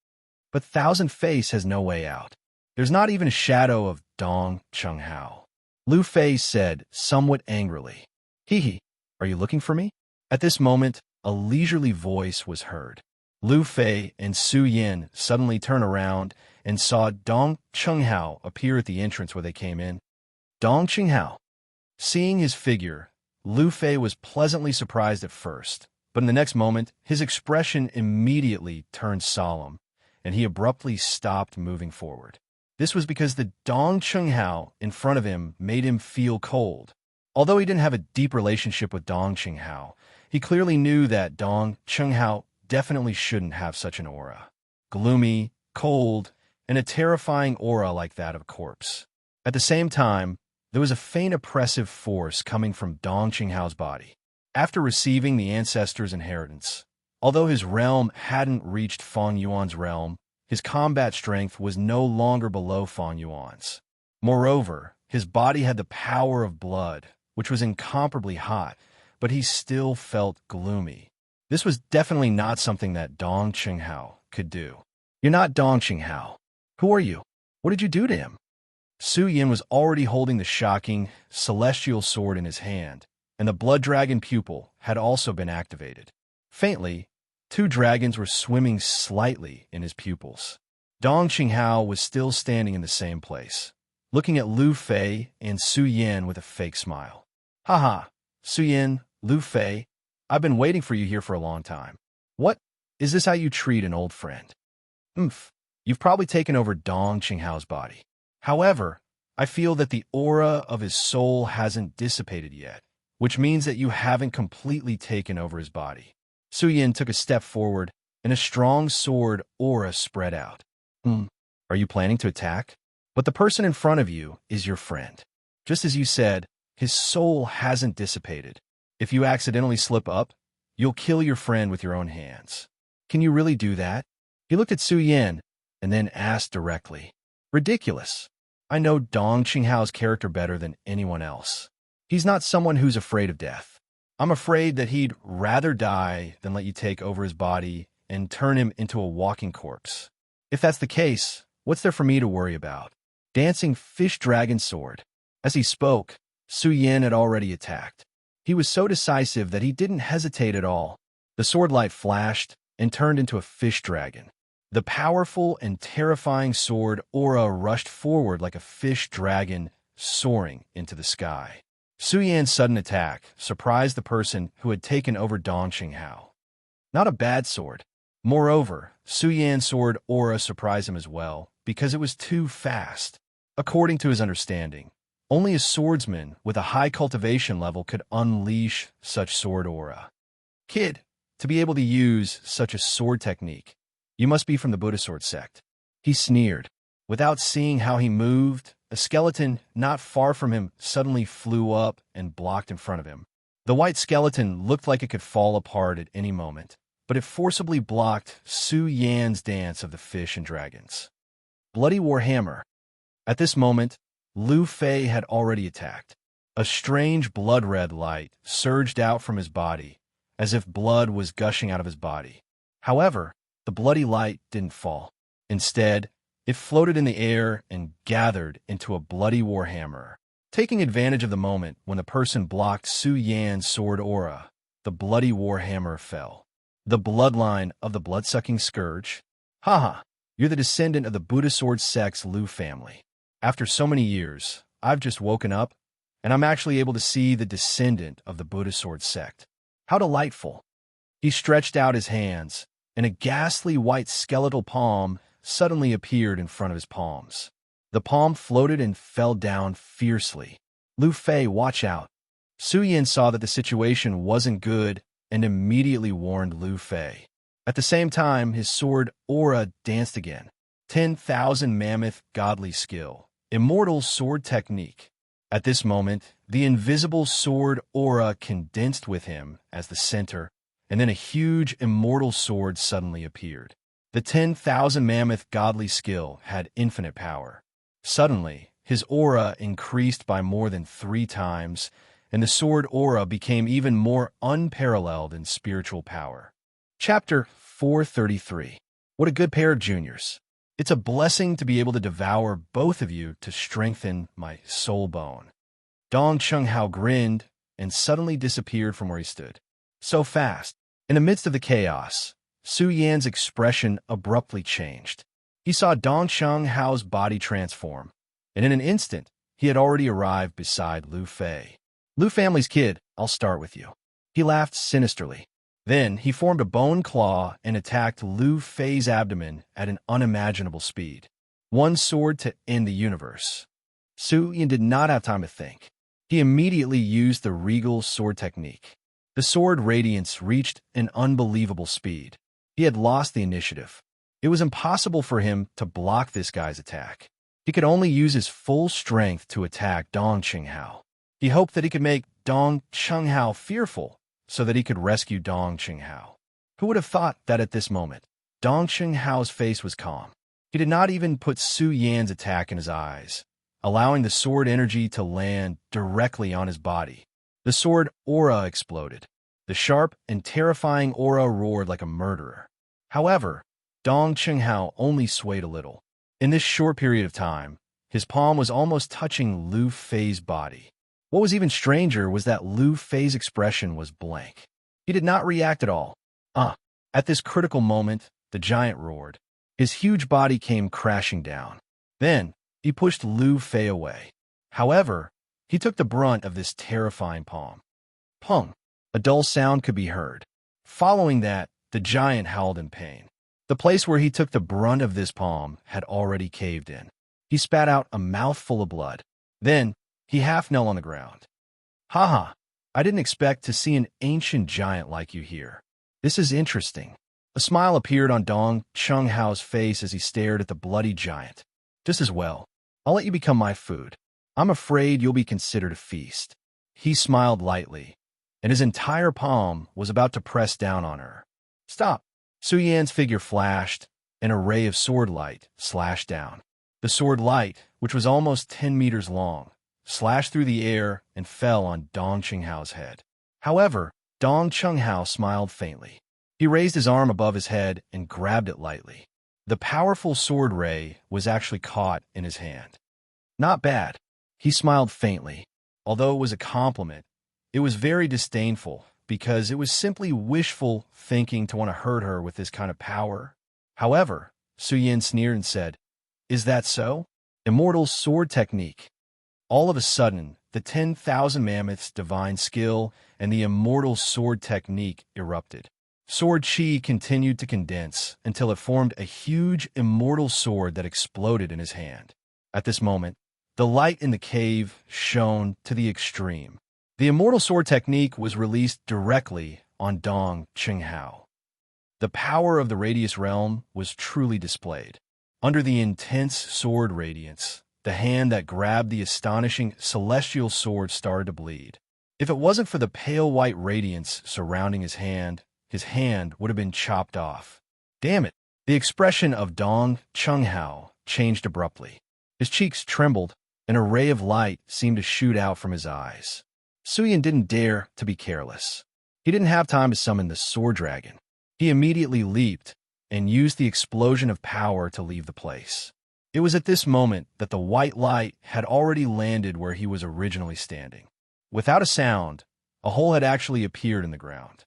But Thousand Face has no way out. There's not even a shadow of Dong Qinghao." Lu Fei said, somewhat angrily. "Hee, are you looking for me?" At this moment, a leisurely voice was heard. Lu Fei and Su Yin suddenly turned around and saw Dong Qinghao appear at the entrance where they came in. Dong Qinghao. Seeing his figure, Lu Fei was pleasantly surprised at first, but in the next moment, his expression immediately turned solemn, and he abruptly stopped moving forward. This was because the Dong Qinghao in front of him made him feel cold. Although he didn't have a deep relationship with Dong Qinghao, he clearly knew that Dong Qinghao definitely shouldn't have such an aura. Gloomy, cold, and a terrifying aura like that of a corpse. At the same time, there was a faint oppressive force coming from Dong Qinghao's body. After receiving the ancestors' inheritance, although his realm hadn't reached Feng Yuan's realm, his combat strength was no longer below Feng Yuan's. Moreover, his body had the power of blood, which was incomparably hot, but he still felt gloomy. This was definitely not something that Dong Qinghao could do. "You're not Dong Qinghao. Who are you? What did you do to him?" Su Yin was already holding the shocking, celestial sword in his hand, and the blood dragon pupil had also been activated. Faintly, two dragons were swimming slightly in his pupils. Dong Qinghao was still standing in the same place, looking at Lu Fei and Su Yin with a fake smile. "Haha, Su Yin, Lu Fei, I've been waiting for you here for a long time. What? Is this how you treat an old friend? You've probably taken over Dong Qinghao's body. However, I feel that the aura of his soul hasn't dissipated yet, which means that you haven't completely taken over his body." Su Yin took a step forward, and a strong sword aura spread out. Are you planning to attack? But the person in front of you is your friend. Just as you said, his soul hasn't dissipated. If you accidentally slip up, you'll kill your friend with your own hands. Can you really do that? He looked at Su Yin and then asked directly. Ridiculous. I know Dong Qinghao's character better than anyone else. He's not someone who's afraid of death. I'm afraid that he'd rather die than let you take over his body and turn him into a walking corpse. If that's the case, what's there for me to worry about? Dancing fish dragon sword. As he spoke, Su Yin had already attacked. He was so decisive that he didn't hesitate at all. The sword light flashed and turned into a fish dragon. The powerful and terrifying sword aura rushed forward like a fish dragon soaring into the sky. Su Yan's sudden attack surprised the person who had taken over Dong Qinghao. Not a bad sword. Moreover, Su Yan's sword aura surprised him as well, because it was too fast. According to his understanding, only a swordsman with a high cultivation level could unleash such sword aura. Kid, to be able to use such a sword technique, you must be from the Buddha sword sect. He sneered. Without seeing how he moved, a skeleton not far from him suddenly flew up and blocked in front of him. The white skeleton looked like it could fall apart at any moment, but it forcibly blocked Su Yan's dance of the fish and dragons. Bloody Warhammer. At this moment, Lu Fei had already attacked. A strange blood-red light surged out from his body, as if blood was gushing out of his body. However, the bloody light didn't fall. Instead, it floated in the air and gathered into a bloody warhammer. Taking advantage of the moment when the person blocked Su Yan's sword aura, the bloody warhammer fell. The bloodline of the blood-sucking scourge? Haha, you're the descendant of the Buddha sword sect's Lu family. After so many years, I've just woken up, and I'm actually able to see the descendant of the Buddha sword sect. How delightful. He stretched out his hands, and a ghastly white skeletal palm suddenly appeared in front of his palms. The palm floated and fell down fiercely. Lu Fei, watch out. Su Yan saw that the situation wasn't good and immediately warned Lu Fei. At the same time, his sword aura danced again. 10,000 mammoth godly skill. Immortal sword technique. At this moment, the invisible sword aura condensed with him as the center, and then a huge immortal sword suddenly appeared. The 10,000 mammoth godly skill had infinite power. Suddenly, his aura increased by more than 3 times, and the sword aura became even more unparalleled in spiritual power. Chapter 433. What a good pair of juniors. It's a blessing to be able to devour both of you to strengthen my soul bone. Dong Chunghao grinned and suddenly disappeared from where he stood. So fast. In the midst of the chaos, Su Yan's expression abruptly changed. He saw Dong Chunghao's body transform, and in an instant, he had already arrived beside Lu Fei. Lu family's kid, I'll start with you. He laughed sinisterly. Then he formed a bone claw and attacked Lu Fei's abdomen at an unimaginable speed. One sword to end the universe. Su Yan did not have time to think. He immediately used the regal sword technique. The sword radiance reached an unbelievable speed. He had lost the initiative. It was impossible for him to block this guy's attack. He could only use his full strength to attack Dong Chunghao. He hoped that he could make Dong Chunghao fearful, so that he could rescue Dong Chunghao. Who would have thought that at this moment, Dong Chunghao's face was calm. He did not even put Su Yan's attack in his eyes, allowing the sword energy to land directly on his body. The sword aura exploded. The sharp and terrifying aura roared like a murderer. However, Dong Chunghao only swayed a little. In this short period of time, his palm was almost touching Lu Fei's body. What was even stranger was that Lu Fei's expression was blank. He did not react at all. At this critical moment, the giant roared. His huge body came crashing down. Then, he pushed Lu Fei away. However, he took the brunt of this terrifying palm. Pung! A dull sound could be heard. Following that, the giant howled in pain. The place where he took the brunt of this palm had already caved in. He spat out a mouthful of blood. Then, he half knelt on the ground. Haha, I didn't expect to see an ancient giant like you here. This is interesting. A smile appeared on Dong Chunghao's face as he stared at the bloody giant. Just as well. I'll let you become my food. I'm afraid you'll be considered a feast. He smiled lightly, and his entire palm was about to press down on her. Stop! Su Yan's figure flashed, and a ray of sword light slashed down. The sword light, which was almost 10 meters long, slashed through the air and fell on Dong Chunghao's head. However, Dong Chunghao smiled faintly. He raised his arm above his head and grabbed it lightly. The powerful sword ray was actually caught in his hand. Not bad. He smiled faintly. Although it was a compliment, it was very disdainful because it was simply wishful thinking to want to hurt her with this kind of power. However, Su Yan sneered and said, "Is that so? Immortal sword technique." All of a sudden, the 10,000 mammoths' divine skill and the immortal sword technique erupted. Sword chi continued to condense until it formed a huge immortal sword that exploded in his hand. At this moment, the light in the cave shone to the extreme. The immortal sword technique was released directly on Dong Qinghao. The power of the Radius realm was truly displayed. Under the intense sword radiance, the hand that grabbed the astonishing celestial sword started to bleed. If it wasn't for the pale white radiance surrounding his hand would have been chopped off. Damn it! The expression of Dong Qinghao changed abruptly. His cheeks trembled, an ray of light seemed to shoot out from his eyes. Suyin didn't dare to be careless. He didn't have time to summon the sword dragon. He immediately leaped and used the explosion of power to leave the place. It was at this moment that the white light had already landed where he was originally standing. Without a sound, a hole had actually appeared in the ground.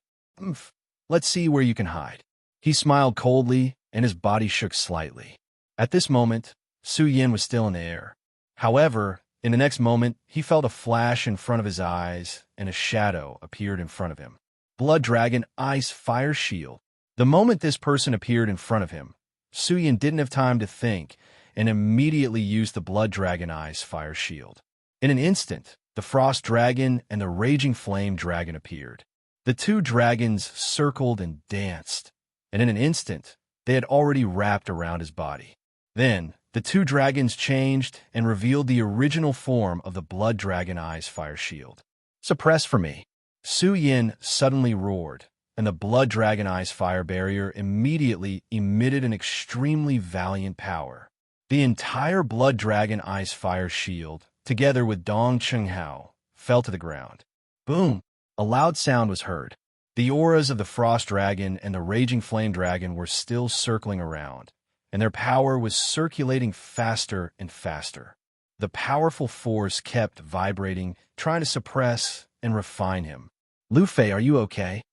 Let's see where you can hide. He smiled coldly, and his body shook slightly. At this moment, Suyin was still in the air. However, in the next moment, he felt a flash in front of his eyes, and a shadow appeared in front of him. Blood Dragon Ice Fire Shield. The moment this person appeared in front of him, Suyin didn't have time to think, and immediately used the Blood Dragon Ice Fire Shield. In an instant, the Frost Dragon and the Raging Flame Dragon appeared. The two dragons circled and danced, and in an instant, they had already wrapped around his body. Then, the two dragons changed and revealed the original form of the Blood Dragon Ice Fire Shield. Suppress for me. Suyin suddenly roared, and the Blood Dragon Ice Fire Barrier immediately emitted an extremely valiant power. The entire Blood Dragon Ice Fire Shield, together with Dong Qinghao, fell to the ground. Boom! A loud sound was heard. The auras of the Frost Dragon and the Raging Flame Dragon were still circling around, and their power was circulating faster and faster. The powerful force kept vibrating, trying to suppress and refine him. Lu Fei, are you okay?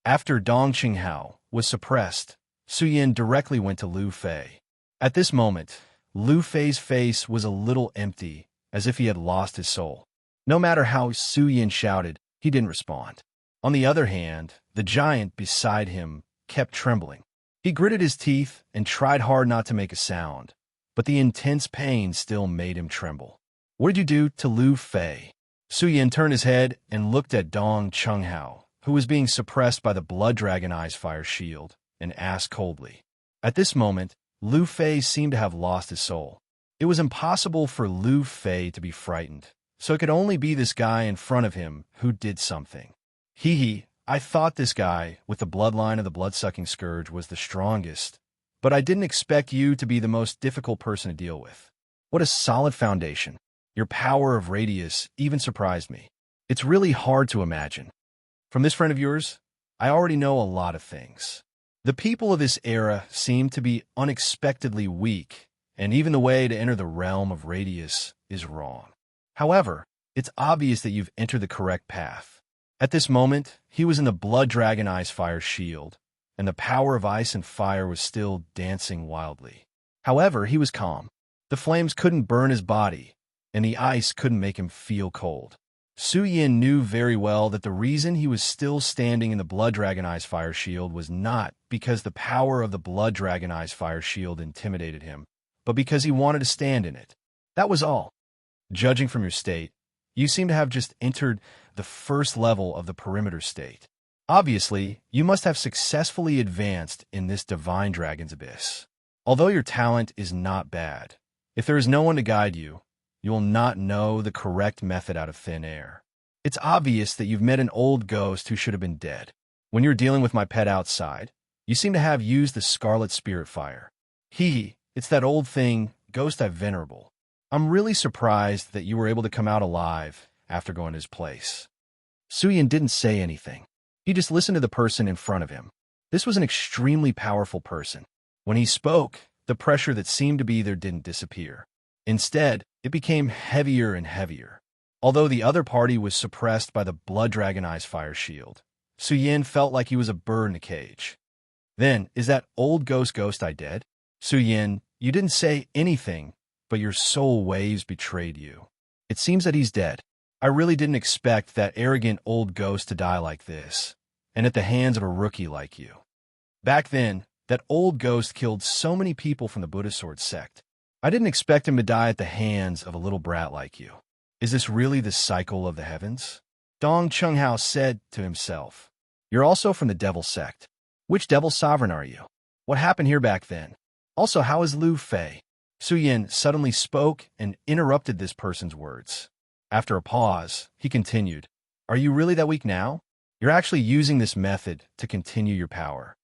After Dong Qinghao was suppressed, Suyin directly went to Lu Fei. At this moment, Lu Fei's face was a little empty, as if he had lost his soul. No matter how Suyin shouted, he didn't respond. On the other hand, the giant beside him kept trembling. He gritted his teeth and tried hard not to make a sound, but the intense pain still made him tremble. What did you do to Lu Fei? Suyin turned his head and looked at Dong Qinghao, who was being suppressed by the Blood Dragon Ice Fire Shield, and asked coldly. At this moment, Lu Fei seemed to have lost his soul. It was impossible for Lu Fei to be frightened, so it could only be this guy in front of him who did something. I thought this guy with the bloodline of the blood-sucking scourge was the strongest, but I didn't expect you to be the most difficult person to deal with. What a solid foundation. Your power of radius even surprised me. It's really hard to imagine. From this friend of yours, I already know a lot of things. The people of this era seem to be unexpectedly weak, and even the way to enter the realm of radius is wrong. However, it's obvious that you've entered the correct path. At this moment, he was in the Blood Dragon Ice Fire Shield, and the power of ice and fire was still dancing wildly. However, he was calm. The flames couldn't burn his body, and the ice couldn't make him feel cold. Suyin knew very well that the reason he was still standing in the Blood Dragon Ice Fire Shield was not because the power of the Blood Dragon Ice Fire Shield intimidated him, but because he wanted to stand in it. That was all. Judging from your state, you seem to have just entered the first level of the perimeter state. Obviously, you must have successfully advanced in this divine dragon's abyss. Although your talent is not bad, if there is no one to guide you, you will not know the correct method out of thin air. It's obvious that you've met an old ghost who should have been dead. When you were dealing with my pet outside, you seem to have used the Scarlet Spirit Fire. It's that old thing, Ghost Venerable. I'm really surprised that you were able to come out alive after going to his place. Suyin didn't say anything. He just listened to the person in front of him. This was an extremely powerful person. When he spoke, the pressure that seemed to be there didn't disappear. Instead, it became heavier and heavier. Although the other party was suppressed by the Blood Dragon Ice Fire Shield, Suyin felt like he was a bird in a cage. Then, is that old ghost I dead? Suyin, you didn't say anything, but your soul waves betrayed you. It seems that he's dead. I really didn't expect that arrogant old ghost to die like this, and at the hands of a rookie like you. Back then, that old ghost killed so many people from the Buddha sword sect. I didn't expect him to die at the hands of a little brat like you. Is this really the cycle of the heavens? Dong Chunghao said to himself. You're also from the devil sect. Which devil sovereign are you? What happened here back then? Also, how is Lu Fei? Su Yin suddenly spoke and interrupted this person's words. After a pause, he continued, Are you really that weak now? You're actually using this method to continue your power.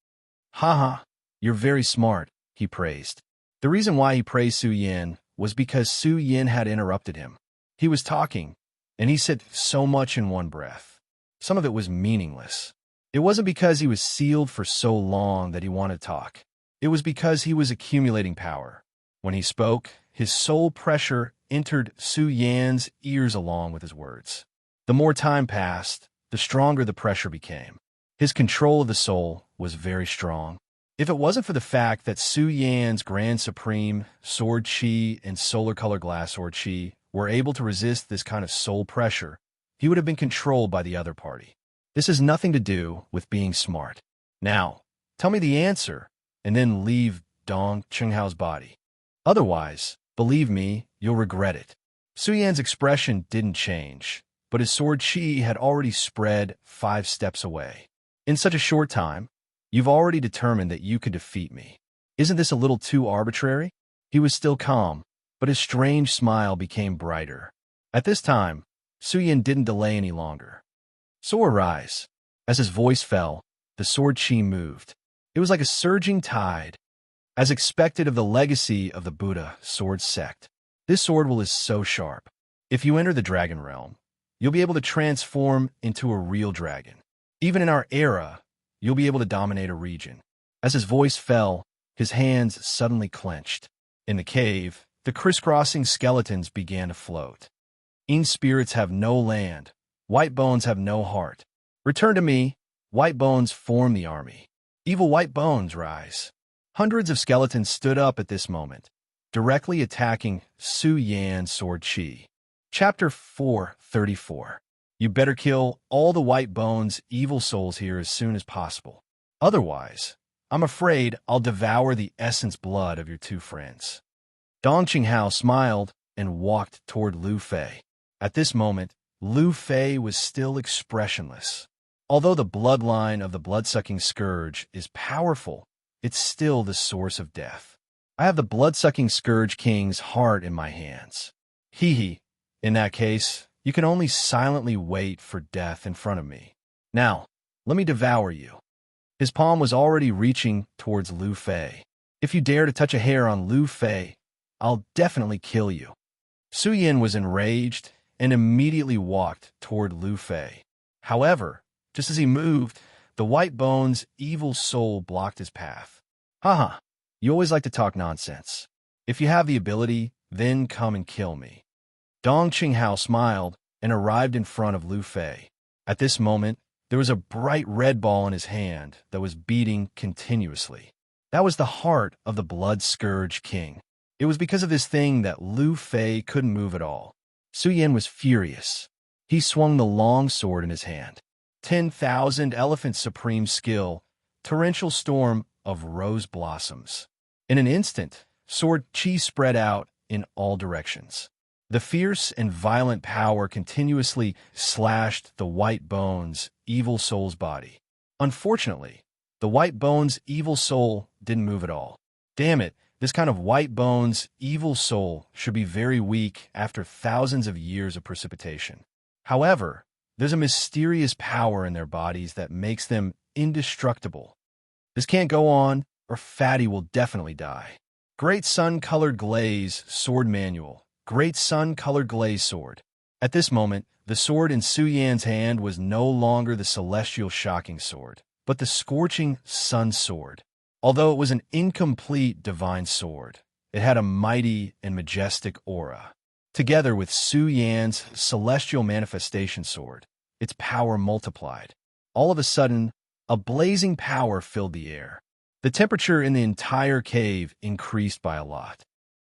Haha, you're very smart, he praised. The reason why he praised Su Yin was because Su Yin had interrupted him. He was talking, and he said so much in one breath. Some of it was meaningless. It wasn't because he was sealed for so long that he wanted to talk. It was because he was accumulating power. When he spoke, his soul pressure entered Su Yan's ears along with his words. The more time passed, the stronger the pressure became. His control of the soul was very strong. If it wasn't for the fact that Su Yan's Grand Supreme, Sword Chi, and Solar Color Glass Sword Chi were able to resist this kind of soul pressure, he would have been controlled by the other party. This has nothing to do with being smart. Now, tell me the answer, and then leave Dong Chunghao's body. Otherwise, believe me, you'll regret it. Su Yan's expression didn't change, but his sword chi had already spread 5 steps away. In such a short time, you've already determined that you could defeat me. Isn't this a little too arbitrary? He was still calm, but his strange smile became brighter. At this time, Su Yan didn't delay any longer. So arise. As his voice fell, the sword chi moved. It was like a surging tide, as expected of the legacy of the Buddha sword sect. This sword is so sharp. If you enter the dragon realm, you'll be able to transform into a real dragon. Even in our era, you'll be able to dominate a region. As his voice fell, his hands suddenly clenched. In the cave, the crisscrossing skeletons began to float. Yin spirits have no land. White bones have no heart. Return to me. White bones form the army. Evil white bones rise. Hundreds of skeletons stood up at this moment, directly attacking Su Yan's sword chi. Chapter 434. You better kill all the white bones evil souls here as soon as possible. Otherwise, I'm afraid I'll devour the essence blood of your 2 friends. Dong Qinghao smiled and walked toward Lu Fei. At this moment, Lu Fei was still expressionless. Although the bloodline of the blood-sucking scourge is powerful, it's still the source of death. I have the blood-sucking scourge king's heart in my hands. Hee. In that case, you can only silently wait for death in front of me. Now, let me devour you. His palm was already reaching towards Lu Fei. If you dare to touch a hair on Lu Fei, I'll definitely kill you. Su Yin was enraged and immediately walked toward Lu Fei. However, just as he moved, the white bone's evil soul blocked his path. Haha, you always like to talk nonsense. If you have the ability, then come and kill me. Dong Qinghao smiled and arrived in front of Lu Fei. At this moment, there was a bright red ball in his hand that was beating continuously. That was the heart of the Blood Scourge King. It was because of this thing that Lu Fei couldn't move at all. Su Yin was furious. He swung the long sword in his hand. 10,000 elephant supreme skill, torrential storm of rose blossoms. In an instant, sword chi spread out in all directions. The fierce and violent power continuously slashed the white bone's evil soul's body. Unfortunately, the white bone's evil soul didn't move at all. Damn it, this kind of white bone's evil soul should be very weak after thousands of years of precipitation. However, there's a mysterious power in their bodies that makes them indestructible. This can't go on, or Fatty will definitely die. Great Sun-Colored Glaze Sword Manual. Great Sun-Colored Glaze Sword. At this moment, the sword in Su Yan's hand was no longer the celestial shocking sword, but the scorching sun sword. Although it was an incomplete divine sword, it had a mighty and majestic aura. Together with Su Yan's celestial manifestation sword, its power multiplied. All of a sudden, a blazing power filled the air. The temperature in the entire cave increased by a lot.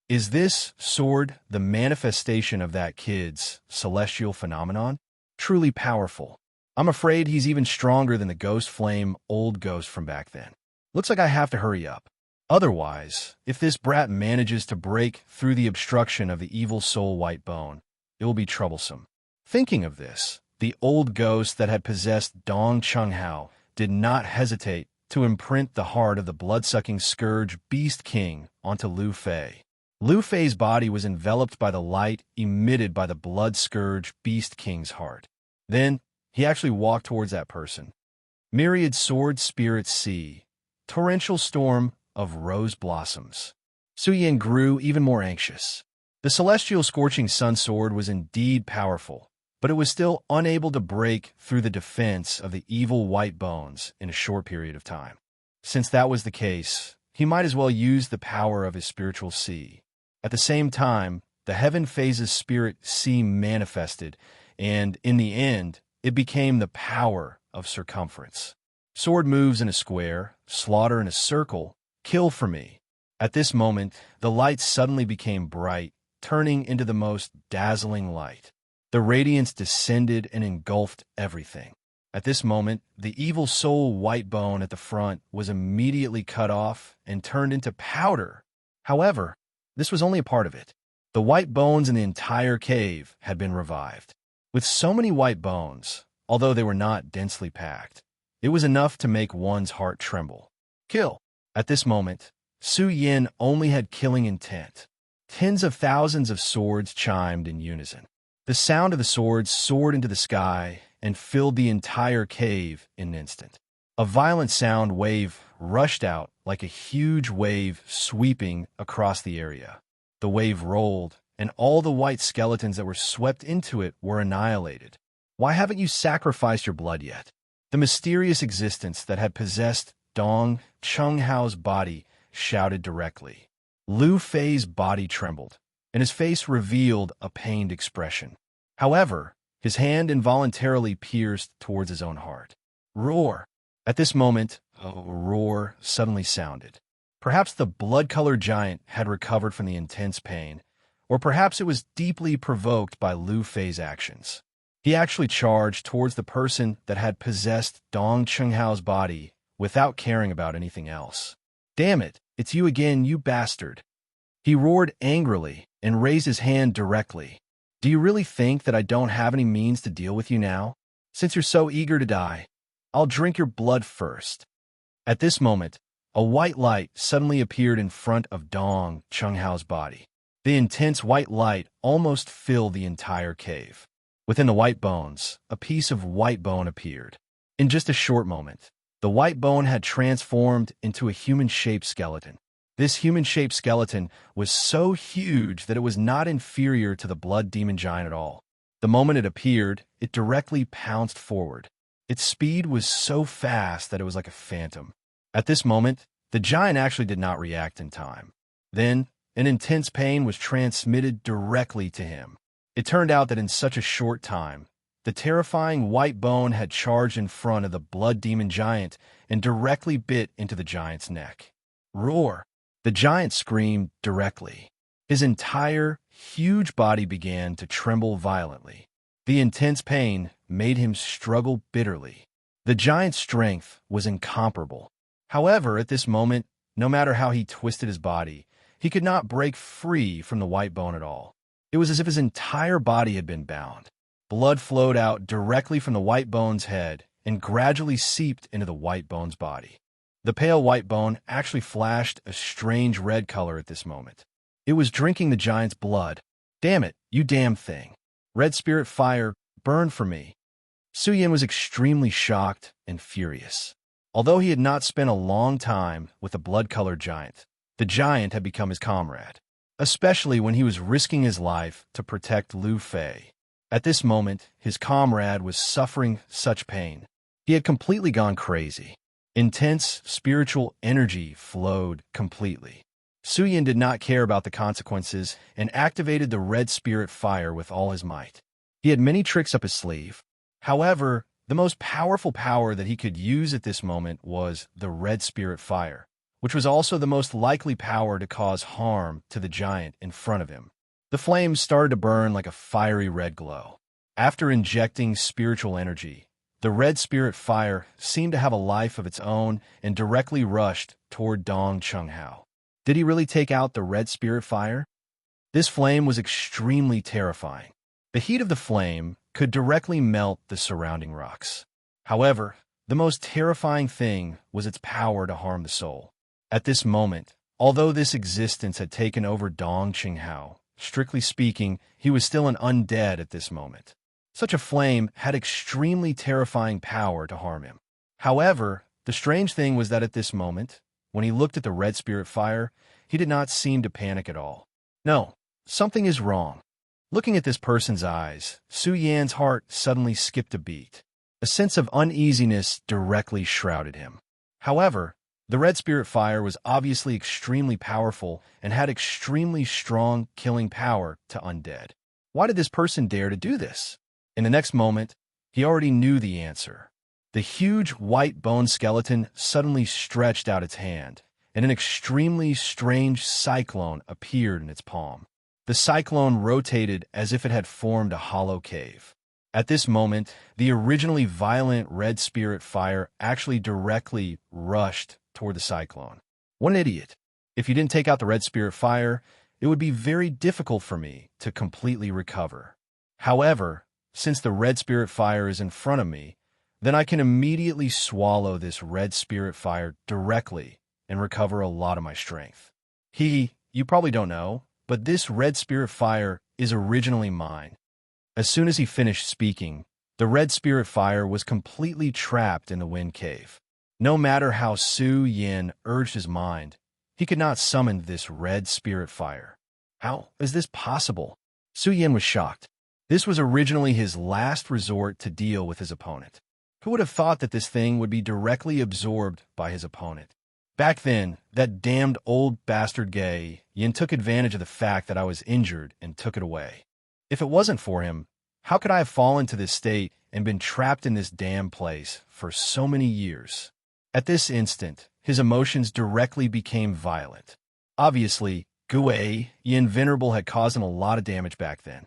Is this sword the manifestation of that kid's celestial phenomenon? Truly powerful. I'm afraid he's even stronger than the ghost flame old ghost from back then. Looks like I have to hurry up. Otherwise, if this brat manages to break through the obstruction of the evil soul white bone, it will be troublesome. Thinking of this, the old ghost that had possessed Dong Chunghao did not hesitate to imprint the heart of the blood-sucking scourge Beast King onto Lu Fei. Lu Fei's body was enveloped by the light emitted by the blood scourge Beast King's heart. Then, he actually walked towards that person. Myriad sword spirits see, torrential storm of rose blossoms. Su Yan grew even more anxious. The celestial scorching sun sword was indeed powerful, but it was still unable to break through the defense of the evil white bones in a short period of time. Since that was the case, he might as well use the power of his spiritual sea. At the same time, the heaven phase's spirit sea manifested, and in the end, it became the power of circumference. Sword moves in a square, slaughter in a circle, kill for me. At this moment, the light suddenly became bright, turning into the most dazzling light. The radiance descended and engulfed everything. At this moment, the evil soul white bone at the front was immediately cut off and turned into powder. However, this was only a part of it. The white bones in the entire cave had been revived. With so many white bones, although they were not densely packed, it was enough to make one's heart tremble. Kill. At this moment, Su Yin only had killing intent. Tens of thousands of swords chimed in unison. The sound of the swords soared into the sky and filled the entire cave in an instant. A violent sound wave rushed out like a huge wave sweeping across the area. The wave rolled, and all the white skeletons that were swept into it were annihilated. Why haven't you sacrificed your blood yet? The mysterious existence that had possessed Dong Chunghao's body shouted directly. Lu Fei's body trembled, and his face revealed a pained expression. However, his hand involuntarily pierced towards his own heart. Roar! At this moment, a roar suddenly sounded. Perhaps the blood-colored giant had recovered from the intense pain, or perhaps it was deeply provoked by Lu Fei's actions. He actually charged towards the person that had possessed Dong Chunghao's body without caring about anything else. Damn it, it's you again, you bastard. He roared angrily and raised his hand directly. Do you really think that I don't have any means to deal with you now? Since you're so eager to die, I'll drink your blood first. At this moment, a white light suddenly appeared in front of Dong Chunghao's body. The intense white light almost filled the entire cave. Within the white bones, a piece of white bone appeared. In just a short moment, the white bone had transformed into a human-shaped skeleton. This human-shaped skeleton was so huge that it was not inferior to the blood demon giant at all. The moment it appeared, it directly pounced forward. Its speed was so fast that it was like a phantom. At this moment, the giant actually did not react in time. Then, an intense pain was transmitted directly to him. It turned out that in such a short time, the terrifying white bone had charged in front of the blood demon giant and directly bit into the giant's neck. Roar! The giant screamed directly. His entire, huge body began to tremble violently. The intense pain made him struggle bitterly. The giant's strength was incomparable. However, at this moment, no matter how he twisted his body, he could not break free from the white bone at all. It was as if his entire body had been bound. Blood flowed out directly from the white bone's head and gradually seeped into the white bone's body. The pale white bone actually flashed a strange red color at this moment. It was drinking the giant's blood. Damn it, you damn thing. Red spirit fire, burn for me. Su Yin was extremely shocked and furious. Although he had not spent a long time with the blood-colored giant, the giant had become his comrade, especially when he was risking his life to protect Lu Fei. At this moment, his comrade was suffering such pain. He had completely gone crazy. Intense spiritual energy flowed completely. Su Yin did not care about the consequences and activated the red spirit fire with all his might. He had many tricks up his sleeve. However, the most powerful power that he could use at this moment was the red spirit fire, which was also the most likely power to cause harm to the giant in front of him. The flames started to burn like a fiery red glow. After injecting spiritual energy, The red spirit fire seemed to have a life of its own and directly rushed toward Dong Chunghao. Did he really take out the red spirit fire? This flame was extremely terrifying. The heat of the flame could directly melt the surrounding rocks. However, the most terrifying thing was its power to harm the soul. At this moment, although this existence had taken over Dong Qinghao, strictly speaking, he was still an undead at this moment. Such a flame had extremely terrifying power to harm him. However, the strange thing was that at this moment, when he looked at the red spirit fire, he did not seem to panic at all. No, something is wrong. Looking at this person's eyes, Su Yan's heart suddenly skipped a beat. A sense of uneasiness directly shrouded him. However, the red spirit fire was obviously extremely powerful and had extremely strong killing power to undead. Why did this person dare to do this? In the next moment, he already knew the answer. The huge white bone skeleton suddenly stretched out its hand, and an extremely strange cyclone appeared in its palm. The cyclone rotated as if it had formed a hollow cave. At this moment, the originally violent red spirit fire actually directly rushed toward the cyclone. What an idiot. If you didn't take out the red spirit fire, it would be very difficult for me to completely recover. However, since the red spirit fire is in front of me, then I can immediately swallow this red spirit fire directly and recover a lot of my strength. You probably don't know, but this red spirit fire is originally mine. As soon as he finished speaking, the red spirit fire was completely trapped in the wind cave. No matter how Su Yin urged his mind, he could not summon this red spirit fire. How is this possible? Su Yin was shocked. This was originally his last resort to deal with his opponent. Who would have thought that this thing would be directly absorbed by his opponent? Back then, that damned old bastard Gay Yin took advantage of the fact that I was injured and took it away. If it wasn't for him, how could I have fallen to this state and been trapped in this damn place for so many years? At this instant, his emotions directly became violent. Obviously, Gue Yin Venerable had caused him a lot of damage back then.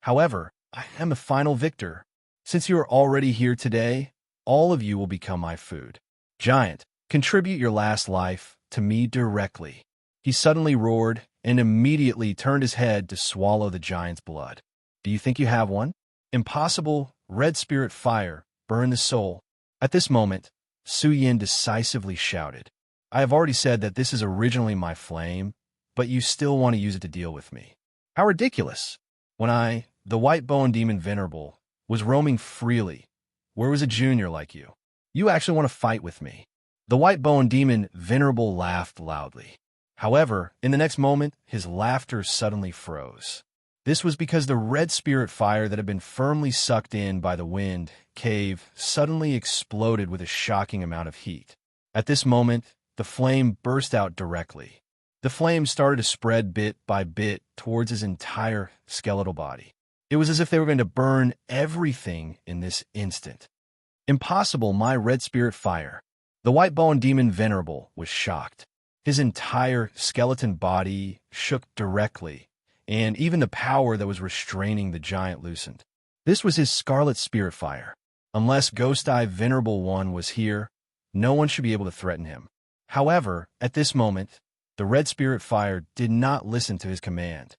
However, I am the final victor. Since you are already here today, all of you will become my food. Giant, contribute your last life to me directly. He suddenly roared and immediately turned his head to swallow the giant's blood. Do you think you have one? Impossible, red spirit fire, burn the soul. At this moment, Su Yin decisively shouted, I have already said that this is originally my flame, but you still want to use it to deal with me. How ridiculous! When I, the white bone demon Venerable, was roaming freely, where was a junior like you? You actually want to fight with me. The white bone demon Venerable laughed loudly. However, in the next moment, his laughter suddenly froze. This was because the red spirit fire that had been firmly sucked in by the wind cave suddenly exploded with a shocking amount of heat. At this moment, the flame burst out directly. The flame started to spread bit by bit towards his entire skeletal body. It was as if they were going to burn everything in this instant. Impossible, my red spirit fire. The white bone demon Venerable was shocked. His entire skeleton body shook directly, and even the power that was restraining the giant loosened. This was his scarlet spirit fire. Unless Ghost Eye Venerable One was here, no one should be able to threaten him. However, at this moment, the red spirit fire did not listen to his command.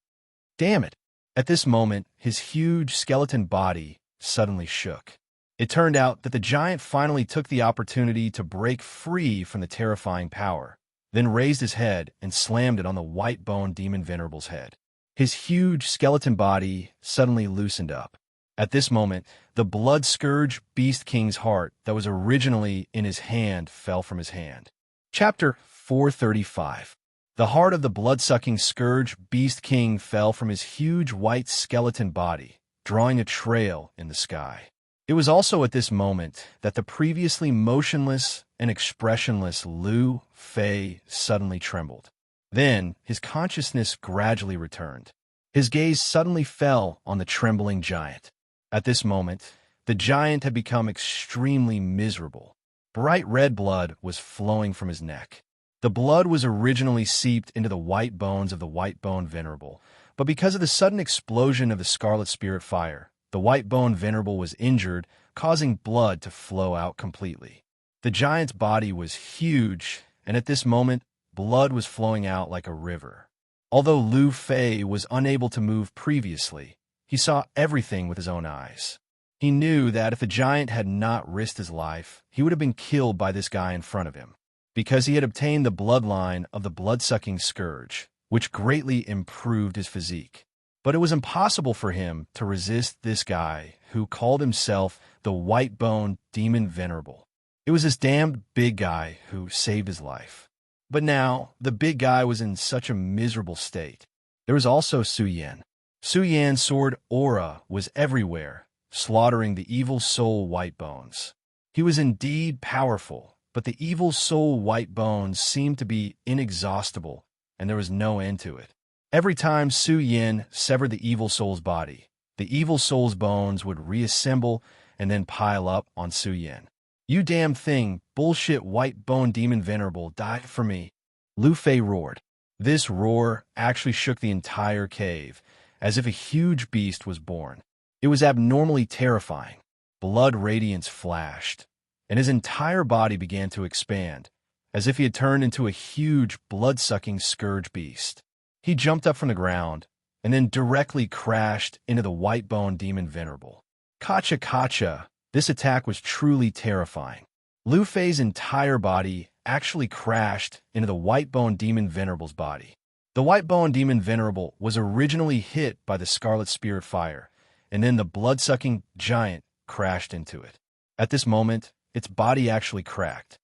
Damn it! At this moment, his huge skeleton body suddenly shook. It turned out that the giant finally took the opportunity to break free from the terrifying power, then raised his head and slammed it on the white bone demon Venerable's head. His huge skeleton body suddenly loosened up. At this moment, the blood scourge Beast King's heart that was originally in his hand fell from his hand. Chapter 435. The heart of the blood-sucking scourge Beast King fell from his huge white skeleton body, drawing a trail in the sky. It was also at this moment that the previously motionless and expressionless Liu Fei suddenly trembled. Then his consciousness gradually returned. His gaze suddenly fell on the trembling giant. At this moment, the giant had become extremely miserable. Bright red blood was flowing from his neck. The blood was originally seeped into the white bones of the white bone Venerable, but because of the sudden explosion of the scarlet spirit fire, the white bone Venerable was injured causing blood to flow out completely. The giant's body was huge, and at this moment, blood was flowing out like a river. Although Lu Fei was unable to move previously, he saw everything with his own eyes. He knew that if the giant had not risked his life, he would have been killed by this guy in front of him, because he had obtained the bloodline of the blood-sucking scourge, which greatly improved his physique. But it was impossible for him to resist this guy who called himself the White-Boned Demon Venerable. It was this damned big guy who saved his life. But now, the big guy was in such a miserable state. There was also Su Yan. Su Yan's sword aura was everywhere, slaughtering the evil soul White Bones. He was indeed powerful, but the evil soul White Bones seemed to be inexhaustible, and there was no end to it. Every time Su Yan severed the evil soul's body, the evil soul's bones would reassemble and then pile up on Su Yan. "You damn thing, bullshit White Bone Demon Venerable, die for me," Lu Fei roared. This roar actually shook the entire cave, as if a huge beast was born. It was abnormally terrifying. Blood radiance flashed, and his entire body began to expand, as if he had turned into a huge blood-sucking scourge beast. He jumped up from the ground, and then directly crashed into the White Bone Demon Venerable. Kacha kacha! This attack was truly terrifying. Lu Fei's entire body actually crashed into the White Bone Demon Venerable's body. The White Bone Demon Venerable was originally hit by the Scarlet Spirit Fire, and then the blood-sucking giant crashed into it. At this moment, its body actually cracked.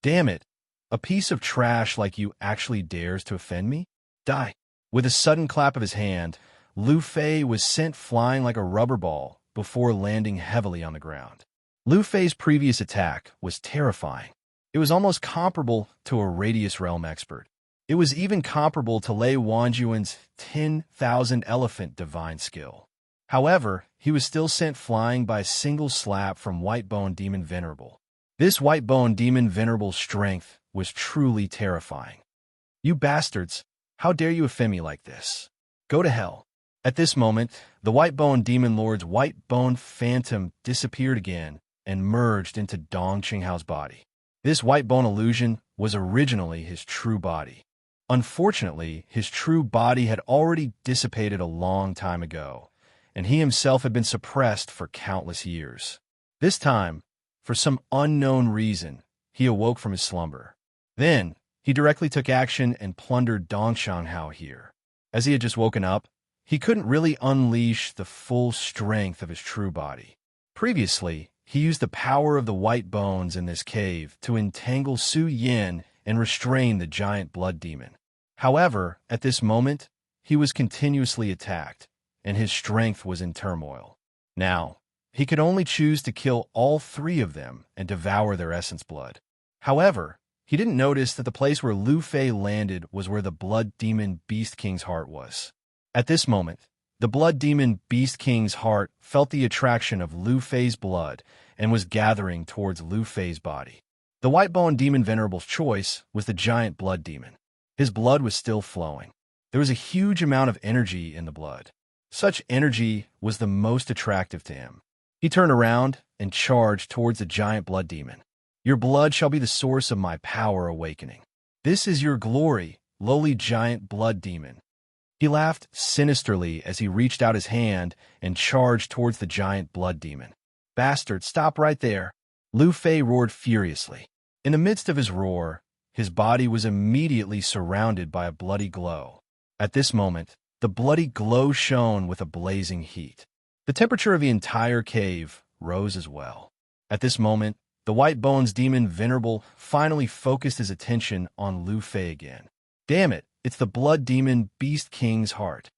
"Damn it! A piece of trash like you actually dares to offend me? Die!" With a sudden clap of his hand, Lu Fei was sent flying like a rubber ball before landing heavily on the ground. Lu Fei's previous attack was terrifying. It was almost comparable to a Radius Realm expert. It was even comparable to Lei Wanjuan's 10,000 Elephant Divine skill. However, he was still sent flying by a single slap from White Bone Demon Venerable. This White Bone Demon Venerable's strength was truly terrifying. "You bastards! How dare you offend me like this? Go to hell." At this moment, the White Bone Demon Lord's White Bone Phantom disappeared again and merged into Dong Qinghao's body. This White Bone illusion was originally his true body. Unfortunately, his true body had already dissipated a long time ago, and he himself had been suppressed for countless years. This time, for some unknown reason, he awoke from his slumber. Then, he directly took action and plundered Dong Qinghao here. As he had just woken up, he couldn't really unleash the full strength of his true body. Previously, he used the power of the white bones in this cave to entangle Su Yan and restrain the giant blood demon. However, at this moment, he was continuously attacked, and his strength was in turmoil. Now, he could only choose to kill all three of them and devour their essence blood. However, he didn't notice that the place where Lu Fei landed was where the blood demon Beast King's heart was. At this moment, the blood demon Beast King's heart felt the attraction of Lu Fei's blood and was gathering towards Lu Fei's body. The White Bone Demon Venerable's choice was the giant blood demon. His blood was still flowing. There was a huge amount of energy in the blood. Such energy was the most attractive to him. He turned around and charged towards the giant blood demon. "Your blood shall be the source of my power awakening. This is your glory, lowly giant blood demon." He laughed sinisterly as he reached out his hand and charged towards the giant blood demon. "Bastard, stop right there!" Lu Fei roared furiously. In the midst of his roar, his body was immediately surrounded by a bloody glow. At this moment, the bloody glow shone with a blazing heat. The temperature of the entire cave rose as well. At this moment, the White Bones Demon Venerable finally focused his attention on Lu Fei again. Damn it, it's the Blood Demon Beast King's heart.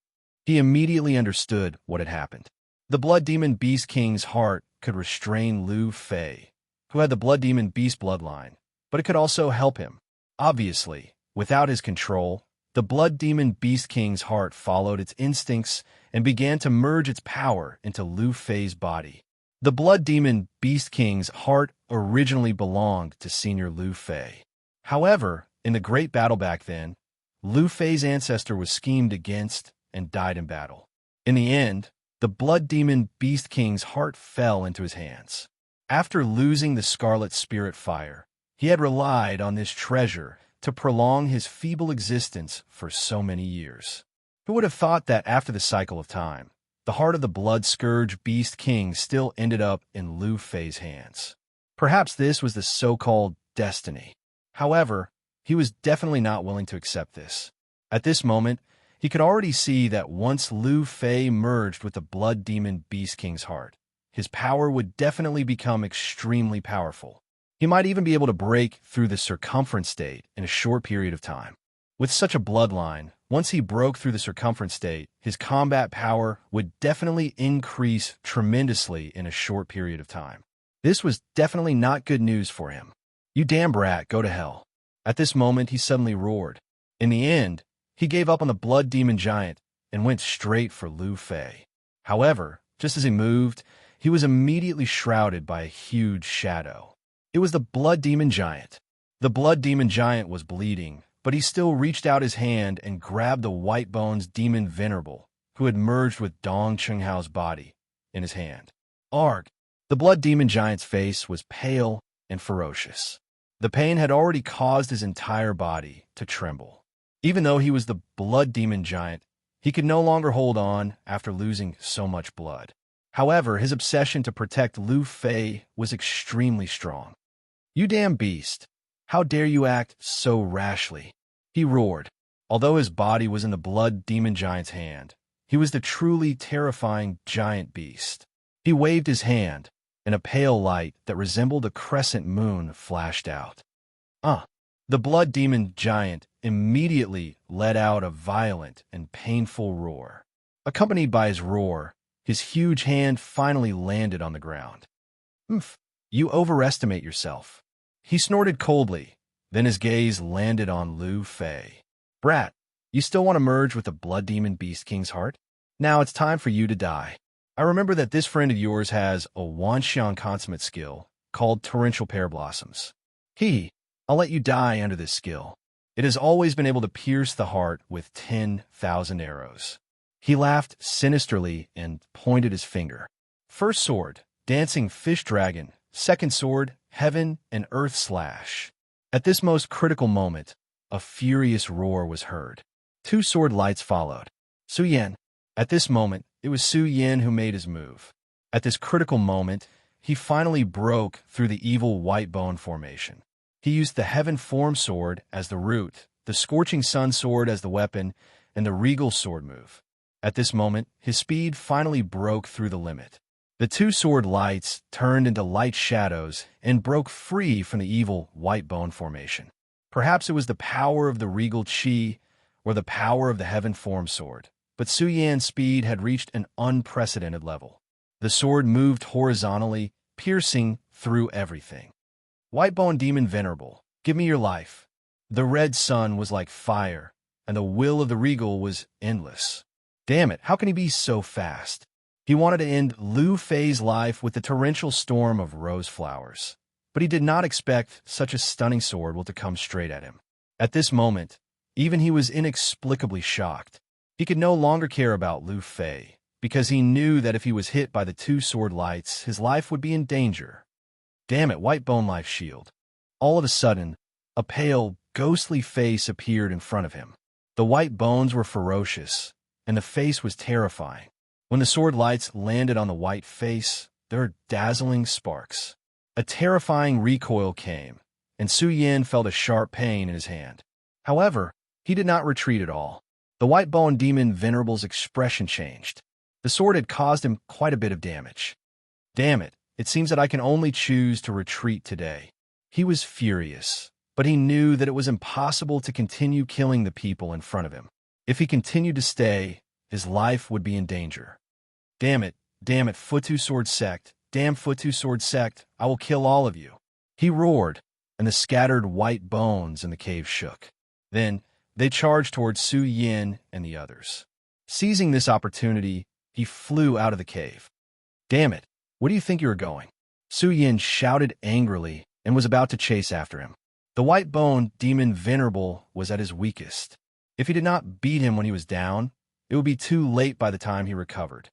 He immediately understood what had happened. The Blood Demon Beast King's heart could restrain Lu Fei, who had the Blood Demon Beast bloodline, but it could also help him. Obviously, without his control, the Blood Demon Beast King's heart followed its instincts and began to merge its power into Lu Fei's body. The Blood Demon Beast King's heart originally belonged to Senior Lu Fei. However, in the great battle back then, Lu Fei's ancestor was schemed against and died in battle. In the end, the Blood Demon Beast King's heart fell into his hands. After losing the Scarlet Spirit Fire, he had relied on this treasure to prolong his feeble existence for so many years. Who would have thought that after the cycle of time, the heart of the Blood Scourge Beast King still ended up in Lu Fei's hands? Perhaps this was the so-called destiny. However, he was definitely not willing to accept this. At this moment, he could already see that once Lu Fei merged with the Blood Demon Beast King's heart, his power would definitely become extremely powerful. He might even be able to break through the circumference state in a short period of time. With such a bloodline, once he broke through the circumference state, his combat power would definitely increase tremendously in a short period of time. This was definitely not good news for him. "You damn brat, go to hell." At this moment, he suddenly roared. In the end, he gave up on the Blood Demon Giant and went straight for Lu Fei. However, just as he moved, he was immediately shrouded by a huge shadow. It was the Blood Demon Giant. The Blood Demon Giant was bleeding, but he still reached out his hand and grabbed the White Bones Demon Venerable, who had merged with Dong Chenghao's body, in his hand. Arg! The Blood Demon Giant's face was pale and ferocious. The pain had already caused his entire body to tremble. Even though he was the Blood Demon Giant, he could no longer hold on after losing so much blood. However, his obsession to protect Lu Fei was extremely strong. "You damn beast! How dare you act so rashly?" he roared. Although his body was in the Blood Demon Giant's hand, he was the truly terrifying giant beast. He waved his hand, and a pale light that resembled a crescent moon flashed out. The Blood Demon Giant immediately let out a violent and painful roar. Accompanied by his roar, his huge hand finally landed on the ground. "Umph, you overestimate yourself." He snorted coldly, then his gaze landed on Lu Fei. "Brat, you still want to merge with the Blood Demon Beast King's heart? Now it's time for you to die. I remember that this friend of yours has a Wanxiang consummate skill called Torrential Pear Blossoms. I'll let you die under this skill. It has always been able to pierce the heart with 10,000 arrows." He laughed sinisterly and pointed his finger. First sword, Dancing Fish Dragon. Second sword, Heaven and Earth Slash. At this most critical moment, a furious roar was heard. 2 sword lights followed. Su Yan. At this moment, it was Su Yan who made his move. At this critical moment, he finally broke through the evil White Bone formation. He used the Heaven Form Sword as the root, the Scorching Sun Sword as the weapon, and the Regal Sword move. At this moment, his speed finally broke through the limit. The 2 sword lights turned into light shadows and broke free from the evil White Bone formation. Perhaps it was the power of the Regal Qi or the power of the Heaven Form Sword, but Su Yan's speed had reached an unprecedented level. The sword moved horizontally, piercing through everything. "White Bone Demon Venerable, give me your life." The red sun was like fire, and the will of the Regal was endless. Damn it, how can he be so fast? He wanted to end Lu Fei's life with the torrential storm of rose flowers, but he did not expect such a stunning sword to come straight at him. At this moment, even he was inexplicably shocked. He could no longer care about Lu Fei, because he knew that if he was hit by the 2 sword lights, his life would be in danger. Damn it, White Bone Life Shield. All of a sudden, a pale, ghostly face appeared in front of him. The white bones were ferocious, and the face was terrifying. When the sword lights landed on the white face, there were dazzling sparks. A terrifying recoil came, and Su Yan felt a sharp pain in his hand. However, he did not retreat at all. The White Bone Demon Venerable's expression changed. The sword had caused him quite a bit of damage. Damn it, it seems that I can only choose to retreat today. He was furious, but he knew that it was impossible to continue killing the people in front of him. If he continued to stay, his life would be in danger. Damn it, Futu Sword Sect, damn Futu Sword Sect, I will kill all of you. He roared, and the scattered white bones in the cave shook. Then, they charged towards Su Yan and the others. Seizing this opportunity, he flew out of the cave. Damn it, where do you think you are going? Su Yan shouted angrily and was about to chase after him. The White Bone Demon Venerable was at his weakest. If he did not beat him when he was down, it would be too late by the time he recovered.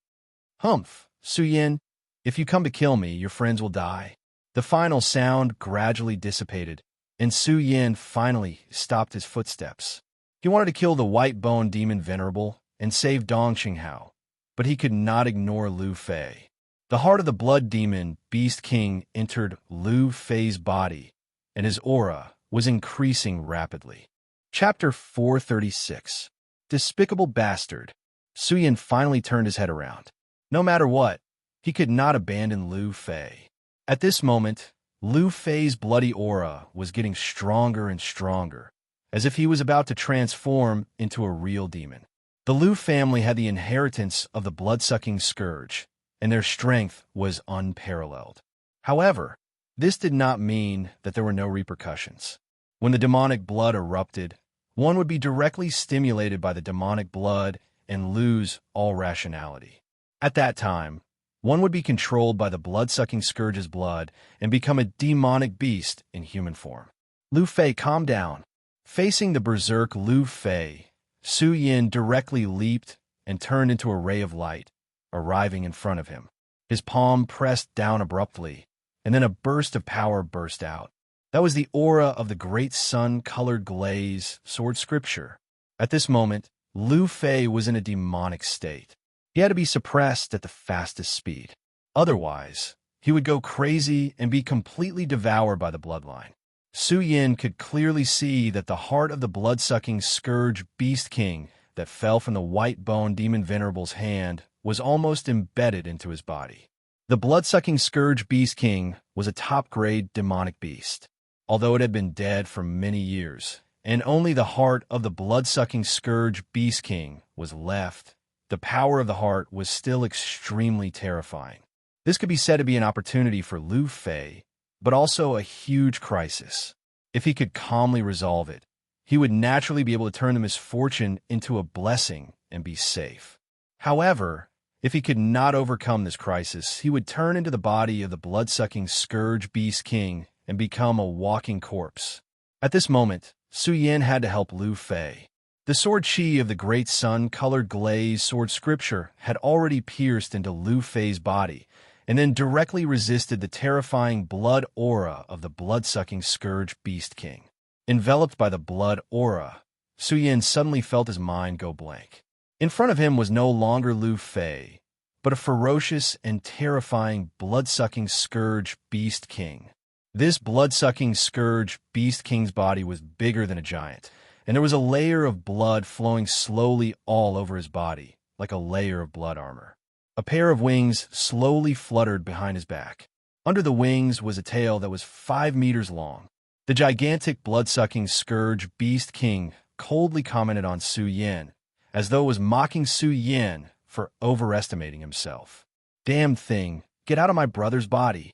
Humph, Su Yan, if you come to kill me, your friends will die. The final sound gradually dissipated, and Su Yin finally stopped his footsteps. He wanted to kill the white-boned demon Venerable and save Dong Qinghao, but he could not ignore Lu Fei. The heart of the blood demon Beast King entered Lu Fei's body, and his aura was increasing rapidly. Chapter 436. Despicable Bastard. Su Yin finally turned his head around. No matter what, he could not abandon Lu Fei. At this moment, Lu Fei's bloody aura was getting stronger and stronger, as if he was about to transform into a real demon. The Lu family had the inheritance of the blood-sucking scourge, and their strength was unparalleled. However, this did not mean that there were no repercussions. When the demonic blood erupted, one would be directly stimulated by the demonic blood and lose all rationality. At that time, one would be controlled by the blood-sucking scourge's blood and become a demonic beast in human form. Lu Fei, calm down. Facing the berserk Lu Fei, Su Yin directly leaped and turned into a ray of light, arriving in front of him. His palm pressed down abruptly, and then a burst of power burst out. That was the aura of the great sun-colored glaze sword scripture. At this moment, Lu Fei was in a demonic state. He had to be suppressed at the fastest speed. Otherwise, he would go crazy and be completely devoured by the bloodline. Su Yin could clearly see that the heart of the blood-sucking scourge Beast King that fell from the white-boned demon Venerable's hand was almost embedded into his body. The blood-sucking scourge Beast King was a top-grade demonic beast, although it had been dead for many years, and only the heart of the blood-sucking scourge Beast King was left. The power of the heart was still extremely terrifying. This could be said to be an opportunity for Lu Fei, but also a huge crisis. If he could calmly resolve it, he would naturally be able to turn the misfortune into a blessing and be safe. However, if he could not overcome this crisis, he would turn into the body of the blood-sucking scourge Beast King and become a walking corpse. At this moment, Su Yin had to help Lu Fei. The sword chi of the great sun-colored glaze sword scripture had already pierced into Lu Fei's body, and then directly resisted the terrifying blood aura of the blood-sucking scourge Beast King. Enveloped by the blood aura, Su Yin suddenly felt his mind go blank. In front of him was no longer Lu Fei, but a ferocious and terrifying blood-sucking scourge Beast King. This blood-sucking scourge Beast King's body was bigger than a giant, and there was a layer of blood flowing slowly all over his body, like a layer of blood armor. A pair of wings slowly fluttered behind his back. Under the wings was a tail that was 5 meters long. The gigantic blood-sucking scourge Beast King coldly commented on Su Yin, as though it was mocking Su Yin for overestimating himself. "Damn thing, get out of my brother's body."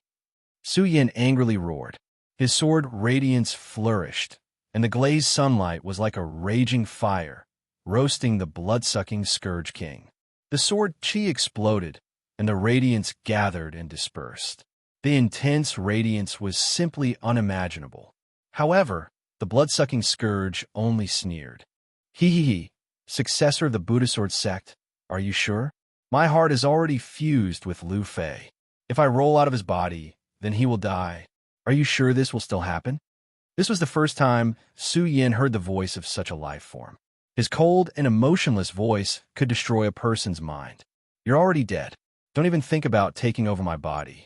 Su Yin angrily roared. His sword radiance flourished, and the glazed sunlight was like a raging fire, roasting the blood-sucking scourge king. The sword chi exploded, and the radiance gathered and dispersed. The intense radiance was simply unimaginable. However, the blood-sucking scourge only sneered. "He, successor of the Buddha sword sect, are you sure? My heart is already fused with Lu Fei. If I roll out of his body, then he will die. Are you sure this will still happen?" This was the first time Su Yin heard the voice of such a life form. His cold and emotionless voice could destroy a person's mind. "You're already dead. Don't even think about taking over my body."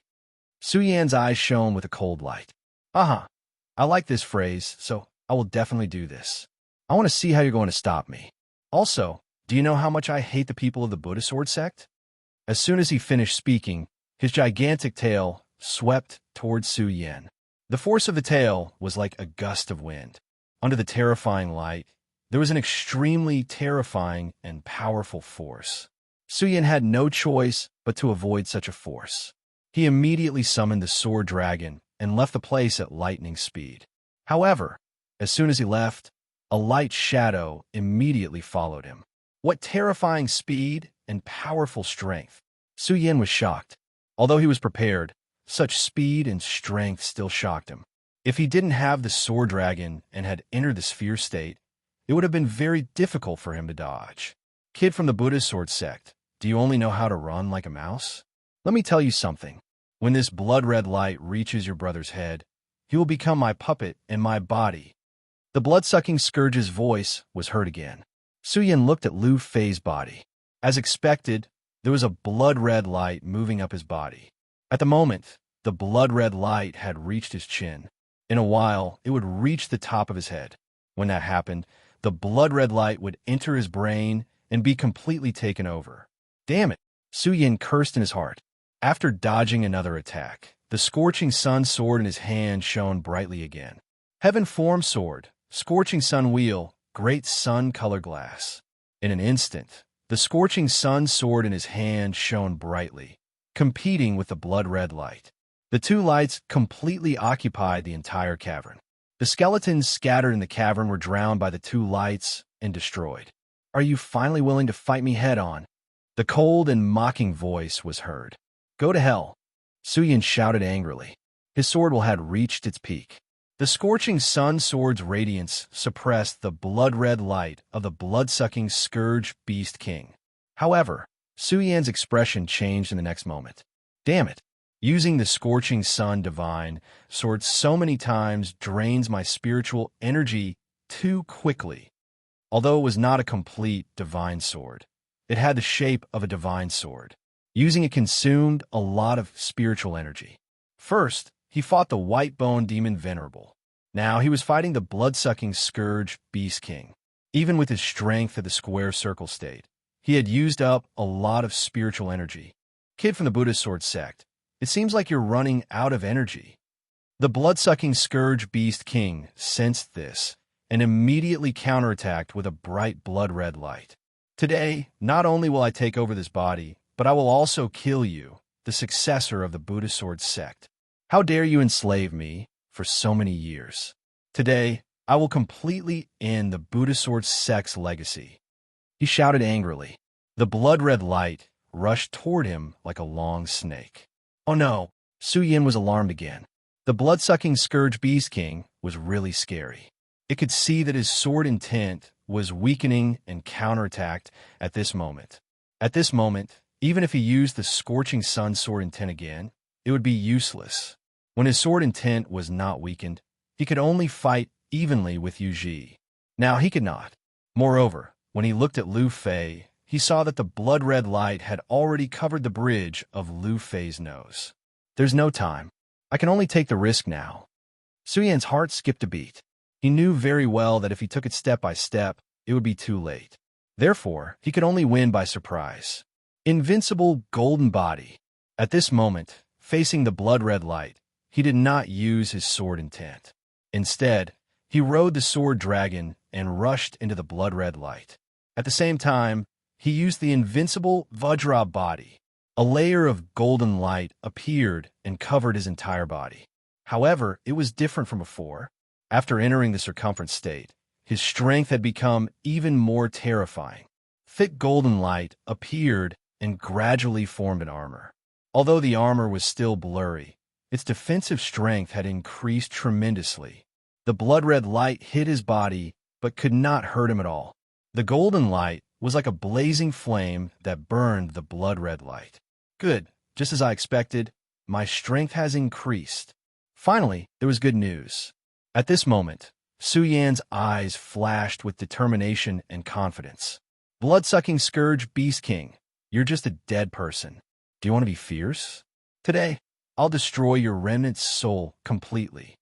Su Yan's eyes shone with a cold light. "Uh-huh. I like this phrase, so I will definitely do this. I want to see how you're going to stop me. Also, do you know how much I hate the people of the Buddha sword sect?" As soon as he finished speaking, his gigantic tail swept towards Su Yin. The force of the tail was like a gust of wind. Under the terrifying light, there was an extremely terrifying and powerful force. Su Yin had no choice but to avoid such a force. He immediately summoned the sword dragon and left the place at lightning speed. However, as soon as he left, a light shadow immediately followed him. What terrifying speed and powerful strength! Su Yin was shocked. Although he was prepared, such speed and strength still shocked him. If he didn't have the sword dragon and had entered the sphere state, it would have been very difficult for him to dodge. "Kid from the Buddha sword sect, do you only know how to run like a mouse? Let me tell you something. When this blood-red light reaches your brother's head, he will become my puppet and my body." The blood-sucking scourge's voice was heard again. Su Yan looked at Lu Fei's body. As expected, there was a blood-red light moving up his body. At the moment, the blood-red light had reached his chin. In a while, it would reach the top of his head. When that happened, the blood-red light would enter his brain and be completely taken over. Damn it! Su Yan cursed in his heart. After dodging another attack, the Scorching Sun sword in his hand shone brightly again. Heaven Form Sword, Scorching Sun Wheel, Great Sun Color Glass. In an instant, the Scorching Sun sword in his hand shone brightly, competing with the blood-red light. The two lights completely occupied the entire cavern. The skeletons scattered in the cavern were drowned by the two lights and destroyed. "Are you finally willing to fight me head-on?" The cold and mocking voice was heard. "Go to hell," Su Yan shouted angrily. His sword had reached its peak. The Scorching Sun sword's radiance suppressed the blood-red light of the blood-sucking Scourge Beast King. However, Su Yan's expression changed in the next moment. "Damn it! Using the Scorching Sun Divine sword so many times drains my spiritual energy too quickly." Although it was not a complete divine sword, it had the shape of a divine sword. Using it consumed a lot of spiritual energy. First, he fought the white-bone demon Venerable. Now he was fighting the blood-sucking Scourge Beast King. Even with his strength at the square circle state, he had used up a lot of spiritual energy. "Kid from the Buddhist Sword sect, it seems like you're running out of energy." The blood-sucking Scourge Beast King sensed this and immediately counterattacked with a bright blood-red light. "Today, not only will I take over this body, but I will also kill you, the successor of the Buddhist Sword sect. How dare you enslave me for so many years? Today, I will completely end the Buddhist Sword sect's legacy." He shouted angrily. The blood-red light rushed toward him like a long snake. Oh no! Su Yan was alarmed again. The blood-sucking Scourge Beast King was really scary. It could see that his sword intent was weakening and counterattacked at this moment. At this moment, even if he used the Scorching Sun sword intent again, it would be useless. When his sword intent was not weakened, he could only fight evenly with Yu Ji. Now he could not. Moreover, when he looked at Lu Fei, he saw that the blood-red light had already covered the bridge of Lu Fei's nose. "There's no time. I can only take the risk now." Su Yan's heart skipped a beat. He knew very well that if he took it step by step, it would be too late. Therefore, he could only win by surprise. Invincible Golden Body. At this moment, facing the blood-red light, he did not use his sword intent. Instead, he rode the sword dragon and rushed into the blood-red light. At the same time, he used the invincible Vajra body. A layer of golden light appeared and covered his entire body. However, it was different from before. After entering the circumference state, his strength had become even more terrifying. Thick golden light appeared and gradually formed an armor. Although the armor was still blurry, its defensive strength had increased tremendously. The blood-red light hit his body, but could not hurt him at all. The golden light was like a blazing flame that burned the blood-red light. "Good, just as I expected, my strength has increased." Finally, there was good news. At this moment, Su Yan's eyes flashed with determination and confidence. "Blood-sucking Scourge Beast King, you're just a dead person. Do you want to be fierce? Today, I'll destroy your remnant's soul completely."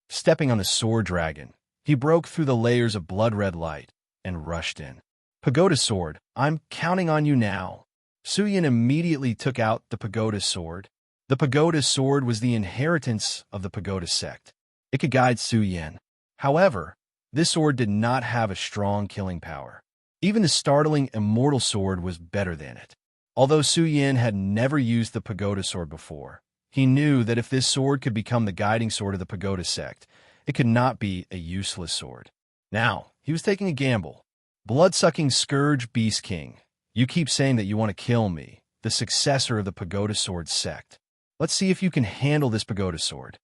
Stepping on the sword dragon, he broke through the layers of blood-red light and rushed in. "Pagoda sword, I'm counting on you now." Su Yan immediately took out the pagoda sword. The pagoda sword was the inheritance of the pagoda sect. It could guide Su Yan. However, this sword did not have a strong killing power. Even the startling immortal sword was better than it. Although Su Yan had never used the pagoda sword before, he knew that if this sword could become the guiding sword of the pagoda sect, it could not be a useless sword. Now, he was taking a gamble. "Blood-sucking Scourge Beast King, you keep saying that you want to kill me, the successor of the pagoda sword sect. Let's see if you can handle this pagoda sword."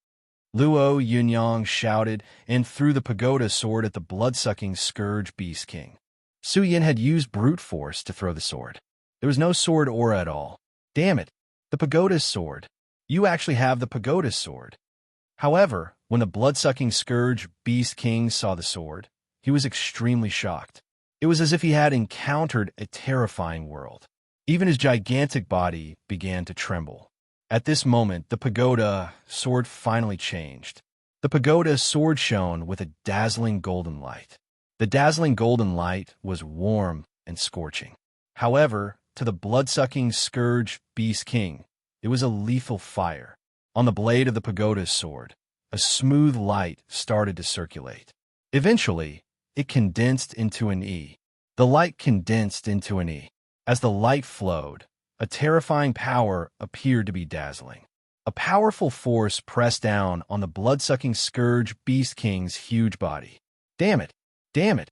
Luo Yunyang shouted and threw the pagoda sword at the blood-sucking Scourge Beast King. Su Yan had used brute force to throw the sword. There was no sword aura at all. Damn it, the pagoda's sword. you actually have the pagoda sword. However, when the blood-sucking scourge Beast King saw the sword, he was extremely shocked. It was as if he had encountered a terrifying world. Even his gigantic body began to tremble. At this moment, the pagoda sword finally changed. The pagoda sword shone with a dazzling golden light. The dazzling golden light was warm and scorching. However, to the blood-sucking scourge Beast King, it was a lethal fire. On the blade of the pagoda's sword, a smooth light started to circulate. Eventually, it condensed into an E. The light condensed into an E. As the light flowed, a terrifying power appeared to be dazzling. A powerful force pressed down on the blood-sucking scourge Beast King's huge body. Damn it! Damn it!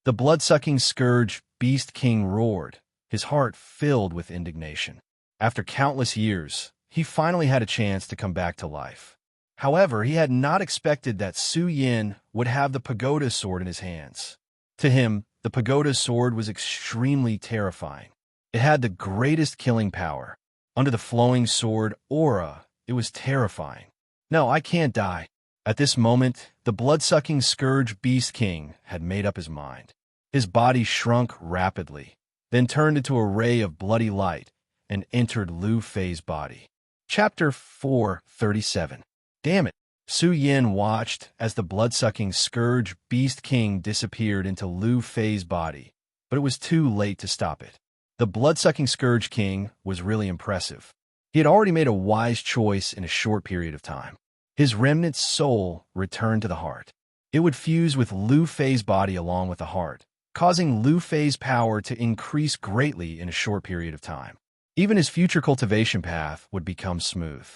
The blood-sucking scourge Beast King roared, his heart filled with indignation. After countless years, he finally had a chance to come back to life. However, he had not expected that Su Yin would have the pagoda sword in his hands. To him, the pagoda sword was extremely terrifying. It had the greatest killing power. Under the flowing sword aura, it was terrifying. No, I can't die. At this moment, the blood-sucking scourge Beast King had made up his mind. His body shrunk rapidly, then turned into a ray of bloody light and entered Lu Fei's body. Chapter 437. Damn it! Su Yin watched as the blood-sucking scourge Beast King disappeared into Lu Fei's body, but it was too late to stop it. The blood-sucking scourge king was really impressive. He had already made a wise choice in a short period of time. His remnant soul returned to the heart. It would fuse with Lu Fei's body along with the heart, causing Lu Fei's power to increase greatly in a short period of time. Even his future cultivation path would become smooth.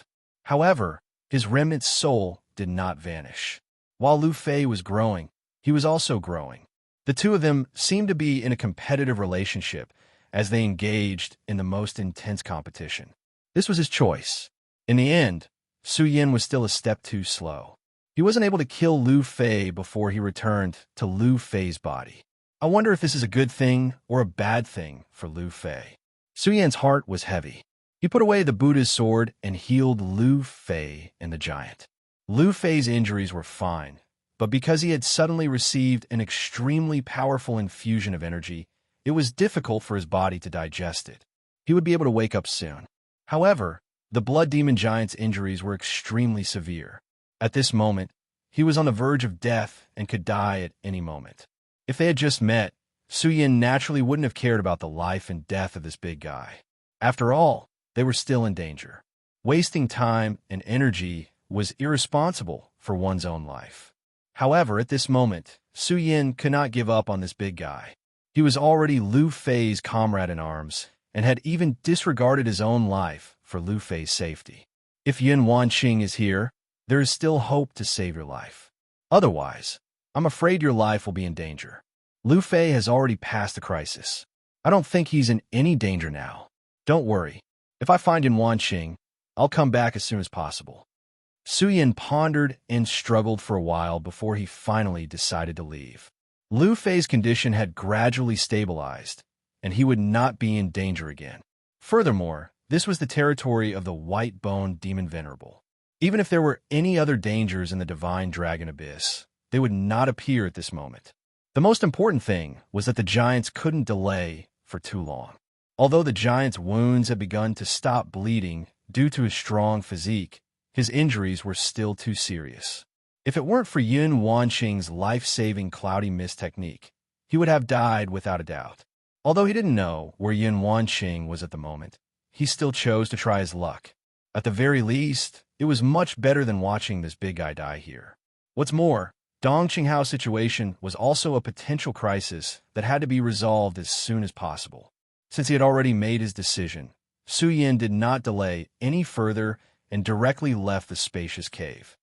However, his remnant soul did not vanish. While Lu Fei was growing, he was also growing. The two of them seemed to be in a competitive relationship as they engaged in the most intense competition. This was his choice. In the end, Su Yin was still a step too slow. He wasn't able to kill Lu Fei before he returned to Lu Fei's body. I wonder if this is a good thing or a bad thing for Lu Fei. Su Yin's heart was heavy. He put away the Buddha's sword and healed Lu Fei and the giant. Lu Fei's injuries were fine, but because he had suddenly received an extremely powerful infusion of energy, it was difficult for his body to digest it. He would be able to wake up soon. However, the blood demon giant's injuries were extremely severe. At this moment, he was on the verge of death and could die at any moment. If they had just met, Su Yin naturally wouldn't have cared about the life and death of this big guy. After all, they were still in danger. Wasting time and energy was irresponsible for one's own life. However, at this moment, Su Yin could not give up on this big guy. He was already Lu Fei's comrade in arms and had even disregarded his own life for Lu Fei's safety. If Yun Wanqing is here, there is still hope to save your life. Otherwise, I'm afraid your life will be in danger. Lu Fei has already passed the crisis. I don't think he's in any danger now. Don't worry. If I find Yun Wanqing, I'll come back as soon as possible. Su Yin pondered and struggled for a while before he finally decided to leave. Lu Fei's condition had gradually stabilized, and he would not be in danger again. Furthermore, this was the territory of the white-boned demon venerable. Even if there were any other dangers in the divine dragon abyss, they would not appear at this moment. The most important thing was that the giants couldn't delay for too long. Although the giant's wounds had begun to stop bleeding due to his strong physique, his injuries were still too serious. If it weren't for Yun Wanqing's life-saving cloudy mist technique, he would have died without a doubt. Although he didn't know where Yun Wanqing was at the moment, he still chose to try his luck. At the very least, it was much better than watching this big guy die here. What's more, Dong Qinghao's situation was also a potential crisis that had to be resolved as soon as possible. Since he had already made his decision, Su Yin did not delay any further and directly left the spacious cave.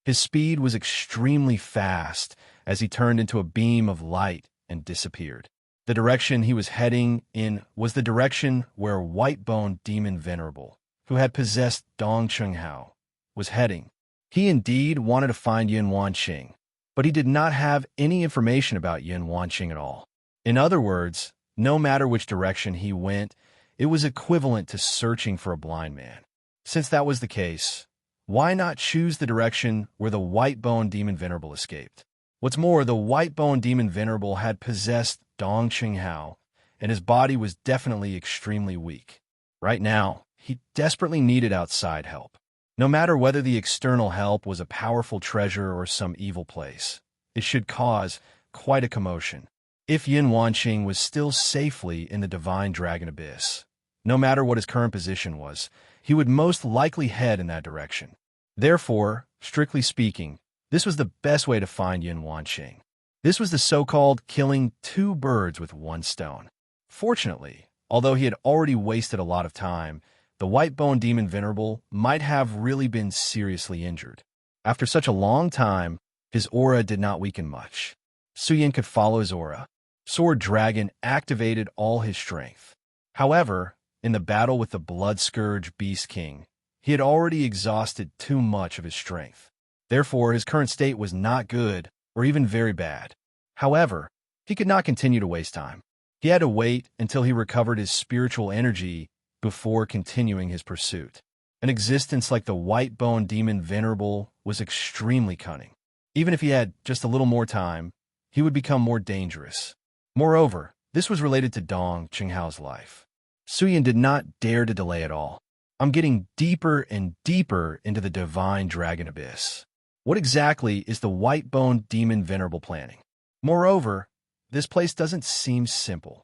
His speed was extremely fast as he turned into a beam of light and disappeared. The direction he was heading in was the direction where White-Boned Demon Venerable, who had possessed Dong Qinghao, was heading. He indeed wanted to find Yun Wanqing, but he did not have any information about Yun Wanqing at all. In other words, no matter which direction he went, it was equivalent to searching for a blind man. Since that was the case, why not choose the direction where the white-boned demon Venerable escaped? What's more, the white-boned demon Venerable had possessed Dong Qinghao, and his body was definitely extremely weak. Right now, he desperately needed outside help. No matter whether the external help was a powerful treasure or some evil place, it should cause quite a commotion. If Yin Wanqing was still safely in the Divine Dragon Abyss, no matter what his current position was, he would most likely head in that direction. Therefore, strictly speaking, this was the best way to find Yin Wanqing. This was the so-called killing two birds with one stone. Fortunately, although he had already wasted a lot of time, the white-boned demon Venerable might have really been seriously injured. After such a long time, his aura did not weaken much. Su Yin could follow his aura. Sword Dragon activated all his strength. However, in the battle with the Blood Scourge Beast King, he had already exhausted too much of his strength. Therefore, his current state was not good or even very bad. However, he could not continue to waste time. He had to wait until he recovered his spiritual energy before continuing his pursuit. An existence like the white-boned demon Venerable was extremely cunning. Even if he had just a little more time, he would become more dangerous. Moreover, this was related to Dong Qinghao's life. Su Yin did not dare to delay at all. I'm getting deeper and deeper into the Divine Dragon Abyss. What exactly is the white-boned demon Venerable planning? Moreover, this place doesn't seem simple.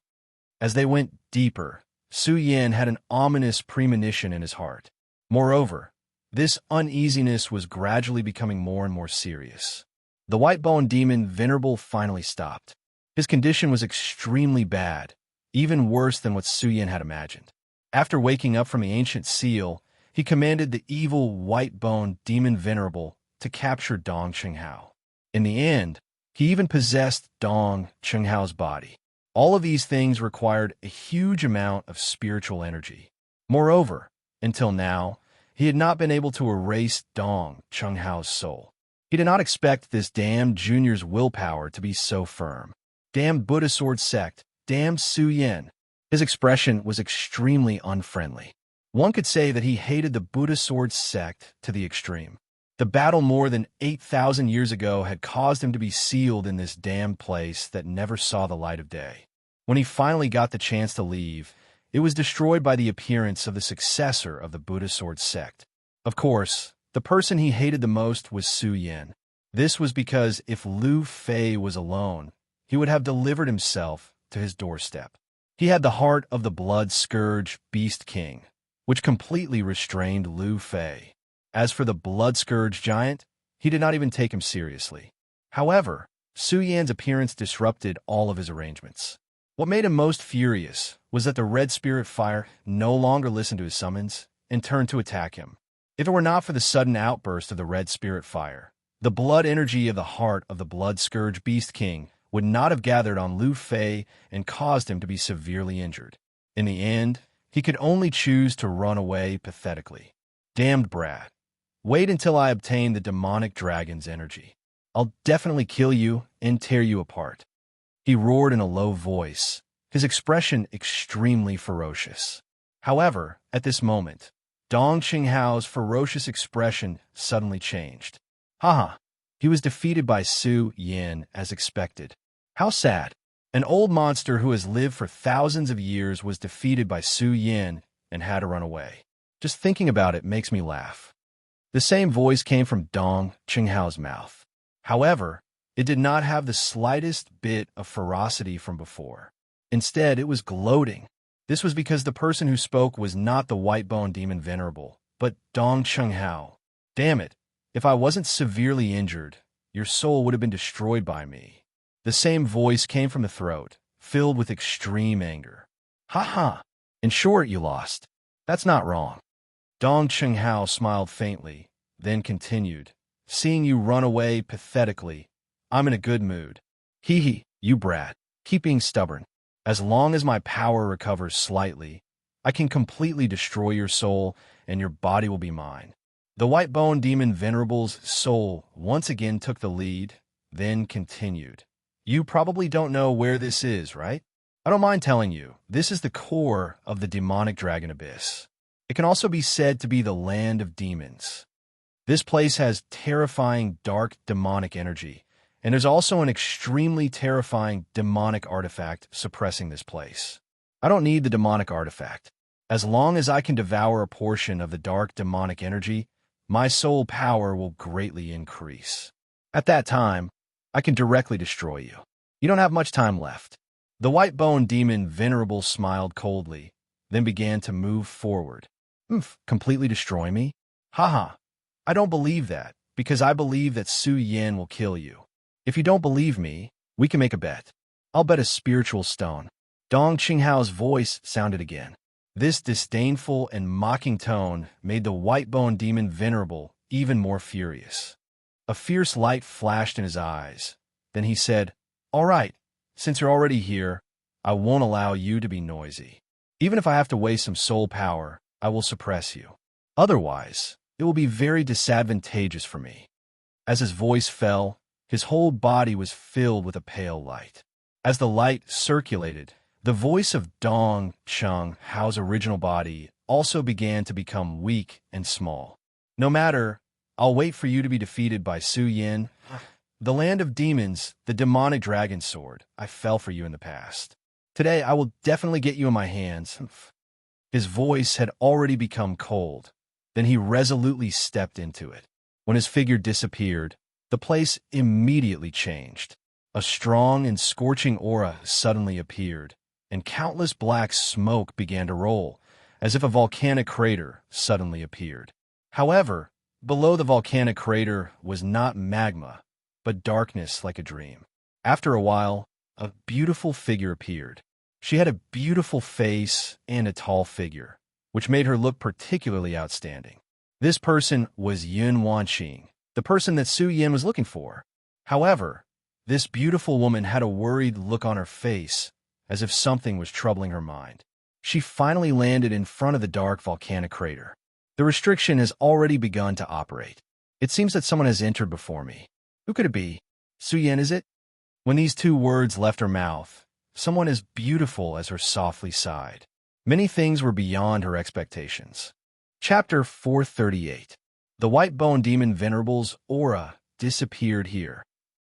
As they went deeper, Su Yin had an ominous premonition in his heart. Moreover, this uneasiness was gradually becoming more and more serious. The white-boned demon Venerable finally stopped. His condition was extremely bad, even worse than what Su Yin had imagined. After waking up from the ancient seal, he commanded the evil white-boned demon Venerable to capture Dong Qinghao. In the end, he even possessed Dong Qinghao's body. All of these things required a huge amount of spiritual energy. Moreover, until now, he had not been able to erase Dong Qinghao's soul. He did not expect this damned junior's willpower to be so firm. Damned Buddha Sword sect, damned Su Yin. His expression was extremely unfriendly. One could say that he hated the Buddha Sword sect to the extreme. The battle more than 8,000 years ago had caused him to be sealed in this damned place that never saw the light of day. When he finally got the chance to leave, it was destroyed by the appearance of the successor of the Buddha Sword sect. Of course, the person he hated the most was Su Yin. This was because if Lu Fei was alone, he would have delivered himself to his doorstep. He had the heart of the Blood Scourge Beast King, which completely restrained Lu Fei. As for the Blood Scourge Giant, he did not even take him seriously. However, Su Yan's appearance disrupted all of his arrangements. What made him most furious was that the Red Spirit Fire no longer listened to his summons and turned to attack him. If it were not for the sudden outburst of the Red Spirit Fire, the blood energy of the heart of the Blood Scourge Beast King would not have gathered on Lu Fei and caused him to be severely injured. In the end, he could only choose to run away pathetically. Damned brat. Wait until I obtain the demonic dragon's energy. I'll definitely kill you and tear you apart. He roared in a low voice, his expression extremely ferocious. However, at this moment, Dong Qinghao's ferocious expression suddenly changed. Haha, he was defeated by Su Yin as expected. How sad. An old monster who has lived for thousands of years was defeated by Su Yin and had to run away. Just thinking about it makes me laugh. The same voice came from Dong Qinghao's mouth. However, it did not have the slightest bit of ferocity from before. Instead, it was gloating. This was because the person who spoke was not the white-boned demon Venerable, but Dong Qinghao. Damn it, if I wasn't severely injured, your soul would have been destroyed by me. The same voice came from the throat, filled with extreme anger. Ha ha! In short, you lost. That's not wrong. Dong Qinghao smiled faintly, then continued, seeing you run away pathetically, I'm in a good mood. Hee hee, you brat. Keep being stubborn. As long as my power recovers slightly, I can completely destroy your soul and your body will be mine. The white-boned demon Venerable's soul once again took the lead, then continued. You probably don't know where this is, right? I don't mind telling you, this is the core of the demonic dragon abyss. It can also be said to be the land of demons. This place has terrifying, dark, demonic energy, and there's also an extremely terrifying demonic artifact suppressing this place. I don't need the demonic artifact. As long as I can devour a portion of the dark demonic energy, my soul power will greatly increase. At that time, I can directly destroy you. You don't have much time left. The white-bone demon Venerable smiled coldly, then began to move forward. Completely destroy me? Haha. I don't believe that, because I believe that Su Yin will kill you. If you don't believe me, we can make a bet. I'll bet a spiritual stone. Dong Qinghao's voice sounded again. This disdainful and mocking tone made the white-bone demon Venerable even more furious. A fierce light flashed in his eyes. Then he said, "All right, since you're already here, I won't allow you to be noisy. Even if I have to waste some soul power, I will suppress you. Otherwise, it will be very disadvantageous for me." As his voice fell, his whole body was filled with a pale light. As the light circulated, the voice of Dong Qinghao's original body also began to become weak and small. "No matter, I'll wait for you to be defeated by Su Yin. The land of demons, the demonic dragon sword, I fell for you in the past. Today, I will definitely get you in my hands." His voice had already become cold. Then he resolutely stepped into it. When his figure disappeared, the place immediately changed. A strong and scorching aura suddenly appeared, and countless black smoke began to roll, as if a volcanic crater suddenly appeared. However, below the volcanic crater was not magma, but darkness like a dream. After a while, a beautiful figure appeared. She had a beautiful face and a tall figure, which made her look particularly outstanding. This person was Yun Wanqing, the person that Su Yin was looking for. However, this beautiful woman had a worried look on her face, as if something was troubling her mind. She finally landed in front of the dark volcanic crater. The restriction has already begun to operate. It seems that someone has entered before me. Who could it be? Su Yin, is it? When these two words left her mouth, someone as beautiful as her softly sighed. Many things were beyond her expectations. Chapter 438. The white-bone demon Venerable's aura disappeared here.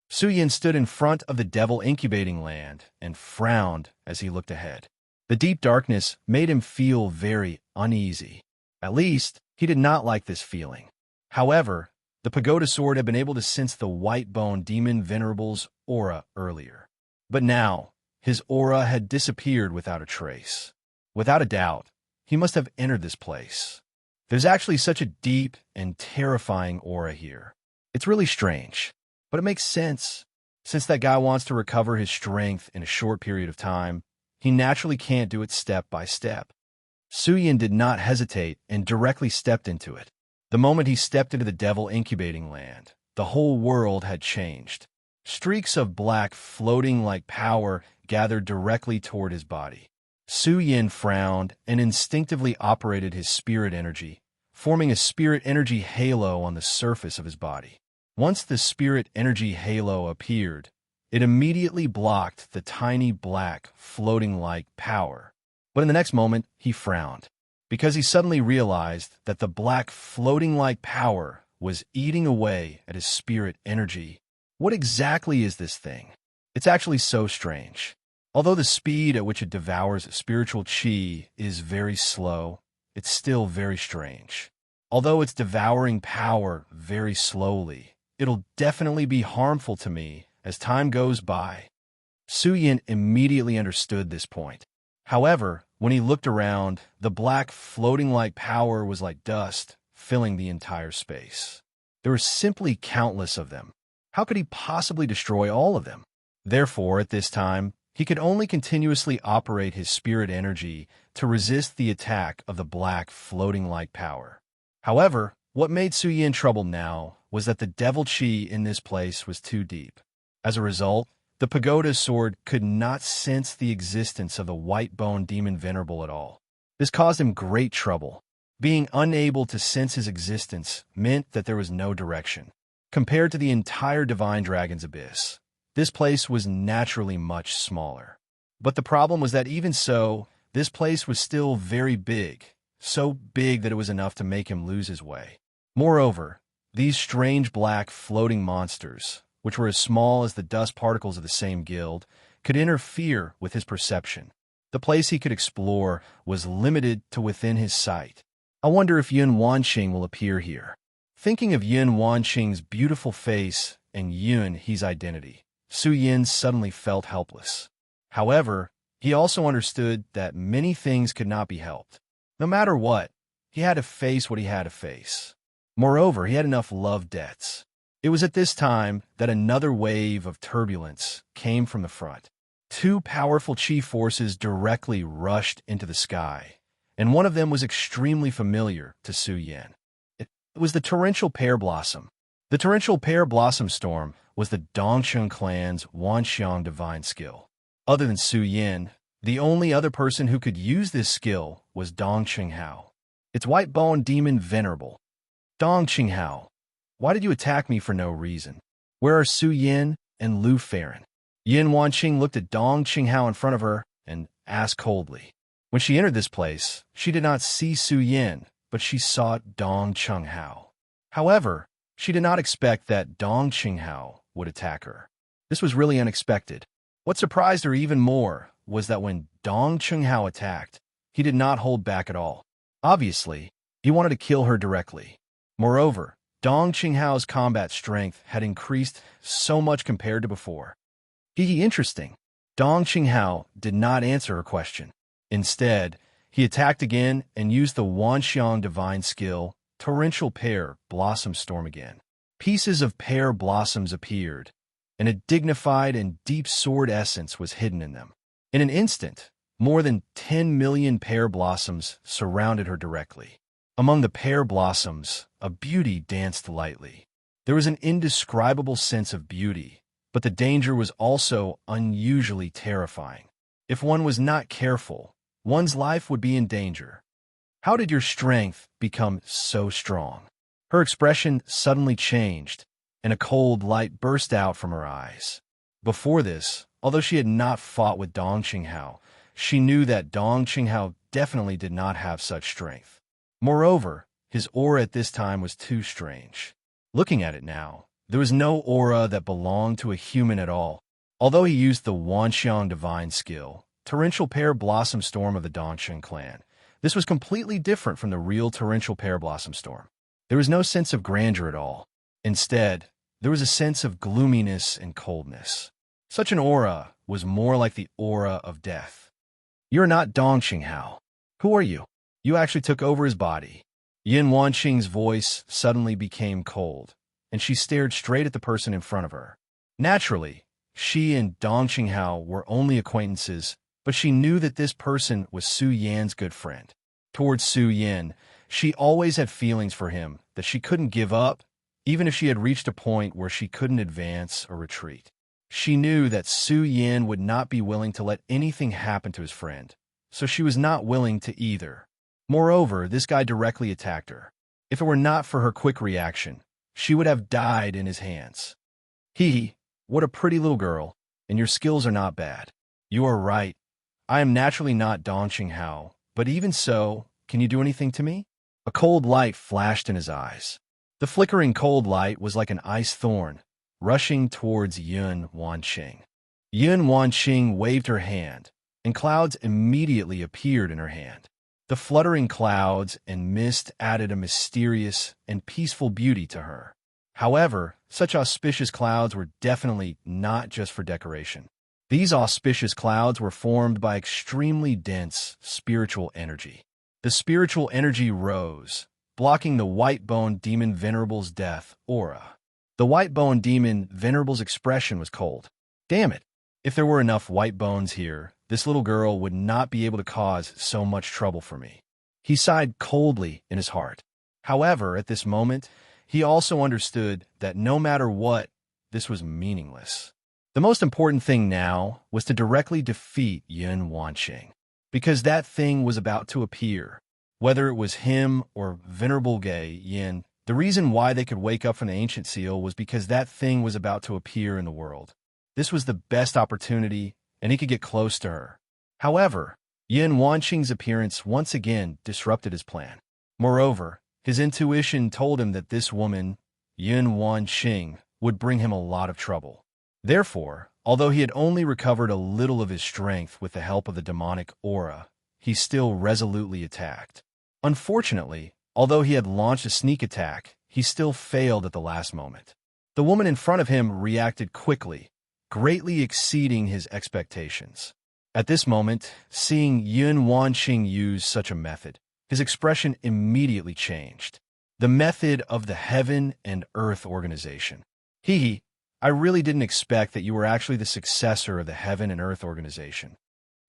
Su Yin stood in front of the devil incubating land and frowned as he looked ahead. The deep darkness made him feel very uneasy. At least, he did not like this feeling. However, the pagoda sword had been able to sense the white-bone demon Venerable's aura earlier. But now, his aura had disappeared without a trace. Without a doubt, he must have entered this place. There's actually such a deep and terrifying aura here. It's really strange, but it makes sense. Since that guy wants to recover his strength in a short period of time, he naturally can't do it step by step. Su Yin did not hesitate and directly stepped into it. The moment he stepped into the devil incubating land, the whole world had changed. Streaks of black floating like power gathered directly toward his body. Su Yin frowned and instinctively operated his spirit energy, forming a spirit energy halo on the surface of his body. Once the spirit energy halo appeared, it immediately blocked the tiny black floating like power. But in the next moment, he frowned, because he suddenly realized that the black floating like power was eating away at his spirit energy. What exactly is this thing? It's actually so strange. Although the speed at which it devours spiritual chi is very slow, it's still very strange. Although it's devouring power very slowly, it'll definitely be harmful to me as time goes by. Su Yin immediately understood this point. However, when he looked around, the black floating like power was like dust, filling the entire space. There were simply countless of them. How could he possibly destroy all of them? Therefore, at this time, he could only continuously operate his spirit energy to resist the attack of the black floating like power. However, what made Su Yin troubled now was that the devil chi in this place was too deep. As a result, the pagoda sword could not sense the existence of the white-bone demon Venerable at all. This caused him great trouble. Being unable to sense his existence meant that there was no direction. Compared to the entire Divine Dragon's abyss, this place was naturally much smaller. But the problem was that even so, this place was still very big, so big that it was enough to make him lose his way. Moreover, these strange black floating monsters, which were as small as the dust particles of the same guild, could interfere with his perception. The place he could explore was limited to within his sight. I wonder if Yun Wanqing will appear here. Thinking of Yun Wanqing's beautiful face and Yun He's identity, Su Yin suddenly felt helpless. However, he also understood that many things could not be helped. No matter what, he had to face what he had to face. Moreover, he had enough love debts. It was at this time that another wave of turbulence came from the front. Two powerful chi forces directly rushed into the sky, and one of them was extremely familiar to Su Yin. It was the torrential pear blossom. The torrential pear blossom storm was the Dongcheng clan's Wanxiang divine skill. Other than Su Yin, the only other person who could use this skill was Dongcheng Hao. Its white-bone demon venerable. Dongcheng Hao, why did you attack me for no reason? Where are Su Yin and Lu Farron? Yin Wanqing looked at Dongcheng Hao in front of her and asked coldly. When she entered this place, she did not see Su Yin, but she saw Dongcheng Hao. However, she did not expect that Dongcheng Hao would attack her. This was really unexpected. What surprised her even more was that when Dongcheng Hao attacked, he did not hold back at all. Obviously, he wanted to kill her directly. Moreover, Dongcheng Hao's combat strength had increased so much compared to before. Interesting. Dongcheng Hao did not answer her question. Instead, he attacked again and used the Wanxiang divine skill, Torrential Pear Blossom Storm again. Pieces of pear blossoms appeared, and a dignified and deep sword essence was hidden in them. In an instant, more than 10 million pear blossoms surrounded her directly. Among the pear blossoms, a beauty danced lightly. There was an indescribable sense of beauty, but the danger was also unusually terrifying. If one was not careful, one's life would be in danger. How did your strength become so strong? Her expression suddenly changed, and a cold light burst out from her eyes. Before this, although she had not fought with Dongcheng Hao, she knew that Dongcheng Hao definitely did not have such strength. Moreover, his aura at this time was too strange. Looking at it now, there was no aura that belonged to a human at all. Although he used the Wanxiang divine skill, Torrential Pear Blossom Storm of the Dongcheng clan, this was completely different from the real Torrential Pear Blossom Storm. There was no sense of grandeur at all. Instead, there was a sense of gloominess and coldness. Such an aura was more like the aura of death. You're not Dongcheng Hao. Who are you? You actually took over his body. Yin Wanqing's voice suddenly became cold, and she stared straight at the person in front of her. Naturally, she and Dongcheng Hao were only acquaintances, but she knew that this person was Su Yan's good friend. Towards Su Yan, she always had feelings for him that she couldn't give up, even if she had reached a point where she couldn't advance or retreat. She knew that Su Yan would not be willing to let anything happen to his friend, so she was not willing to either. Moreover, this guy directly attacked her. If it were not for her quick reaction, she would have died in his hands. What a pretty little girl, and your skills are not bad. You are right. I am naturally not Dongcheng Hao, but even so, can you do anything to me? A cold light flashed in his eyes. The flickering cold light was like an ice thorn, rushing towards Yun Wanqing. Yun Wanqing waved her hand, and clouds immediately appeared in her hand. The fluttering clouds and mist added a mysterious and peaceful beauty to her. However, such auspicious clouds were definitely not just for decoration. These auspicious clouds were formed by extremely dense spiritual energy. The spiritual energy rose, blocking the white-boned demon Venerable's death aura. The white-boned demon Venerable's expression was cold. Damn it! If there were enough white bones here, this little girl would not be able to cause so much trouble for me. He sighed coldly in his heart. However, at this moment, he also understood that no matter what, this was meaningless. The most important thing now was to directly defeat Yun Wanqing, because that thing was about to appear. Whether it was him or Venerable Gay Yin, the reason why they could wake up from the ancient seal was because that thing was about to appear in the world. This was the best opportunity, and he could get close to her. However, Yin Wanqing's appearance once again disrupted his plan. Moreover, his intuition told him that this woman, Yin Wanqing, would bring him a lot of trouble. Therefore, although he had only recovered a little of his strength with the help of the demonic aura, he still resolutely attacked. Unfortunately, although he had launched a sneak attack, he still failed at the last moment. The woman in front of him reacted quickly, greatly exceeding his expectations. At this moment, seeing Yin Wanqing use such a method, his expression immediately changed. The method of the Heaven and Earth Organization. I really didn't expect that you were actually the successor of the Heaven and Earth Organization.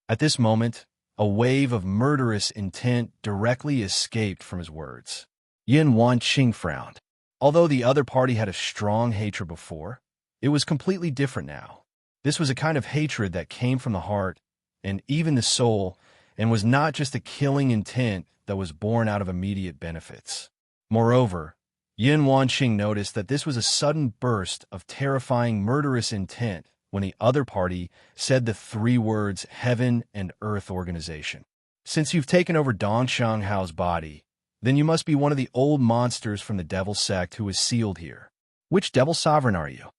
At this moment, a wave of murderous intent directly escaped from his words. Yin Wanqing frowned. Although the other party had a strong hatred before, it was completely different now. This was a kind of hatred that came from the heart and even the soul, and was not just a killing intent that was born out of immediate benefits. Moreover, Yin Wanqing noticed that this was a sudden burst of terrifying murderous intent when the other party said the 3 words Heaven and Earth Organization. Since you've taken over Dong Shanghao's body, then you must be one of the old monsters from the devil sect who is sealed here. Which devil sovereign are you?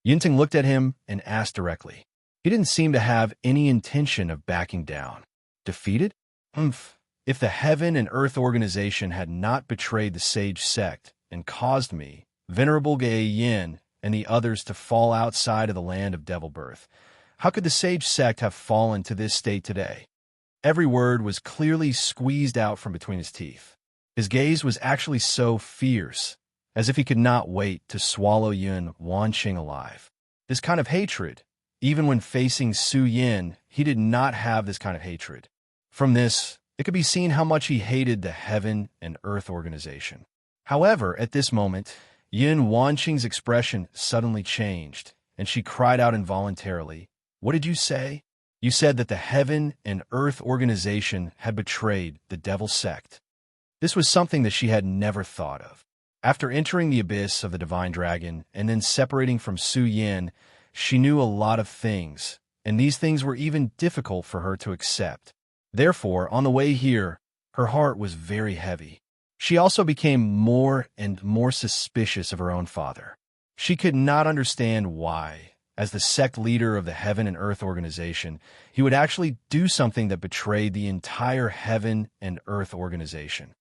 Yinting looked at him and asked directly. He didn't seem to have any intention of backing down. Defeated? If the Heaven and Earth Organization had not betrayed the Sage Sect and caused me, Venerable Gei Yin, and the others to fall outside of the land of devil birth, how could the Sage Sect have fallen to this state today? Every word was clearly squeezed out from between his teeth. His gaze was actually so fierce, as if he could not wait to swallow Yin Wanqing alive. This kind of hatred, even when facing Su Yin, he did not have this kind of hatred. From this, it could be seen how much he hated the Heaven and Earth Organization. However, at this moment, Yin Wanqing's expression suddenly changed, and she cried out involuntarily, "What did you say?" You said that the Heaven and Earth Organization had betrayed the devil sect. This was something that she had never thought of. After entering the abyss of the Divine Dragon and then separating from Su Yin, she knew a lot of things, and these things were even difficult for her to accept. Therefore, on the way here, her heart was very heavy. She also became more and more suspicious of her own father. She could not understand why, as the sect leader of the Heaven and Earth Organization, he would actually do something that betrayed the entire Heaven and Earth Organization.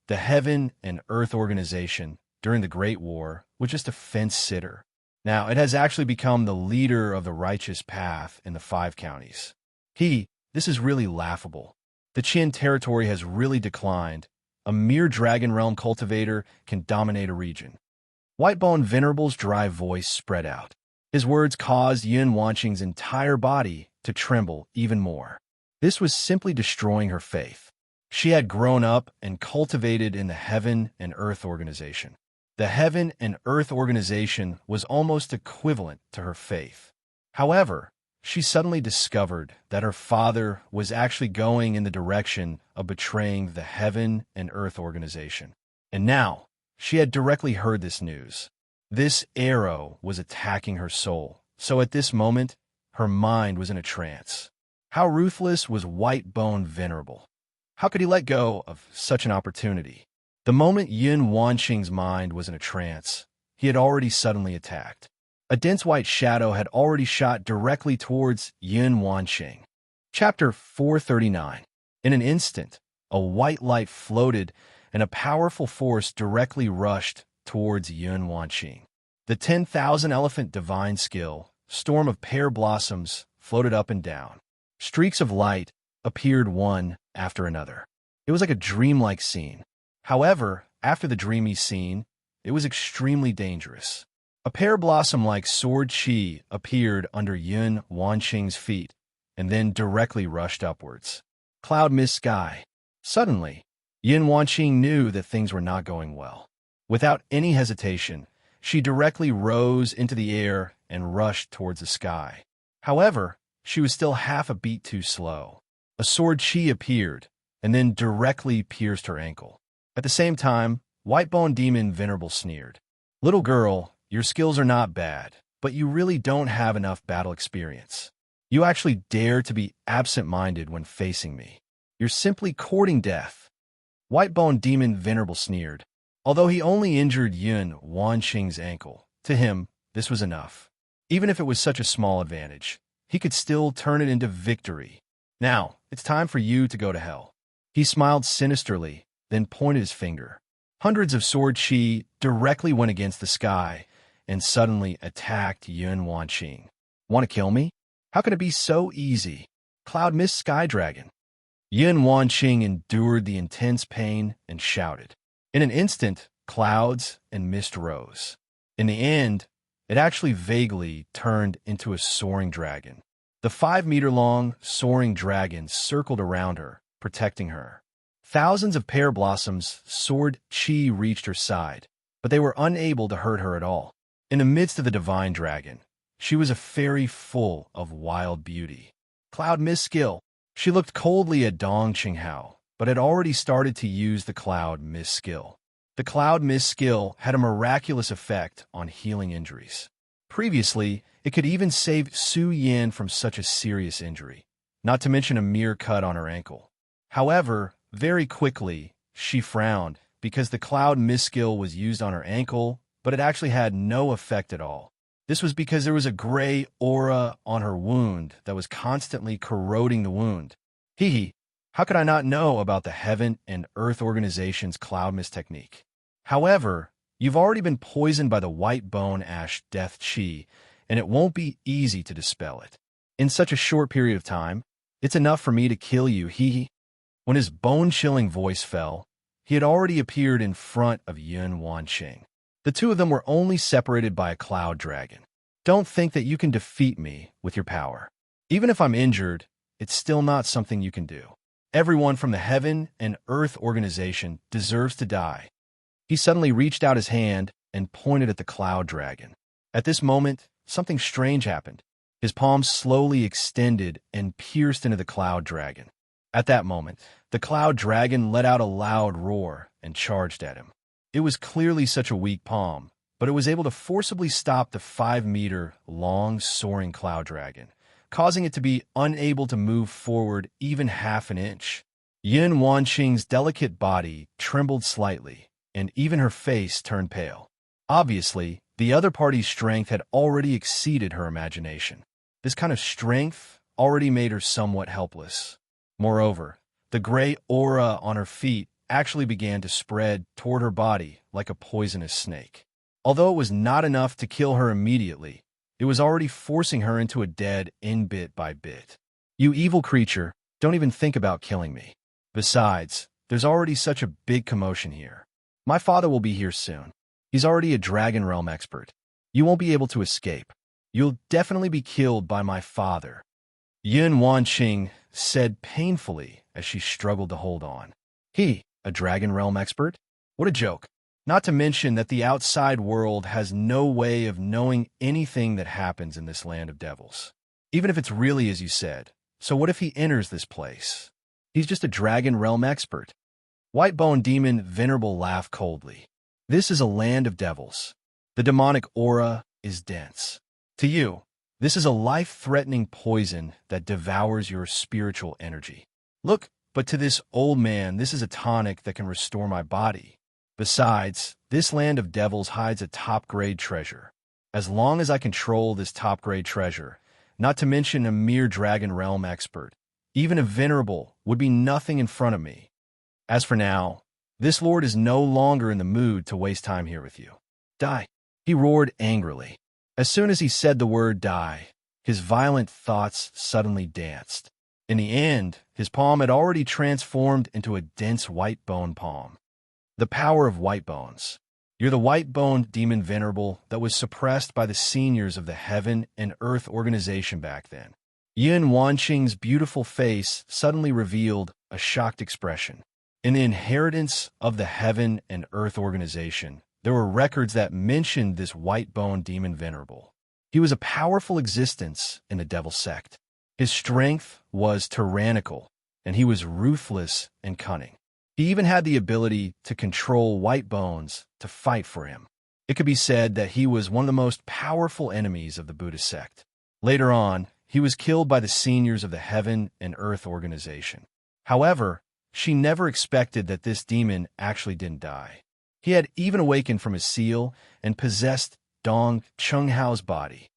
The Heaven and Earth Organization, during the Great War, was just a fence-sitter. Now, it has actually become the leader of the righteous path in the 5 counties. This is really laughable. The Qin territory has really declined. A mere Dragon Realm cultivator can dominate a region. Whitebone Venerable's dry voice spread out. His words caused Yin Wanqing's entire body to tremble even more. This was simply destroying her faith. She had grown up and cultivated in the Heaven and Earth Organization. The Heaven and Earth Organization was almost equivalent to her faith. However, she suddenly discovered that her father was actually going in the direction of betraying the Heaven and Earth Organization. And now, she had directly heard this news. This arrow was attacking her soul, so at this moment, her mind was in a trance. How ruthless was Whitebone Venerable? How could he let go of such an opportunity? The moment Yin Wanqing's mind was in a trance, he had already suddenly attacked. A dense white shadow had already shot directly towards Yin Wanqing. Chapter 439. In an instant, a white light floated, and a powerful force directly rushed towards Yin Wanqing. The 10,000 elephant divine skill, storm of pear blossoms, floated up and down. Streaks of light appeared one after another. It was like a dreamlike scene. However, after the dreamy scene, it was extremely dangerous. A pear blossom-like sword chi appeared under Yin Wanqing's feet, and then directly rushed upwards. Cloud mist sky. Suddenly, Yin Wanqing knew that things were not going well. Without any hesitation, she directly rose into the air and rushed towards the sky. However, she was still half a beat too slow. A sword chi appeared, and then directly pierced her ankle. At the same time, Whitebone Demon Venerable sneered. "Little girl, your skills are not bad, but you really don't have enough battle experience. You actually dare to be absent-minded when facing me. You're simply courting death. White-boned demon Venerable sneered. Although he only injured Yun Wanqing's ankle, to him, this was enough. Even if it was such a small advantage, he could still turn it into victory. Now, it's time for you to go to hell. He smiled sinisterly, then pointed his finger. Hundreds of sword chi directly went against the sky and suddenly attacked Yun Wanqing. Want to kill me? How can it be so easy? Cloud Mist Sky Dragon. Yun Wanqing endured the intense pain and shouted. In an instant, clouds and mist rose. In the end, it actually vaguely turned into a soaring dragon. The 5-meter-long, soaring dragon circled around her, protecting her. Thousands of pear blossoms' sword chi reached her side, but they were unable to hurt her at all. In the midst of the divine dragon, she was a fairy full of wild beauty. Cloud Mist skill. She looked coldly at Dong Qinghao, but had already started to use the Cloud Mist skill. The Cloud Mist skill had a miraculous effect on healing injuries. Previously, it could even save Su Yan from such a serious injury, not to mention a mere cut on her ankle. However, very quickly, she frowned because the Cloud Mist skill was used on her ankle, but it actually had no effect at all. This was because there was a gray aura on her wound that was constantly corroding the wound. Hee, how could I not know about the Heaven and Earth Organization's Cloud Mist technique? However, you've already been poisoned by the White Bone Ash Death Chi, and it won't be easy to dispel it. In such a short period of time, it's enough for me to kill you, hee. When his bone-chilling voice fell, he had already appeared in front of Yun Wanqing. The two of them were only separated by a cloud dragon. Don't think that you can defeat me with your power. Even if I'm injured, it's still not something you can do. Everyone from the Heaven and Earth Organization deserves to die. He suddenly reached out his hand and pointed at the cloud dragon. At this moment, something strange happened. His palm slowly extended and pierced into the cloud dragon. At that moment, the cloud dragon let out a loud roar and charged at him. It was clearly such a weak palm, but it was able to forcibly stop the 5-meter-long soaring cloud dragon, causing it to be unable to move forward even half an inch. Yun Wanqing's delicate body trembled slightly, and even her face turned pale. Obviously, the other party's strength had already exceeded her imagination. This kind of strength already made her somewhat helpless. Moreover, the gray aura on her feet actually began to spread toward her body like a poisonous snake. Although it was not enough to kill her immediately, it was already forcing her into a dead end bit by bit. You evil creature, don't even think about killing me. Besides, there's already such a big commotion here. My father will be here soon. He's already a Dragon Realm expert. You won't be able to escape. You'll definitely be killed by my father. Yun Wanqing said painfully as she struggled to hold on. He, a Dragon Realm expert? What a joke. Not to mention that the outside world has no way of knowing anything that happens in this land of devils. Even if it's really as you said. So what if he enters this place? He's just a Dragon Realm expert. White-boned demon Venerable laughed coldly. This is a land of devils. The demonic aura is dense. To you, this is a life-threatening poison that devours your spiritual energy. Look, but to this old man, this is a tonic that can restore my body. Besides, this land of devils hides a top-grade treasure. As long as I control this top-grade treasure, not to mention a mere Dragon Realm expert, even a Venerable would be nothing in front of me. As for now, this lord is no longer in the mood to waste time here with you. Die, he roared angrily. As soon as he said the word die, his violent thoughts suddenly danced. In the end, his palm had already transformed into a dense white bone palm. The power of white bones. You're the white-boned demon Venerable that was suppressed by the seniors of the Heaven and Earth Organization back then. Yun Wanqing's beautiful face suddenly revealed a shocked expression. In the inheritance of the Heaven and Earth Organization, there were records that mentioned this white-boned demon Venerable. He was a powerful existence in the Devil Sect. His strength was tyrannical, and he was ruthless and cunning. He even had the ability to control white bones to fight for him. It could be said that he was one of the most powerful enemies of the Buddhist sect. Later on, he was killed by the seniors of the Heaven and Earth organization. However, she never expected that this demon actually didn't die. He had even awakened from his seal and possessed Dong Chunghao's body.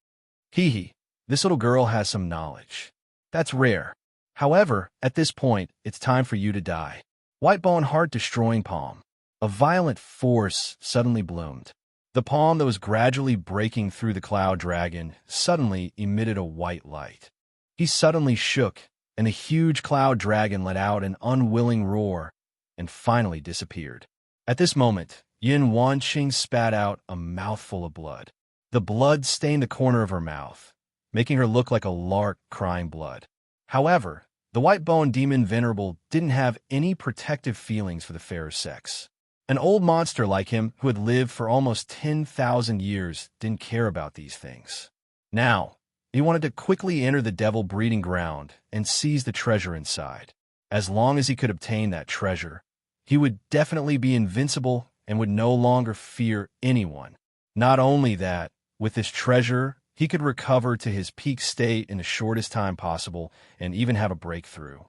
Hee, this little girl has some knowledge. That's rare. However, at this point, it's time for you to die. Whitebone heart-destroying palm. A violent force suddenly bloomed. The palm that was gradually breaking through the cloud dragon suddenly emitted a white light. He suddenly shook, and a huge cloud dragon let out an unwilling roar and finally disappeared. At this moment, Yin Wanqing spat out a mouthful of blood. The blood stained the corner of her mouth, making her look like a lark crying blood. However, the white-bone demon Venerable didn't have any protective feelings for the fairer sex. An old monster like him who had lived for almost 10,000 years didn't care about these things. Now, he wanted to quickly enter the devil breeding ground and seize the treasure inside. As long as he could obtain that treasure, he would definitely be invincible and would no longer fear anyone. Not only that, with this treasure, he could recover to his peak state in the shortest time possible and even have a breakthrough.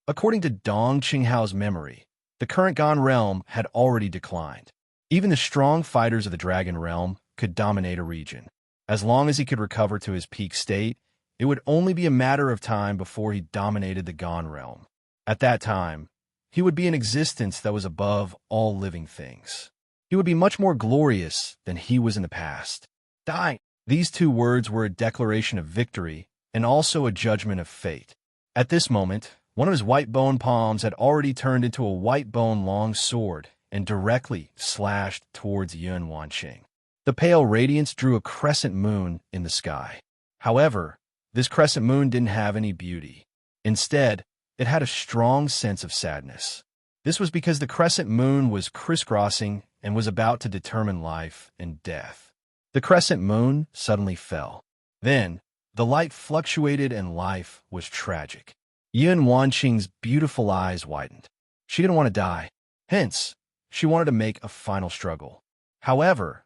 According to Dong Qinghao's memory, the current Gan realm had already declined. Even the strong fighters of the Dragon realm could dominate a region. As long as he could recover to his peak state, it would only be a matter of time before he dominated the Gan realm. At that time, he would be an existence that was above all living things. He would be much more glorious than he was in the past. Die! These two words were a declaration of victory and also a judgment of fate. At this moment, one of his white-bone palms had already turned into a white-bone long sword and directly slashed towards Yun Wanqing. The pale radiance drew a crescent moon in the sky. However, this crescent moon didn't have any beauty. Instead, it had a strong sense of sadness. This was because the crescent moon was crisscrossing and was about to determine life and death. The crescent moon suddenly fell. Then, the light fluctuated and life was tragic. Yun Wanqing's beautiful eyes widened. She didn't want to die. Hence, she wanted to make a final struggle. However,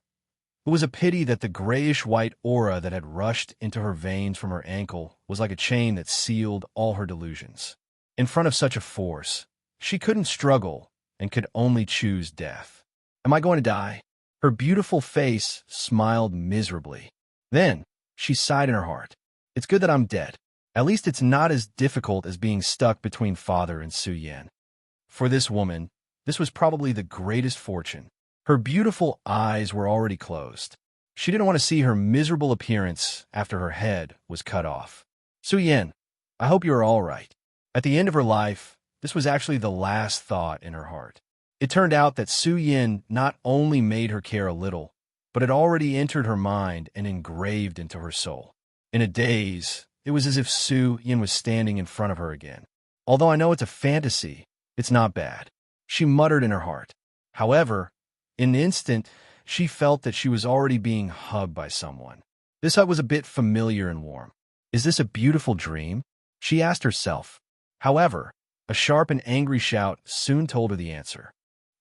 it was a pity that the grayish-white aura that had rushed into her veins from her ankle was like a chain that sealed all her delusions. In front of such a force, she couldn't struggle and could only choose death. Am I going to die? Her beautiful face smiled miserably. Then, she sighed in her heart. It's good that I'm dead. At least it's not as difficult as being stuck between father and Su Yan. For this woman, this was probably the greatest fortune. Her beautiful eyes were already closed. She didn't want to see her miserable appearance after her head was cut off. Su Yan, I hope you are all right. At the end of her life, this was actually the last thought in her heart. It turned out that Su Yan not only made her care a little, but had already entered her mind and engraved into her soul. In a daze, it was as if Su Yan was standing in front of her again. Although I know it's a fantasy, it's not bad, she muttered in her heart. However, in an instant, she felt that she was already being hugged by someone. This hug was a bit familiar and warm. Is this a beautiful dream? She asked herself. However, a sharp and angry shout soon told her the answer.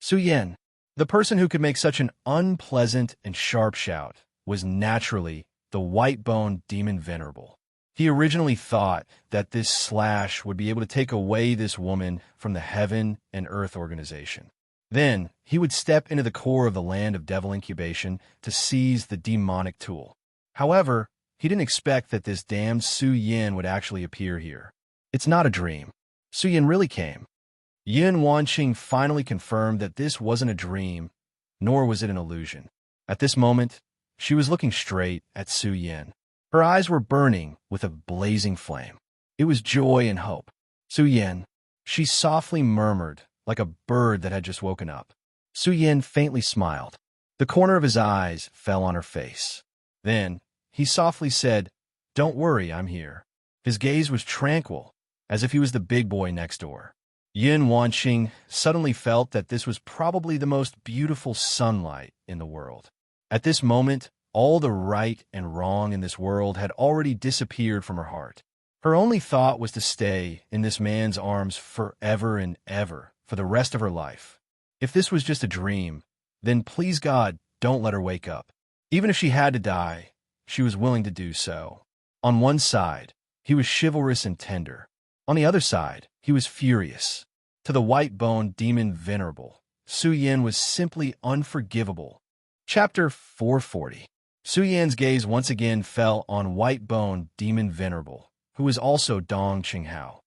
Su Yan, the person who could make such an unpleasant and sharp shout, was naturally the white-boned demon Venerable. He originally thought that this slash would be able to take away this woman from the Heaven and Earth organization. Then, he would step into the core of the land of devil incubation to seize the demonic tool. However, he didn't expect that this damned Su Yan would actually appear here. It's not a dream. Su Yan really came. Yun Wanqing finally confirmed that this wasn't a dream, nor was it an illusion. At this moment, she was looking straight at Su Yan. Her eyes were burning with a blazing flame. It was joy and hope. Su Yan, she softly murmured, like a bird that had just woken up. Su Yan faintly smiled. The corner of his eyes fell on her face. Then, he softly said, "Don't worry, I'm here." His gaze was tranquil, as if he was the big boy next door. Yun Wanqing suddenly felt that this was probably the most beautiful sunlight in the world. At this moment, all the right and wrong in this world had already disappeared from her heart. Her only thought was to stay in this man's arms forever and ever, for the rest of her life. If this was just a dream, then please God, don't let her wake up. Even if she had to die, she was willing to do so. On one side, he was chivalrous and tender. On the other side, he was furious. To the white-boned demon venerable, Su Yin was simply unforgivable. Chapter 440. Su Yan's gaze once again fell on white-boned demon venerable, who was also Dong Qinghao.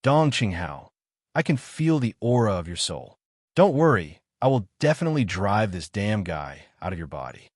Dong Qinghao, I can feel the aura of your soul. Don't worry, I will definitely drive this damn guy out of your body.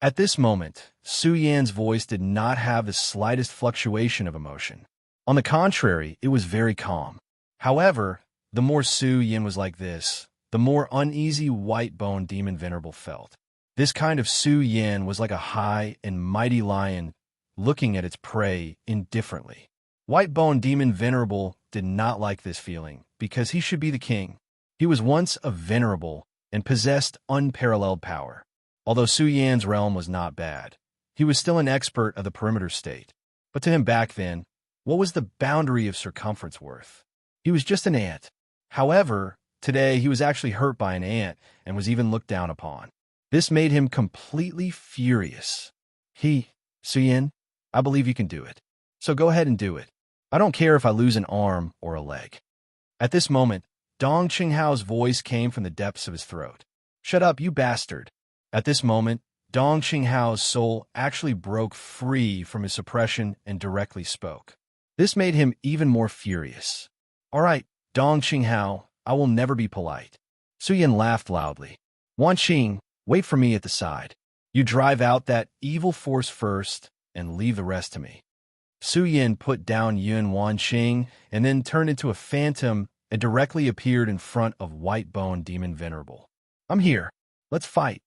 At this moment, Su Yan's voice did not have the slightest fluctuation of emotion. On the contrary, it was very calm. However, the more Su Yin was like this, the more uneasy white-boned demon venerable felt. This kind of Su Yin was like a high and mighty lion looking at its prey indifferently. White-boned demon venerable did not like this feeling because he should be the king. He was once a venerable and possessed unparalleled power. Although Su Yan's realm was not bad, he was still an expert of the perimeter state. But to him back then, what was the boundary of circumference worth? He was just an ant. However, today he was actually hurt by an ant and was even looked down upon. This made him completely furious. Su Yin, I believe you can do it. So go ahead and do it. I don't care if I lose an arm or a leg. At this moment, Dong Qinghao's voice came from the depths of his throat. Shut up, you bastard. At this moment, Dong Qinghao's soul actually broke free from his suppression and directly spoke. This made him even more furious. All right, Dong Qinghao, I will never be polite. Su Yin laughed loudly. Wan Qing, wait for me at the side. You drive out that evil force first and leave the rest to me. Su Yin put down Yun Wan Qing and then turned into a phantom and directly appeared in front of white-boned demon venerable. I'm here. Let's fight.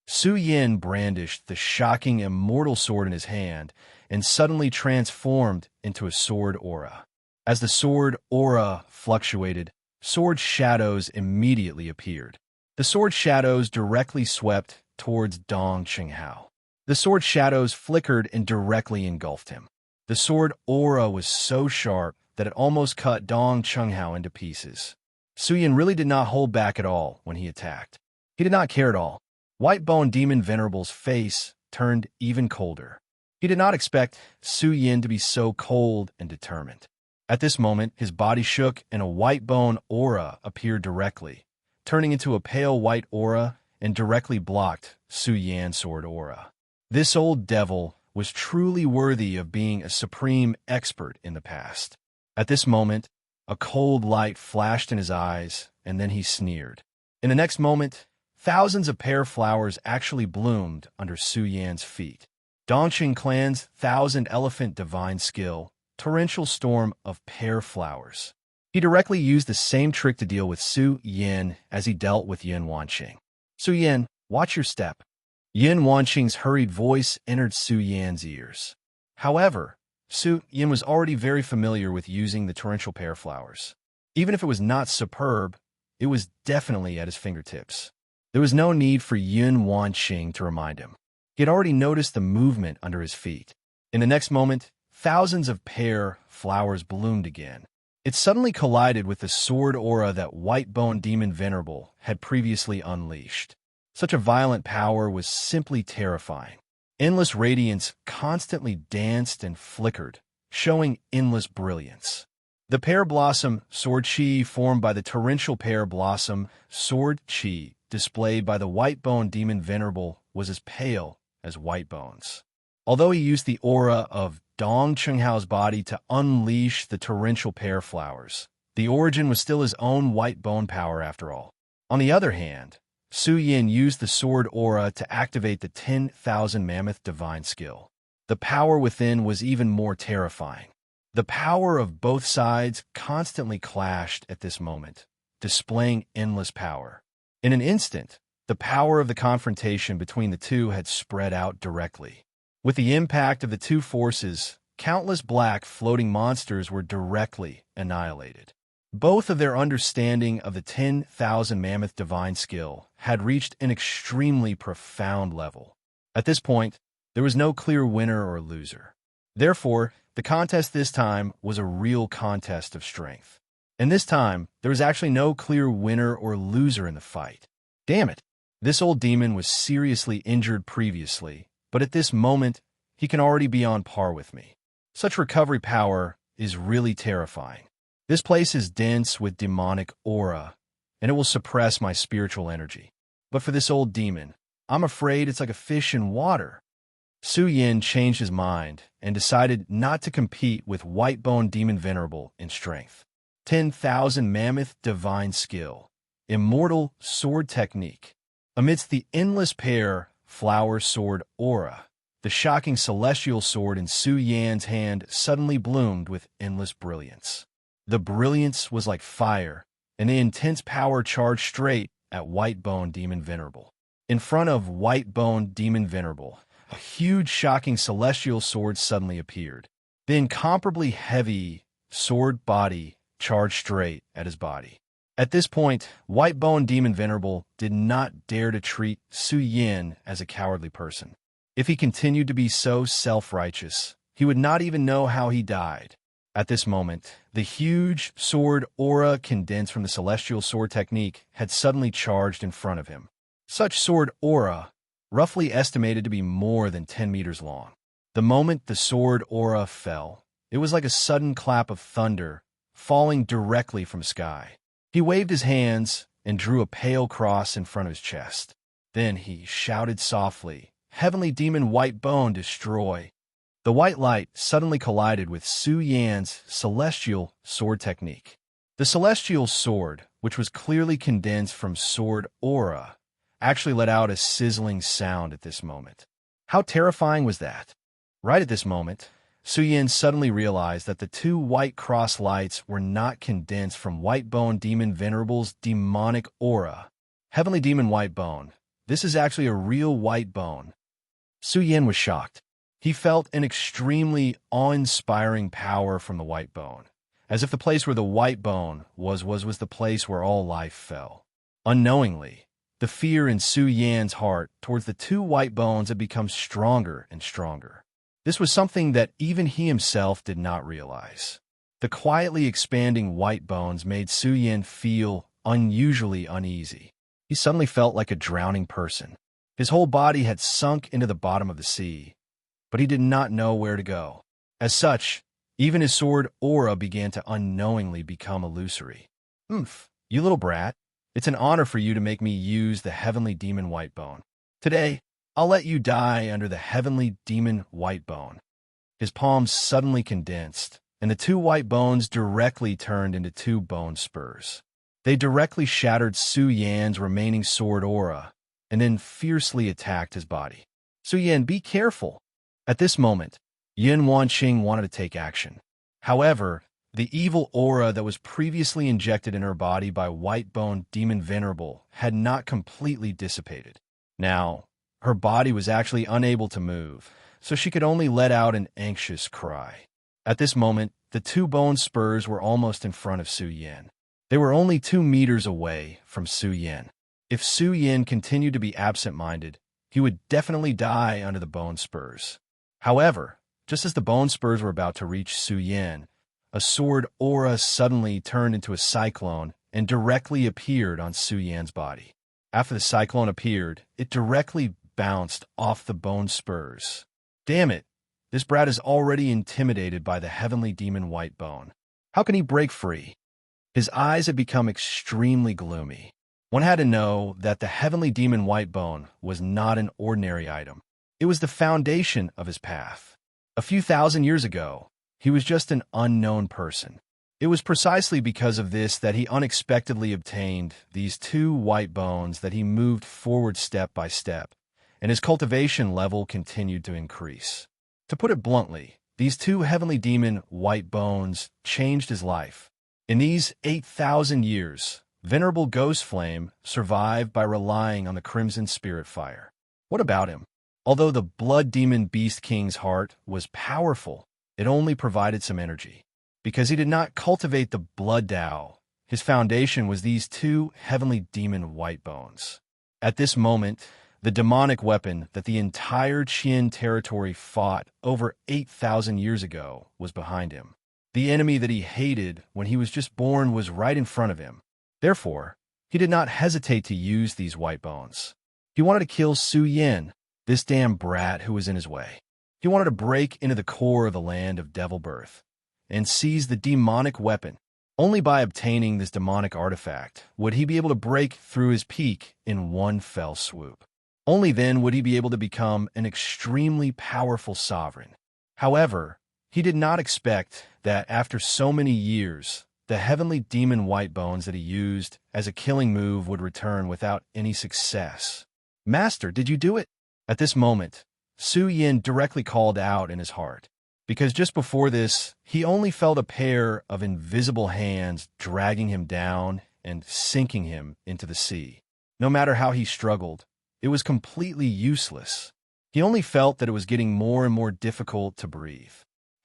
Su Yin brandished the shocking immortal sword in his hand and suddenly transformed into a sword aura. As the sword aura fluctuated, sword shadows immediately appeared. The sword shadows directly swept towards Dong Qinghao. The sword shadows flickered and directly engulfed him. The sword aura was so sharp that it almost cut Dong Qinghao into pieces. Su Yin really did not hold back at all when he attacked. He did not care at all. White-boned demon venerable's face turned even colder. He did not expect Su Yin to be so cold and determined. At this moment, his body shook and a white-bone aura appeared directly, turning into a pale white aura and directly blocked Su Yan's sword aura. This old devil was truly worthy of being a supreme expert in the past. At this moment, a cold light flashed in his eyes, and then he sneered. In the next moment, thousands of pear flowers actually bloomed under Su Yan's feet. Dongqing Clan's 1,000-elephant divine skill, torrential storm of pear flowers. He directly used the same trick to deal with Su Yin as he dealt with Yin Wanqing. Su Yin, watch your step. Yin Wanqing's hurried voice entered Su Yan's ears. However, Su Yin was already very familiar with using the torrential pear flowers. Even if it was not superb, it was definitely at his fingertips. There was no need for Yin Wanqing to remind him. He had already noticed the movement under his feet. In the next moment, thousands of pear flowers bloomed again. It suddenly collided with the sword aura that white-boned demon venerable had previously unleashed. Such a violent power was simply terrifying. Endless radiance constantly danced and flickered, showing endless brilliance. The pear blossom sword chi formed by the torrential pear blossom sword chi displayed by the white-boned demon venerable was as pale as white bones. Although he used the aura of Dong Qinghao's body to unleash the torrential pear flowers, the origin was still his own white bone power after all. On the other hand, Su Yin used the sword aura to activate the 10,000 mammoth divine skill. The power within was even more terrifying. The power of both sides constantly clashed at this moment, displaying endless power. In an instant, the power of the confrontation between the two had spread out directly. With the impact of the two forces, countless black floating monsters were directly annihilated. Both of their understanding of the 10,000 mammoth divine skill had reached an extremely profound level. At this point, there was no clear winner or loser. Therefore, the contest this time was a real contest of strength. And this time, there was actually no clear winner or loser in the fight. Damn it! This old demon was seriously injured previously, but at this moment, he can already be on par with me. Such recovery power is really terrifying. This place is dense with demonic aura, and it will suppress my spiritual energy. But for this old demon, I'm afraid it's like a fish in water. Su Yin changed his mind and decided not to compete with White-Bone Demon Venerable in strength. 10,000 Mammoth Divine Skill. Immortal Sword Technique. Amidst the endless pair flower sword aura, the shocking celestial sword in Su Yan's hand suddenly bloomed with endless brilliance. The brilliance was like fire, and the intense power charged straight at White-Bone Demon Venerable. In front of White-Bone Demon Venerable, a huge, shocking celestial sword suddenly appeared. The incomparably heavy sword body charged straight at his body. At this point, White-Bone Demon Venerable did not dare to treat Su Yin as a cowardly person. If he continued to be so self-righteous, he would not even know how he died. At this moment, the huge sword aura condensed from the celestial sword technique had suddenly charged in front of him. Such sword aura, roughly estimated to be more than 10 meters long. The moment the sword aura fell, it was like a sudden clap of thunder falling directly from sky. He waved his hands and drew a pale cross in front of his chest. Then he shouted softly, "Heavenly Demon White-Bone, destroy!" The white light suddenly collided with Su Yan's celestial sword technique. The celestial sword, which was clearly condensed from sword aura, actually let out a sizzling sound at this moment. How terrifying was that? Right at this moment, Su Yan suddenly realized that the two white cross lights were not condensed from White-Bone Demon Venerable's demonic aura. Heavenly Demon White-Bone, this is actually a real white bone. Su Yan was shocked. He felt an extremely awe-inspiring power from the white bone, as if the place where the white bone was the place where all life fell. Unknowingly, the fear in Su Yan's heart towards the two white bones had become stronger and stronger. This was something that even he himself did not realize. The quietly expanding white bones made Su Yan feel unusually uneasy. He suddenly felt like a drowning person. His whole body had sunk into the bottom of the sea, but he did not know where to go. As such, even his sword aura began to unknowingly become illusory. You little brat, it's an honor for you to make me use the Heavenly Demon White-Bone. Today, I'll let you die under the Heavenly Demon White-Bone. His palms suddenly condensed, and the two white bones directly turned into two bone spurs. They directly shattered Su Yan's remaining sword aura, and then fiercely attacked his body. Su Yan, be careful! At this moment, Yin Wanqing wanted to take action. However, the evil aura that was previously injected in her body by White-Bone Demon Venerable had not completely dissipated. Now, her body was actually unable to move, so she could only let out an anxious cry. At this moment, the two bone spurs were almost in front of Su Yan. They were only 2 meters away from Su Yan. If Su Yan continued to be absent-minded, he would definitely die under the bone spurs. However, just as the bone spurs were about to reach Su Yan, a sword aura suddenly turned into a cyclone and directly appeared on Su Yan's body. After the cyclone appeared, it directly bounced off the bone spurs. Damn it! This brat is already intimidated by the Heavenly Demon White-Bone. How can he break free? His eyes had become extremely gloomy. One had to know that the Heavenly Demon White-Bone was not an ordinary item. It was the foundation of his path. A few thousand years ago, he was just an unknown person. It was precisely because of this that he unexpectedly obtained these two white bones that he moved forward step by step, and his cultivation level continued to increase. To put it bluntly, these two Heavenly Demon white bones changed his life. In these 8,000 years, Venerable Ghost Flame survived by relying on the Crimson Spirit Fire. What about him? Although the Blood Demon Beast King's heart was powerful, it only provided some energy. Because he did not cultivate the Blood Tao, his foundation was these two Heavenly Demon white bones. At this moment, the demonic weapon that the entire Qian territory fought over 8,000 years ago was behind him. The enemy that he hated when he was just born was right in front of him. Therefore, he did not hesitate to use these white bones. He wanted to kill Su Yan, this damn brat who was in his way. He wanted to break into the core of the land of Devil Birth and seize the demonic weapon. Only by obtaining this demonic artifact would he be able to break through his peak in one fell swoop. Only then would he be able to become an extremely powerful sovereign. However, he did not expect that after so many years, the heavenly demon white bones that he used as a killing move would return without any success. "Master, did you do it?" At this moment, Su Yin directly called out in his heart, because just before this, he only felt a pair of invisible hands dragging him down and sinking him into the sea. No matter how he struggled, it was completely useless. He only felt that it was getting more and more difficult to breathe.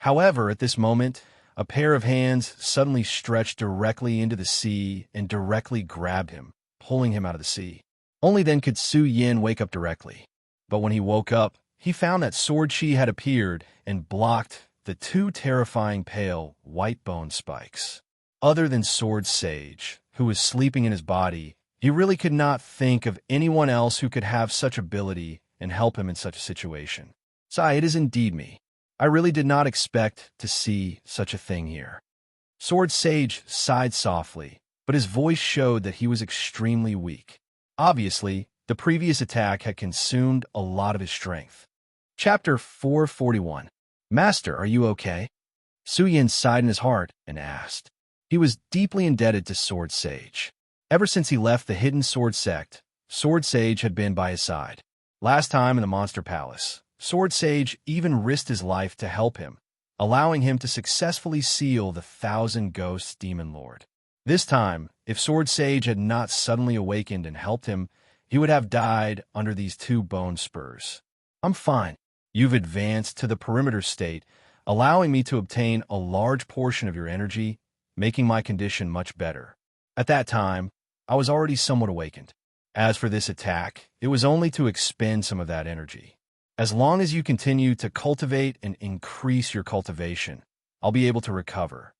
However, at this moment, a pair of hands suddenly stretched directly into the sea and directly grabbed him, pulling him out of the sea. Only then could Su Yin wake up directly. But when he woke up, he found that Sword Chi had appeared and blocked the two terrifying pale white bone spikes. Other than Sword Sage, who was sleeping in his body, he really could not think of anyone else who could have such ability and help him in such a situation. "Sai, it is indeed me. I really did not expect to see such a thing here." Sword Sage sighed softly, but his voice showed that he was extremely weak. Obviously, the previous attack had consumed a lot of his strength. Chapter 441. "Master, are you okay?" Su Yin sighed in his heart and asked. He was deeply indebted to Sword Sage. Ever since he left the Hidden Sword Sect, Sword Sage had been by his side. Last time in the Monster Palace, Sword Sage even risked his life to help him, allowing him to successfully seal the 1,000 Ghosts Demon Lord. This time, if Sword Sage had not suddenly awakened and helped him, he would have died under these two bone spurs. "I'm fine. You've advanced to the perimeter state, allowing me to obtain a large portion of your energy, making my condition much better. At that time, I was already somewhat awakened. As for this attack, it was only to expend some of that energy. As long as you continue to cultivate and increase your cultivation, I'll be able to recover."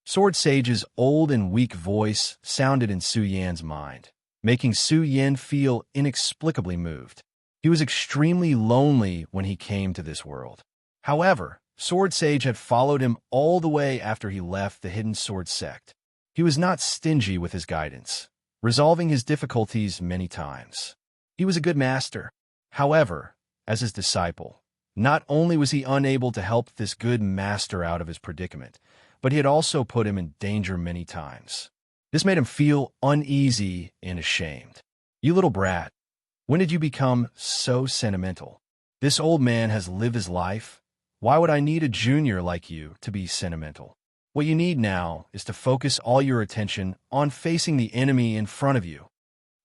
Sword Sage's old and weak voice sounded in Su Yan's mind, making Su Yan feel inexplicably moved. He was extremely lonely when he came to this world. However, Sword Sage had followed him all the way after he left the Hidden Sword Sect. He was not stingy with his guidance, resolving his difficulties many times. He was a good master. However, as his disciple, not only was he unable to help this good master out of his predicament, but he had also put him in danger many times. This made him feel uneasy and ashamed. "You little brat, when did you become so sentimental? This old man has lived his life. Why would I need a junior like you to be sentimental? What you need now is to focus all your attention on facing the enemy in front of you."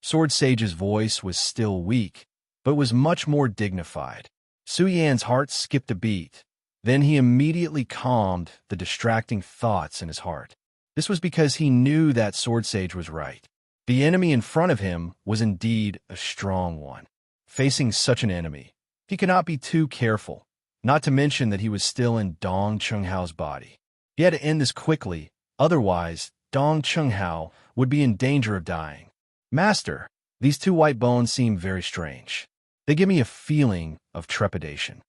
Sword Sage's voice was still weak, but was much more dignified. Su Yan's heart skipped a beat. Then he immediately calmed the distracting thoughts in his heart. This was because he knew that Sword Sage was right. The enemy in front of him was indeed a strong one. Facing such an enemy, he could not be too careful, not to mention that he was still in Dong Chenghao's body. He had to end this quickly, otherwise Dong Chenghao would be in danger of dying. "Master, these two white bones seem very strange. They give me a feeling of trepidation."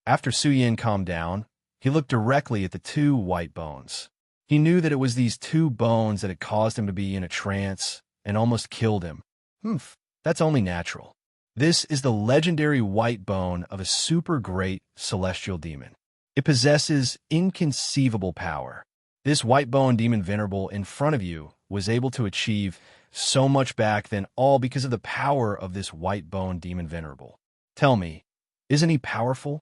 After Su Yin calmed down, he looked directly at the two white bones. He knew that it was these two bones that had caused him to be in a trance and almost killed him. That's only natural. This is the legendary white bone of a super great celestial demon. It possesses inconceivable power. This white bone demon venerable in front of you was able to achieve so much back then, all because of the power of this white bone demon venerable. Tell me, isn't he powerful?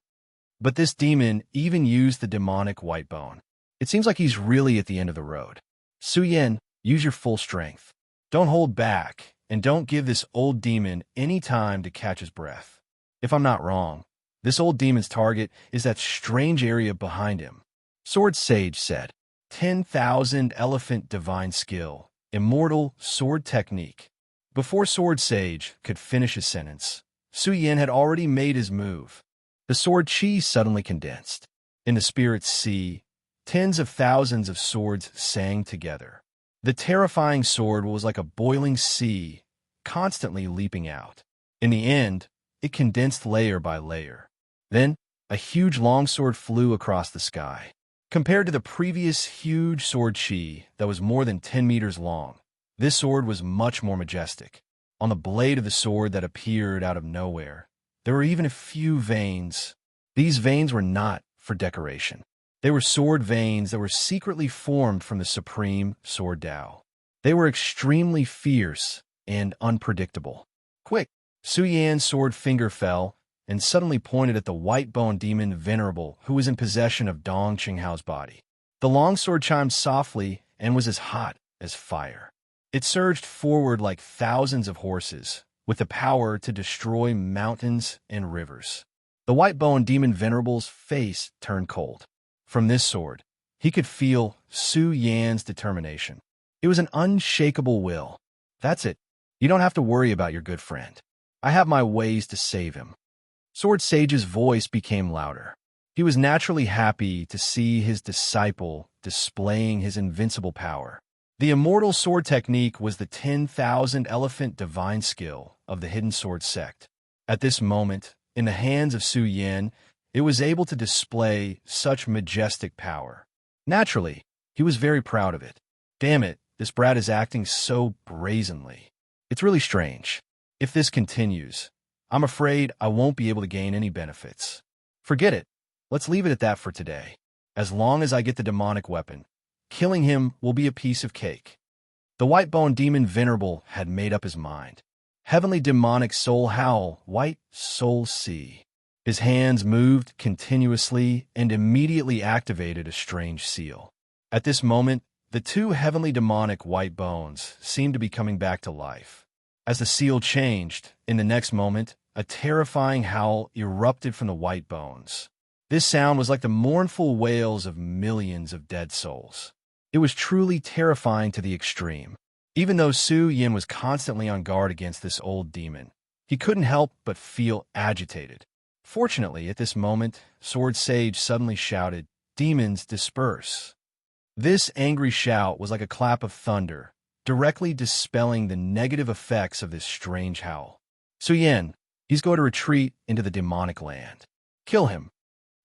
But this demon even used the demonic white bone. It seems like he's really at the end of the road. Su Yin, use your full strength. Don't hold back, and don't give this old demon any time to catch his breath. If I'm not wrong, this old demon's target is that strange area behind him. Sword Sage said, 10,000 elephant divine skill. Immortal sword technique. Before Sword Sage could finish his sentence, Su Yin had already made his move. The sword chi suddenly condensed. In the spirit's sea, tens of thousands of swords sang together. The terrifying sword was like a boiling sea, constantly leaping out. In the end, it condensed layer by layer. Then, a huge longsword flew across the sky. Compared to the previous huge sword Qi that was more than 10 meters long, this sword was much more majestic. On the blade of the sword that appeared out of nowhere, there were even a few veins. These veins were not for decoration. They were sword veins that were secretly formed from the supreme sword Tao. They were extremely fierce and unpredictable. Quick! Su Yan's sword finger fell and suddenly pointed at the white-boned demon Venerable who was in possession of Dong Qinghao's body. The longsword chimed softly and was as hot as fire. It surged forward like thousands of horses, with the power to destroy mountains and rivers. The white-boned demon Venerable's face turned cold. From this sword, he could feel Su Yan's determination. It was an unshakable will. That's it. You don't have to worry about your good friend. I have my ways to save him. Sword Sage's voice became louder. He was naturally happy to see his disciple displaying his invincible power. The immortal sword technique was the 10,000 elephant divine skill of the hidden sword sect. At this moment, in the hands of Su Yan, it was able to display such majestic power. Naturally, he was very proud of it. Damn it, this brat is acting so brazenly. It's really strange. If this continues, I'm afraid I won't be able to gain any benefits. Forget it. Let's leave it at that for today. As long as I get the demonic weapon, killing him will be a piece of cake. The white-boned demon Venerable had made up his mind. Heavenly demonic soul howl, white soul sea. His hands moved continuously and immediately activated a strange seal. At this moment, the two heavenly demonic white bones seemed to be coming back to life. As the seal changed, in the next moment, a terrifying howl erupted from the white bones. This sound was like the mournful wails of millions of dead souls. It was truly terrifying to the extreme. Even though Su Yan was constantly on guard against this old demon, he couldn't help but feel agitated. Fortunately, at this moment, Sword Sage suddenly shouted, "Demons, disperse!" This angry shout was like a clap of thunder, directly dispelling the negative effects of this strange howl. Su Yan, he's going to retreat into the demonic land. Kill him.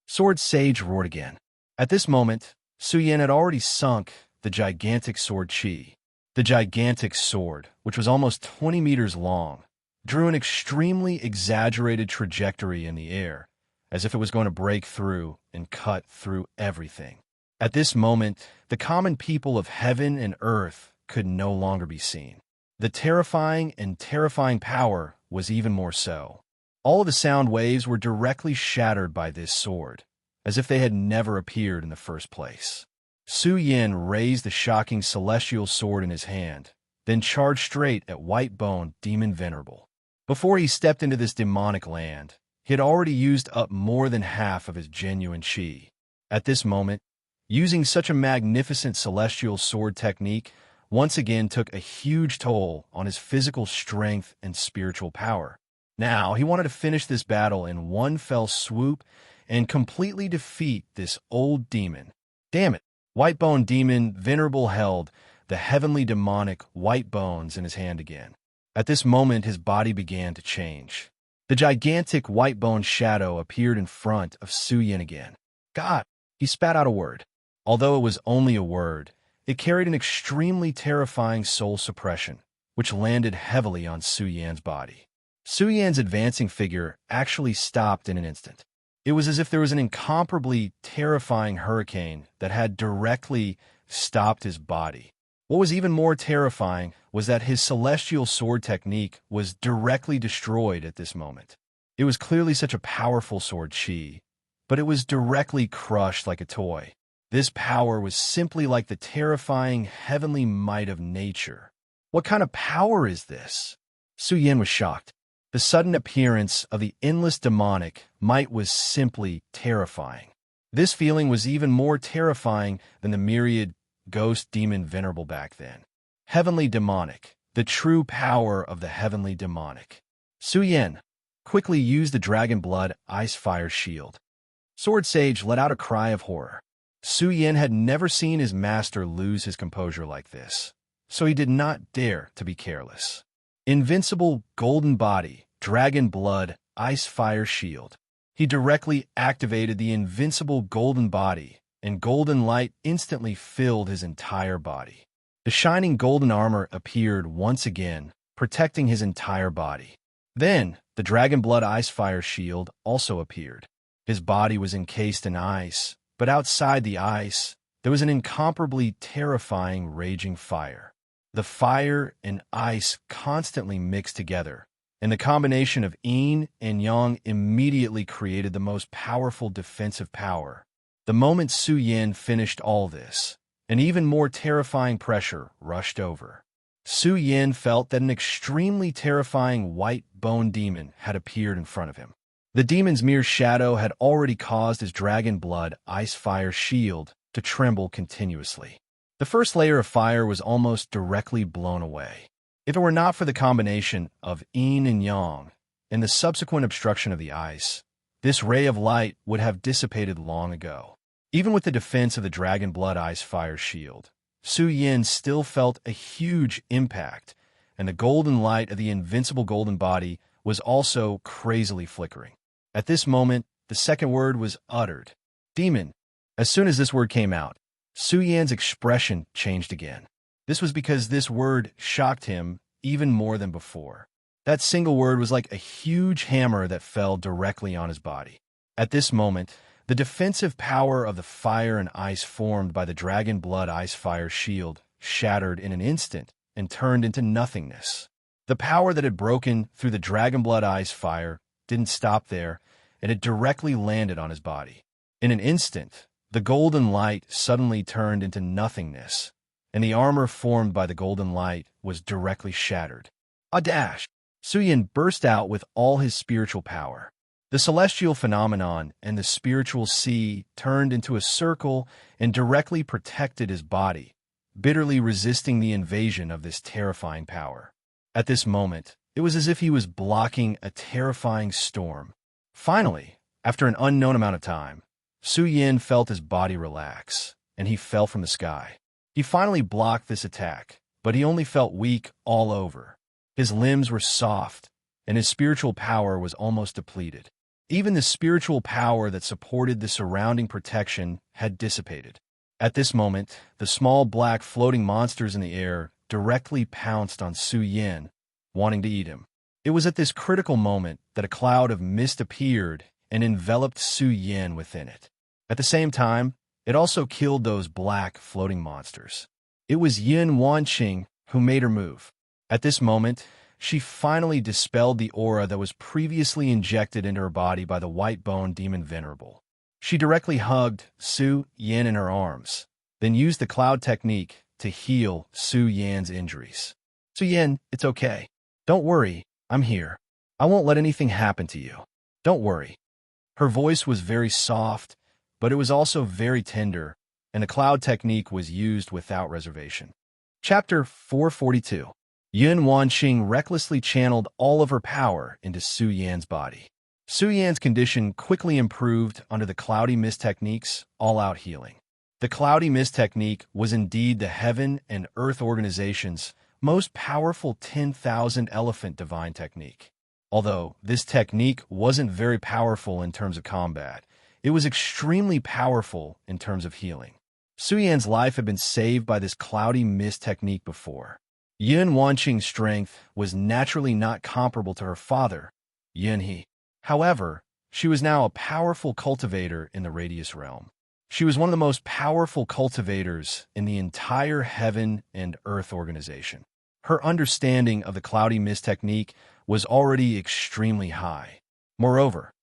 Sword Sage roared again. At this moment, Su Yan had already sunk the gigantic sword Qi. The gigantic sword, which was almost 20 meters long, drew an extremely exaggerated trajectory in the air, as if it was going to break through and cut through everything. At this moment, the common people of heaven and earth could no longer be seen. The terrifying power was even more so. All of the sound waves were directly shattered by this sword, as if they had never appeared in the first place. Su Yan raised the shocking celestial sword in his hand, then charged straight at white-boned demon Venerable. Before he stepped into this demonic land, he had already used up more than half of his genuine Qi. At this moment, using such a magnificent celestial sword technique once again took a huge toll on his physical strength and spiritual power. Now, he wanted to finish this battle in one fell swoop and completely defeat this old demon. Damn it! White-boned demon Venerable held the heavenly demonic white bones in his hand again. At this moment, his body began to change. The gigantic white-boned shadow appeared in front of Su Yan again. God! He spat out a word. Although it was only a word, it carried an extremely terrifying soul suppression, which landed heavily on Su Yan's body. Su Yan's advancing figure actually stopped in an instant. It was as if there was an incomparably terrifying hurricane that had directly stopped his body. What was even more terrifying was that his celestial sword technique was directly destroyed at this moment. It was clearly such a powerful sword Qi, but it was directly crushed like a toy. This power was simply like the terrifying heavenly might of nature. What kind of power is this? Su Yan was shocked. The sudden appearance of the endless demonic might was simply terrifying. This feeling was even more terrifying than the myriad ghost demon Venerable back then. Heavenly demonic, the true power of the heavenly demonic. Su Yan quickly used the dragon blood ice fire shield. Sword Sage let out a cry of horror. Su Yan had never seen his master lose his composure like this, so he did not dare to be careless. Invincible golden body, dragon blood, ice fire shield. He directly activated the invincible golden body, and golden light instantly filled his entire body. The shining golden armor appeared once again, protecting his entire body. Then, the dragon blood ice fire shield also appeared. His body was encased in ice, but outside the ice, there was an incomparably terrifying raging fire. The fire and ice constantly mixed together, and the combination of yin and yang immediately created the most powerful defensive power. The moment Su Yin finished all this, an even more terrifying pressure rushed over. Su Yin felt that an extremely terrifying white bone demon had appeared in front of him. The demon's mere shadow had already caused his dragon blood ice fire shield to tremble continuously. The first layer of fire was almost directly blown away. If it were not for the combination of yin and yang and the subsequent obstruction of the ice, this ray of light would have dissipated long ago. Even with the defense of the dragon blood ice fire shield, Su Yin still felt a huge impact, and the golden light of the invincible golden body was also crazily flickering. At this moment, the second word was uttered. Demon. As soon as this word came out, Su Yan's expression changed again. This was because this word shocked him even more than before. That single word was like a huge hammer that fell directly on his body. At this moment, the defensive power of the fire and ice formed by the dragon blood ice fire shield shattered in an instant and turned into nothingness. The power that had broken through the dragon blood ice fire didn't stop there, and it directly landed on his body. In an instant, the golden light suddenly turned into nothingness, and the armor formed by the golden light was directly shattered. A dash! Su Yin burst out with all his spiritual power. The celestial phenomenon and the spiritual sea turned into a circle and directly protected his body, bitterly resisting the invasion of this terrifying power. At this moment, it was as if he was blocking a terrifying storm. Finally, after an unknown amount of time, Su Yin felt his body relax, and he fell from the sky. He finally blocked this attack, but he only felt weak all over. His limbs were soft, and his spiritual power was almost depleted. Even the spiritual power that supported the surrounding protection had dissipated. At this moment, the small black floating monsters in the air directly pounced on Su Yin, wanting to eat him. It was at this critical moment that a cloud of mist appeared and enveloped Su Yin within it. At the same time, it also killed those black floating monsters. It was Yin Wanqing who made her move. At this moment, she finally dispelled the aura that was previously injected into her body by the white bone demon Venerable. She directly hugged Su Yin in her arms, then used the cloud technique to heal Su Yan's injuries. Su Yin, it's okay. Don't worry, I'm here. I won't let anything happen to you. Don't worry. Her voice was very soft, but it was also very tender, and the cloud technique was used without reservation. Chapter 442. Yin Wanqing recklessly channeled all of her power into Su Yan's body. Su Yan's condition quickly improved under the cloudy mist technique's all-out healing. The cloudy mist technique was indeed the heaven and earth organization's most powerful 10,000 elephant divine technique. Although this technique wasn't very powerful in terms of combat, it was extremely powerful in terms of healing. Su Yan's life had been saved by this cloudy mist technique before. Yin Wanqing's strength was naturally not comparable to her father, Yin He. However, she was now a powerful cultivator in the Radius realm. She was one of the most powerful cultivators in the entire heaven and earth organization. Her understanding of the cloudy mist technique was already extremely high. Moreover,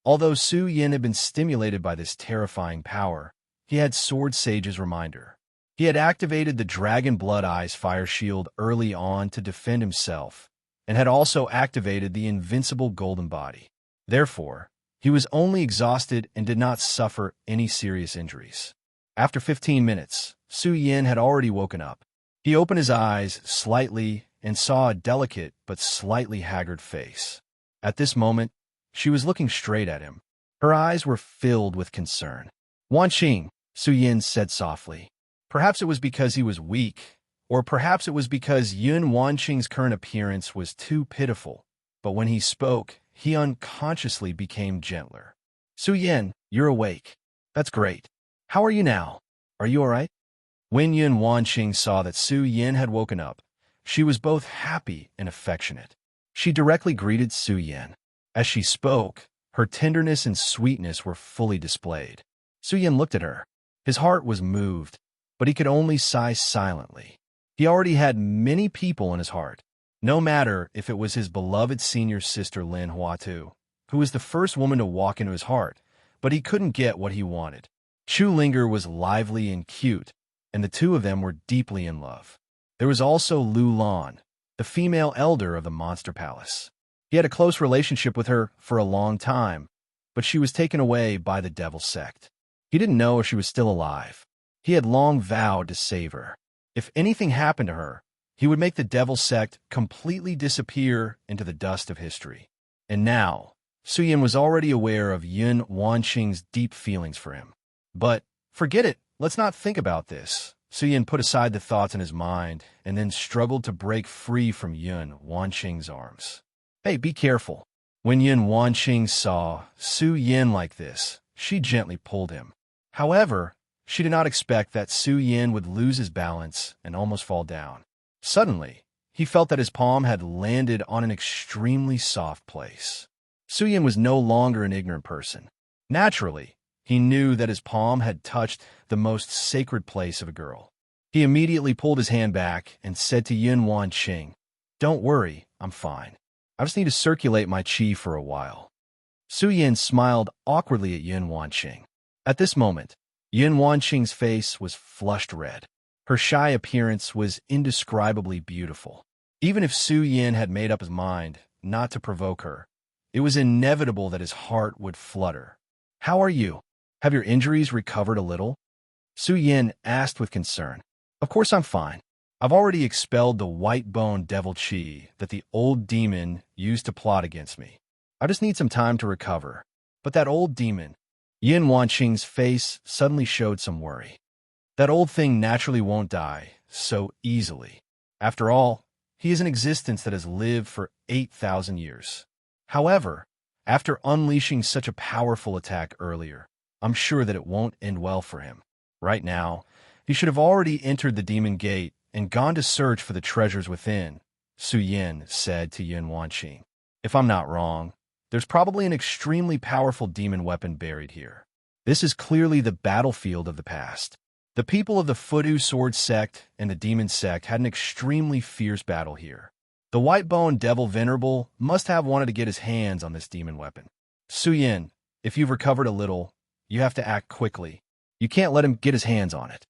although Su Yin had been stimulated by this terrifying power, he had Sword Sage's reminder. He had activated the Dragon Blood Eyes Fire Shield early on to defend himself, and had also activated the invincible Golden Body. Therefore, he was only exhausted and did not suffer any serious injuries. After 15 minutes, Su Yin had already woken up. He opened his eyes slightly and saw a delicate but slightly haggard face. At this moment, she was looking straight at him. Her eyes were filled with concern. "Wanqing," Su Yin said softly. Perhaps it was because he was weak, or perhaps it was because Yin Wanqing's current appearance was too pitiful, but when he spoke, he unconsciously became gentler. Su Yin, you're awake. That's great. How are you now? Are you all right? When Yun Wanqing saw that Su Yin had woken up, she was both happy and affectionate. She directly greeted Su Yin. As she spoke, her tenderness and sweetness were fully displayed. Su Yin looked at her. His heart was moved, but he could only sigh silently. He already had many people in his heart, no matter if it was his beloved senior sister Lin Huatu, who was the first woman to walk into his heart, but he couldn't get what he wanted. Chu Linger was lively and cute, and the two of them were deeply in love. There was also Lu Lan, the female elder of the Monster Palace. He had a close relationship with her for a long time, but she was taken away by the Devil Sect. He didn't know if she was still alive. He had long vowed to save her. If anything happened to her, he would make the Devil Sect completely disappear into the dust of history. And now, Su Yin was already aware of Yun Wanqing's deep feelings for him. But, forget it, let's not think about this. Su Yin put aside the thoughts in his mind and then struggled to break free from Yun Wanqing's arms. Hey, be careful. When Yun Wanqing saw Su Yin like this, she gently pulled him. However, she did not expect that Su Yin would lose his balance and almost fall down. Suddenly, he felt that his palm had landed on an extremely soft place. Su Yin was no longer an ignorant person. Naturally, he knew that his palm had touched the most sacred place of a girl. He immediately pulled his hand back and said to Yun Wanqing, "Don't worry, I'm fine. I just need to circulate my qi for a while." Su Yin smiled awkwardly at Yun Wanqing. At this moment, Yun Wanqing's face was flushed red. Her shy appearance was indescribably beautiful. Even if Su Yin had made up his mind not to provoke her, it was inevitable that his heart would flutter. "How are you? Have your injuries recovered a little?" Su Yin asked with concern. "Of course I'm fine. I've already expelled the white-bone devil qi that the old demon used to plot against me. I just need some time to recover. But that old demon..." Yin Wanqing's face suddenly showed some worry. "That old thing naturally won't die so easily. After all, he is an existence that has lived for 8,000 years. However, after unleashing such a powerful attack earlier, I'm sure that it won't end well for him. Right now, he should have already entered the demon gate and gone to search for the treasures within," Su Yin said to Yun Wanqing. "If I'm not wrong, there's probably an extremely powerful demon weapon buried here. This is clearly the battlefield of the past. The people of the Fudu Sword Sect and the Demon Sect had an extremely fierce battle here. The White-Bone Devil Venerable must have wanted to get his hands on this demon weapon. Su Yin, if you've recovered a little, you have to act quickly. You can't let him get his hands on it."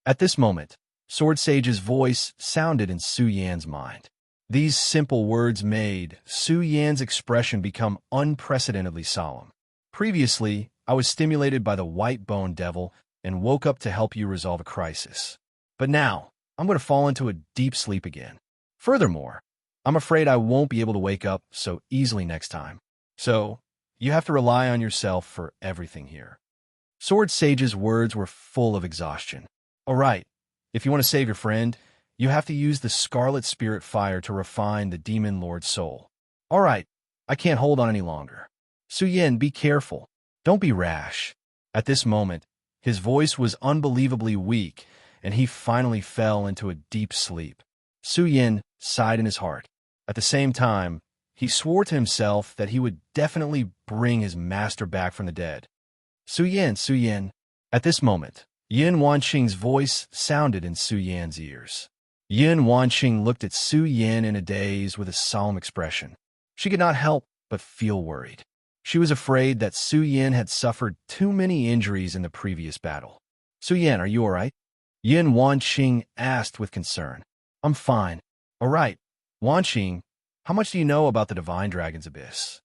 At this moment, Sword Sage's voice sounded in Su Yan's mind. These simple words made Su Yan's expression become unprecedentedly solemn. "Previously, I was stimulated by the White-Bone Devil and woke up to help you resolve a crisis. But now, I'm going to fall into a deep sleep again. Furthermore, I'm afraid I won't be able to wake up so easily next time. So, you have to rely on yourself for everything here." Sword Sage's words were full of exhaustion. "All right, if you want to save your friend, you have to use the Scarlet Spirit Fire to refine the Demon Lord's soul. All right, I can't hold on any longer. Su Yin, be careful. Don't be rash." At this moment, his voice was unbelievably weak, and he finally fell into a deep sleep. Su Yin sighed in his heart. At the same time, he swore to himself that he would definitely bring his master back from the dead. Su Yin, Su Yin." At this moment, Yin Wanqing's voice sounded in Su Yan's ears. Yin Wanqing looked at Su Yin in a daze with a solemn expression. She could not help but feel worried. She was afraid that Su Yin had suffered too many injuries in the previous battle. "Su Yin, are you all right?" Yin Wanqing asked with concern. "I'm fine. All right. Wanqing, how much do you know about the Divine Dragon's Abyss?"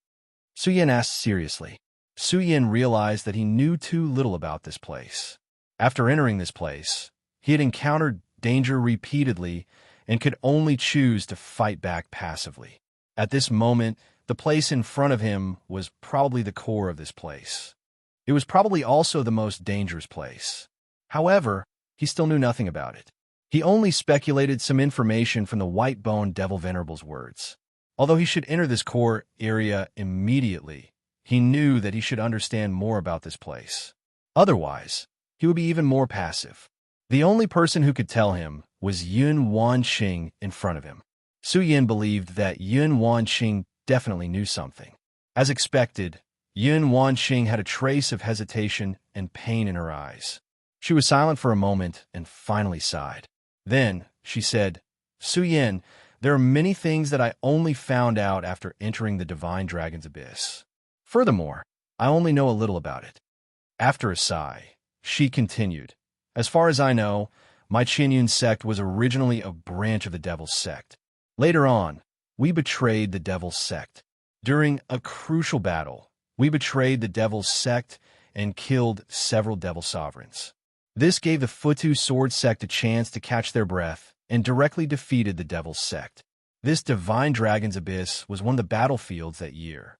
Su Yin asked seriously. Su Yin realized that he knew too little about this place. After entering this place, he had encountered danger repeatedly and could only choose to fight back passively. At this moment, the place in front of him was probably the core of this place. It was probably also the most dangerous place. However, he still knew nothing about it. He only speculated some information from the White-Bone Devil Venerable's words. Although he should enter this core area immediately, He knew that he should understand more about this place. Otherwise, he would be even more passive. The only person who could tell him was Yun Wanqing in front of him. Su Yin believed that Yun Wanqing definitely knew something. As expected, Yun Wanqing had a trace of hesitation and pain in her eyes. She was silent for a moment and finally sighed. Then, she said, "Su Yin, there are many things that I only found out after entering the Divine Dragon's Abyss. Furthermore, I only know a little about it." After a sigh, she continued, "As far as I know, my Qinyun sect was originally a branch of the Devil's Sect. Later on, we betrayed the Devil's Sect. During a crucial battle, we betrayed the Devil's Sect and killed several Devil Sovereigns. This gave the Futu Sword Sect a chance to catch their breath and directly defeated the Devil's Sect. This Divine Dragon's Abyss was one of the battlefields that year.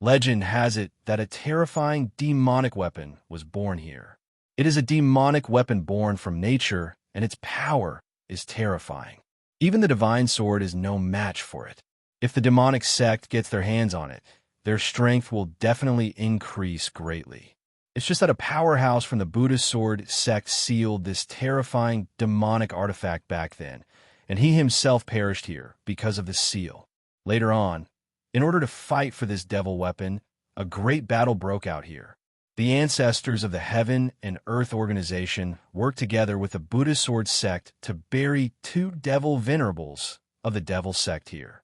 Legend has it that a terrifying demonic weapon was born here. It is a demonic weapon born from nature, and its power is terrifying. Even the Divine Sword is no match for it. If the demonic sect gets their hands on it, their strength will definitely increase greatly. It's just that a powerhouse from the Buddha Sword sect sealed this terrifying demonic artifact back then, and he himself perished here because of the seal. Later on, in order to fight for this devil weapon, a great battle broke out here. The ancestors of the Heaven and Earth organization worked together with the Buddha Sword sect to bury 2 devil venerables of the devil sect here."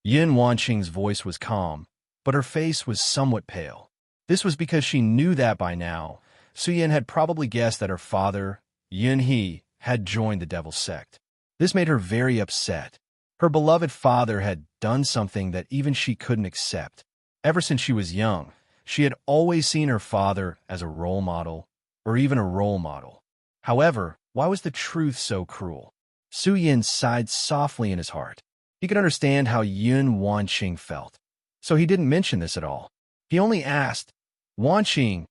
Yun Wanqing's voice was calm, but her face was somewhat pale. This was because she knew that by now, Su Yin had probably guessed that her father, Yun He, had joined the Devil's Sect. This made her very upset. Her beloved father had done something that even she couldn't accept. Ever since she was young, she had always seen her father as a role model, or even a role model. However, why was the truth so cruel? Su Yin sighed softly in his heart. He could understand how Yun Wanqing felt, so he didn't mention this at all. He only asked, "Wanqing,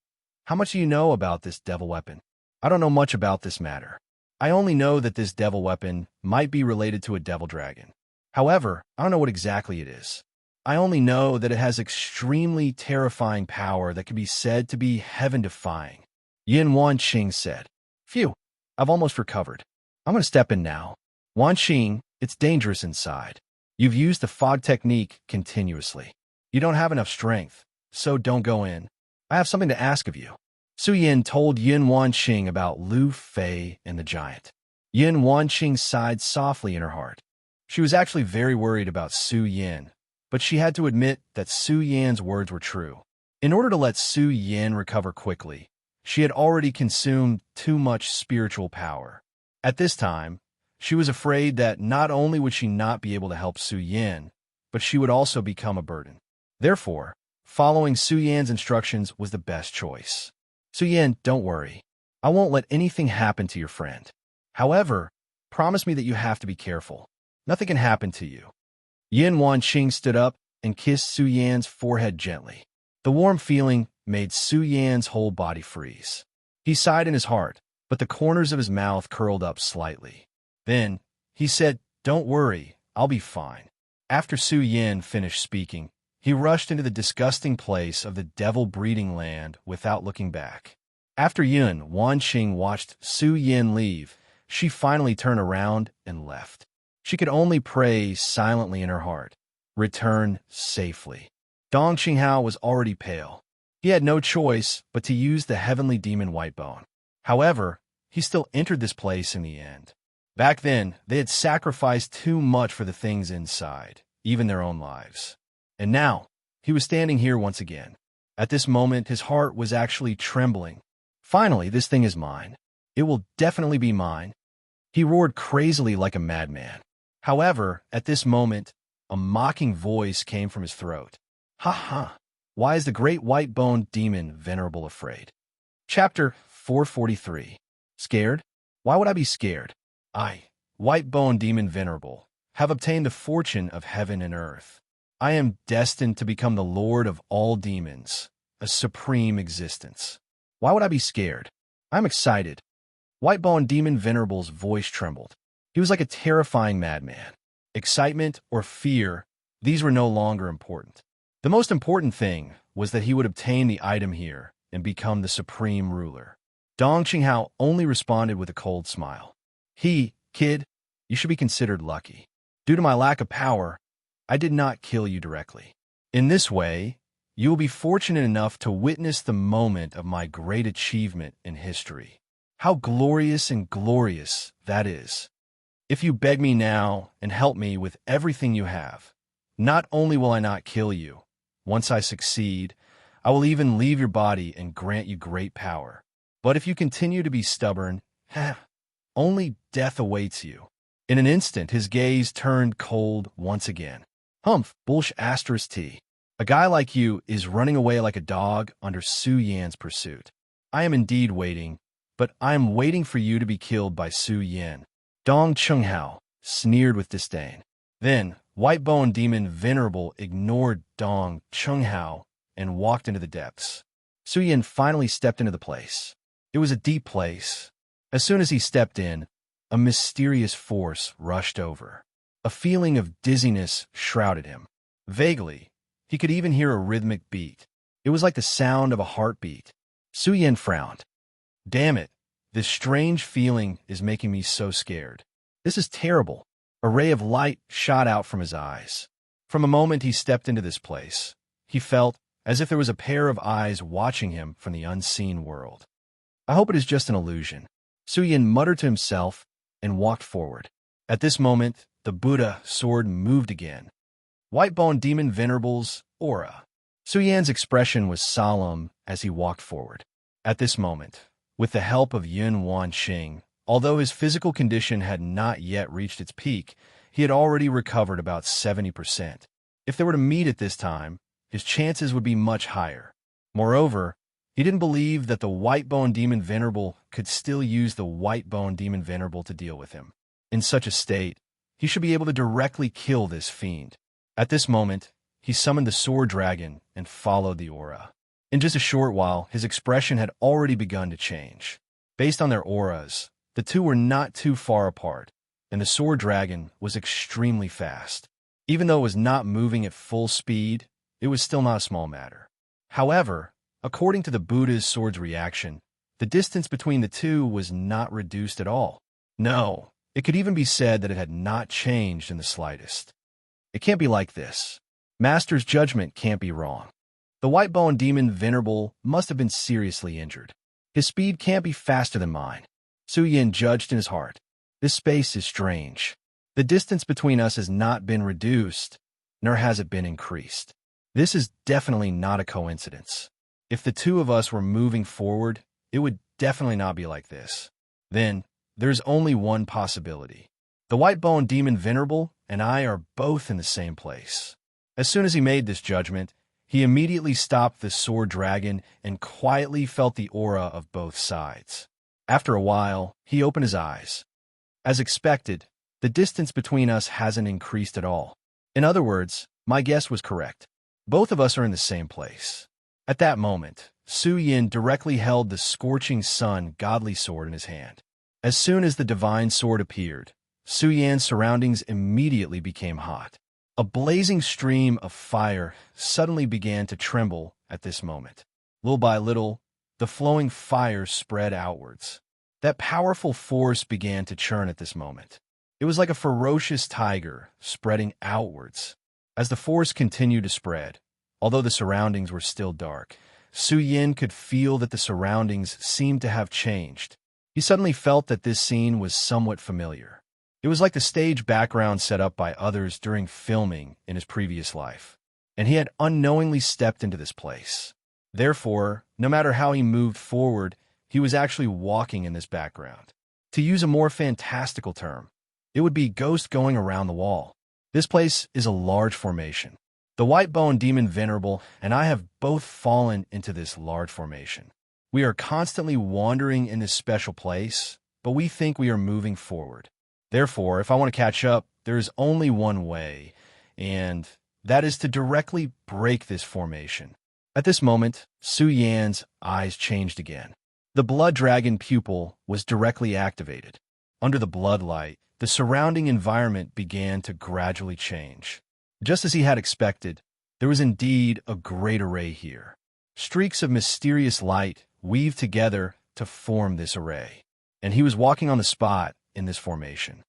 how much do you know about this devil weapon?" "I don't know much about this matter. I only know that this devil weapon might be related to a devil dragon. However, I don't know what exactly it is. I only know that it has extremely terrifying power that can be said to be heaven-defying." Yin Wanqing said, "Phew, I've almost recovered. I'm going to step in now. Wanqing, it's dangerous inside. You've used the fog technique continuously. You don't have enough strength, so don't go in. I have something to ask of you." Su Yin told Yun Wanqing about Lu Fei and the giant. Yun Wanqing sighed softly in her heart. She was actually very worried about Su Yin, but she had to admit that Su Yan's words were true. In order to let Su Yin recover quickly, she had already consumed too much spiritual power. At this time, she was afraid that not only would she not be able to help Su Yin, but she would also become a burden. Therefore, following Su Yan's instructions was the best choice. "Su Yin, don't worry. I won't let anything happen to your friend. However, promise me that you have to be careful. Nothing can happen to you." Yin Wanqing stood up and kissed Su Yan's forehead gently. The warm feeling made Su Yan's whole body freeze. He sighed in his heart, but the corners of his mouth curled up slightly. Then, he said, "Don't worry, I'll be fine." After Su Yin finished speaking, he rushed into the disgusting place of the devil breeding land without looking back. After Yun Wanqing watched Su Yin leave, she finally turned around and left. She could only pray silently in her heart, "Return safely." Dong Qinghao was already pale. He had no choice but to use the heavenly demon Whitebone. However, he still entered this place in the end. Back then, they had sacrificed too much for the things inside, even their own lives. And now, he was standing here once again. At this moment, his heart was actually trembling. Finally, this thing is mine. It will definitely be mine. He roared crazily like a madman. However, at this moment, a mocking voice came from his throat. "Ha ha! Why is the great white-boned demon Venerable afraid?" Chapter 443. Scared? Why would I be scared? I, white-boned demon Venerable, have obtained the fortune of heaven and earth. I am destined to become the lord of all demons, a supreme existence. Why would I be scared? I'm excited. White-boned demon Venerable's voice trembled. He was like a terrifying madman. Excitement or fear, these were no longer important. The most important thing was that he would obtain the item here and become the supreme ruler. Dong Qinghao only responded with a cold smile. Kid, you should be considered lucky. Due to my lack of power, I did not kill you directly. In this way, you will be fortunate enough to witness the moment of my great achievement in history. How glorious and glorious that is. If you beg me now and help me with everything you have, not only will I not kill you, once I succeed, I will even leave your body and grant you great power. But if you continue to be stubborn, only death awaits you. In an instant, his gaze turned cold once again. Bullsh***. A guy like you is running away like a dog under Su Yan's pursuit. I am indeed waiting, but I am waiting for you to be killed by Su Yan. Dong Qinghao sneered with disdain. Then, White-Bone Demon Venerable ignored Dong Qinghao and walked into the depths. Su Yan finally stepped into the place. It was a deep place. As soon as he stepped in, a mysterious force rushed over. A feeling of dizziness shrouded him. Vaguely, he could even hear a rhythmic beat. It was like the sound of a heartbeat. Su Yan frowned. Damn it, this strange feeling is making me so scared. This is terrible. A ray of light shot out from his eyes. From the moment he stepped into this place, he felt as if there was a pair of eyes watching him from the unseen world. I hope it is just an illusion. Su Yan muttered to himself and walked forward. At this moment, the Buddha sword moved again. White-Bone Demon Venerable's aura. Su Yan's expression was solemn as he walked forward. At this moment, with the help of Yun Wanqing, although his physical condition had not yet reached its peak, he had already recovered about 70%. If they were to meet at this time, his chances would be much higher. Moreover, he didn't believe that the White-Bone Demon Venerable could still use the White-Bone Demon Venerable to deal with him. In such a state, he should be able to directly kill this fiend. At this moment, he summoned the Sword Dragon and followed the aura. In just a short while, his expression had already begun to change. Based on their auras, the two were not too far apart, and the Sword Dragon was extremely fast. Even though it was not moving at full speed, it was still not a small matter. However, according to the Buddha's sword's reaction, the distance between the two was not reduced at all. No, it could even be said that it had not changed in the slightest. It can't be like this. Master's judgment can't be wrong. The White-Bone Demon Venerable must have been seriously injured. His speed can't be faster than mine. Su Yan judged in his heart. This space is strange. The distance between us has not been reduced, nor has it been increased. This is definitely not a coincidence. If the two of us were moving forward, it would definitely not be like this. Then, there's only one possibility. The White-Bone Demon Venerable and I are both in the same place. As soon as he made this judgment, he immediately stopped the Sword Dragon and quietly felt the aura of both sides. After a while, he opened his eyes. As expected, the distance between us hasn't increased at all. In other words, my guess was correct. Both of us are in the same place. At that moment, Su Yan directly held the Scorching Sun godly sword in his hand. As soon as the divine sword appeared, Su Yan's surroundings immediately became hot. A blazing stream of fire suddenly began to tremble at this moment. Little by little, the flowing fire spread outwards. That powerful force began to churn at this moment. It was like a ferocious tiger spreading outwards. As the force continued to spread, although the surroundings were still dark, Su Yan could feel that the surroundings seemed to have changed. He suddenly felt that this scene was somewhat familiar. It was like the stage background set up by others during filming in his previous life, and he had unknowingly stepped into this place. Therefore, no matter how he moved forward, he was actually walking in this background. To use a more fantastical term, it would be ghost going around the wall. This place is a large formation. The White-Bone Demon Venerable and I have both fallen into this large formation. We are constantly wandering in this special place, but we think we are moving forward. Therefore, if I want to catch up, there is only one way, and that is to directly break this formation. At this moment, Su Yan's eyes changed again. The blood dragon pupil was directly activated. Under the blood light, the surrounding environment began to gradually change. Just as he had expected, There was indeed a great array here. Streaks of mysterious light weaved together to form this array, and he was walking on the spot in this formation.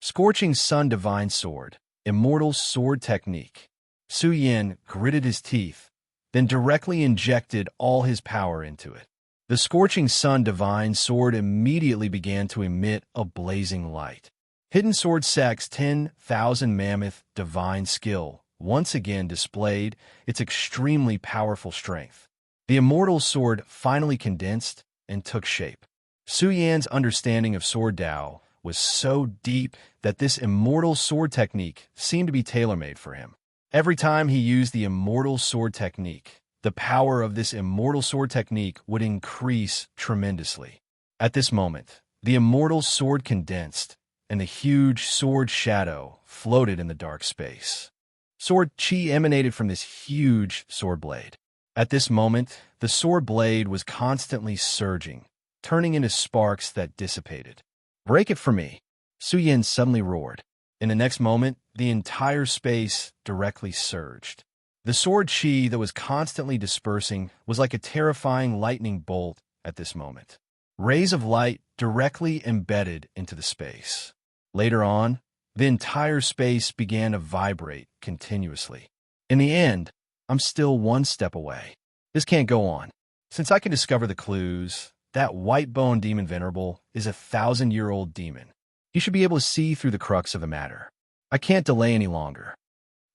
Scorching Sun Divine Sword, Immortal Sword Technique. Su Yin gritted his teeth, then directly injected all his power into it. The Scorching Sun Divine Sword immediately began to emit a blazing light. Hidden Sword Sect's 10,000 Mammoth Divine Skill once again displayed its extremely powerful strength. The Immortal Sword finally condensed and took shape. Su Yan's understanding of Sword Dao was so deep that this Immortal Sword Technique seemed to be tailor-made for him. Every time he used the Immortal Sword Technique, the power of this Immortal Sword Technique would increase tremendously. At this moment, the Immortal Sword condensed, and the huge sword shadow floated in the dark space. Sword chi emanated from this huge sword blade. At this moment, the sword blade was constantly surging, turning into sparks that dissipated. "Break it for me," Su Yin suddenly roared. In the next moment, the entire space directly surged. The sword chi that was constantly dispersing was like a terrifying lightning bolt at this moment. Rays of light directly embedded into the space. Later on, the entire space began to vibrate continuously. In the end, I'm still one step away. This can't go on. Since I can discover the clues, that white-bone demon venerable is a 1,000-year-old demon. He should be able to see through the crux of the matter. I can't delay any longer.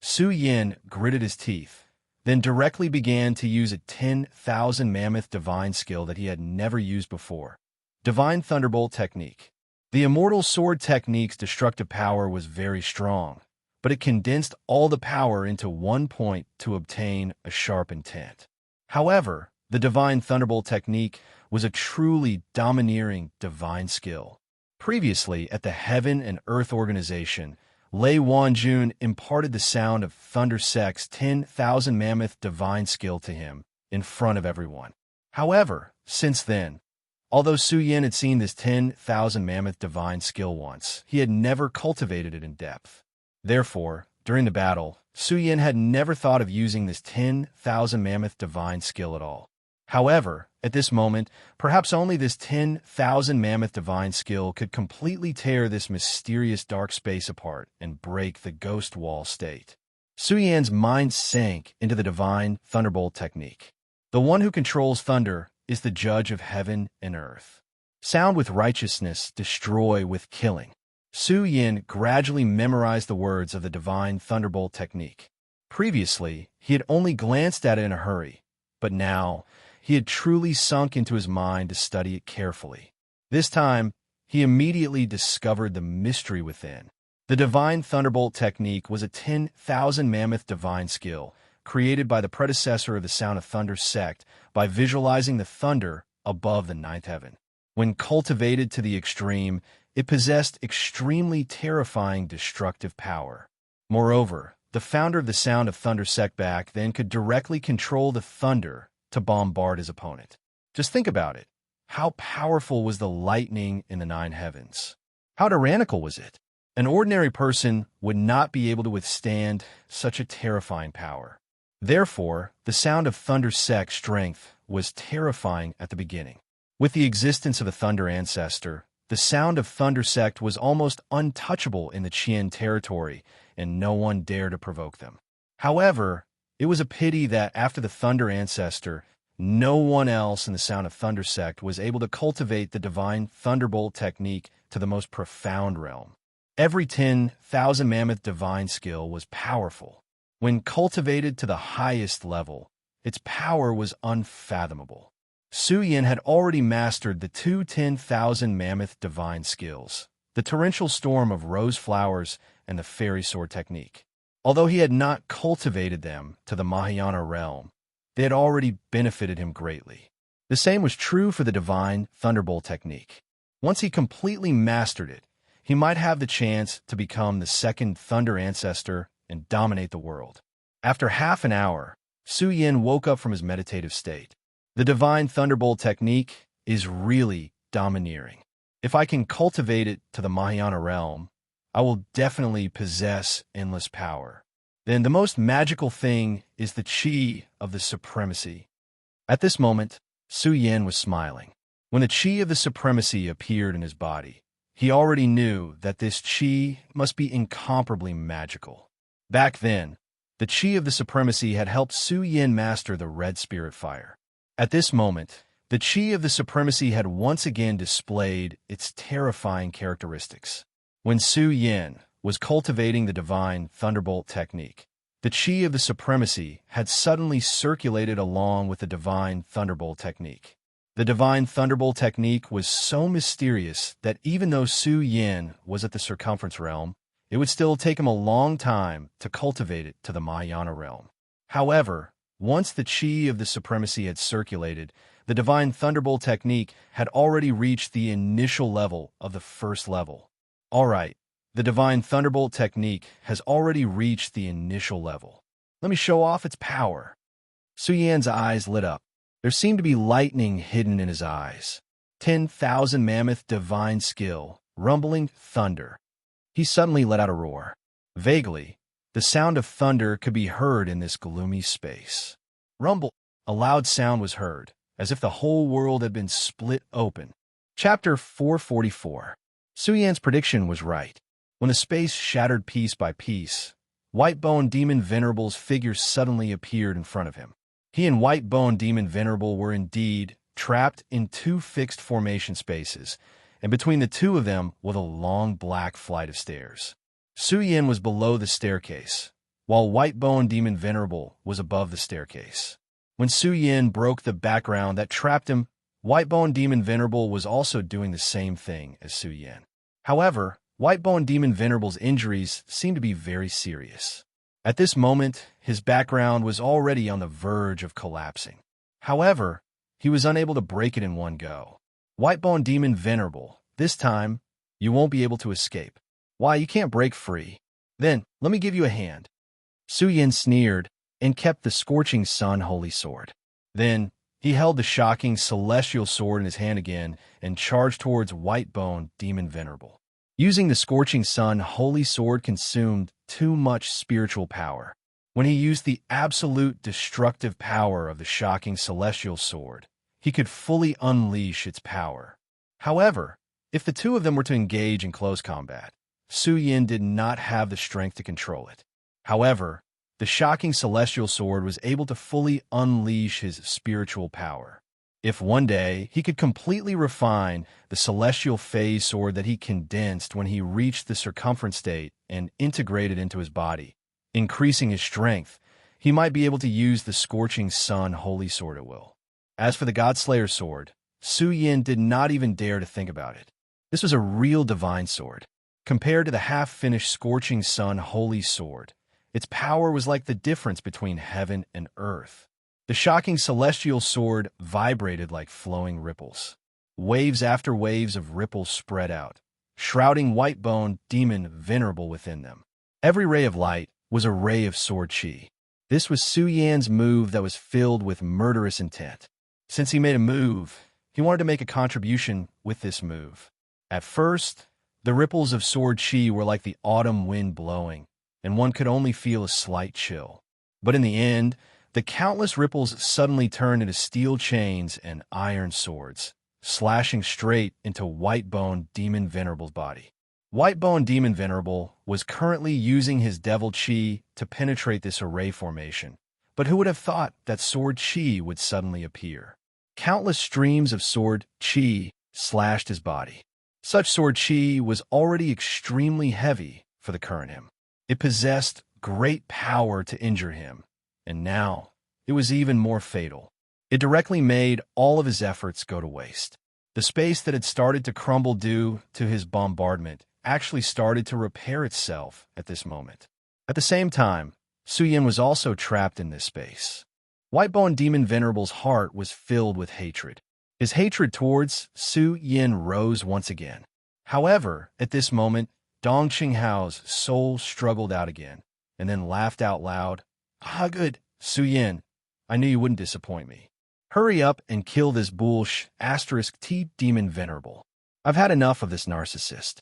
Su Yin gritted his teeth, then directly began to use a 10,000 Mammoth Divine Skill that he had never used before. Divine Thunderbolt Technique. The Immortal Sword Technique's destructive power was very strong, but it condensed all the power into one point to obtain a sharp intent. However, the Divine Thunderbolt Technique was a truly domineering divine skill. Previously, at the Heaven and Earth Organization, Lei Wanjun imparted the sound of Thunder Sect's 10,000 Mammoth Divine Skill to him in front of everyone. However, since then, although Su Yin had seen this 10,000 Mammoth Divine Skill once, he had never cultivated it in depth. Therefore, during the battle, Su Yin had never thought of using this 10,000 Mammoth Divine Skill at all. However, at this moment, perhaps only this 10,000 Mammoth Divine Skill could completely tear this mysterious dark space apart and break the Ghost Wall state. Su Yan's mind sank into the Divine Thunderbolt Technique. The one who controls thunder is the judge of heaven and earth. Sound with righteousness, destroy with killing. Su Yin gradually memorized the words of the Divine Thunderbolt Technique. Previously, he had only glanced at it in a hurry, but now he had truly sunk into his mind to study it carefully. This time, he immediately discovered the mystery within. The Divine Thunderbolt Technique was a 10,000 Mammoth Divine Skill, created by the predecessor of the Sound of Thunder sect by visualizing the thunder above the ninth heaven. When cultivated to the extreme, it possessed extremely terrifying destructive power. Moreover, the founder of the Sound of Thunder sect back then could directly control the thunder to bombard his opponent. Just think about it. How powerful was the lightning in the nine heavens? How tyrannical was it? An ordinary person would not be able to withstand such a terrifying power. Therefore, the Sound of Thunder sect's strength was terrifying at the beginning. With the existence of a thunder ancestor, the Sound of Thunder sect was almost untouchable in the Qian territory, and no one dared to provoke them. However, it was a pity that after the Thunder Ancestor, no one else in the Sound of Thunder sect was able to cultivate the Divine Thunderbolt Technique to the most profound realm. Every 10,000 Mammoth Divine Skill was powerful. When cultivated to the highest level, its power was unfathomable. Su Yin had already mastered the two 10,000 Mammoth Divine Skills, the Torrential Storm of Rose Flowers and the Fairy Sword Technique. Although he had not cultivated them to the Mahayana realm, they had already benefited him greatly. The same was true for the Divine Thunderbolt Technique. Once he completely mastered it, he might have the chance to become the second Thunder Ancestor and dominate the world. After half an hour, Su Yin woke up from his meditative state. The Divine Thunderbolt Technique is really domineering. If I can cultivate it to the Mahayana realm, I will definitely possess endless power. Then the most magical thing is the chi of the supremacy. At this moment, Su Yin was smiling. When the chi of the supremacy appeared in his body, he already knew that this chi must be incomparably magical. Back then, the chi of the supremacy had helped Su Yin master the red spirit fire. At this moment, the chi of the supremacy had once again displayed its terrifying characteristics. When Su Yin was cultivating the divine thunderbolt technique, the chi of the supremacy had suddenly circulated along with the divine thunderbolt technique. The divine thunderbolt technique was so mysterious that even though Su Yin was at the circumference realm, it would still take him a long time to cultivate it to the Mahayana realm. However, once the chi of the supremacy had circulated, the divine thunderbolt technique had already reached the initial level of the first level. All right, the divine thunderbolt technique has already reached the initial level. Let me show off its power. Su Yan's eyes lit up. There seemed to be lightning hidden in his eyes. 10,000 mammoth divine skill, rumbling thunder. He suddenly let out a roar. Vaguely, the sound of thunder could be heard in this gloomy space. Rumble, a loud sound was heard, as if the whole world had been split open. Chapter 444. Su Yan's prediction was right. When the space shattered piece by piece, White-Bone Demon Venerable's figure suddenly appeared in front of him. He and White-Bone Demon Venerable were indeed trapped in two fixed formation spaces, and between the two of them was a long black flight of stairs. Su Yin was below the staircase, while White-Bone Demon Venerable was above the staircase. When Su Yin broke the background that trapped him, White-Bone Demon Venerable was also doing the same thing as Su Yin. However, White-Bone Demon Venerable's injuries seemed to be very serious. At this moment, his background was already on the verge of collapsing. However, he was unable to break it in one go. White-Bone Demon Venerable, this time, you won't be able to escape. Why, you can't break free. Then, let me give you a hand. Su Yin sneered and kept the Scorching Sun Holy Sword. Then, he held the shocking celestial sword in his hand again and charged towards White-Bone Demon Venerable. Using the Scorching Sun Holy Sword consumed too much spiritual power. When he used the absolute destructive power of the shocking celestial sword, he could fully unleash its power. However, if the two of them were to engage in close combat, Su Yin did not have the strength to control it. However, the shocking celestial sword was able to fully unleash his spiritual power. If one day he could completely refine the celestial phase sword that he condensed when he reached the circumference state and integrated into his body, increasing his strength, he might be able to use the Scorching Sun Holy Sword at will. As for the Godslayer sword, Su Yin did not even dare to think about it. This was a real divine sword. Compared to the half-finished Scorching Sun Holy Sword, its power was like the difference between heaven and earth. The shocking celestial sword vibrated like flowing ripples. Waves after waves of ripples spread out, shrouding White-Bone Demon Venerable within them. Every ray of light was a ray of sword chi. This was Su Yan's move that was filled with murderous intent. Since he made a move, he wanted to make a contribution with this move. At first, the ripples of sword chi were like the autumn wind blowing, and one could only feel a slight chill. But in the end, the countless ripples suddenly turned into steel chains and iron swords, slashing straight into White-Bone Demon Venerable's body. White-Bone Demon Venerable was currently using his devil chi to penetrate this array formation, but who would have thought that sword chi would suddenly appear? Countless streams of sword chi slashed his body. Such sword chi was already extremely heavy for the current him. It possessed great power to injure him, and now it was even more fatal. It directly made all of his efforts go to waste. The space that had started to crumble due to his bombardment actually started to repair itself at this moment. At the same time, Su Yin was also trapped in this space. White-Bone Demon Venerable's heart was filled with hatred. His hatred towards Su Yin rose once again. However, at this moment, Dong Qinghao's soul struggled out again, and then laughed out loud. Ah, good, Su Yin. I knew you wouldn't disappoint me. Hurry up and kill this *T Demon Venerable. I've had enough of this narcissist.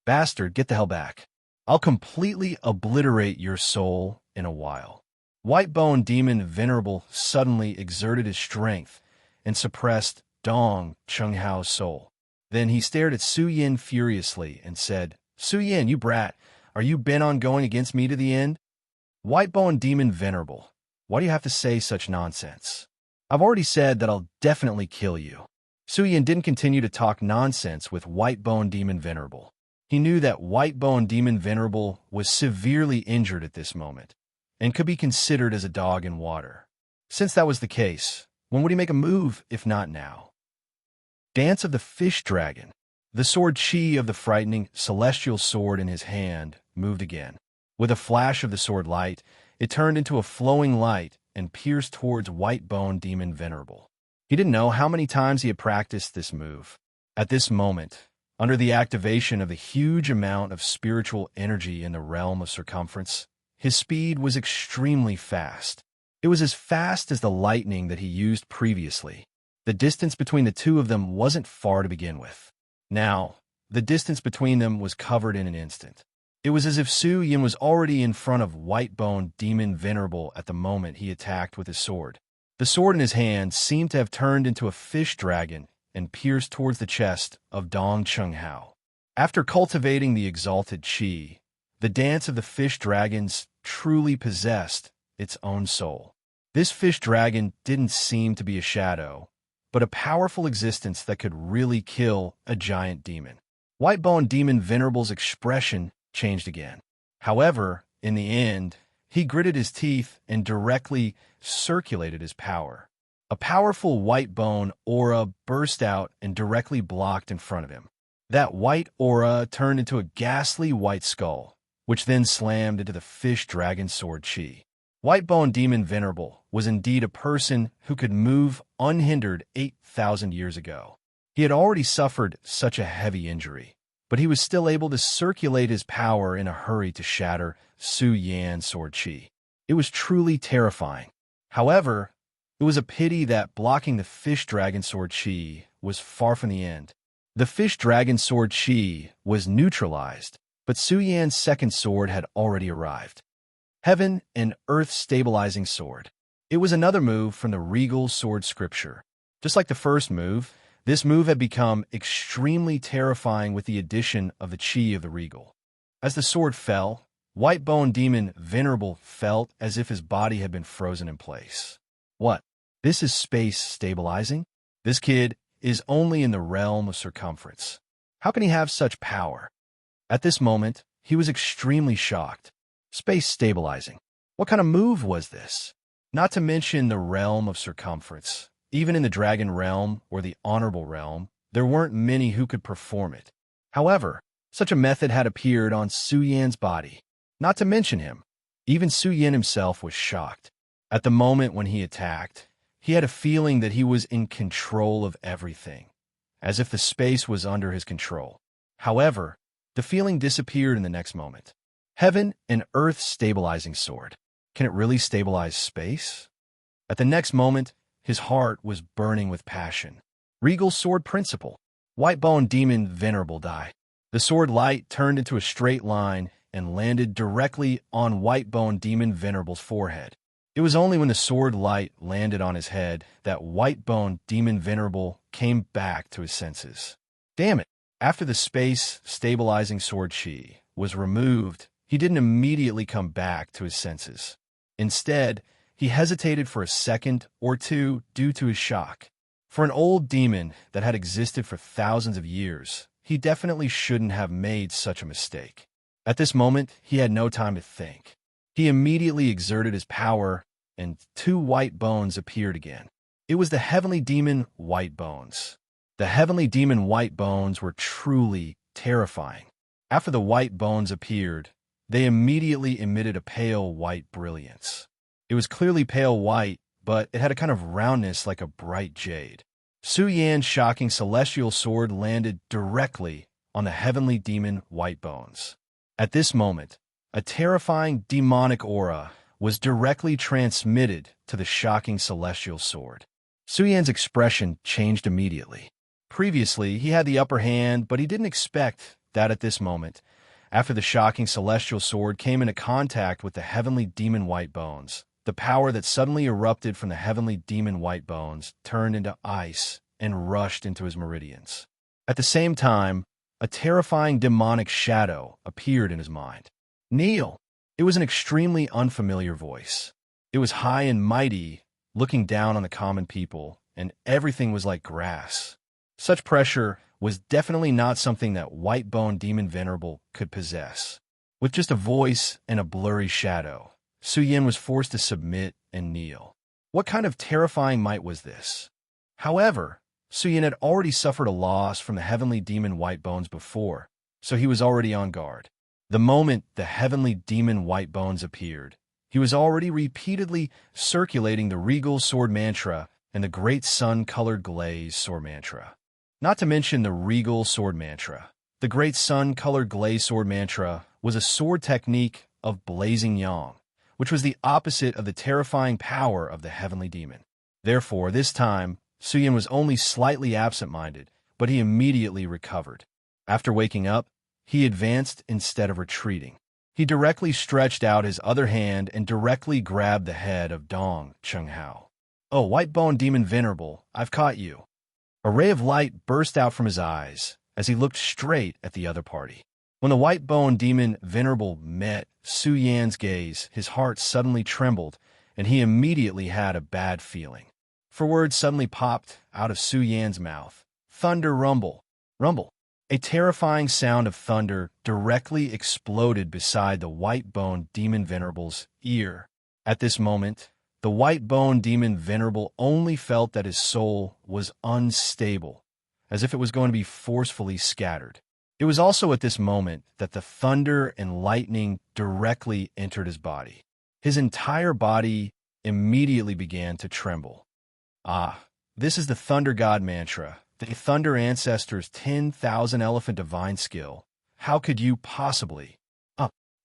Bastard, get the hell back. I'll completely obliterate your soul in a while. White-Bone Demon Venerable suddenly exerted his strength and suppressed Dong Chenghao's soul. Then he stared at Su Yin furiously and said, Su Yin, you brat, are you bent on going against me to the end? White-Bone Demon Venerable, why do you have to say such nonsense? I've already said that I'll definitely kill you. Su Yin didn't continue to talk nonsense with White-Bone Demon Venerable. He knew that White-Bone Demon Venerable was severely injured at this moment and could be considered as a dog in water. Since that was the case, when would he make a move if not now? Dance of the Fish Dragon. The sword Qi of the frightening celestial sword in his hand moved again. With a flash of the sword light, it turned into a flowing light and pierced towards White-Bone Demon Venerable. He didn't know how many times he had practiced this move. At this moment, under the activation of the huge amount of spiritual energy in the realm of circumference, his speed was extremely fast. It was as fast as the lightning that he used previously. The distance between the two of them wasn't far to begin with. Now, the distance between them was covered in an instant. It was as if Su Yin was already in front of White-Bone Demon Venerable at the moment he attacked with his sword. The sword in his hand seemed to have turned into a fish dragon and pierced towards the chest of Dong Chenghao. After cultivating the exalted Qi, the dance of the fish dragons truly possessed its own soul. This fish dragon didn't seem to be a shadow, but a powerful existence that could really kill a giant demon. White-Bone Demon Venerable's expression changed again. However, in the end, he gritted his teeth and directly circulated his power. A powerful white bone aura burst out and directly blocked in front of him. That white aura turned into a ghastly white skull, which then slammed into the fish dragon sword Qi. White-Bone Demon Venerable was indeed a person who could move unhindered 8,000 years ago. He had already suffered such a heavy injury, but he was still able to circulate his power in a hurry to shatter Su Yan's sword Qi. It was truly terrifying. However, it was a pity that blocking the fish dragon sword Qi was far from the end. The fish dragon sword Qi was neutralized, but Su Yan's second sword had already arrived. Heaven and Earth Stabilizing Sword. It was another move from the regal sword scripture. Just like the first move, this move had become extremely terrifying with the addition of the Qi of the regal. As the sword fell, White-Bone Demon Venerable felt as if his body had been frozen in place. What? This is space stabilizing? This kid is only in the realm of circumference. How can he have such power? At this moment, he was extremely shocked. Space stabilizing. What kind of move was this? Not to mention the realm of circumference. Even in the dragon realm or the honorable realm, there weren't many who could perform it. However, such a method had appeared on Su Yan's body. Not to mention him. Even Su Yan himself was shocked. At the moment when he attacked, he had a feeling that he was in control of everything, as if the space was under his control. However, the feeling disappeared in the next moment. Heaven and Earth Stabilizing Sword. Can it really stabilize space? At the next moment, his heart was burning with passion. Regal Sword Principle. White-Bone Demon Venerable died. The sword light turned into a straight line and landed directly on White-Bone Demon Venerable's forehead. It was only when the sword light landed on his head that White-Bone Demon Venerable came back to his senses. Damn it! After the space stabilizing sword Qi was removed, he didn't immediately come back to his senses. Instead, he hesitated for a second or two due to his shock. For an old demon that had existed for thousands of years, he definitely shouldn't have made such a mistake. At this moment, he had no time to think. He immediately exerted his power, and two white bones appeared again. It was the heavenly demon White Bones. The heavenly demon White Bones were truly terrifying. After the white bones appeared, they immediately emitted a pale white brilliance. It was clearly pale white, but it had a kind of roundness like a bright jade. Su Yan's shocking celestial sword landed directly on the heavenly demon White Bones. At this moment, a terrifying demonic aura was directly transmitted to the shocking celestial sword. Su Yan's expression changed immediately. Previously, he had the upper hand, but he didn't expect that at this moment, After the shocking celestial sword came into contact with the heavenly demon white bones, the power that suddenly erupted from the heavenly demon white bones turned into ice and rushed into his meridians. At the same time, a terrifying demonic shadow appeared in his mind. "Kneel!" It was an extremely unfamiliar voice. It was high and mighty, looking down on the common people, and everything was like grass. Such pressure was definitely not something that White-Bone Demon Venerable could possess. With just a voice and a blurry shadow, Su Yin was forced to submit and kneel. What kind of terrifying might was this? However, Su Yin had already suffered a loss from the heavenly demon white bones before, so he was already on guard. The moment the heavenly demon white bones appeared, he was already repeatedly circulating the regal sword mantra and the great sun-colored glaze sword mantra. Not to mention the regal sword mantra. The great sun-colored glaze sword mantra was a sword technique of blazing yang, which was the opposite of the terrifying power of the heavenly demon. Therefore, this time, Su Yin was only slightly absent-minded, but he immediately recovered. After waking up, he advanced instead of retreating. He directly stretched out his other hand and directly grabbed the head of Dong Chenghao. "Oh, White-Bone Demon Venerable, I've caught you." A ray of light burst out from his eyes as he looked straight at the other party. When the White-Bone Demon Venerable met Su Yan's gaze, his heart suddenly trembled, and he immediately had a bad feeling. For words suddenly popped out of Su Yan's mouth. "Thunder rumble, rumble." A terrifying sound of thunder directly exploded beside the White-Bone Demon Venerable's ear. At this moment, the White-Bone Demon Venerable only felt that his soul was unstable, as if it was going to be forcefully scattered. It was also at this moment that the thunder and lightning directly entered his body. His entire body immediately began to tremble. Ah, this is the Thunder God mantra, the Thunder Ancestor's 10,000 Elephant Divine Skill. How could you possibly?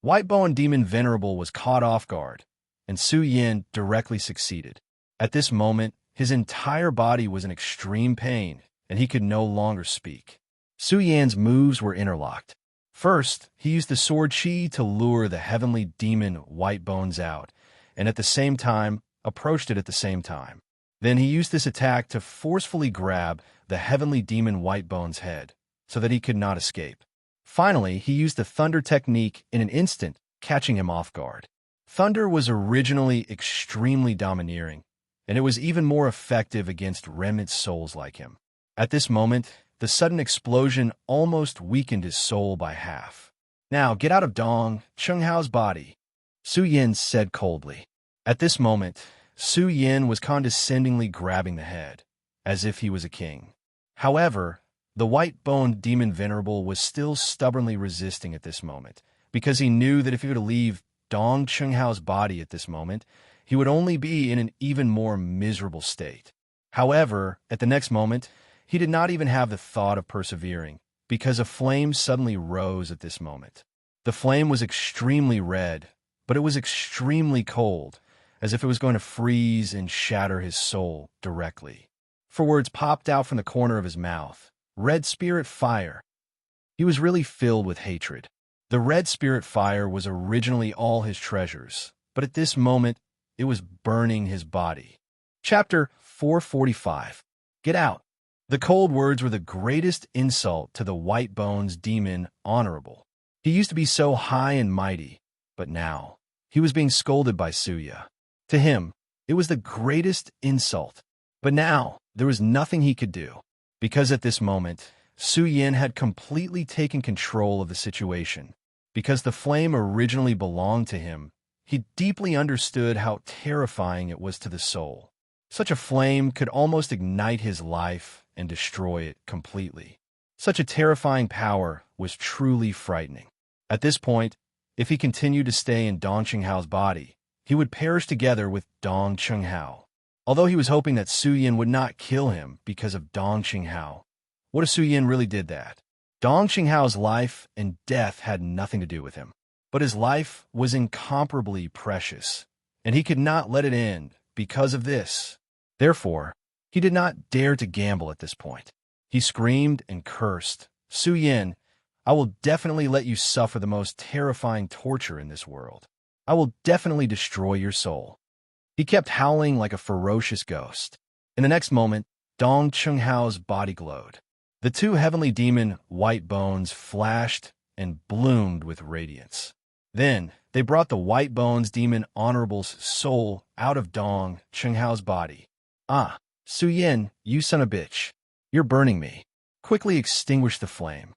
White-Bone Demon Venerable was caught off guard, and Su Yin directly succeeded. At this moment, his entire body was in extreme pain, and he could no longer speak. Su Yan's moves were interlocked. First, he used the sword chi to lure the heavenly demon White Bones out, and at the same time, approached it at the same time. Then he used this attack to forcefully grab the heavenly demon White Bones' head, so that he could not escape. Finally, he used the thunder technique in an instant, catching him off guard. Thunder was originally extremely domineering, and it was even more effective against remnant souls like him. At this moment, the sudden explosion almost weakened his soul by half. "Now get out of Dong Chenghao's body," Su Yin said coldly. At this moment, Su Yin was condescendingly grabbing the head, as if he was a king. However, the White-Boned Demon Venerable was still stubbornly resisting at this moment, because he knew that if he were to leave Dong Chenghao's body at this moment, he would only be in an even more miserable state. However, at the next moment, he did not even have the thought of persevering, because a flame suddenly rose at this moment. The flame was extremely red, but it was extremely cold, as if it was going to freeze and shatter his soul directly. For words popped out from the corner of his mouth. Red Spirit Fire. He was really filled with hatred. The Red Spirit Fire was originally all his treasures, but at this moment, it was burning his body. Chapter 445. Get out. The cold words were the greatest insult to the White Bones Demon Honorable. He used to be so high and mighty, but now, he was being scolded by Suya. To him, it was the greatest insult, but now, there was nothing he could do, because at this moment, Su Yin had completely taken control of the situation. Because the flame originally belonged to him, he deeply understood how terrifying it was to the soul. Such a flame could almost ignite his life and destroy it completely. Such a terrifying power was truly frightening. At this point, if he continued to stay in Dong Chenghao's body, he would perish together with Dong Chenghao. Although he was hoping that Su Yin would not kill him because of Dong Chenghao, what if Su Yin really did that? Dong Chenghao's life and death had nothing to do with him, but his life was incomparably precious, and he could not let it end because of this. Therefore, he did not dare to gamble at this point. He screamed and cursed, "Su Yin, I will definitely let you suffer the most terrifying torture in this world. I will definitely destroy your soul. He kept howling like a ferocious ghost. In the next moment, Dong Chunghao's body glowed. The two heavenly demon white bones flashed and bloomed with radiance. Then, they brought the white bones demon Honorable's soul out of Dong Chunghao's body. Ah, Su Yin, you son of a bitch. You're burning me. Quickly extinguish the flame.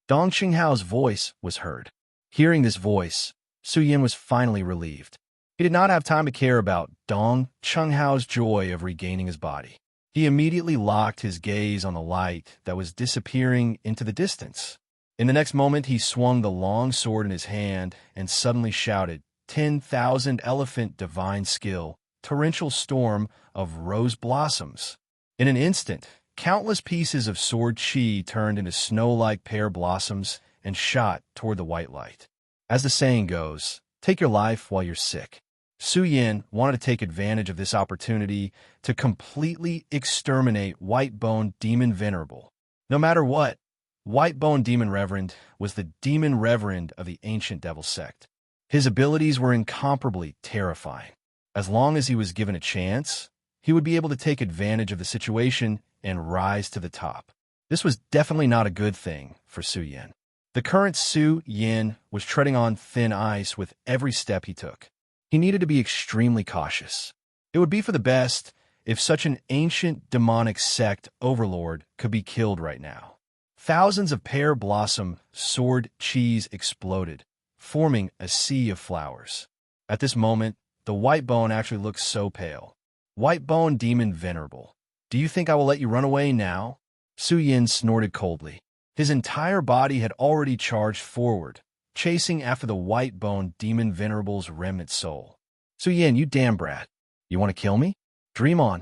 Dong Chunghao's voice was heard. Hearing this voice, Su Yin was finally relieved. He did not have time to care about Dong Chunghao's joy of regaining his body. He immediately locked his gaze on the light that was disappearing into the distance. In the next moment, he swung the long sword in his hand and suddenly shouted, 10,000 elephant divine skill, torrential storm of rose blossoms. In an instant, countless pieces of sword chi turned into snow-like pear blossoms and shot toward the white light. As the saying goes, take your life while you're sick. Su Yin wanted to take advantage of this opportunity to completely exterminate White-Bone Demon Venerable. No matter what, White-Bone Demon Reverend was the Demon Reverend of the Ancient Devil Sect. His abilities were incomparably terrifying. As long as he was given a chance, he would be able to take advantage of the situation and rise to the top. This was definitely not a good thing for Su Yin. The current Su Yin was treading on thin ice with every step he took. He needed to be extremely cautious. It would be for the best if such an ancient demonic sect overlord could be killed right now. Thousands of pear blossom sword cheese exploded, forming a sea of flowers. At this moment, the white bone actually looked so pale. White bone demon venerable, do you think I will let you run away now? Su Yin snorted coldly. His entire body had already charged forward, chasing after the white-bone demon venerable's remnant soul. Su Yin, you damn brat. You want to kill me? Dream on.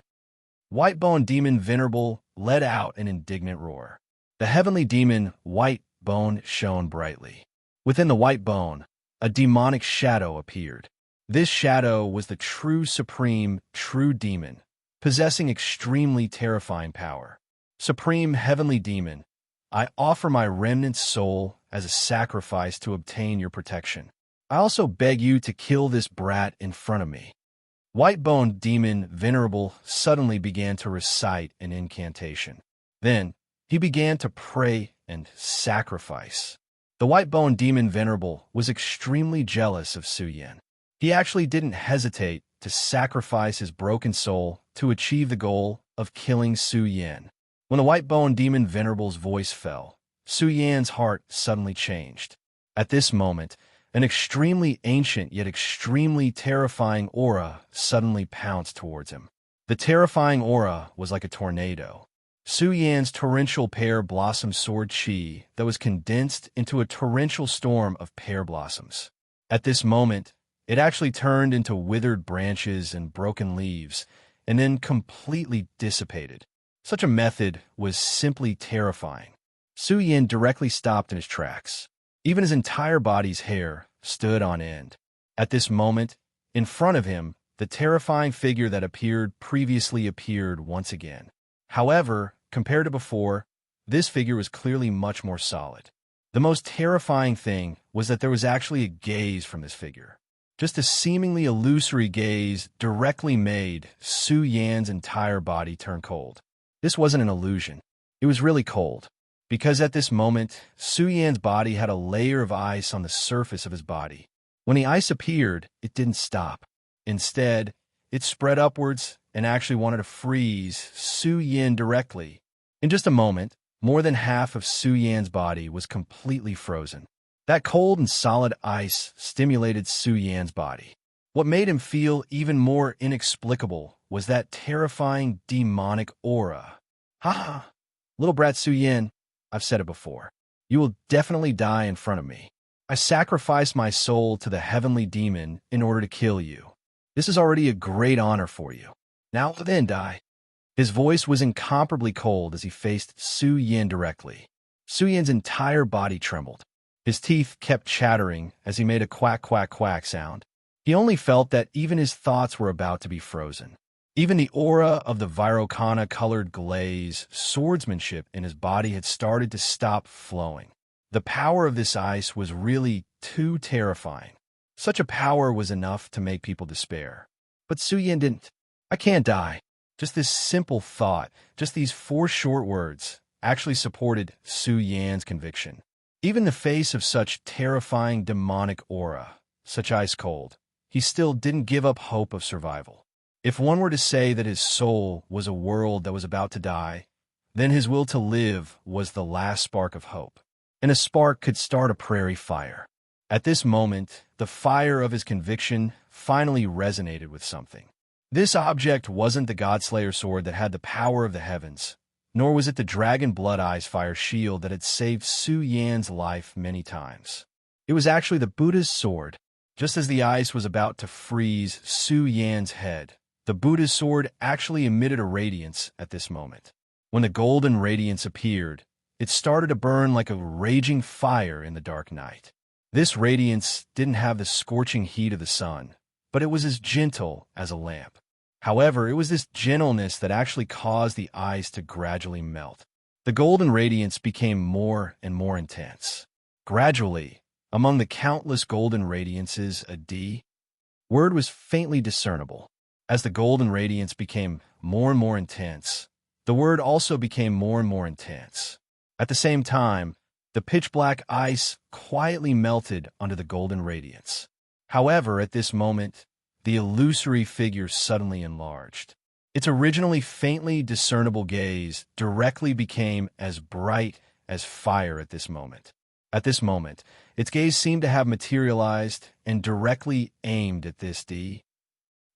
White-bone demon venerable let out an indignant roar. The heavenly demon white bone shone brightly. Within the white bone, a demonic shadow appeared. This shadow was the true supreme, true demon, possessing extremely terrifying power. Supreme heavenly demon, I offer my remnant soul as a sacrifice to obtain your protection. I also beg you to kill this brat in front of me. White-boned demon venerable suddenly began to recite an incantation. Then, he began to pray and sacrifice. The white-boned demon venerable was extremely jealous of Su Yin. He actually didn't hesitate to sacrifice his broken soul to achieve the goal of killing Su Yin. When the white-boned demon venerable's voice fell, Su Yan's heart suddenly changed. At this moment, an extremely ancient yet extremely terrifying aura suddenly pounced towards him. The terrifying aura was like a tornado. Su Yan's torrential pear blossom sword chi that was condensed into a torrential storm of pear blossoms. At this moment, it actually turned into withered branches and broken leaves, and then completely dissipated. Such a method was simply terrifying. Su Yin directly stopped in his tracks. Even his entire body's hair stood on end. At this moment, in front of him, the terrifying figure that previously appeared once again. However, compared to before, this figure was clearly much more solid. The most terrifying thing was that there was actually a gaze from this figure. Just a seemingly illusory gaze directly made Su Yan's entire body turn cold. This wasn't an illusion. It was really cold. Because at this moment, Su Yan's body had a layer of ice on the surface of his body. When the ice appeared, it didn't stop. Instead, it spread upwards and actually wanted to freeze Su Yin directly. In just a moment, more than half of Su Yan's body was completely frozen. That cold and solid ice stimulated Su Yan's body. What made him feel even more inexplicable was that terrifying demonic aura. Ha ha! Little brat Su Yin, I've said it before. You will definitely die in front of me. I sacrificed my soul to the heavenly demon in order to kill you. This is already a great honor for you. Now then die. His voice was incomparably cold as he faced Su Yin directly. Su Yin's entire body trembled. His teeth kept chattering as he made a quack quack quack sound. He only felt that even his thoughts were about to be frozen. Even the aura of the Virokana-colored glaze swordsmanship in his body had started to stop flowing. The power of this ice was really too terrifying. Such a power was enough to make people despair. But Su Yan didn't. I can't die. Just this simple thought, just these 4 short words, actually supported Su Yan's conviction. Even in the face of such terrifying demonic aura, such ice cold, he still didn't give up hope of survival. If one were to say that his soul was a world that was about to die, then his will to live was the last spark of hope. And a spark could start a prairie fire. At this moment, the fire of his conviction finally resonated with something. This object wasn't the Godslayer sword that had the power of the heavens, nor was it the Dragon Blood Eyes fire shield that had saved Su Yan's life many times. It was actually the Buddha's sword. Just as the ice was about to freeze Su Yan's head, the Buddha's sword actually emitted a radiance at this moment. When the golden radiance appeared, it started to burn like a raging fire in the dark night. This radiance didn't have the scorching heat of the sun, but it was as gentle as a lamp. However, it was this gentleness that actually caused the ice to gradually melt. The golden radiance became more and more intense. Gradually, among the countless golden radiances, a D word was faintly discernible. As the golden radiance became more and more intense, the word also became more and more intense. At the same time, the pitch-black ice quietly melted under the golden radiance. However, at this moment, the illusory figure suddenly enlarged. Its originally faintly discernible gaze directly became as bright as fire at this moment. At this moment, its gaze seemed to have materialized and directly aimed at this D.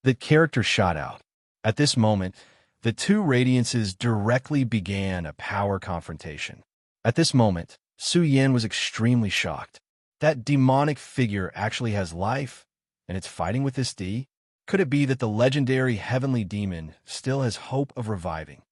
The character shot out. At this moment, the 2 radiances directly began a power confrontation. At this moment, Su Yan was extremely shocked. That demonic figure actually has life, and it's fighting with this D? Could it be that the legendary heavenly demon still has hope of reviving?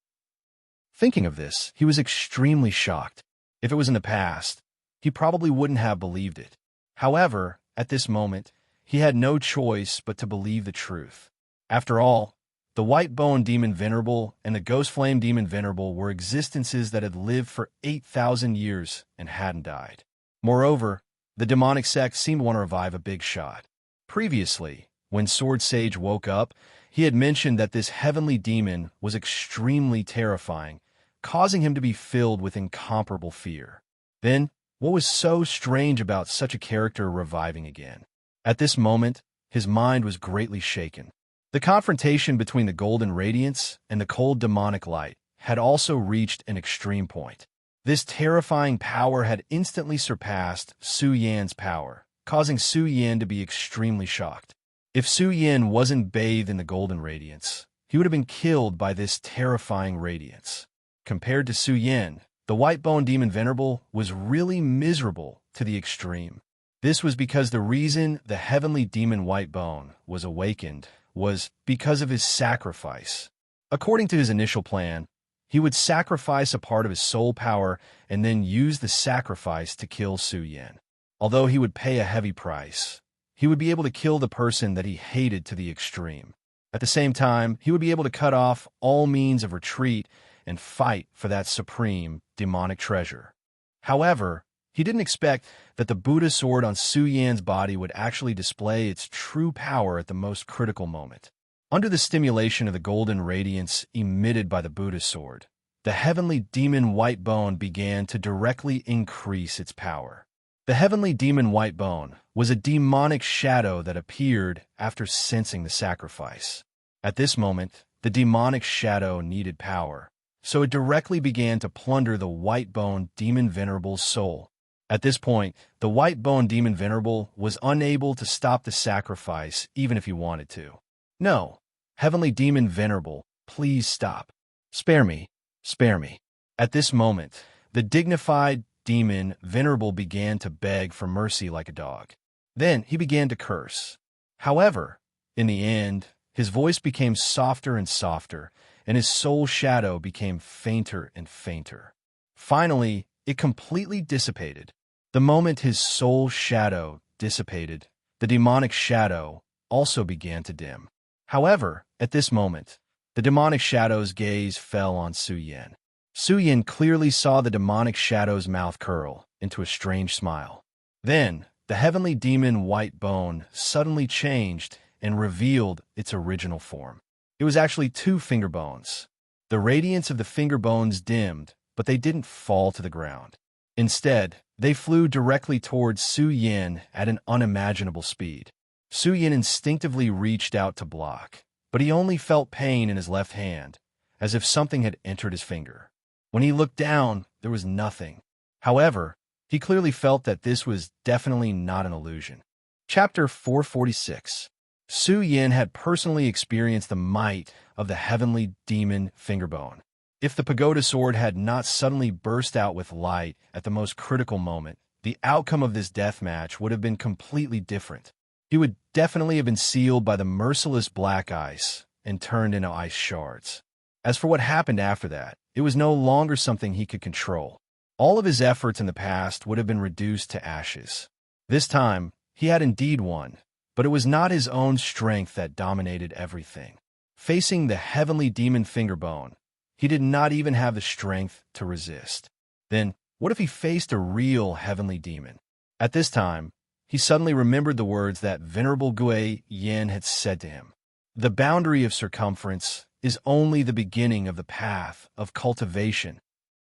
Thinking of this, he was extremely shocked. If it was in the past, he probably wouldn't have believed it. However, at this moment, he had no choice but to believe the truth. After all, the White Bone Demon Venerable and the Ghost Flame Demon Venerable were existences that had lived for 8,000 years and hadn't died. Moreover, the demonic sect seemed to want to revive a big shot. Previously, when Sword Sage woke up, he had mentioned that this heavenly demon was extremely terrifying, causing him to be filled with incomparable fear. Then, what was so strange about such a character reviving again? At this moment, his mind was greatly shaken. The confrontation between the golden radiance and the cold demonic light had also reached an extreme point. This terrifying power had instantly surpassed Su Yan's power, causing Su Yan to be extremely shocked. If Su Yan wasn't bathed in the golden radiance, he would have been killed by this terrifying radiance. Compared to Su Yan, the White Bone Demon Venerable was really miserable to the extreme. This was because the reason the heavenly demon White Bone was awakened was because of his sacrifice. According to his initial plan, he would sacrifice a part of his soul power and then use the sacrifice to kill Su Yan. Although he would pay a heavy price, he would be able to kill the person that he hated to the extreme. At the same time, he would be able to cut off all means of retreat and fight for that supreme demonic treasure. However, he didn't expect that the Buddha sword on Su Yan's body would actually display its true power at the most critical moment. Under the stimulation of the golden radiance emitted by the Buddha sword, the heavenly demon White Bone began to directly increase its power. The heavenly demon White Bone was a demonic shadow that appeared after sensing the sacrifice. At this moment, the demonic shadow needed power, so it directly began to plunder the White Bone Demon Venerable's soul. At this point, the White Bone Demon Venerable was unable to stop the sacrifice even if he wanted to. No, Heavenly Demon Venerable, please stop. Spare me, spare me. At this moment, the dignified Demon Venerable began to beg for mercy like a dog. Then he began to curse. However, in the end, his voice became softer and softer, and his soul shadow became fainter and fainter. Finally, it completely dissipated. The moment his soul shadow dissipated, the demonic shadow also began to dim. However, at this moment, the demonic shadow's gaze fell on Su Yan. Su Yin clearly saw the demonic shadow's mouth curl into a strange smile. Then, the heavenly demon white bone suddenly changed and revealed its original form. It was actually two finger bones. The radiance of the finger bones dimmed, but they didn't fall to the ground. Instead, they flew directly towards Su Yin at an unimaginable speed. Su Yin instinctively reached out to block, but he only felt pain in his left hand, as if something had entered his finger. When he looked down, there was nothing. However, he clearly felt that this was definitely not an illusion. Chapter 446. Su Yin had personally experienced the might of the heavenly demon fingerbone. If the pagoda sword had not suddenly burst out with light at the most critical moment, the outcome of this deathmatch would have been completely different. He would definitely have been sealed by the merciless black ice and turned into ice shards. As for what happened after that, it was no longer something he could control. All of his efforts in the past would have been reduced to ashes. This time, he had indeed won, but it was not his own strength that dominated everything. Facing the heavenly demon fingerbone, he did not even have the strength to resist. Then, what if he faced a real heavenly demon? At this time, he suddenly remembered the words that Venerable Gui Yin had said to him. The boundary of circumference is only the beginning of the path of cultivation.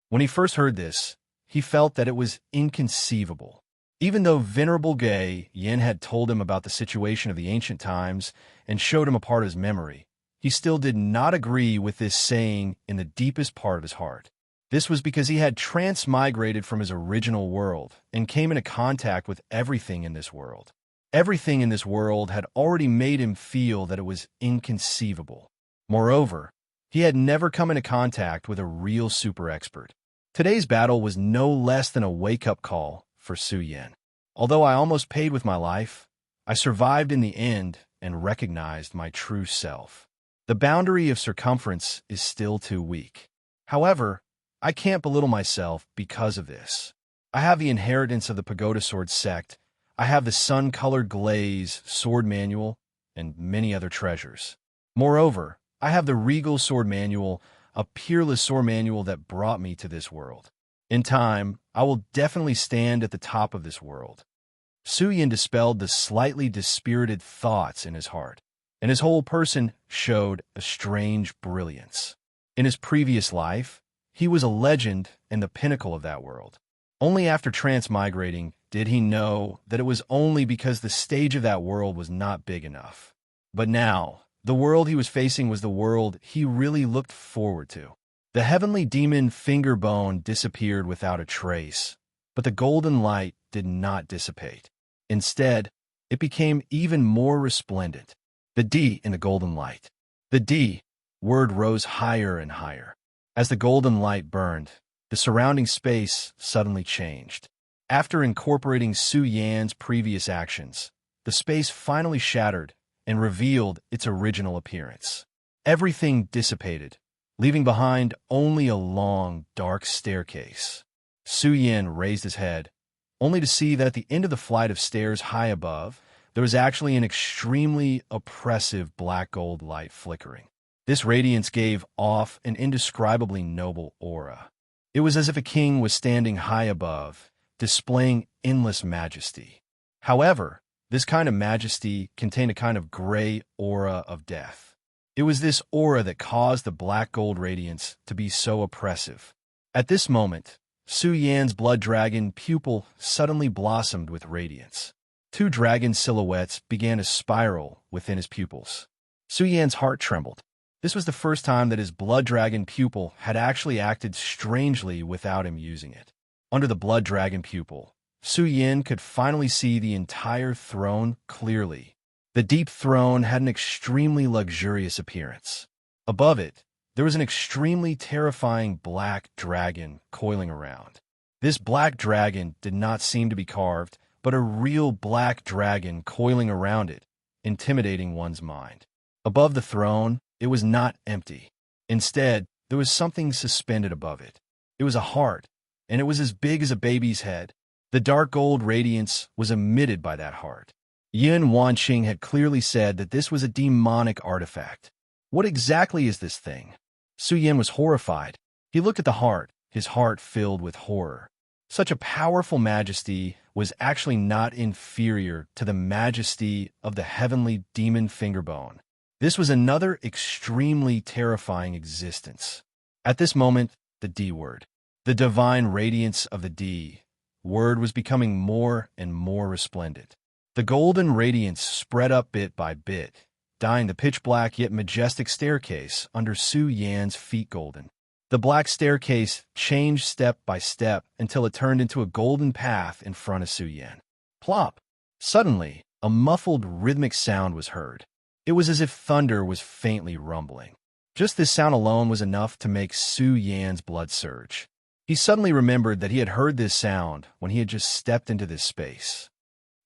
When he first heard this, he felt that it was inconceivable. Even though Venerable Gui Yin had told him about the situation of the ancient times and showed him a part of his memory, he still did not agree with this saying in the deepest part of his heart. This was because he had transmigrated from his original world and came into contact with everything in this world. Everything in this world had already made him feel that it was inconceivable. Moreover, he had never come into contact with a real super expert. Today's battle was no less than a wake-up call for Su Yin. Although I almost paid with my life, I survived in the end and recognized my true self. The boundary of circumference is still too weak. However, I can't belittle myself because of this. I have the inheritance of the Pagoda Sword sect, I have the sun-colored glaze sword manual, and many other treasures. Moreover, I have the regal sword manual, a peerless sword manual that brought me to this world. In time, I will definitely stand at the top of this world. Su Yin dispelled the slightly dispirited thoughts in his heart, and his whole person showed a strange brilliance. In his previous life, he was a legend and the pinnacle of that world. Only after transmigrating did he know that it was only because the stage of that world was not big enough. But now, the world he was facing was the world he really looked forward to. The heavenly demon fingerbone disappeared without a trace, but the golden light did not dissipate. Instead, it became even more resplendent. The D in the golden light. The D word rose higher and higher. As the golden light burned, the surrounding space suddenly changed. After incorporating Su Yan's previous actions, the space finally shattered and revealed its original appearance. Everything dissipated, leaving behind only a long, dark staircase. Su Yan raised his head, only to see that at the end of the flight of stairs high above, there was actually an extremely oppressive black gold light flickering. This radiance gave off an indescribably noble aura. It was as if a king was standing high above, displaying endless majesty. However, this kind of majesty contained a kind of gray aura of death. It was this aura that caused the black gold radiance to be so oppressive. At this moment, Su Yan's blood dragon pupil suddenly blossomed with radiance. Two dragon silhouettes began to spiral within his pupils. Su Yan's heart trembled. This was the first time that his blood dragon pupil had actually acted strangely without him using it. Under the blood dragon pupil, Su Yin could finally see the entire throne clearly. The deep throne had an extremely luxurious appearance. Above it, there was an extremely terrifying black dragon coiling around. This black dragon did not seem to be carved, but a real black dragon coiling around it, intimidating one's mind. Above the throne, it was not empty. Instead, there was something suspended above it. It was a heart, and it was as big as a baby's head. The dark gold radiance was emitted by that heart. Yin Wanqing had clearly said that this was a demonic artifact. What exactly is this thing? Su Yin was horrified. He looked at the heart, his heart filled with horror. Such a powerful majesty was actually not inferior to the majesty of the heavenly demon Fingerbone. This was another extremely terrifying existence. At this moment, the D word, the divine radiance of the D word, was becoming more and more resplendent. The golden radiance spread up bit by bit, dyeing the pitch-black yet majestic staircase under Su Yan's feet golden. The black staircase changed step by step until it turned into a golden path in front of Su Yan. Plop! Suddenly, a muffled rhythmic sound was heard. It was as if thunder was faintly rumbling. Just this sound alone was enough to make Su Yan's blood surge. He suddenly remembered that he had heard this sound when he had just stepped into this space.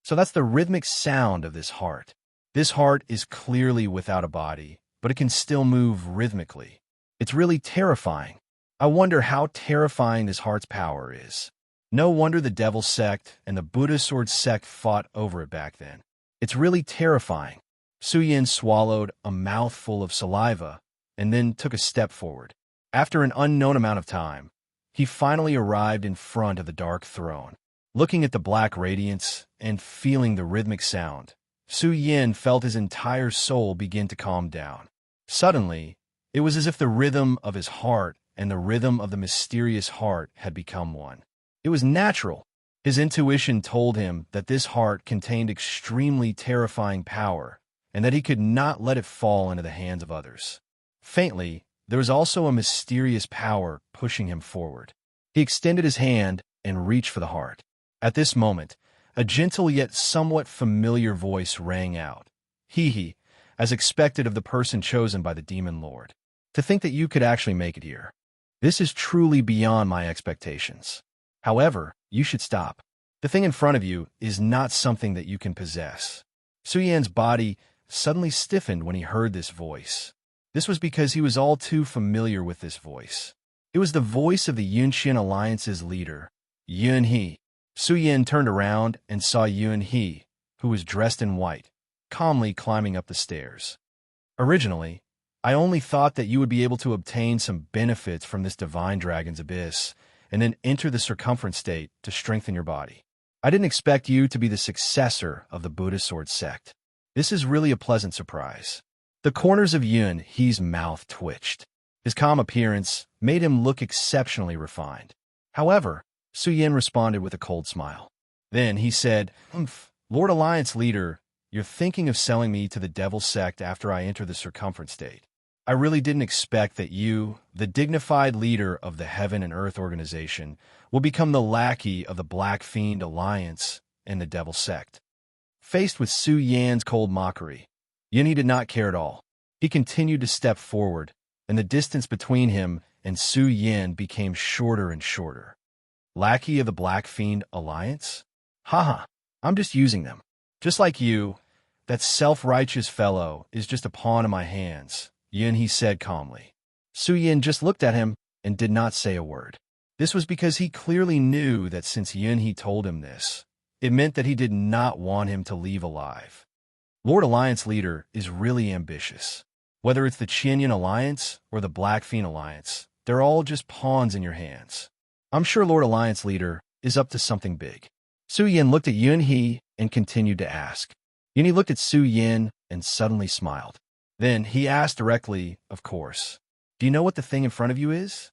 So that's the rhythmic sound of this heart. This heart is clearly without a body, but it can still move rhythmically. It's really terrifying. I wonder how terrifying this heart's power is. No wonder the Devil Sect and the Buddha Sword Sect fought over it back then. It's really terrifying. Su Yan swallowed a mouthful of saliva and then took a step forward. After an unknown amount of time, he finally arrived in front of the dark throne. Looking at the black radiance and feeling the rhythmic sound, Su Yan felt his entire soul begin to calm down. Suddenly, it was as if the rhythm of his heart and the rhythm of the mysterious heart had become one. It was natural. His intuition told him that this heart contained extremely terrifying power and that he could not let it fall into the hands of others. Faintly, there was also a mysterious power pushing him forward. He extended his hand and reached for the heart. At this moment, a gentle yet somewhat familiar voice rang out. Hee, as expected of the person chosen by the Demon Lord. To think that you could actually make it here. This is truly beyond my expectations. However, you should stop. The thing in front of you is not something that you can possess. Su Yan's body suddenly stiffened when he heard this voice. This was because he was all too familiar with this voice. It was the voice of the Yunxian Alliance's leader, Yun He. Su Yan turned around and saw Yun He, who was dressed in white, calmly climbing up the stairs. Originally, I only thought that you would be able to obtain some benefits from this divine dragon's abyss and then enter the circumference state to strengthen your body. I didn't expect you to be the successor of the Buddha Sword Sect. This is really a pleasant surprise. The corners of Yun He's mouth twitched. His calm appearance made him look exceptionally refined. However, Su Yan responded with a cold smile. Then he said, Lord Alliance Leader, you're thinking of selling me to the Devil Sect after I enter the circumference state. I really didn't expect that you, the dignified leader of the Heaven and Earth organization, will become the lackey of the Black Fiend Alliance and the Devil Sect. Faced with Su Yan's cold mockery, Yun He did not care at all. He continued to step forward, and the distance between him and Su Yan became shorter and shorter. Lackey of the Black Fiend Alliance? Haha, I'm just using them. Just like you, that self-righteous fellow is just a pawn in my hands, Yun He said calmly. Su Yan just looked at him and did not say a word. This was because he clearly knew that since Yun He told him this, it meant that he did not want him to leave alive. Lord Alliance Leader is really ambitious. Whether it's the Qianyan Alliance or the Black Fiend Alliance, they're all just pawns in your hands. I'm sure Lord Alliance Leader is up to something big. Su Yan looked at Yun He and continued to ask. Yun He looked at Su Yan and suddenly smiled. Then he asked directly, of course, do you know what the thing in front of you is?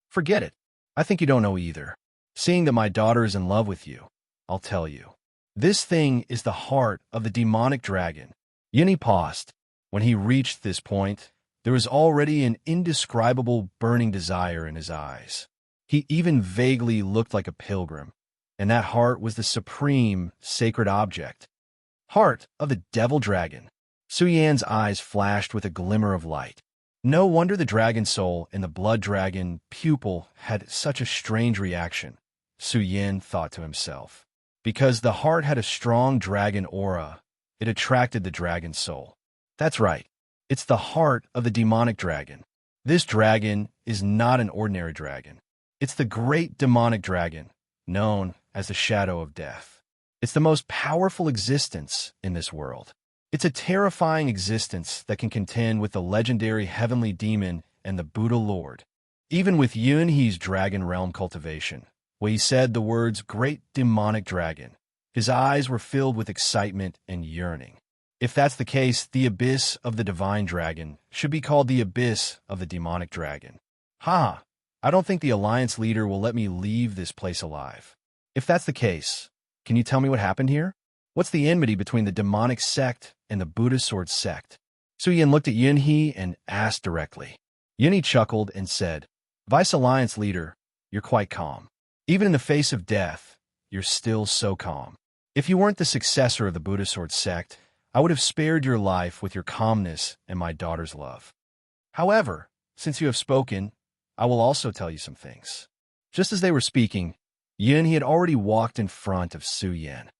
Forget it. I think you don't know either. Seeing that my daughter is in love with you, I'll tell you. This thing is the heart of the demonic dragon. Yun He paused. When he reached this point, there was already an indescribable burning desire in his eyes. He even vaguely looked like a pilgrim, and that heart was the supreme sacred object. Heart of the devil dragon. Su Yan's eyes flashed with a glimmer of light. No wonder the dragon soul and the blood dragon pupil had such a strange reaction, Su Yan thought to himself. Because the heart had a strong dragon aura, it attracted the dragon soul. That's right. It's the heart of the demonic dragon. This dragon is not an ordinary dragon. It's the great demonic dragon, known as the Shadow of Death. It's the most powerful existence in this world. It's a terrifying existence that can contend with the legendary heavenly demon and the Buddha Lord. even with Yunhe's dragon realm cultivation, where he said the words great demonic dragon. His eyes were filled with excitement and yearning. If that's the case, the abyss of the divine dragon should be called the abyss of the demonic dragon. Ha! I don't think the Alliance leader will let me leave this place alive. If that's the case, can you tell me what happened here? What's the enmity between the demonic sect and the Buddha sword sect? Su Yin looked at Yunhe and asked directly. Yunhe chuckled and said, Vice Alliance leader, you're quite calm. Even in the face of death, you're still so calm. If you weren't the successor of the Buddha sword sect, I would have spared your life with your calmness and my daughter's love. However, since you have spoken, I will also tell you some things. Just as they were speaking, Yunhe had already walked in front of Su Yin.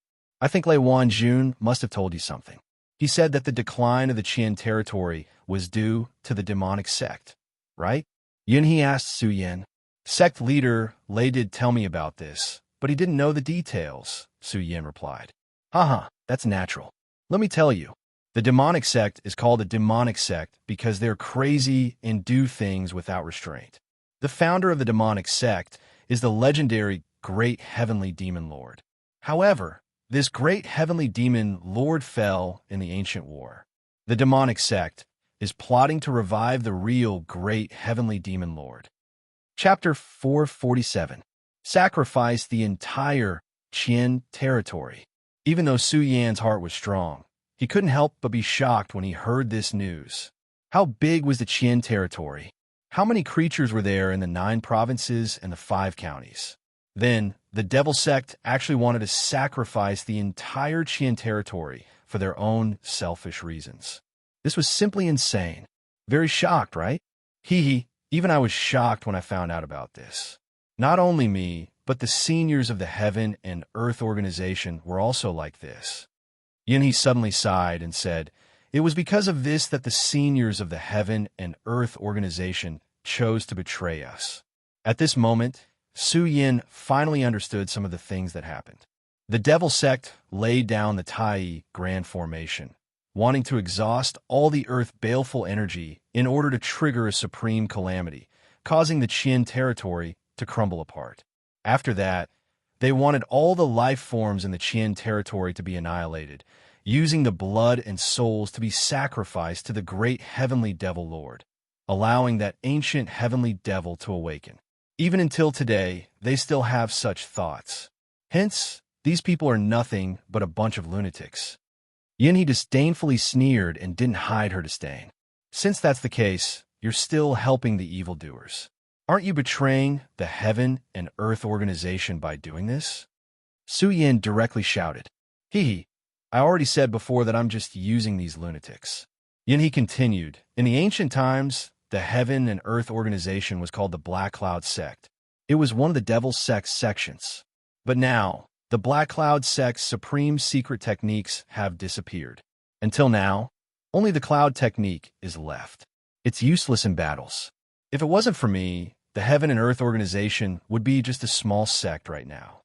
I think Lei Wanjun must have told you something. He said that the decline of the Qian territory was due to the demonic sect, right? Yunhe asked Su Yin. Sect leader Lei did tell me about this, but he didn't know the details, Su Yin replied. Haha, that's natural. Let me tell you, the demonic sect is called a demonic sect because they're crazy and do things without restraint. The founder of the demonic sect is the legendary Great Heavenly Demon Lord. However, this great heavenly demon lord fell in the ancient war. The demonic sect is plotting to revive the real great heavenly demon lord. Chapter 447. Sacrifice the entire Qian territory. Even though Su Yan's heart was strong, he couldn't help but be shocked when he heard this news. How big was the Qian territory? How many creatures were there in the 9 provinces and the 5 counties? Then, the devil sect actually wanted to sacrifice the entire Qian territory for their own selfish reasons. This was simply insane. Very shocked, right? Hee, even I was shocked when I found out about this. Not only me, but the seniors of the Heaven and Earth organization were also like this. Yunhe suddenly sighed and said, It was because of this that the seniors of the Heaven and Earth organization chose to betray us. At this moment, Su Yin finally understood some of the things that happened. The devil sect laid down the Tai Grand Formation, wanting to exhaust all the Earth baleful energy in order to trigger a supreme calamity, causing the Qian territory to crumble apart. After that, they wanted all the life forms in the Qian territory to be annihilated, using the blood and souls to be sacrificed to the great heavenly devil lord, allowing that ancient heavenly devil to awaken. Even until today, they still have such thoughts. Hence, these people are nothing but a bunch of lunatics. Yunhe disdainfully sneered and didn't hide her disdain. Since that's the case, you're still helping the evildoers. Aren't you betraying the Heaven and Earth organization by doing this? Su Yin directly shouted. I already said before that I'm just using these lunatics. Yunhe continued, In the ancient times, the Heaven and Earth organization was called the Black Cloud Sect. It was one of the Devil Sect's sections. But now, the Black Cloud Sect's supreme secret techniques have disappeared. Until now, only the Cloud Technique is left. It's useless in battles. If it wasn't for me, the Heaven and Earth organization would be just a small sect right now.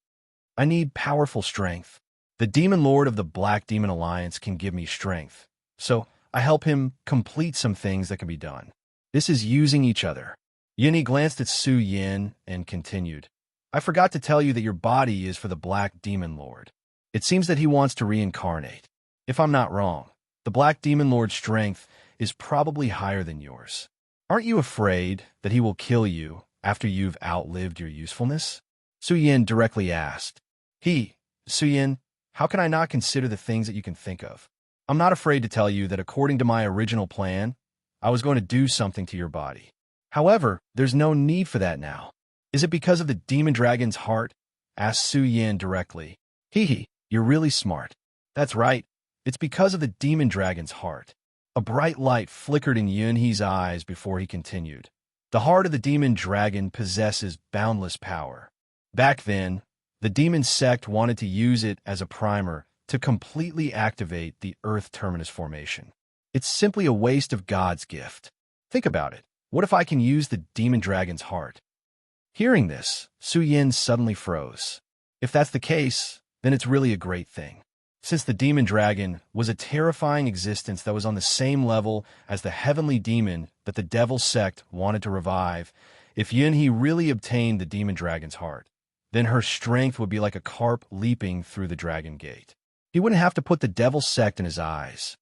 I need powerful strength. The Demon Lord of the Black Demon Alliance can give me strength, so I help him complete some things that can be done. This is using each other. Yunhe glanced at Su Yin and continued. I forgot to tell you that your body is for the Black Demon Lord. It seems that he wants to reincarnate. If I'm not wrong, the Black Demon Lord's strength is probably higher than yours. Aren't you afraid that he will kill you after you've outlived your usefulness? Su Yin directly asked. Su Yin, how can I not consider the things that you can think of? I'm not afraid to tell you that according to my original plan, I was going to do something to your body. However, there's no need for that now. Is it because of the demon dragon's heart? Asked Su Yin directly. You're really smart. That's right. It's because of the demon dragon's heart. A bright light flickered in Yunhe's eyes before he continued. The heart of the demon dragon possesses boundless power. Back then, the demon sect wanted to use it as a primer to completely activate the Earth Terminus formation. It's simply a waste of God's gift. Think about it. What if I can use the demon dragon's heart? Hearing this, Su Yin suddenly froze. If that's the case, then it's really a great thing. Since the demon dragon was a terrifying existence that was on the same level as the heavenly demon that the devil sect wanted to revive, If Yunhee really obtained the demon dragon's heart, then her strength would be like a carp leaping through the dragon gate. He wouldn't have to put the devil's sect in his eyes.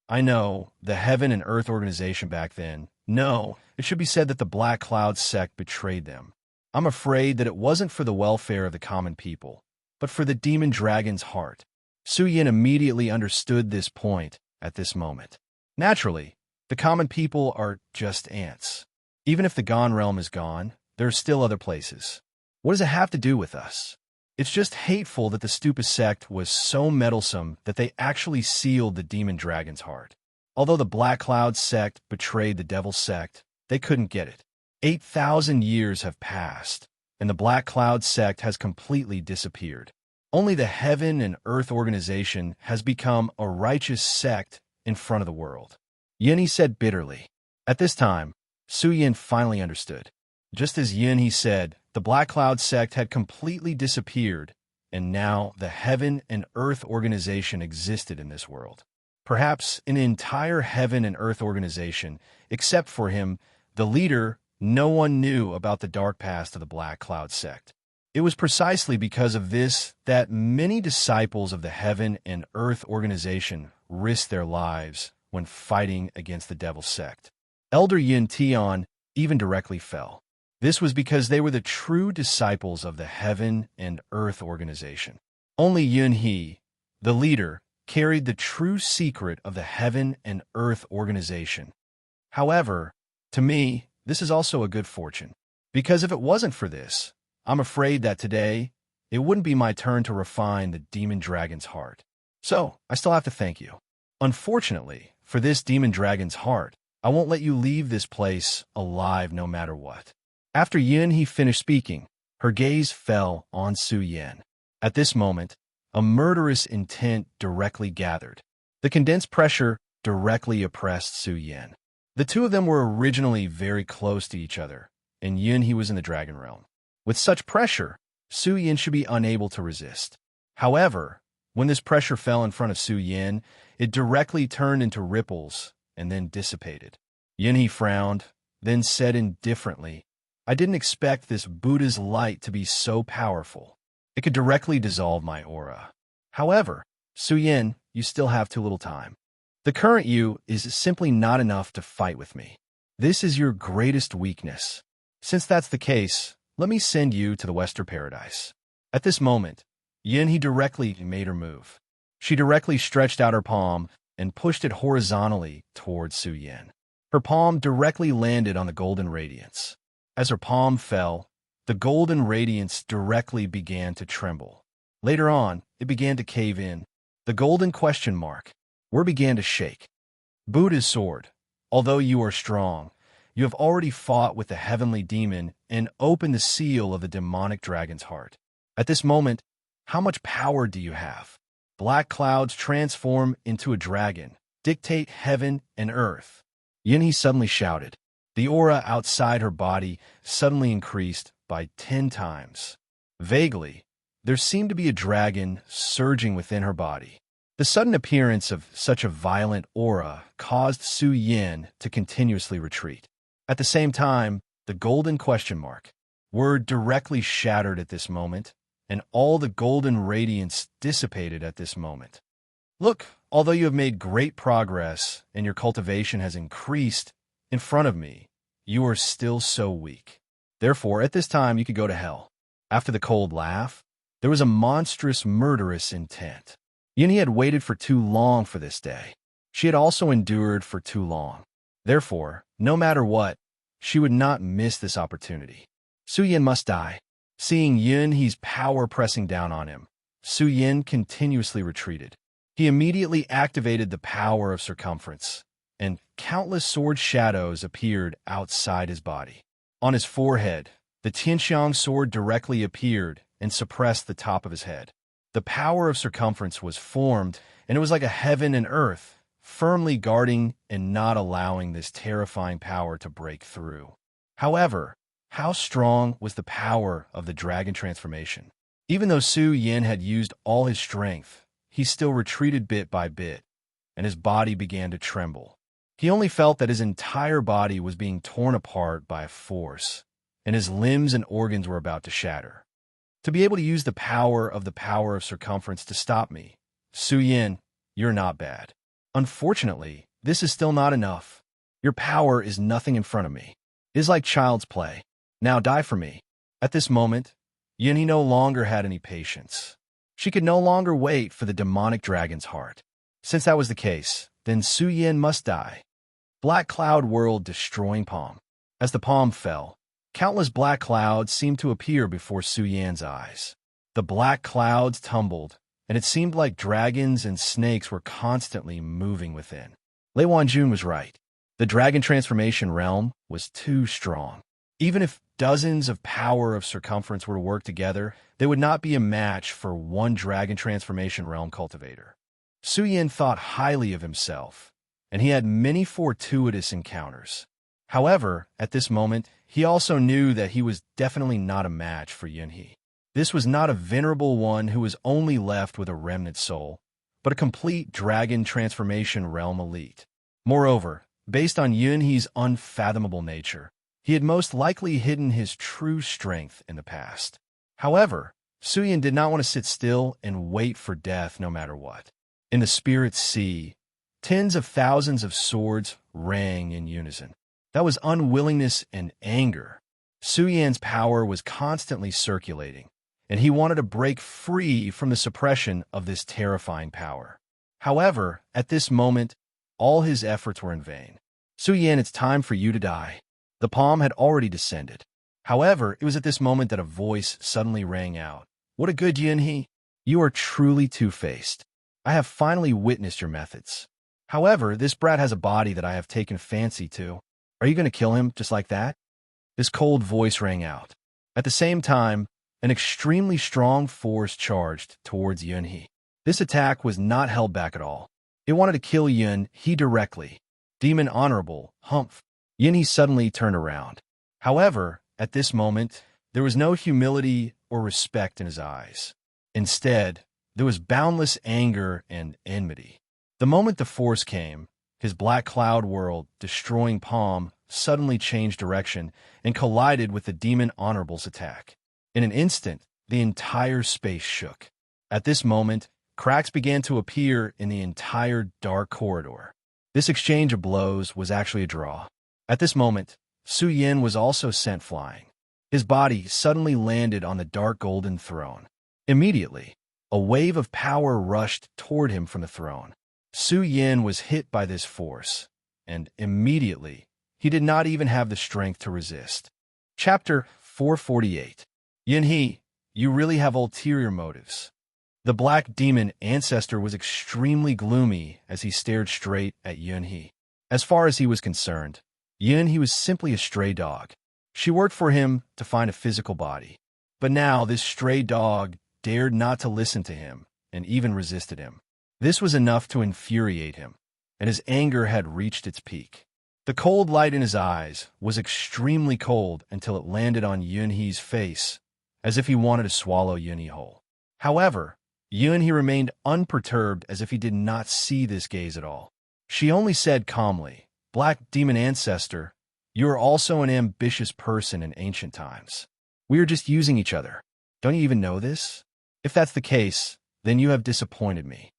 I know, the Heaven and Earth organization back then. No, it should be said that the Black Cloud sect betrayed them. I'm afraid that it wasn't for the welfare of the common people, but for the demon dragon's heart. Su Yin immediately understood this point at this moment. Naturally, the common people are just ants. Even if the Gone realm is gone, there are still other places. What does it have to do with us? It's just hateful that the stupid sect was so meddlesome that they actually sealed the demon dragon's heart. Although the Black Cloud sect betrayed the Devil's sect, they couldn't get it. 8,000 years have passed, and the Black Cloud sect has completely disappeared. Only the Heaven and Earth organization has become a righteous sect in front of the world. Yunhee said bitterly. At this time, Su Yin finally understood. Just as Yunhee said, the Black Cloud sect had completely disappeared, and now the Heaven and Earth organization existed in this world. Perhaps an entire Heaven and Earth organization, except for him, the leader, no one knew about the dark past of the Black Cloud sect. It was precisely because of this that many disciples of the Heaven and Earth organization risked their lives when fighting against the Devil's sect. Elder Yin Tian even directly fell. This was because they were the true disciples of the Heaven and Earth organization. Only Yunhee, the leader, carried the true secret of the Heaven and Earth organization. However, to me, this is also a good fortune, because if it wasn't for this, I'm afraid that today, it wouldn't be my turn to refine the demon dragon's heart. So, I still have to thank you. Unfortunately, for this demon dragon's heart, I won't let you leave this place alive no matter what. After Yunhee finished speaking, her gaze fell on Su Yin. At this moment, a murderous intent directly gathered. The condensed pressure directly oppressed Su Yin. The two of them were originally very close to each other, and Yunhee was in the dragon realm. With such pressure, Su Yin should be unable to resist. However, when this pressure fell in front of Su Yin, it directly turned into ripples and then dissipated. Yunhee frowned, then said indifferently, I didn't expect this Buddha's light to be so powerful. It could directly dissolve my aura. However, Su Yin, you still have too little time. The current you is simply not enough to fight with me. This is your greatest weakness. Since that's the case, let me send you to the Western Paradise. At this moment, Yunhee directly made her move. She directly stretched out her palm and pushed it horizontally towards Su Yin. Her palm directly landed on the golden radiance. As her palm fell, the golden radiance directly began to tremble. Later on, it began to cave in. The golden question mark began to shake. Buddha's sword, although you are strong, you have already fought with the heavenly demon and opened the seal of the demonic dragon's heart. At this moment, how much power do you have? Black clouds transform into a dragon, dictate heaven and earth. Yunhee suddenly shouted. The aura outside her body suddenly increased by 10 times. Vaguely, there seemed to be a dragon surging within her body. The sudden appearance of such a violent aura caused Su Yin to continuously retreat. At the same time, the golden question mark word directly shattered at this moment, and all the golden radiance dissipated at this moment. Look, although you have made great progress and your cultivation has increased in front of me, you are still so weak. Therefore, at this time, you could go to hell. After the cold laugh, there was a monstrous, murderous intent. Yunhee had waited for too long for this day. She had also endured for too long. Therefore, no matter what, she would not miss this opportunity. Su Yin must die. Seeing Yunhee's power pressing down on him, Su Yin continuously retreated. He immediately activated the power of circumference, and countless sword shadows appeared outside his body. On his forehead, the Tianxiang sword directly appeared and suppressed the top of his head. The power of circumference was formed, and it was like a heaven and earth, firmly guarding and not allowing this terrifying power to break through. However, how strong was the power of the dragon transformation? Even though Su Yin had used all his strength, he still retreated bit by bit, and his body began to tremble. He only felt that his entire body was being torn apart by a force, and his limbs and organs were about to shatter. To be able to use the power of circumference to stop me, Su Yin, you're not bad. Unfortunately, this is still not enough. Your power is nothing in front of me. It is like child's play. Now die for me. At this moment, Yin no longer had any patience. She could no longer wait for the demonic dragon's heart. Since that was the case, then Su Yin must die. Black cloud whirled, destroying palm. As the palm fell, countless black clouds seemed to appear before Su Yan's eyes. The black clouds tumbled, and it seemed like dragons and snakes were constantly moving within. Lei Wanjun was right. The dragon transformation realm was too strong. Even if dozens of power of circumference were to work together, they would not be a match for one dragon transformation realm cultivator. Su Yin thought highly of himself, and he had many fortuitous encounters. However, at this moment, he also knew that he was definitely not a match for Yunhe. This was not a venerable one who was only left with a remnant soul, but a complete dragon transformation realm elite. Moreover, based on Yunhe's unfathomable nature, he had most likely hidden his true strength in the past. However, Su Yin did not want to sit still and wait for death no matter what. In the spirit sea, tens of thousands of swords rang in unison. That was unwillingness and anger. Su Yan's power was constantly circulating, and he wanted to break free from the suppression of this terrifying power. However, at this moment, all his efforts were in vain. Su Yan, it's time for you to die. The palm had already descended. However, it was at this moment that a voice suddenly rang out. What a good Yunhe! You are truly two-faced. I have finally witnessed your methods. However, this brat has a body that I have taken fancy to. Are you going to kill him just like that? This cold voice rang out. At the same time, an extremely strong force charged towards Yunhe. This attack was not held back at all. It wanted to kill Yunhe directly. Demon Honorable, Humph. Yunhe suddenly turned around. However, at this moment, there was no humility or respect in his eyes. Instead, there was boundless anger and enmity. The moment the force came, his black cloud whirled, destroying palm, suddenly changed direction and collided with the Demon Honorable's attack. In an instant, the entire space shook. At this moment, cracks began to appear in the entire dark corridor. This exchange of blows was actually a draw. At this moment, Su Yin was also sent flying. His body suddenly landed on the dark golden throne. Immediately, a wave of power rushed toward him from the throne. Su Yin was hit by this force, and immediately, he did not even have the strength to resist. Chapter 448. Yunhe, you really have ulterior motives. The black demon ancestor was extremely gloomy as he stared straight at Yunhe. As far as he was concerned, Yunhe was simply a stray dog. She worked for him to find a physical body. But now this stray dog dared not to listen to him and even resisted him. This was enough to infuriate him, and his anger had reached its peak. The cold light in his eyes was extremely cold until it landed on Yunhe's face, as if he wanted to swallow Yunhe whole. However, Yunhe remained unperturbed as if he did not see this gaze at all. She only said calmly, Black Demon Ancestor, you are also an ambitious person in ancient times. We are just using each other. Don't you even know this? If that's the case, then you have disappointed me.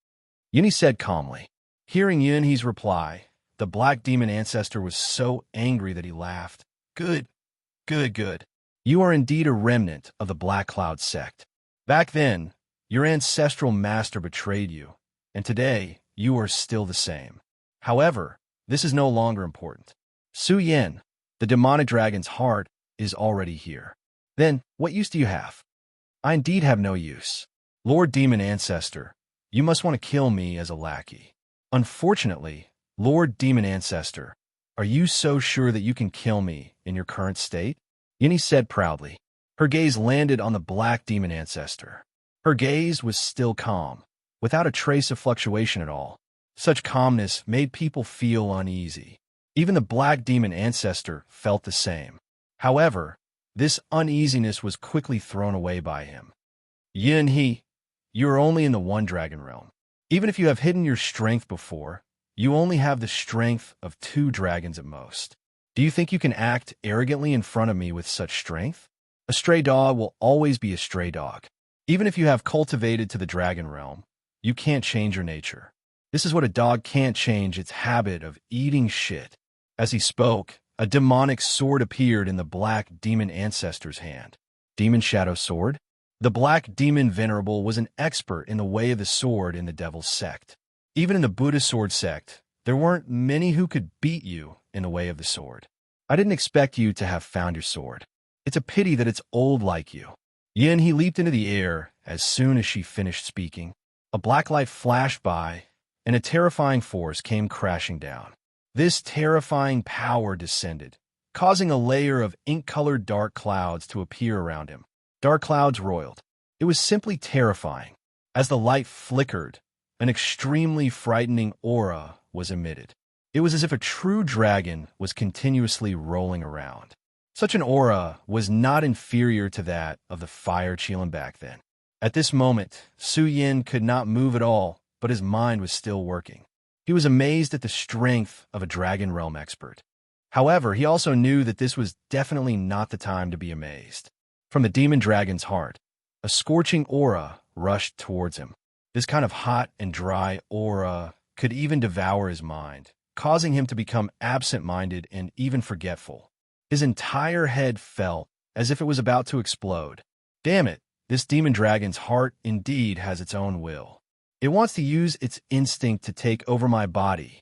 Yunhe said calmly. Hearing Yunhe's reply, the Black Demon Ancestor was so angry that he laughed. Good, good, good. You are indeed a remnant of the Black Cloud sect. Back then, your ancestral master betrayed you, and today you are still the same. However, this is no longer important. Su Yin, the demonic dragon's heart, is already here. Then, what use do you have? I indeed have no use. Lord Demon Ancestor, you must want to kill me as a lackey. Unfortunately, Lord Demon Ancestor, are you so sure that you can kill me in your current state? Yunhe said proudly. Her gaze landed on the Black Demon Ancestor. Her gaze was still calm, without a trace of fluctuation at all. Such calmness made people feel uneasy. Even the Black Demon Ancestor felt the same. However, this uneasiness was quickly thrown away by him. Yunhe, you are only in the One Dragon realm. Even if you have hidden your strength before, you only have the strength of 2 dragons at most. Do you think you can act arrogantly in front of me with such strength? A stray dog will always be a stray dog. Even if you have cultivated to the dragon realm, you can't change your nature. This is what a dog can't change, its habit of eating shit. As he spoke, a demonic sword appeared in the black demon ancestor's hand. Demon Shadow Sword? The black demon venerable was an expert in the way of the sword in the devil's sect. Even in the Buddha sword sect, there weren't many who could beat you in the way of the sword. I didn't expect you to have found your sword. It's a pity that it's old like you. Yin he leaped into the air as soon as she finished speaking. A black light flashed by, and a terrifying force came crashing down. This terrifying power descended, causing a layer of ink-colored dark clouds to appear around him. Dark clouds roiled. It was simply terrifying. As the light flickered, an extremely frightening aura was emitted. It was as if a true dragon was continuously rolling around. Such an aura was not inferior to that of the fire Qilin back then. At this moment, Su Yin could not move at all, but his mind was still working. He was amazed at the strength of a Dragon Realm expert. However, he also knew that this was definitely not the time to be amazed. From the demon dragon's heart, a scorching aura rushed towards him. This kind of hot and dry aura could even devour his mind, causing him to become absent-minded and even forgetful. His entire head felt as if it was about to explode. Damn it, this demon dragon's heart indeed has its own will. It wants to use its instinct to take over my body.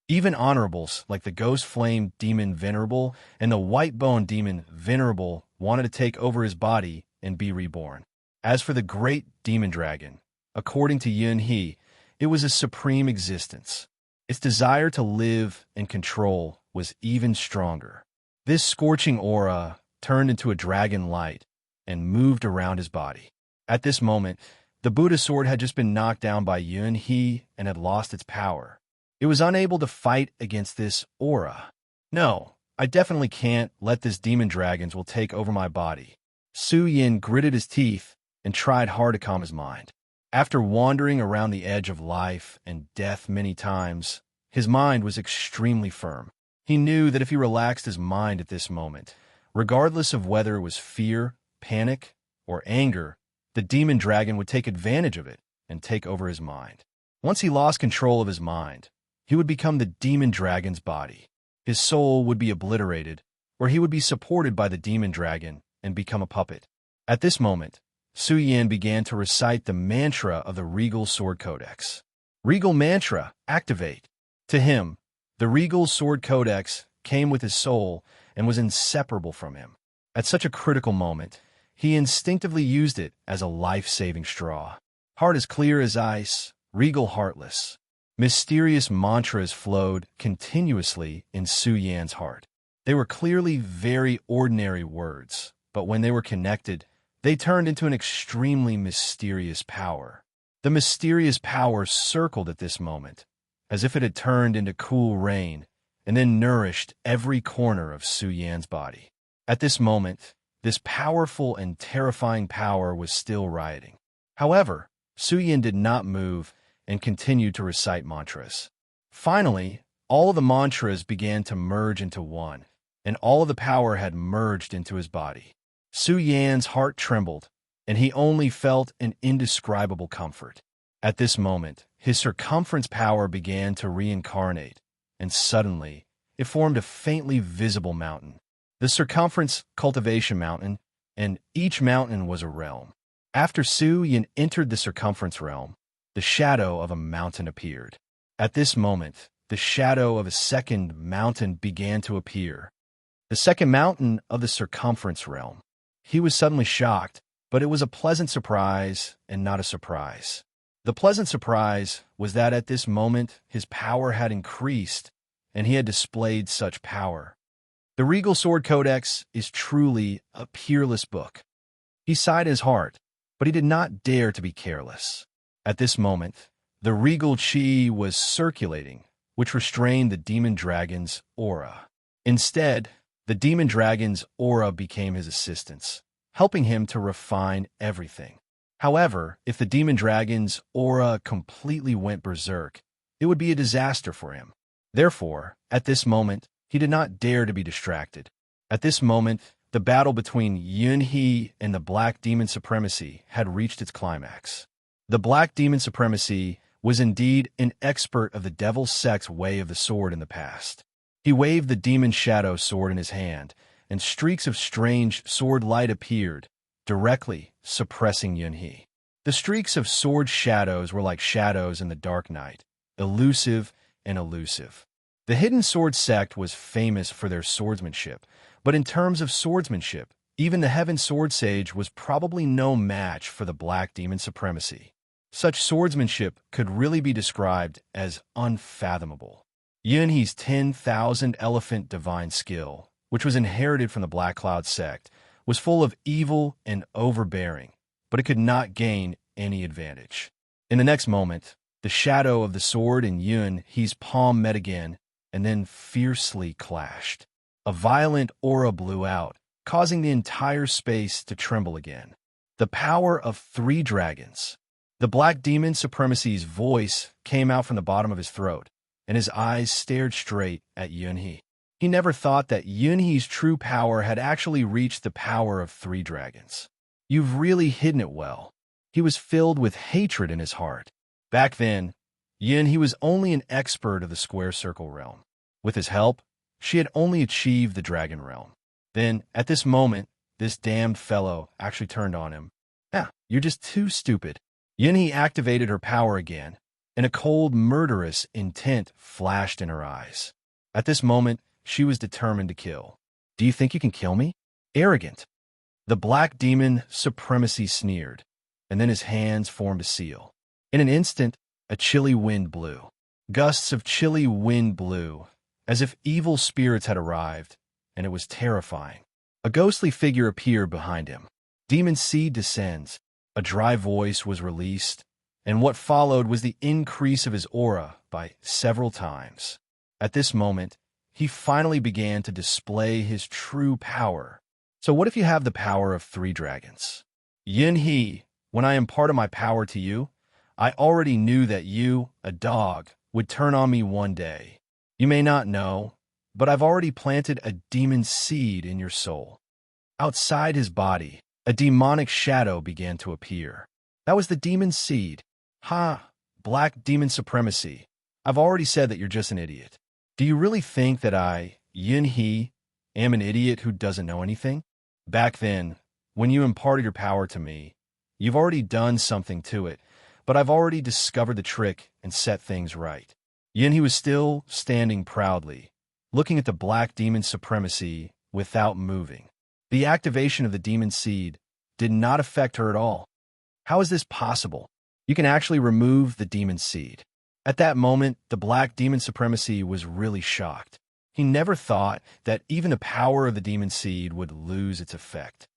Even honorables like the Ghost Flame Demon Venerable and the White Bone Demon Venerable wanted to take over his body and be reborn. As for the great demon dragon, according to Yun He, it was a supreme existence. Its desire to live and control was even stronger. This scorching aura turned into a dragon light and moved around his body. At this moment, the Buddha sword had just been knocked down by Yun He and had lost its power. It was unable to fight against this aura. No, I definitely can't let this demon dragons will take over my body. Su Yin gritted his teeth and tried hard to calm his mind. After wandering around the edge of life and death many times, his mind was extremely firm. He knew that if he relaxed his mind at this moment, regardless of whether it was fear, panic, or anger, the demon dragon would take advantage of it and take over his mind. Once he lost control of his mind, he would become the demon dragon's body. His soul would be obliterated, or he would be supported by the demon dragon and become a puppet. At this moment, Su Yin began to recite the mantra of the Regal Sword Codex. Regal Mantra, activate. To him, the Regal Sword Codex came with his soul and was inseparable from him. At such a critical moment, he instinctively used it as a life-saving straw. Heart as clear as ice, regal heartless. Mysterious mantras flowed continuously in Su Yan's heart. They were clearly very ordinary words, but when they were connected, they turned into an extremely mysterious power. The mysterious power circled at this moment, as if it had turned into cool rain, and then nourished every corner of Su Yan's body. At this moment, this powerful and terrifying power was still rioting. However, Su Yan did not move and continued to recite mantras. Finally, all of the mantras began to merge into one, and all of the power had merged into his body. Su Yan's heart trembled, and he only felt an indescribable comfort. At this moment, his circumference power began to reincarnate, and suddenly, it formed a faintly visible mountain. The circumference cultivation mountain, and each mountain was a realm. After Su Yan entered the circumference realm, the shadow of a mountain appeared. At this moment, the shadow of a second mountain began to appear. The second mountain of the circumference realm. He was suddenly shocked, but it was a pleasant surprise and not a surprise. The pleasant surprise was that at this moment his power had increased, and he had displayed such power. The Regal Sword Codex is truly a peerless book. He sighed in his heart, but he did not dare to be careless. At this moment, the regal chi was circulating, which restrained the demon dragon's aura. Instead, the demon dragon's aura became his assistance, helping him to refine everything. However, if the demon dragon's aura completely went berserk, it would be a disaster for him. Therefore, at this moment, He did not dare to be distracted. At this moment, the battle between Yunhee and the Black Demon Supremacy had reached its climax. The Black Demon Supremacy was indeed an expert of the Devil Sect's way of the sword in the past. He waved the Demon Shadow sword in his hand, and streaks of strange sword light appeared, directly suppressing Yunhee. The streaks of sword shadows were like shadows in the dark night, elusive and elusive. The Hidden Sword Sect was famous for their swordsmanship, but in terms of swordsmanship, even the Heaven Sword Sage was probably no match for the Black Demon Supremacy. Such swordsmanship could really be described as unfathomable. Yunhee's 10,000 elephant divine skill, which was inherited from the Black Cloud sect, was full of evil and overbearing, but it could not gain any advantage. In the next moment, the shadow of the sword in Yunhee's palm met again, and then fiercely clashed. A violent aura blew out, causing the entire space to tremble again. The power of 3 dragons. The Black Demon Supremacy's voice came out from the bottom of his throat, and his eyes stared straight at Yunhee. He never thought that Yunhee's true power had actually reached the power of 3 dragons. You've really hidden it well. He was filled with hatred in his heart. Back then, Yunhee was only an expert of the Square Circle realm. With his help, she had only achieved the Dragon realm. Then, at this moment, this damned fellow actually turned on him. You're just too stupid. Yunhee activated her power again, and a cold, murderous intent flashed in her eyes. At this moment, she was determined to kill. Do you think you can kill me? Arrogant. The Black Demon Supremacy sneered, and then his hands formed a seal. In an instant, a chilly wind blew. Gusts of chilly wind blew, as if evil spirits had arrived, and it was terrifying. A ghostly figure appeared behind him. Demon Seed descends. A dry voice was released, and what followed was the increase of his aura by several times. At this moment, he finally began to display his true power. So what if you have the power of 3 dragons? Yunhee, when I imparted my power to you, I already knew that you, a dog, would turn on me one day. You may not know, but I've already planted a demon seed in your soul. Outside his body, a demonic shadow began to appear. That was the demon seed. Black Demon Supremacy. I've already said that you're just an idiot. Do you really think that I, Yunhee, am an idiot who doesn't know anything? Back then, when you imparted your power to me, you've already done something to it, but I've already discovered the trick and set things right. Yunhee was still standing proudly, looking at the Black Demon Supremacy without moving. The activation of the demon seed did not affect her at all. How is this possible? You can actually remove the demon seed. At that moment, the Black Demon Supremacy was really shocked. He never thought that even the power of the demon seed would lose its effect.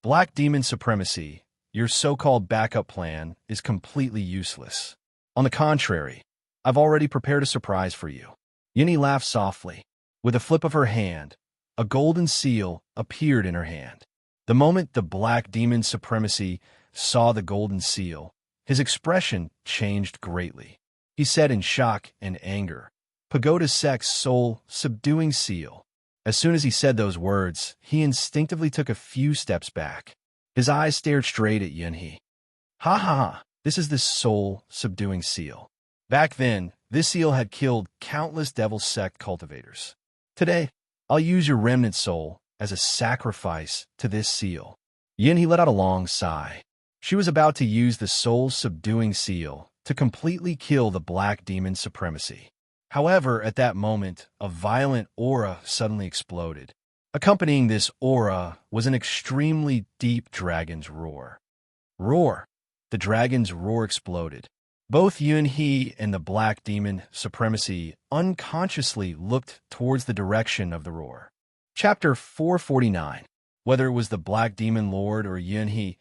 Black Demon Supremacy, your so-called backup plan is completely useless. On the contrary, I've already prepared a surprise for you. Yunhee laughed softly. With a flip of her hand, a golden seal appeared in her hand. The moment the Black Demon Supremacy saw the golden seal, his expression changed greatly. He said in shock and anger, Pagoda Sect's soul-subduing seal. As soon as he said those words, he instinctively took a few steps back. His eyes stared straight at Yunhee. This is the soul-subduing seal. Back then, this seal had killed countless Devil Sect cultivators. Today, I'll use your remnant soul as a sacrifice to this seal. Yunhee let out a long sigh. She was about to use the soul-subduing seal to completely kill the Black Demon Supremacy. However, at that moment, a violent aura suddenly exploded. Accompanying this aura was an extremely deep dragon's roar. The dragon's roar exploded. Both Yunhee and the Black Demon Supremacy unconsciously looked towards the direction of the roar. Chapter 449. Whether it was the Black Demon Lord or Yunhee,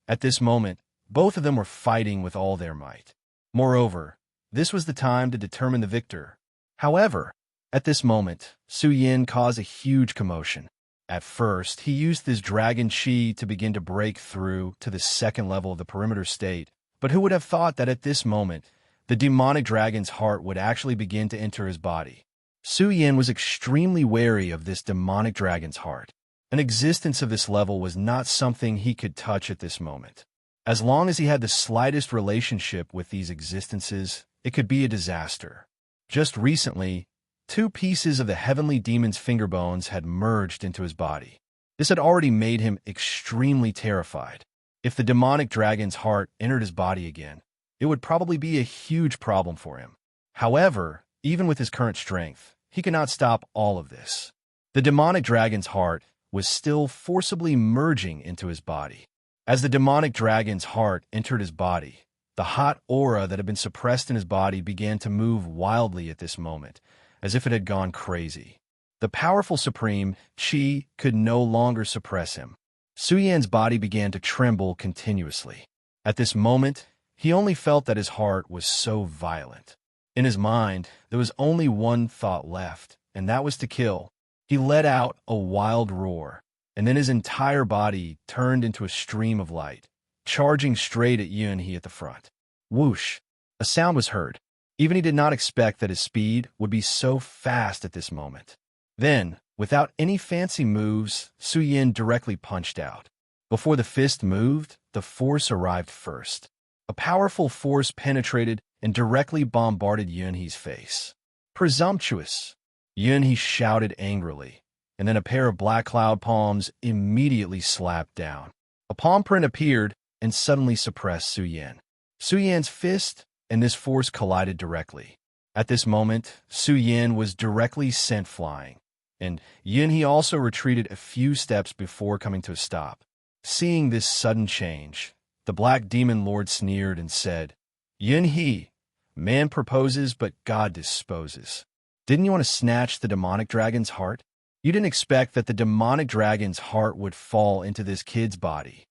at this moment, both of them were fighting with all their might. Moreover, this was the time to determine the victor. However, at this moment, Su Yin caused a huge commotion. At first, he used his dragon chi to begin to break through to the second level of the perimeter state. But who would have thought that at this moment, the demonic dragon's heart would actually begin to enter his body? Su Yin was extremely wary of this demonic dragon's heart. An existence of this level was not something he could touch at this moment. As long as he had the slightest relationship with these existences, it could be a disaster. Just recently, 2 pieces of the heavenly demon's finger bones had merged into his body. This had already made him extremely terrified. If the demonic dragon's heart entered his body again, it would probably be a huge problem for him. However, even with his current strength, he could not stop all of this. The demonic dragon's heart was still forcibly merging into his body. As the demonic dragon's heart entered his body, the hot aura that had been suppressed in his body began to move wildly at this moment, as if it had gone crazy. The powerful supreme Qi could no longer suppress him. Su Yan's body began to tremble continuously. At this moment, he only felt that his heart was so violent. In his mind, there was only one thought left, and that was to kill. He let out a wild roar, and then his entire body turned into a stream of light, charging straight at Yunhe at the front. Whoosh! A sound was heard. Even he did not expect that his speed would be so fast at this moment. Then, without any fancy moves, Su Yin directly punched out. Before the fist moved, the force arrived first. A powerful force penetrated and directly bombarded Yunhe's face. Presumptuous! Yunhe shouted angrily, and then a pair of black cloud palms immediately slapped down. A palm print appeared and suddenly suppressed Su Yin. Su Yan's fist and this force collided directly. At this moment, Su Yin was directly sent flying, and Yunhe also retreated a few steps before coming to a stop. Seeing this sudden change, the Black Demon Lord sneered and said, "Yunhe, man proposes but God disposes. Didn't you want to snatch the demonic dragon's heart? You didn't expect that the demonic dragon's heart would fall into this kid's body."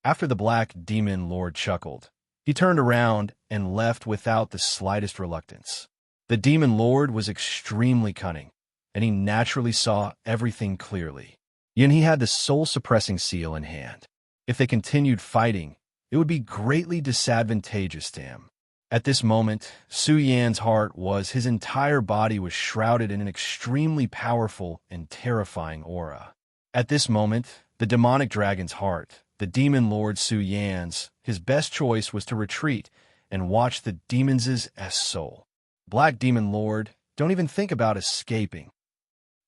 After the Black Demon Lord chuckled, he turned around and left without the slightest reluctance. The Demon Lord was extremely cunning, and he naturally saw everything clearly. Yunhe had the soul-suppressing seal in hand. If they continued fighting, it would be greatly disadvantageous to him. At this moment, Su Yan's heart was his entire body was shrouded in an extremely powerful and terrifying aura. At this moment, the demonic dragon's heart, the Demon Lord Su Yan's, his best choice was to retreat and watch the demons' soul. Black Demon Lord, don't even think about escaping.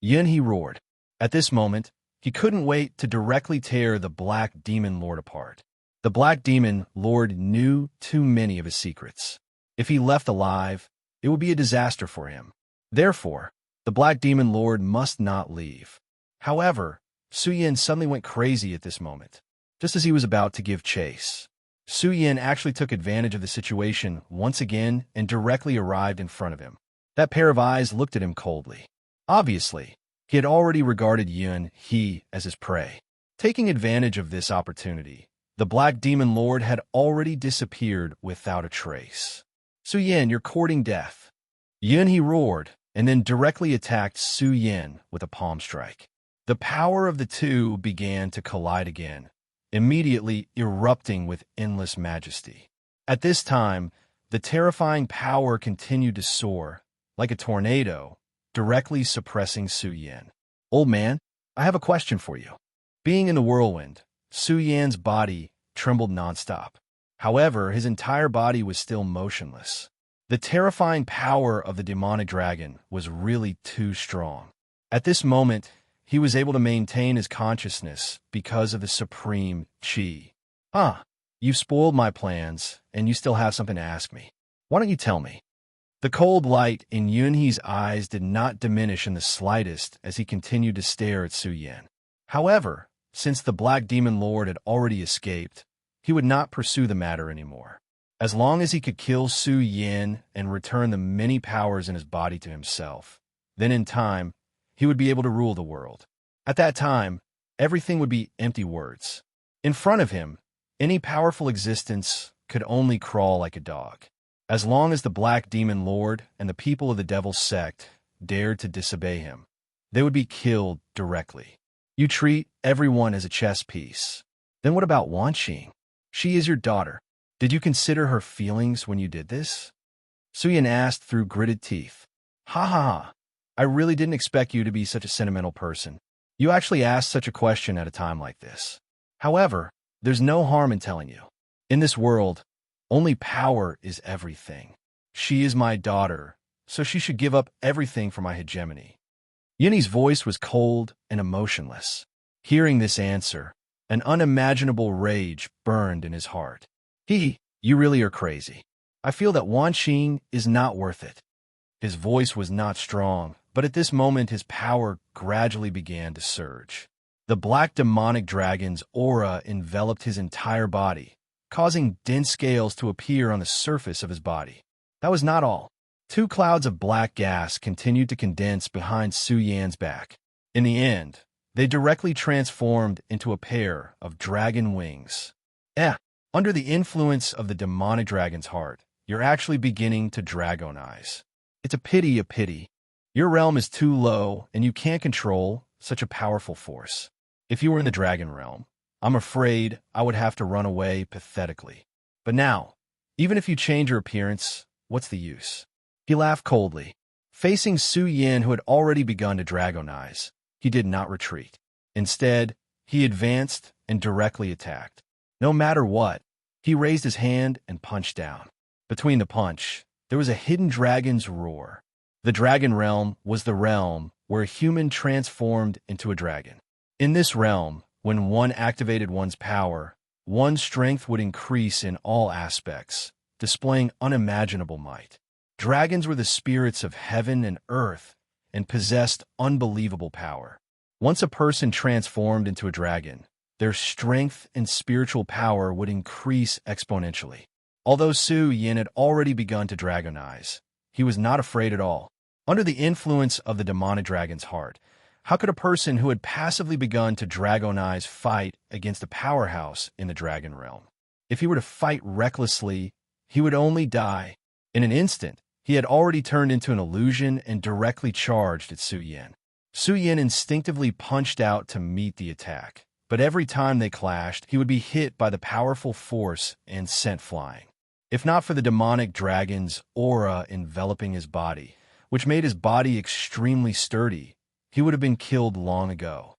Yunhe roared. At this moment, he couldn't wait to directly tear the Black Demon Lord apart. The Black Demon Lord knew too many of his secrets. If he left alive, it would be a disaster for him. Therefore, the Black Demon Lord must not leave. However, Su Yin suddenly went crazy at this moment. Just as he was about to give chase, Su Yin actually took advantage of the situation once again and directly arrived in front of him. That pair of eyes looked at him coldly. Obviously, he had already regarded Yunhe as his prey. Taking advantage of this opportunity, the Black Demon Lord had already disappeared without a trace. "Su Yin, you're courting death." Yunhe roared, and then directly attacked Su Yin with a palm strike. The power of the two began to collide again, immediately erupting with endless majesty. At this time, the terrifying power continued to soar, like a tornado, directly suppressing Su Yin. "Old man, I have a question for you." Being in the whirlwind, Su Yan's body trembled nonstop. However, his entire body was still motionless. The terrifying power of the demonic dragon was really too strong. At this moment, he was able to maintain his consciousness because of the supreme Qi. You've spoiled my plans, and you still have something to ask me. Why don't you tell me?" The cold light in Yunhe's eyes did not diminish in the slightest as he continued to stare at Su Yin. However, since the Black Demon Lord had already escaped, he would not pursue the matter anymore. As long as he could kill Su Yin and return the many powers in his body to himself, then in time, he would be able to rule the world. At that time, everything would be empty words. In front of him, any powerful existence could only crawl like a dog. As long as the Black Demon Lord and the people of the Devil's Sect dared to disobey him, they would be killed directly. You treat everyone as a chess piece. Then what about Wan Qing? She is your daughter. Did you consider her feelings when you did this? Su Yin asked through gritted teeth. Ha ha ha. I really didn't expect you to be such a sentimental person. You actually asked such a question at a time like this. However, there's no harm in telling you. In this world, only power is everything. She is my daughter, so she should give up everything for my hegemony. Yin's voice was cold and emotionless. Hearing this answer, an unimaginable rage burned in his heart. You really are crazy. I feel that Wan Qing is not worth it. His voice was not strong, but at this moment his power gradually began to surge. The black demonic dragon's aura enveloped his entire body, causing dense scales to appear on the surface of his body. That was not all. 2 clouds of black gas continued to condense behind Su Yan's back. In the end, they directly transformed into a pair of dragon wings. Under the influence of the demonic dragon's heart, you're actually beginning to dragonize. It's a pity. Your realm is too low, and you can't control such a powerful force. If you were in the dragon realm, I'm afraid I would have to run away pathetically. But now, even if you change your appearance, what's the use? He laughed coldly. Facing Su Yan, who had already begun to dragonize, he did not retreat. Instead, he advanced and directly attacked. No matter what, he raised his hand and punched down. Between the punch, there was a hidden dragon's roar. The dragon realm was the realm where a human transformed into a dragon. In this realm, when one activated one's power, one's strength would increase in all aspects, displaying unimaginable might. Dragons were the spirits of heaven and earth and possessed unbelievable power. Once a person transformed into a dragon, their strength and spiritual power would increase exponentially. Although Su Yan had already begun to dragonize, he was not afraid at all. Under the influence of the demonic dragon's heart, how could a person who had passively begun to dragonize fight against a powerhouse in the dragon realm? If he were to fight recklessly, he would only die. In an instant, he had already turned into an illusion and directly charged at Su Yan. Su Yan instinctively punched out to meet the attack, but every time they clashed, he would be hit by the powerful force and sent flying. If not for the demonic dragon's aura enveloping his body, which made his body extremely sturdy, he would have been killed long ago.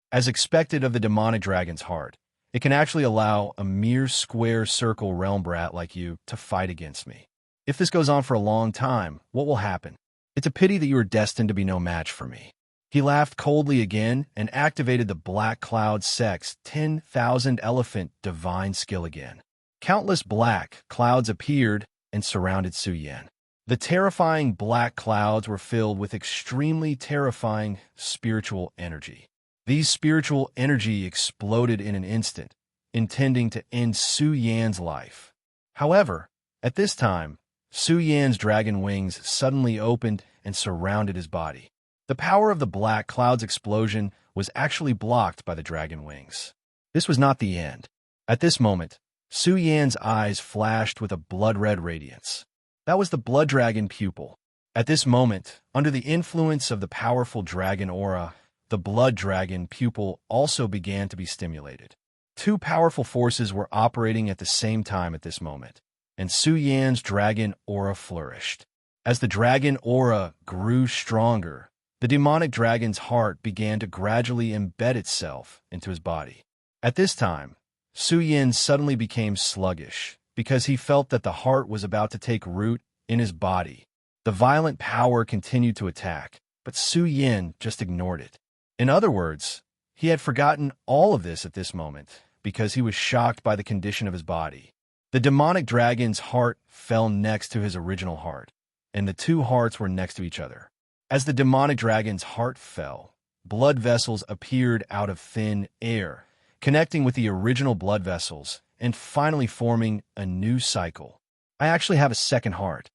As expected of the demonic dragon's heart, it can actually allow a mere square circle realm brat like you to fight against me. If this goes on for a long time, what will happen? It's a pity that you are destined to be no match for me. He laughed coldly again and activated the Black Cloud Sect's 10,000 elephant divine skill again. Countless black clouds appeared and surrounded Su Yan. The terrifying black clouds were filled with extremely terrifying spiritual energy. These spiritual energy exploded in an instant, intending to end Su Yan's life. However, at this time, Su Yan's dragon wings suddenly opened and surrounded his body. The power of the black cloud's explosion was actually blocked by the dragon wings. This was not the end. At this moment, Su Yan's eyes flashed with a blood-red radiance. That was the blood dragon pupil. At this moment, under the influence of the powerful dragon aura, the blood dragon pupil also began to be stimulated. 2 powerful forces were operating at the same time at this moment, and Su Yan's dragon aura flourished. As the dragon aura grew stronger, the demonic dragon's heart began to gradually embed itself into his body. At this time, Su Yan suddenly became sluggish because he felt that the heart was about to take root in his body. The violent power continued to attack, but Su Yan just ignored it. In other words, he had forgotten all of this at this moment because he was shocked by the condition of his body. The demonic dragon's heart fell next to his original heart, and the 2 hearts were next to each other. As the demonic dragon's heart fell, blood vessels appeared out of thin air, connecting with the original blood vessels and finally forming a new cycle. I actually have a second heart.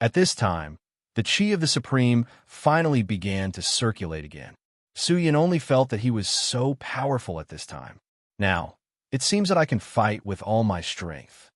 At this time, the chi of the Supreme finally began to circulate again. Su Yan only felt that he was so powerful at this time. Now, it seems that I can fight with all my strength.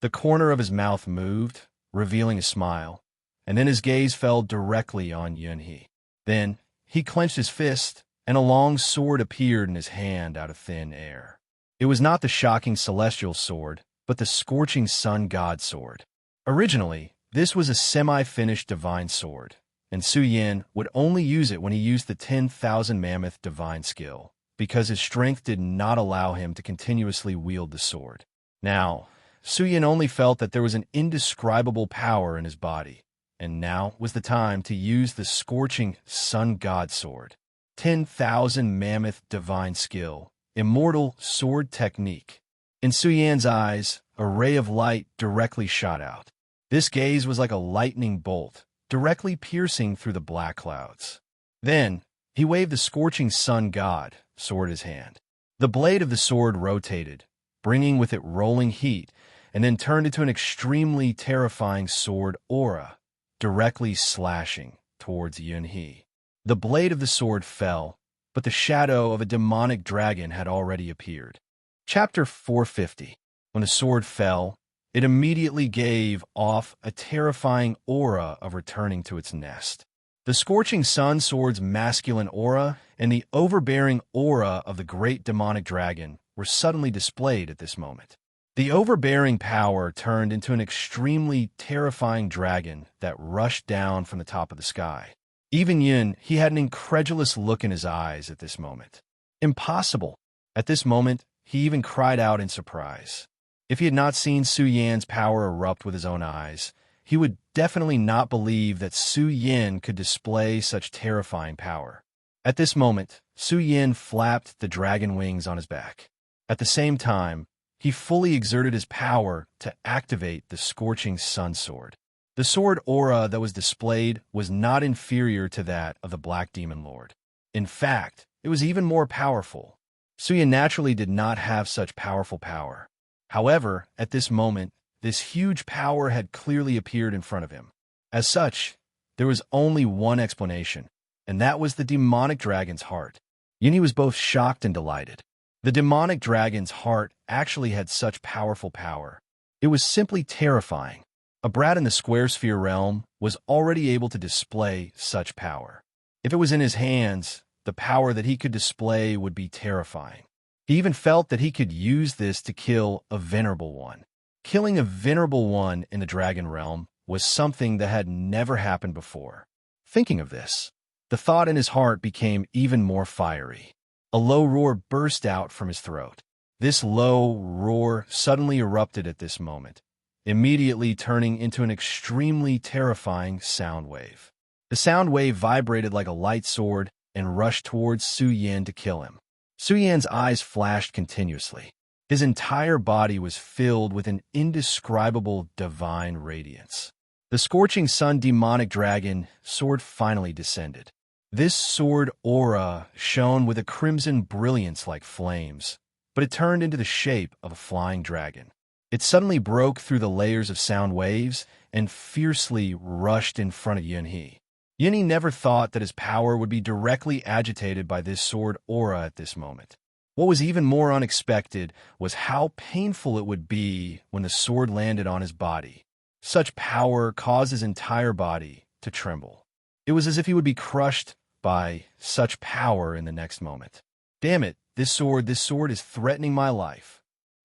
The corner of his mouth moved, revealing a smile, and then his gaze fell directly on Yunhe. Then, he clenched his fist, and a long sword appeared in his hand out of thin air. It was not the shocking celestial sword, but the scorching sun god sword. Originally, this was a semi-finished divine sword, and Su Yin would only use it when he used the 10,000 Mammoth Divine Skill, because his strength did not allow him to continuously wield the sword. Now, Su Yin only felt that there was an indescribable power in his body, and now was the time to use the scorching Sun God Sword. 10,000 Mammoth Divine Skill, Immortal Sword Technique. In Su Yan's eyes, a ray of light directly shot out. This gaze was like a lightning bolt, directly piercing through the black clouds. Then, he waved the scorching Sun God sword in his hand. The blade of the sword rotated, bringing with it rolling heat, and then turned into an extremely terrifying sword aura, directly slashing towards Yunhee. The blade of the sword fell, but the shadow of a demonic dragon had already appeared. Chapter 450. When the sword fell, it immediately gave off a terrifying aura of returning to its nest. The scorching sun sword's masculine aura and the overbearing aura of the great demonic dragon were suddenly displayed at this moment. The overbearing power turned into an extremely terrifying dragon that rushed down from the top of the sky. Even Yun, he had an incredulous look in his eyes at this moment. Impossible! At this moment, he even cried out in surprise. If he had not seen Su Yan's power erupt with his own eyes, he would definitely not believe that Su Yin could display such terrifying power. At this moment, Su Yin flapped the dragon wings on his back. At the same time, he fully exerted his power to activate the scorching sun sword. The sword aura that was displayed was not inferior to that of the Black Demon Lord. In fact, it was even more powerful. Su Yin naturally did not have such powerful power. However, at this moment, this huge power had clearly appeared in front of him. As such, there was only one explanation, and that was the demonic dragon's heart. Yunhee was both shocked and delighted. The demonic dragon's heart actually had such powerful power. It was simply terrifying. A brat in the square sphere realm was already able to display such power. If it was in his hands, the power that he could display would be terrifying. He even felt that he could use this to kill a venerable one. Killing a venerable one in the dragon realm was something that had never happened before. Thinking of this, the thought in his heart became even more fiery. A low roar burst out from his throat. This low roar suddenly erupted at this moment, immediately turning into an extremely terrifying sound wave. The sound wave vibrated like a light sword and rushed towards Su Yin to kill him. Su Yan's eyes flashed continuously. His entire body was filled with an indescribable divine radiance. The scorching sun demonic dragon sword finally descended. This sword aura shone with a crimson brilliance like flames, but it turned into the shape of a flying dragon. It suddenly broke through the layers of sound waves and fiercely rushed in front of Yunhee. Yunhee never thought that his power would be directly agitated by this sword aura at this moment. What was even more unexpected was how painful it would be when the sword landed on his body. Such power caused his entire body to tremble. It was as if he would be crushed by such power in the next moment. Damn it, this sword is threatening my life.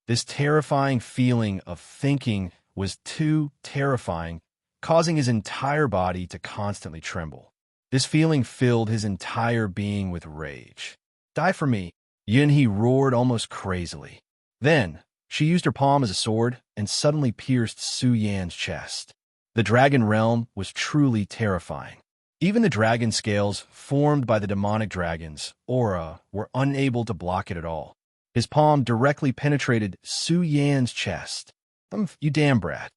This terrifying feeling of thinking was too terrifying, causing his entire body to constantly tremble. This feeling filled his entire being with rage. Die for me, Yunhee roared almost crazily. Then, she used her palm as a sword and suddenly pierced Su Yan's chest. The dragon realm was truly terrifying. Even the dragon scales formed by the demonic dragon's aura were unable to block it at all. His palm directly penetrated Su Yan's chest. You damn brat.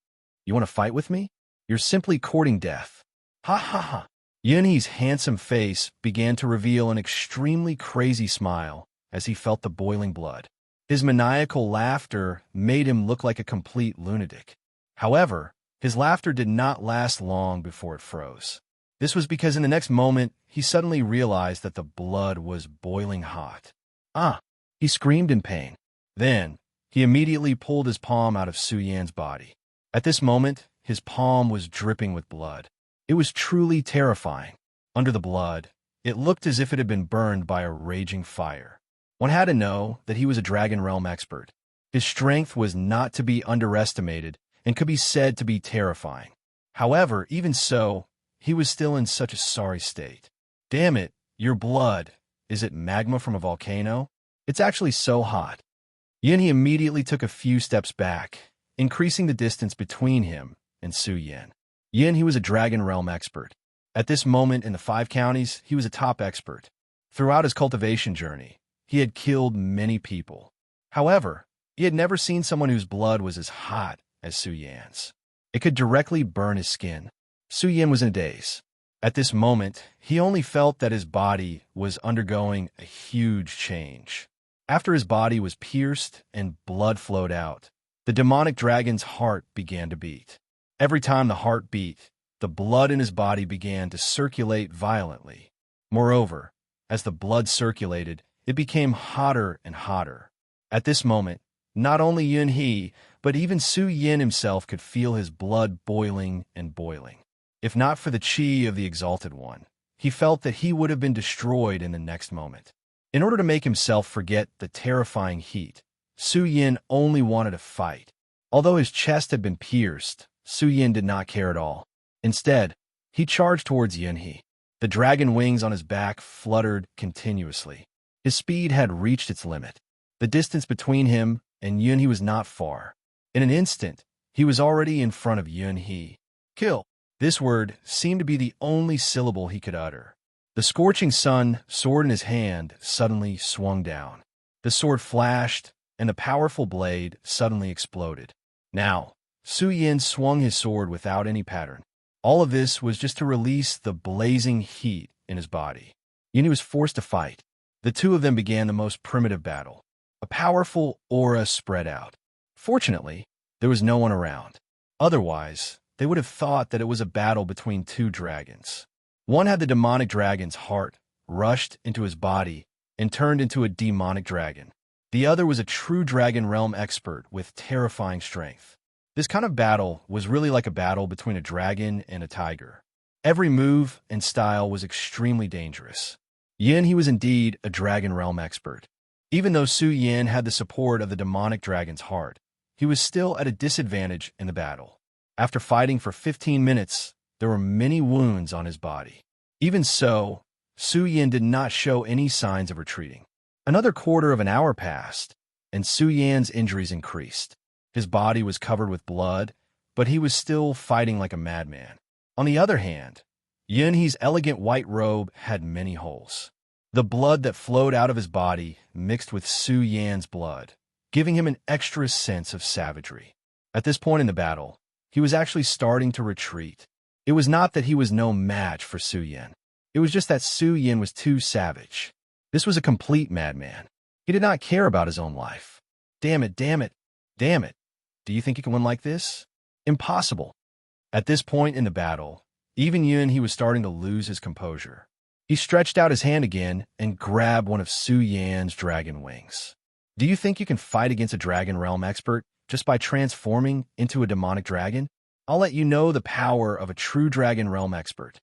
You want to fight with me? You're simply courting death. Ha ha ha. Yunhee's handsome face began to reveal an extremely crazy smile as he felt the boiling blood. His maniacal laughter made him look like a complete lunatic. However, his laughter did not last long before it froze. This was because in the next moment, he suddenly realized that the blood was boiling hot. Ah! He screamed in pain. Then, he immediately pulled his palm out of Su Yan's body. At this moment, his palm was dripping with blood. It was truly terrifying. Under the blood, it looked as if it had been burned by a raging fire. One had to know that he was a Dragon Realm expert. His strength was not to be underestimated and could be said to be terrifying. However, even so, he was still in such a sorry state. Damn it, your blood. Is it magma from a volcano? It's actually so hot. Yunhee immediately took a few steps back, increasing the distance between him and Su Yan. Yunhee was a Dragon Realm expert. At this moment in the 5 counties, he was a top expert. Throughout his cultivation journey, he had killed many people. However, he had never seen someone whose blood was as hot as Su Yan's. It could directly burn his skin. Su Yan was in a daze. At this moment, he only felt that his body was undergoing a huge change. After his body was pierced and blood flowed out, the demonic dragon's heart began to beat. Every time the heart beat, the blood in his body began to circulate violently. Moreover, as the blood circulated, it became hotter and hotter. At this moment, not only Yunhee, but even Su Yan himself could feel his blood boiling and boiling. If not for the chi of the Exalted One, he felt that he would have been destroyed in the next moment. In order to make himself forget the terrifying heat, Su Yan only wanted to fight. Although his chest had been pierced, Su Yan did not care at all. Instead, he charged towards Yunhee. The dragon wings on his back fluttered continuously. His speed had reached its limit. The distance between him and Yunhee was not far. In an instant, he was already in front of Yunhee. Kill! This word seemed to be the only syllable he could utter. The scorching sun, sword in his hand, suddenly swung down. The sword flashed, and the powerful blade suddenly exploded. Now, Su Yan swung his sword without any pattern. All of this was just to release the blazing heat in his body. Yunhee was forced to fight. The two of them began the most primitive battle. A powerful aura spread out. Fortunately, there was no one around. Otherwise, they would have thought that it was a battle between 2 dragons. One had the demonic dragon's heart, rushed into his body, and turned into a demonic dragon. The other was a true Dragon Realm expert with terrifying strength. This kind of battle was really like a battle between a dragon and a tiger. Every move and style was extremely dangerous. Yunhee was indeed a Dragon Realm expert. Even though Su Yan had the support of the demonic dragon's heart, he was still at a disadvantage in the battle. After fighting for 15 minutes, there were many wounds on his body. Even so, Su Yan did not show any signs of retreating. Another quarter of an hour passed, and Su Yan's injuries increased. His body was covered with blood, but he was still fighting like a madman. On the other hand, Yunhee's elegant white robe had many holes. The blood that flowed out of his body mixed with Su Yan's blood, giving him an extra sense of savagery. At this point in the battle, he was actually starting to retreat. It was not that he was no match for Su Yan. It was just that Su Yan was too savage. This was a complete madman. He did not care about his own life. Damn it, damn it, damn it. Do you think he can win like this? Impossible. At this point in the battle, even Yunhee was starting to lose his composure. He stretched out his hand again and grabbed one of Su Yan's dragon wings. Do you think you can fight against a Dragon Realm expert just by transforming into a demonic dragon? I'll let you know the power of a true Dragon Realm expert.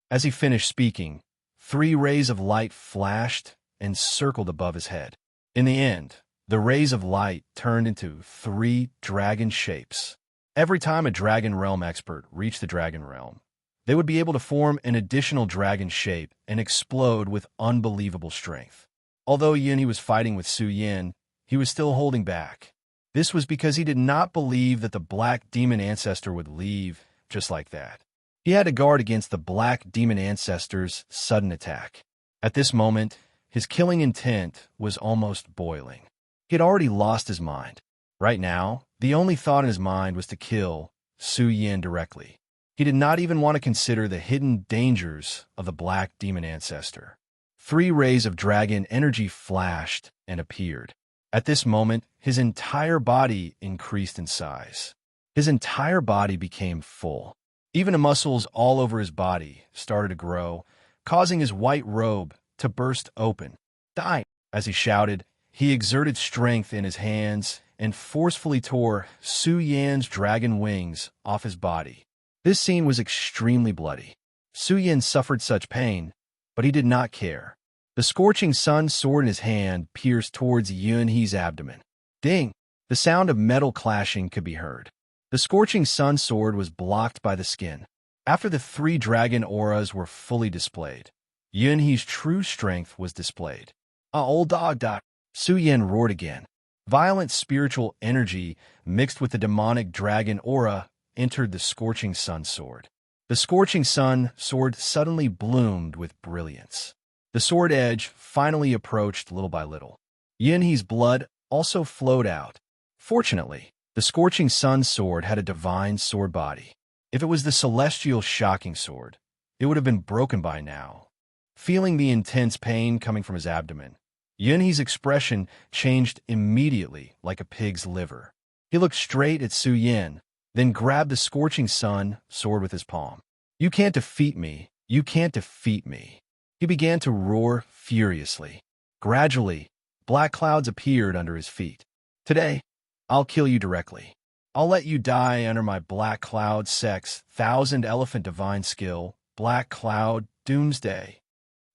As he finished speaking, 3 rays of light flashed and circled above his head. In the end, the rays of light turned into 3 dragon shapes. Every time a Dragon Realm expert reached the Dragon Realm, they would be able to form an additional dragon shape and explode with unbelievable strength. Although Yunhee was fighting with Su Yan, he was still holding back. This was because he did not believe that the Black Demon Ancestor would leave just like that. He had to guard against the Black Demon Ancestor's sudden attack. At this moment, his killing intent was almost boiling. He had already lost his mind. Right now, the only thought in his mind was to kill Su Yan directly. He did not even want to consider the hidden dangers of the Black Demon Ancestor. 3 rays of dragon energy flashed and appeared. At this moment, his entire body increased in size. His entire body became full. Even the muscles all over his body started to grow, causing his white robe to burst open. Die! As he shouted, he exerted strength in his hands and forcefully tore Su Yan's dragon wings off his body. This scene was extremely bloody. Su Yan suffered such pain, but he did not care. The scorching sun sword in his hand pierced towards Yunhee's abdomen. Ding! The sound of metal clashing could be heard. The scorching sun sword was blocked by the skin. After the three dragon auras were fully displayed, Yunhe's true strength was displayed. Old dog dog. Su Yan roared again. Violent spiritual energy mixed with the demonic dragon aura entered the Scorching Sun sword. The Scorching Sun sword suddenly bloomed with brilliance. The sword edge finally approached little by little. Yunhe's blood also flowed out. Fortunately, the Scorching Sun sword had a divine sword body. If it was the celestial shocking sword, it would have been broken by now. Feeling the intense pain coming from his abdomen, Yunhe's expression changed immediately like a pig's liver. He looked straight at Su Yan, then grabbed the Scorching Sun sword with his palm. "You can't defeat me. You can't defeat me." He began to roar furiously. Gradually, black clouds appeared under his feet. "Today, I'll kill you directly. I'll let you die under my Black Cloud Sex 1000 Elephant Divine Skill, Black Cloud Doomsday."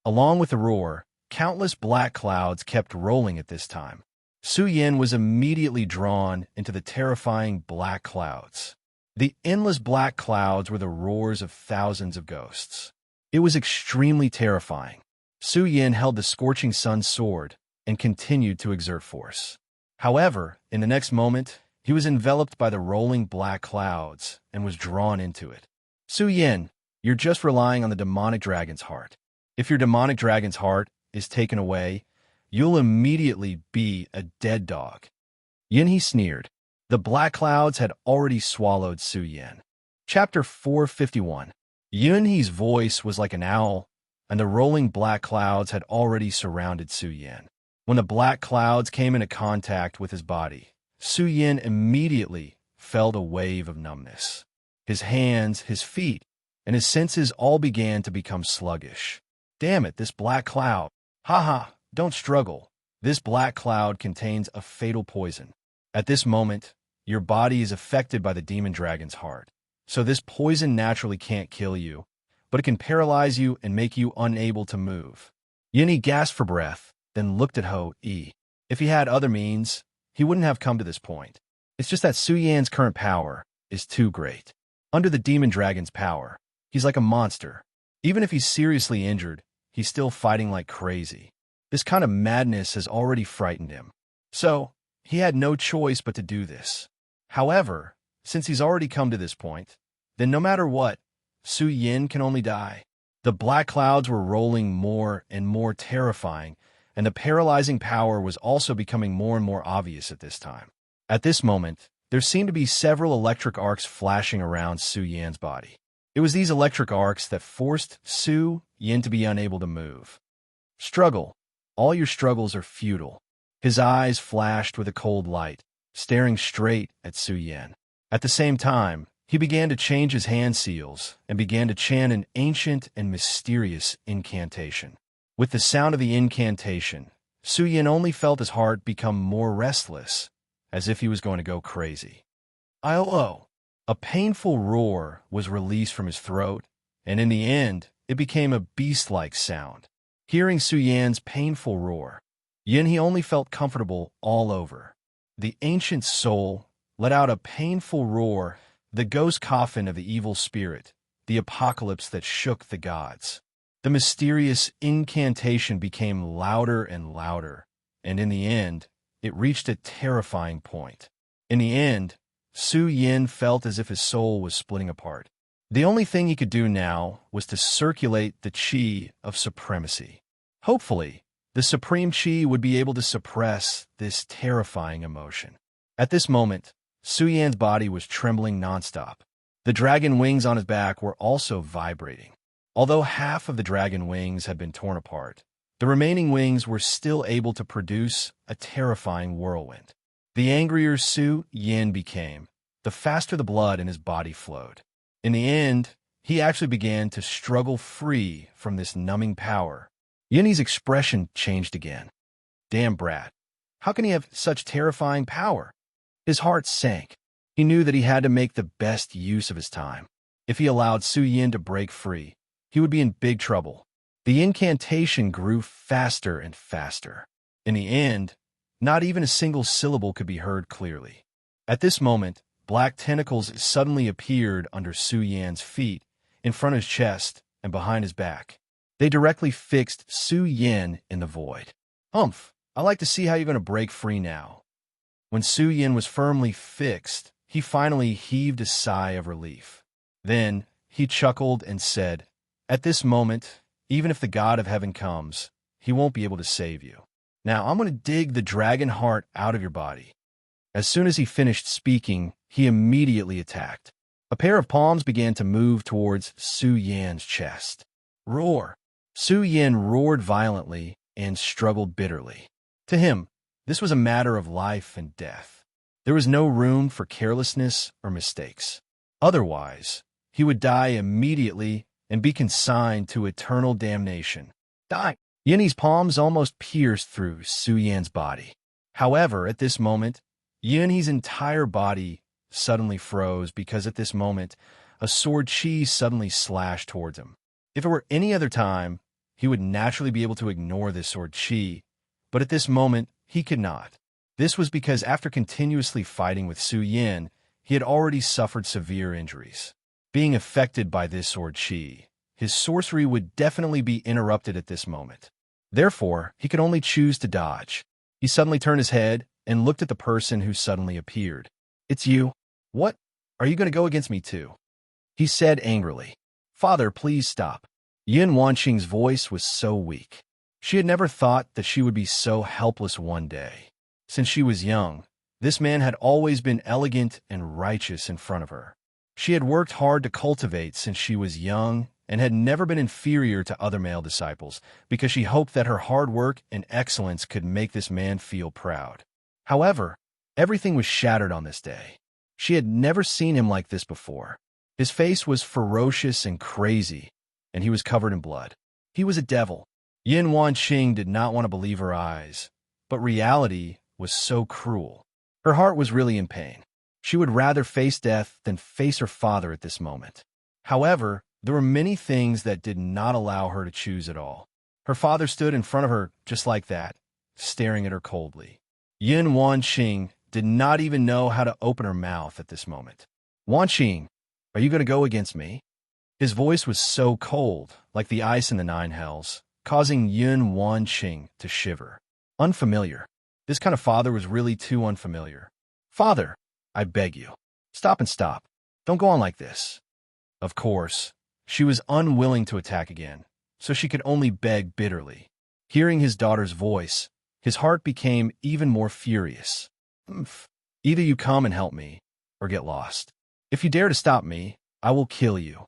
Along with the roar, countless black clouds kept rolling at this time. Su Yan was immediately drawn into the terrifying black clouds. The endless black clouds were the roars of thousands of ghosts. It was extremely terrifying. Su Yan held the Scorching Sun sword and continued to exert force. However, in the next moment, he was enveloped by the rolling black clouds and was drawn into it. "Su Yan, you're just relying on the demonic dragon's heart. If your demonic dragon's heart is taken away, you'll immediately be a dead dog." Yunhe sneered. The black clouds had already swallowed Su Yan. Chapter 451. Yunhe's voice was like an owl, and the rolling black clouds had already surrounded Su Yan. When the black clouds came into contact with his body, Su Yan immediately felt a wave of numbness. His hands, his feet, and his senses all began to become sluggish. "Damn it, this black cloud. Haha, don't struggle. This black cloud contains a fatal poison. At this moment, your body is affected by the demon dragon's heart. So this poison naturally can't kill you, but it can paralyze you and make you unable to move." Yunhe gasped for breath, then looked at Ho-E. If he had other means, he wouldn't have come to this point. It's just that Su Yan's current power is too great. Under the demon dragon's power, he's like a monster. Even if he's seriously injured, he's still fighting like crazy. This kind of madness has already frightened him. So, he had no choice but to do this. However, since he's already come to this point, then no matter what, Su Yan can only die. The black clouds were rolling more and more terrifying, and the paralyzing power was also becoming more and more obvious at this time. At this moment, there seemed to be several electric arcs flashing around Su Yan's body. It was these electric arcs that forced Su Yan to be unable to move. "Struggle. All your struggles are futile." His eyes flashed with a cold light, staring straight at Su Yan. At the same time, he began to change his hand seals and began to chant an ancient and mysterious incantation. With the sound of the incantation, Su Yan only felt his heart become more restless, as if he was going to go crazy. "I-O-O." A painful roar was released from his throat, and in the end, it became a beast-like sound. Hearing Su Yan's painful roar, Yunhe only felt comfortable all over. The ancient soul let out a painful roar, the ghost coffin of the evil spirit, the apocalypse that shook the gods. The mysterious incantation became louder and louder, and in the end, it reached a terrifying point. In the end, Su Yan felt as if his soul was splitting apart. The only thing he could do now was to circulate the chi of supremacy. Hopefully, the supreme chi would be able to suppress this terrifying emotion. At this moment, Su Yan's body was trembling nonstop. The dragon wings on his back were also vibrating. Although half of the dragon wings had been torn apart, the remaining wings were still able to produce a terrifying whirlwind. The angrier Su Yan became, the faster the blood in his body flowed. In the end, he actually began to struggle free from this numbing power. Yunhe's expression changed again. "Damn brat. How can he have such terrifying power?" His heart sank. He knew that he had to make the best use of his time. If he allowed Su Yan to break free, he would be in big trouble. The incantation grew faster and faster. In the end, not even a single syllable could be heard clearly. At this moment, black tentacles suddenly appeared under Su Yan's feet, in front of his chest and behind his back. They directly fixed Su Yin in the void. Humph, I like to see how you're going to break free now. When Su Yin was firmly fixed, he finally heaved a sigh of relief. Then he chuckled and said, "At this moment, even if the god of heaven comes, he won't be able to save you. Now I'm going to dig the dragon heart out of your body." As soon as he finished speaking, he immediately attacked. A pair of palms began to move towards Su Yan's chest. Roar! Su Yan roared violently and struggled bitterly. To him, this was a matter of life and death. There was no room for carelessness or mistakes. Otherwise, he would die immediately and be consigned to eternal damnation. Die! Yin's palms almost pierced through Su Yan's body. However, at this moment, Yin's entire body suddenly froze because at this moment, a sword chi suddenly slashed towards him. If it were any other time, he would naturally be able to ignore this sword chi, but at this moment, he could not. This was because after continuously fighting with Su Yin, he had already suffered severe injuries. Being affected by this sword chi, his sorcery would definitely be interrupted at this moment. Therefore, he could only choose to dodge. He suddenly turned his head and looked at the person who suddenly appeared. "It's you. What? Are you going to go against me too?" he said angrily. "Father, please stop." Yin Wanqing's voice was so weak. She had never thought that she would be so helpless one day. Since she was young, this man had always been elegant and righteous in front of her. She had worked hard to cultivate since she was young and had never been inferior to other male disciples because she hoped that her hard work and excellence could make this man feel proud. However, everything was shattered on this day. She had never seen him like this before. His face was ferocious and crazy, and he was covered in blood. He was a devil. Yin Wanqing did not want to believe her eyes, but reality was so cruel. Her heart was really in pain. She would rather face death than face her father at this moment. However, there were many things that did not allow her to choose at all. Her father stood in front of her just like that, staring at her coldly. Yin Wanqing did not even know how to open her mouth at this moment. "Wanqing, are you going to go against me?" His voice was so cold, like the ice in the nine hells, causing Yin Wanqing to shiver. Unfamiliar. This kind of father was really too unfamiliar. "Father, I beg you, stop and stop. Don't go on like this." Of course, she was unwilling to attack again, so she could only beg bitterly. Hearing his daughter's voice, his heart became even more furious. "Either you come and help me, or get lost. If you dare to stop me, I will kill you."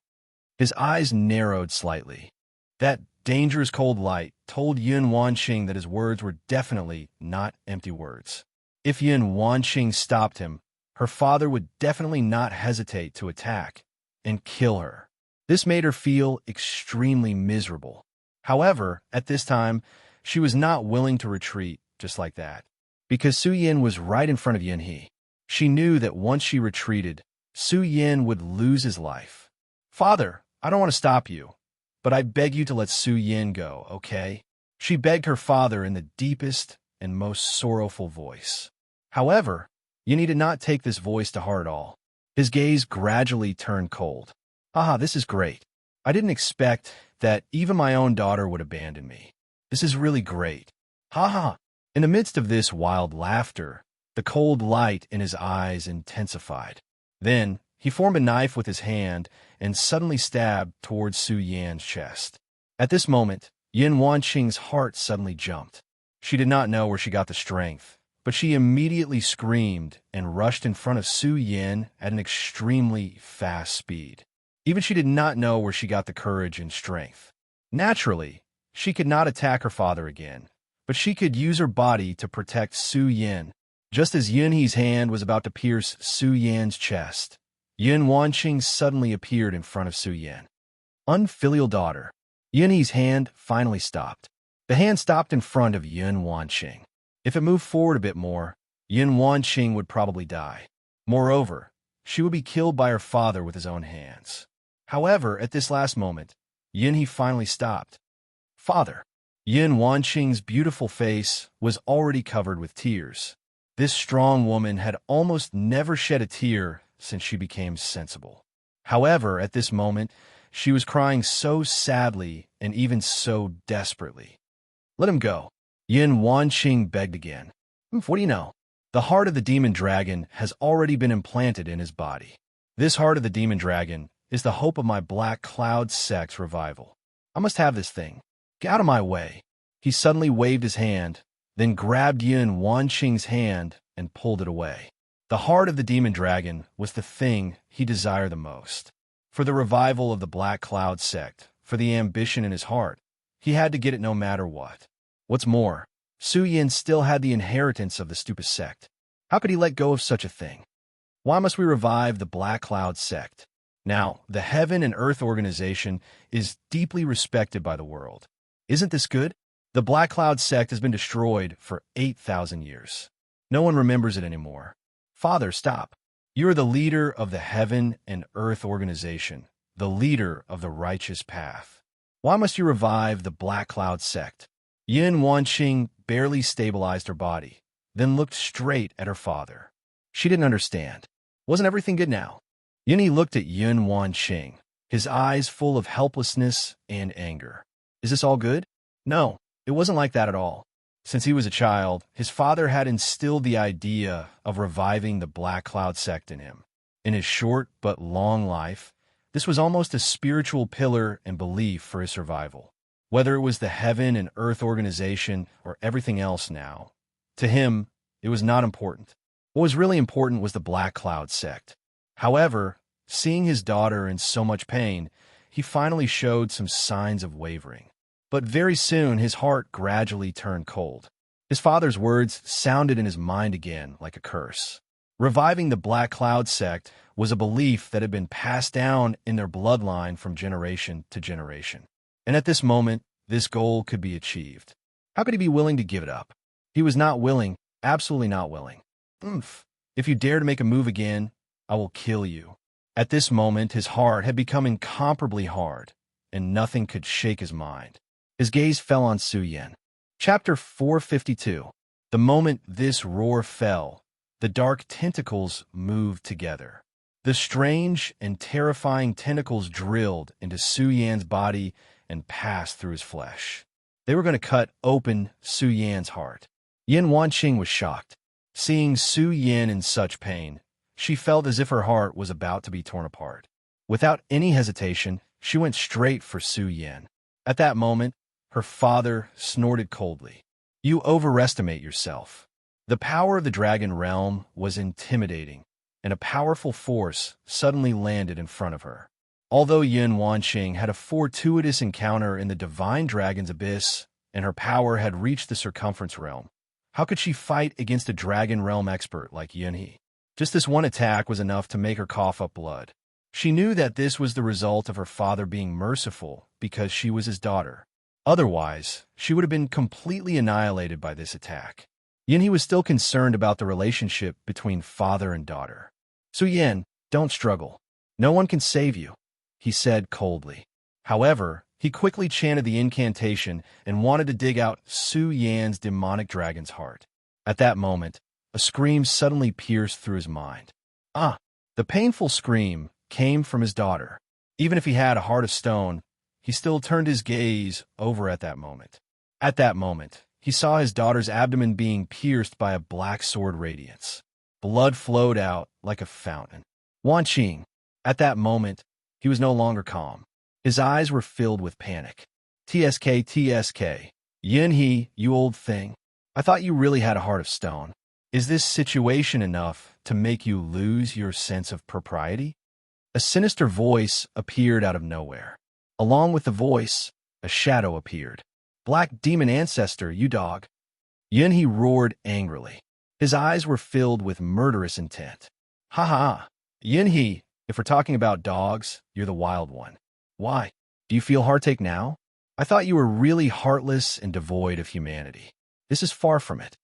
His eyes narrowed slightly. That dangerous cold light told Yin Wanqing that his words were definitely not empty words. If Yin Wanqing stopped him, her father would definitely not hesitate to attack and kill her. This made her feel extremely miserable. However, at this time, she was not willing to retreat just like that. Because Su Yin was right in front of Yin He. She knew that once she retreated, Su Yin would lose his life. "Father, I don't want to stop you, but I beg you to let Su Yin go, okay?" She begged her father in the deepest and most sorrowful voice. However, Yin He did not take this voice to heart at all. His gaze gradually turned cold. "Haha, this is great. I didn't expect that even my own daughter would abandon me. This is really great. Haha." In the midst of this wild laughter, the cold light in his eyes intensified. Then, he formed a knife with his hand and suddenly stabbed towards Su Yan's chest. At this moment, Yin Wanqing's heart suddenly jumped. She did not know where she got the strength, but she immediately screamed and rushed in front of Su Yin at an extremely fast speed. Even she did not know where she got the courage and strength. Naturally, she could not attack her father again, but she could use her body to protect Su Yin. Just as Yin He's hand was about to pierce Su Yan's chest, Yin Wanqing suddenly appeared in front of Su Yin. Unfilial daughter. Yin He's hand finally stopped. The hand stopped in front of Yin Wanqing. If it moved forward a bit more, Yin Wanqing would probably die. Moreover, she would be killed by her father with his own hands. However, at this last moment, Yin He finally stopped. "Father." Yin Wanqing's beautiful face was already covered with tears. This strong woman had almost never shed a tear since she became sensible. However, at this moment, She was crying so sadly and even so desperately. Let him go. Yin Wanqing begged again. What do you know? The heart of the demon dragon has already been implanted in his body. This heart of the demon dragon is the hope of my Black Cloud sect's revival. I must have this thing. Get out of my way. He suddenly waved his hand, then grabbed Yin Wanqing's hand and pulled it away. The heart of the demon dragon was the thing he desired the most. For the revival of the Black Cloud sect, for the ambition in his heart, he had to get it no matter what. What's more, Su Yin still had the inheritance of the stupid sect. How could he let go of such a thing? Why must we revive the Black Cloud sect? Now, the Heaven and Earth organization is deeply respected by the world. Isn't this good? The Black Cloud sect has been destroyed for 8,000 years. No one remembers it anymore. Father, stop. You are the leader of the Heaven and Earth organization, the leader of the righteous path. Why must you revive the Black Cloud sect? Yin Wanqing barely stabilized her body, then looked straight at her father. She didn't understand. Wasn't everything good now? Yinhe looked at Yin Wanqing, his eyes full of helplessness and anger. Is this all good? No, it wasn't like that at all. Since he was a child, his father had instilled the idea of reviving the Black Cloud sect in him. In his short but long life, this was almost a spiritual pillar and belief for his survival. Whether it was the Heaven and Earth organization or everything else now, to him, it was not important. What was really important was the Black Cloud sect. However, seeing his daughter in so much pain, he finally showed some signs of wavering. But very soon his heart gradually turned cold. His father's words sounded in his mind again like a curse. Reviving the Black Cloud sect was a belief that had been passed down in their bloodline from generation to generation. And at this moment, this goal could be achieved. How could he be willing to give it up? He was not willing, absolutely not willing. If you dare to make a move again, I will kill you. At this moment, his heart had become incomparably hard, and nothing could shake his mind. His gaze fell on Su Yin. Chapter 452. The moment this roar fell, the dark tentacles moved together. The strange and terrifying tentacles drilled into Su Yan's body and passed through his flesh. They were going to cut open Su Yan's heart. Yin Wanqing was shocked. Seeing Su Yin in such pain, she felt as if her heart was about to be torn apart. Without any hesitation, she went straight for Su Yin. At that moment, her father snorted coldly. You overestimate yourself. The power of the dragon realm was intimidating, and a powerful force suddenly landed in front of her. Although Yin Wanqing had a fortuitous encounter in the divine dragon's abyss, and her power had reached the circumference realm, how could she fight against a dragon realm expert like Yinhe? Just this one attack was enough to make her cough up blood. She knew that this was the result of her father being merciful because she was his daughter. Otherwise, she would have been completely annihilated by this attack. Yinhe was still concerned about the relationship between father and daughter. Su Yin, don't struggle. No one can save you, he said coldly. However, he quickly chanted the incantation and wanted to dig out Su Yan's demonic dragon's heart. At that moment, a scream suddenly pierced through his mind. The painful scream came from his daughter. Even if he had a heart of stone, he still turned his gaze over at that moment. At that moment, he saw his daughter's abdomen being pierced by a black sword radiance. Blood flowed out like a fountain. Wanqing. At that moment, he was no longer calm. His eyes were filled with panic. TSK. Yinhe, you old thing. I thought you really had a heart of stone. Is this situation enough to make you lose your sense of propriety? A sinister voice appeared out of nowhere. Along with the voice, a shadow appeared. Black demon ancestor, you dog. Yinhe roared angrily. His eyes were filled with murderous intent. Ha ha. Yinhe, if we're talking about dogs, you're the wild one. Why? Do you feel heartache now? I thought you were really heartless and devoid of humanity. This is far from it.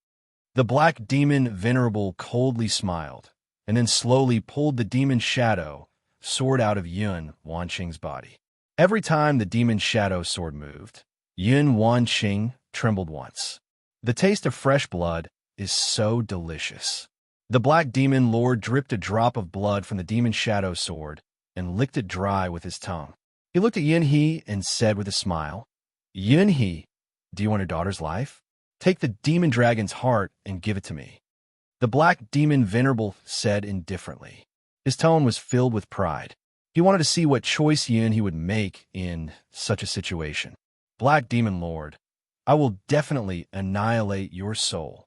The black demon venerable coldly smiled, and then slowly pulled the demon shadow sword out of Yin Wanqing's body. Every time the demon shadow sword moved, Yin Wanqing trembled once. The taste of fresh blood is so delicious. The black demon lord dripped a drop of blood from the demon shadow sword and licked it dry with his tongue. He looked at Yun-hee and said with a smile, Yun-hee, do you want your daughter's life? Take the demon dragon's heart and give it to me. The black demon Venerable said indifferently. His tone was filled with pride. He wanted to see what choice Yun-hee would make in such a situation. Black Demon Lord, I will definitely annihilate your soul.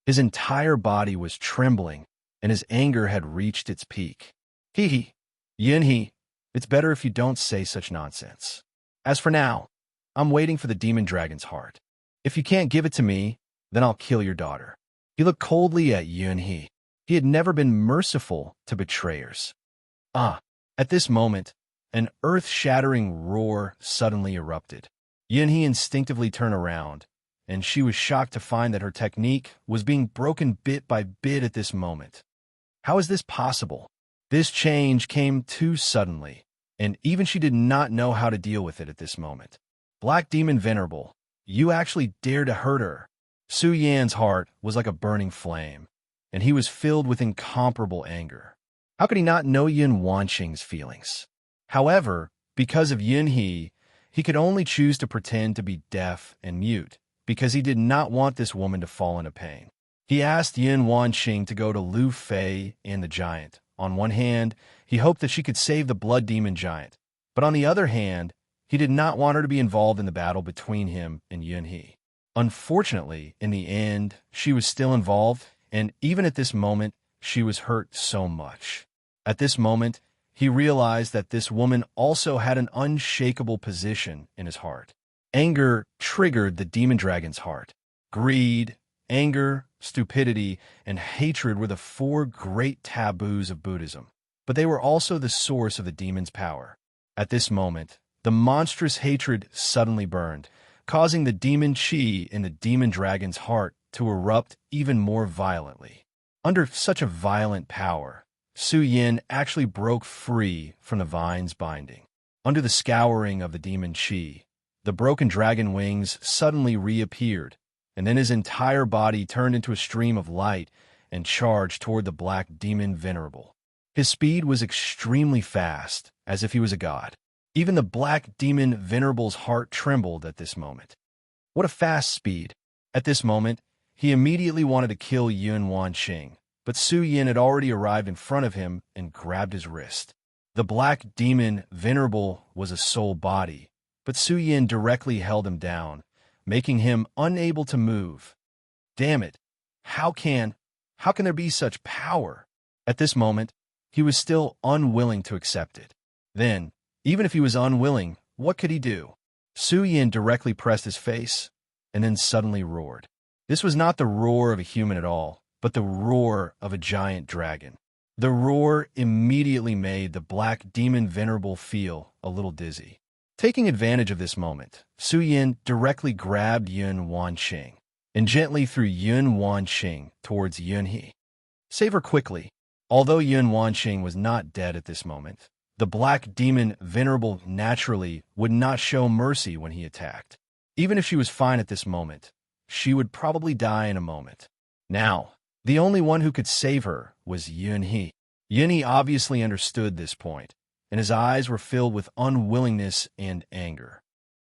His entire body was trembling, and his anger had reached its peak. Hee, Yun-hee, it's better if you don't say such nonsense. As for now, I'm waiting for the demon dragon's heart. If you can't give it to me, then I'll kill your daughter. He looked coldly at Yun-hee. He had never been merciful to betrayers. At this moment, an earth-shattering roar suddenly erupted. Yun-hee instinctively turned around, and she was shocked to find that her technique was being broken bit by bit at this moment. How is this possible? This change came too suddenly, and even she did not know how to deal with it at this moment. Black Demon Venerable, you actually dared to hurt her. Su Yan's heart was like a burning flame, and he was filled with incomparable anger. How could he not know Yun Wanqing's feelings? However, because of Yun-hee, he could only choose to pretend to be deaf and mute, because he did not want this woman to fall into pain. He asked Yun Wanqing to go to Lu Fei and the giant. On one hand, he hoped that she could save the blood demon giant, but on the other hand, he did not want her to be involved in the battle between him and Yun-hee. Unfortunately, in the end, she was still involved, and even at this moment, she was hurt so much. At this moment, he realized that this woman also had an unshakable position in his heart. Anger triggered the demon dragon's heart. Greed, anger, stupidity, and hatred were the four great taboos of Buddhism, but they were also the source of the demon's power. At this moment, the monstrous hatred suddenly burned, causing the demon chi in the demon dragon's heart to erupt even more violently. Under such a violent power, Su Yin actually broke free from the vine's binding. Under the scouring of the demon chi, the broken dragon wings suddenly reappeared, and then his entire body turned into a stream of light and charged toward the black demon Venerable. His speed was extremely fast, as if he was a god. Even the black demon Venerable's heart trembled at this moment. What a fast speed! At this moment, he immediately wanted to kill Yun Wanqing, but Su Yin had already arrived in front of him and grabbed his wrist. The black demon Venerable was a soul body, but Su Yin directly held him down, making him unable to move. Damn it! How can there be such power? At this moment, he was still unwilling to accept it. Then, even if he was unwilling, what could he do? Su Yin directly pressed his face, and then suddenly roared. This was not the roar of a human at all, but the roar of a giant dragon. The roar immediately made the black demon Venerable feel a little dizzy. Taking advantage of this moment, Su Yin directly grabbed Yun Wanqing and gently threw Yun Wanqing towards Yun-hee. Save her quickly. Although Yun Wanqing was not dead at this moment, the black demon Venerable naturally would not show mercy when he attacked. Even if she was fine at this moment, she would probably die in a moment. Now, the only one who could save her was Yun-hee. Yun-hee obviously understood this point, and his eyes were filled with unwillingness and anger.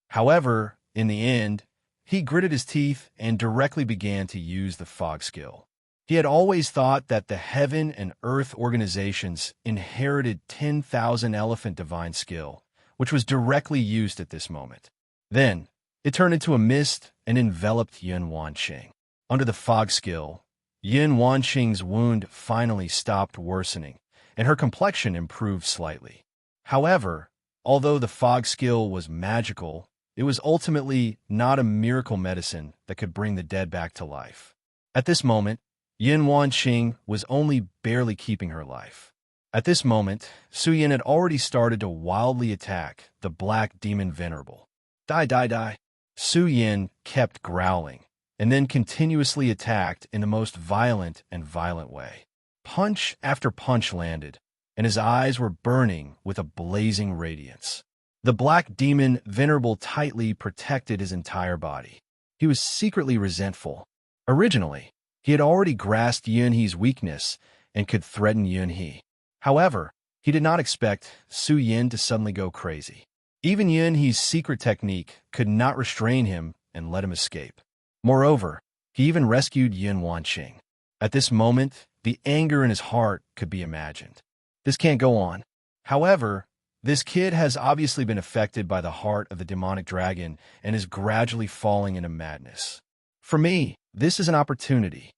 However, in the end, he gritted his teeth and directly began to use the fog skill. He had always thought that the heaven and earth organizations inherited 10,000 elephant divine skill, which was directly used at this moment. Then, it turned into a mist and enveloped Yun Wanqing. Under the fog skill, Yun Wanqing's wound finally stopped worsening, and her complexion improved slightly. However, although the fog skill was magical, it was ultimately not a miracle medicine that could bring the dead back to life. At this moment, Yun Wanqing was only barely keeping her life. At this moment, Su Yin had already started to wildly attack the black demon Venerable. Die, die, die. Su Yin kept growling, and then continuously attacked in the most violent way. Punch after punch landed, and his eyes were burning with a blazing radiance. The black demon Venerable tightly protected his entire body. He was secretly resentful. Originally, he had already grasped Yun-hee's weakness and could threaten Yun-hee. However, he did not expect Su Yin to suddenly go crazy. Even Yunhe's secret technique could not restrain him and let him escape. Moreover, he even rescued Yun Wanqing. At this moment, the anger in his heart could be imagined. This can't go on. However, this kid has obviously been affected by the heart of the demonic dragon and is gradually falling into madness. For me, this is an opportunity.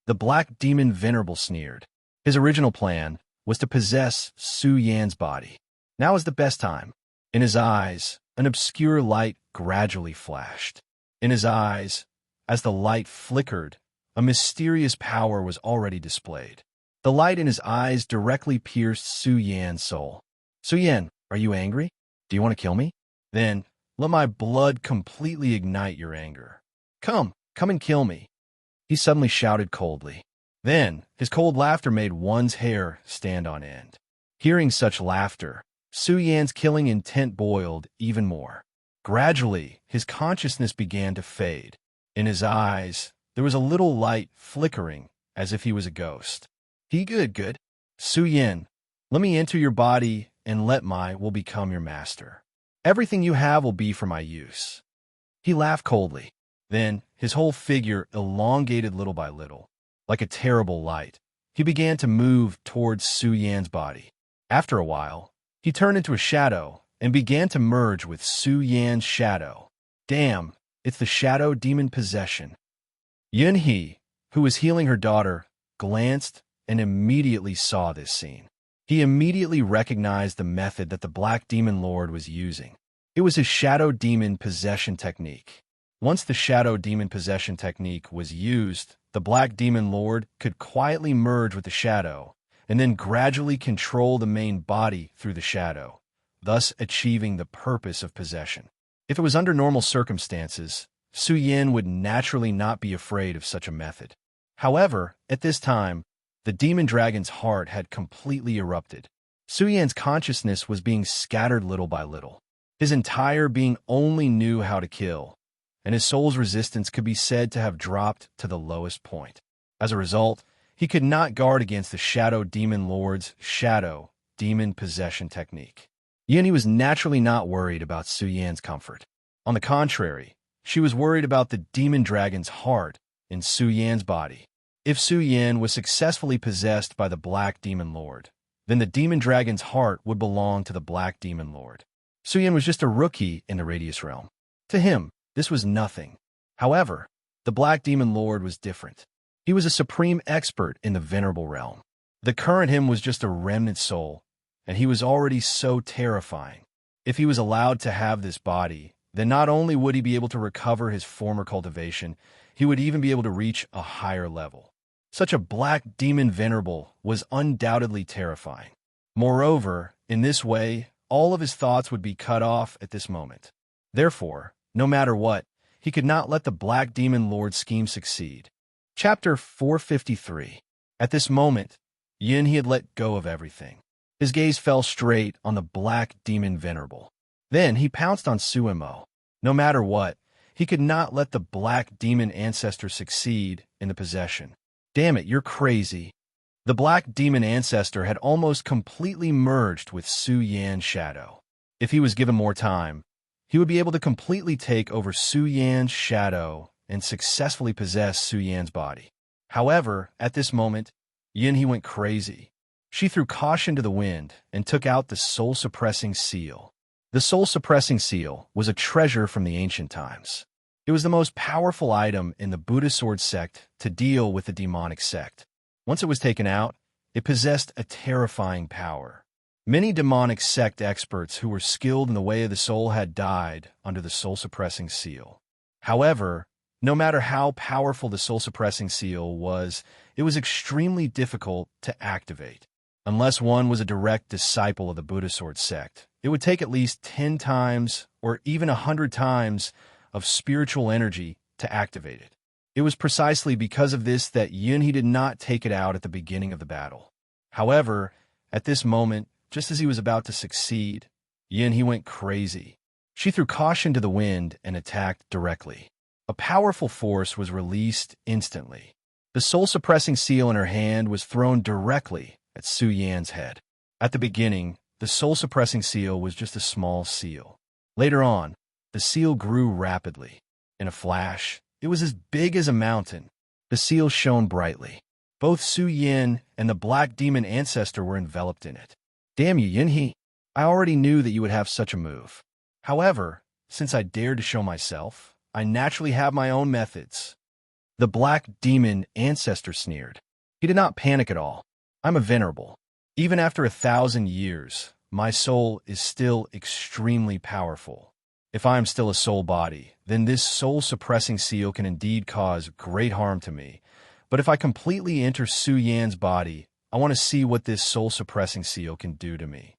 The black demon Venerable sneered. His original plan was to possess Su Yan's body. Now is the best time. In his eyes, an obscure light gradually flashed. In his eyes, as the light flickered, a mysterious power was already displayed. The light in his eyes directly pierced Su Yan's soul. Su Yan, are you angry? Do you want to kill me? Then, let my blood completely ignite your anger. Come and kill me. He suddenly shouted coldly. Then, his cold laughter made one's hair stand on end. Hearing such laughter, Su Yan's killing intent boiled even more. Gradually, his consciousness began to fade. In his eyes, there was a little light flickering as if he was a ghost. Good. Su Yan, let me enter your body and let my will become your master. Everything you have will be for my use. He laughed coldly. Then, his whole figure elongated little by little. Like a terrible light, he began to move towards Su Yan's body. After a while, he turned into a shadow and began to merge with Su Yan's shadow. Damn, it's the shadow demon possession. Yunhe, who was healing her daughter, glanced and immediately saw this scene. He immediately recognized the method that the Black Demon Lord was using. It was his shadow demon possession technique. Once the shadow demon possession technique was used, the Black Demon Lord could quietly merge with the shadow and then gradually control the main body through the shadow, thus achieving the purpose of possession. If it was under normal circumstances, Su Yan would naturally not be afraid of such a method. However, at this time, the demon dragon's heart had completely erupted. Su Yan's consciousness was being scattered little by little. His entire being only knew how to kill, and his soul's resistance could be said to have dropped to the lowest point. As a result, he could not guard against the Shadow Demon Lord's shadow demon possession technique. Yunhe was naturally not worried about Su Yan's comfort. On the contrary, she was worried about the demon dragon's heart in Su Yan's body. If Su Yan was successfully possessed by the Black Demon Lord, then the demon dragon's heart would belong to the Black Demon Lord. Su Yan was just a rookie in the Radius realm. To him, this was nothing. However, the Black Demon Lord was different. He was a supreme expert in the Venerable realm. The current him was just a remnant soul, and he was already so terrifying. If he was allowed to have this body, then not only would he be able to recover his former cultivation, he would even be able to reach a higher level. Such a Black Demon Venerable was undoubtedly terrifying. Moreover, in this way, all of his thoughts would be cut off at this moment. Therefore, no matter what, he could not let the Black Demon Lord's scheme succeed. Chapter 453. At this moment, Yunhe had let go of everything. His gaze fell straight on the Black Demon Venerable. Then he pounced on Suemo. No matter what, he could not let the Black Demon Ancestor succeed in the possession. Damn it, you're crazy. The Black Demon Ancestor had almost completely merged with Su Yan's shadow. If he was given more time, he would be able to completely take over Su Yan's shadow and successfully possess Su Yan's body. However, at this moment, Yunhe went crazy. She threw caution to the wind and took out the soul-suppressing seal. The soul-suppressing seal was a treasure from the ancient times. It was the most powerful item in the Buddha Sword sect to deal with the demonic sect. Once it was taken out, it possessed a terrifying power. Many demonic sect experts who were skilled in the way of the soul had died under the soul-suppressing seal. However, no matter how powerful the soul-suppressing seal was, it was extremely difficult to activate. Unless one was a direct disciple of the Buddha Sword sect, it would take at least 10 times or even 100 times of spiritual energy to activate it. It was precisely because of this that Yunhe did not take it out at the beginning of the battle. However, at this moment, just as he was about to succeed, Yunhe went crazy. She threw caution to the wind and attacked directly. A powerful force was released instantly. The soul-suppressing seal in her hand was thrown directly at Su Yan's head. At the beginning, the soul-suppressing seal was just a small seal. Later on, the seal grew rapidly. In a flash, it was as big as a mountain. The seal shone brightly. Both Su Yin and the black demon ancestor were enveloped in it. Damn you, Yinhe! I already knew that you would have such a move. However, since I dared to show myself, I naturally have my own methods. The black demon ancestor sneered. He did not panic at all. I'm a venerable. Even after 1,000 years, my soul is still extremely powerful. If I am still a soul body, then this soul-suppressing seal can indeed cause great harm to me. But if I completely enter Su Yan's body, I want to see what this soul-suppressing seal can do to me.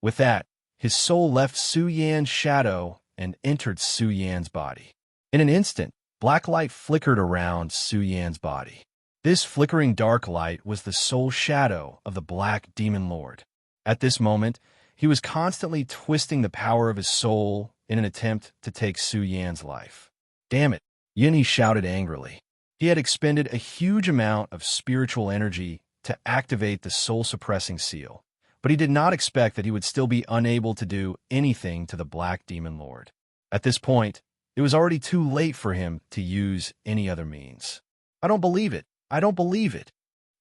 With that, his soul left Su Yan's shadow and entered Su Yan's body. In an instant, black light flickered around Su Yan's body. This flickering dark light was the soul shadow of the Black Demon Lord. At this moment, he was constantly twisting the power of his soul in an attempt to take Su Yan's life. Damn it, Yinhe shouted angrily. He had expended a huge amount of spiritual energy to activate the soul-suppressing seal, but he did not expect that he would still be unable to do anything to the Black Demon Lord. At this point, it was already too late for him to use any other means. I don't believe it. I don't believe it.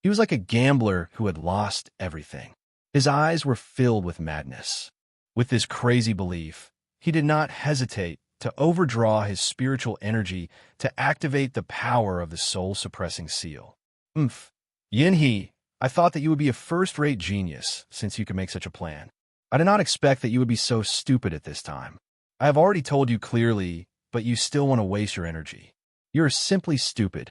He was like a gambler who had lost everything. His eyes were filled with madness. With this crazy belief, he did not hesitate to overdraw his spiritual energy to activate the power of the soul-suppressing seal. Yinhe, I thought that you would be a first-rate genius since you could make such a plan. I did not expect that you would be so stupid at this time. I have already told you clearly, but you still want to waste your energy. You are simply stupid.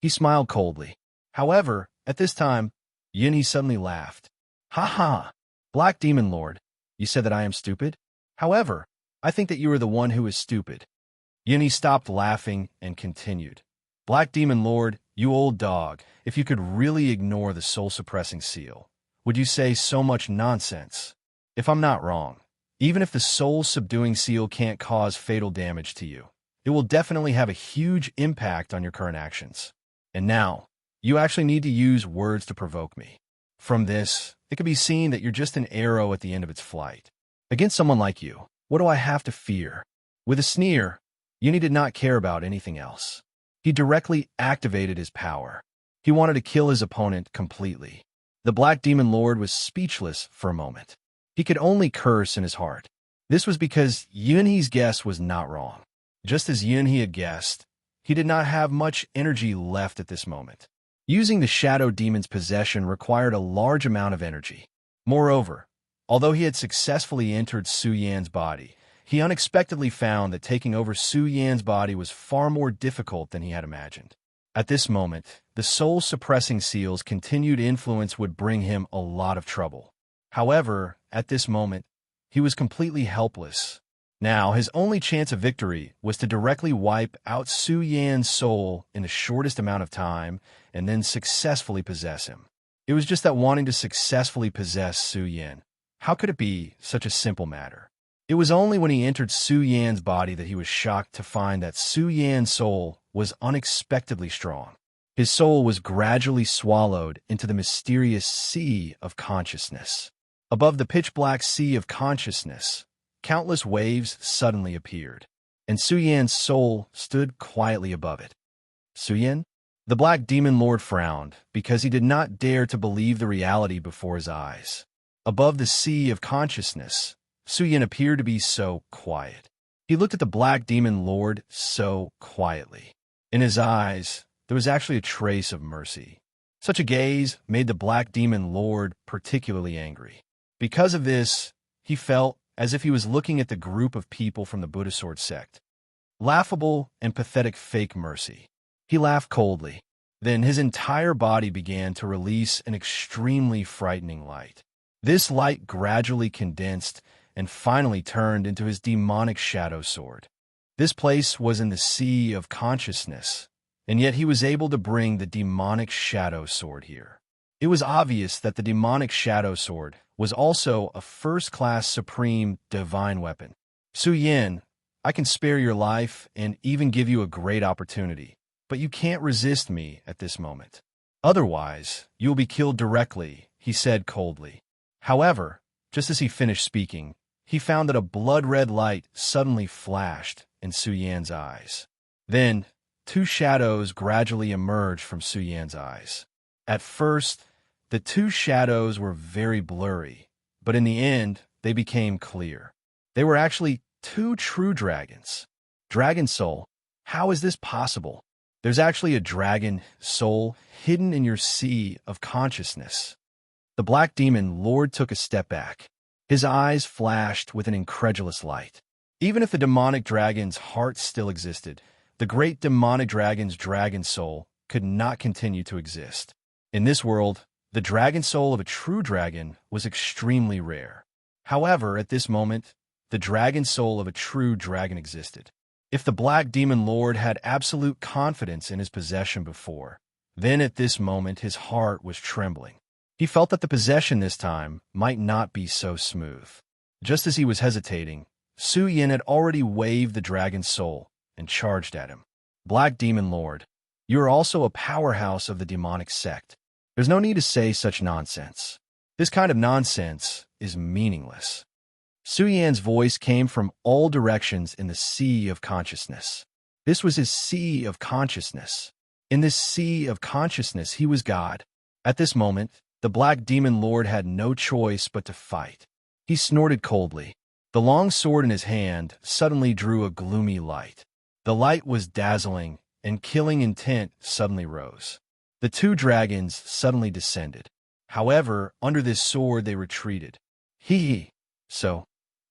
He smiled coldly. However, at this time, Yinhe suddenly laughed. Ha ha! Black Demon Lord, you said that I am stupid? However, I think that you are the one who is stupid. Yinhe stopped laughing and continued. Black Demon Lord, you old dog, if you could really ignore the soul-suppressing seal, would you say so much nonsense? If I'm not wrong, even if the soul-subduing seal can't cause fatal damage to you, it will definitely have a huge impact on your current actions. And now, you actually need to use words to provoke me. From this, it can be seen that you're just an arrow at the end of its flight. Against someone like you, what do I have to fear? With a sneer, Yinhe did not care about anything else. He directly activated his power. He wanted to kill his opponent completely. The Black Demon Lord was speechless for a moment. He could only curse in his heart. This was because Yunhe's guess was not wrong. Just as Yunhe had guessed, he did not have much energy left at this moment. Using the Shadow Demon's possession required a large amount of energy. Moreover, although he had successfully entered Su Yan's body, he unexpectedly found that taking over Su Yan's body was far more difficult than he had imagined. At this moment, the soul-suppressing seal's continued influence would bring him a lot of trouble. However, at this moment, he was completely helpless. Now, his only chance of victory was to directly wipe out Su Yan's soul in the shortest amount of time and then successfully possess him. It was just that wanting to successfully possess Su Yan. How could it be such a simple matter? It was only when he entered Su Yan's body that he was shocked to find that Su Yan's soul was unexpectedly strong. His soul was gradually swallowed into the mysterious sea of consciousness. Above the pitch-black sea of consciousness, countless waves suddenly appeared, and Su Yan's soul stood quietly above it. Su Yan? The Black Demon Lord frowned because he did not dare to believe the reality before his eyes. Above the sea of consciousness, Su Yan appeared to be so quiet. He looked at the Black Demon Lord so quietly. In his eyes, there was actually a trace of mercy. Such a gaze made the Black Demon Lord particularly angry. Because of this, he felt as if he was looking at the group of people from the Buddha Sword sect. Laughable and pathetic fake mercy. He laughed coldly. Then his entire body began to release an extremely frightening light. This light gradually condensed and finally turned into his demonic shadow sword. This place was in the sea of consciousness, and yet he was able to bring the demonic shadow sword here. It was obvious that the demonic shadow sword was also a first-class supreme divine weapon. Su Yan, I can spare your life and even give you a great opportunity, but you can't resist me at this moment. Otherwise, you will be killed directly, he said coldly. However, just as he finished speaking, he found that a blood-red light suddenly flashed in Su Yan's eyes. Then, two shadows gradually emerged from Su Yan's eyes. At first, the two shadows were very blurry, but in the end, they became clear. They were actually two true dragons. Dragon soul, how is this possible? There's actually a dragon soul hidden in your sea of consciousness. The black demon lord took a step back. His eyes flashed with an incredulous light. Even if the demonic dragon's heart still existed, the great demonic dragon's dragon soul could not continue to exist. In this world, the dragon soul of a true dragon was extremely rare. However, at this moment, the dragon soul of a true dragon existed. If the black demon lord had absolute confidence in his possession before, then at this moment his heart was trembling. He felt that the possession this time might not be so smooth. Just as he was hesitating, Su Yan had already waved the dragon soul and charged at him. Black demon lord, you are also a powerhouse of the demonic sect. There's no need to say such nonsense. This kind of nonsense is meaningless. Su Yan's voice came from all directions in the sea of consciousness. This was his sea of consciousness. In this sea of consciousness, he was God. At this moment, the black demon lord had no choice but to fight. He snorted coldly. The long sword in his hand suddenly drew a gloomy light. The light was dazzling, and killing intent suddenly rose. The two dragons suddenly descended. However, under this sword they retreated. So,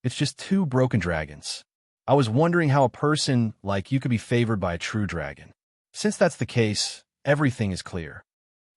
it's just two broken dragons. I was wondering how a person like you could be favored by a true dragon. Since that's the case, everything is clear.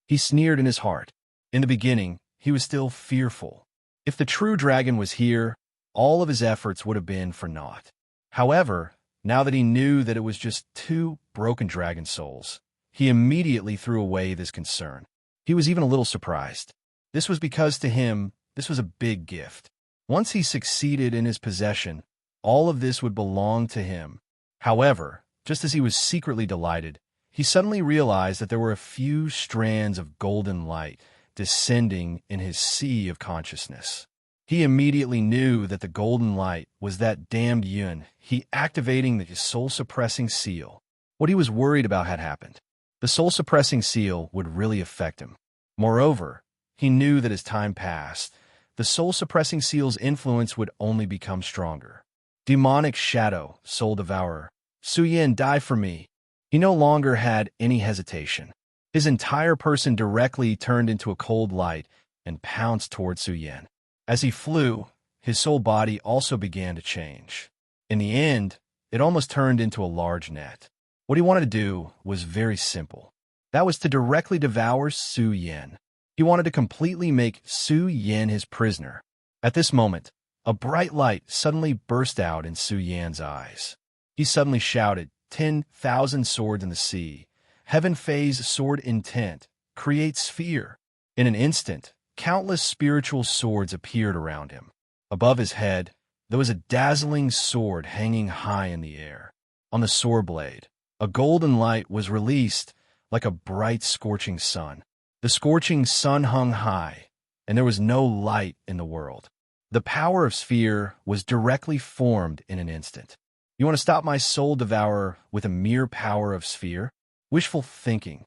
He sneered in his heart. In the beginning, he was still fearful. If the true dragon was here, all of his efforts would have been for naught. However, now that he knew that it was just two broken dragon souls, he immediately threw away this concern. He was even a little surprised. This was because to him, this was a big gift. Once he succeeded in his possession, all of this would belong to him. However, just as he was secretly delighted, he suddenly realized that there were a few strands of golden light descending in his sea of consciousness. He immediately knew that the golden light was that damned Yun, he activating the soul-suppressing seal. What he was worried about had happened. The soul-suppressing seal would really affect him. Moreover, he knew that as time passed, the soul-suppressing seal's influence would only become stronger. Demonic shadow, soul devourer, Su Yan, die for me. He no longer had any hesitation. His entire person directly turned into a cold light and pounced toward Su Yan. As he flew, his soul body also began to change. In the end, it almost turned into a large net. What he wanted to do was very simple. That was to directly devour Su Yan. He wanted to completely make Su Yan his prisoner. At this moment, a bright light suddenly burst out in Su Yan's eyes. He suddenly shouted, 10,000 swords in the sea. Heaven phase sword intent. Create sphere. In an instant, countless spiritual swords appeared around him. Above his head, there was a dazzling sword hanging high in the air. On the sword blade, a golden light was released like a bright scorching sun. The scorching sun hung high, and there was no light in the world. The power of sphere was directly formed in an instant. You want to stop my soul devourer with a mere power of sphere? Wishful thinking.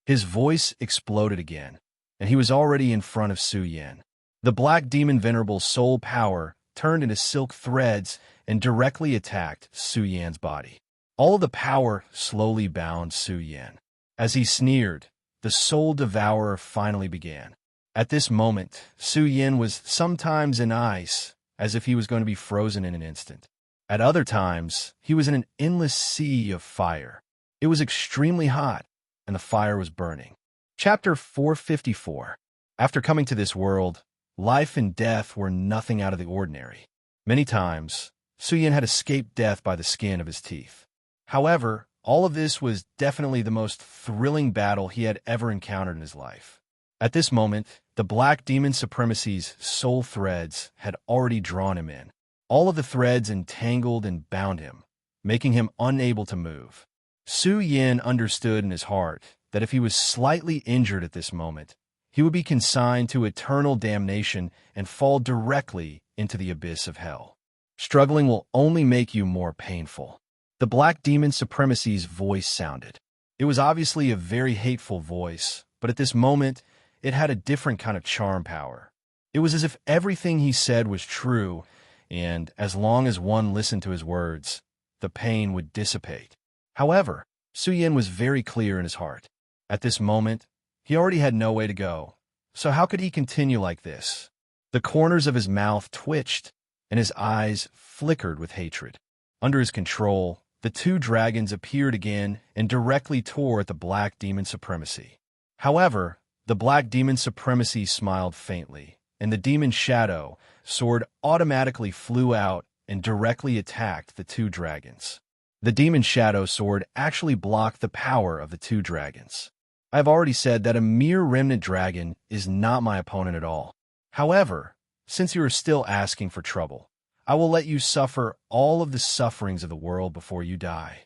His voice exploded again, and he was already in front of Su Yan. The black demon venerable soul power turned into silk threads and directly attacked Su Yan's body. All of the power slowly bound Su Yan. As he sneered, the soul devourer finally began. At this moment, Su Yan was sometimes in ice, as if he was going to be frozen in an instant. At other times, he was in an endless sea of fire. It was extremely hot, and the fire was burning. Chapter 454. After coming to this world, life and death were nothing out of the ordinary. Many times, Su Yan had escaped death by the skin of his teeth. However, all of this was definitely the most thrilling battle he had ever encountered in his life. At this moment, the Black Demon Supremacy's soul threads had already drawn him in. All of the threads entangled and bound him, making him unable to move. Su Yan understood in his heart that if he was slightly injured at this moment, he would be consigned to eternal damnation and fall directly into the abyss of hell. Struggling will only make you more painful. The black demon supremacy's voice sounded. It was obviously a very hateful voice, but at this moment, it had a different kind of charm power. It was as if everything he said was true, and as long as one listened to his words, the pain would dissipate. However, Suyin was very clear in his heart. At this moment, he already had no way to go. So how could he continue like this? The corners of his mouth twitched, and his eyes flickered with hatred. Under his control, the two dragons appeared again and directly tore at the black demon supremacy. However, the black demon supremacy smiled faintly, and the demon shadow sword automatically flew out and directly attacked the two dragons. The demon shadow sword actually blocked the power of the two dragons. I've already said that a mere remnant dragon is not my opponent at all. However, since you are still asking for trouble, I will let you suffer all of the sufferings of the world before you die.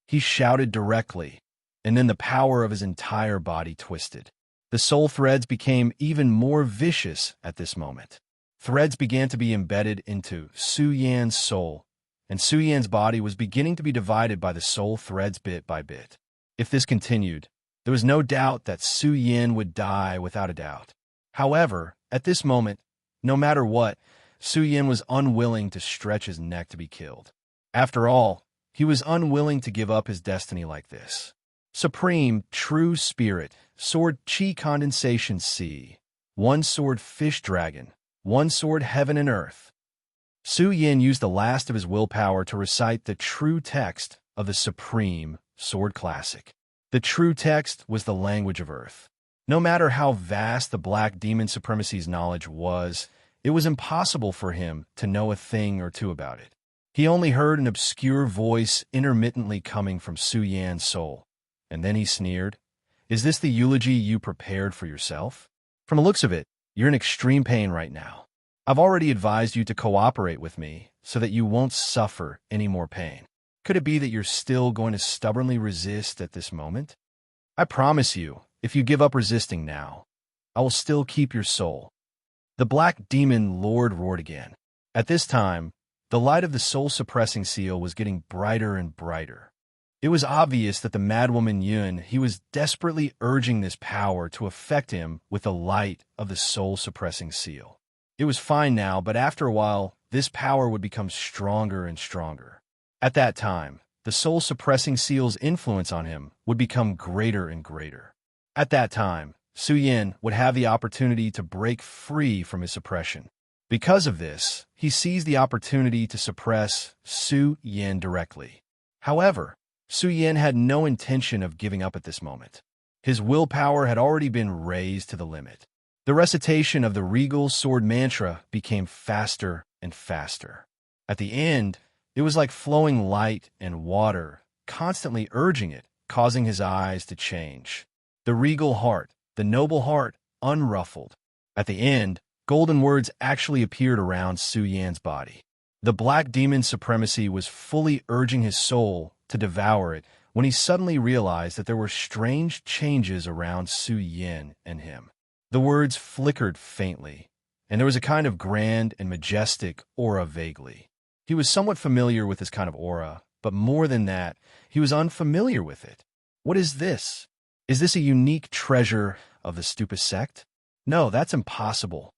He shouted directly, and then the power of his entire body twisted. The soul threads became even more vicious at this moment. Threads began to be embedded into Su Yan's soul, and Su Yan's body was beginning to be divided by the soul threads bit by bit. If this continued, there was no doubt that Su Yan would die without a doubt. However, at this moment, no matter what, Su Yan was unwilling to stretch his neck to be killed. After all, he was unwilling to give up his destiny like this. Supreme, True Spirit, Sword Chi Condensation C, One Sword Fish Dragon, One Sword Heaven and Earth. Su Yan used the last of his willpower to recite the true text of the Supreme Sword Classic. The true text was the language of Earth. No matter how vast the Black Demon Supremacy's knowledge was, it was impossible for him to know a thing or two about it. He only heard an obscure voice intermittently coming from Su Yan's soul. And then he sneered, "Is this the eulogy you prepared for yourself? From the looks of it, you're in extreme pain right now. I've already advised you to cooperate with me so that you won't suffer any more pain. Could it be that you're still going to stubbornly resist at this moment? I promise you, if you give up resisting now, I will still keep your soul." The Black Demon Lord roared again. At this time, the light of the soul-suppressing seal was getting brighter and brighter. It was obvious that the madwoman Yun, he was desperately urging this power to affect him with the light of the soul-suppressing seal. It was fine now, but after a while, this power would become stronger and stronger. At that time, the soul-suppressing seal's influence on him would become greater and greater. At that time, Su Yan would have the opportunity to break free from his suppression. Because of this, he seized the opportunity to suppress Su Yan directly. However, Su Yan had no intention of giving up at this moment. His willpower had already been raised to the limit. The recitation of the regal sword mantra became faster and faster. At the end, it was like flowing light and water, constantly urging it, causing his eyes to change. The regal heart, the noble heart, unruffled. At the end, golden words actually appeared around Su Yan's body. The Black Demon Supremacy was fully urging his soul to devour it when he suddenly realized that there were strange changes around Su Yan and him. The words flickered faintly, and there was a kind of grand and majestic aura vaguely. He was somewhat familiar with this kind of aura, but more than that, he was unfamiliar with it. What is this? Is this a unique treasure of the Stupa sect? No, that's impossible.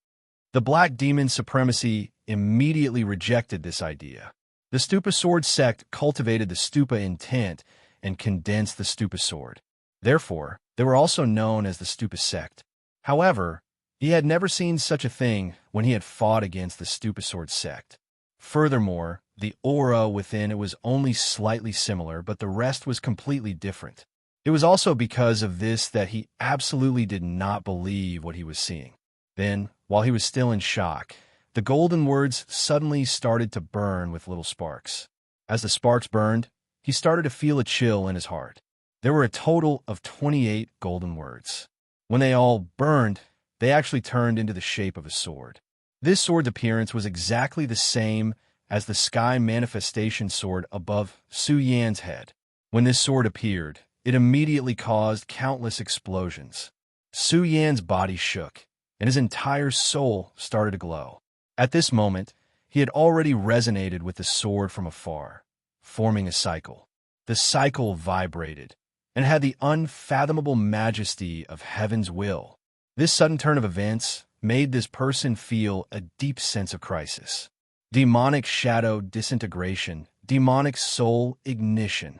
The Black Demon Supremacy immediately rejected this idea. The Stupa Sword sect cultivated the Stupa intent and condensed the Stupa Sword. Therefore, they were also known as the Stupa sect. However, he had never seen such a thing when he had fought against the Stupa Sword sect. Furthermore, the aura within it was only slightly similar, but the rest was completely different. It was also because of this that he absolutely did not believe what he was seeing. Then, while he was still in shock, the golden words suddenly started to burn with little sparks. As the sparks burned, he started to feel a chill in his heart. There were a total of 28 golden words. When they all burned, they actually turned into the shape of a sword. This sword's appearance was exactly the same as the sky manifestation sword above Su Yan's head. When this sword appeared, it immediately caused countless explosions. Su Yan's body shook, and his entire soul started to glow. At this moment, he had already resonated with the sword from afar, forming a cycle. The cycle vibrated, and had the unfathomable majesty of heaven's will. This sudden turn of events made this person feel a deep sense of crisis. Demonic shadow disintegration, demonic soul ignition.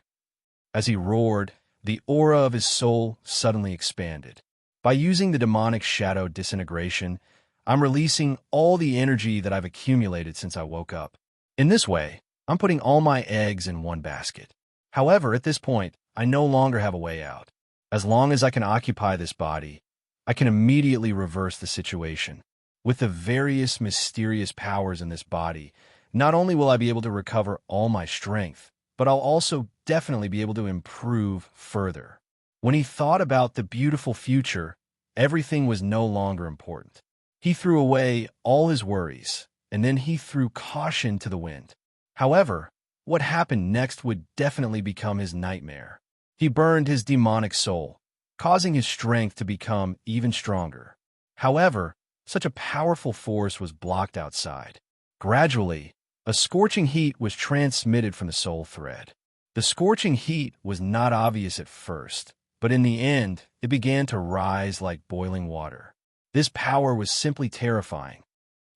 As he roared, the aura of his soul suddenly expanded. By using the demonic shadow disintegration, I'm releasing all the energy that I've accumulated since I woke up. In this way, I'm putting all my eggs in one basket. However, at this point, I no longer have a way out. As long as I can occupy this body, I can immediately reverse the situation. With the various mysterious powers in this body, not only will I be able to recover all my strength, but I'll also definitely be able to improve further. When he thought about the beautiful future, everything was no longer important. He threw away all his worries, and then he threw caution to the wind. However, what happened next would definitely become his nightmare. He burned his demonic soul, causing his strength to become even stronger. However, such a powerful force was blocked outside. Gradually, a scorching heat was transmitted from the soul thread. The scorching heat was not obvious at first, but in the end, it began to rise like boiling water. This power was simply terrifying.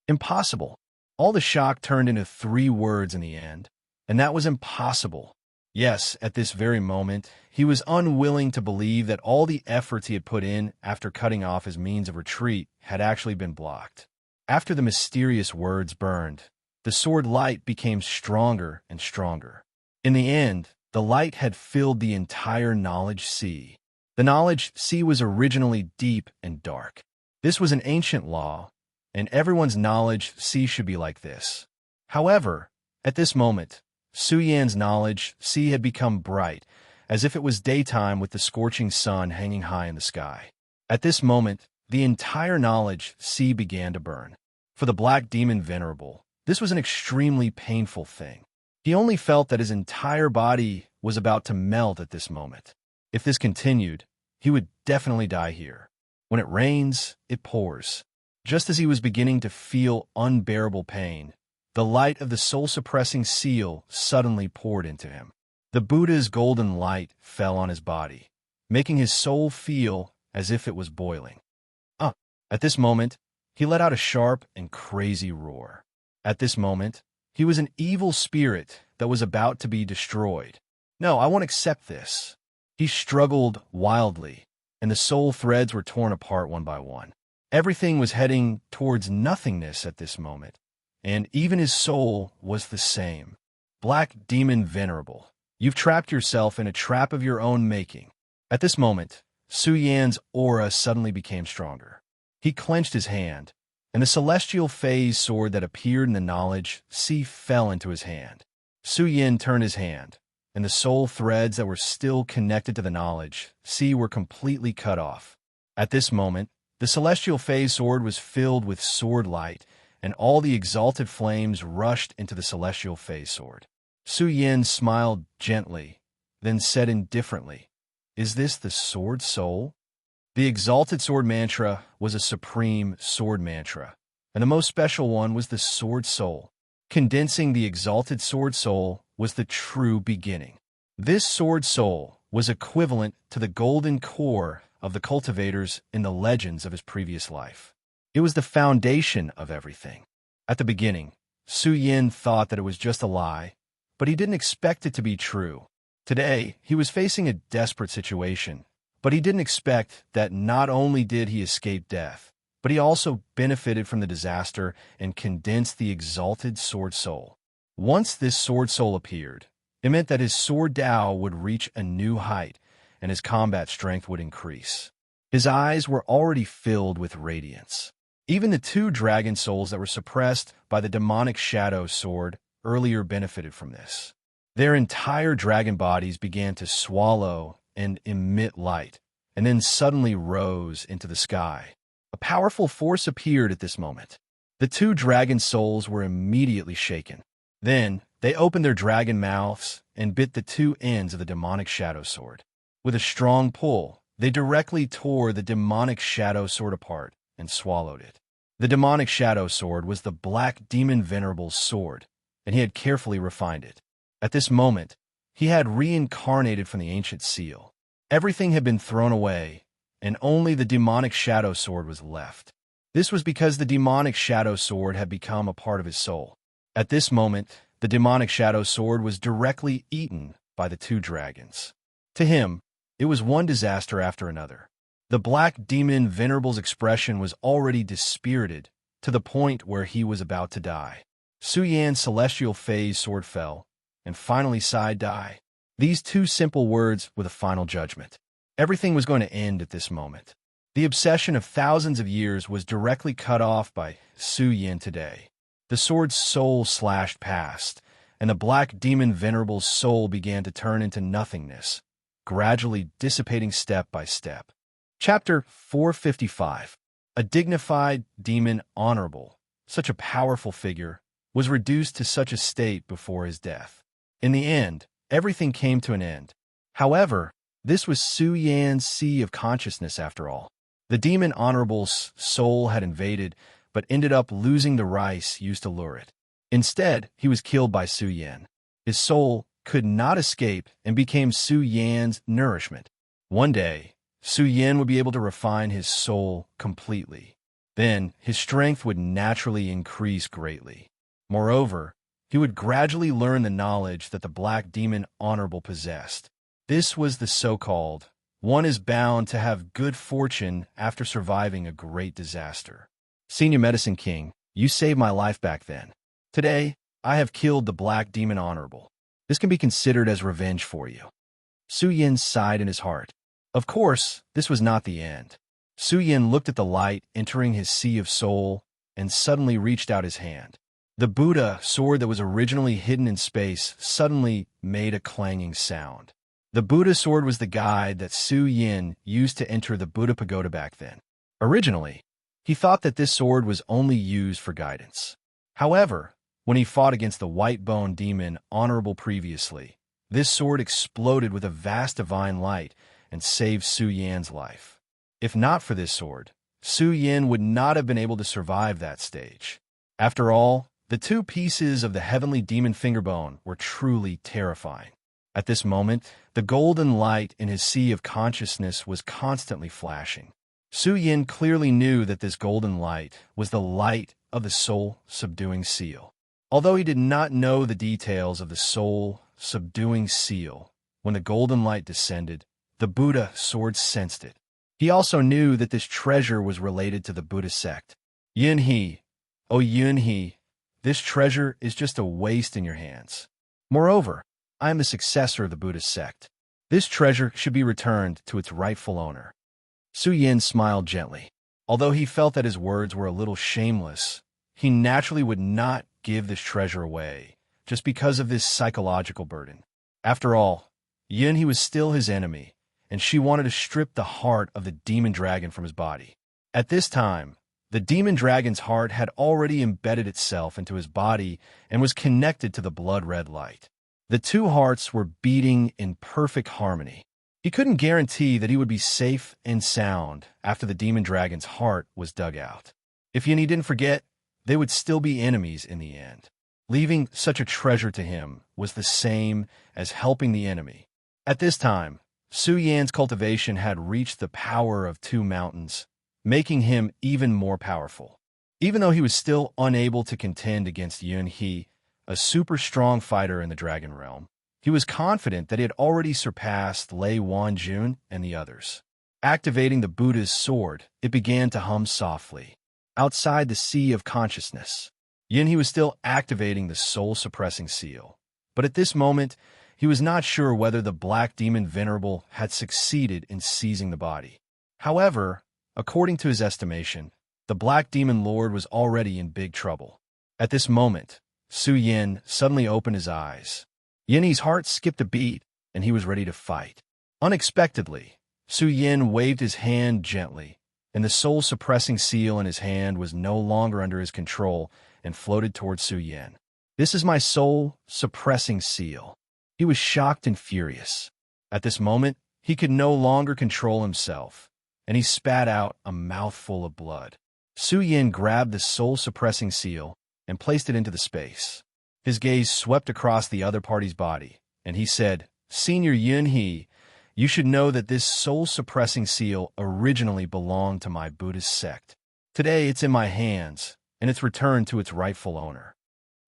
Impossible. All the shock turned into 3 words in the end, and that was impossible. Yes, at this very moment, he was unwilling to believe that all the efforts he had put in after cutting off his means of retreat had actually been blocked. After the mysterious words burned, the sword light became stronger and stronger. In the end, the light had filled the entire knowledge sea. The knowledge sea was originally deep and dark. This was an ancient law, and everyone's knowledge sea should be like this. However, at this moment, Su Yan's knowledge sea had become bright, as if it was daytime with the scorching sun hanging high in the sky. At this moment, the entire knowledge sea began to burn. For the black demon venerable, this was an extremely painful thing. He only felt that his entire body was about to melt at this moment. If this continued, he would definitely die here. When it rains, it pours. Just as he was beginning to feel unbearable pain, the light of the soul-suppressing seal suddenly poured into him. The Buddha's golden light fell on his body, making his soul feel as if it was boiling. At this moment, he let out a sharp and crazy roar. At this moment, he was an evil spirit that was about to be destroyed. No, I won't accept this. He struggled wildly, and the soul threads were torn apart one by one. Everything was heading towards nothingness at this moment, and even his soul was the same. Black demon venerable, you've trapped yourself in a trap of your own making. At this moment, Su Yan's aura suddenly became stronger. He clenched his hand, and the celestial phase sword that appeared in the knowledge sea fell into his hand. Su Yan turned his hand, and the soul threads that were still connected to the knowledge sea were completely cut off. At this moment, the celestial phase sword was filled with sword light, and all the exalted flames rushed into the celestial phase sword. Su Yan smiled gently, then said indifferently, "Is this the sword soul?" The exalted sword mantra was a supreme sword mantra, and the most special one was the sword soul. Condensing the exalted sword soul was the true beginning. This sword soul was equivalent to the golden core of the cultivators in the legends of his previous life. It was the foundation of everything. At the beginning, Su Yan thought that it was just a lie, but he didn't expect it to be true. Today, he was facing a desperate situation, but he didn't expect that not only did he escape death, but he also benefited from the disaster and condensed the exalted sword soul. Once this sword soul appeared, it meant that his sword Tao would reach a new height, and his combat strength would increase. His eyes were already filled with radiance. Even the 2 dragon souls that were suppressed by the demonic shadow sword earlier benefited from this. Their entire dragon bodies began to swallow and emit light, and then suddenly rose into the sky. A powerful force appeared at this moment. The 2 dragon souls were immediately shaken. Then, they opened their dragon mouths and bit the 2 ends of the demonic shadow sword. With a strong pull, they directly tore the demonic shadow sword apart and swallowed it. The demonic shadow sword was the black demon venerable's sword, and he had carefully refined it. At this moment, he had reincarnated from the ancient seal. Everything had been thrown away, and only the demonic shadow sword was left. This was because the demonic shadow sword had become a part of his soul. At this moment, the demonic shadow sword was directly eaten by the two dragons. To him, it was one disaster after another. The black demon venerable's expression was already dispirited to the point where he was about to die. Su Yan's celestial phase sword fell, and finally sighed die. These two simple words were the final judgment. Everything was going to end at this moment. The obsession of thousands of years was directly cut off by Su Yan today. The sword's soul slashed past, and the black demon venerable's soul began to turn into nothingness, gradually dissipating step by step. Chapter 455. A dignified demon honorable, such a powerful figure, was reduced to such a state before his death. In the end, everything came to an end. However, this was Su Yan's sea of consciousness after all. The demon honorable's soul had invaded, but ended up losing the rice used to lure it. Instead, he was killed by Su Yan. His soul could not escape and became Su Yan's nourishment. One day, Su Yan would be able to refine his soul completely. Then, his strength would naturally increase greatly. Moreover, he would gradually learn the knowledge that the black demon honorable possessed. This was the so-called, one is bound to have good fortune after surviving a great disaster. Senior Medicine King, you saved my life back then. Today, I have killed the black demon honorable. This can be considered as revenge for you. Su Yan sighed in his heart. Of course, this was not the end. Su Yan looked at the light entering his sea of soul and suddenly reached out his hand. The Buddha sword that was originally hidden in space suddenly made a clanging sound. The Buddha sword was the guide that Su Yan used to enter the Buddha pagoda back then. Originally, he thought that this sword was only used for guidance. However, when he fought against the white-bone demon honorable previously, this sword exploded with a vast divine light and saved Su Yan's life. If not for this sword, Su Yan would not have been able to survive that stage. After all, the two pieces of the heavenly demon fingerbone were truly terrifying. At this moment, the golden light in his sea of consciousness was constantly flashing. Su Yan clearly knew that this golden light was the light of the soul-subduing seal. Although he did not know the details of the soul-subduing seal, when the golden light descended, the Buddha sword sensed it. He also knew that this treasure was related to the Buddha sect. Yun He, oh Yun He, this treasure is just a waste in your hands. Moreover, I am the successor of the Buddhist sect. This treasure should be returned to its rightful owner. Su Yan smiled gently. Although he felt that his words were a little shameless, he naturally would not give this treasure away, just because of this psychological burden. After all, Yun He was still his enemy, and she wanted to strip the heart of the demon dragon from his body. At this time, the demon dragon's heart had already embedded itself into his body and was connected to the blood-red light. The two hearts were beating in perfect harmony. He couldn't guarantee that he would be safe and sound after the demon dragon's heart was dug out. If Yin He didn't forget, they would still be enemies in the end. Leaving such a treasure to him was the same as helping the enemy. At this time, Su Yan's cultivation had reached the power of 2 mountains, making him even more powerful. Even though he was still unable to contend against Yun He, a super strong fighter in the Dragon Realm, he was confident that he had already surpassed Lei Wanjun and the others. Activating the Buddha's sword, it began to hum softly. Outside the sea of consciousness, Yun He was still activating the soul-suppressing seal. But at this moment, he was not sure whether the Black Demon Venerable had succeeded in seizing the body. However, according to his estimation, the Black Demon Lord was already in big trouble. At this moment, Su Yan suddenly opened his eyes. Yin He's heart skipped a beat, and he was ready to fight. Unexpectedly, Su Yan waved his hand gently, and the soul-suppressing seal in his hand was no longer under his control and floated towards Su Yan. "This is my soul-suppressing seal." He was shocked and furious. At this moment, he could no longer control himself, and he spat out a mouthful of blood. Su Yin grabbed the soul-suppressing seal and placed it into the space. His gaze swept across the other party's body, and he said, "Senior Yun He, you should know that this soul-suppressing seal originally belonged to my Buddhist sect. Today it's in my hands, and it's returned to its rightful owner.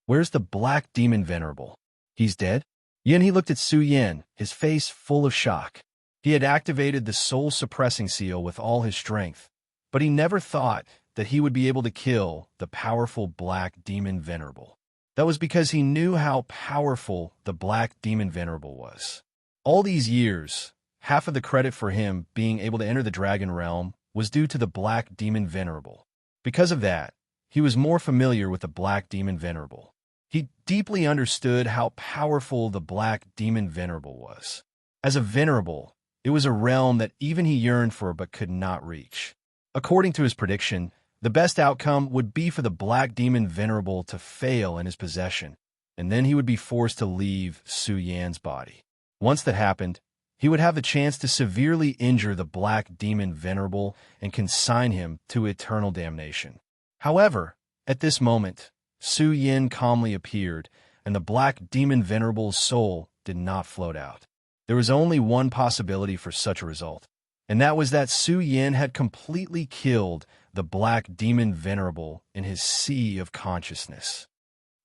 Where's the Black Demon Venerable? He's dead?" Yun He looked at Su Yin, his face full of shock. He had activated the soul-suppressing seal with all his strength, but he never thought that he would be able to kill the powerful Black Demon Venerable. That was because he knew how powerful the Black Demon Venerable was. All these years, half of the credit for him being able to enter the Dragon Realm was due to the Black Demon Venerable. Because of that, he was more familiar with the Black Demon Venerable. He deeply understood how powerful the Black Demon Venerable was. As a venerable, it was a realm that even he yearned for but could not reach. According to his prediction, the best outcome would be for the Black Demon Venerable to fail in his possession, and then he would be forced to leave Su Yan's body. Once that happened, he would have the chance to severely injure the Black Demon Venerable and consign him to eternal damnation. However, at this moment, Su Yin calmly appeared, and the Black Demon Venerable's soul did not float out. There was only one possibility for such a result, and that was that Su Yin had completely killed the Black Demon Venerable in his sea of consciousness.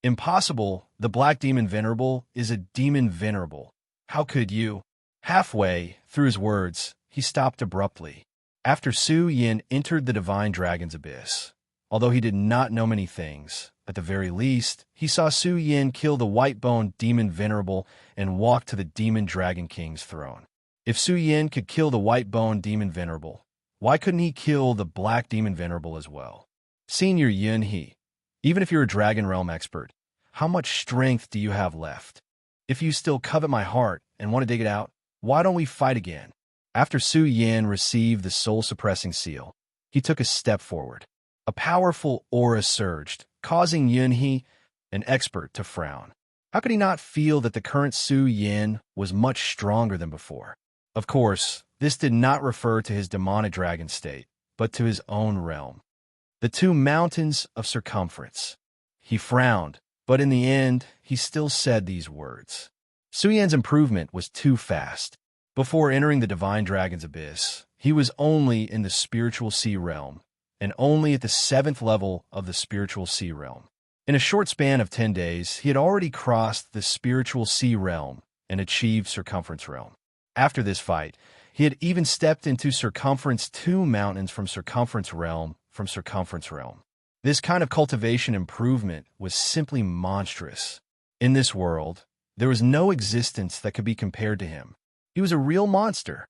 Impossible, the Black Demon Venerable is a demon venerable. How could you? Halfway through his words, he stopped abruptly. After Su Yin entered the Divine Dragon's abyss, although he did not know many things, at the very least, he saw Su Yin kill the white-boned Demon Venerable and walk to the Demon Dragon King's throne. If Su Yin could kill the white-boned Demon Venerable, why couldn't he kill the Black Demon Venerable as well? Senior Yun He, even if you're a Dragon Realm expert, how much strength do you have left? If you still covet my heart and want to dig it out, why don't we fight again? After Su Yin received the soul-suppressing seal, he took a step forward. A powerful aura surged, causing Yun He, an expert, to frown. How could he not feel that the current Su Yin was much stronger than before? Of course, this did not refer to his demonic dragon state, but to his own realm. The two mountains of circumference. He frowned, but in the end, he still said these words. Su Yan's improvement was too fast. Before entering the Divine Dragon's abyss, he was only in the spiritual sea realm, and only at the 7th level of the spiritual sea realm. In a short span of 10 days, he had already crossed the spiritual sea realm and achieved circumference realm. After this fight, he had even stepped into circumference 2 mountains from circumference realm. This kind of cultivation improvement was simply monstrous. In this world, there was no existence that could be compared to him. He was a real monster.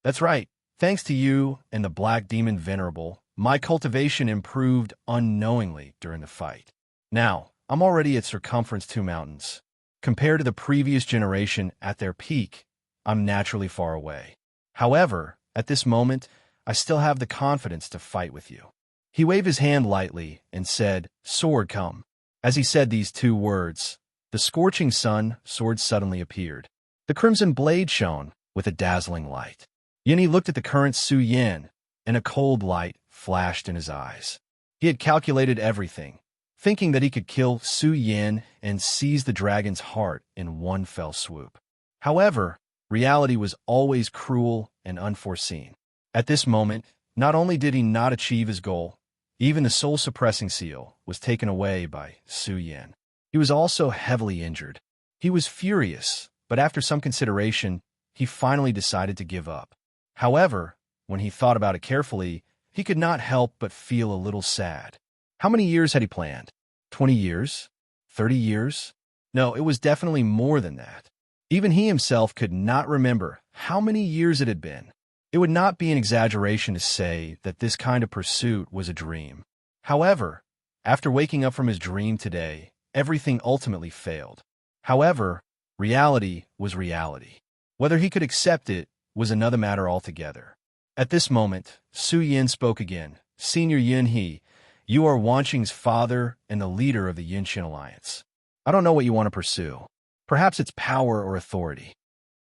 That's right, thanks to you and the Black Demon Venerable, my cultivation improved unknowingly during the fight. Now, I'm already at circumference 2 mountains. Compared to the previous generation at their peak, I'm naturally far away. However, at this moment, I still have the confidence to fight with you. He waved his hand lightly and said, "Sword, come." As he said these 2 words, the scorching sun sword suddenly appeared. The crimson blade shone with a dazzling light. Yun He looked at the current Su Yin, and a cold light flashed in his eyes. He had calculated everything, thinking that he could kill Su Yin and seize the dragon's heart in one fell swoop. However, reality was always cruel and unforeseen. At this moment, not only did he not achieve his goal, even the soul-suppressing seal was taken away by Su Yin. He was also heavily injured. He was furious, but after some consideration, he finally decided to give up. However, when he thought about it carefully, he could not help but feel a little sad. How many years had he planned? 20 years? 30 years? No, it was definitely more than that. Even he himself could not remember how many years it had been. It would not be an exaggeration to say that this kind of pursuit was a dream. However, after waking up from his dream today, everything ultimately failed. However, reality was reality. Whether he could accept it was another matter altogether. At this moment, Su Yin spoke again. "Senior Yun He, you are Wanqing's father and the leader of the Yinxin Alliance. I don't know what you want to pursue. Perhaps it's power or authority.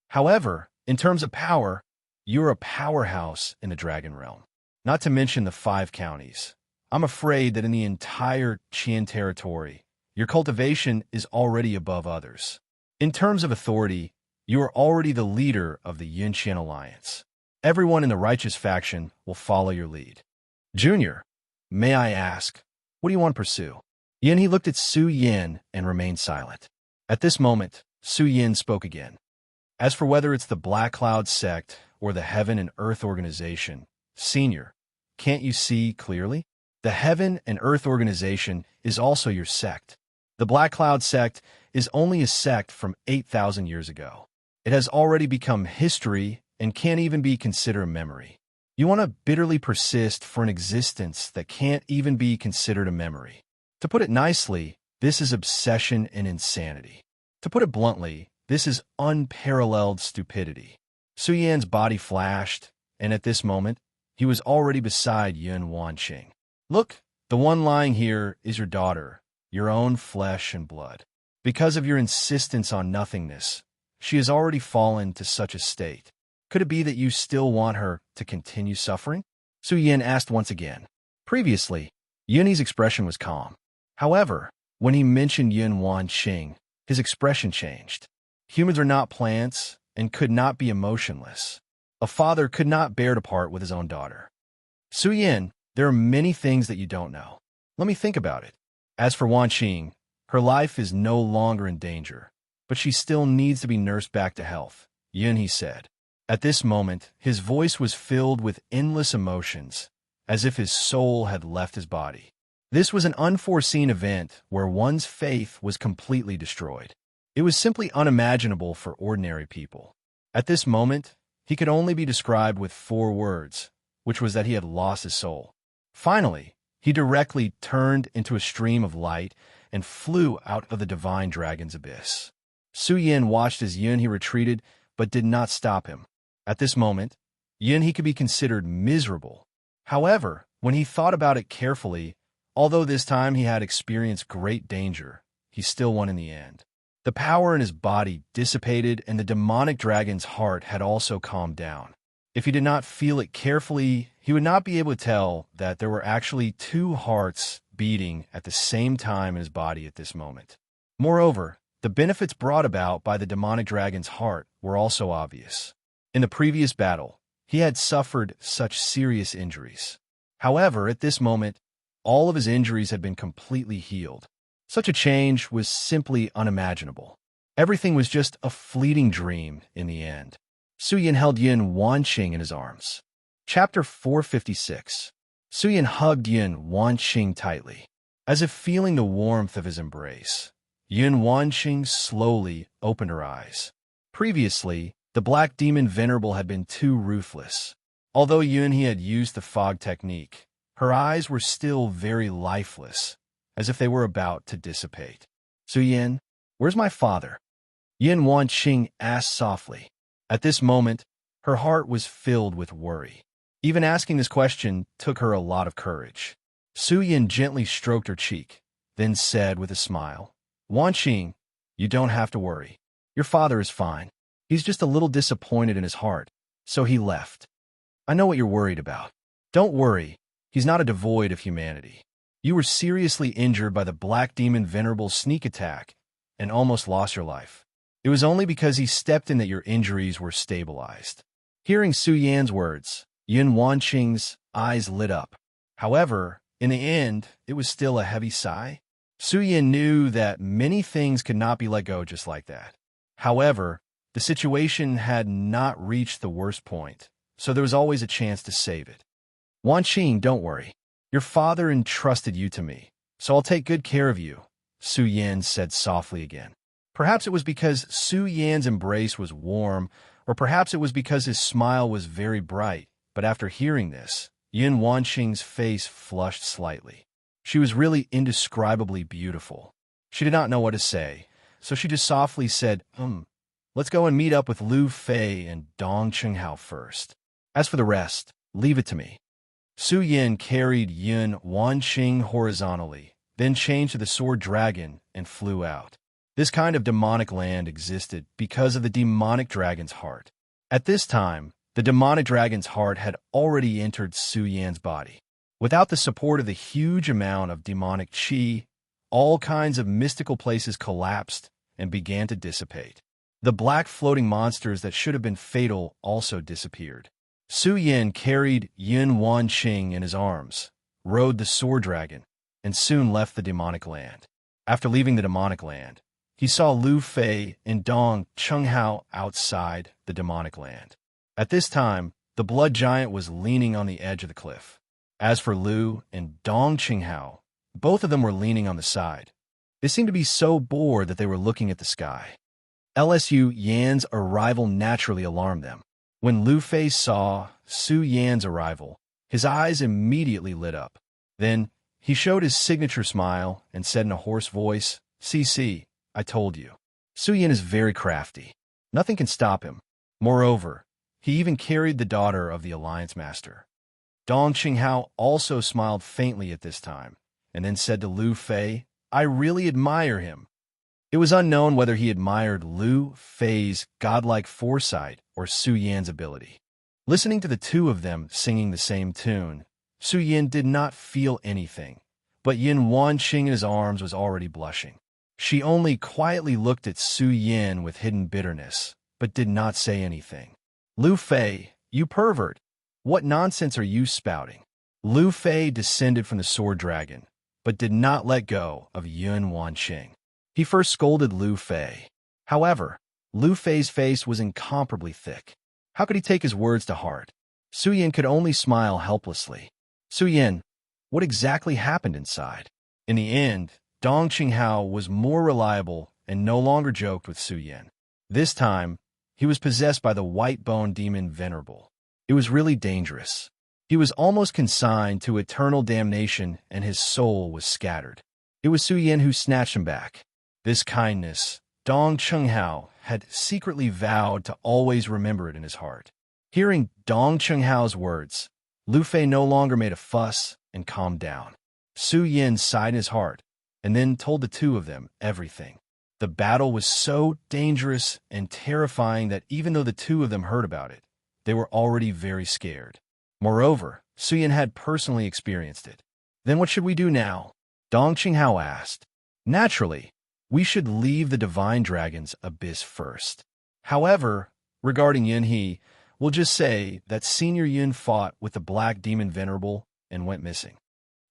However, in terms of power, you're a powerhouse in the Dragon Realm. Not to mention the 5 counties. I'm afraid that in the entire Qian territory, your cultivation is already above others. In terms of authority, you are already the leader of the Yunqian alliance. Everyone in the righteous faction will follow your lead. Junior, may I ask, what do you want to pursue? He looked at Su Yin and remained silent. At this moment, Su Yin spoke again. As for whether it's the Black Cloud sect or the Heaven and Earth organization, Senior, can't you see clearly? The Heaven and Earth organization is also your sect. The Black Cloud sect is only a sect from 8,000 years ago. It has already become history and can't even be considered a memory. You want to bitterly persist for an existence that can't even be considered a memory. To put it nicely, this is obsession and insanity. To put it bluntly, this is unparalleled stupidity. Su Yan's body flashed, and at this moment, he was already beside Yun Wanqing. Look, the one lying here is your daughter, your own flesh and blood. Because of your insistence on nothingness, she has already fallen to such a state. Could it be that you still want her to continue suffering? Su Yin asked once again. Previously, Yun's expression was calm. However, when he mentioned Yun Wanqing, his expression changed. Humans are not plants and could not be emotionless. A father could not bear to part with his own daughter. Su Yin, there are many things that you don't know. Let me think about it. As for Wanqing, her life is no longer in danger, but she still needs to be nursed back to health, Yun, he said. At this moment, his voice was filled with endless emotions, as if his soul had left his body. This was an unforeseen event where one's faith was completely destroyed. It was simply unimaginable for ordinary people. At this moment, he could only be described with 4 words, which was that he had lost his soul. Finally, he directly turned into a stream of light and flew out of the divine dragon's abyss. Su Yin watched as Yun he retreated, but did not stop him. At this moment, Yun he could be considered miserable. However, when he thought about it carefully, although this time he had experienced great danger, he still won in the end. The power in his body dissipated and the demonic dragon's heart had also calmed down. If he did not feel it carefully, he would not be able to tell that there were actually 2 hearts beating at the same time in his body at this moment. Moreover, the benefits brought about by the demonic dragon's heart were also obvious. In the previous battle, he had suffered such serious injuries. However, at this moment, all of his injuries had been completely healed. Such a change was simply unimaginable. Everything was just a fleeting dream in the end. Su Yin held Yun Wanqing in his arms. Chapter 456. Su Yin hugged Yun Wanqing tightly. As if feeling the warmth of his embrace, Yun Wanqing slowly opened her eyes. Previously, the Black Demon Venerable had been too ruthless. Although Yun he had used the fog technique, her eyes were still very lifeless, as if they were about to dissipate. Su Yin, where's my father? Yun Wanqing asked softly. At this moment, her heart was filled with worry. Even asking this question took her a lot of courage. Su Yin gently stroked her cheek, then said with a smile, Wanqing, you don't have to worry. Your father is fine. He's just a little disappointed in his heart, so he left. I know what you're worried about. Don't worry, he's not a devoid of humanity. You were seriously injured by the Black Demon Venerable's sneak attack and almost lost your life. It was only because he stepped in that your injuries were stabilized. Hearing Su Yan's words, Yun Wanqing's eyes lit up. However, in the end, it was still a heavy sigh. Su Yin knew that many things could not be let go just like that. However, the situation had not reached the worst point, so there was always a chance to save it. Wanqing, don't worry. Your father entrusted you to me, so I'll take good care of you, Su Yin said softly again. Perhaps it was because Su Yan's embrace was warm, or perhaps it was because his smile was very bright, but after hearing this, Yun Wanqing's face flushed slightly. She was really indescribably beautiful. She did not know what to say, so she just softly said, let's go and meet up with Lu Fei and Dong Chenghao first. As for the rest, leave it to me. Su Yin carried Yun Wanqing horizontally, then changed to the sword dragon and flew out. This kind of demonic land existed because of the demonic dragon's heart. At this time, the demonic dragon's heart had already entered Su Yan's body. Without the support of the huge amount of demonic chi, all kinds of mystical places collapsed and began to dissipate. The black floating monsters that should have been fatal also disappeared. Su Yin carried Yun Wanqing in his arms, rode the sword dragon, and soon left the demonic land. After leaving the demonic land, he saw Lu Fei and Dong Chenghao outside the demonic land. At this time, the blood giant was leaning on the edge of the cliff. As for Lu and Dong Chenghao, both of them were leaning on the side. They seemed to be so bored that they were looking at the sky. Lsu Yan's arrival naturally alarmed them. When Lu Fei saw Su Yan's arrival, his eyes immediately lit up. Then, he showed his signature smile and said in a hoarse voice, "CC, I told you." Su Yan is very crafty. Nothing can stop him. Moreover, he even carried the daughter of the Alliance Master. Dong Chenghao also smiled faintly at this time, and then said to Lu Fei, "I really admire him." It was unknown whether he admired Lu Fei's godlike foresight or Su Yan's ability. Listening to the two of them singing the same tune, Su Yan did not feel anything, but Yin Wanqing in his arms was already blushing. She only quietly looked at Su Yan with hidden bitterness, but did not say anything. "Lu Fei, you pervert! What nonsense are you spouting?" Lu Fei descended from the sword dragon, but did not let go of Yun Wanqing. He first scolded Lu Fei. However, Lu Fei's face was incomparably thick. How could he take his words to heart? Su Yan could only smile helplessly. "Su Yan, what exactly happened inside?" In the end, Dong Chenghao was more reliable and no longer joked with Su Yan. This time, he was possessed by the white-bone demon Venerable. It was really dangerous. He was almost consigned to eternal damnation and his soul was scattered. It was Su Yan who snatched him back. This kindness, Dong Chenghao had secretly vowed to always remember it in his heart. Hearing Dong Chenghao's words, Lu Fei no longer made a fuss and calmed down. Su Yan sighed in his heart and then told the two of them everything. The battle was so dangerous and terrifying that even though the two of them heard about it, they were already very scared. Moreover, Su Yan had personally experienced it. "Then what should we do now?" Dong Chenghao asked. "Naturally, we should leave the Divine Dragon's abyss first. However, regarding Yun He, we'll just say that Senior Yun fought with the Black Demon Venerable and went missing."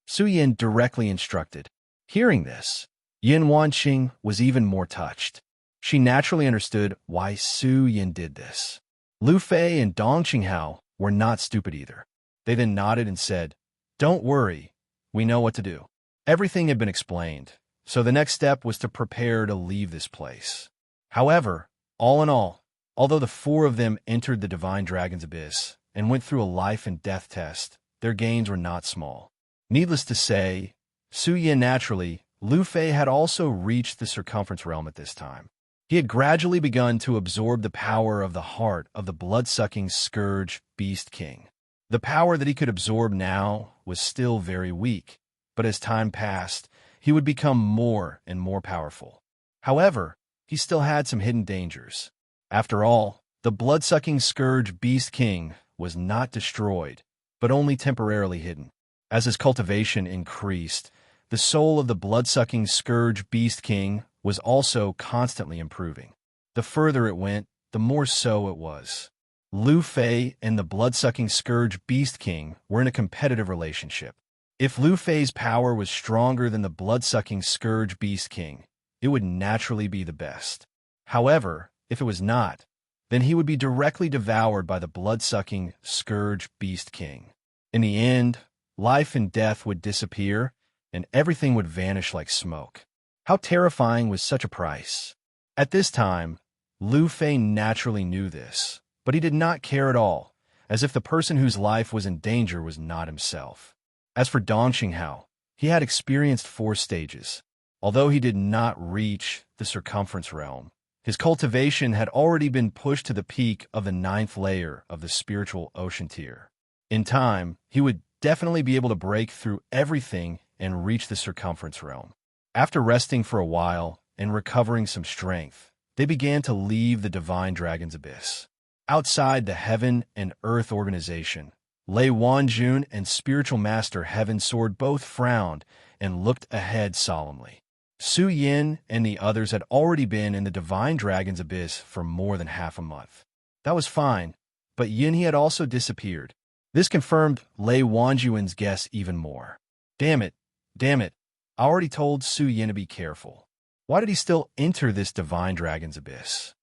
Su Yan directly instructed. Hearing this, Yin Wanqing was even more touched. She naturally understood why Su Yan did this. Lu Fei and Dong Chenghao were not stupid either. They then nodded and said, "Don't worry, we know what to do." Everything had been explained, so the next step was to prepare to leave this place. However, all in all, although the four of them entered the Divine Dragon's abyss and went through a life and death test, their gains were not small. Needless to say, Su Yan naturally, Lu Fei had also reached the circumference realm at this time. He had gradually begun to absorb the power of the heart of the blood-sucking Scourge Beast King. The power that he could absorb now was still very weak, but as time passed, he would become more and more powerful. However, he still had some hidden dangers. After all, the blood-sucking Scourge Beast King was not destroyed, but only temporarily hidden. As his cultivation increased, the soul of the blood-sucking Scourge Beast King was also constantly improving. The further it went, the more so it was. Lu Fei and the blood-sucking Scourge Beast King were in a competitive relationship. If Lu Fei's power was stronger than the blood-sucking Scourge Beast King, it would naturally be the best. However, if it was not, then he would be directly devoured by the blood-sucking Scourge Beast King. In the end, life and death would disappear, and everything would vanish like smoke. How terrifying was such a price? At this time, Lu Fei naturally knew this, but he did not care at all, as if the person whose life was in danger was not himself. As for Dong Chenghao, he had experienced 4 stages. Although he did not reach the circumference realm, his cultivation had already been pushed to the peak of the 9th layer of the spiritual ocean tier. In time, he would definitely be able to break through everything and reach the circumference realm. After resting for a while and recovering some strength, they began to leave the Divine Dragon's abyss. Outside the Heaven and Earth organization, Lei Wanjun and Spiritual Master Heaven Sword both frowned and looked ahead solemnly. Su Yin and the others had already been in the Divine Dragon's Abyss for more than half a month. That was fine, but Yin had also disappeared. This confirmed Lei Wanjun's guess even more. Damn it, I already told Su Yin to be careful. Why did he still enter this Divine Dragon's Abyss?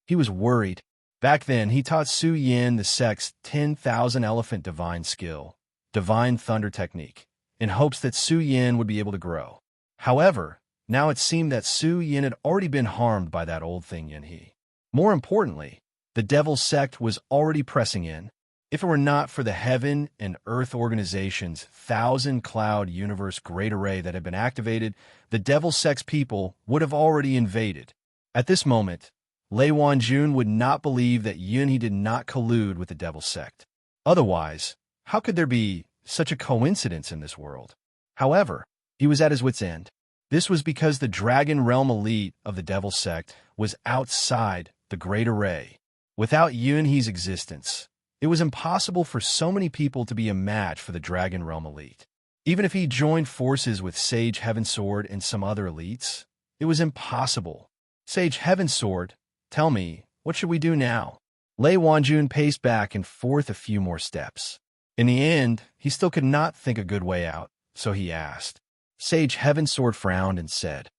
He was worried. Back then, he taught Su Yin the sect's 10,000 elephant divine skill, Divine Thunder Technique, in hopes that Su Yin would be able to grow. However, now it seemed that Su Yin had already been harmed by that old thing Yin He. More importantly, the Devil Sect was already pressing in. If it were not for the Heaven and Earth Organization's 1,000-cloud universe Great Array that had been activated, the Devil Sect's people would have already invaded. At this moment, Lei Wanjun would not believe that Yunhe did not collude with the Devil Sect. Otherwise, how could there be such a coincidence in this world? However, he was at his wit's end. This was because the Dragon Realm elite of the Devil Sect was outside the Great Array. Without Yunhe's existence, it was impossible for so many people to be a match for the Dragon Realm elite. Even if he joined forces with Sage Heaven Sword and some other elites, it was impossible. Sage Heaven Sword, tell me, what should we do now? Lei Wanjun paced back and forth a few more steps. In the end, he still could not think a good way out, so he asked. Sage Heaven Sword frowned and said,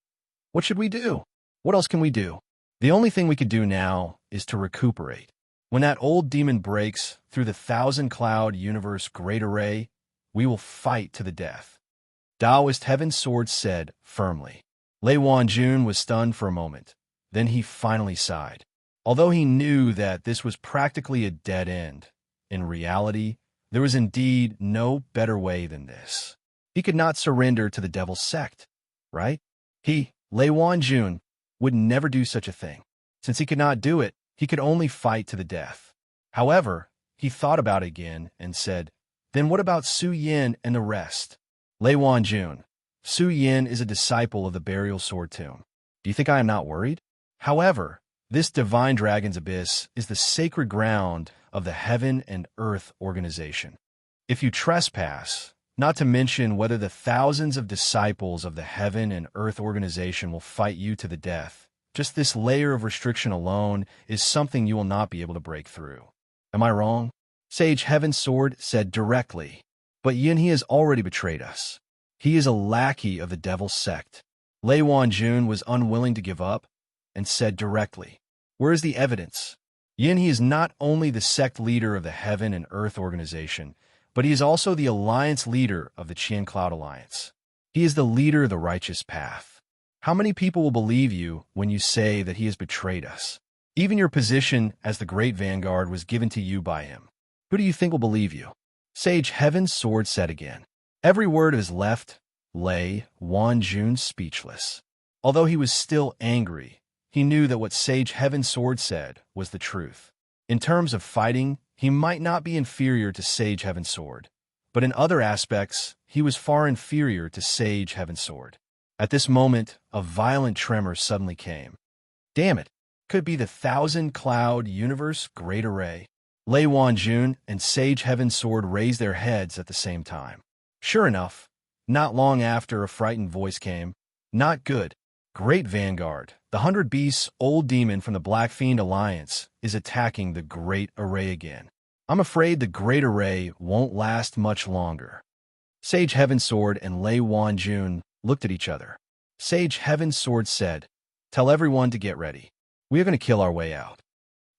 "What should we do? What else can we do? The only thing we could do now is to recuperate. When that old demon breaks through the 1,000-cloud universe Great Array, we will fight to the death." Taoist Heaven Sword said firmly. Lei Wanjun was stunned for a moment. Then he finally sighed. Although he knew that this was practically a dead end, in reality, there was indeed no better way than this. He could not surrender to the Devil Sect, right? He, Lei Wanjun, would never do such a thing. Since he could not do it, he could only fight to the death. However, he thought about it again and said, "Then what about Su Yin and the rest?" Lei Wanjun, Su Yin is a disciple of the Burial Sword Tomb. Do you think I am not worried? However, this Divine Dragon's Abyss is the sacred ground of the Heaven and Earth Organization. If you trespass, not to mention whether the thousands of disciples of the Heaven and Earth Organization will fight you to the death, just this layer of restriction alone is something you will not be able to break through. Am I wrong? Sage Heaven Sword said directly. But Yunhe has already betrayed us. He is a lackey of the Devil Sect. Lei Wanjun was unwilling to give up and said directly, "Where is the evidence?" Yunhe is not only the sect leader of the Heaven and Earth Organization, but he is also the alliance leader of the Qian Cloud Alliance. He is the leader of the righteous path. How many people will believe you when you say that he has betrayed us? Even your position as the Great Vanguard was given to you by him. Who do you think will believe you? Sage Heaven Sword said again. Every word of his left Lei Wanjun speechless. Although he was still angry, he knew that what Sage Heaven Sword said was the truth. In terms of fighting, he might not be inferior to Sage Heaven Sword, but in other aspects, he was far inferior to Sage Heaven Sword. At this moment, a violent tremor suddenly came. Damn it! Could be the 1,000-cloud universe Great Array. Lei Wanjun and Sage Heaven Sword raised their heads at the same time. Sure enough, not long after a frightened voice came. Not good. Great Vanguard, the 100 Beasts old demon from the Black Fiend Alliance, is attacking the Great Array again. I'm afraid the Great Array won't last much longer. Sage Heaven Sword and Lei Wanjun looked at each other. Sage Heaven Sword said, "Tell everyone to get ready. We are going to kill our way out."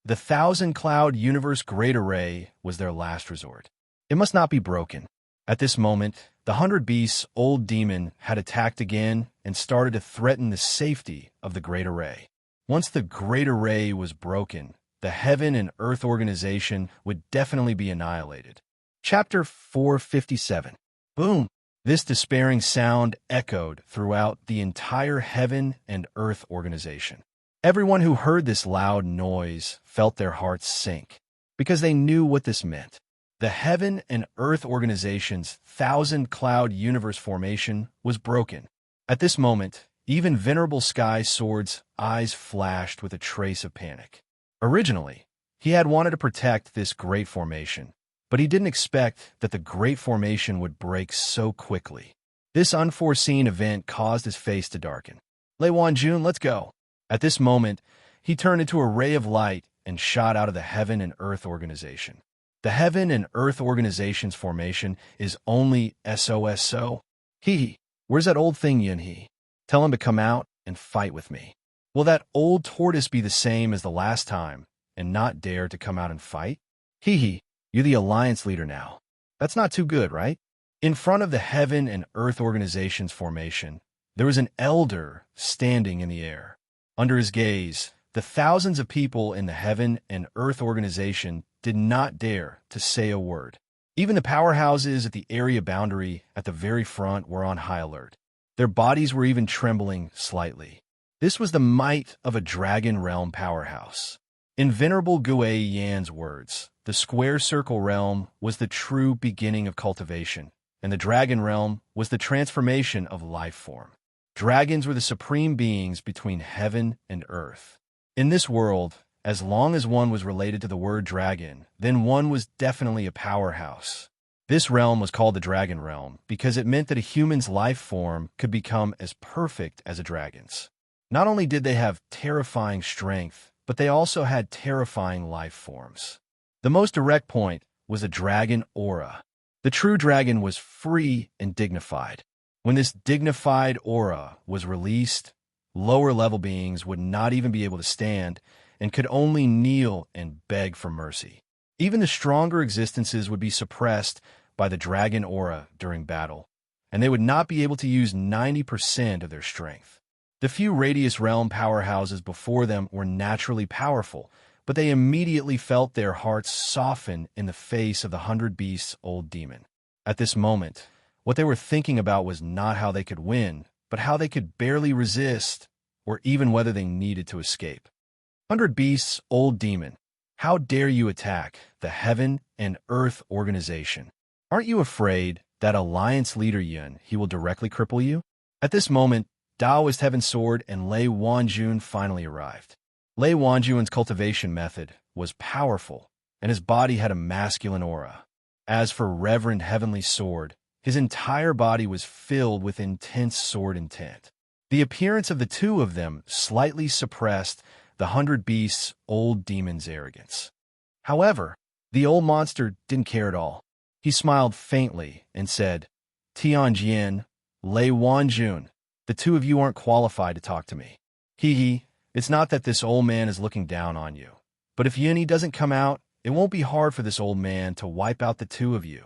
The 1,000-cloud universe Great Array was their last resort. It must not be broken. At this moment, the 100 Beasts old demon had attacked again and started to threaten the safety of the Great Array. Once the Great Array was broken, the Heaven and Earth Organization would definitely be annihilated. Chapter 457. Boom! This despairing sound echoed throughout the entire Heaven and Earth Organization. Everyone who heard this loud noise felt their hearts sink, because they knew what this meant. The Heaven and Earth Organization's 1,000-cloud universe formation was broken. At this moment, even Venerable Sky Sword's eyes flashed with a trace of panic. Originally, he had wanted to protect this great formation, but he didn't expect that the Great Formation would break so quickly. This unforeseen event caused his face to darken. Lei Wanjun, let's go. At this moment, he turned into a ray of light and shot out of the Heaven and Earth Organization. The Heaven and Earth Organization's formation is only SOSO. Hee, where's that old thing, Yunhee? Tell him to come out and fight with me. Will that old tortoise be the same as the last time and not dare to come out and fight? Hee, you're the alliance leader now. That's not too good, right? In front of the Heaven and Earth Organization's formation, there was an elder standing in the air. Under his gaze, the thousands of people in the Heaven and Earth Organization did not dare to say a word. Even the powerhouses at the area boundary at the very front were on high alert. Their bodies were even trembling slightly. This was the might of a Dragon Realm powerhouse. In Venerable Gui Yan's words, the Square Circle Realm was the true beginning of cultivation, and the Dragon Realm was the transformation of life form. Dragons were the supreme beings between heaven and earth. In this world, as long as one was related to the word dragon, then one was definitely a powerhouse. This realm was called the Dragon Realm because it meant that a human's life form could become as perfect as a dragon's. Not only did they have terrifying strength, but they also had terrifying life forms. The most direct point was a dragon aura. The true dragon was free and dignified. When this dignified aura was released, lower-level beings would not even be able to stand and could only kneel and beg for mercy. Even the stronger existences would be suppressed by the dragon aura during battle, and they would not be able to use 90% of their strength. The few Radius Realm powerhouses before them were naturally powerful, but they immediately felt their hearts soften in the face of the 100 Beasts Old Demon. At this moment, what they were thinking about was not how they could win, but how they could barely resist, or even whether they needed to escape. 100 Beasts, Old Demon, how dare you attack the Heaven and Earth Organization? Aren't you afraid that Alliance Leader Yun, he will directly cripple you? At this moment, Taoist Heaven Sword and Lei Wanjun finally arrived. Lei Wanjun's cultivation method was powerful, and his body had a masculine aura. As for Reverend Heavenly Sword, his entire body was filled with intense sword intent. The appearance of the two of them slightly suppressed the 100 Beasts' Old Demon's arrogance. However, the old monster didn't care at all. He smiled faintly and said, Tianjin, Lei Wanjun, the two of you aren't qualified to talk to me. Hee, it's not that this old man is looking down on you, but if Yuni doesn't come out, it won't be hard for this old man to wipe out the two of you.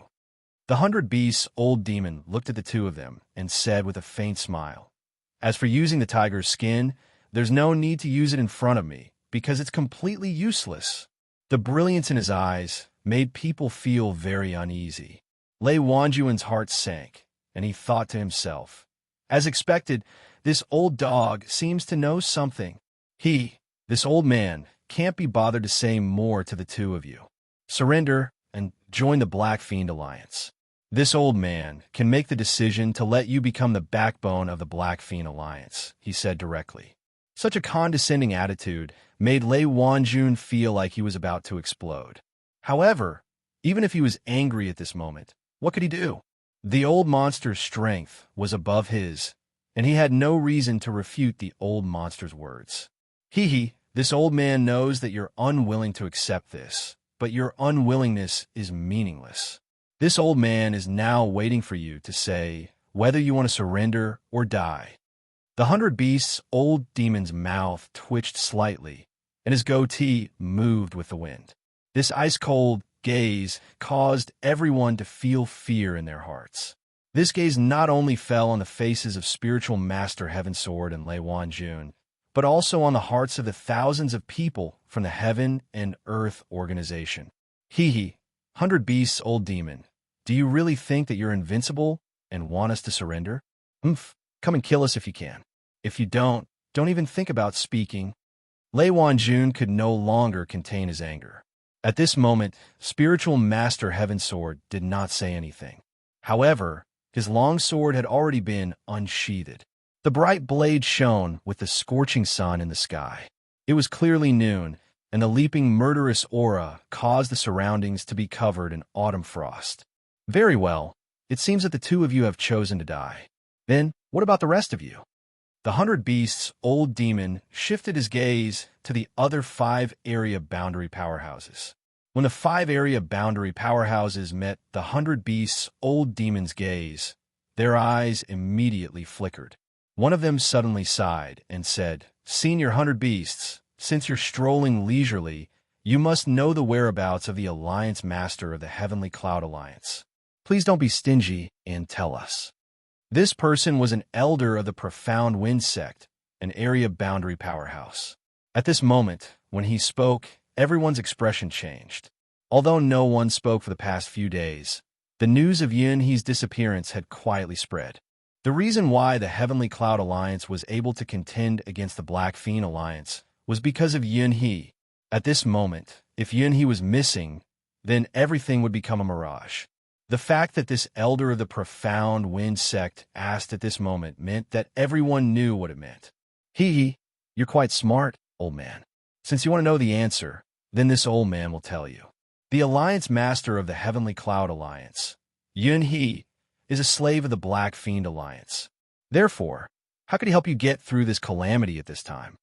The 100 Beasts' Old Demon looked at the two of them and said with a faint smile, As for using the tiger's skin, there's no need to use it in front of me, because it's completely useless. The brilliance in his eyes made people feel very uneasy. Lei Wanjun's heart sank, and he thought to himself, As expected, this old dog seems to know something. This old man, can't be bothered to say more to the two of you. Surrender and join the Black Fiend Alliance. This old man can make the decision to let you become the backbone of the Black Fiend Alliance, he said directly. Such a condescending attitude made Lei Wanjun feel like he was about to explode. However, even if he was angry at this moment, what could he do? The old monster's strength was above his, and he had no reason to refute the old monster's words. This old man knows that you're unwilling to accept this, but your unwillingness is meaningless. This old man is now waiting for you to say whether you want to surrender or die. The 100 Beasts' Old Demon's mouth twitched slightly, and his goatee moved with the wind. This ice-cold gaze caused everyone to feel fear in their hearts. This gaze not only fell on the faces of Spiritual Master Heaven Sword and Lei Wanjun, but also on the hearts of the thousands of people from the Heaven and Earth Organization. 100 Beasts, Old Demon, do you really think that you're invincible and want us to surrender? Come and kill us if you can. If you don't even think about speaking. Lei Wanjun could no longer contain his anger. At this moment, Spiritual Master Heaven Sword did not say anything. However, his long sword had already been unsheathed. The bright blade shone with the scorching sun in the sky. It was clearly noon, and the leaping murderous aura caused the surroundings to be covered in autumn frost. Very well, it seems that the two of you have chosen to die. Then, what about the rest of you? The 100 Beasts' old demon shifted his gaze to the other 5 area boundary powerhouses. When the 5 area boundary powerhouses met the 100 Beasts' old demon's gaze, their eyes immediately flickered. One of them suddenly sighed and said, "Senior 100 Beasts, since you're strolling leisurely, you must know the whereabouts of the Alliance Master of the Heavenly Cloud Alliance. Please don't be stingy and tell us." This person was an elder of the Profound Wind Sect, an area boundary powerhouse. At this moment, when he spoke, everyone's expression changed. Although no one spoke for the past few days, the news of Yunhe's disappearance had quietly spread. The reason why the Heavenly Cloud Alliance was able to contend against the Black Fiend Alliance was because of Yunhe. At this moment, if Yunhe was missing, then everything would become a mirage. The fact that this elder of the Profound Wind Sect asked at this moment meant that everyone knew what it meant. Hee, you're quite smart, old man. Since you want to know the answer, then this old man will tell you. The Alliance Master of the Heavenly Cloud Alliance, Yunhe, is a slave of the Black Fiend Alliance. Therefore, how could he help you get through this calamity at this time?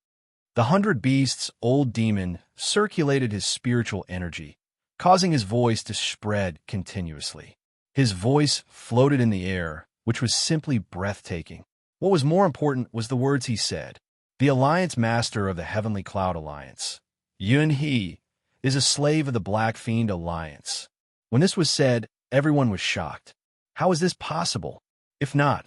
The 100 Beasts' old demon circulated his spiritual energy, causing his voice to spread continuously. His voice floated in the air, which was simply breathtaking. What was more important was the words he said. The Alliance Master of the Heavenly Cloud Alliance, Yunhe, is a slave of the Black Fiend Alliance. When this was said, everyone was shocked. How is this possible? If not,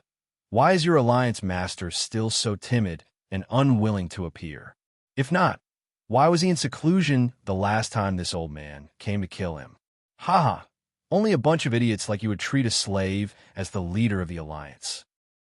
why is your Alliance Master still so timid and unwilling to appear? If not, why was he in seclusion the last time this old man came to kill him? Haha, only a bunch of idiots like you would treat a slave as the leader of the Alliance.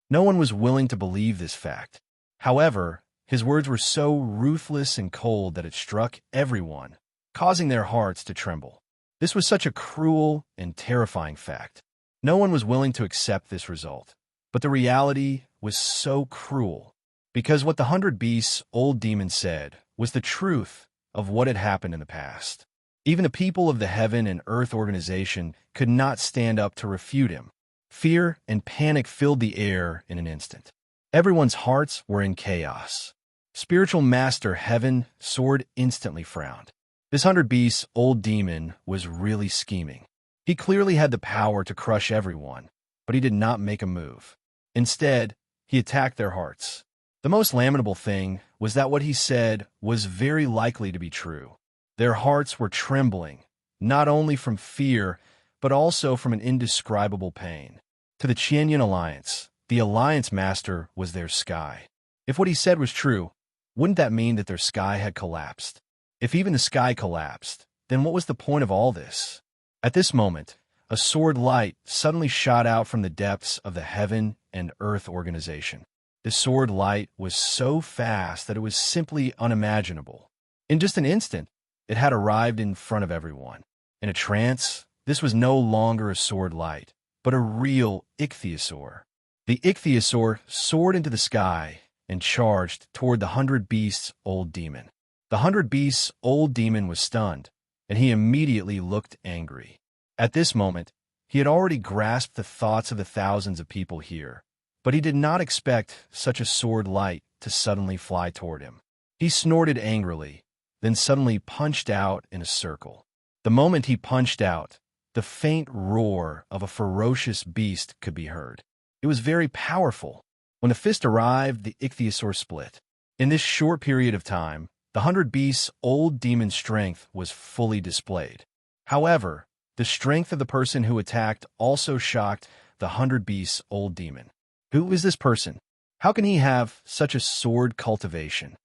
No one was willing to believe this fact. However, his words were so ruthless and cold that it struck everyone, causing their hearts to tremble. This was such a cruel and terrifying fact. No one was willing to accept this result. But the reality was so cruel, because what the 100 Beasts' old demon said was the truth of what had happened in the past. Even the people of the Heaven and Earth organization could not stand up to refute him. Fear and panic filled the air in an instant. Everyone's hearts were in chaos. Spiritual Master Heaven Sword instantly frowned. This 100 Beasts' old demon was really scheming. He clearly had the power to crush everyone, but he did not make a move. Instead, he attacked their hearts. The most lamentable thing was that what he said was very likely to be true. Their hearts were trembling, not only from fear, but also from an indescribable pain. To the Qianyun Alliance, the Alliance Master was their sky. If what he said was true, wouldn't that mean that their sky had collapsed? If even the sky collapsed, then what was the point of all this? At this moment, a sword light suddenly shot out from the depths of the Heaven and Earth organization. The sword light was so fast that it was simply unimaginable. In just an instant, it had arrived in front of everyone. In a trance, this was no longer a sword light, but a real ichthyosaur. The ichthyosaur soared into the sky and charged toward the 100 Beasts' old demon. The 100 Beasts' old demon was stunned, and he immediately looked angry. At this moment, he had already grasped the thoughts of the thousands of people here, but he did not expect such a sword light to suddenly fly toward him. He snorted angrily, then suddenly punched out in a circle. The moment he punched out, the faint roar of a ferocious beast could be heard. It was very powerful. When the fist arrived, the ichthyosaur split. In this short period of time, the 100 Beasts' old demon strength was fully displayed. However, the strength of the person who attacked also shocked the 100 Beasts' old demon. Who is this person? How can he have such a sword cultivation?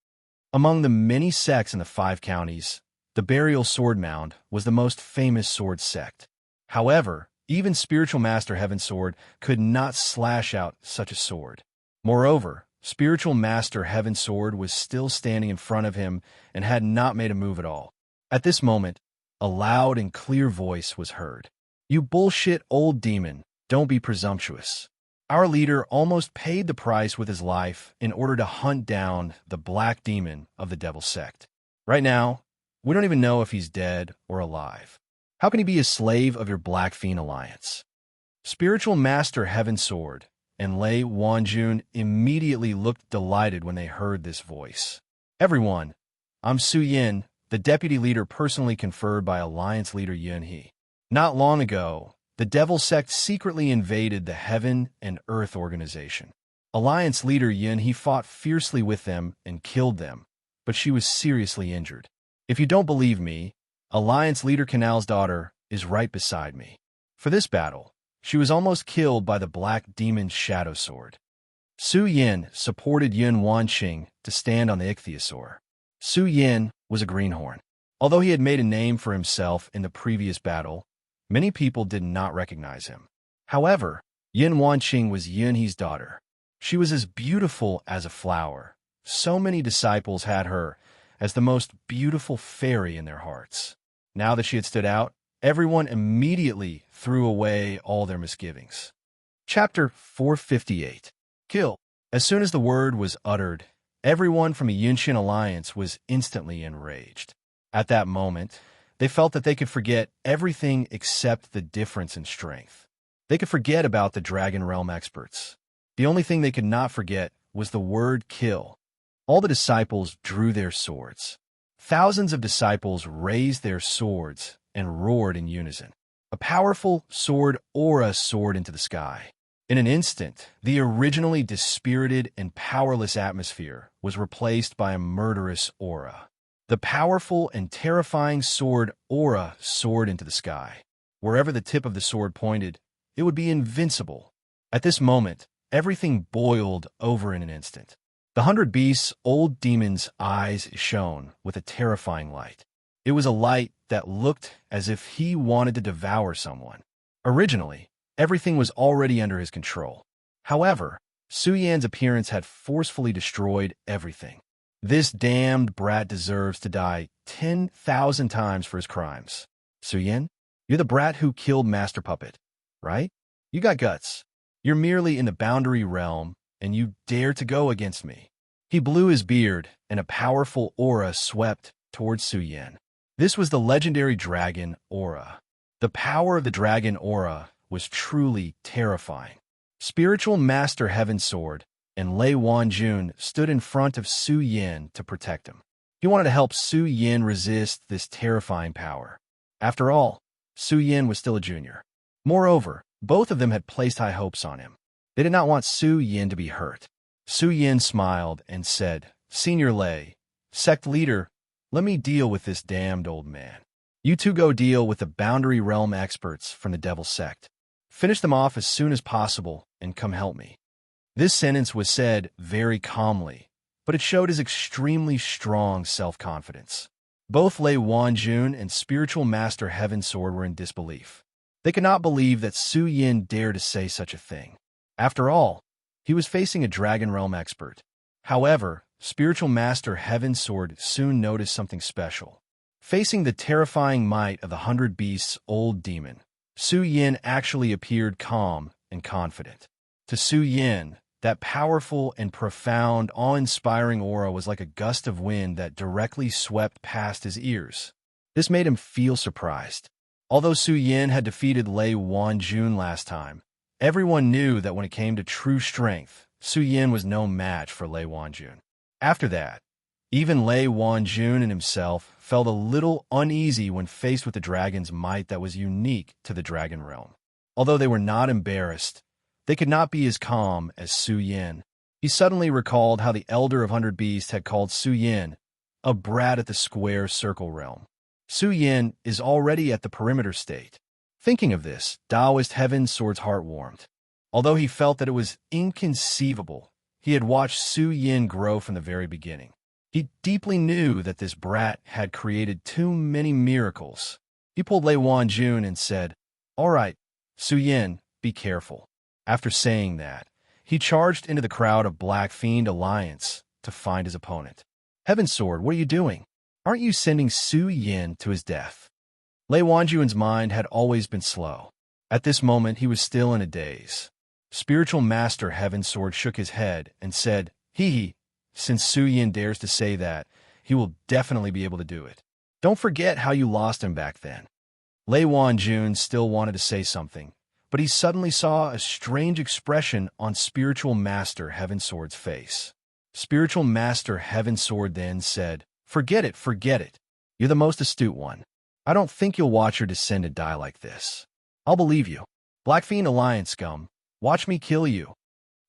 Among the many sects in the 5 counties, the Burial Sword Mound was the most famous sword sect. However, even Spiritual Master Heaven Sword could not slash out such a sword. Moreover, Spiritual Master Heaven Sword was still standing in front of him and had not made a move at all. At this moment, a loud and clear voice was heard. "You bullshit old demon, don't be presumptuous. Our leader almost paid the price with his life in order to hunt down the black demon of the Devil Sect. Right now, We don't even know if he's dead or alive. How can he be a slave of your Black Fiend Alliance? Spiritual Master Heaven Sword and Lei Wanjun immediately looked delighted when they heard this voice. Everyone, I'm Su Yin, the deputy leader personally conferred by Alliance leader Yun He. Not long ago, the Devil Sect secretly invaded the Heaven and Earth organization. Alliance leader Yun He fought fiercely with them and killed them, but she was seriously injured. If you don't believe me, Alliance leader Canal's daughter is right beside me. For this battle, she was almost killed by the Black Demon's Shadow Sword. Su Yin supported Yun Wanqing to stand on the ichthyosaur. Su Yin was a greenhorn. Although he had made a name for himself in the previous battle, many people did not recognize him. However, Yun Wanqing was Yun He's daughter. She was as beautiful as a flower. So many disciples had her as the most beautiful fairy in their hearts. Now that she had stood out, everyone immediately threw away all their misgivings. Chapter 458. Kill. As soon as the word was uttered, everyone from the Yunshin Alliance was instantly enraged. At that moment, they felt that they could forget everything except the difference in strength. They could forget about the Dragon Realm experts. The only thing they could not forget was the word kill. All the disciples drew their swords. Thousands of disciples raised their swords and roared in unison. A powerful sword aura soared into the sky. In an instant, the originally dispirited and powerless atmosphere was replaced by a murderous aura. The powerful and terrifying sword aura soared into the sky. Wherever the tip of the sword pointed, it would be invincible. At this moment, everything boiled over in an instant. The 100 Beasts' old demon's eyes shone with a terrifying light. It was a light that looked as if he wanted to devour someone. Originally, everything was already under his control. However, Su Yan's appearance had forcefully destroyed everything. This damned brat deserves to die 10,000 times for his crimes. Su Yan, you're the brat who killed Master Puppet, right? You got guts. You're merely in the boundary realm, and you dare to go against me. He blew his beard, and a powerful aura swept towards Su Yan. This was the legendary dragon aura. The power of the dragon aura was truly terrifying. Spiritual Master Heaven Sword and Lei Wanjun stood in front of Su Yin to protect him. He wanted to help Su Yin resist this terrifying power. After all, Su Yin was still a junior. Moreover, both of them had placed high hopes on him. They did not want Su Yin to be hurt. Su Yin smiled and said, Senior Lei, sect leader, let me deal with this damned old man. You two go deal with the Boundary Realm experts from the Devil Sect. Finish them off as soon as possible and come help me. This sentence was said very calmly, but it showed his extremely strong self-confidence. Both Lei Wanjun and Spiritual Master Heaven Sword were in disbelief. They could not believe that Su Yin dared to say such a thing. After all, he was facing a Dragon Realm expert. However, Spiritual Master Heaven Sword soon noticed something special. Facing the terrifying might of the 100 Beasts' old demon, Su Yin actually appeared calm and confident. To Su Yin, that powerful and profound, awe-inspiring aura was like a gust of wind that directly swept past his ears. This made him feel surprised. Although Su Yin had defeated Lei Wanjun last time, everyone knew that when it came to true strength, Su Yin was no match for Lei Wanjun. After that, even Lei Wanjun and himself felt a little uneasy when faced with the dragon's might that was unique to the Dragon Realm. Although they were not embarrassed, they could not be as calm as Su Yin. He suddenly recalled how the Elder of 100 Beasts had called Su Yin a brat at the Square Circle Realm. Su Yin is already at the perimeter state. Thinking of this, Taoist Heaven Sword's heart warmed. Although he felt that it was inconceivable, he had watched Su Yin grow from the very beginning. He deeply knew that this brat had created too many miracles. He pulled Lei Wanjun and said, All right, Su Yin, be careful. After saying that, he charged into the crowd of Black Fiend Alliance to find his opponent. Heaven Sword, what are you doing? Aren't you sending Su Yin to his death? Lei Wanjun's mind had always been slow. At this moment, he was still in a daze. Spiritual Master Heaven Sword shook his head and said, Hee, since Su Yin dares to say that, he will definitely be able to do it. Don't forget how you lost him back then. Lei Wanjun still wanted to say something, but he suddenly saw a strange expression on Spiritual Master Heavensword's face. Spiritual Master Heavensword then said, forget it, forget it. You're the most astute one. I don't think you'll watch your descendant die like this. I'll believe you. Black Fiend Alliance scum, watch me kill you.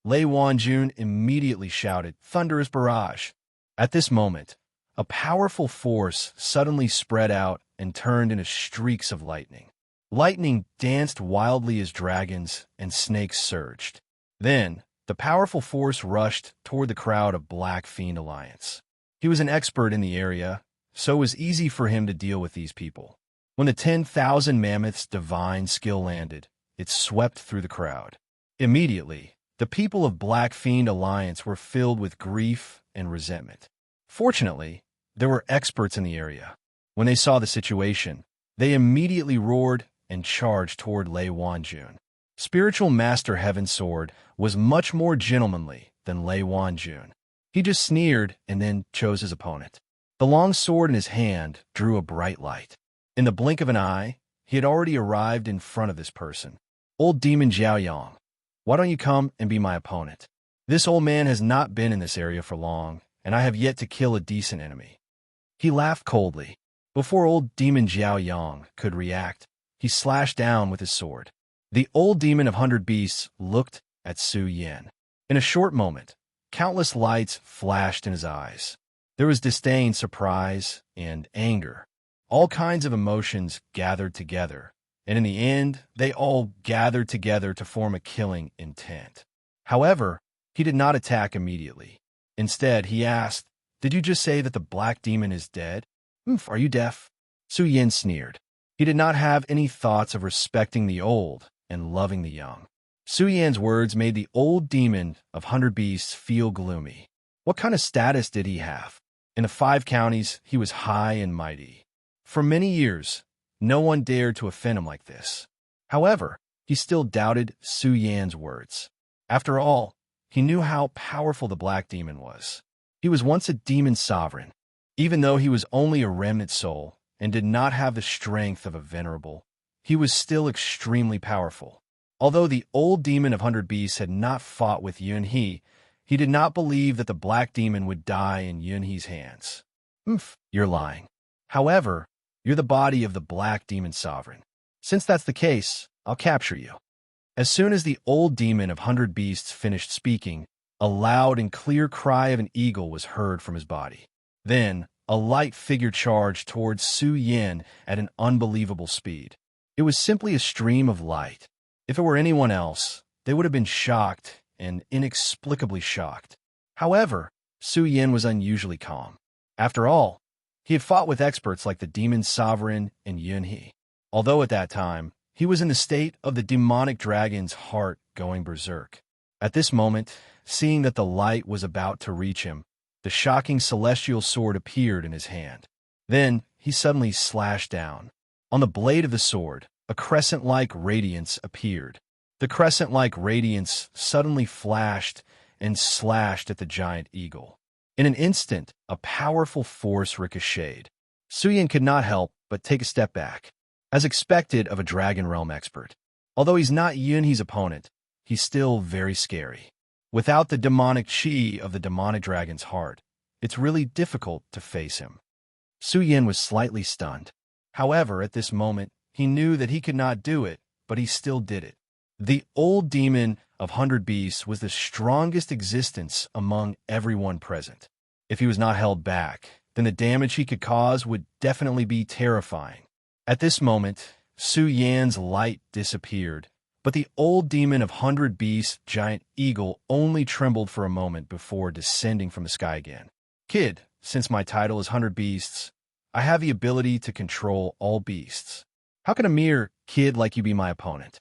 Lei Wanjun immediately shouted, thunderous barrage. At this moment, a powerful force suddenly spread out and turned into streaks of lightning. Lightning danced wildly as dragons and snakes surged. Then, the powerful force rushed toward the crowd of Black Fiend Alliance. He was an expert in the area, so it was easy for him to deal with these people. When the 10,000 mammoths' divine skill landed, it swept through the crowd. Immediately, the people of Black Fiend Alliance were filled with grief and resentment. Fortunately, there were experts in the area. When they saw the situation, they immediately roared and charged toward Lei Wanjun. Spiritual Master Heavensword was much more gentlemanly than Lei Wanjun. He just sneered and then chose his opponent. The long sword in his hand drew a bright light. In the blink of an eye, he had already arrived in front of this person. Old Demon Jiaoyang, why don't you come and be my opponent? This old man has not been in this area for long, and I have yet to kill a decent enemy. He laughed coldly. Before old Demon Jiaoyang could react, he slashed down with his sword. The old demon of 100 beasts looked at Su Yan. In a short moment, countless lights flashed in his eyes. There was disdain, surprise, and anger. All kinds of emotions gathered together, and in the end, they all gathered together to form a killing intent. However, he did not attack immediately. Instead, he asked, did you just say that the black demon is dead? Are you deaf? Su Yan sneered. He did not have any thoughts of respecting the old and loving the young. Su Yan's words made the old demon of 100 beasts feel gloomy. What kind of status did he have? In the 5 counties, he was high and mighty. For many years, no one dared to offend him like this. However, he still doubted Su Yan's words. After all, he knew how powerful the black demon was. He was once a demon sovereign. Even though he was only a remnant soul and did not have the strength of a venerable, he was still extremely powerful. Although the old demon of 100 beasts had not fought with Yunhe, he did not believe that the black demon would die in Yunhe's hands. You're lying. However, you're the body of the black demon sovereign. Since that's the case, I'll capture you. As soon as the old demon of 100 beasts finished speaking, a loud and clear cry of an eagle was heard from his body. Then, a light figure charged towards Su Yan at an unbelievable speed. It was simply a stream of light. If it were anyone else, they would have been shocked and inexplicably shocked. However, Su Yan was unusually calm. After all, he had fought with experts like the Demon Sovereign and Yunhe. Although at that time, he was in the state of the demonic dragon's heart going berserk. At this moment, seeing that the light was about to reach him, the shocking celestial sword appeared in his hand. Then, he suddenly slashed down. On the blade of the sword, a crescent-like radiance appeared. The crescent-like radiance suddenly flashed and slashed at the giant eagle. In an instant, a powerful force ricocheted. Su Yan could not help but take a step back. As expected of a Dragon Realm expert. Although he's not Yunhe's opponent, he's still very scary. Without the demonic chi of the demonic dragon's heart, it's really difficult to face him. Su Yan was slightly stunned. However, at this moment, he knew that he could not do it, but he still did it. The old demon of 100 beasts was the strongest existence among everyone present. If he was not held back, then the damage he could cause would definitely be terrifying. At this moment, Su Yan's light disappeared, but the old demon of 100 beasts, giant eagle, only trembled for a moment before descending from the sky again. Kid, since my title is 100 beasts, I have the ability to control all beasts. How can a mere kid like you be my opponent?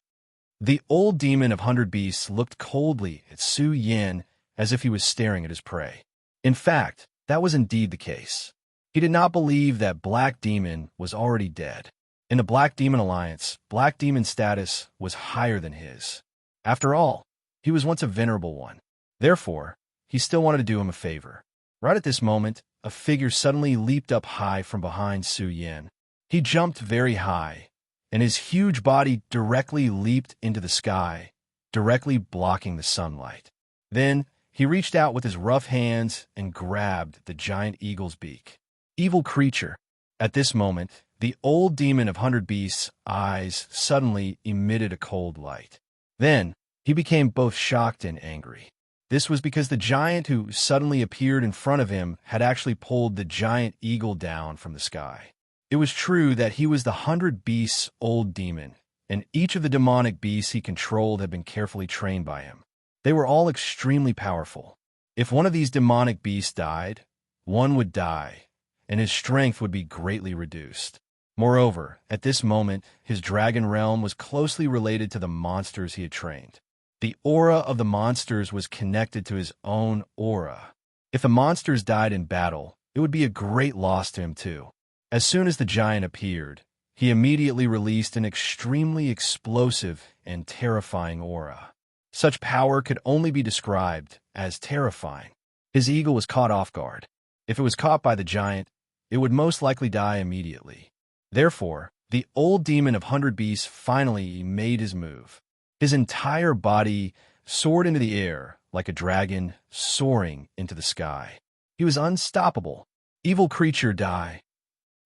The old demon of 100 beasts looked coldly at Su Yan as if he was staring at his prey. In fact, that was indeed the case. He did not believe that Black Demon was already dead. In the Black Demon Alliance, Black Demon's status was higher than his. After all, he was once a venerable one. Therefore, he still wanted to do him a favor. Right at this moment, a figure suddenly leaped up high from behind Su Yin. He jumped very high, and his huge body directly leaped into the sky, directly blocking the sunlight. Then, he reached out with his rough hands and grabbed the giant eagle's beak. Evil creature. At this moment, the old demon of 100 Beasts' eyes suddenly emitted a cold light. Then, he became both shocked and angry. This was because the giant who suddenly appeared in front of him had actually pulled the giant eagle down from the sky. It was true that he was the 100 Beasts' old demon, and each of the demonic beasts he controlled had been carefully trained by him. They were all extremely powerful. If one of these demonic beasts died, one would die, and his strength would be greatly reduced. Moreover, at this moment, his dragon realm was closely related to the monsters he had trained. The aura of the monsters was connected to his own aura. If the monsters died in battle, it would be a great loss to him too. As soon as the giant appeared, he immediately released an extremely explosive and terrifying aura. Such power could only be described as terrifying. His eagle was caught off guard. If it was caught by the giant, it would most likely die immediately. Therefore, the old demon of 100 Beasts finally made his move. His entire body soared into the air like a dragon soaring into the sky. He was unstoppable. Evil creature, die.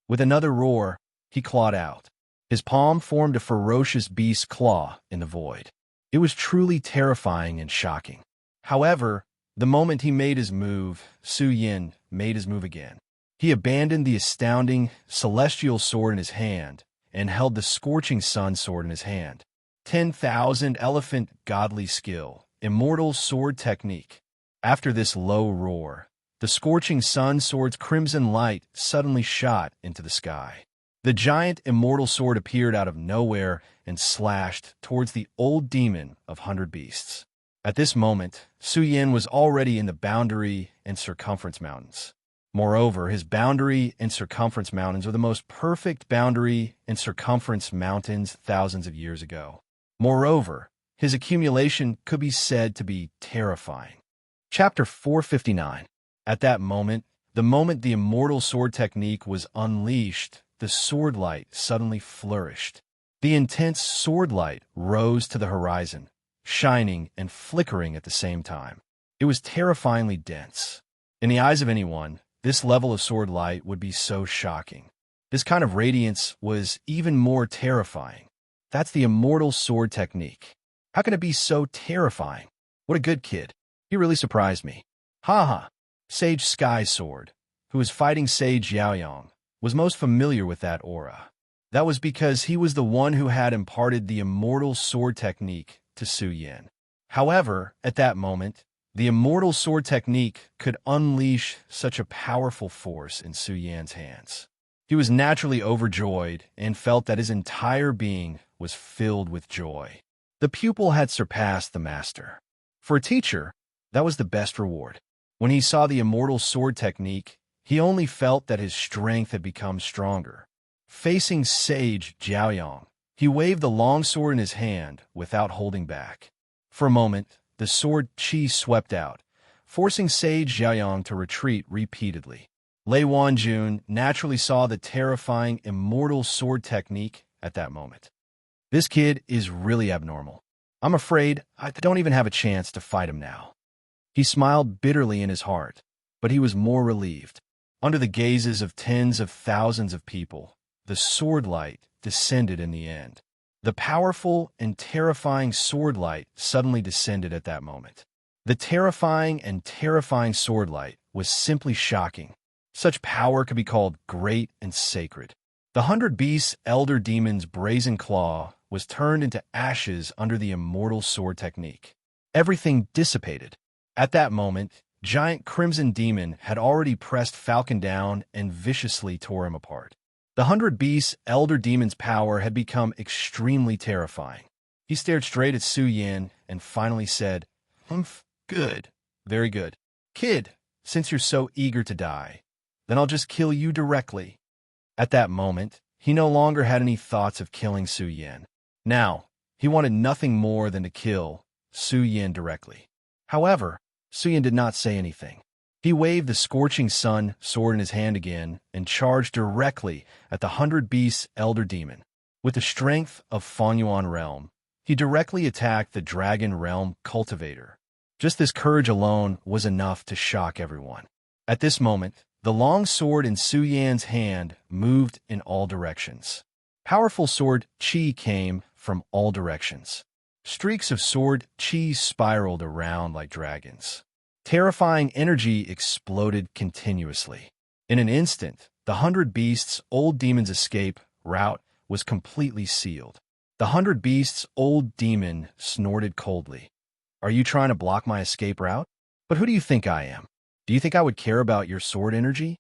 With another roar, he clawed out. His palm formed a ferocious beast's claw in the void. It was truly terrifying and shocking. However, the moment he made his move, Su Yin made his move again. He abandoned the astounding celestial sword in his hand and held the scorching sun sword in his hand. 10,000 elephant godly skill, immortal sword technique. After this low roar, the scorching sun sword's crimson light suddenly shot into the sky. The giant immortal sword appeared out of nowhere and slashed towards the old demon of 100 Beasts. At this moment, Su Yin was already in the Boundary and Circumference Mountains. Moreover, his Boundary and Circumference Mountains are the most perfect Boundary and Circumference Mountains thousands of years ago. Moreover, his accumulation could be said to be terrifying. Chapter 459. At that moment, the moment the immortal sword technique was unleashed, the sword light suddenly flourished. The intense sword light rose to the horizon, shining and flickering at the same time. It was terrifyingly dense. In the eyes of anyone, this level of sword light would be so shocking. This kind of radiance was even more terrifying. That's the immortal sword technique. How can it be so terrifying? What a good kid. He really surprised me. Ha ha. Sage Sky Sword, who was fighting Sage Yaoyong, was most familiar with that aura. That was because he was the one who had imparted the immortal sword technique to Su Yin. However, at that moment, the immortal sword technique could unleash such a powerful force in Su Yin's hands. He was naturally overjoyed and felt that his entire being was filled with joy. The pupil had surpassed the master. For a teacher, that was the best reward. When he saw the immortal sword technique, he only felt that his strength had become stronger. Facing Sage Jiaoyong, he waved the long sword in his hand without holding back. For a moment, the sword chi swept out, forcing Sage Jiaoyong to retreat repeatedly. Lei Wanjun naturally saw the terrifying immortal sword technique at that moment. This kid is really abnormal. I'm afraid I don't even have a chance to fight him now. He smiled bitterly in his heart, but he was more relieved. Under the gazes of tens of thousands of people, the sword light descended in the end. The powerful and terrifying sword light suddenly descended at that moment. The terrifying and terrifying sword light was simply shocking. Such power could be called great and sacred. The 100 Beasts' elder demon's brazen claw was turned into ashes under the immortal sword technique. Everything dissipated. At that moment, giant Crimson Demon had already pressed Falcon down and viciously tore him apart. The 100 Beasts' elder demon's power had become extremely terrifying. He stared straight at Su Yin and finally said, "Humph, good, very good. Kid, since you're so eager to die, then I'll just kill you directly." At that moment, he no longer had any thoughts of killing Su Yin. Now, he wanted nothing more than to kill Su Yin directly. However, Su Yin did not say anything. He waved the scorching sun sword in his hand again and charged directly at the 100 Beasts' elder demon. With the strength of Yuan realm, he directly attacked the Dragon Realm cultivator. Just this courage alone was enough to shock everyone. At this moment, the long sword in Su Yan's hand moved in all directions. Powerful sword qi came from all directions. Streaks of sword qi spiraled around like dragons. Terrifying energy exploded continuously. In an instant, the 100 Beasts' old demon's escape route was completely sealed. The 100 Beasts' old demon snorted coldly. "Are you trying to block my escape route? But who do you think I am? Do you think I would care about your sword energy?"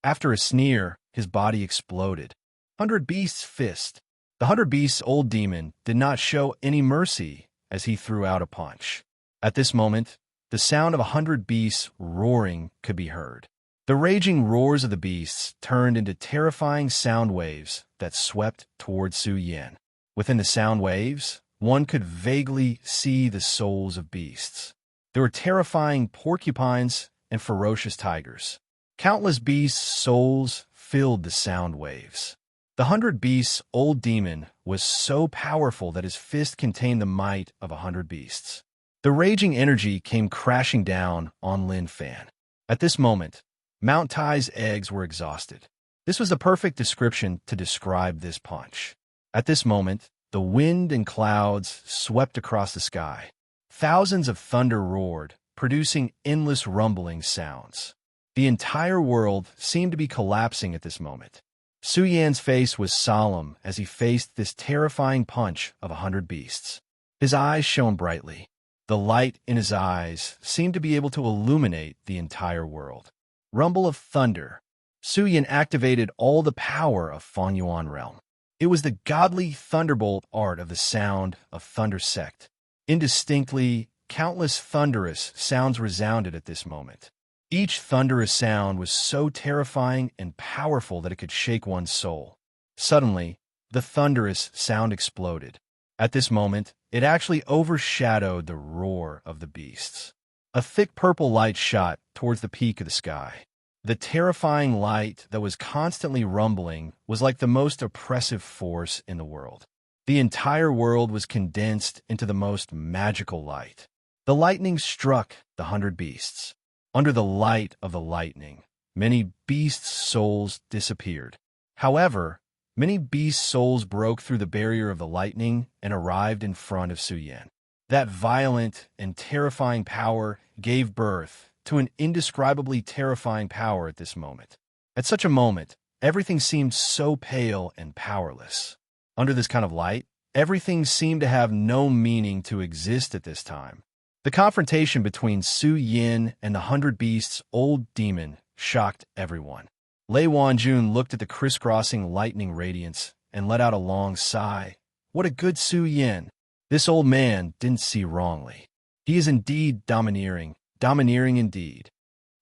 After a sneer, his body exploded. 100 Beasts' fist. The 100 Beasts' old demon did not show any mercy as he threw out a punch. At this moment, the sound of 100 beasts roaring could be heard. The raging roars of the beasts turned into terrifying sound waves that swept toward Su Yan. Within the sound waves, one could vaguely see the souls of beasts. There were terrifying porcupines and ferocious tigers. Countless beasts' souls filled the sound waves. The 100 Beasts' old demon was so powerful that his fist contained the might of 100 beasts. The raging energy came crashing down on Lin Fan. At this moment, Mount Tai's eggs were exhausted. This was the perfect description to describe this punch. At this moment, the wind and clouds swept across the sky. Thousands of thunder roared, producing endless rumbling sounds. The entire world seemed to be collapsing at this moment. Su Yan's face was solemn as he faced this terrifying punch of 100 beasts. His eyes shone brightly. The light in his eyes seemed to be able to illuminate the entire world. Rumble of thunder. Su Yan activated all the power of Yuan realm. It was the godly thunderbolt art of the sound of thunder sect. Indistinctly, countless thunderous sounds resounded at this moment. Each thunderous sound was so terrifying and powerful that it could shake one's soul. Suddenly, the thunderous sound exploded. At this moment, it actually overshadowed the roar of the beasts. A thick purple light shot towards the peak of the sky. The terrifying light that was constantly rumbling was like the most oppressive force in the world. The entire world was condensed into the most magical light. The lightning struck the 100 beasts. Under the light of the lightning, many beasts' souls disappeared. However, many beast souls broke through the barrier of the lightning and arrived in front of Su Yan. That violent and terrifying power gave birth to an indescribably terrifying power at this moment. At such a moment, everything seemed so pale and powerless. Under this kind of light, everything seemed to have no meaning to exist at this time. The confrontation between Su Yan and the 100 Beasts' old demon shocked everyone. Lei Wanjun looked at the crisscrossing lightning radiance and let out a long sigh. What a good Su Yan! This old man didn't see wrongly. He is indeed domineering indeed.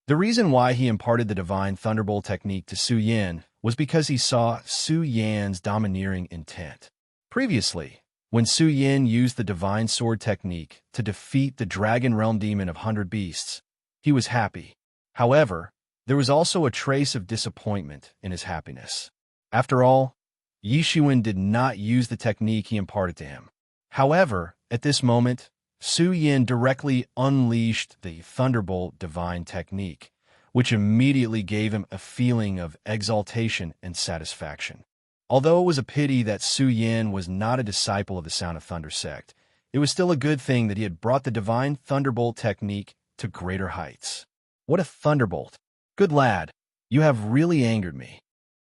The reason why he imparted the divine thunderbolt technique to Su Yan was because he saw Su Yan's domineering intent. Previously, when Su Yan used the divine sword technique to defeat the dragon realm demon of 100 beasts, he was happy. However, there was also a trace of disappointment in his happiness. After all, Yi Shiwen did not use the technique he imparted to him. However, at this moment, Su Yan directly unleashed the Thunderbolt divine technique, which immediately gave him a feeling of exaltation and satisfaction. Although it was a pity that Su Yan was not a disciple of the Sound of Thunder sect, it was still a good thing that he had brought the divine Thunderbolt technique to greater heights. What a thunderbolt! Good lad, you have really angered me.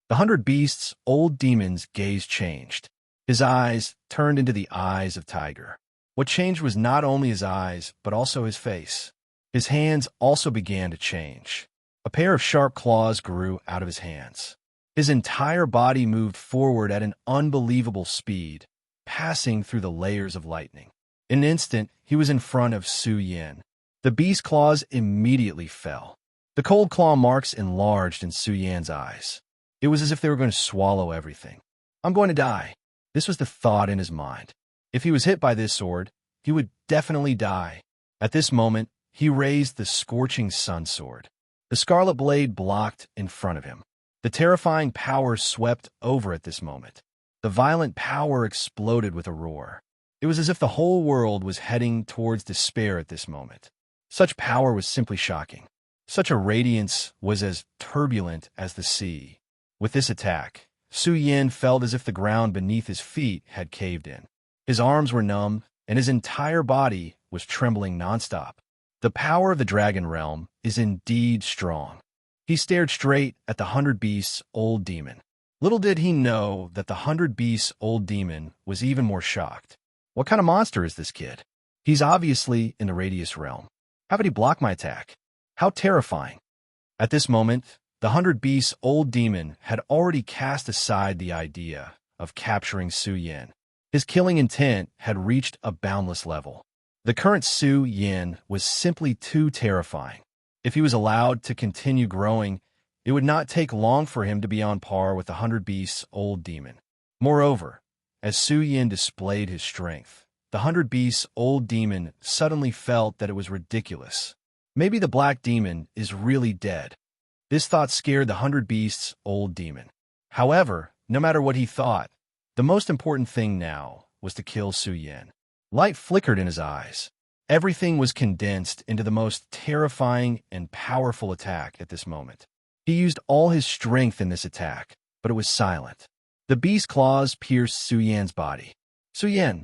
The 100 Beasts' old demon's gaze changed. His eyes turned into the eyes of Tiger. What changed was not only his eyes, but also his face. His hands also began to change. A pair of sharp claws grew out of his hands. His entire body moved forward at an unbelievable speed, passing through the layers of lightning. In an instant, he was in front of Su Yan. The beast claws immediately fell. The cold claw marks enlarged in Su Yan's eyes. It was as if they were going to swallow everything. I'm going to die. This was the thought in his mind. If he was hit by this sword, he would definitely die. At this moment, he raised the scorching sun sword. The scarlet blade blocked in front of him. The terrifying power swept over at this moment. The violent power exploded with a roar. It was as if the whole world was heading towards despair at this moment. Such power was simply shocking. Such a radiance was as turbulent as the sea. With this attack, Su Yin felt as if the ground beneath his feet had caved in. His arms were numb, and his entire body was trembling nonstop. The power of the dragon realm is indeed strong. He stared straight at the 100 Beasts old demon. Little did he know that the 100 Beasts old demon was even more shocked. What kind of monster is this kid? He's obviously in the Radius realm. How could he block my attack? How terrifying. At this moment, the 100 Beasts old demon had already cast aside the idea of capturing Su Yin. His killing intent had reached a boundless level. The current Su Yin was simply too terrifying. If he was allowed to continue growing, it would not take long for him to be on par with the 100 Beasts old demon. Moreover, as Su Yin displayed his strength, the 100 Beasts old demon suddenly felt that it was ridiculous. Maybe the black demon is really dead. This thought scared the 100 Beasts old demon. However, no matter what he thought, the most important thing now was to kill Su Yin. Light flickered in his eyes. Everything was condensed into the most terrifying and powerful attack at this moment. He used all his strength in this attack, but it was silent. The beast claws pierced Su Yan's body. Su Yin.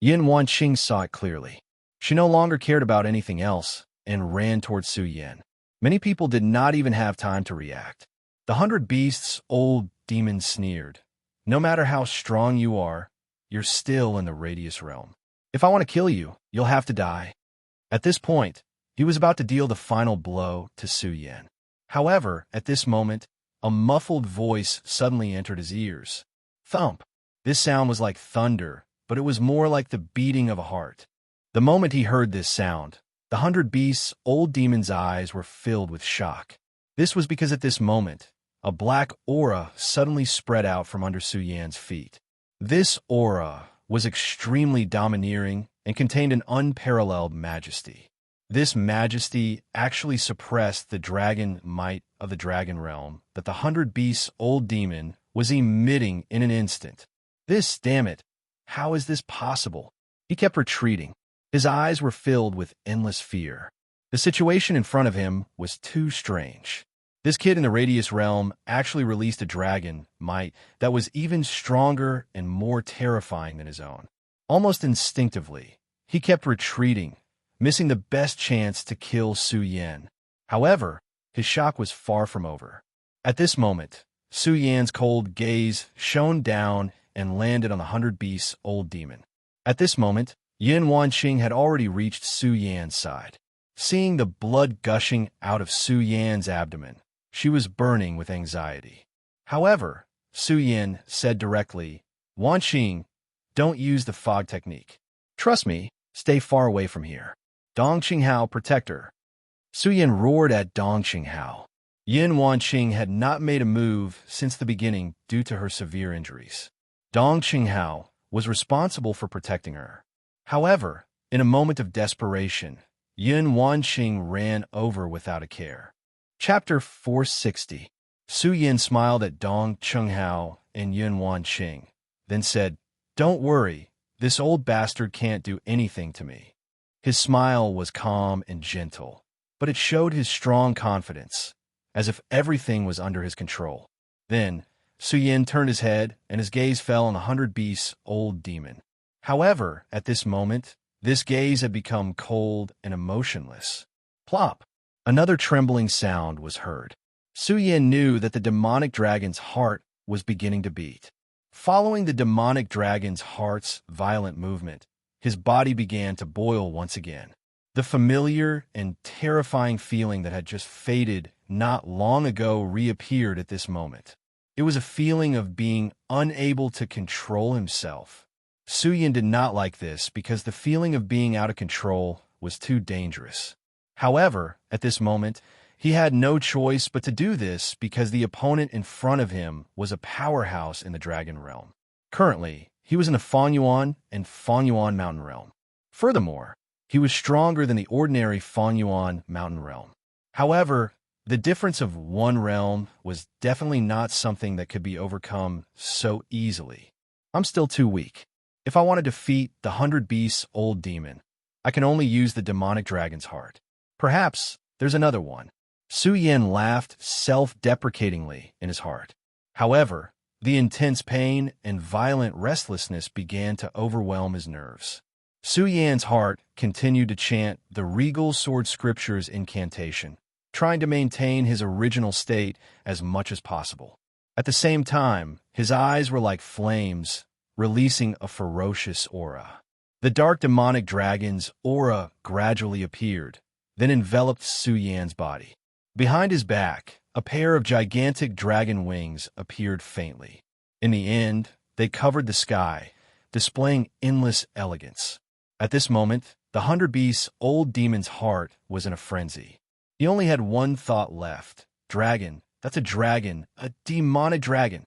Yin Wanqing saw it clearly. She no longer cared about anything else and ran towards Su Yin. Many people did not even have time to react. The 100 Beasts old demon sneered. No matter how strong you are, you're still in the Radius realm. If I want to kill you, you'll have to die. At this point, he was about to deal the final blow to Su Yin. However, at this moment, a muffled voice suddenly entered his ears. Thump. This sound was like thunder, but it was more like the beating of a heart. The moment he heard this sound, the 100 Beasts old demon's eyes were filled with shock. This was because at this moment, a black aura suddenly spread out from under Su Yan's feet. This aura was extremely domineering and contained an unparalleled majesty. This majesty actually suppressed the dragon might of the dragon realm that the 100 Beasts old demon was emitting in an instant. This, damn it, how is this possible? He kept retreating. His eyes were filled with endless fear. The situation in front of him was too strange. This kid in the Radius realm actually released a dragon might that was even stronger and more terrifying than his own. Almost instinctively, he kept retreating, missing the best chance to kill Su Yin. However, his shock was far from over. At this moment, Su Yan's cold gaze shone down and landed on the 100 Beasts old demon. At this moment, Yin Wanqing had already reached Su Yan's side. Seeing the blood gushing out of Su Yan's abdomen, she was burning with anxiety. However, Su Yin said directly, Wanqing, don't use the fog technique. Trust me, stay far away from here. Dong Qinghao, protect her. Su Yin roared at Dong Qinghao. Yin Wanqing had not made a move since the beginning due to her severe injuries. Dong Qinghao was responsible for protecting her. However, in a moment of desperation, Yin Wanqing ran over without a care. Chapter 460. Su Yin smiled at Dong Qinghao and Yin Wanqing, then said, Don't worry, this old bastard can't do anything to me. His smile was calm and gentle, but it showed his strong confidence, as if everything was under his control. Then, Su Yin turned his head, and his gaze fell on the 100 Beasts old demon. However, at this moment, this gaze had become cold and emotionless. Plop! Another trembling sound was heard. Su Yin knew that the demonic dragon's heart was beginning to beat. Following the demonic dragon's heart's violent movement, his body began to boil once again. The familiar and terrifying feeling that had just faded not long ago reappeared at this moment. It was a feeling of being unable to control himself. Su Yin did not like this because the feeling of being out of control was too dangerous. However, at this moment, he had no choice but to do this because the opponent in front of him was a powerhouse in the Dragon Realm. Currently, he was in the Fengyuan and Fengyuan Mountain Realm. Furthermore, he was stronger than the ordinary Fengyuan Mountain Realm. However, The difference of one realm was definitely not something that could be overcome so easily. I'm still too weak. If I want to defeat the 100 Beasts old demon, I can only use the demonic dragon's heart. Perhaps there's another one. Su Yin laughed self-deprecatingly in his heart. However, the intense pain and violent restlessness began to overwhelm his nerves. Su Yan's heart continued to chant the regal sword scripture's incantation, trying to maintain his original state as much as possible. At the same time, his eyes were like flames, releasing a ferocious aura. The dark demonic dragon's aura gradually appeared, then enveloped Su Yan's body. Behind his back, a pair of gigantic dragon wings appeared faintly. In the end, they covered the sky, displaying endless elegance. At this moment, the 100 Beasts' old demon's heart was in a frenzy. He only had one thought left. Dragon, that's a dragon, a demonic dragon.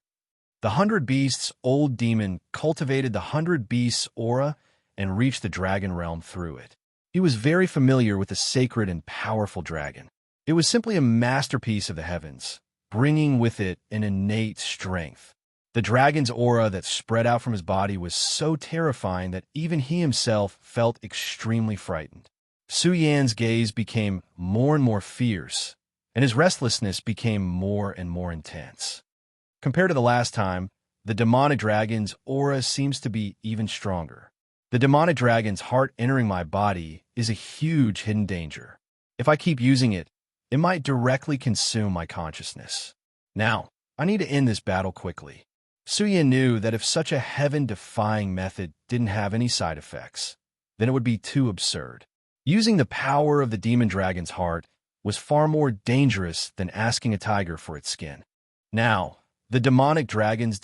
The 100 Beasts' old demon cultivated the 100 Beasts' aura and reached the dragon realm through it. He was very familiar with the sacred and powerful dragon. It was simply a masterpiece of the heavens, bringing with it an innate strength. The dragon's aura that spread out from his body was so terrifying that even he himself felt extremely frightened. Su Yan's gaze became more and more fierce, and his restlessness became more and more intense. Compared to the last time, the demonic dragon's aura seems to be even stronger. The demonic dragon's heart entering my body is a huge hidden danger. If I keep using it, it might directly consume my consciousness. Now, I need to end this battle quickly. Su Yan knew that if such a heaven-defying method didn't have any side effects, then it would be too absurd. Using the power of the demon dragon's heart was far more dangerous than asking a tiger for its skin. Now, the demonic dragon's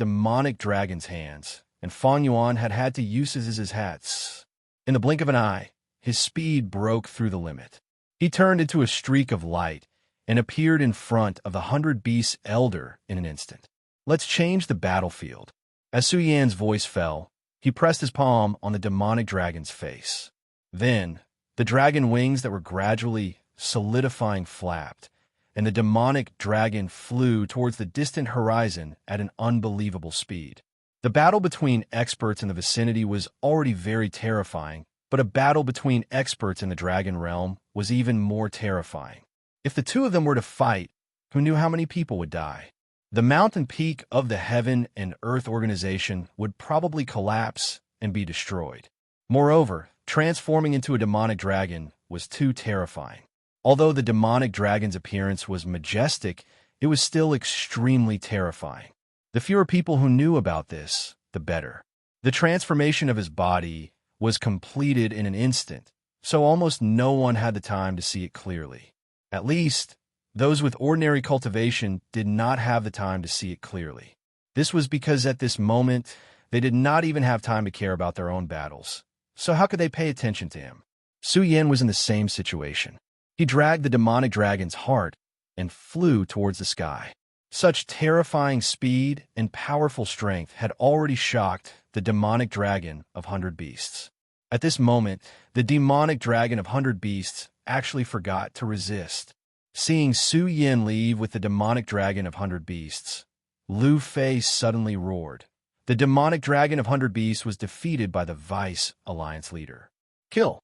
hands, and Fang Yuan had to use his hats. In the blink of an eye, his speed broke through the limit. He turned into a streak of light and appeared in front of the 100 Beasts elder in an instant. Let's change the battlefield. As Su Yan's voice fell, he pressed his palm on the demonic dragon's face. Then, the dragon wings that were gradually solidifying flapped, and the demonic dragon flew towards the distant horizon at an unbelievable speed. The battle between experts in the vicinity was already very terrifying, but a battle between experts in the dragon realm was even more terrifying. If the two of them were to fight, who knew how many people would die? The mountain peak of the Heaven and Earth organization would probably collapse and be destroyed. Moreover, transforming into a demonic dragon was too terrifying. Although the demonic dragon's appearance was majestic, it was still extremely terrifying. The fewer people who knew about this, the better. The transformation of his body was completed in an instant, so almost no one had the time to see it clearly. At least, those with ordinary cultivation did not have the time to see it clearly. This was because at this moment, they did not even have time to care about their own battles. So how could they pay attention to him? Su Yan was in the same situation. He dragged the demonic dragon's heart and flew towards the sky. Such terrifying speed and powerful strength had already shocked the demonic dragon of 100 Beasts. At this moment, the demonic dragon of 100 Beasts actually forgot to resist. Seeing Su Yan leave with the demonic dragon of 100 Beasts, Lu Fei suddenly roared. The demonic dragon of 100 Beasts was defeated by the Vice Alliance leader. Kill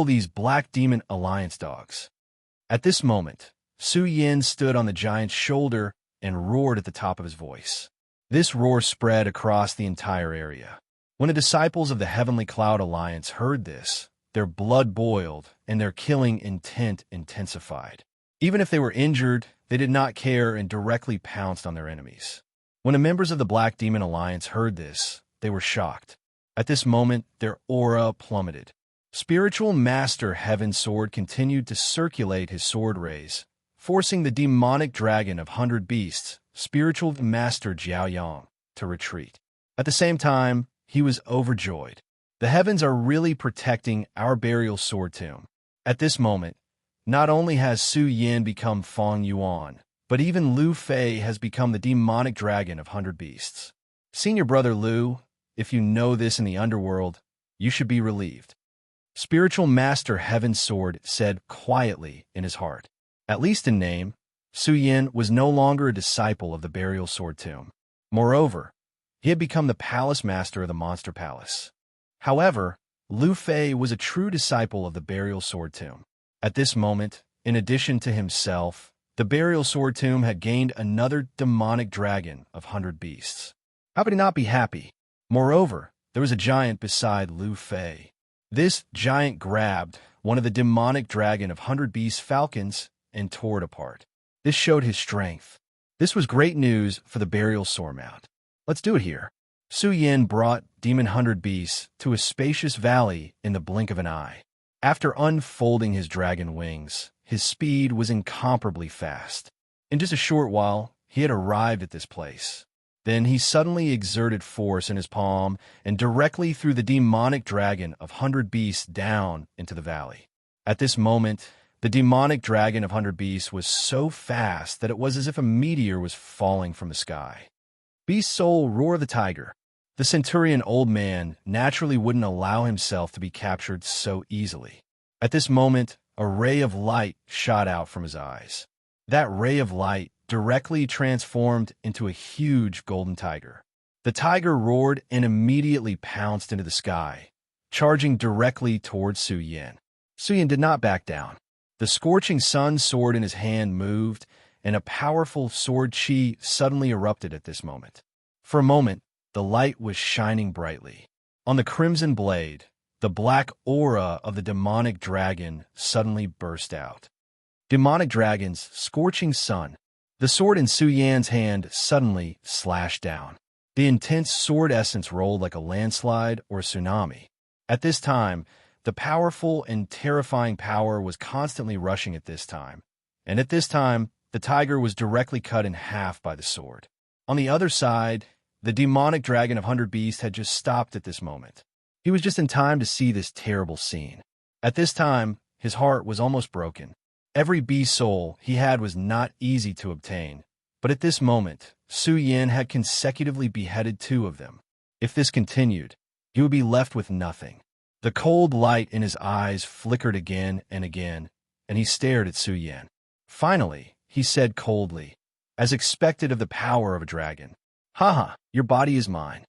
these Black Demon Alliance dogs. At this moment, Su Yan stood on the giant's shoulder and roared at the top of his voice. This roar spread across the entire area. When the disciples of the Heavenly Cloud Alliance heard this, their blood boiled and their killing intent intensified. Even if they were injured, they did not care and directly pounced on their enemies. When the members of the Black Demon Alliance heard this, they were shocked. At this moment, their aura plummeted. Spiritual Master Heaven's Sword continued to circulate his sword rays, forcing the demonic dragon of 100 Beasts, Spiritual Master Jiao Yang, to retreat. At the same time, he was overjoyed. The heavens are really protecting our burial sword tomb. At this moment, not only has Su Yan become Fang Yuan, but even Lu Fei has become the demonic dragon of 100 Beasts. Senior brother Lu, if you know this in the underworld, you should be relieved. Spiritual Master Heaven's Sword said quietly in his heart. At least in name, Su Yin was no longer a disciple of the burial sword tomb. Moreover, he had become the palace master of the monster palace. However, Lu Fei was a true disciple of the burial sword tomb. At this moment, in addition to himself, the burial sword tomb had gained another demonic dragon of 100 beasts. How could he not be happy? Moreover, there was a giant beside Lu Fei. This giant grabbed one of the demonic dragon of 100 beast falcons and tore it apart. This showed his strength. This was great news for the burial sword mount. Let's do it here. Su Yin brought Demon 100 Beasts to a spacious valley in the blink of an eye. After unfolding his dragon wings, his speed was incomparably fast. In just a short while, he had arrived at this place. Then he suddenly exerted force in his palm and directly threw the demonic dragon of 100 Beasts down into the valley. At this moment, the demonic dragon of 100 Beasts was so fast that it was as if a meteor was falling from the sky. Beast Soul, Roar the Tiger. The centurion old man naturally wouldn't allow himself to be captured so easily. At this moment, a ray of light shot out from his eyes. That ray of light directly transformed into a huge golden tiger. The tiger roared and immediately pounced into the sky, charging directly towards Su Yin. Su Yin did not back down. The scorching sun sword in his hand moved, and a powerful sword chi suddenly erupted at this moment. For a moment, the light was shining brightly. On the crimson blade, the black aura of the demonic dragon suddenly burst out. Demonic dragon's scorching sun. The sword in Su Yan's hand suddenly slashed down. The intense sword essence rolled like a landslide or a tsunami. At this time, the powerful and terrifying power was constantly rushing at this time. And at this time, the tiger was directly cut in half by the sword. On the other side, the demonic dragon of 100 Beasts had just stopped at this moment. He was just in time to see this terrible scene. At this time, his heart was almost broken. Every beast soul he had was not easy to obtain, but at this moment, Su Yin had consecutively beheaded 2 of them. If this continued, he would be left with nothing. The cold light in his eyes flickered again and again, and he stared at Su Yin. Finally, he said coldly, as expected of the power of a dragon, "Haha, your body is mine."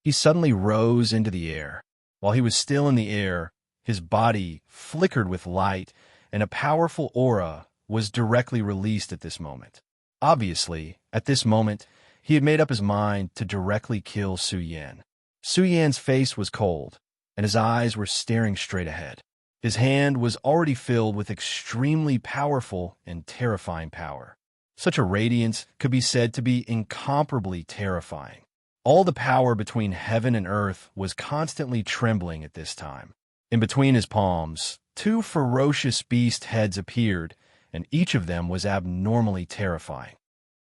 He suddenly rose into the air. While he was still in the air, his body flickered with light, and a powerful aura was directly released at this moment. Obviously, at this moment, he had made up his mind to directly kill Su Yin. Su Yan's face was cold, and his eyes were staring straight ahead. His hand was already filled with extremely powerful and terrifying power. Such a radiance could be said to be incomparably terrifying. All the power between heaven and earth was constantly trembling at this time. In between his palms, 2 ferocious beast heads appeared, and each of them was abnormally terrifying.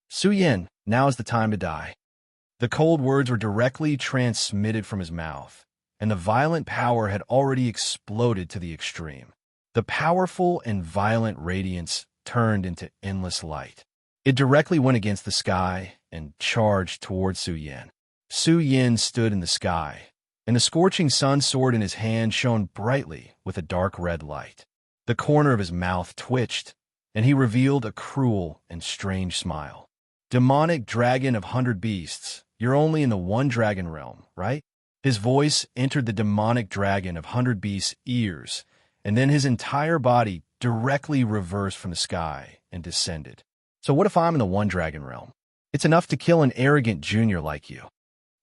"Su Yin, now is the time to die." The cold words were directly transmitted from his mouth, and the violent power had already exploded to the extreme. The powerful and violent radiance turned into endless light. It directly went against the sky and charged towards Su Yin. Su Yin stood in the sky, and the scorching sun sword in his hand shone brightly with a dark red light. The corner of his mouth twitched, and he revealed a cruel and strange smile. "Demonic dragon of 100 beasts, you're only in the 1 dragon realm, right?" His voice entered the demonic dragon of 100 beasts' ears, and then his entire body directly reversed from the sky and descended. "So what if I'm in the 1 dragon realm? It's enough to kill an arrogant junior like you."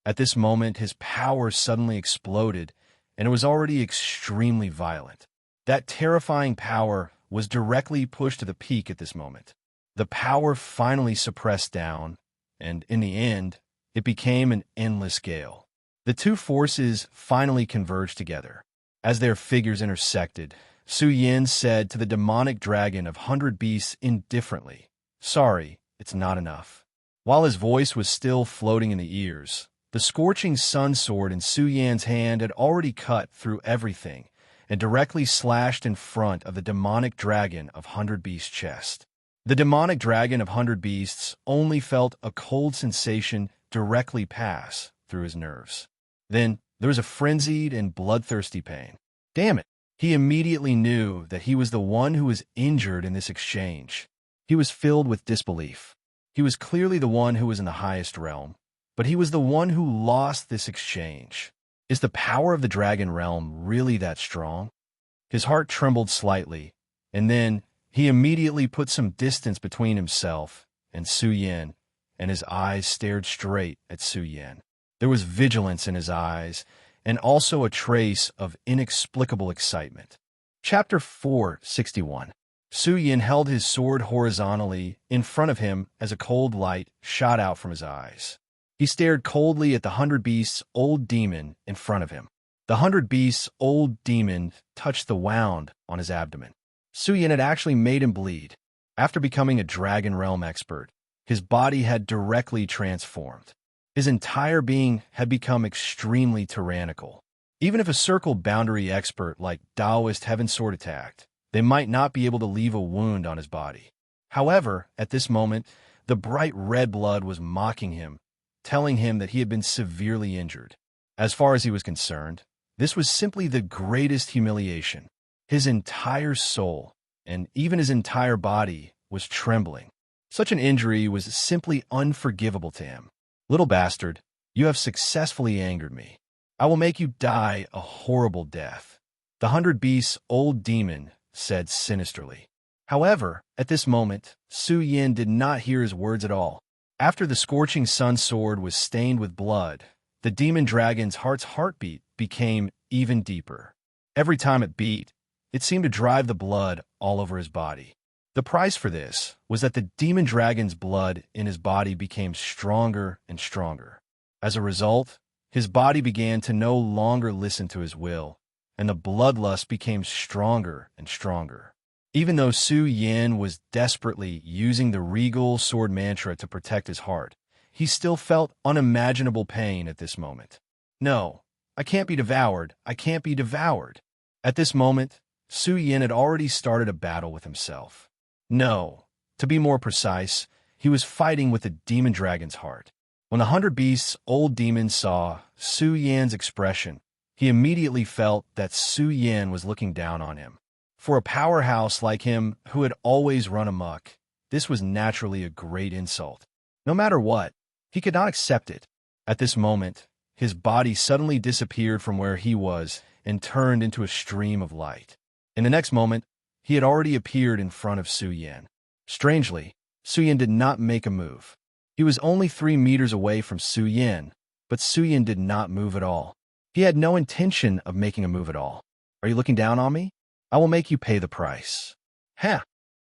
At this moment, his power suddenly exploded, and it was already extremely violent. That terrifying power was directly pushed to the peak at this moment. The power finally suppressed down, and in the end, it became an endless gale. The 2 forces finally converged together. As their figures intersected, Su Yin said to the demonic dragon of 100 beasts indifferently, "Sorry, it's not enough." While his voice was still floating in the ears, the scorching sun sword in Su Yan's hand had already cut through everything and directly slashed in front of the demonic dragon of 100 Beasts' chest. The demonic dragon of 100 Beasts only felt a cold sensation directly pass through his nerves. Then there was a frenzied and bloodthirsty pain. Damn it! He immediately knew that he was the one who was injured in this exchange. He was filled with disbelief. He was clearly the one who was in the highest realm, but he was the one who lost this exchange. Is the power of the dragon realm really that strong? His heart trembled slightly, and then he immediately put some distance between himself and Su Yin, and his eyes stared straight at Su Yin. There was vigilance in his eyes, and also a trace of inexplicable excitement. Chapter 461. Su Yin held his sword horizontally in front of him as a cold light shot out from his eyes. He stared coldly at the 100 Beasts' old demon in front of him. The 100 Beasts' old demon touched the wound on his abdomen. Su Yin had actually made him bleed. After becoming a Dragon Realm expert, his body had directly transformed. His entire being had become extremely tyrannical. Even if a circle boundary expert like Taoist Heaven Sword attacked, they might not be able to leave a wound on his body. However, at this moment, the bright red blood was mocking him, telling him that he had been severely injured. As far as he was concerned, this was simply the greatest humiliation. His entire soul, and even his entire body, was trembling. Such an injury was simply unforgivable to him. Little bastard, you have successfully angered me. I will make you die a horrible death. The 100 Beasts' old demon said sinisterly. However, at this moment, Su Yin did not hear his words at all. After the scorching sun sword was stained with blood, the demon dragon's heartbeat became even deeper. Every time it beat, it seemed to drive the blood all over his body. The price for this was that the demon dragon's blood in his body became stronger and stronger. As a result, his body began to no longer listen to his will, and the bloodlust became stronger and stronger. Even though Su Yin was desperately using the regal sword mantra to protect his heart, he still felt unimaginable pain at this moment. No, I can't be devoured. I can't be devoured. At this moment, Su Yin had already started a battle with himself. No, to be more precise, he was fighting with the demon dragon's heart. When the 100 Beasts' old demon saw Su Yin's expression, he immediately felt that Su Yin was looking down on him. For a powerhouse like him who had always run amok, this was naturally a great insult. No matter what, he could not accept it. At this moment, his body suddenly disappeared from where he was and turned into a stream of light. In the next moment, he had already appeared in front of Su Yin. Strangely, Su Yin did not make a move. He was only 3 meters away from Su Yin, but Su Yin did not move at all. He had no intention of making a move at all. Are you looking down on me? I will make you pay the price. Ha!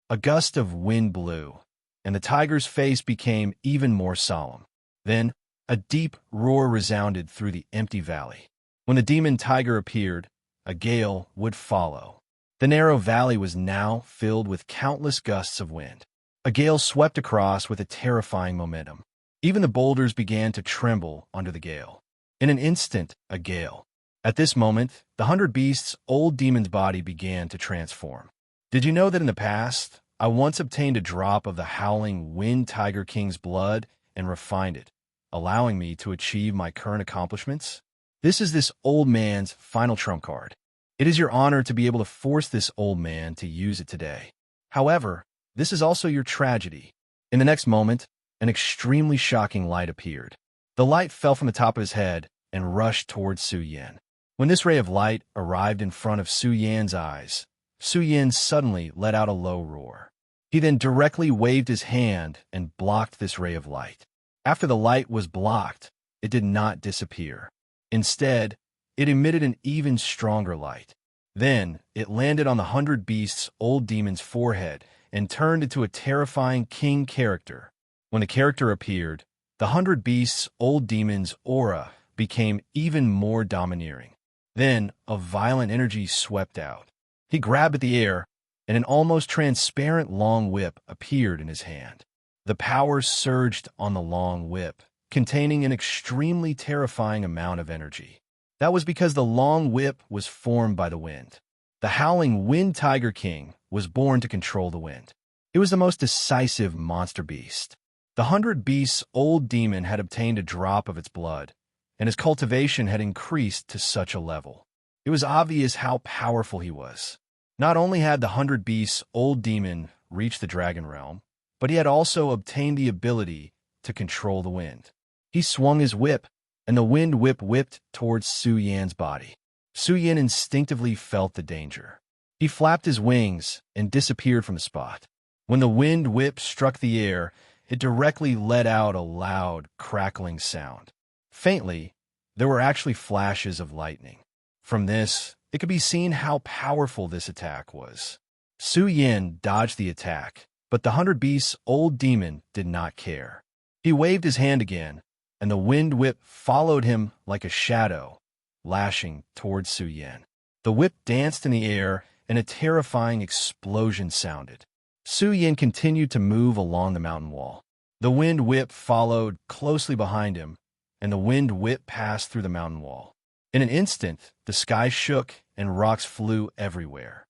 A gust of wind blew, and the tiger's face became even more solemn. Then, a deep roar resounded through the empty valley. When the demon tiger appeared, a gale would follow. The narrow valley was now filled with countless gusts of wind. A gale swept across with a terrifying momentum. Even the boulders began to tremble under the gale. In an instant, a gale. At this moment, the 100 Beasts' old demon's body began to transform. Did you know that in the past, I once obtained a drop of the howling Wind Tiger King's blood and refined it, allowing me to achieve my current accomplishments? This is this old man's final trump card. It is your honor to be able to force this old man to use it today. However, this is also your tragedy. In the next moment, an extremely shocking light appeared. The light fell from the top of his head and rushed towards Su Yin. When this ray of light arrived in front of Su Yin's eyes, Su Yin suddenly let out a low roar. He then directly waved his hand and blocked this ray of light. After the light was blocked, it did not disappear. Instead, it emitted an even stronger light. Then, it landed on the 100 Beasts' old demon's forehead and turned into a terrifying king character. When the character appeared, the 100 Beasts' old demon's aura became even more domineering. Then, a violent energy swept out. He grabbed at the air, and an almost transparent long whip appeared in his hand. The power surged on the long whip, containing an extremely terrifying amount of energy. That was because the long whip was formed by the wind. The howling Wind Tiger King was born to control the wind. It was the most decisive monster beast. The 100 Beasts' old demon had obtained a drop of its blood, and his cultivation had increased to such a level. It was obvious how powerful he was. Not only had the 100 Beasts' old demon reached the dragon realm, but he had also obtained the ability to control the wind. He swung his whip, and the wind whipped towards Su Yan's body. Su Yan instinctively felt the danger. He flapped his wings and disappeared from the spot. When the wind whip struck the air, it directly let out a loud, crackling sound. Faintly, there were actually flashes of lightning. From this, it could be seen how powerful this attack was. Su Yan dodged the attack, but the 100 Beasts' old demon did not care. He waved his hand again, and the wind whip followed him like a shadow, lashing towards Su Yan. The whip danced in the air, and a terrifying explosion sounded. Su Yan continued to move along the mountain wall. The wind whip followed closely behind him, and the wind whip passed through the mountain wall. In an instant, the sky shook and rocks flew everywhere.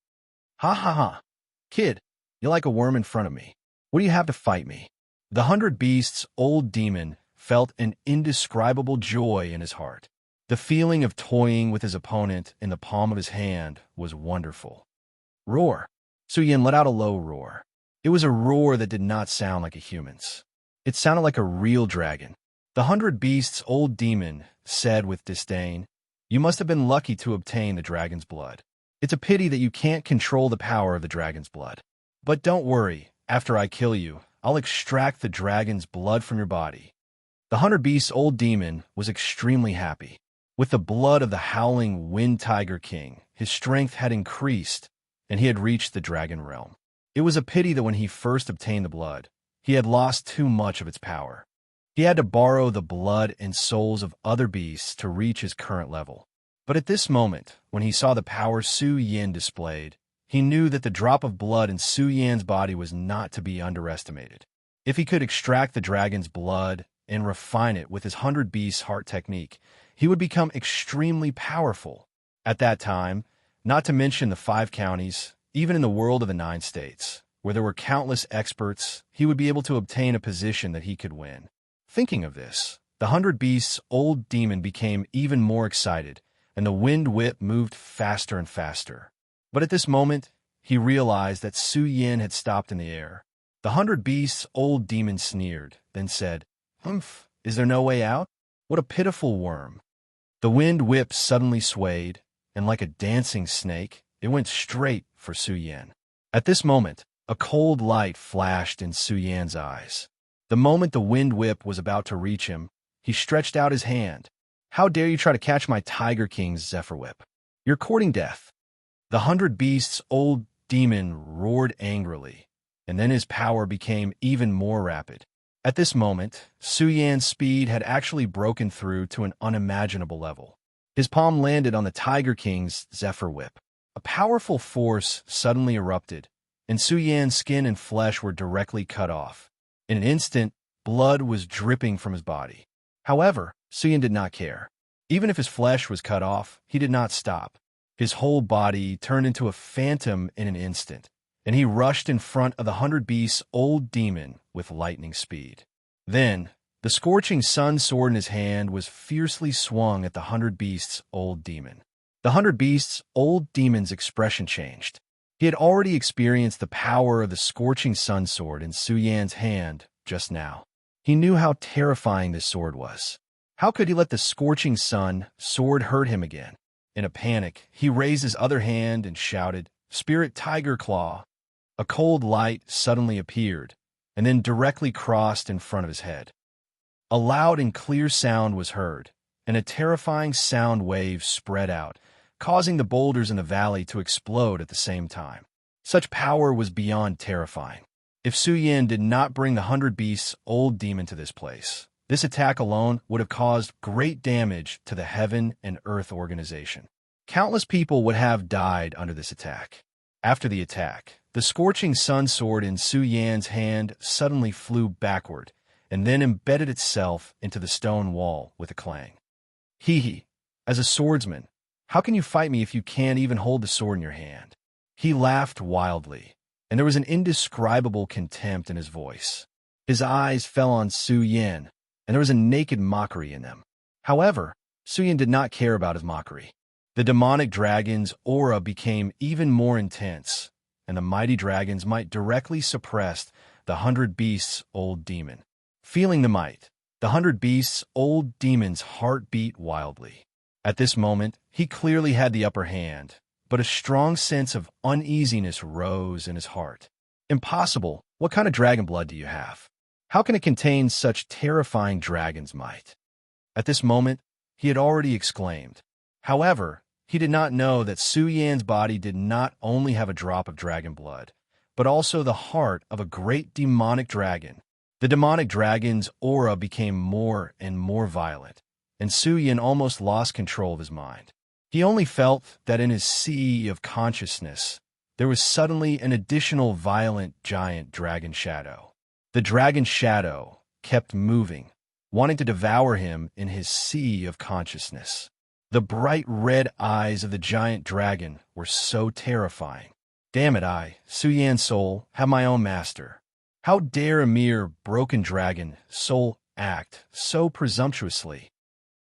Ha ha ha! Kid, you're like a worm in front of me. What do you have to fight me? The 100 Beasts' old demon felt an indescribable joy in his heart. The feeling of toying with his opponent in the palm of his hand was wonderful. Roar! Su Yan let out a low roar. It was a roar that did not sound like a human's. It sounded like a real dragon. The 100 Beasts' old demon said with disdain, "You must have been lucky to obtain the dragon's blood. It's a pity that you can't control the power of the dragon's blood. But don't worry, after I kill you, I'll extract the dragon's blood from your body." The 100 Beasts' old demon was extremely happy. With the blood of the howling Wind Tiger King, his strength had increased, and he had reached the dragon realm. It was a pity that when he first obtained the blood, he had lost too much of its power. He had to borrow the blood and souls of other beasts to reach his current level. But at this moment, when he saw the power Su Yan displayed, he knew that the drop of blood in Su Yan's body was not to be underestimated. If he could extract the dragon's blood and refine it with his 100 Beasts heart technique, he would become extremely powerful. At that time, not to mention the 5 counties, even in the world of the 9 states, where there were countless experts, he would be able to obtain a position that he could win. Thinking of this, the 100 Beasts' old demon became even more excited, and the wind whip moved faster and faster. But at this moment, he realized that Su Yan had stopped in the air. The 100 Beasts' old demon sneered, then said, "Humph, is there no way out? What a pitiful worm." The wind whip suddenly swayed, and like a dancing snake, it went straight for Su Yan. At this moment, a cold light flashed in Su Yan's eyes. The moment the wind whip was about to reach him, he stretched out his hand. "How dare you try to catch my Tiger King's Zephyr Whip? You're courting death." The 100 Beasts' old demon roared angrily, and then his power became even more rapid. At this moment, Su Yan's speed had actually broken through to an unimaginable level. His palm landed on the Tiger King's Zephyr Whip. A powerful force suddenly erupted, and Su Yan's skin and flesh were directly cut off. In an instant, blood was dripping from his body. However, Su Yan did not care. Even if his flesh was cut off, he did not stop. His whole body turned into a phantom in an instant, and he rushed in front of the 100 Beasts' old demon with lightning speed. Then, the scorching sun sword in his hand was fiercely swung at the 100 Beasts' old demon. The 100 Beasts' old demon's expression changed. He had already experienced the power of the scorching sun sword in Su Yan's hand just now. He knew how terrifying this sword was. How could he let the scorching sun sword hurt him again? In a panic, he raised his other hand and shouted, "Spirit Tiger Claw!" A cold light suddenly appeared, and then directly crossed in front of his head. A loud and clear sound was heard, and a terrifying sound wave spread out, causing the boulders in the valley to explode at the same time. Such power was beyond terrifying. If Su Yan did not bring the 100 Beasts' old demon to this place, this attack alone would have caused great damage to the Heaven and Earth organization. Countless people would have died under this attack. After the attack, the scorching sun sword in Su Yan's hand suddenly flew backward, and then embedded itself into the stone wall with a clang. Hee, as a swordsman, how can you fight me if you can't even hold the sword in your hand? He laughed wildly, and there was an indescribable contempt in his voice. His eyes fell on Su Yan, and there was a naked mockery in them. However, Su Yan did not care about his mockery. The demonic dragon's aura became even more intense, and the mighty dragons might directly suppress the 100 Beasts Old Demon. Feeling the might, the 100 Beasts Old Demon's heart beat wildly. At this moment, he clearly had the upper hand, but a strong sense of uneasiness rose in his heart. Impossible! What kind of dragon blood do you have? How can it contain such terrifying dragon's might? At this moment, he had already exclaimed. However, he did not know that Su Yan's body did not only have a drop of dragon blood, but also the heart of a great demonic dragon. The demonic dragon's aura became more and more violent, and Su Yan almost lost control of his mind. He only felt that in his sea of consciousness, there was suddenly an additional violent giant dragon shadow. The dragon shadow kept moving, wanting to devour him in his sea of consciousness. The bright red eyes of the giant dragon were so terrifying. Damn it, I, Su Yan's soul, have my own master. How dare a mere broken dragon soul act so presumptuously?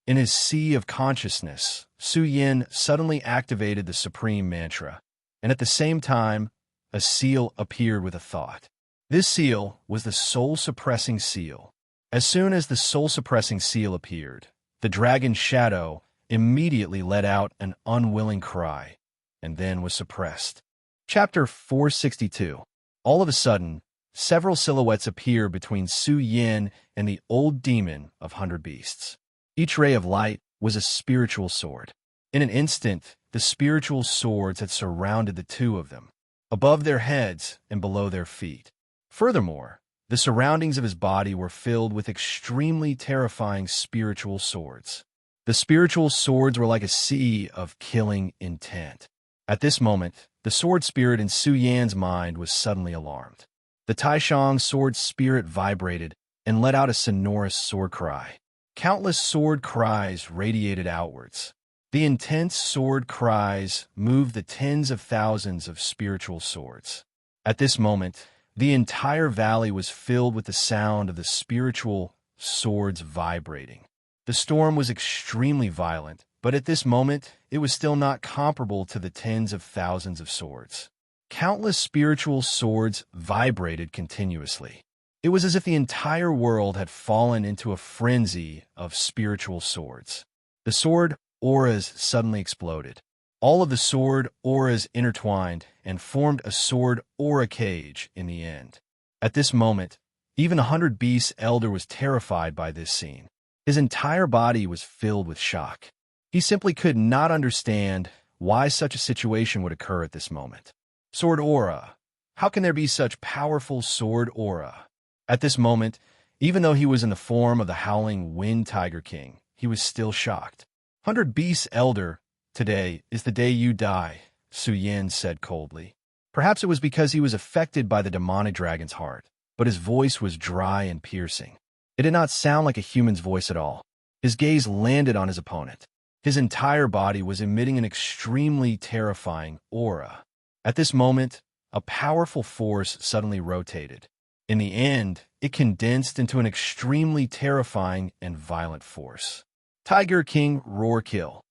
In his sea of consciousness, Su Yan suddenly activated the supreme mantra, and at the same time, a seal appeared with a thought. This seal was the soul-suppressing seal. As soon as the soul-suppressing seal appeared, the dragon's shadow immediately let out an unwilling cry, and then was suppressed. Chapter 462. All of a sudden, several silhouettes appear between Su Yan and the old demon of 100 Beasts. Each ray of light was a spiritual sword. In an instant, the spiritual swords had surrounded the two of them, above their heads and below their feet. Furthermore, the surroundings of his body were filled with extremely terrifying spiritual swords. The spiritual swords were like a sea of killing intent. At this moment, the sword spirit in Su Yan's mind was suddenly alarmed. The Taishang sword spirit vibrated and let out a sonorous sword cry. Countless sword cries radiated outwards. The intense sword cries moved the tens of thousands of spiritual swords. At this moment, the entire valley was filled with the sound of the spiritual swords vibrating. The storm was extremely violent, but at this moment, it was still not comparable to the tens of thousands of swords. Countless spiritual swords vibrated continuously. It was as if the entire world had fallen into a frenzy of spiritual swords. The sword auras suddenly exploded. All of the sword auras intertwined and formed a sword aura cage in the end. At this moment, even 100 Beasts Elder was terrified by this scene. His entire body was filled with shock. He simply could not understand why such a situation would occur at this moment. Sword aura. How can there be such powerful sword aura? At this moment, even though he was in the form of the Howling Wind Tiger King, he was still shocked. 100 Beasts Elder, today is the day you die, Su Yan said coldly. Perhaps it was because he was affected by the demonic dragon's heart, but his voice was dry and piercing. It did not sound like a human's voice at all. His gaze landed on his opponent. His entire body was emitting an extremely terrifying aura. At this moment, a powerful force suddenly rotated. In the end, it condensed into an extremely terrifying and violent force. Tiger King Roar Kill.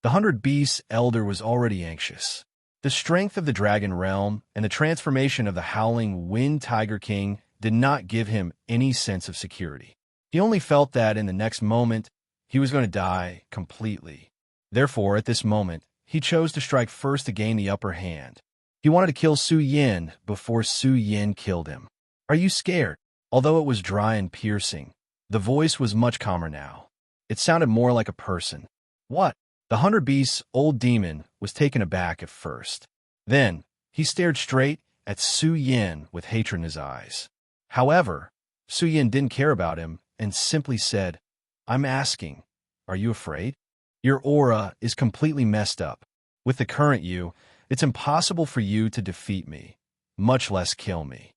The 100 Beasts Elder was already anxious. The strength of the Dragon Realm and the transformation of the Howling Wind Tiger King did not give him any sense of security. He only felt that in the next moment, he was going to die completely. Therefore, at this moment, he chose to strike first to gain the upper hand. He wanted to kill Su Yan before Su Yan killed him. Are you scared? Although it was dry and piercing, the voice was much calmer now. It sounded more like a person. What? The 100 Beasts Old Demon was taken aback at first. Then, he stared straight at Su Yan with hatred in his eyes. However, Su Yan didn't care about him and simply said, I'm asking, are you afraid? Your aura is completely messed up. With the current you, it's impossible for you to defeat me, much less kill me.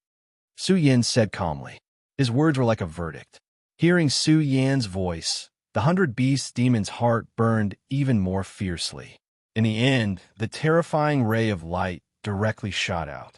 Su Yan said calmly. His words were like a verdict. Hearing Su Yan's voice, the 100 Beasts demon's heart burned even more fiercely. In the end, the terrifying ray of light directly shot out.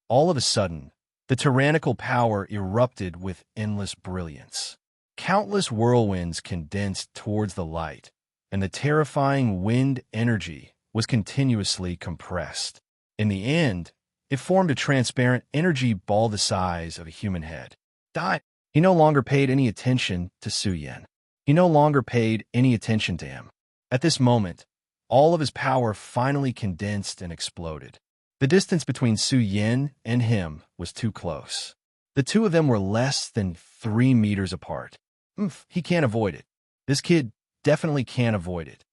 All of a sudden, the tyrannical power erupted with endless brilliance. Countless whirlwinds condensed towards the light, and the terrifying wind energy was continuously compressed. In the end, it formed a transparent energy ball the size of a human head. Die. He no longer paid any attention to Su Yan. He no longer paid any attention to him. At this moment, all of his power finally condensed and exploded. The distance between Su Yan and him was too close. The two of them were less than 3 meters apart. He can't avoid it. This kid definitely can't avoid it.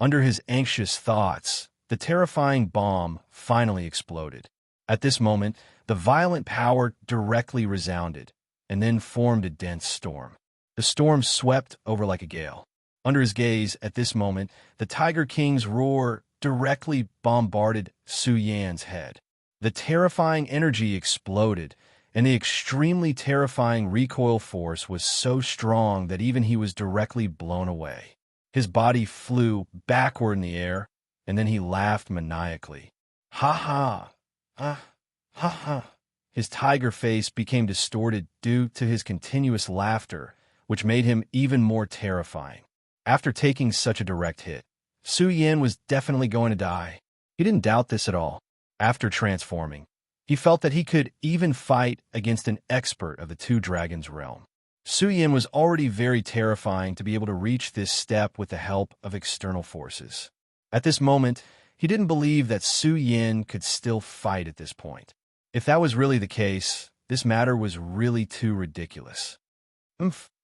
Under his anxious thoughts, the terrifying bomb finally exploded. At this moment, the violent power directly resounded, and then formed a dense storm. The storm swept over like a gale. Under his gaze, at this moment, the Tiger King's roar directly bombarded Su Yan's head. The terrifying energy exploded, and the extremely terrifying recoil force was so strong that even he was directly blown away. His body flew backward in the air, and then he laughed maniacally. Ha ha! Ha ha! His tiger face became distorted due to his continuous laughter, which made him even more terrifying. After taking such a direct hit, Su Yan was definitely going to die. He didn't doubt this at all. After transforming, he felt that he could even fight against an expert of the Two Dragons realm. Su Yan was already very terrifying to be able to reach this step with the help of external forces. At this moment, he didn't believe that Su Yan could still fight at this point. If that was really the case, this matter was really too ridiculous.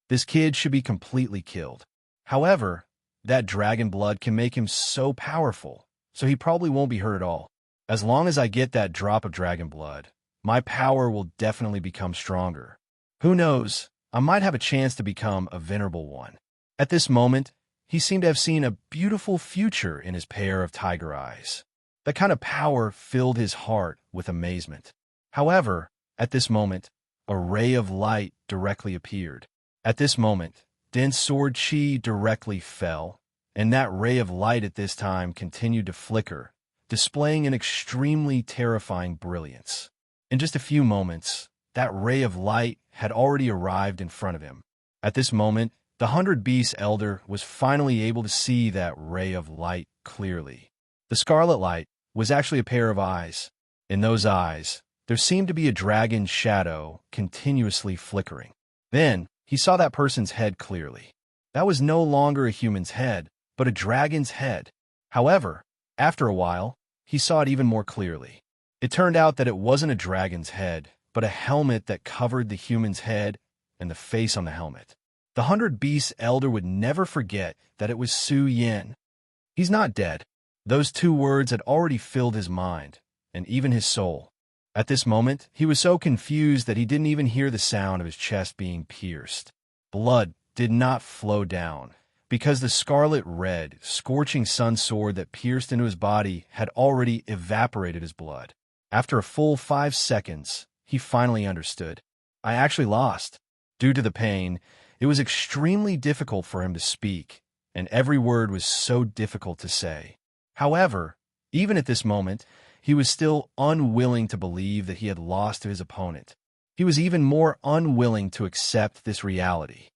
This kid should be completely killed. However, that dragon blood can make him so powerful, so he probably won't be hurt at all. As long as I get that drop of dragon blood, my power will definitely become stronger. Who knows, I might have a chance to become a venerable one. At this moment, he seemed to have seen a beautiful future in his pair of tiger eyes. That kind of power filled his heart with amazement. However, at this moment, a ray of light directly appeared. At this moment, dense sword chi directly fell, and that ray of light at this time continued to flicker, displaying an extremely terrifying brilliance. In just a few moments, that ray of light had already arrived in front of him. At this moment, the 100 Beast Elder was finally able to see that ray of light clearly. The scarlet light was actually a pair of eyes. In those eyes, there seemed to be a dragon's shadow continuously flickering. Then, he saw that person's head clearly. That was no longer a human's head, but a dragon's head. However, after a while, he saw it even more clearly. It turned out that it wasn't a dragon's head, but a helmet that covered the human's head and the face on the helmet. The 100 Beast Elder would never forget that it was Su Yan. He's not dead. Those 2 words had already filled his mind, and even his soul. At this moment, he was so confused that he didn't even hear the sound of his chest being pierced. Blood did not flow down, because the scarlet red, scorching sun sword that pierced into his body had already evaporated his blood. After a full 5 seconds, he finally understood. I actually lost. Due to the pain, it was extremely difficult for him to speak, and every word was so difficult to say. However, even at this moment, he was still unwilling to believe that he had lost to his opponent. He was even more unwilling to accept this reality.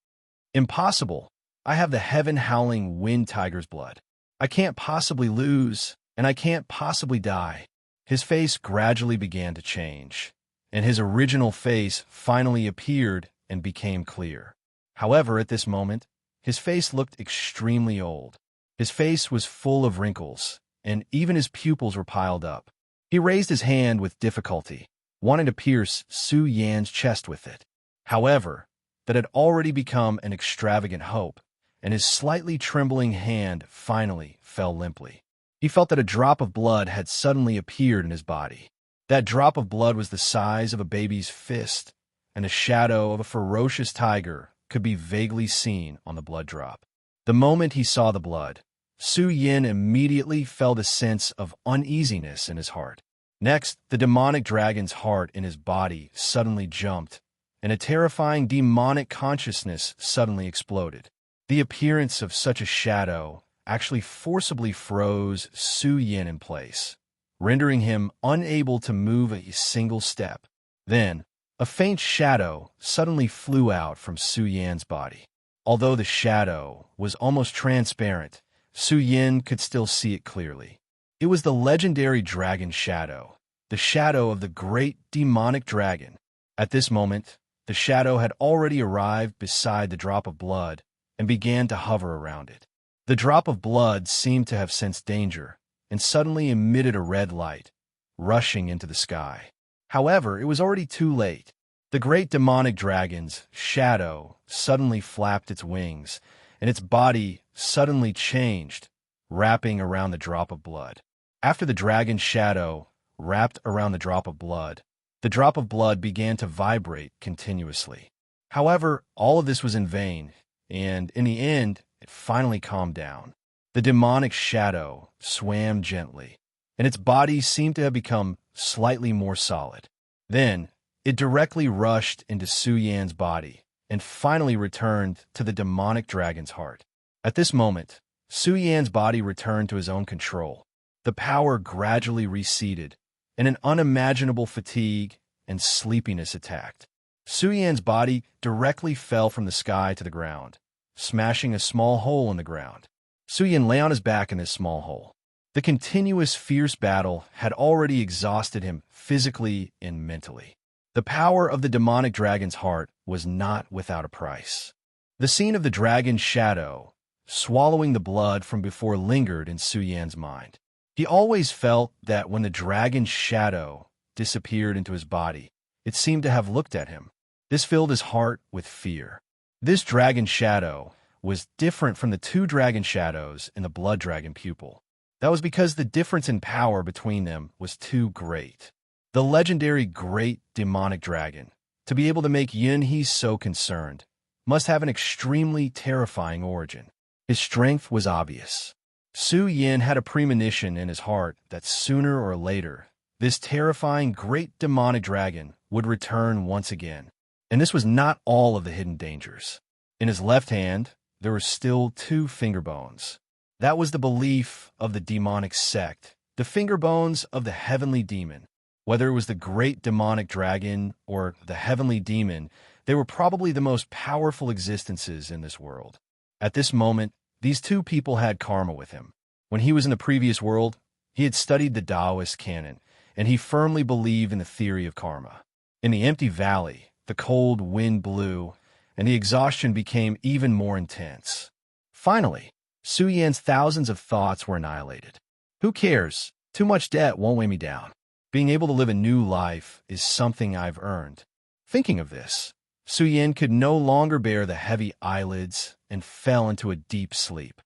Impossible. I have the heaven-howling wind tiger's blood. I can't possibly lose, and I can't possibly die. His face gradually began to change, and his original face finally appeared and became clear. However, at this moment, his face looked extremely old. His face was full of wrinkles, and even his pupils were piled up. He raised his hand with difficulty, wanting to pierce Su Yan's chest with it. However, that had already become an extravagant hope, and his slightly trembling hand finally fell limply. He felt that a drop of blood had suddenly appeared in his body. That drop of blood was the size of a baby's fist, and the shadow of a ferocious tiger could be vaguely seen on the blood drop. The moment he saw the blood, Su Yan immediately felt a sense of uneasiness in his heart. Next, the demonic dragon's heart in his body suddenly jumped, and a terrifying demonic consciousness suddenly exploded. The appearance of such a shadow actually forcibly froze Su Yan in place, rendering him unable to move a single step. Then, a faint shadow suddenly flew out from Su Yan's body. Although the shadow was almost transparent, Su Yan could still see it clearly. It was the legendary dragon shadow, the shadow of the great demonic dragon. At this moment, the shadow had already arrived beside the drop of blood and began to hover around it. The drop of blood seemed to have sensed danger and suddenly emitted a red light, rushing into the sky. However, it was already too late. The great demonic dragon's shadow suddenly flapped its wings, and its body suddenly changed, wrapping around the drop of blood. After the dragon's shadow wrapped around the drop of blood began to vibrate continuously. However, all of this was in vain, and in the end, it finally calmed down. The demonic shadow swam gently, and its body seemed to have become slightly more solid. Then, it directly rushed into Su Yan's body and finally returned to the demonic dragon's heart. At this moment, Su Yan's body returned to his own control. The power gradually receded, and an unimaginable fatigue and sleepiness attacked. Su Yan's body directly fell from the sky to the ground, smashing a small hole in the ground. Su Yan lay on his back in this small hole. The continuous fierce battle had already exhausted him physically and mentally. The power of the demonic dragon's heart was not without a price. The scene of the dragon's shadow swallowing the blood from before lingered in Su Yan's mind. He always felt that when the dragon's shadow disappeared into his body, it seemed to have looked at him. This filled his heart with fear. This dragon shadow was different from the two dragon shadows in the blood dragon pupil. That was because the difference in power between them was too great. The legendary great demonic dragon, to be able to make Yunhee so concerned, must have an extremely terrifying origin. His strength was obvious. Su Yan had a premonition in his heart that sooner or later, this terrifying great demonic dragon would return once again. And this was not all of the hidden dangers. In his left hand, there were still 2 finger bones. That was the belief of the demonic sect, the finger bones of the heavenly demon. Whether it was the great demonic dragon or the heavenly demon, they were probably the most powerful existences in this world. At this moment, these 2 people had karma with him. When he was in the previous world, he had studied the Taoist canon, and he firmly believed in the theory of karma. In the empty valley, the cold wind blew, and the exhaustion became even more intense. Finally, Su Yan's thousands of thoughts were annihilated. Who cares? Too much debt won't weigh me down. Being able to live a new life is something I've earned. Thinking of this, Su Yan could no longer bear the heavy eyelids and fell into a deep sleep.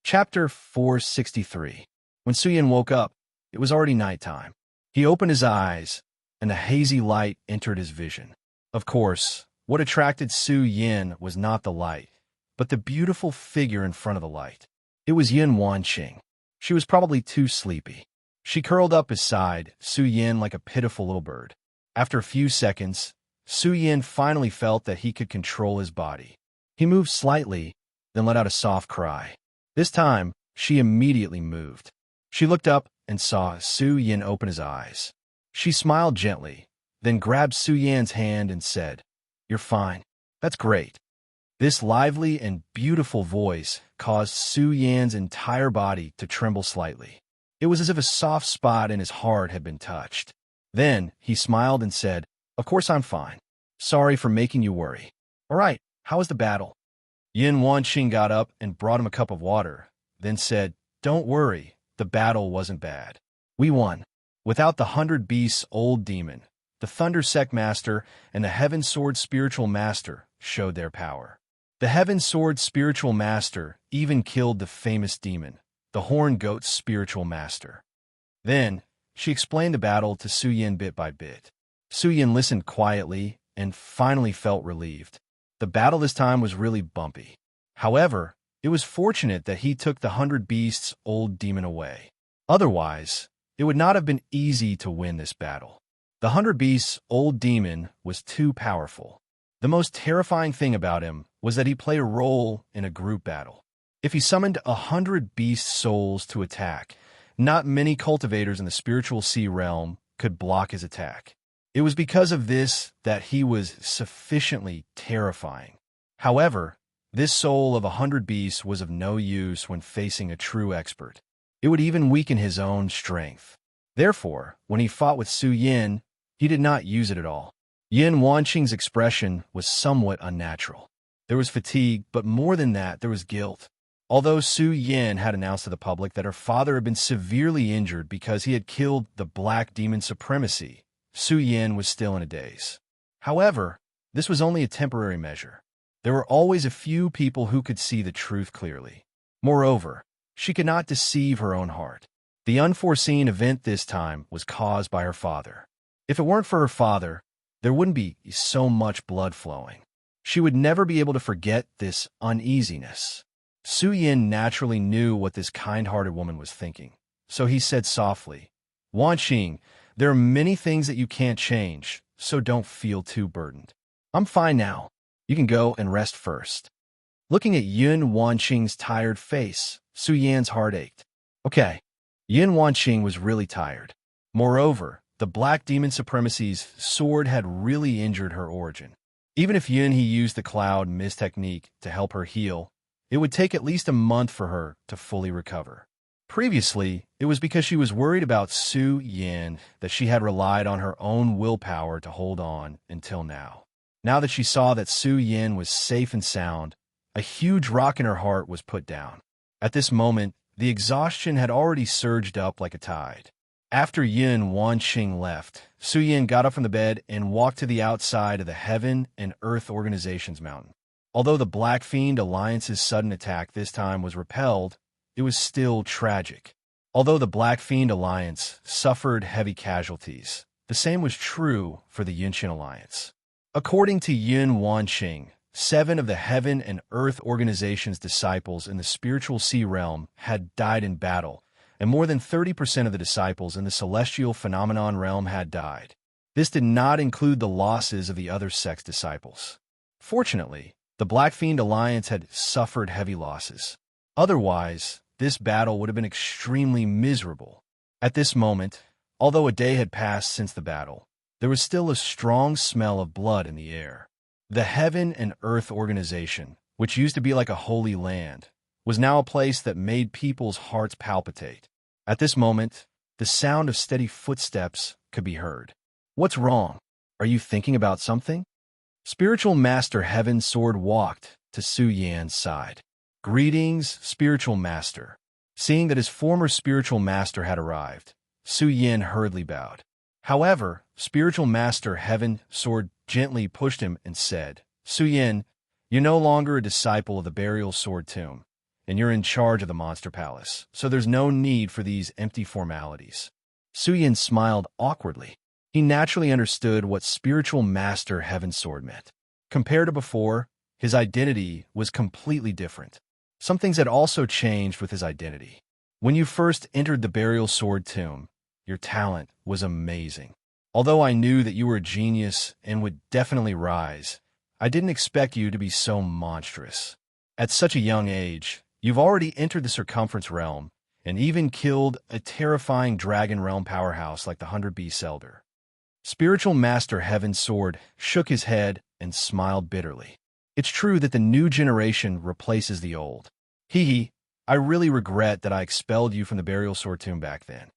Chapter 463. When Su Yan woke up, it was already nighttime. He opened his eyes, and a hazy light entered his vision. Of course, what attracted Su Yan was not the light, but the beautiful figure in front of the light. It was Yun Wanqing. She was probably too sleepy. She curled up beside Su Yan like a pitiful little bird. After a few seconds, Su Yan finally felt that he could control his body. He moved slightly, then let out a soft cry. This time, she immediately moved. She looked up and saw Su Yan open his eyes. She smiled gently, then grabbed Su Yan's hand and said, "You're fine. That's great." This lively and beautiful voice caused Su Yan's entire body to tremble slightly. It was as if a soft spot in his heart had been touched. Then he smiled and said, "Of course I'm fine. Sorry for making you worry. All right, how was the battle?" Yun Wanqing got up and brought him a cup of water, then said, "Don't worry, the battle wasn't bad. We won. Without the 100 Beasts Old Demon, the Thunder Sect Master and the Heaven Sword Spiritual Master showed their power. The Heaven Sword Spiritual Master even killed the famous demon, the Horn Goat's Spiritual Master." Then, she explained the battle to Su Yan bit by bit. Su Yan listened quietly and finally felt relieved. The battle this time was really bumpy. However, it was fortunate that he took the 100 Beasts Old Demon away. Otherwise, it would not have been easy to win this battle. The 100 Beasts Old Demon was too powerful. The most terrifying thing about him was that he played a role in a group battle. If he summoned 100 beast souls to attack, not many cultivators in the spiritual sea realm could block his attack. It was because of this that he was sufficiently terrifying. However, this soul of 100 beasts was of no use when facing a true expert. It would even weaken his own strength. Therefore, when he fought with Su Yin, he did not use it at all. Yin Wanqing's expression was somewhat unnatural. There was fatigue, but more than that, there was guilt. Although Su Yin had announced to the public that her father had been severely injured because he had killed the Black Demon Supremacy, Su Yin was still in a daze. However, this was only a temporary measure. There were always a few people who could see the truth clearly. Moreover, she could not deceive her own heart. The unforeseen event this time was caused by her father. If it weren't for her father, there wouldn't be so much blood flowing. She would never be able to forget this uneasiness. Su Yin naturally knew what this kind-hearted woman was thinking, so he said softly, "Wanqing, there are many things that you can't change, so don't feel too burdened. I'm fine now. You can go and rest first." Looking at Yun Wanqing's tired face, Su Yan's heart ached. Okay, Yun Wanqing was really tired. Moreover, the Black Demon Supremacy's sword had really injured her origin. Even if Yun he used the Cloud Mist technique to help her heal, it would take at least a month for her to fully recover. Previously, it was because she was worried about Su Yin that she had relied on her own willpower to hold on until now. Now that she saw that Su Yin was safe and sound, a huge rock in her heart was put down. At this moment, the exhaustion had already surged up like a tide. After Yun Wanqing left, Su Yin got up from the bed and walked to the outside of the Heaven and Earth Organization's mountain. Although the Black Fiend Alliance's sudden attack this time was repelled, it was still tragic. Although the Black Fiend Alliance suffered heavy casualties, the same was true for the Yunqian Alliance. According to Yun Wanqing, 7 of the Heaven and Earth Organization's disciples in the spiritual sea realm had died in battle, and more than 30% of the disciples in the celestial phenomenon realm had died. This did not include the losses of the other sect's disciples. Fortunately, the Black Fiend Alliance had suffered heavy losses. Otherwise, this battle would have been extremely miserable. At this moment, although a day had passed since the battle, there was still a strong smell of blood in the air. The Heaven and Earth Organization, which used to be like a holy land, was now a place that made people's hearts palpitate. At this moment, the sound of steady footsteps could be heard. "What's wrong? Are you thinking about something?" Spiritual Master Heaven Sword walked to Su Yan's side. "Greetings, Spiritual Master." Seeing that his former Spiritual Master had arrived, Su Yin hurriedly bowed. However, Spiritual Master Heaven Sword gently pushed him and said, "Su Yin, you're no longer a disciple of the Burial Sword Tomb, and you're in charge of the Monster Palace, so there's no need for these empty formalities." Su Yin smiled awkwardly. He naturally understood what Spiritual Master Heaven Sword meant. Compared to before, his identity was completely different. Some things had also changed with his identity. When you first entered the Burial Sword Tomb, your talent was amazing. Although I knew that you were a genius and would definitely rise, I didn't expect you to be so monstrous. At such a young age, you've already entered the Circumference Realm and even killed a terrifying Dragon Realm powerhouse like the 100 Beast Elder. Spiritual Master Heaven Sword shook his head and smiled bitterly. "It's true that the new generation replaces the old. I really regret that I expelled you from the Burial Sword Tomb back then."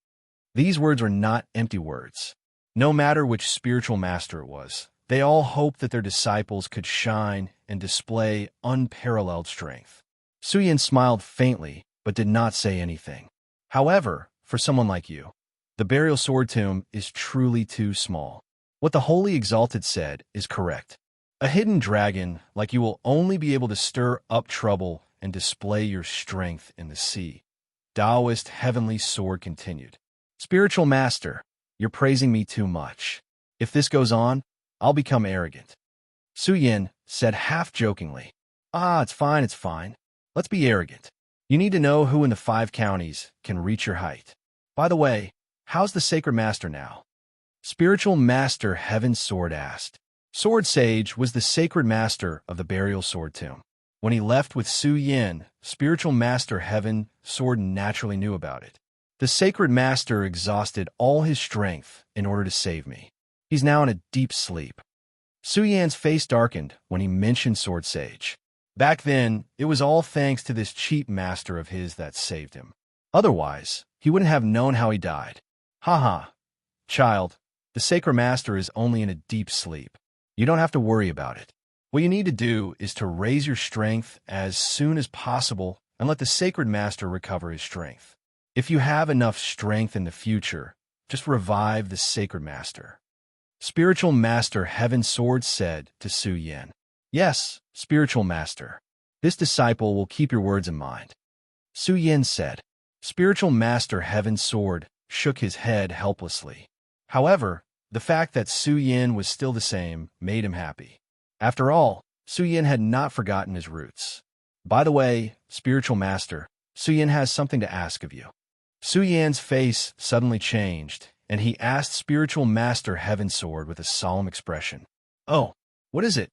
These words were not empty words. No matter which spiritual master it was, they all hoped that their disciples could shine and display unparalleled strength. Su Yin smiled faintly, but did not say anything. "However, for someone like you, the Burial Sword Tomb is truly too small. What the Holy Exalted said is correct. A hidden dragon like you will only be able to stir up trouble and display your strength in the sea." Taoist Heavenly Sword continued. "Spiritual Master, you're praising me too much. If this goes on, I'll become arrogant." Su Yin said half-jokingly, it's fine. Let's be arrogant. You need to know who in the 5 counties can reach your height. By the way, how's the Sacred Master now?" Spiritual Master Heaven Sword asked. Sword Sage was the Sacred Master of the Burial Sword Tomb. When he left with Su Yin, Spiritual Master Heaven Sword naturally knew about it. "The Sacred Master exhausted all his strength in order to save me. He's now in a deep sleep." Su Yan's face darkened when he mentioned Sword Sage. Back then, it was all thanks to this cheap master of his that saved him. Otherwise, he wouldn't have known how he died. Haha, child, the Sacred Master is only in a deep sleep. You don't have to worry about it. What you need to do is to raise your strength as soon as possible and let the Sacred Master recover his strength. If you have enough strength in the future, just revive the Sacred Master. Spiritual Master Heaven Sword said to Su Yin. Yes, Spiritual Master. This disciple will keep your words in mind. Su Yin said. Spiritual Master Heaven Sword shook his head helplessly. However, the fact that Su Yin was still the same made him happy. After all, Su Yin had not forgotten his roots. By the way, Spiritual Master, Su Yin has something to ask of you. Su Yin's face suddenly changed, and he asked Spiritual Master Heaven Sword with a solemn expression. Oh, what is it?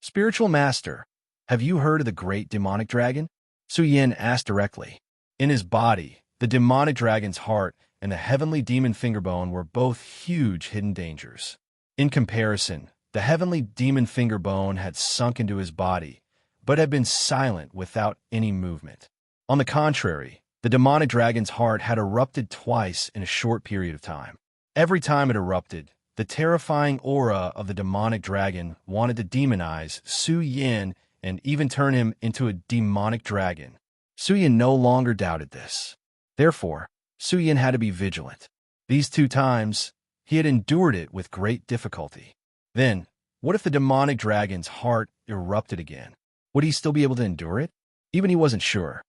Spiritual Master, have you heard of the great demonic dragon? Su Yin asked directly. In his body, the demonic dragon's heart and the heavenly demon fingerbone were both huge hidden dangers. In comparison, the heavenly demon fingerbone had sunk into his body, but had been silent without any movement. On the contrary, the demonic dragon's heart had erupted twice in a short period of time. Every time it erupted, the terrifying aura of the demonic dragon wanted to demonize Su Yin and even turn him into a demonic dragon. Su Yin no longer doubted this. Therefore, Su Yin had to be vigilant. These 2 times, he had endured it with great difficulty. Then, what if the demonic dragon's heart erupted again? Would he still be able to endure it? Even he wasn't sure.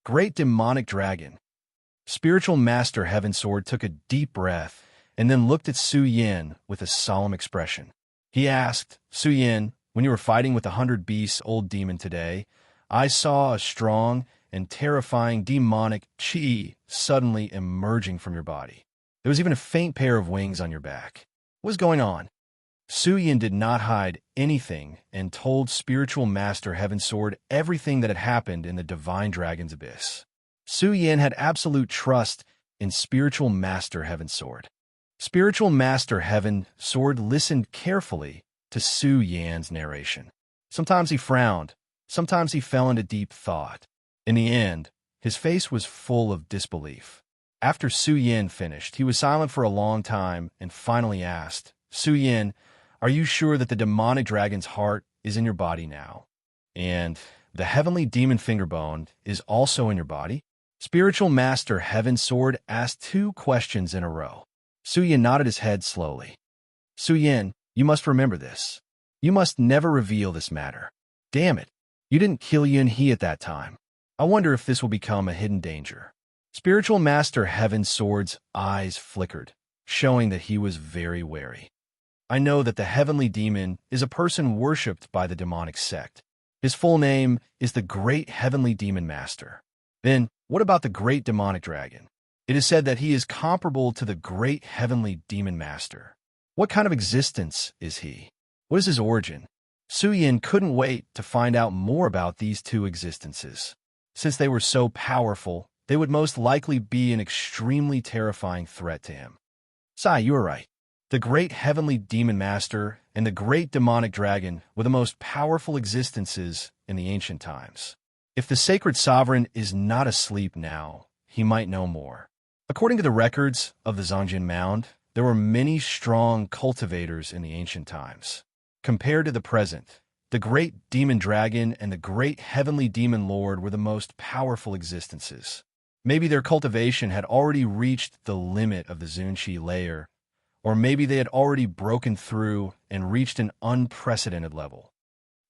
Great demonic dragon. Spiritual Master Heaven Sword took a deep breath and then looked at Su Yin with a solemn expression. He asked, Su Yin, when you were fighting with 100 beasts old demon today, I saw a strong and terrifying demonic chi suddenly emerging from your body. There was even a faint pair of wings on your back. What was going on? Su Yin did not hide anything and told Spiritual Master Heaven Sword everything that had happened in the Divine Dragon's Abyss. Su Yin had absolute trust in Spiritual Master Heaven Sword. Spiritual Master Heaven Sword listened carefully to Su Yin's narration. Sometimes he frowned, sometimes he fell into deep thought. In the end, his face was full of disbelief. After Su Yin finished, he was silent for a long time and finally asked, Su Yin, are you sure that the demonic dragon's heart is in your body now? And the heavenly demon fingerbone is also in your body? Spiritual Master Heaven Sword asked 2 questions in a row. Su Yin nodded his head slowly. Su Yin, you must remember this. You must never reveal this matter. Damn it, you didn't kill Yun He at that time. I wonder if this will become a hidden danger. Spiritual Master Heaven Sword's eyes flickered, showing that he was very wary. I know that the heavenly demon is a person worshipped by the demonic sect. His full name is the Great Heavenly Demon Master. Then, what about the Great Demonic Dragon? It is said that he is comparable to the Great Heavenly Demon Master. What kind of existence is he? What is his origin? Su Yin couldn't wait to find out more about these 2 existences. Since they were so powerful, they would most likely be an extremely terrifying threat to him. Sai, you are right. The Great Heavenly Demon Master and the Great Demonic Dragon were the most powerful existences in the ancient times. If the Sacred Sovereign is not asleep now, he might know more. According to the records of the Zongjin Mound, there were many strong cultivators in the ancient times. Compared to the present, the Great Demon Dragon and the Great Heavenly Demon Lord were the most powerful existences. Maybe their cultivation had already reached the limit of the Zunqi layer, or maybe they had already broken through and reached an unprecedented level.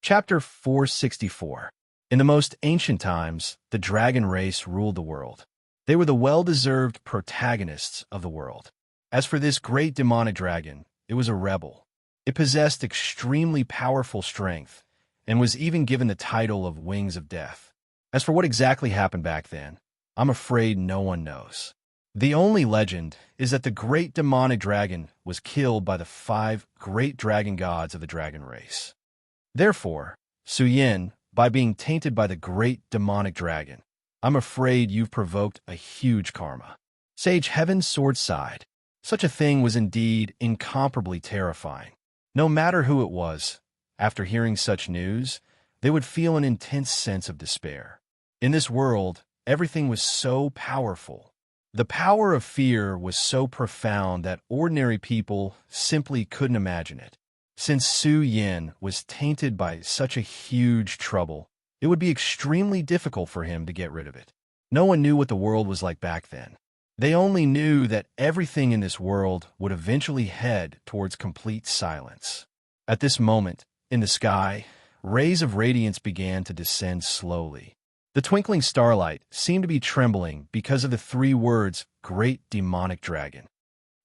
Chapter 464. In the most ancient times, the dragon race ruled the world. They were the well-deserved protagonists of the world. As for this great demonic dragon, it was a rebel. It possessed extremely powerful strength, and was even given the title of Wings of Death. As for what exactly happened back then, I'm afraid no one knows. The only legend is that the great demonic dragon was killed by the 5 great dragon gods of the dragon race. Therefore, Su Yin, by being tainted by the great demonic dragon, I'm afraid you've provoked a huge karma. Sage Heaven Sword sighed. Such a thing was indeed incomparably terrifying. No matter who it was, after hearing such news, they would feel an intense sense of despair. In this world, everything was so powerful. The power of fear was so profound that ordinary people simply couldn't imagine it. Since Su Yin was tainted by such a huge trouble, it would be extremely difficult for him to get rid of it. No one knew what the world was like back then. They only knew that everything in this world would eventually head towards complete silence. At this moment, in the sky, rays of radiance began to descend slowly. The twinkling starlight seemed to be trembling because of the 3 words, Great Demonic Dragon.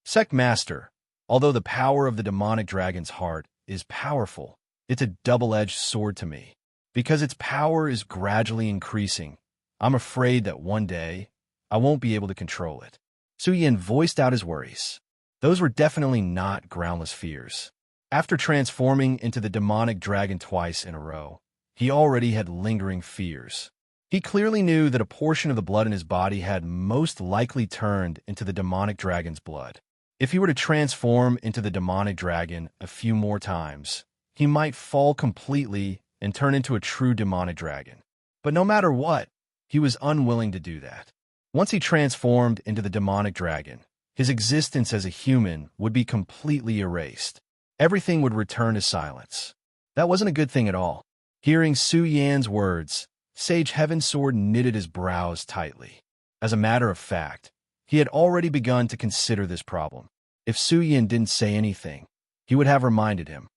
Sect Master, although the power of the demonic dragon's heart is powerful, it's a double-edged sword to me. Because its power is gradually increasing, I'm afraid that one day, I won't be able to control it. Su Yin voiced out his worries. Those were definitely not groundless fears. After transforming into the demonic dragon twice in a row, he already had lingering fears. He clearly knew that a portion of the blood in his body had most likely turned into the demonic dragon's blood. If he were to transform into the demonic dragon a few more times, he might fall completely and turn into a true demonic dragon. But no matter what, he was unwilling to do that. Once he transformed into the demonic dragon, his existence as a human would be completely erased. Everything would return to silence. That wasn't a good thing at all. Hearing Su Yan's words, Sage Heaven's Sword knitted his brows tightly. As a matter of fact, he had already begun to consider this problem. If Su Yan didn't say anything, he would have reminded him.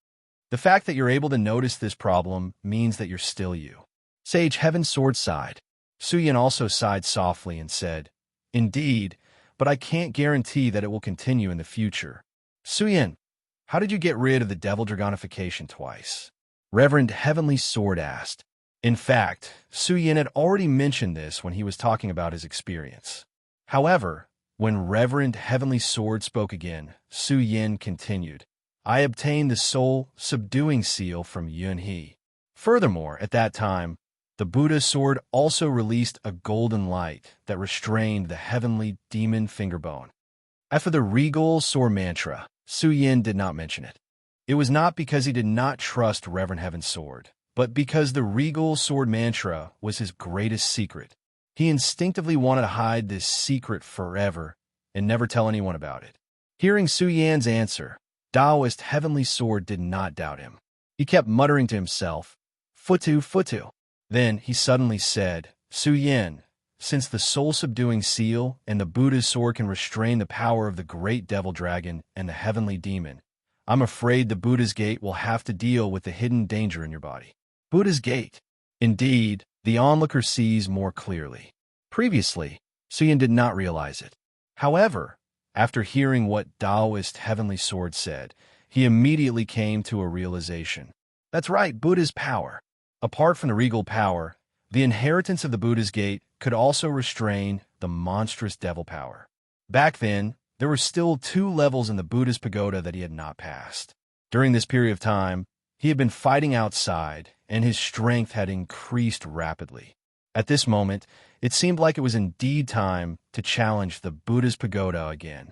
The fact that you're able to notice this problem means that you're still you. Sage Heaven's Sword sighed. Su Yan also sighed softly and said, Indeed, but I can't guarantee that it will continue in the future. Su Yan, how did you get rid of the devil dragonification twice? Reverend Heavenly Sword asked. In fact, Su Yan had already mentioned this when he was talking about his experience. However, when Reverend Heavenly Sword spoke again, Su Yan continued, I obtained the soul subduing seal from Yun He. Furthermore, at that time, the Buddha's sword also released a golden light that restrained the heavenly demon fingerbone. As for the regal sword mantra, Su Yan did not mention it. It was not because he did not trust Reverend Heaven's Sword, but because the regal sword mantra was his greatest secret. He instinctively wanted to hide this secret forever and never tell anyone about it. Hearing Su Yan's answer, Taoist Heavenly Sword did not doubt him. He kept muttering to himself, Futu, Futu. Then he suddenly said, Su Yan, since the soul-subduing seal and the Buddha's sword can restrain the power of the great devil dragon and the heavenly demon, I'm afraid the Buddha's gate will have to deal with the hidden danger in your body. Buddha's gate. Indeed, the onlooker sees more clearly. Previously, Su Yan did not realize it. However, after hearing what Taoist Heavenly Sword said, he immediately came to a realization. That's right, Buddha's power. Apart from the regal power, the inheritance of the Buddha's gate could also restrain the monstrous devil power. Back then, there were still 2 levels in the Buddha's pagoda that he had not passed. During this period of time, he had been fighting outside, and his strength had increased rapidly. At this moment, it seemed like it was indeed time to challenge the Buddha's pagoda again.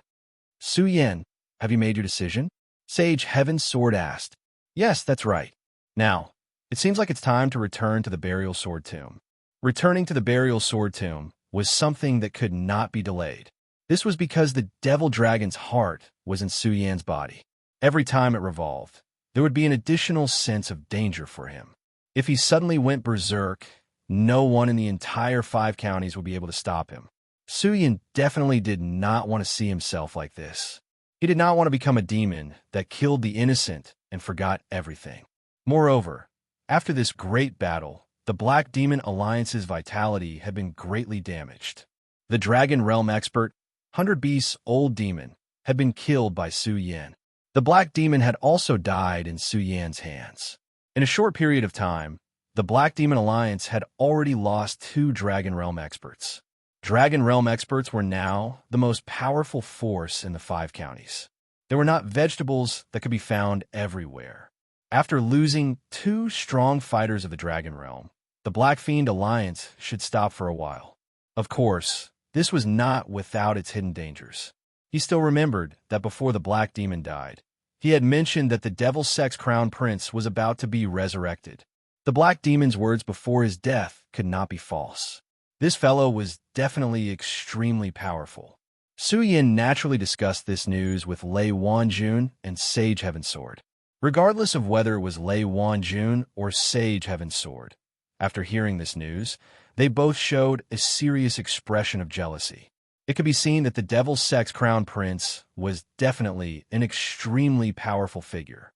Su Yan, have you made your decision? Sage Heaven's Sword asked. Yes, that's right. Now, it seems like it's time to return to the Burial Sword Tomb. Returning to the Burial Sword Tomb was something that could not be delayed. This was because the devil dragon's heart was in Su Yan's body. Every time it revolved, there would be an additional sense of danger for him. If he suddenly went berserk, no one in the entire 5 counties would be able to stop him. Su Yan definitely did not want to see himself like this. He did not want to become a demon that killed the innocent and forgot everything. Moreover, after this great battle, the Black Demon Alliance's vitality had been greatly damaged. The Dragon Realm expert, 100 Beast's old demon, had been killed by Su Yan. The Black Demon had also died in Su Yan's hands. In a short period of time, the Black Demon Alliance had already lost 2 Dragon Realm experts. Dragon Realm experts were now the most powerful force in the 5 counties. They were not vegetables that could be found everywhere. After losing 2 strong fighters of the Dragon Realm, the Black Fiend Alliance should stop for a while. Of course, this was not without its hidden dangers. He still remembered that before the Black Demon died, he had mentioned that the Devil Sex Crown Prince was about to be resurrected. The Black Demon's words before his death could not be false. This fellow was definitely extremely powerful. Su Yin naturally discussed this news with Lei Wanjun and Sage Heaven Sword, regardless of whether it was Lei Wanjun or Sage Heaven Sword. After hearing this news, they both showed a serious expression of jealousy. It could be seen that the Devil's Sect's crown prince was definitely an extremely powerful figure.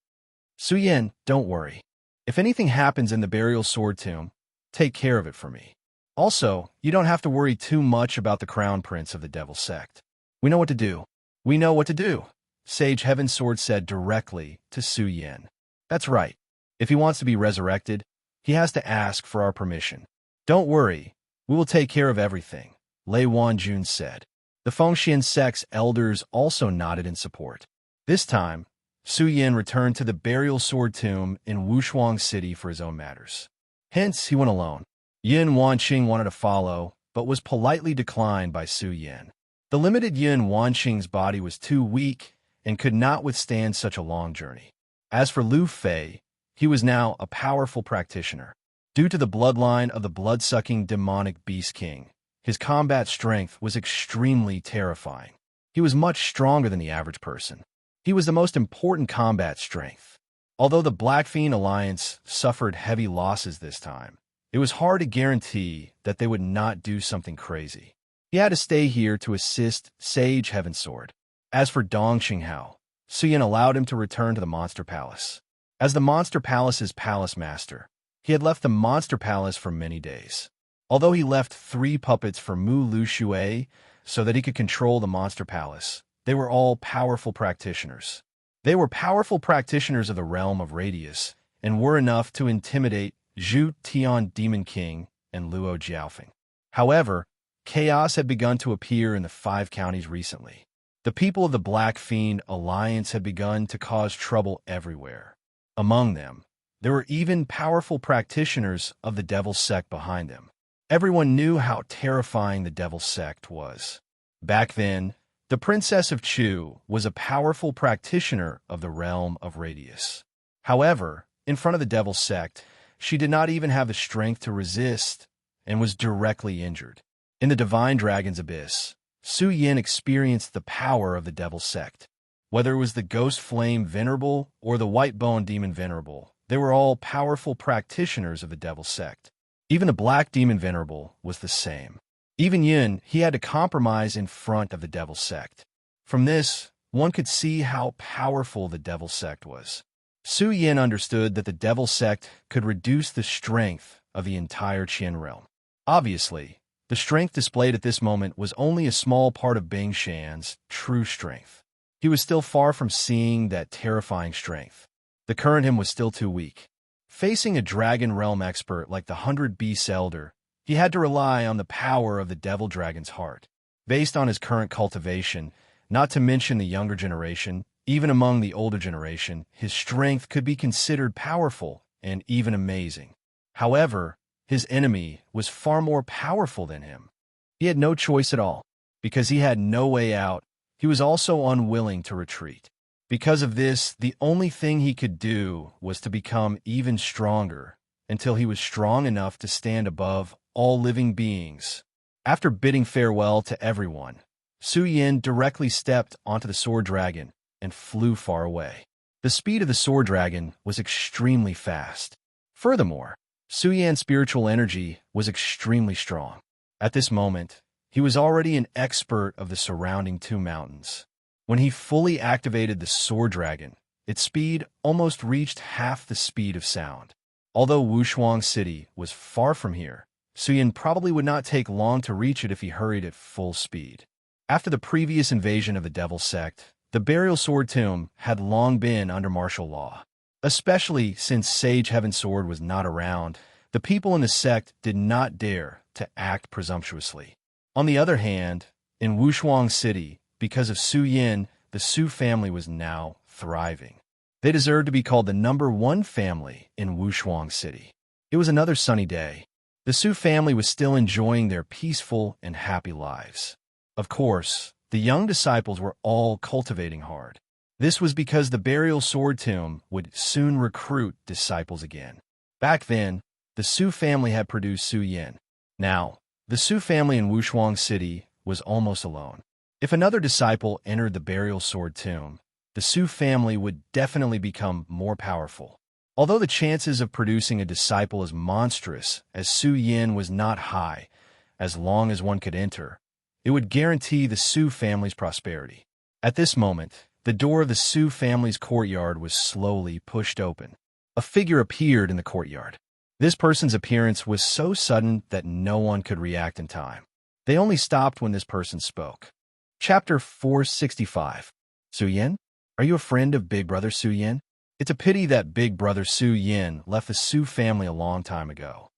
Su Yin, don't worry. If anything happens in the Burial Sword Tomb, take care of it for me. Also, you don't have to worry too much about the crown prince of the Devil's Sect. We know what to do. We know what to do, Sage Heaven Sword said directly to Su Yin. That's right. If he wants to be resurrected, he has to ask for our permission. Don't worry. We will take care of everything, Lei Wanjun said. The Fengxian sect's elders also nodded in support. This time, Su Yin returned to the Burial Sword Tomb in Wushuang City for his own matters. Hence, he went alone. Yin Wanqing wanted to follow, but was politely declined by Su Yin. The limited Yin Wanqing's body was too weak and could not withstand such a long journey. As for Lu Fei, he was now a powerful practitioner. Due to the bloodline of the blood-sucking demonic Beast King, his combat strength was extremely terrifying. He was much stronger than the average person. He was the most important combat strength. Although the Black Fiend Alliance suffered heavy losses this time, it was hard to guarantee that they would not do something crazy. He had to stay here to assist Sage Heaven Sword. As for Dong Qinghao, Su Yin allowed him to return to the Monster Palace. As the Monster Palace's palace master, he had left the Monster Palace for many days. Although he left 3 puppets for Mu Lu Shui so that he could control the Monster Palace, they were all powerful practitioners. They were powerful practitioners of the realm of Radius and were enough to intimidate Zhu Tian Demon King and Luo Jiaofeng. However, chaos had begun to appear in the 5 counties recently. The people of the Black Fiend Alliance had begun to cause trouble everywhere. Among them, there were even powerful practitioners of the Devil's Sect behind them. Everyone knew how terrifying the Devil's Sect was. Back then, the Princess of Chu was a powerful practitioner of the realm of Radius. However, in front of the Devil's Sect, she did not even have the strength to resist and was directly injured. In the Divine Dragon's Abyss, Su Yin experienced the power of the Devil's Sect. Whether it was the Ghost Flame Venerable or the White Bone Demon Venerable, they were all powerful practitioners of the Devil's Sect. Even the Black Demon Venerable was the same. Even Yin, he had to compromise in front of the Devil's Sect. From this, one could see how powerful the Devil's Sect was. Su Yin understood that the Devil's Sect could reduce the strength of the entire Qian realm. Obviously, the strength displayed at this moment was only a small part of Bing Shan's true strength. He was still far from seeing that terrifying strength. The current him was still too weak. Facing a Dragon Realm expert like the 100 Beast Elder, he had to rely on the power of the Devil Dragon's heart. Based on his current cultivation, not to mention the younger generation, even among the older generation, his strength could be considered powerful and even amazing. However, his enemy was far more powerful than him. He had no choice at all. Because he had no way out, he was also unwilling to retreat. Because of this, the only thing he could do was to become even stronger until he was strong enough to stand above all living beings. After bidding farewell to everyone, Su Yin directly stepped onto the Sword Dragon and flew far away. The speed of the Sword Dragon was extremely fast. Furthermore, Su Yin's spiritual energy was extremely strong. At this moment, he was already an expert of the surrounding 2 mountains. When he fully activated the Sword Dragon, its speed almost reached half the speed of sound. Although Wushuang City was far from here, Su Yin probably would not take long to reach it if he hurried at full speed. After the previous invasion of the Devil's Sect, the Burial Sword Tomb had long been under martial law. Especially since Sage Heaven Sword was not around, the people in the sect did not dare to act presumptuously. On the other hand, in Wushuang City, because of Su Yin, the Su family was now thriving. They deserved to be called the #1 family in Wushuang City. It was another sunny day. The Su family was still enjoying their peaceful and happy lives. Of course, the young disciples were all cultivating hard. This was because the Burial Sword Tomb would soon recruit disciples again. Back then, the Su family had produced Su Yin. Now, The Su family in Wushuang City was almost alone. If another disciple entered the burial sword tomb, the Su family would definitely become more powerful. Although the chances of producing a disciple as monstrous as Su Yin was not high, as long as one could enter, it would guarantee the Su family's prosperity. At this moment, the door of the Su family's courtyard was slowly pushed open. A figure appeared in the courtyard. This person's appearance was so sudden that no one could react in time. They only stopped when this person spoke. Chapter 465. Su Yin? Are you a friend of Big Brother Su Yin? It's a pity that Big Brother Su Yin left the Su family a long time ago.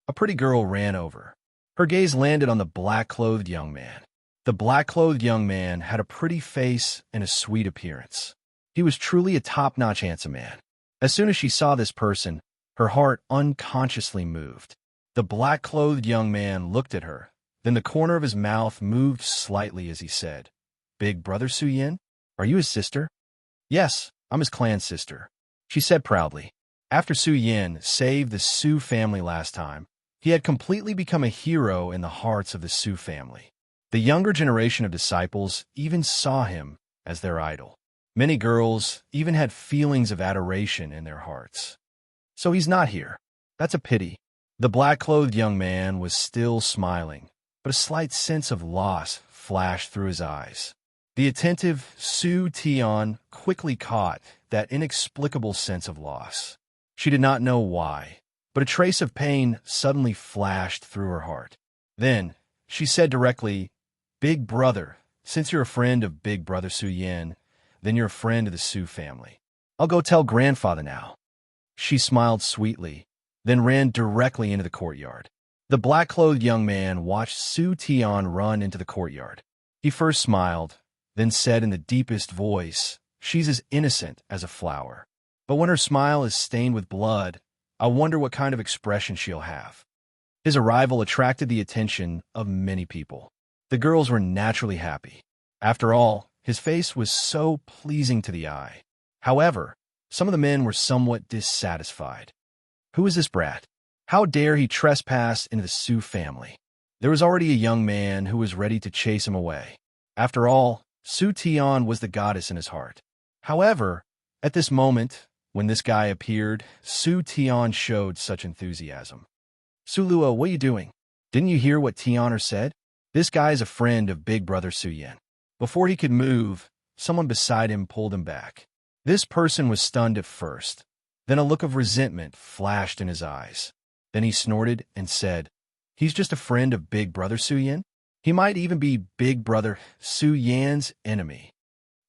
A pretty girl ran over. Her gaze landed on the black-clothed young man. The black-clothed young man had a pretty face and a sweet appearance. He was truly a top-notch handsome man. As soon as she saw this person, her heart unconsciously moved. The black-clothed young man looked at her. Then the corner of his mouth moved slightly as he said, "Big Brother Su Yin? Are you his sister?" "Yes, I'm his clan sister," she said proudly. After Su Yin saved the Su family last time, he had completely become a hero in the hearts of the Su family. The younger generation of disciples even saw him as their idol. Many girls even had feelings of adoration in their hearts. So he's not here. That's a pity. The black-clothed young man was still smiling, but a slight sense of loss flashed through his eyes. The attentive Su Tian quickly caught that inexplicable sense of loss. She did not know why, but a trace of pain suddenly flashed through her heart. Then she said directly, "Big Brother, since you're a friend of Big Brother Su Yin, then you're a friend of the Su family. I'll go tell grandfather now." She smiled sweetly, then ran directly into the courtyard. The black-clothed young man watched Su Tian run into the courtyard. He first smiled, then said in the deepest voice, "She's as innocent as a flower. But when her smile is stained with blood, I wonder what kind of expression she'll have." His arrival attracted the attention of many people. The girls were naturally happy. After all, his face was so pleasing to the eye. However, some of the men were somewhat dissatisfied. Who is this brat? How dare he trespass into the Su family? There was already a young man who was ready to chase him away. After all, Su Tian was the goddess in his heart. However, at this moment, when this guy appeared, Su Tian showed such enthusiasm. "Su Luo, what are you doing? Didn't you hear what Tianer said? This guy is a friend of Big Brother Su Yin." Before he could move, someone beside him pulled him back. This person was stunned at first. Then a look of resentment flashed in his eyes. Then he snorted and said, "He's just a friend of Big Brother Su Yin? He might even be Big Brother Su Yan's enemy."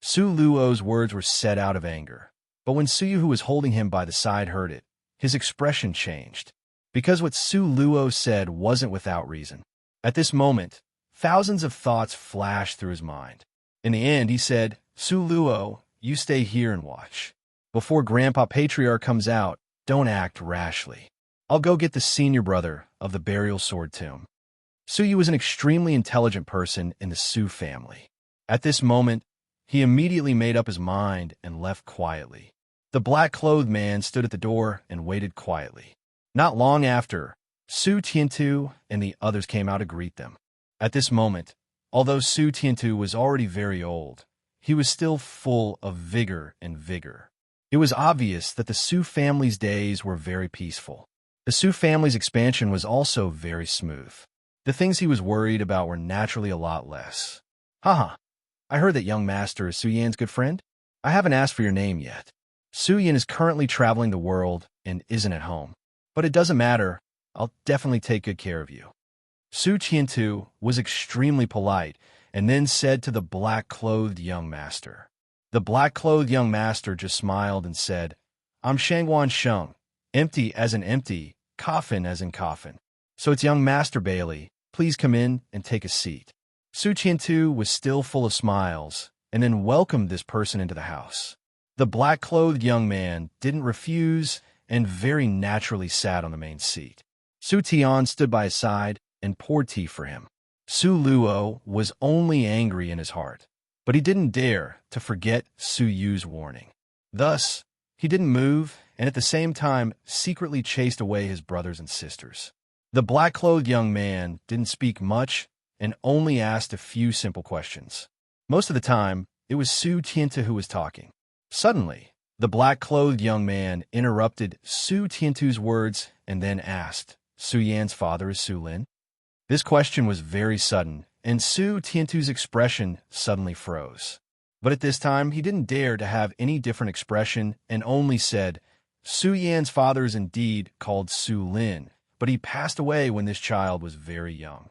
Su Luo's words were said out of anger. But when Su Yu, who was holding him by the side, heard it, his expression changed. Because what Su Luo said wasn't without reason. At this moment, thousands of thoughts flashed through his mind. In the end, he said, "Su Luo, you stay here and watch. Before Grandpa Patriarch comes out, don't act rashly. I'll go get the senior brother of the burial sword tomb." Su Yu was an extremely intelligent person in the Su family. At this moment, he immediately made up his mind and left quietly. The black-clothed man stood at the door and waited quietly. Not long after, Su Tiantu and the others came out to greet them. At this moment, although Su Tiantu was already very old, he was still full of vigor and vigor. It was obvious that the Su family's days were very peaceful. The Su family's expansion was also very smooth. The things he was worried about were naturally a lot less. "Haha, I heard that young master is Su Yan's good friend? I haven't asked for your name yet. Su Yan is currently traveling the world and isn't at home. But it doesn't matter. I'll definitely take good care of you." Su Tiantu was extremely polite and then said to the black-clothed young master. The black-clothed young master just smiled and said, "I'm Shangwan Sheng, empty as in empty, coffin as in coffin. So it's young Master Bailey. Please come in and take a seat." Su Tiantu was still full of smiles and then welcomed this person into the house. The black-clothed young man didn't refuse and very naturally sat on the main seat. Su Tian stood by his side and poured tea for him. Su Luo was only angry in his heart, but he didn't dare to forget Su Yu's warning. Thus, he didn't move and at the same time secretly chased away his brothers and sisters. The black-clothed young man didn't speak much and only asked a few simple questions. Most of the time, it was Su Tiantu who was talking. Suddenly, the black-clothed young man interrupted Su Tiantu's words and then asked, "Su Yan's father is Su Lin?" This question was very sudden, and Su Tiantu's expression suddenly froze. But at this time, he didn't dare to have any different expression and only said, "Su Yan's father is indeed called Su Lin, but he passed away when this child was very young."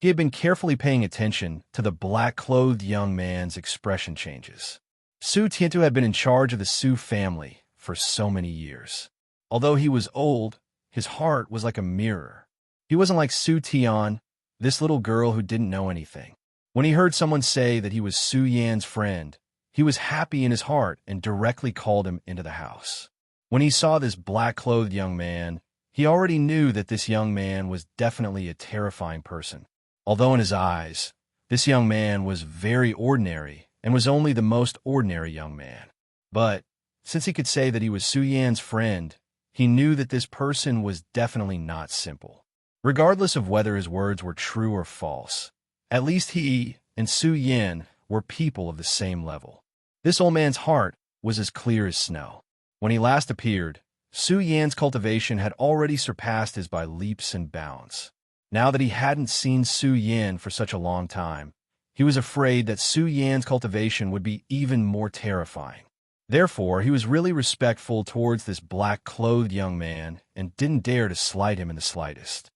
He had been carefully paying attention to the black-clothed young man's expression changes. Su Tiantu had been in charge of the Su family for so many years. Although he was old, his heart was like a mirror. He wasn't like Su Tian, this little girl who didn't know anything. When he heard someone say that he was Su Yan's friend, he was happy in his heart and directly called him into the house. When he saw this black-clothed young man, he already knew that this young man was definitely a terrifying person. Although in his eyes, this young man was very ordinary and was only the most ordinary young man. But since he could say that he was Su Yan's friend, he knew that this person was definitely not simple. Regardless of whether his words were true or false, at least he and Su Yan were people of the same level. This old man's heart was as clear as snow. When he last appeared, Su Yan's cultivation had already surpassed his by leaps and bounds. Now that he hadn't seen Su Yan for such a long time, he was afraid that Su Yan's cultivation would be even more terrifying. Therefore, he was really respectful towards this black-clothed young man and didn't dare to slight him in the slightest.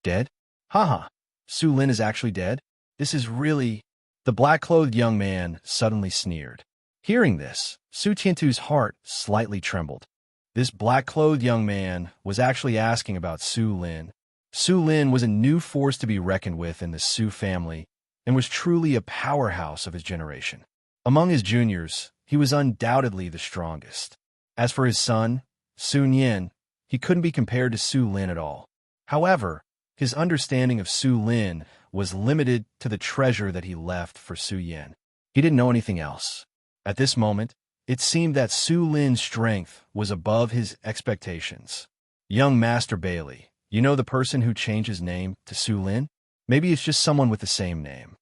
Dead? Haha, Su Lin is actually dead? This is really... The black-clothed young man suddenly sneered. Hearing this, Su Tiantu's heart slightly trembled. This black-clothed young man was actually asking about Su Lin. Su Lin was a new force to be reckoned with in the Su family and was truly a powerhouse of his generation. Among his juniors, he was undoubtedly the strongest. As for his son, Sun Yin, he couldn't be compared to Su Lin at all. However, his understanding of Su Lin was limited to the treasure that he left for Su Yin. He didn't know anything else. At this moment, it seemed that Su Lin's strength was above his expectations. Young Master Bailey, you know the person who changed his name to Su Lin? Maybe it's just someone with the same name.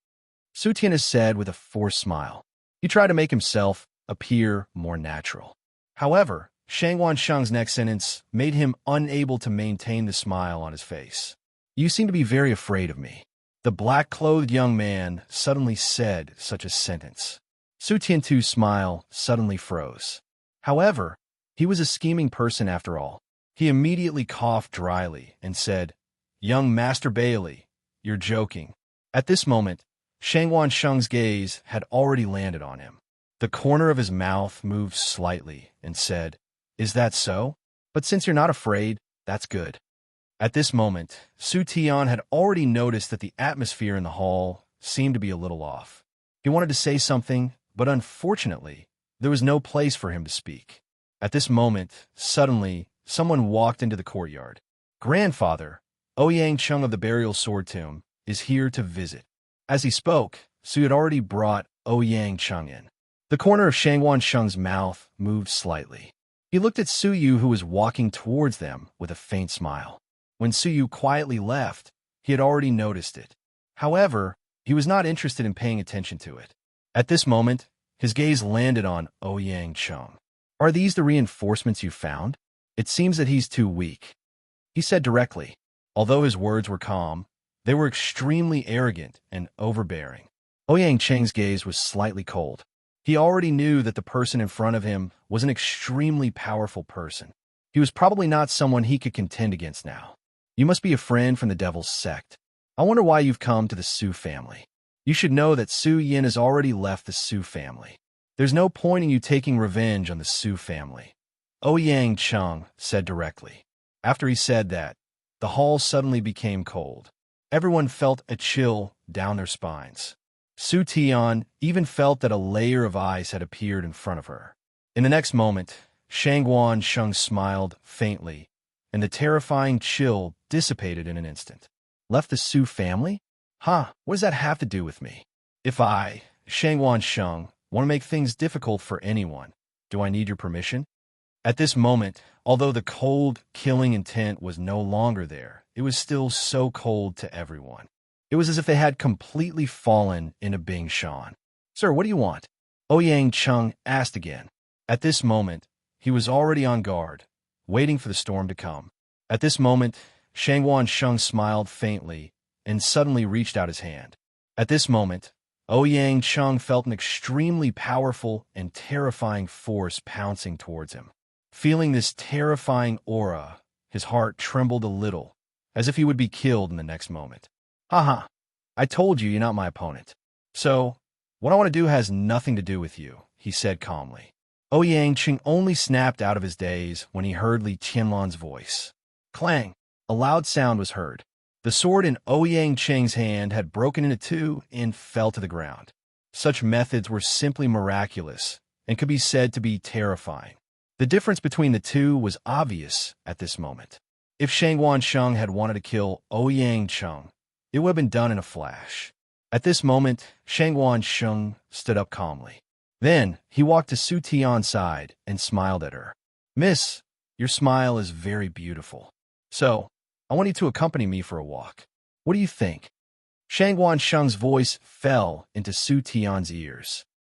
Su Tian has said with a forced smile. He tried to make himself appear more natural. However, Shangwan Sheng's next sentence made him unable to maintain the smile on his face. You seem to be very afraid of me. The black-clothed young man suddenly said such a sentence. Su Tiantu's smile suddenly froze. However, he was a scheming person after all. He immediately coughed dryly and said, "Young Master Bailey, you're joking." At this moment, Shangwan Sheng's gaze had already landed on him. The corner of his mouth moved slightly and said, "Is that so? But since you're not afraid, that's good." At this moment, Su Tian had already noticed that the atmosphere in the hall seemed to be a little off. He wanted to say something, but unfortunately, there was no place for him to speak. At this moment, suddenly, someone walked into the courtyard. "Grandfather, Ouyang Chung of the Burial Sword Tomb, is here to visit." As he spoke, Su had already brought Ouyang Chung in. The corner of Shangwan Sheng's mouth moved slightly. He looked at Su Yu, who was walking towards them with a faint smile. When Su Yu quietly left, he had already noticed it. However, he was not interested in paying attention to it. At this moment, his gaze landed on Ouyang Chung. "Are these the reinforcements you found? It seems that he's too weak," he said directly. Although his words were calm, they were extremely arrogant and overbearing. Ouyang Cheng's gaze was slightly cold. He already knew that the person in front of him was an extremely powerful person. He was probably not someone he could contend against now. "You must be a friend from the Devil's Sect. I wonder why you've come to the Su family. You should know that Su Yin has already left the Su family. There's no point in you taking revenge on the Su family," Ouyang Chung said directly. After he said that, the hall suddenly became cold. Everyone felt a chill down their spines. Su Tian even felt that a layer of ice had appeared in front of her. In the next moment, Shangwan Sheng smiled faintly, and the terrifying chill dissipated in an instant. "Left the Su family? Huh, what does that have to do with me? If I, Shangwan Sheng, want to make things difficult for anyone, do I need your permission?" At this moment, although the cold, killing intent was no longer there, it was still so cold to everyone. It was as if they had completely fallen into being Shan. "Sir, what do you want?" Ouyang Chung asked again. At this moment, he was already on guard, waiting for the storm to come. At this moment, Shangwan Sheng smiled faintly and suddenly reached out his hand. At this moment, Ouyang Chung felt an extremely powerful and terrifying force pouncing towards him. Feeling this terrifying aura, his heart trembled a little, as if he would be killed in the next moment. "Haha, I told you you're not my opponent. So, what I want to do has nothing to do with you," he said calmly. Ouyang Chung only snapped out of his daze when he heard Li Qianlan's voice. Clang! A loud sound was heard. The sword in Ouyang Cheng's hand had broken into two and fell to the ground. Such methods were simply miraculous and could be said to be terrifying. The difference between the two was obvious at this moment. If Shangwan Sheng had wanted to kill Ouyang Chung, it would have been done in a flash. At this moment, Shangwan Sheng stood up calmly. Then, he walked to Su Tian's side and smiled at her. "Miss, your smile is very beautiful. So, I want you to accompany me for a walk. What do you think?" Shangwan Sheng's voice fell into Su Tian's ears.